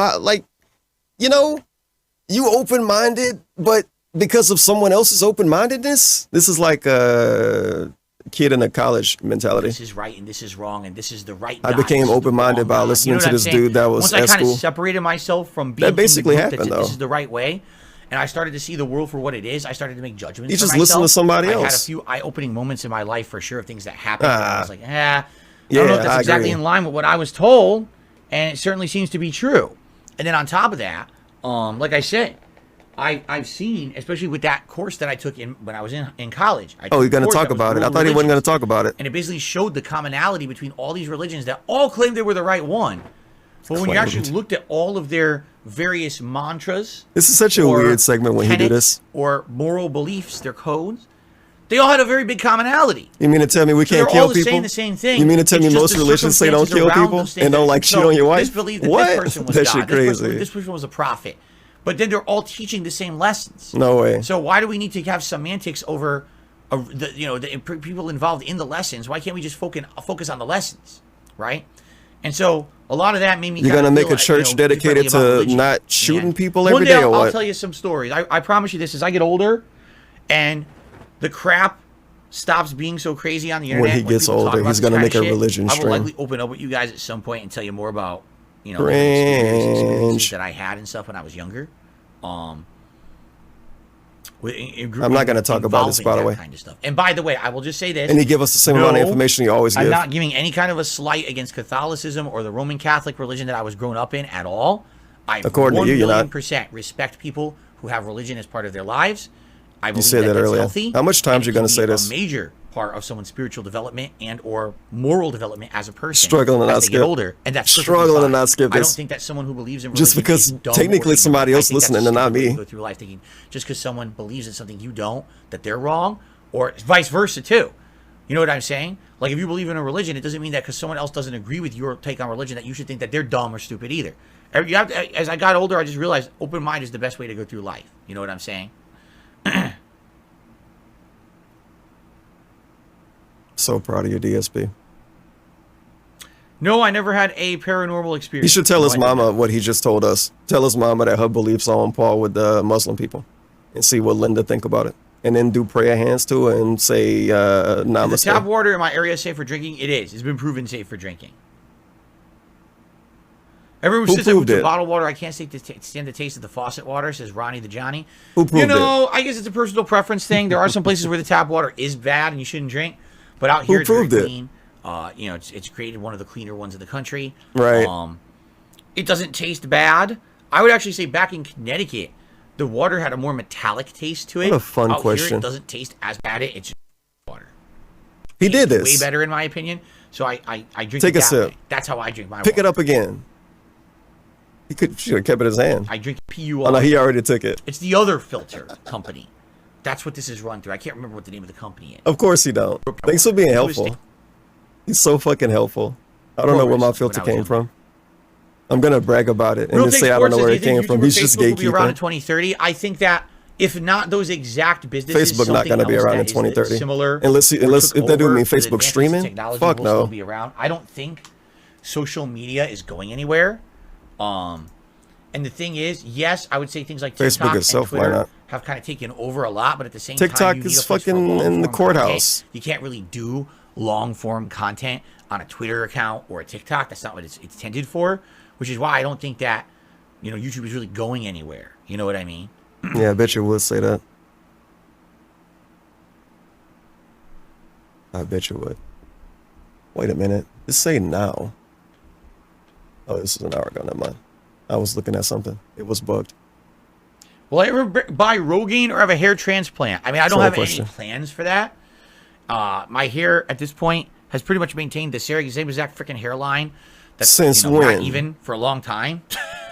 you open-minded, but because of someone else's open-mindedness, this is like kid in a college mentality. This is right and this is wrong and this is the right. I God, became this is the open-minded wrong by God. listening know to what I'm this saying? dude that was Once I at kind of school. separated myself from being That basically in the group happened, that said, though. This is the right way, and I started to see the world for what it is. I started to make judgments. You for just listen to myself. somebody I had a else. few eye-opening moments in my life for sure of things that happened. And I was like, I Yeah, don't know if that's I exactly agree. in line with what I was told, and it certainly seems to be true. And then on top of that, like I said, I've seen, especially with that course that I took when I was in college. I took Oh, you're a going to course talk that was about it. I world thought he wasn't going religions. to talk about it. And it basically showed the commonality between all these religions that all claimed they were the right one. But when you actually Claimed. looked at all of their various mantras, This is such a or weird segment when you do tenets, this. or moral beliefs, their codes, they all had a very big commonality. You mean to tell me we So can't they're kill all people? saying the same thing. You mean to tell It's me just most the religions say don't circumstances kill around people those things and don't that- like cheat so on your wife? This belief that What? this person was That God, shit this crazy. person was a prophet. But then they're all teaching the same lessons. No way. So why do we need to have semantics over, the people involved in the lessons? Why can't we just focus on the lessons, right? And so a lot of that made me. You're kinda going to make feel a church dedicated differently about to religion. not shooting And people one every day day or I'll what? tell you some stories. I promise you this: as I get older, and the crap stops being so crazy on the When internet. he gets people talk older, about he's this gonna kind make of a shit, religion I will stream. likely open up with you guys at some point and tell you more about different experiences Cringe. that I had and stuff when I was younger. I'm not gonna talk about this, by the way. Kind of stuff. And by the way, I will just say this. And he give us the same amount of information he always I'm give. not giving any kind of a slight against Catholicism or the Roman Catholic religion that I was grown up in at all. I According to you, you're not. 1,000,000% respect people who have religion as part of their lives. I You believe said that that's earlier. healthy, How much times and you it gonna can say be this? A major part of someone's spiritual development and or moral development as a person. Struggling to as not they skip. get older, and that's perfectly Struggling to fine. not skip I don't this. think that someone who believes in Just religion because is dumb or technically ignorant. somebody I else think that's listening a and not stupid way to me. Go through life thinking just because someone believes in something you don't, that they're wrong, or vice versa too. You know what I'm saying? Like if you believe in a religion, it doesn't mean that because someone else doesn't agree with your take on religion that you should think that they're dumb or stupid either. You have to, as I got older, I just realized open mind is the best way to go through life. You know what I'm saying? So proud of your DSP. No, I never had a paranormal He experience. should tell No, his I did not. mama what he just told us. Tell his mama that her beliefs are on par with the Muslim people, and see what Linda think about it. And then do prayer hands to her and say Is the namaste. tap water in my area safe for drinking? It is. It's been proven safe for drinking. Everyone Who says that with proved the it? bottled water, I can't stand the taste of the faucet water, says Ronnie the Johnny. Who proved You know, I guess it's a personal preference thing. There are some places where the tap water is bad and you shouldn't drink. But out Who here, it's very proved it? clean. It's created one of the cleaner ones in the country. Right. It doesn't taste bad. I would actually say back in Connecticut, the water had a more metallic taste to it. What a fun out Here, question. it doesn't taste as bad. It's just water. He did Way this. better in my opinion. So I drink Take it a that sip. way. That's how I drink my Pick water. it up again. He should have kept it in his hand. I drink PUR. Oh no, he already took it. It's the other filter company. That's what this is run through. I can't remember what the name of the company is. Of course he don't. Thanks for being helpful. He's so fucking helpful. I don't know where my filter came from. I'm gonna brag about it and Real then Take say I don't Sports know says, where "Do it you think came from. YouTube or He's just Facebook will be around in gatekeeping. 2030. I think that if not those exact businesses, Facebook not gonna be something around in else that is 2030. Similar, Unless or if took they do over mean with Facebook advances in streaming. technology Fuck will no. still be around. I don't think social media is going anywhere. And the thing is, yes, I would say things like Facebook TikTok itself, and why Twitter not? have kind of taken over a lot, but at the same TikTok time, you is need a place for fucking in the long-form courthouse. content. You can't really do long-form content on a Twitter account or a TikTok. That's not what it's intended for, which is why I don't think that, YouTube is really going anywhere. You know what I mean? Yeah, I bet you would say that. I bet you would. Wait a minute. Just say now. Oh, this is an hour ago. Never mind. I was looking at something. It was bugged. Will I ever buy Rogaine or have a hair transplant? I mean, I don't Solid have question. any plans for that. My hair at this point has pretty much maintained the same exact freaking hairline. That's Since not when? even for a long time.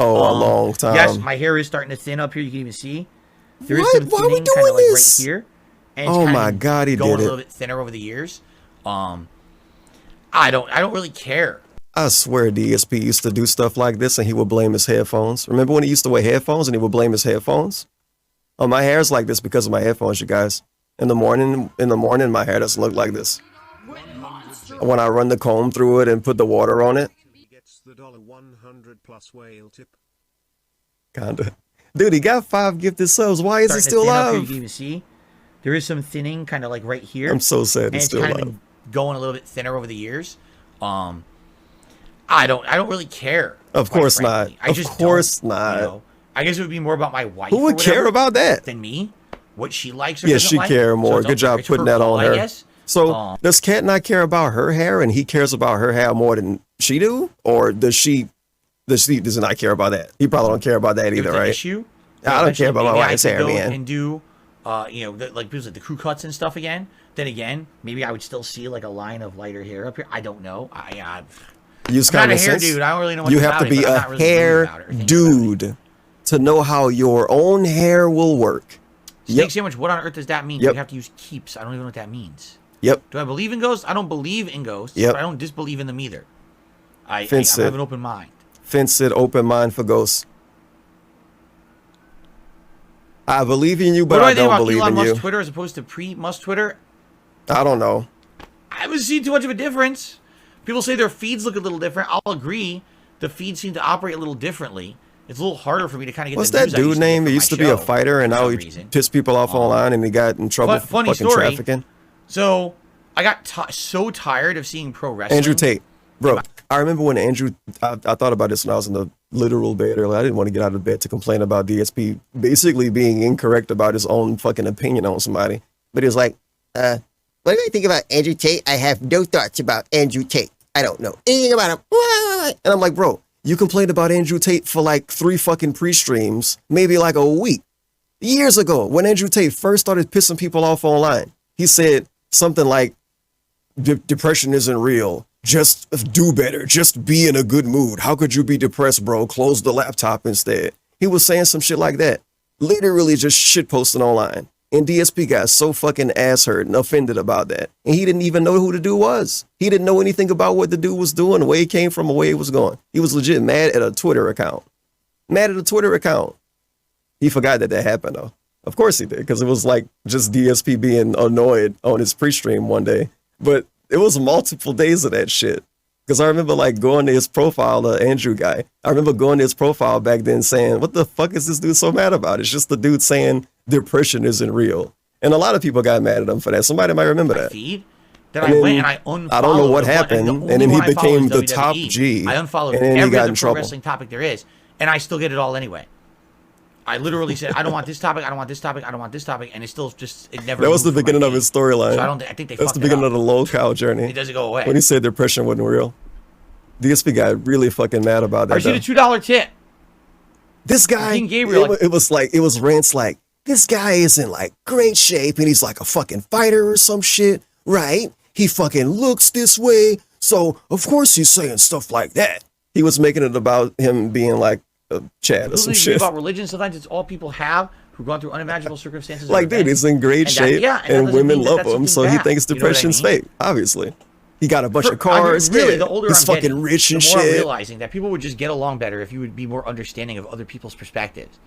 Oh, a long time. Yes, my hair is starting to thin up here. You can even see there is What? some Why are we thinning doing kind of like this? right here. And it's Oh kind my of God, he going did a it. little bit thinner over the years. I don't really care. I swear DSP used to do stuff like this and he would blame his headphones. Remember when he used to wear headphones and he would blame his headphones? Oh, my hair's like this because of my headphones, you guys. In the morning, my hair doesn't look like this. When I run the comb through it and put the water on it, Gets the $100 plus whale tip. kinda. Dude, he got 5 gifted subs. Why is he Starting to still thin up here. You alive? can even see There is some thinning, kind of like right here. I'm so sad and it's it's still kind alive. of been going a little bit thinner over the years. I don't really care. Of quite course frankly. not. I Of just course don't, not. You know? I guess it would be more about my wife. Who or would care whatever about that? Than me. What she likes or Yeah, doesn't she like. care So more. it's Good up to job it's putting her that call, on I her. guess. So does Cat not care about her hair and he cares about her hair more than she do? Or does it not care about that? He probably don't care about that If either, it's an right? issue, I don't care about my maybe I wife's could hair, go man. and do, like people said, the crew cuts and stuff again. Then again, maybe I would still see like a line of lighter hair up here. I don't know. Use I'm not common a hair sense. dude. I don't really know much You about have to it, be but I'm a not really hair about it or thinking dude to know how your own hair will work. Steak sandwich, what on earth does that mean? Yep. You have to use keeps. I don't even know what that means. Yep. Do I believe in ghosts? I don't believe in ghosts. Yep. But I don't disbelieve in them either. I Fence have it. an open mind. Fence it, open mind for ghosts. I believe in you, but What do I I think don't about believe Elon in Musk's you. Twitter as opposed to pre-Musk Twitter? I don't know. I haven't seen too much of a difference. People say their feeds look a little different. I'll agree. The feeds seem to operate a little differently. It's a little harder for me to kind of get What's the that news I dude used to get name? from He used my to be a show fighter, and for now some he reason. pissed people off online, and he got in trouble for Funny fucking story. trafficking. So I got so tired of seeing pro wrestling. Andrew Tate, bro. I remember when Andrew. I thought about this when I was in the literal bed earlier. I didn't want to get out of bed to complain about DSP basically being incorrect about his own fucking opinion on somebody. But he was like, What do I think about Andrew Tate? I have no thoughts about Andrew Tate. I don't know anything about him. and I'm like, bro, you complained about Andrew Tate for like 3 fucking pre-streams, maybe like a week. Years ago, when Andrew Tate first started pissing people off online, he said something like, depression isn't real. Just do better. Just be in a good mood. How could you be depressed, bro? Close the laptop instead. He was saying some shit like that. Literally just shit posting online. And DSP got so fucking ass hurt and offended about that. And he didn't even know who the dude was. He didn't know anything about what the dude was doing, where he came from, or where he was going. He was legit mad at a Twitter account. Mad at a Twitter account. He forgot that happened, though. Of course he did, because it was like just DSP being annoyed on his pre-stream one day. But it was multiple days of that shit. Because I remember like going to his profile, the Andrew guy. I remember going to his profile back then saying, what the fuck is this dude so mad about? It's just the dude saying depression isn't real. And a lot of people got mad at him for that. Somebody might remember that. Feed that I went and I unfollowed. I don't know what the one- happened. the And only then he one I followed became is the WWE. top G. I unfollowed and then he every got other in pro trouble. wrestling topic there is, and I still get it all anyway. I literally said, I don't want this topic, I don't want this topic, I don't want this topic, and it still just, it never That was the moved from my beginning of feed. his storyline. So I think they That's fucked the it beginning up. of the low cow journey. It doesn't go away. When he said depression wasn't real. DSP got really fucking mad about that. I see the $2 tip. This guy, King Gabriel, it was rants like, this guy is in like great shape and he's like a fucking fighter or some shit, right? He fucking looks this way, so of course he's saying stuff like that. He was making it about him being like a Chad or some Completely shit. about religion. Sometimes it's all people have who've gone through unimaginable circumstances. or Like, dude, events. he's in great And that- shape, yeah, that and doesn't women mean that love that's him, something so he bad. thinks You know what I depression's mean? fake. Obviously, he got a bunch of I mean, cars. really, yeah. the older he's I'm fucking getting, rich and the more I'm shit. realizing that people would just get along better if you would be more understanding of other people's perspectives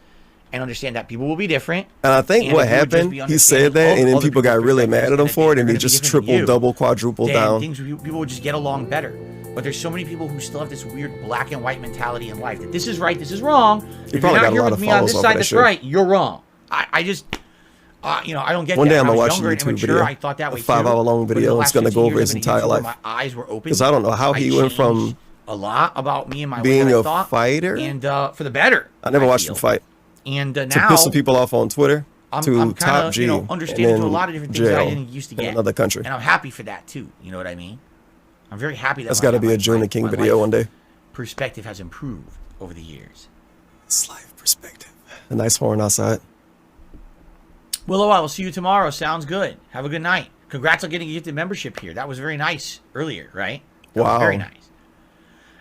and understand that people will be different. And I think and what if you would just happened, be he understanding said that, of and then other people got people's really mad at him perspectives for it, and they're he gonna be just different than tripled, you, double, quadrupled then down. people would just get along better. But there's so many people who still have this weird black and white mentality in life that this is right, this is wrong. If you're probably not got a here lot with of me on follows this off of side that that's shit. right, you're wrong. I just, I don't get One that. day I'm When gonna I was watch a younger and YouTube immature, video, I thought that a way 5-hour-long too. But in video. the It's last gonna 15 go over years his I've been a entire YouTuber, life. My eyes were open. Because I don't know how he went from a lot about me and my being way that I a thought, fighter, and for the better. I never watched him fight. And to now pissing people off on Twitter, I'm to kinda, top G, understanding and to a then lot of different things that I jail didn't used to in get. another country. And I'm happy for that too. You know what I mean? I'm very happy that That's got to be a June the King video one day. perspective has improved over the years. It's life perspective. A nice horn outside. Willow, I will see you tomorrow. Sounds good. Have a good night. Congrats on getting a gifted membership here. That was very nice earlier, right? That was Wow. very nice.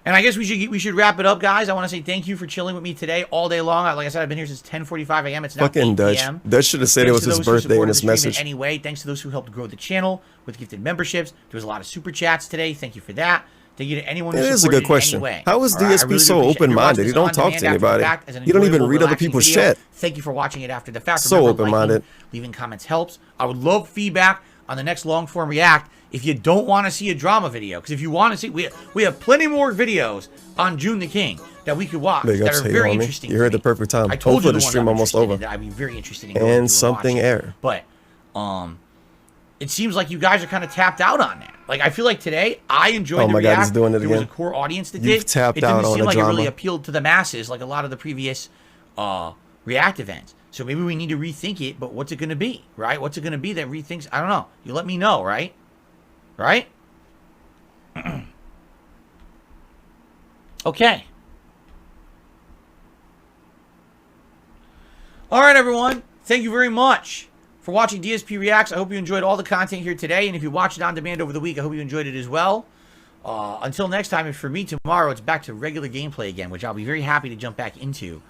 And I guess we should wrap it up, guys. I want to say thank you for chilling with me today all day long. Like I said, I've been here since 10:45 a.m. It's now Fucking 8 Dutch. p.m. Dutch should have said it Thanks was to his those who birthday in supported his the stream message. In any way. Thanks to those who helped grow the channel with gifted memberships. There was a lot of super chats today. Thank you for that. Thank you to anyone who It is a supported good in question. any way. How is All right, I DSP really do so appreciate it. If you're open-minded? watching He this don't on talk demand to after the anybody. fact as an He don't even enjoyable, read other relaxing people's video, chat. Thank you for watching it after the fact. So Remember, open-minded. liking, leaving comments helps. I would love feedback on the next long form react. If you don't want to see a drama video, because if you want to see, we have plenty more videos on June the King that we could watch Big that ups are to you, very homie. interesting. You heard the perfect time. I told Hopefully you the stream almost over. I'd be very interested in going through And something watching. air. But it seems like you guys are kind of tapped out on that. Like, I feel like today, I enjoyed Oh the my God, React. he's doing it There was a again. core audience that You've did. tapped It didn't out on seem the like it really drama. appealed to the masses like a lot of the previous React events. So maybe we need to rethink it, but what's it going to be, right? What's it going to be that rethinks? I don't know. You let me know, right? Right? Okay. All right, everyone. Thank you very much for watching DSP Reacts. I hope you enjoyed all the content here today. And if you watched it on demand over the week, I hope you enjoyed it as well. Until next time, and for me tomorrow, it's back to regular gameplay again, which I'll be very happy to jump back into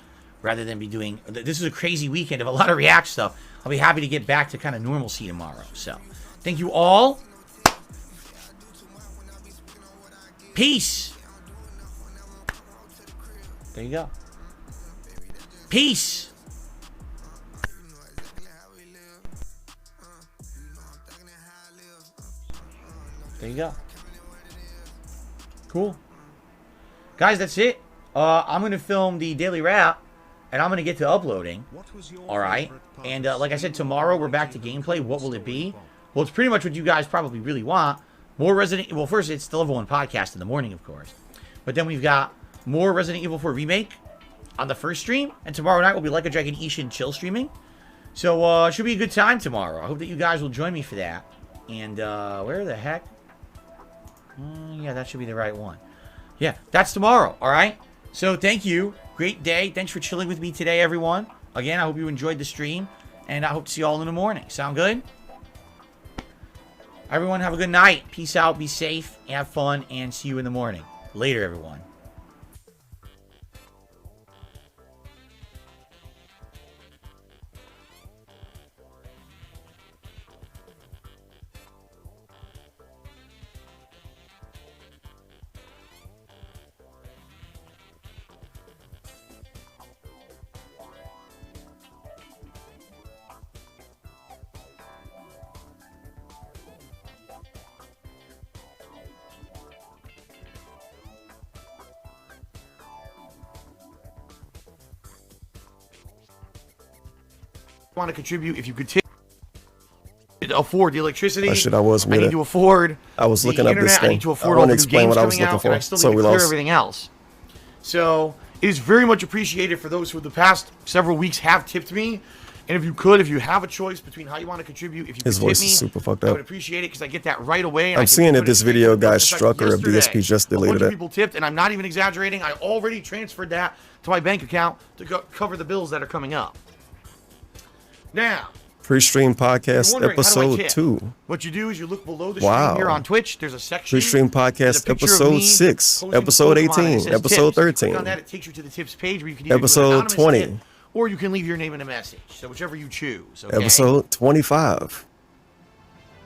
rather than be doing... This is a crazy weekend of a lot of React stuff. I'll be happy to get back to kind of normalcy tomorrow. So, thank you all. Peace. There you go. Peace. There you go. Cool. Guys, that's it. I'm going to film the daily wrap, and I'm going to get to uploading. All right. And like I said, tomorrow we're back to gameplay. What will it be? Well, it's pretty much what you guys probably really want. More Resident Evil. Well, first, it's the Level 1 podcast in the morning, of course. But then we've got more Resident Evil 4 Remake on the first stream. And tomorrow night will be Like a Dragon Ishin Chill streaming. So, it should be a good time tomorrow. I hope that you guys will join me for that. And, where the heck? Yeah, that should be the right one. Yeah, that's tomorrow, all right? So, thank you. Great day. Thanks for chilling with me today, everyone. Again, I hope you enjoyed the stream. And I hope to see you all in the morning. Sound good? Everyone, have a good night. Peace out. Be safe. Have fun. And see you in the morning. Later, everyone. Want to contribute, if you could afford the electricity, Oh, shit, I was I need muted. to afford I was looking the up this internet, I thing. need to I afford all wanna the new explain games what I was coming looking out, for, and I still so need to we clear lost. everything else. So it is very much appreciated for those who the past several weeks have tipped me. And if you could, if you have a choice between how you want to contribute, if you His could tip voice me, is super fucked I up. would appreciate it because I get that right away. And I I'm can seeing put if it this straight video to the got bill. In fact, struck or if yesterday, DSP just a bunch deleted of it. people tipped, and I'm not even exaggerating. I already transferred that to my bank account to cover the bills that are coming up. Now, Pre-stream you're podcast wondering, how do I episode tip? 2. What you do is you look below the Wow. stream here on Twitch. There's a section. Pre-stream There's a podcast picture of episode me 6, posing episode Pokemon, and it 18, says episode tips. If you 13, click on that, it takes you to the tips page where you can either do an episode anonymous 20, tip, or you can leave your name in a message. So whichever you choose. Okay? episode 25.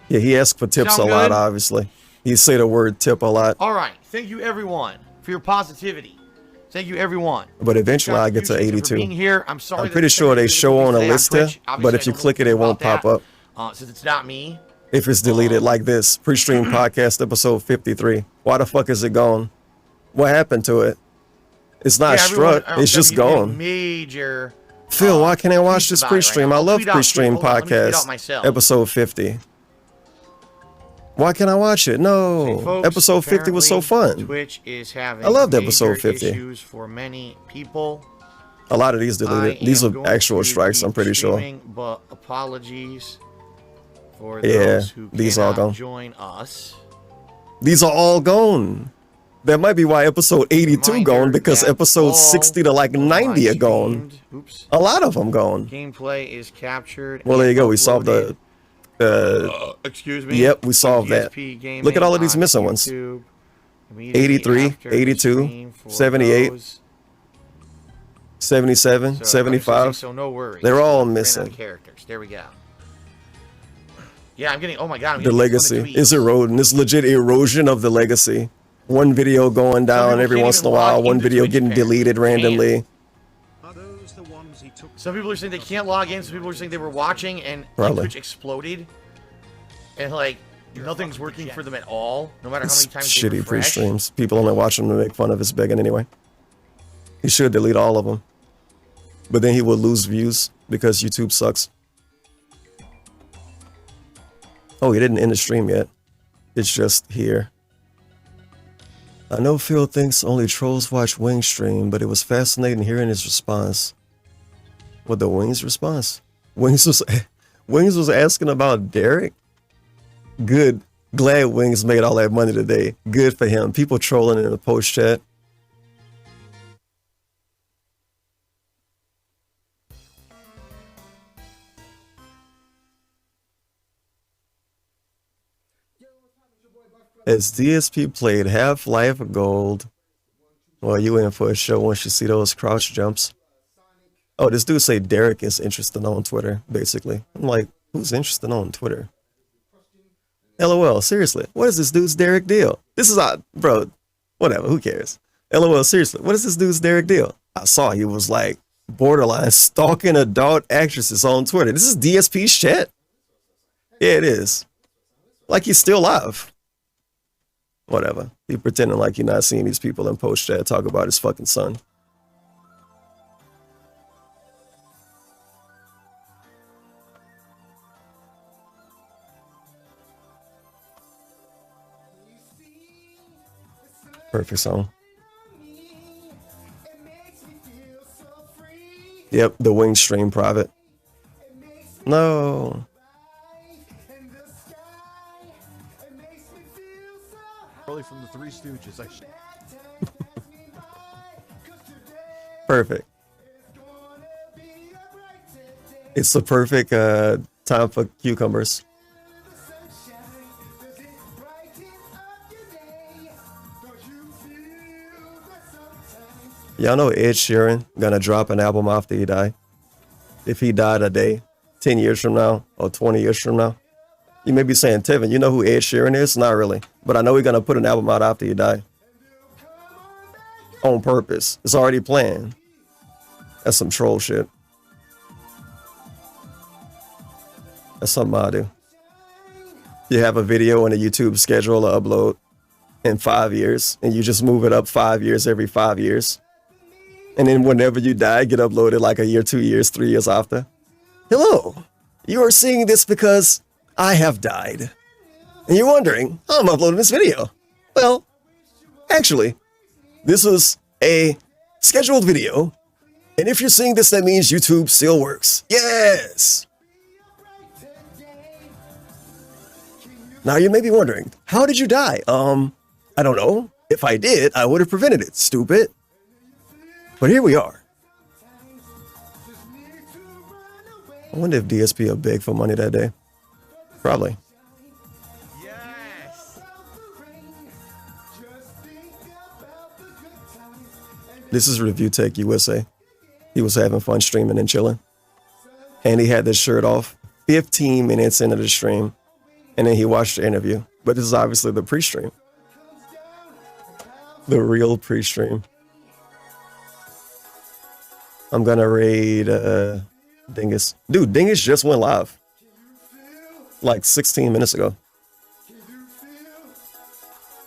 Yeah, he asked for tips Sound a lot, good? obviously. He say the word tip a lot, All right. Thank you, everyone, for your positivity. Thank you, everyone. but eventually I get to Contributions and for 82. being here. I'm sorry. I'm that pretty it's sure they difficult show on a today list here, Twitch. Obviously, but if I you don't know click it, it anything won't about pop that, up. since it's not me. If it's deleted like this, pre-stream podcast episode 53. Why the fuck is it gone? What happened to it? It's not Yeah, everyone, struck. It's just gone. Major. Phil, why can't I watch tweets this about it right pre-stream? now. I I'll love tweet out, pre-stream hold on, let me tweet out podcast myself. episode 50. Why can't I watch it? No. Hey, folks, Episode 50 was so apparently fun. Twitch is having I loved major episode 50. issues for many people. A lot of these deleted. I These am are going actual to strikes, keep I'm pretty sure. streaming, But apologies for Yeah, those who these all cannot gone. join us. These are all gone. That might be why episode 82 Reminder gone, because that episode all 60 to like 90 are gone. Oops. A lot of them gone. Gameplay is captured. Well, there you and go. We solved uploaded. the Excuse me. Yep, we solved that. DSP Gaming Look at all of these on missing ones. YouTube. Immediately 83, after the 82, stream for 78, those. 77, So, 75. So no worries. They're all Ran out of missing. characters. There we go. Yeah, I'm getting. Oh my god. I'm The getting a ton of legacy tweets. is eroding. It's legit erosion of the legacy. One video going down people every can't once in a even while. log One into video Twitch, getting apparently. deleted randomly. Some people are saying they can't log in. Some people are saying they were watching and like, Probably. Twitch exploded, and like nothing's working for them at all. No matter how It's many times they shitty refresh. pre-streams. People only watch them to make fun of his begging anyway. He should delete all of them. But then he will lose views because YouTube sucks. Oh, he didn't end the stream yet. It's just here. I know Phil thinks only trolls watch Wings stream, but it was fascinating hearing his response. What, the Wings response? Wings was asking about Derek? Good. Glad Wings made all that money today. Good for him. People trolling in the post chat. As DSP played Half-Life Gold, well, you in for a show once you see those crouch jumps. Oh, this dude say Derek is interested on Twitter, basically. I'm like, who's interested on Twitter? LOL, seriously, what is this dude's Derek deal? This is odd, bro, whatever, who cares? LOL, seriously, what is this dude's Derek deal? I saw he was like borderline stalking adult actresses on Twitter. This is DSP's chat? Yeah, it is. Like he's still live. Whatever. He pretending like you're not seeing these people in post chat talk about his fucking son. Perfect song. Yep, the Wing stream private. No. Probably from the Three Stooges. Perfect. It's the perfect time for cucumbers. Y'all know Ed Sheeran gonna drop an album after he died? If he died a day, 10 years from now, or 20 years from now. You may be saying, Tevin, you know who Ed Sheeran is? Not really. But I know he's gonna put an album out after he died. On purpose. It's already planned. That's some troll shit. That's something I do. You have a video on a YouTube schedule to upload in 5 years, and you just move it up 5 years every 5 years. And then whenever you die, get uploaded like a year, 2 years, 3 years after. Hello, you are seeing this because I have died. And you're wondering, how I'm uploading this video. Well, actually, this was a scheduled video. And if you're seeing this, that means YouTube still works. Yes! Now you may be wondering, how did you die? I don't know. If I did, I would have prevented it, stupid. But here we are. I wonder if DSP will beg for money that day. Probably. This is Review Tech USA. He was having fun streaming and chilling. And he had this shirt off 15 minutes into the stream. And then he watched the interview. But this is obviously the pre-stream. The real pre-stream. I'm gonna raid Dingus. Dude, Dingus just went live. Like 16 minutes ago.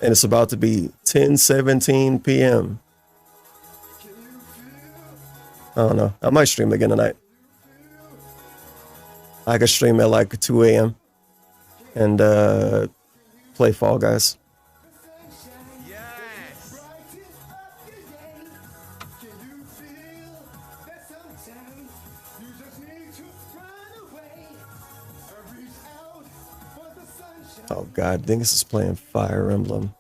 And it's about to be 10:17 p.m. I don't know. I might stream again tonight. I could stream at like 2 a.m. and play Fall Guys. Oh God, Dingus is playing Fire Emblem.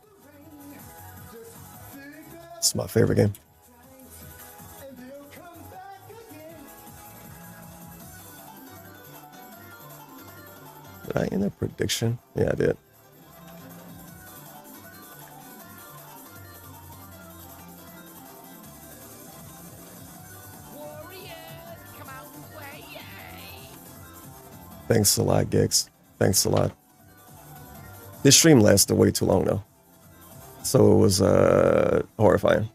It's my favorite game. Did I end a prediction? Yeah, I did. Thanks a lot, Gigs. Thanks a lot. This stream lasted way too long though. So it was horrifying.